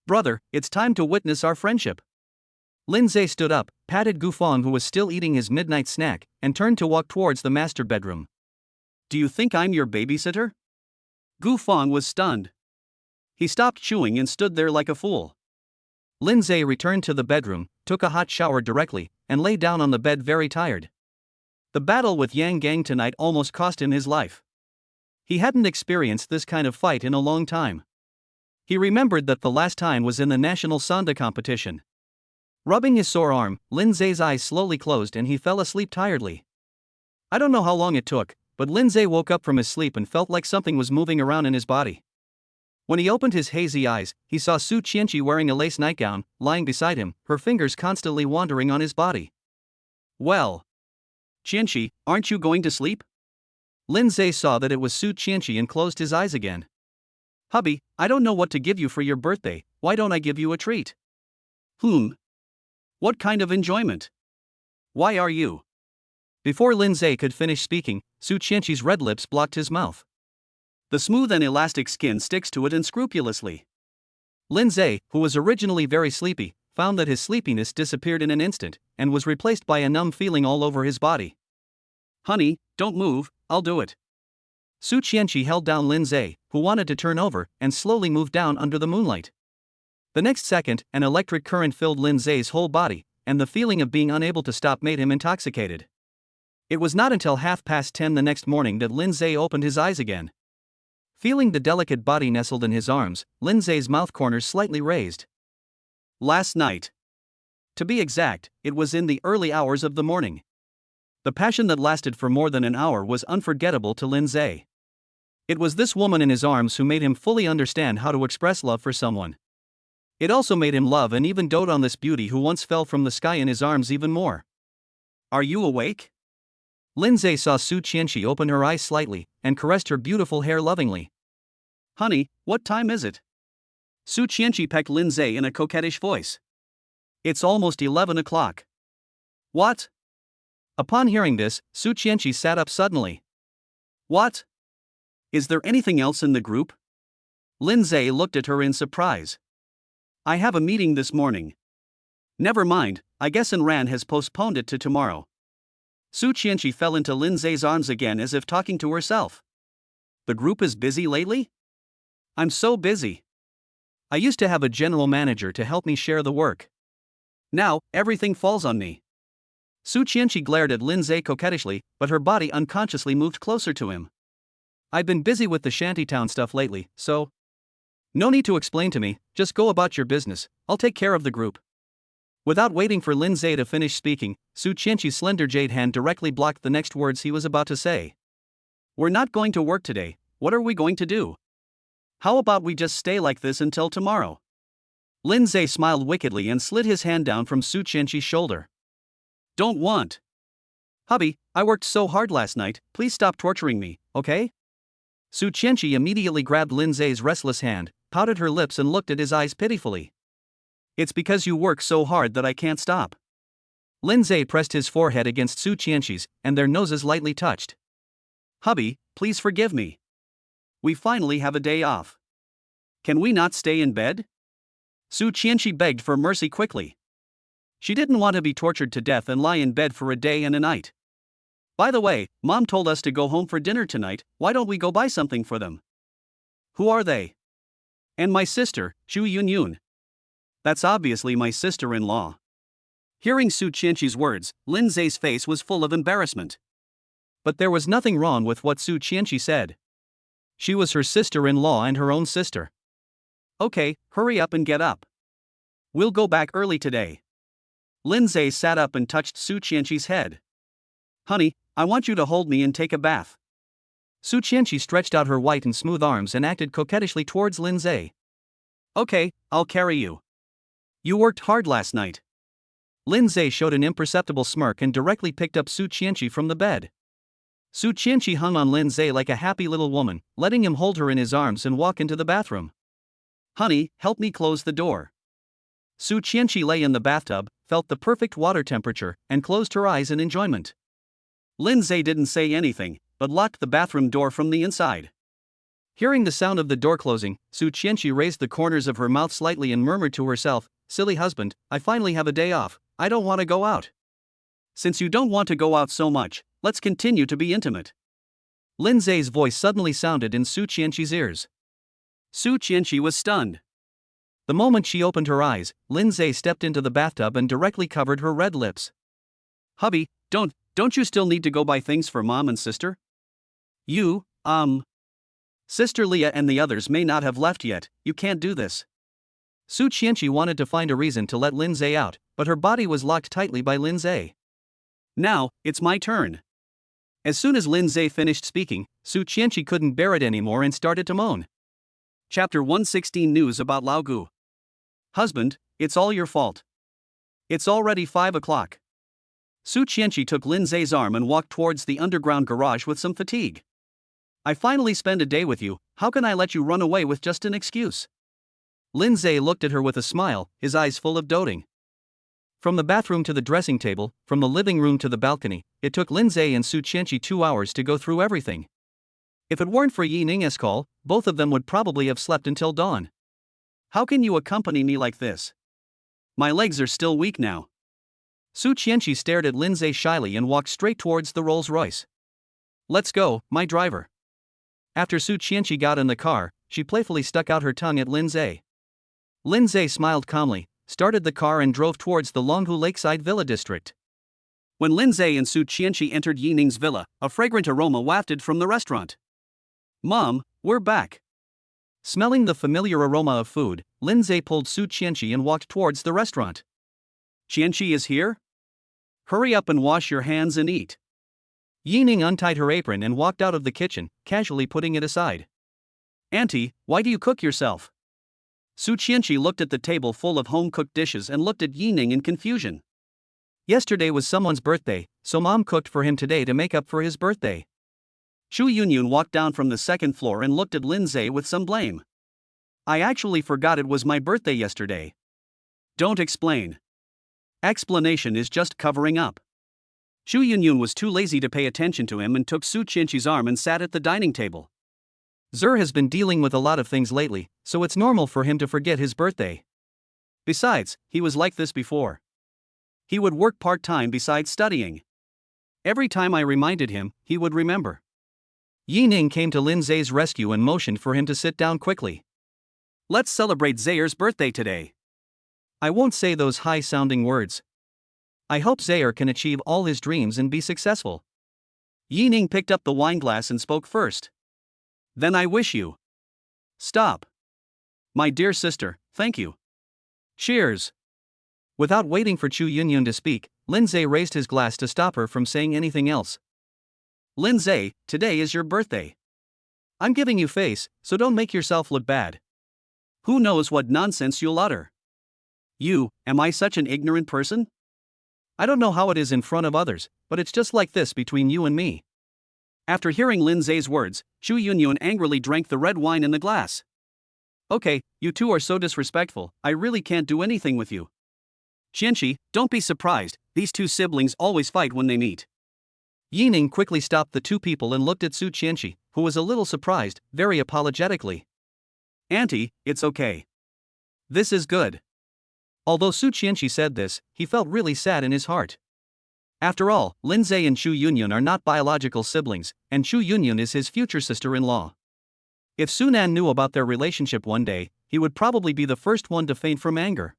Brother, it's time to witness our friendship. Lindseay stood up, patted Gu Feng who was still eating his midnight snack, and turned to walk towards the master bedroom. Do you think I'm your babysitter? Gu Feng was stunned. He stopped chewing and stood there like a fool. Lindseay returned to the bedroom, took a hot shower directly, and lay down on the bed very tired. The battle with Yang Gang tonight almost cost him his life. He hadn't experienced this kind of fight in a long time. He remembered that the last time was in the national Sanda competition. Rubbing his sore arm, Lindseay's eyes slowly closed and he fell asleep tiredly. I don't know how long it took, But Lindseay woke up from his sleep and felt like something was moving around in his body. When he opened his hazy eyes, he saw Su Chenshi wearing a lace nightgown, lying beside him, her fingers constantly wandering on his body. Well, Chenshi, aren't you going to sleep? Lindseay saw that it was Su Chenshi and closed his eyes again. Hubby, I don't know what to give you for your birthday, why don't I give you a treat? What kind of enjoyment? Why are you? Before Lindseay could finish speaking, Su Chenshi's red lips blocked his mouth. The smooth and elastic skin sticks to it unscrupulously. Lindseay, who was originally very sleepy, found that his sleepiness disappeared in an instant, and was replaced by a numb feeling all over his body. Honey, don't move, I'll do it. Su Chenshi held down Lindseay, who wanted to turn over, and slowly moved down under the moonlight. The next second, an electric current filled Lindseay's whole body, and the feeling of being unable to stop made him intoxicated. It was not until 10:30 the next morning that Lindseay opened his eyes again. Feeling the delicate body nestled in his arms, Lindseay's mouth corners slightly raised. Last night. To be exact, it was in the early hours of the morning. The passion that lasted for more than an hour was unforgettable to Lindseay. It was this woman in his arms who made him fully understand how to express love for someone. It also made him love and even dote on this beauty who once fell from the sky in his arms even more. Are you awake? Lindseay saw Su Chenshi open her eyes slightly, and caressed her beautiful hair lovingly. Honey, what time is it? Su Chenshi pecked Lindseay in a coquettish voice. It's almost 11 o'clock. What? Upon hearing this, Su Chenshi sat up suddenly. What? Is there anything else in the group? Lindseay looked at her in surprise. I have a meeting this morning. Never mind, I guess Enran has postponed it to tomorrow. Su Chenshi fell into Lindseay's arms again as if talking to herself. The group is busy lately? I'm so busy. I used to have a general manager to help me share the work. Now, everything falls on me. Su Chenshi glared at Lindseay coquettishly, but her body unconsciously moved closer to him. I've been busy with the shantytown stuff lately, so... No need to explain to me, just go about your business, I'll take care of the group. Without waiting for Lindseay to finish speaking, Su Chenshi's slender jade hand directly blocked the next words he was about to say. We're not going to work today, what are we going to do? How about we just stay like this until tomorrow? Lindseay smiled wickedly and slid his hand down from Su Chenshi's shoulder. Don't want. Hubby, I worked so hard last night, please stop torturing me, okay? Su Chenshi immediately grabbed Lindseay's restless hand, pouted her lips and looked at his eyes pitifully. It's because you work so hard that I can't stop. Lindseay pressed his forehead against Su Chenshi's, and their noses lightly touched. Hubby, please forgive me. We finally have a day off. Can we not stay in bed? Su Chenshi begged for mercy quickly. She didn't want to be tortured to death and lie in bed for a day and a night. By the way, Mom told us to go home for dinner tonight, why don't we go buy something for them? Who are they? And my sister, Chu Yunyun. That's obviously my sister-in-law. Hearing Su Chenshi's words, Lindseay's face was full of embarrassment. But there was nothing wrong with what Su Chenshi said. She was her sister-in-law and her own sister. Okay, hurry up and get up. We'll go back early today. Lindseay sat up and touched Su Chenshi's head. Honey, I want you to hold me and take a bath. Su Chenshi stretched out her white and smooth arms and acted coquettishly towards Lindseay. Okay, I'll carry you. You worked hard last night. Lindseay showed an imperceptible smirk and directly picked up Su Chenshi from the bed. Su Chenshi hung on Lindseay like a happy little woman, letting him hold her in his arms and walk into the bathroom. Honey, help me close the door. Su Chenshi lay in the bathtub, felt the perfect water temperature, and closed her eyes in enjoyment. Lindseay didn't say anything, but locked the bathroom door from the inside. Hearing the sound of the door closing, Su Chenshi raised the corners of her mouth slightly and murmured to herself, Silly husband, I finally have a day off, I don't want to go out. Since you don't want to go out so much, let's continue to be intimate. Lindseay's voice suddenly sounded in Su Chenshi's ears. Su Chenshi was stunned. The moment she opened her eyes, Lindseay stepped into the bathtub and directly covered her red lips. Hubby, don't you still need to go buy things for Mom and sister? You, Sister Leah and the others may not have left yet, you can't do this. Su Chenshi wanted to find a reason to let Lindseay out, but her body was locked tightly by Lindseay. Now, it's my turn. As soon as Lindseay finished speaking, Su Chenshi couldn't bear it anymore and started to moan. Chapter 116 News about Lao Gu. Husband, it's all your fault. It's already 5 o'clock. Su Chenshi took Lindseay's arm and walked towards the underground garage with some fatigue. I finally spend a day with you, how can I let you run away with just an excuse? Lindseay looked at her with a smile, his eyes full of doting. From the bathroom to the dressing table, from the living room to the balcony, it took Lindseay and Su Chenshi 2 hours to go through everything. If it weren't for Yi Ning's call, both of them would probably have slept until dawn. How can you accompany me like this? My legs are still weak now. Su Chenshi stared at Lindseay shyly and walked straight towards the Rolls-Royce. Let's go, my driver. After Su Chenshi got in the car, she playfully stuck out her tongue at Lindseay. Lindseay smiled calmly, started the car and drove towards the Longhu Lakeside Villa district. When Lindseay and Su Chenshi entered Yi Ning's villa, a fragrant aroma wafted from the restaurant. Mom, we're back. Smelling the familiar aroma of food, Lindseay pulled Su Chenshi and walked towards the restaurant. Chenshi is here? Hurry up and wash your hands and eat. Yi Ning untied her apron and walked out of the kitchen, casually putting it aside. Auntie, why do you cook yourself? Su Chenshi looked at the table full of home-cooked dishes and looked at Yi Ning in confusion. Yesterday was someone's birthday, so Mom cooked for him today to make up for his birthday. Chu Yunyun walked down from the second floor and looked at Lindseay with some blame. I actually forgot it was my birthday yesterday. Don't explain. Explanation is just covering up. Chu Yunyun was too lazy to pay attention to him and took Su Chenshi's arm and sat at the dining table. Zer has been dealing with a lot of things lately, so it's normal for him to forget his birthday. Besides, he was like this before. He would work part-time besides studying. Every time I reminded him, he would remember. Yi Ning came to Lindseay's rescue and motioned for him to sit down quickly. Let's celebrate Zayer's birthday today. I won't say those high-sounding words. I hope Zayer can achieve all his dreams and be successful. Yi Ning picked up the wineglass and spoke first. Then I wish you. Stop. My dear sister, thank you. Cheers. Without waiting for Chu Yunyun to speak, Lindseay raised his glass to stop her from saying anything else. Lindseay, today is your birthday. I'm giving you face, so don't make yourself look bad. Who knows what nonsense you'll utter? Am I such an ignorant person? I don't know how it is in front of others, but it's just like this between you and me. After hearing Lindseay's words, Chu Yunyun angrily drank the red wine in the glass. Okay, you two are so disrespectful, I really can't do anything with you. Chenshi, don't be surprised, these two siblings always fight when they meet. Yi Ning quickly stopped the two people and looked at Su Chenshi, who was a little surprised, very apologetically. Auntie, it's okay. This is good. Although Su Chenshi said this, he felt really sad in his heart. After all, Lindseay and Chu Yunyun are not biological siblings, and Chu Yunyun is his future sister-in-law. If Su Nan knew about their relationship one day, he would probably be the first one to faint from anger.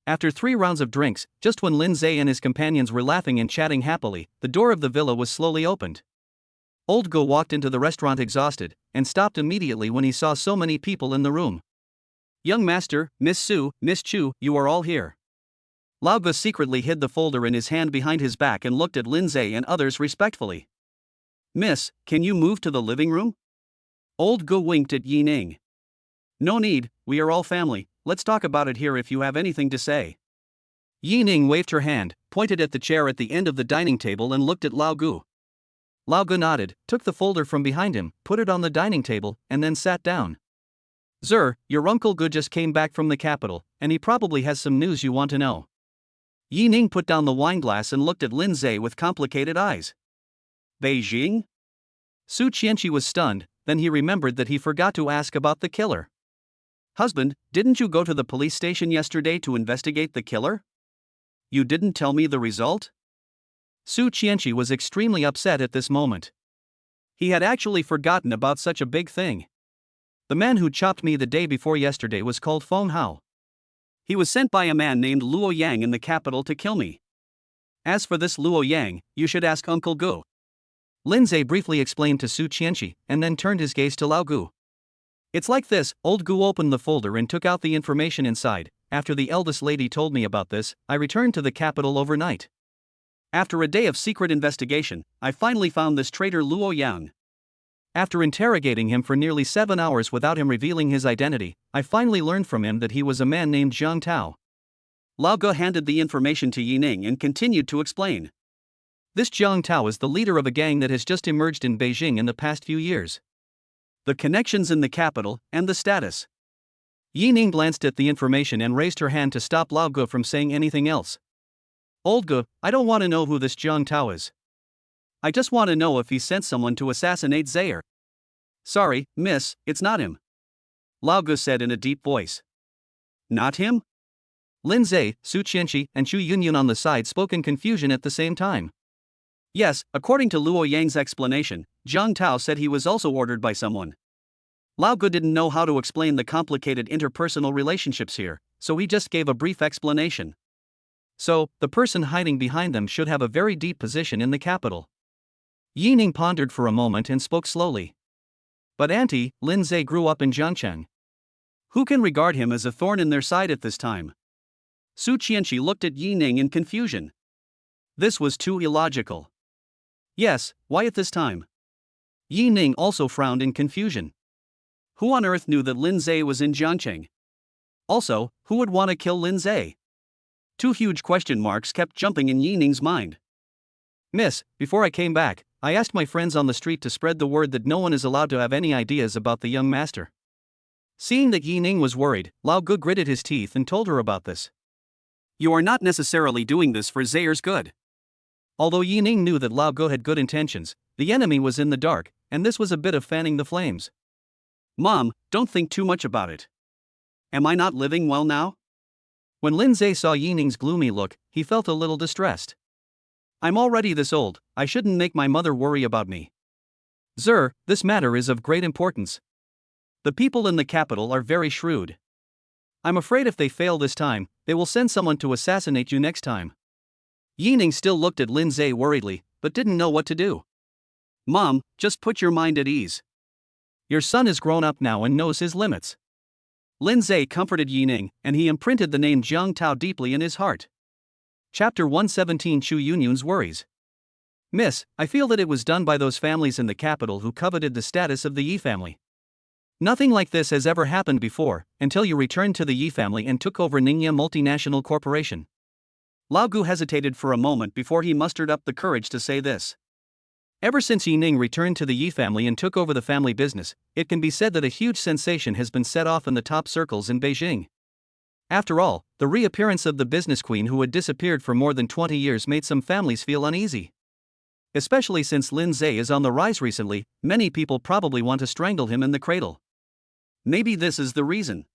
After 3 rounds of drinks, just when Lindseay and his companions were laughing and chatting happily, the door of the villa was slowly opened. Old Go walked into the restaurant exhausted, and stopped immediately when he saw so many people in the room. Young master, Miss Su, Miss Chu, you are all here. Lao Gu secretly hid the folder in his hand behind his back and looked at Lindseay and others respectfully. Miss, can you move to the living room? Old Gu winked at Yi Ning. No need, we are all family, let's talk about it here if you have anything to say. Yi Ning waved her hand, pointed at the chair at the end of the dining table and looked at Lao Gu. Lao Gu nodded, took the folder from behind him, put it on the dining table, and then sat down. Zer, your Uncle Gu just came back from the capital, and he probably has some news you want to know. Yi Ning put down the wineglass and looked at Lindseay with complicated eyes. Beijing? Su Chenshi was stunned, then he remembered that he forgot to ask about the killer. Husband, didn't you go to the police station yesterday to investigate the killer? You didn't tell me the result? Su Chenshi was extremely upset at this moment. He had actually forgotten about such a big thing. The man who chopped me the day before yesterday was called Feng Hao. He was sent by a man named Luo Yang in the capital to kill me. As for this Luo Yang, you should ask Uncle Gu. Lindseay briefly explained to Su Chenshi, and then turned his gaze to Lao Gu. It's like this, Old Gu opened the folder and took out the information inside. After the eldest lady told me about this, I returned to the capital overnight. After a day of secret investigation, I finally found this traitor Luo Yang. After interrogating him for nearly 7 hours without him revealing his identity, I finally learned from him that he was a man named Zhang Tao. Lao Ge handed the information to Yi Ning and continued to explain. This Zhang Tao is the leader of a gang that has just emerged in Beijing in the past few years. The connections in the capital, and the status. Yi Ning glanced at the information and raised her hand to stop Lao Ge from saying anything else. Old Ge, I don't want to know who this Zhang Tao is. I just want to know if he sent someone to assassinate Zaire. Sorry, miss, it's not him. Lao Ge said in a deep voice. Not him? Lindseay, Su Chenshi, and Chu Yunyun on the side spoke in confusion at the same time. Yes, according to Luo Yang's explanation, Zhang Tao said he was also ordered by someone. Lao Ge didn't know how to explain the complicated interpersonal relationships here, so he just gave a brief explanation. So, the person hiding behind them should have a very deep position in the capital. Yi Ning pondered for a moment and spoke slowly. But Auntie, Lindseay grew up in Jiangcheng. Who can regard him as a thorn in their side at this time? Su Chenshi looked at Yi Ning in confusion. This was too illogical. Yes, why at this time? Yi Ning also frowned in confusion. Who on earth knew that Lindseay was in Jiangcheng? Also, who would want to kill Lindseay? Two huge question marks kept jumping in Yi Ning's mind. Miss, before I came back, I asked my friends on the street to spread the word that no one is allowed to have any ideas about the young master. Seeing that Yi Ning was worried, Lao Ge gritted his teeth and told her about this. You are not necessarily doing this for Zaire's good. Although Yi Ning knew that Lao Ge had good intentions, the enemy was in the dark, and this was a bit of fanning the flames. Mom, don't think too much about it. Am I not living well now? When Lindseay saw Yi Ning's gloomy look, he felt a little distressed. I'm already this old, I shouldn't make my mother worry about me. This matter is of great importance. The people in the capital are very shrewd. I'm afraid if they fail this time, they will send someone to assassinate you next time. Yi Ning still looked at Lindseay worriedly, but didn't know what to do. Mom, just put your mind at ease. Your son is grown up now and knows his limits. Lindseay comforted Yi Ning, and he imprinted the name Zhang Tao deeply in his heart. Chapter 117 Chu Yunyun's Worries. Miss, I feel that it was done by those families in the capital who coveted the status of the Yi family. Nothing like this has ever happened before, until you returned to the Yi family and took over Ningya Multinational Corporation. Lao Ge hesitated for a moment before he mustered up the courage to say this. Ever since Yi Ning returned to the Yi family and took over the family business, it can be said that a huge sensation has been set off in the top circles in Beijing. After all, the reappearance of the business queen who had disappeared for more than 20 years made some families feel uneasy. Especially since Lindseay is on the rise recently, many people probably want to strangle him in the cradle. Maybe this is the reason.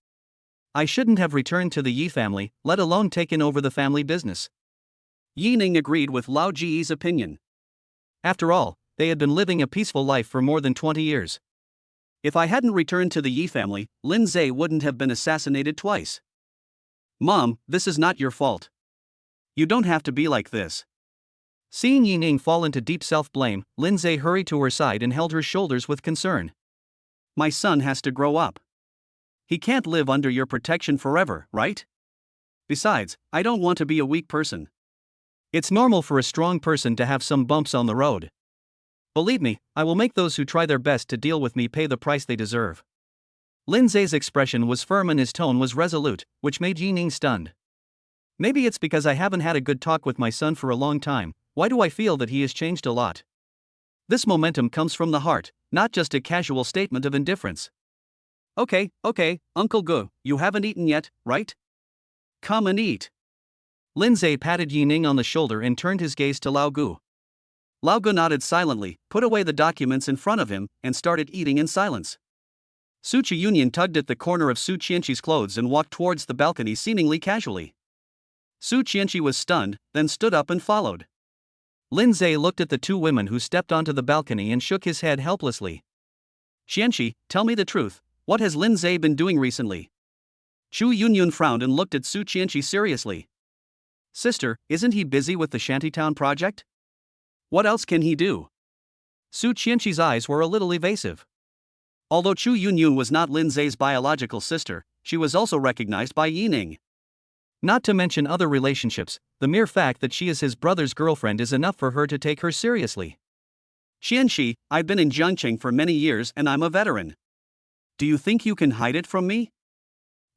I shouldn't have returned to the Yi family, let alone taken over the family business. Yi Ning agreed with Lao Ji's opinion. After all, they had been living a peaceful life for more than 20 years. If I hadn't returned to the Yi family, Lindseay wouldn't have been assassinated twice. Mom, this is not your fault. You don't have to be like this. Seeing Yi Ning fall into deep self-blame, Lindseay hurried to her side and held her shoulders with concern. My son has to grow up. He can't live under your protection forever, right? Besides, I don't want to be a weak person. It's normal for a strong person to have some bumps on the road. Believe me, I will make those who try their best to deal with me pay the price they deserve. Lindseay's expression was firm and his tone was resolute, which made Yi Ning stunned. Maybe it's because I haven't had a good talk with my son for a long time. Why do I feel that he has changed a lot? This momentum comes from the heart, not just a casual statement of indifference. Okay, Uncle Ge, you haven't eaten yet, right? Come and eat. Lindseay patted Yi Ning on the shoulder and turned his gaze to Lao Ge. Lao Ge nodded silently, put away the documents in front of him, and started eating in silence. Su Chenshi tugged at the corner of Su Chenshi's clothes and walked towards the balcony seemingly casually. Su Chenshi was stunned, then stood up and followed. Lindseay looked at the two women who stepped onto the balcony and shook his head helplessly. Chenshi, tell me the truth, what has Lindseay been doing recently? Chu Yunyun frowned and looked at Su Chenshi seriously. Sister, isn't he busy with the Shantytown project? What else can he do? Su Chenshi's eyes were a little evasive. Although Chu Yunyun was not Lindseay's biological sister, she was also recognized by Yi Ning. Not to mention other relationships, the mere fact that she is his brother's girlfriend is enough for her to take her seriously. Chenshi, I've been in Jiangcheng for many years and I'm a veteran. Do you think you can hide it from me?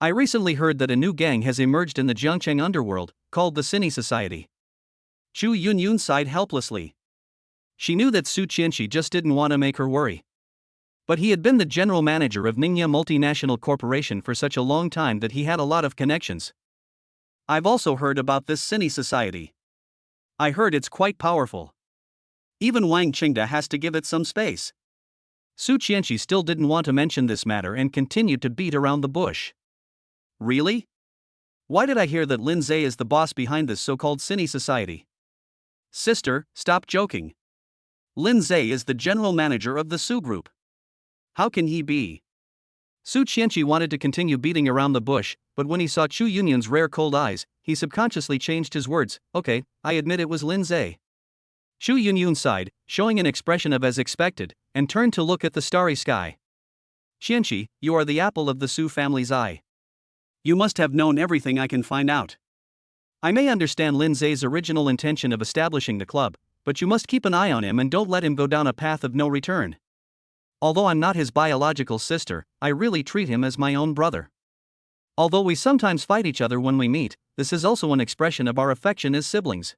I recently heard that a new gang has emerged in the Jiangcheng underworld, called the Cine Society. Chu Yunyun sighed helplessly. She knew that Su Chenshi just didn't want to make her worry. But he had been the general manager of Ningya Multinational Corporation for such a long time that he had a lot of connections. I've also heard about this Cine Society. I heard it's quite powerful. Even Wang Qingda has to give it some space. Su Chenshi still didn't want to mention this matter and continued to beat around the bush. Really? Why did I hear that Lindseay is the boss behind this so-called Cine Society? Sister, stop joking. Lindseay is the general manager of the Su Group. How can he be? Su Chenshi wanted to continue beating around the bush, but when he saw Chu Yunyun's rare cold eyes, he subconsciously changed his words. Okay, I admit it was Lindseay. Chu Yunyun sighed, showing an expression of as expected, and turned to look at the starry sky. Chenshi, you are the apple of the Su family's eye. You must have known everything I can find out. I may understand Lindseay's original intention of establishing the club, but you must keep an eye on him and don't let him go down a path of no return. Although I'm not his biological sister, I really treat him as my own brother. Although we sometimes fight each other when we meet, this is also an expression of our affection as siblings.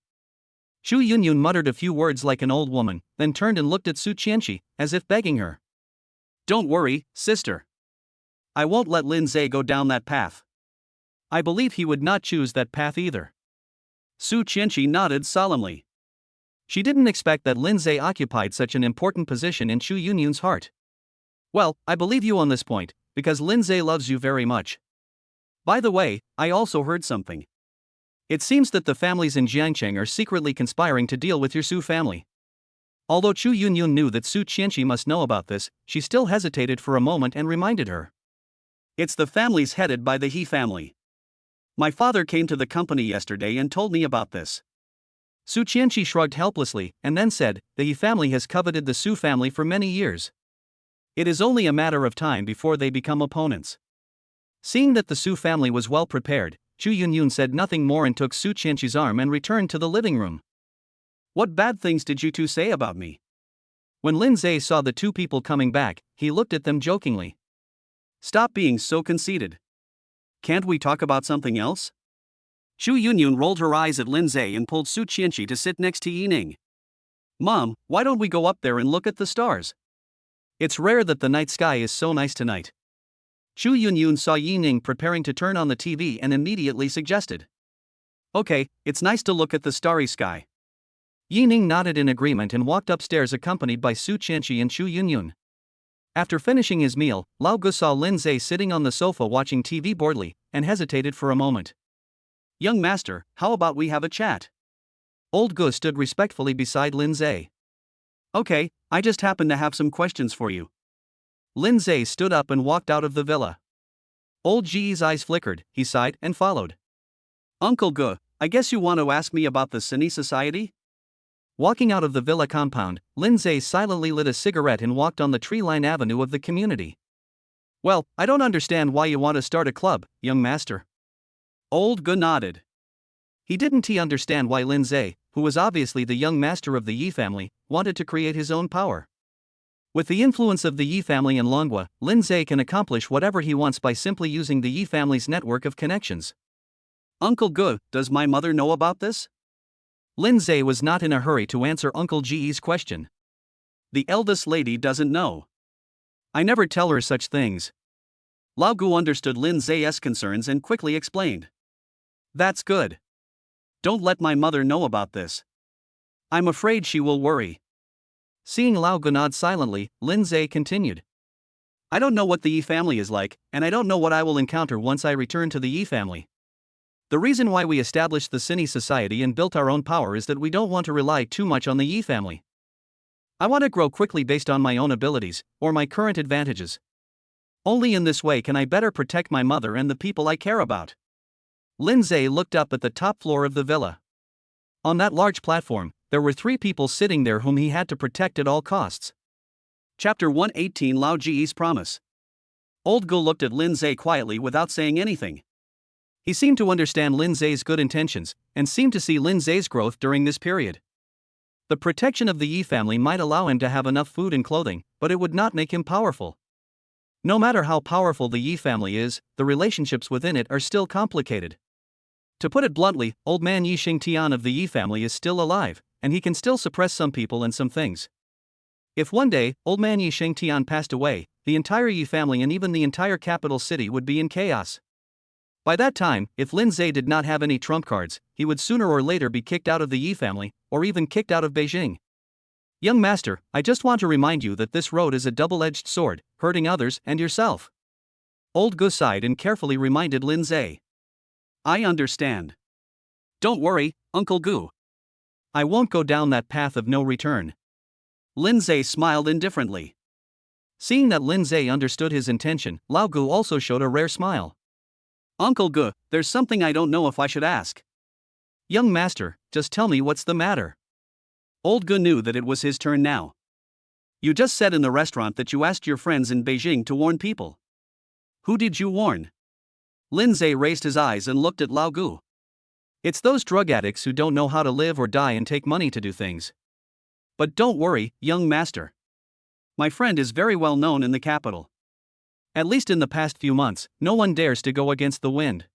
Chu Yunyun muttered a few words like an old woman, then turned and looked at Su Chenshi, as if begging her. Don't worry, sister. I won't let Lindseay go down that path. I believe he would not choose that path either. Su Chenshi nodded solemnly. She didn't expect that Lindseay occupied such an important position in Chu Yunyun's heart. Well, I believe you on this point, because Lindseay loves you very much. By the way, I also heard something. It seems that the families in Jiangcheng are secretly conspiring to deal with your Su family. Although Chu Yunyun knew that Su Chenshi must know about this, she still hesitated for a moment and reminded her. It's the families headed by the He family. My father came to the company yesterday and told me about this. Su Chenshi shrugged helplessly, and then said, the He family has coveted the Su family for many years. It is only a matter of time before they become opponents. Seeing that the Su family was well prepared, Chu Yunyun said nothing more and took Su Chenshi's arm and returned to the living room. What bad things did you two say about me? When Lindseay saw the two people coming back, he looked at them jokingly. Stop being so conceited. Can't we talk about something else? Chu Yunyun rolled her eyes at Lindseay and pulled Su Chenshi to sit next to Yining. Mom, why don't we go up there and look at the stars? It's rare that the night sky is so nice tonight. Chu Yunyun saw Yining preparing to turn on the TV and immediately suggested. Okay, it's nice to look at the starry sky. Yining nodded in agreement and walked upstairs accompanied by Su Chenshi and Chu Yunyun. After finishing his meal, Lao Gu saw Lindseay sitting on the sofa watching TV boredly, and hesitated for a moment. Young master, how about we have a chat? Old Gu stood respectfully beside Lindseay. Okay, I just happen to have some questions for you. Lindseay stood up and walked out of the villa. Old Ji's eyes flickered, he sighed and followed. Uncle Gu, I guess you want to ask me about the Cine Society? Walking out of the villa compound, Lindseay silently lit a cigarette and walked on the tree-lined avenue of the community. Well, I don't understand why you want to start a club, young master. Old Gu nodded. He didn't understand why Lindseay, who was obviously the young master of the Yi family, wanted to create his own power. With the influence of the Yi family in Longwa, Lindseay can accomplish whatever he wants by simply using the Yi family's network of connections. Uncle Gu, does my mother know about this? Lindseay was not in a hurry to answer Uncle Ji's question. The eldest lady doesn't know. I never tell her such things. Lao Gu understood Lindseay's concerns and quickly explained. That's good. Don't let my mother know about this. I'm afraid she will worry. Seeing Lao Gu nod silently, Lindseay continued. I don't know what the Yi family is like, and I don't know what I will encounter once I return to the Yi family. The reason why we established the Cine Society and built our own power is that we don't want to rely too much on the Yi family. I want to grow quickly based on my own abilities, or my current advantages. Only in this way can I better protect my mother and the people I care about. Lindseay looked up at the top floor of the villa. On that large platform, there were 3 people sitting there whom he had to protect at all costs. Chapter 118 Lao Ji's Promise. Old Gu looked at Lindseay quietly without saying anything. He seemed to understand Lindseay's good intentions, and seemed to see Lindseay's growth during this period. The protection of the Yi family might allow him to have enough food and clothing, but it would not make him powerful. No matter how powerful the Yi family is, the relationships within it are still complicated. To put it bluntly, old man Yi Xingtian of the Yi family is still alive, and he can still suppress some people and some things. If one day, old man Yi Xingtian passed away, the entire Yi family and even the entire capital city would be in chaos. By that time, if Lindseay did not have any trump cards, he would sooner or later be kicked out of the Yi family, or even kicked out of Beijing. Young master, I just want to remind you that this road is a double-edged sword, hurting others and yourself. Old Gu sighed and carefully reminded Lindseay. I understand. Don't worry, Uncle Gu. I won't go down that path of no return. Lindseay smiled indifferently. Seeing that Lindseay understood his intention, Lao Gu also showed a rare smile. Uncle Gu, there's something I don't know if I should ask. Young master, just tell me what's the matter. Old Gu knew that it was his turn now. You just said in the restaurant that you asked your friends in Beijing to warn people. Who did you warn? Lindseay raised his eyes and looked at Lao Gu. It's those drug addicts who don't know how to live or die and take money to do things. But don't worry, young master. My friend is very well known in the capital. At least in the past few months, no one dares to go against the wind.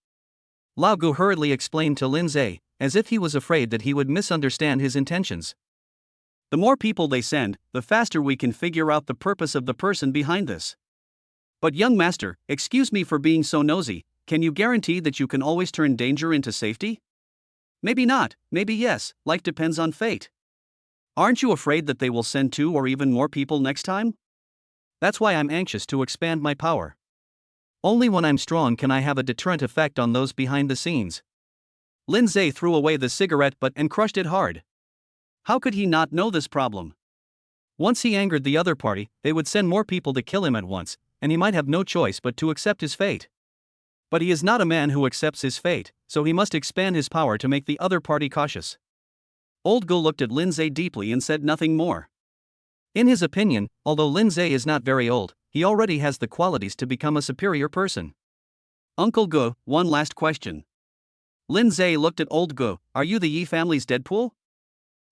Lao Gu hurriedly explained to Lindseay, as if he was afraid that he would misunderstand his intentions. The more people they send, the faster we can figure out the purpose of the person behind this. But young master, excuse me for being so nosy, can you guarantee that you can always turn danger into safety? Maybe not, maybe yes, life depends on fate. Aren't you afraid that they will send 2 or even more people next time? That's why I'm anxious to expand my power. Only when I'm strong can I have a deterrent effect on those behind the scenes. Lindseay threw away the cigarette butt and crushed it hard. How could he not know this problem? Once he angered the other party, they would send more people to kill him at once, and he might have no choice but to accept his fate. But he is not a man who accepts his fate, so he must expand his power to make the other party cautious. Old Gu looked at Lindseay deeply and said nothing more. In his opinion, although Lindseay is not very old, he already has the qualities to become a superior person. Uncle Gu, one last question. Lindseay looked at Old Gu, are you the Yi family's Deadpool?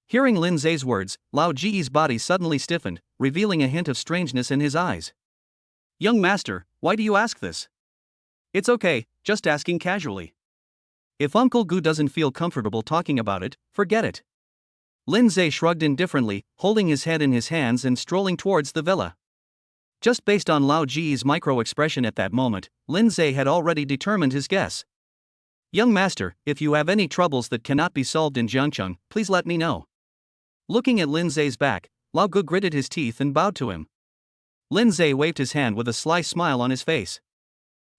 Hearing Lindseay's words, Lao Ji's body suddenly stiffened, revealing a hint of strangeness in his eyes. Young master, why do you ask this? It's okay, just asking casually. If Uncle Gu doesn't feel comfortable talking about it, forget it. Lindseay shrugged indifferently, holding his head in his hands and strolling towards the villa. Just based on Lao Ji's micro-expression at that moment, Lindseay had already determined his guess. Young master, if you have any troubles that cannot be solved in Jiangcheng, please let me know. Looking at Lindseay's back, Lao Gu gritted his teeth and bowed to him. Lindseay waved his hand with a sly smile on his face.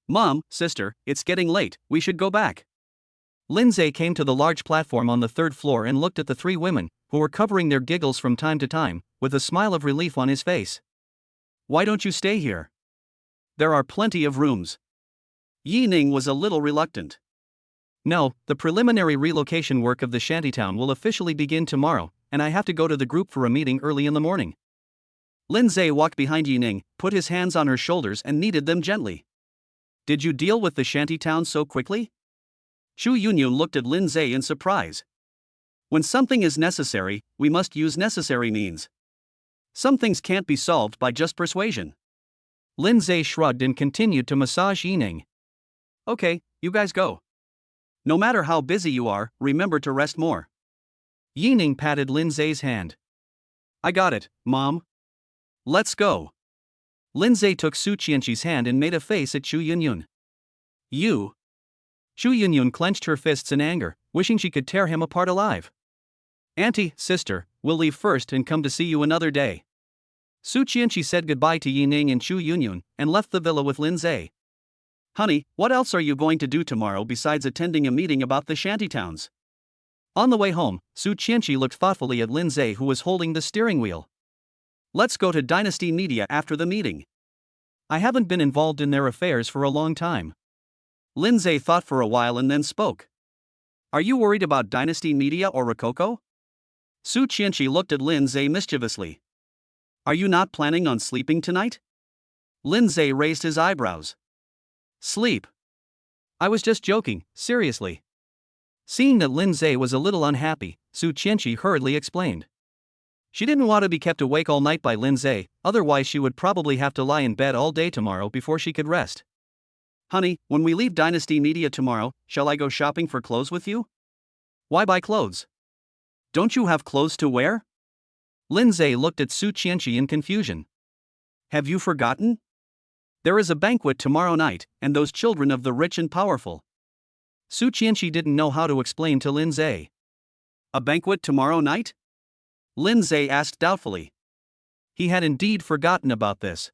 Mom, sister, it's getting late, we should go back. Lindseay came to the large platform on the 3rd floor and looked at the 3 women, who were covering their giggles from time to time, with a smile of relief on his face. Why don't you stay here? There are plenty of rooms. Yi Ning was a little reluctant. No, the preliminary relocation work of the shantytown will officially begin tomorrow, and I have to go to the group for a meeting early in the morning. Lindseay walked behind Yi Ning, put his hands on her shoulders and kneaded them gently. Did you deal with the shantytown so quickly? Xu Yunyun looked at Lindseay in surprise. When something is necessary, we must use necessary means. Some things can't be solved by just persuasion. Lindseay shrugged and continued to massage Yi Ning. Okay, you guys go. No matter how busy you are, remember to rest more. Yi Ning patted Lindseay's hand. I got it, Mom. Let's go. Lindseay took Su Chenshi's hand and made a face at Xu Yunyun. You. Xu Yunyun clenched her fists in anger, wishing she could tear him apart alive. Auntie, sister, we'll leave first and come to see you another day. Su Chenshi said goodbye to Yi Ning and Xu Yunyun, and left the villa with Lindseay. Honey, what else are you going to do tomorrow besides attending a meeting about the shantytowns? On the way home, Su Chenshi looked thoughtfully at Lindseay, who was holding the steering wheel. Let's go to Dynasty Media after the meeting. I haven't been involved in their affairs for a long time. Lindseay thought for a while and then spoke. Are you worried about Dynasty Media or Rococo? Su Chenshi looked at Lindseay mischievously. Are you not planning on sleeping tonight? Lindseay raised his eyebrows. Sleep. I was just joking, seriously. Seeing that Lindseay was a little unhappy, Su Chenshi hurriedly explained. She didn't want to be kept awake all night by Lindseay, otherwise she would probably have to lie in bed all day tomorrow before she could rest. Honey, when we leave Dynasty Media tomorrow, shall I go shopping for clothes with you? Why buy clothes? Don't you have clothes to wear? Lindseay looked at Su Chenshi in confusion. Have you forgotten? There is a banquet tomorrow night, and those children of the rich and powerful. Su Chenshi didn't know how to explain to Lindseay. A banquet tomorrow night? Lindseay asked doubtfully. He had indeed forgotten about this.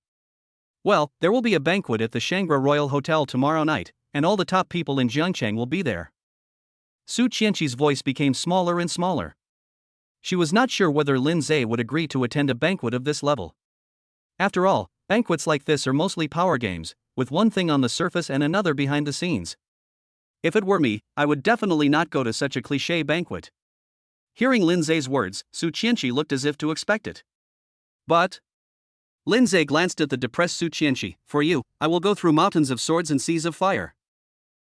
Well, there will be a banquet at the Shanghai Royal Hotel tomorrow night, and all the top people in Jiangcheng will be there. Su Chenshi's voice became smaller and smaller. She was not sure whether Lindseay would agree to attend a banquet of this level. After all, banquets like this are mostly power games, with one thing on the surface and another behind the scenes. If it were me, I would definitely not go to such a cliché banquet. Hearing Lindseay's words, Su Chenshi looked as if to expect it. But Lindseay glanced at the depressed Su Chenshi. For you, I will go through mountains of swords and seas of fire.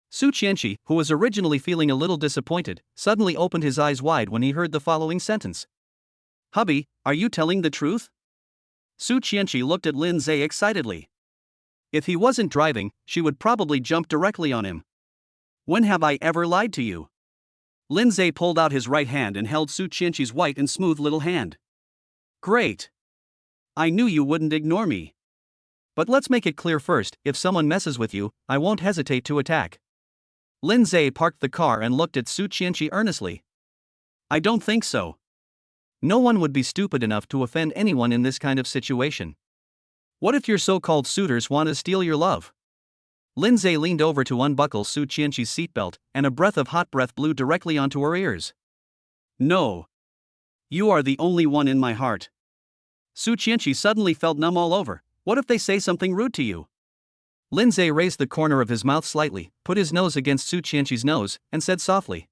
Su Chenshi, who was originally feeling a little disappointed, suddenly opened his eyes wide when he heard the following sentence. Hubby, are you telling the truth? Su Chenshi looked at Lindseay excitedly. If he wasn't driving, she would probably jump directly on him. When have I ever lied to you? Lindseay pulled out his right hand and held Su Chenshi's white and smooth little hand. Great. I knew you wouldn't ignore me. But let's make it clear first, if someone messes with you, I won't hesitate to attack. Lindseay parked the car and looked at Su Chenshi earnestly. I don't think so. No one would be stupid enough to offend anyone in this kind of situation. What if your so-called suitors want to steal your love? Lindseay leaned over to unbuckle Su Chenshi's seatbelt, and a breath of hot breath blew directly onto her ears. No. You are the only one in my heart. Su Chenshi suddenly felt numb all over. What if they say something rude to you? Lindseay raised the corner of his mouth slightly, put his nose against Su Chenshi's nose, and said softly.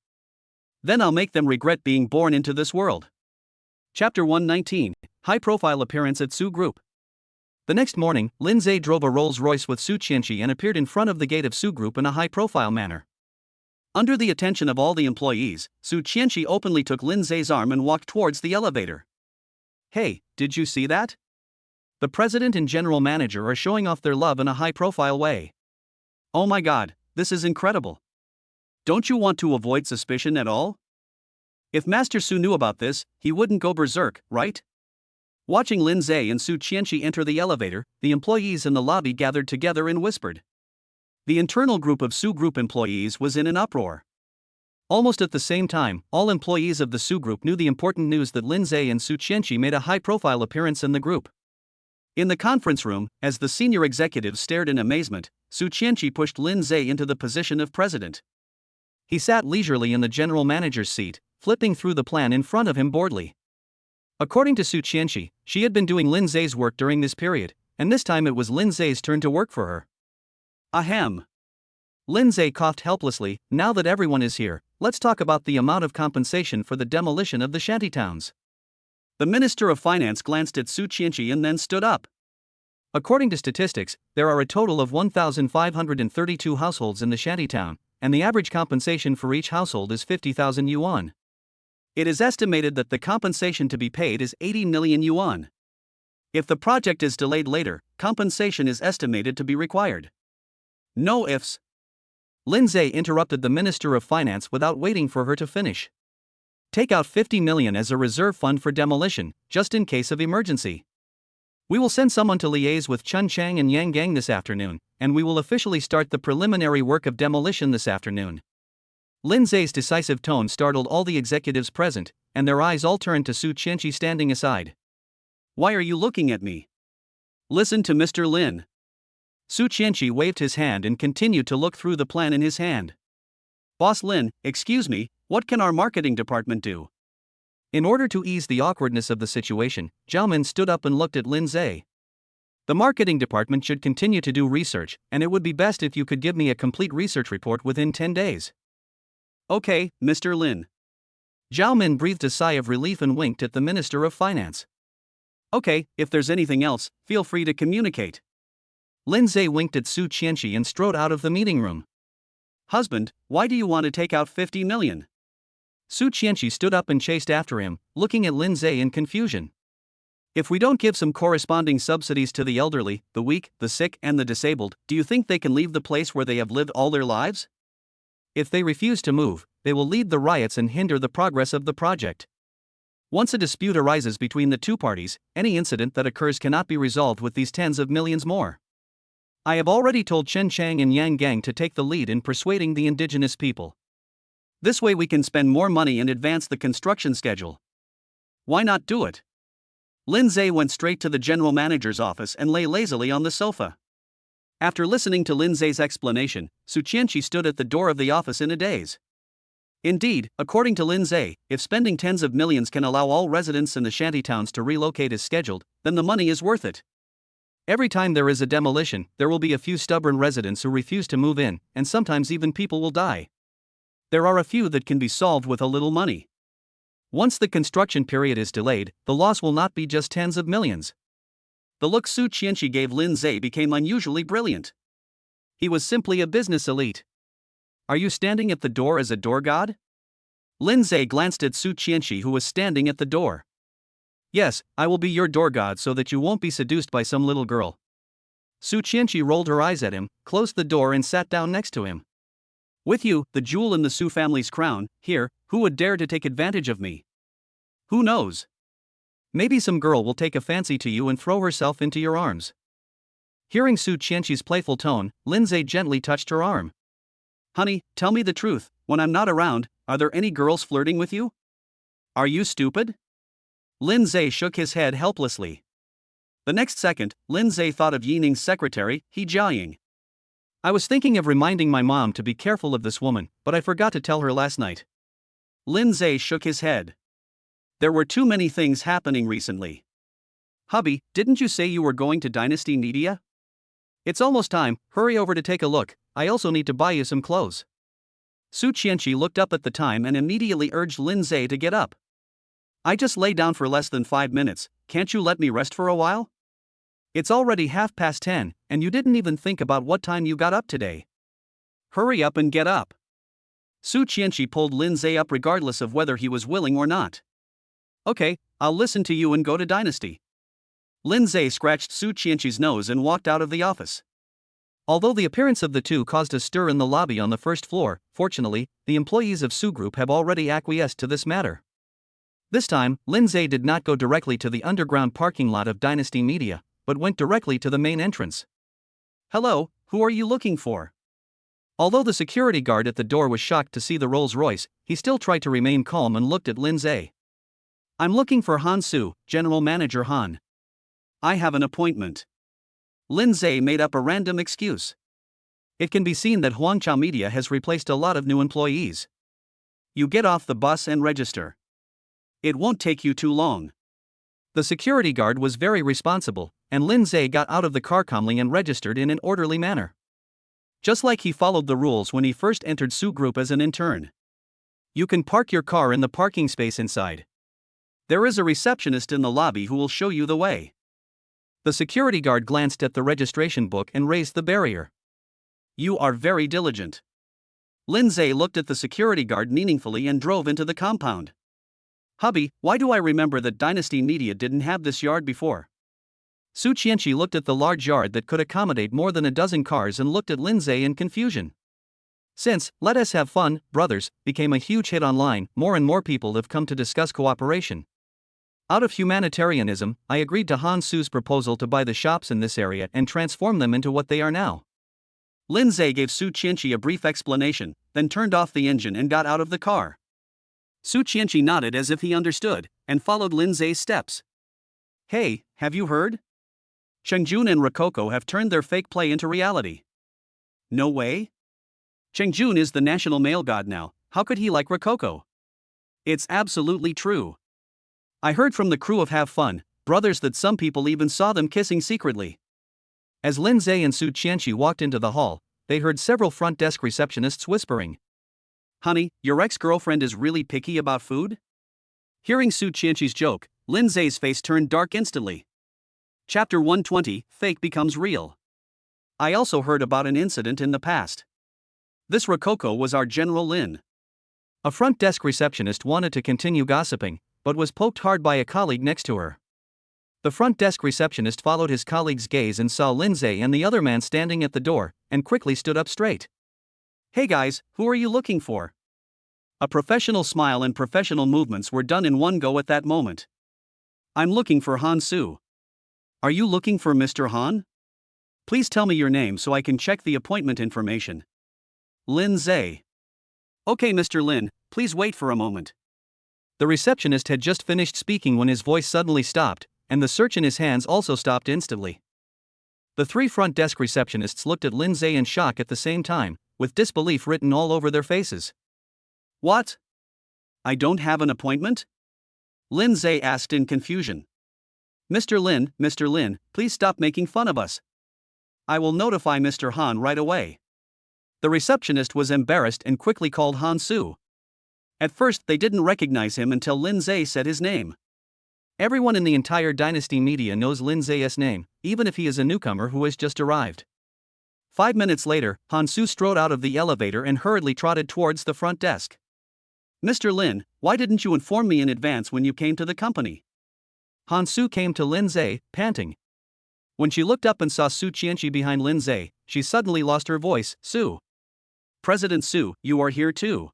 Then I'll make them regret being born into this world. Chapter 119, High-Profile Appearance at Su Group. The next morning, Lindseay drove a Rolls-Royce with Su Chenshi and appeared in front of the gate of Su Group in a high-profile manner. Under the attention of all the employees, Su Chenshi openly took Lindseay's arm and walked towards the elevator. Hey, did you see that? The president and general manager are showing off their love in a high-profile way. Oh my god, this is incredible. Don't you want to avoid suspicion at all? If Master Su knew about this, he wouldn't go berserk, right? Watching Lindseay and Su Chenshi enter the elevator, the employees in the lobby gathered together and whispered. The internal group of Su Group employees was in an uproar. Almost at the same time, all employees of the Su Group knew the important news that Lindseay and Su Chenshi made a high-profile appearance in the group. In the conference room, as the senior executives stared in amazement, Su Chenshi pushed Lindseay into the position of president. He sat leisurely in the general manager's seat, flipping through the plan in front of him boredly. According to Su Chenshi, she had been doing Lindseay's work during this period, and this time it was Lindseay's turn to work for her. Ahem. Lindseay coughed helplessly. Now that everyone is here, let's talk about the amount of compensation for the demolition of the shantytowns. The Minister of Finance glanced at Su Chenshi and then stood up. According to statistics, there are a total of 1,532 households in the shantytown, and the average compensation for each household is 50,000 yuan. It is estimated that the compensation to be paid is 80 million yuan. If the project is delayed later, compensation is estimated to be required. No ifs. Lindseay interrupted the Minister of Finance without waiting for her to finish. Take out 50 million as a reserve fund for demolition, just in case of emergency. We will send someone to liaise with Chunchang and Yanggang this afternoon, and we will officially start the preliminary work of demolition this afternoon. Lindseay's decisive tone startled all the executives present, and their eyes all turned to Su Chenshi standing aside. Why are you looking at me? Listen to Mr. Lin. Su Chenshi waved his hand and continued to look through the plan in his hand. Boss Lin, excuse me, what can our marketing department do? In order to ease the awkwardness of the situation, Zhao Min stood up and looked at Lindseay. The marketing department should continue to do research, and it would be best if you could give me a complete research report within 10 days. Okay, Mr. Lin. Zhao Min breathed a sigh of relief and winked at the Minister of Finance. Okay, if there's anything else, feel free to communicate. Lindseay winked at Su Chenshi and strode out of the meeting room. Husband, why do you want to take out 50 million? Su Chenshi stood up and chased after him, looking at Lindseay in confusion. If we don't give some corresponding subsidies to the elderly, the weak, the sick, and the disabled, do you think they can leave the place where they have lived all their lives? If they refuse to move, they will lead the riots and hinder the progress of the project. Once a dispute arises between the two parties, any incident that occurs cannot be resolved with these tens of millions more. I have already told Chen Chang and Yang Gang to take the lead in persuading the indigenous people. This way we can spend more money and advance the construction schedule. Why not do it? Lindseay went straight to the general manager's office and lay lazily on the sofa. After listening to Lindseay's explanation, Su Chenshi stood at the door of the office in a daze. Indeed, according to Lindseay, if spending tens of millions can allow all residents in the shantytowns to relocate as scheduled, then the money is worth it. Every time there is a demolition, there will be a few stubborn residents who refuse to move in, and sometimes even people will die. There are a few that can be solved with a little money. Once the construction period is delayed, the loss will not be just tens of millions. The look Su Chenshi gave Lindseay became unusually brilliant. He was simply a business elite. Are you standing at the door as a door god? Lindseay glanced at Su Chenshi, who was standing at the door. Yes, I will be your door god so that you won't be seduced by some little girl. Su Chenshi rolled her eyes at him, closed the door and sat down next to him. With you, the jewel in the Su family's crown, here, who would dare to take advantage of me? Who knows? Maybe some girl will take a fancy to you and throw herself into your arms. Hearing Su Chenshi's playful tone, Lindseay gently touched her arm. Honey, tell me the truth, when I'm not around, are there any girls flirting with you? Are you stupid? Lindseay shook his head helplessly. The next second, Lindseay thought of Yining's secretary, He Jiaying. I was thinking of reminding my mom to be careful of this woman, but I forgot to tell her last night. Lindseay shook his head. There were too many things happening recently. Hubby, didn't you say you were going to Dynasty Media? It's almost time, hurry over to take a look, I also need to buy you some clothes. Su Chenshi looked up at the time and immediately urged Lindseay to get up. I just lay down for less than 5 minutes, can't you let me rest for a while? It's already 10:30, and you didn't even think about what time you got up today. Hurry up and get up. Su Chenshi pulled Lindseay up regardless of whether he was willing or not. Okay, I'll listen to you and go to Dynasty. Lindseay scratched Su Chenshi's nose and walked out of the office. Although the appearance of the two caused a stir in the lobby on the first floor, fortunately, the employees of Su Group have already acquiesced to this matter. This time, Lindseay did not go directly to the underground parking lot of Dynasty Media, but went directly to the main entrance. Hello, who are you looking for? Although the security guard at the door was shocked to see the Rolls-Royce, he still tried to remain calm and looked at Lindseay. I'm looking for Han Su, General Manager Han. I have an appointment. Lindseay made up a random excuse. It can be seen that Huangchao Media has replaced a lot of new employees. You get off the bus and register. It won't take you too long. The security guard was very responsible, and Lindseay got out of the car calmly and registered in an orderly manner. Just like he followed the rules when he first entered Su Group as an intern. You can park your car in the parking space inside. There is a receptionist in the lobby who will show you the way. The security guard glanced at the registration book and raised the barrier. You are very diligent. Lindseay looked at the security guard meaningfully and drove into the compound. Hubby, why do I remember that Dynasty Media didn't have this yard before? Su Chenshi looked at the large yard that could accommodate more than a dozen cars and looked at Lindseay in confusion. Since Let Us Have Fun, Brothers, became a huge hit online, more and more people have come to discuss cooperation. Out of humanitarianism, I agreed to Han Su's proposal to buy the shops in this area and transform them into what they are now. Lindseay gave Su Chenshi a brief explanation, then turned off the engine and got out of the car. Su Chenshi nodded as if he understood, and followed Lindseay's steps. Hey, have you heard? Chengjun and Rococo have turned their fake play into reality. No way? Chengjun is the national male god now, how could he like Rococo? It's absolutely true. I heard from the crew of Have Fun, Brothers that some people even saw them kissing secretly. As Lindseay and Su Chenshi walked into the hall, they heard several front desk receptionists whispering. Honey, your ex-girlfriend is really picky about food? Hearing Su Chenshi's joke, Lindseay's face turned dark instantly. Chapter 120, Fake Becomes Real. I also heard about an incident in the past. This Rococo was our General Lin. A front desk receptionist wanted to continue gossiping, but was poked hard by a colleague next to her. The front desk receptionist followed his colleague's gaze and saw Lindseay and the other man standing at the door, and quickly stood up straight. "Hey guys, who are you looking for?" A professional smile and professional movements were done in one go at that moment. "I'm looking for Han Su." "Are you looking for Mr. Han? Please tell me your name so I can check the appointment information." "Lindseay." "Okay, Mr. Lin, please wait for a moment." The receptionist had just finished speaking when his voice suddenly stopped, and the search in his hands also stopped instantly. The three front desk receptionists looked at Lindseay in shock at the same time, with disbelief written all over their faces. "What? I don't have an appointment?" Lindseay asked in confusion. Mr. Lin, please stop making fun of us. I will notify Mr. Han right away." The receptionist was embarrassed and quickly called Han Su. At first they didn't recognize him until Lindseay said his name. Everyone in the entire Dynasty Media knows Lindseay's name, even if he is a newcomer who has just arrived. 5 minutes later, Han Su strode out of the elevator and hurriedly trotted towards the front desk. "Mr. Lin, why didn't you inform me in advance when you came to the company?" Han Su came to Lindseay, panting. When she looked up and saw Su Chenshi behind Lindseay, she suddenly lost her voice. "Su. President Su, you are here too."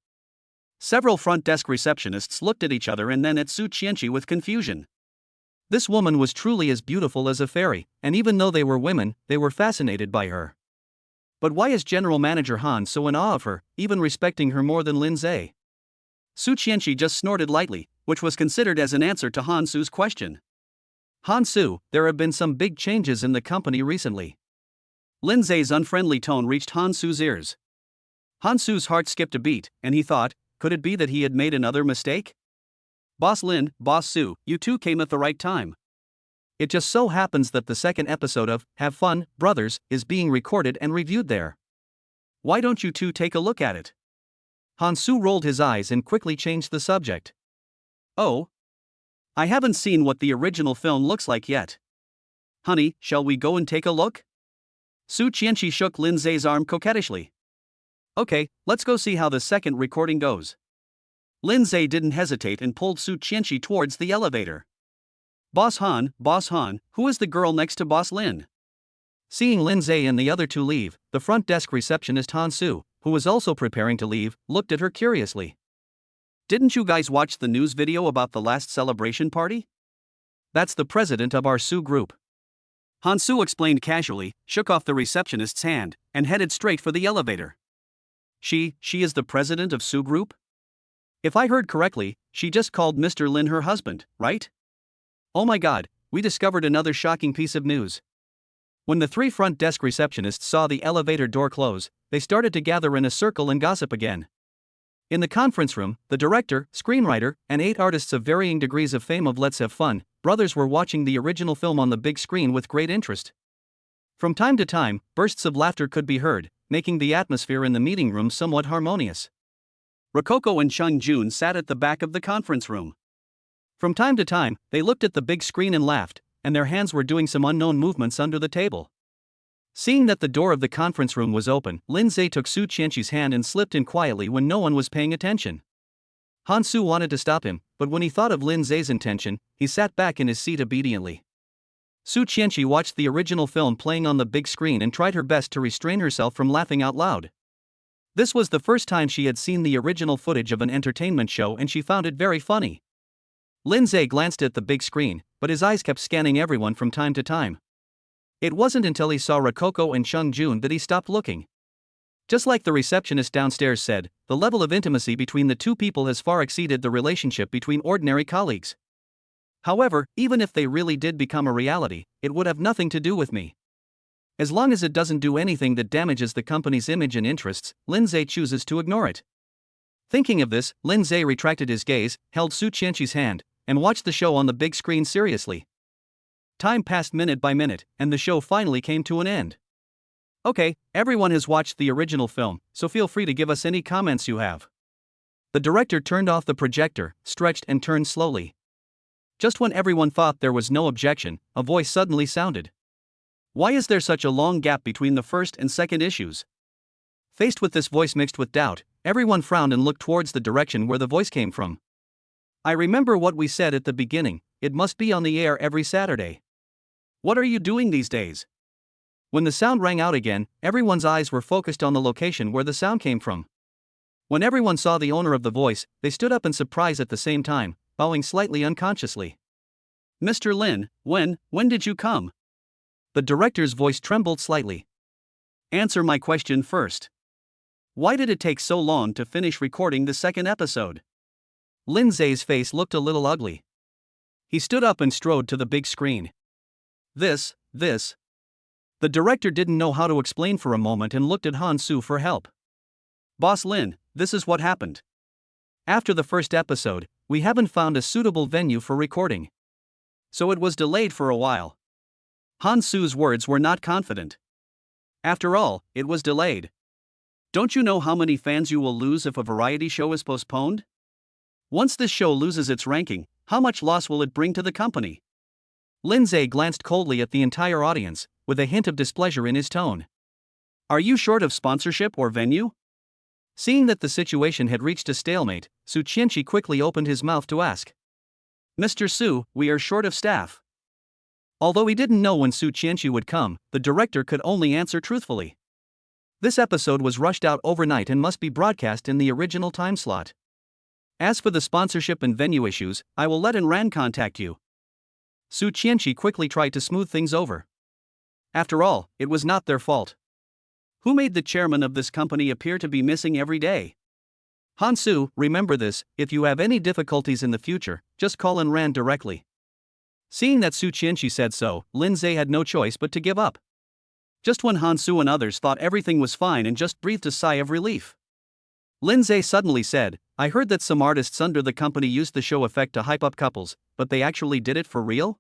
Several front desk receptionists looked at each other and then at Su Chenshi with confusion. This woman was truly as beautiful as a fairy, and even though they were women, they were fascinated by her. But why is General Manager Han so in awe of her, even respecting her more than Lindseay? Su Chenshi just snorted lightly, which was considered as an answer to Han Su's question. "Han Su, there have been some big changes in the company recently." Lindseay's unfriendly tone reached Han Su's ears. Han Su's heart skipped a beat, and he thought, could it be that he had made another mistake? "Boss Lin, Boss Su, you two came at the right time. It just so happens that the second episode of Have Fun, Brothers is being recorded and reviewed there. Why don't you two take a look at it?" Han Su rolled his eyes and quickly changed the subject. "Oh? I haven't seen what the original film looks like yet. Honey, shall we go and take a look?" Su Chenshi shook Lindseay's arm coquettishly. "Okay, let's go see how the second recording goes." Lindseay didn't hesitate and pulled Su Chenshi towards the elevator. Boss Han, who is the girl next to Boss Lin?" Seeing Lindseay and the other two leave, the front desk receptionist Han Su, who was also preparing to leave, looked at her curiously. "Didn't you guys watch the news video about the last celebration party? That's the president of our Su group." Han Su explained casually, shook off the receptionist's hand, and headed straight for the elevator. She is the president of Su group? If I heard correctly, she just called Mr. Lin her husband, right? Oh my god, we discovered another shocking piece of news. When the three front desk receptionists saw the elevator door close, they started to gather in a circle and gossip again. In the conference room, the director, screenwriter, and 8 artists of varying degrees of fame of Let's Have Fun, Brothers were watching the original film on the big screen with great interest. From time to time, bursts of laughter could be heard, making the atmosphere in the meeting room somewhat harmonious. Rococo and Chung Jun sat at the back of the conference room. From time to time, they looked at the big screen and laughed, and their hands were doing some unknown movements under the table. Seeing that the door of the conference room was open, Lindseay took Su Chenshi's hand and slipped in quietly when no one was paying attention. Han Su wanted to stop him, but when he thought of Lindseay's intention, he sat back in his seat obediently. Su Chenshi watched the original film playing on the big screen and tried her best to restrain herself from laughing out loud. This was the first time she had seen the original footage of an entertainment show and she found it very funny. Lindseay glanced at the big screen, but his eyes kept scanning everyone from time to time. It wasn't until he saw Rococo and Chung Jun that he stopped looking. Just like the receptionist downstairs said, the level of intimacy between the two people has far exceeded the relationship between ordinary colleagues. However, even if they really did become a reality, it would have nothing to do with me. As long as it doesn't do anything that damages the company's image and interests, Lindseay chooses to ignore it. Thinking of this, Lindseay retracted his gaze, held Su Chenshi's hand, and watched the show on the big screen seriously. Time passed minute by minute, and the show finally came to an end. Okay, everyone has watched the original film, so feel free to give us any comments you have. The director turned off the projector, stretched and turned slowly. Just when everyone thought there was no objection, a voice suddenly sounded. Why is there such a long gap between the first and second issues? Faced with this voice mixed with doubt, everyone frowned and looked towards the direction where the voice came from. I remember what we said at the beginning, it must be on the air every Saturday. What are you doing these days? When the sound rang out again, everyone's eyes were focused on the location where the sound came from. When everyone saw the owner of the voice, they stood up in surprise at the same time, bowing slightly unconsciously. Mr. Lin, when did you come? The director's voice trembled slightly. Answer my question first. Why did it take so long to finish recording the second episode? Lindseay's face looked a little ugly. He stood up and strode to the big screen. This. The director didn't know how to explain for a moment and looked at Han Su for help. Boss Lin, this is what happened. After the first episode, we haven't found a suitable venue for recording. So it was delayed for a while. Han Su's words were not confident. After all, it was delayed. Don't you know how many fans you will lose if a variety show is postponed? Once this show loses its ranking, how much loss will it bring to the company? Lindseay glanced coldly at the entire audience, with a hint of displeasure in his tone. Are you short of sponsorship or venue? Seeing that the situation had reached a stalemate, Su Chenshi quickly opened his mouth to ask. Mr. Su, we are short of staff. Although he didn't know when Su Chenshi would come, the director could only answer truthfully. This episode was rushed out overnight and must be broadcast in the original time slot. As for the sponsorship and venue issues, I will let Ran contact you. Su Chenshi quickly tried to smooth things over. After all, it was not their fault. Who made the chairman of this company appear to be missing every day? Han Su, remember this, if you have any difficulties in the future, just call Ran directly. Seeing that Su Chenshi said so, Lindseay had no choice but to give up. Just when Han Su and others thought everything was fine and just breathed a sigh of relief, Lindseay suddenly said, I heard that some artists under the company used the show effect to hype up couples, but they actually did it for real?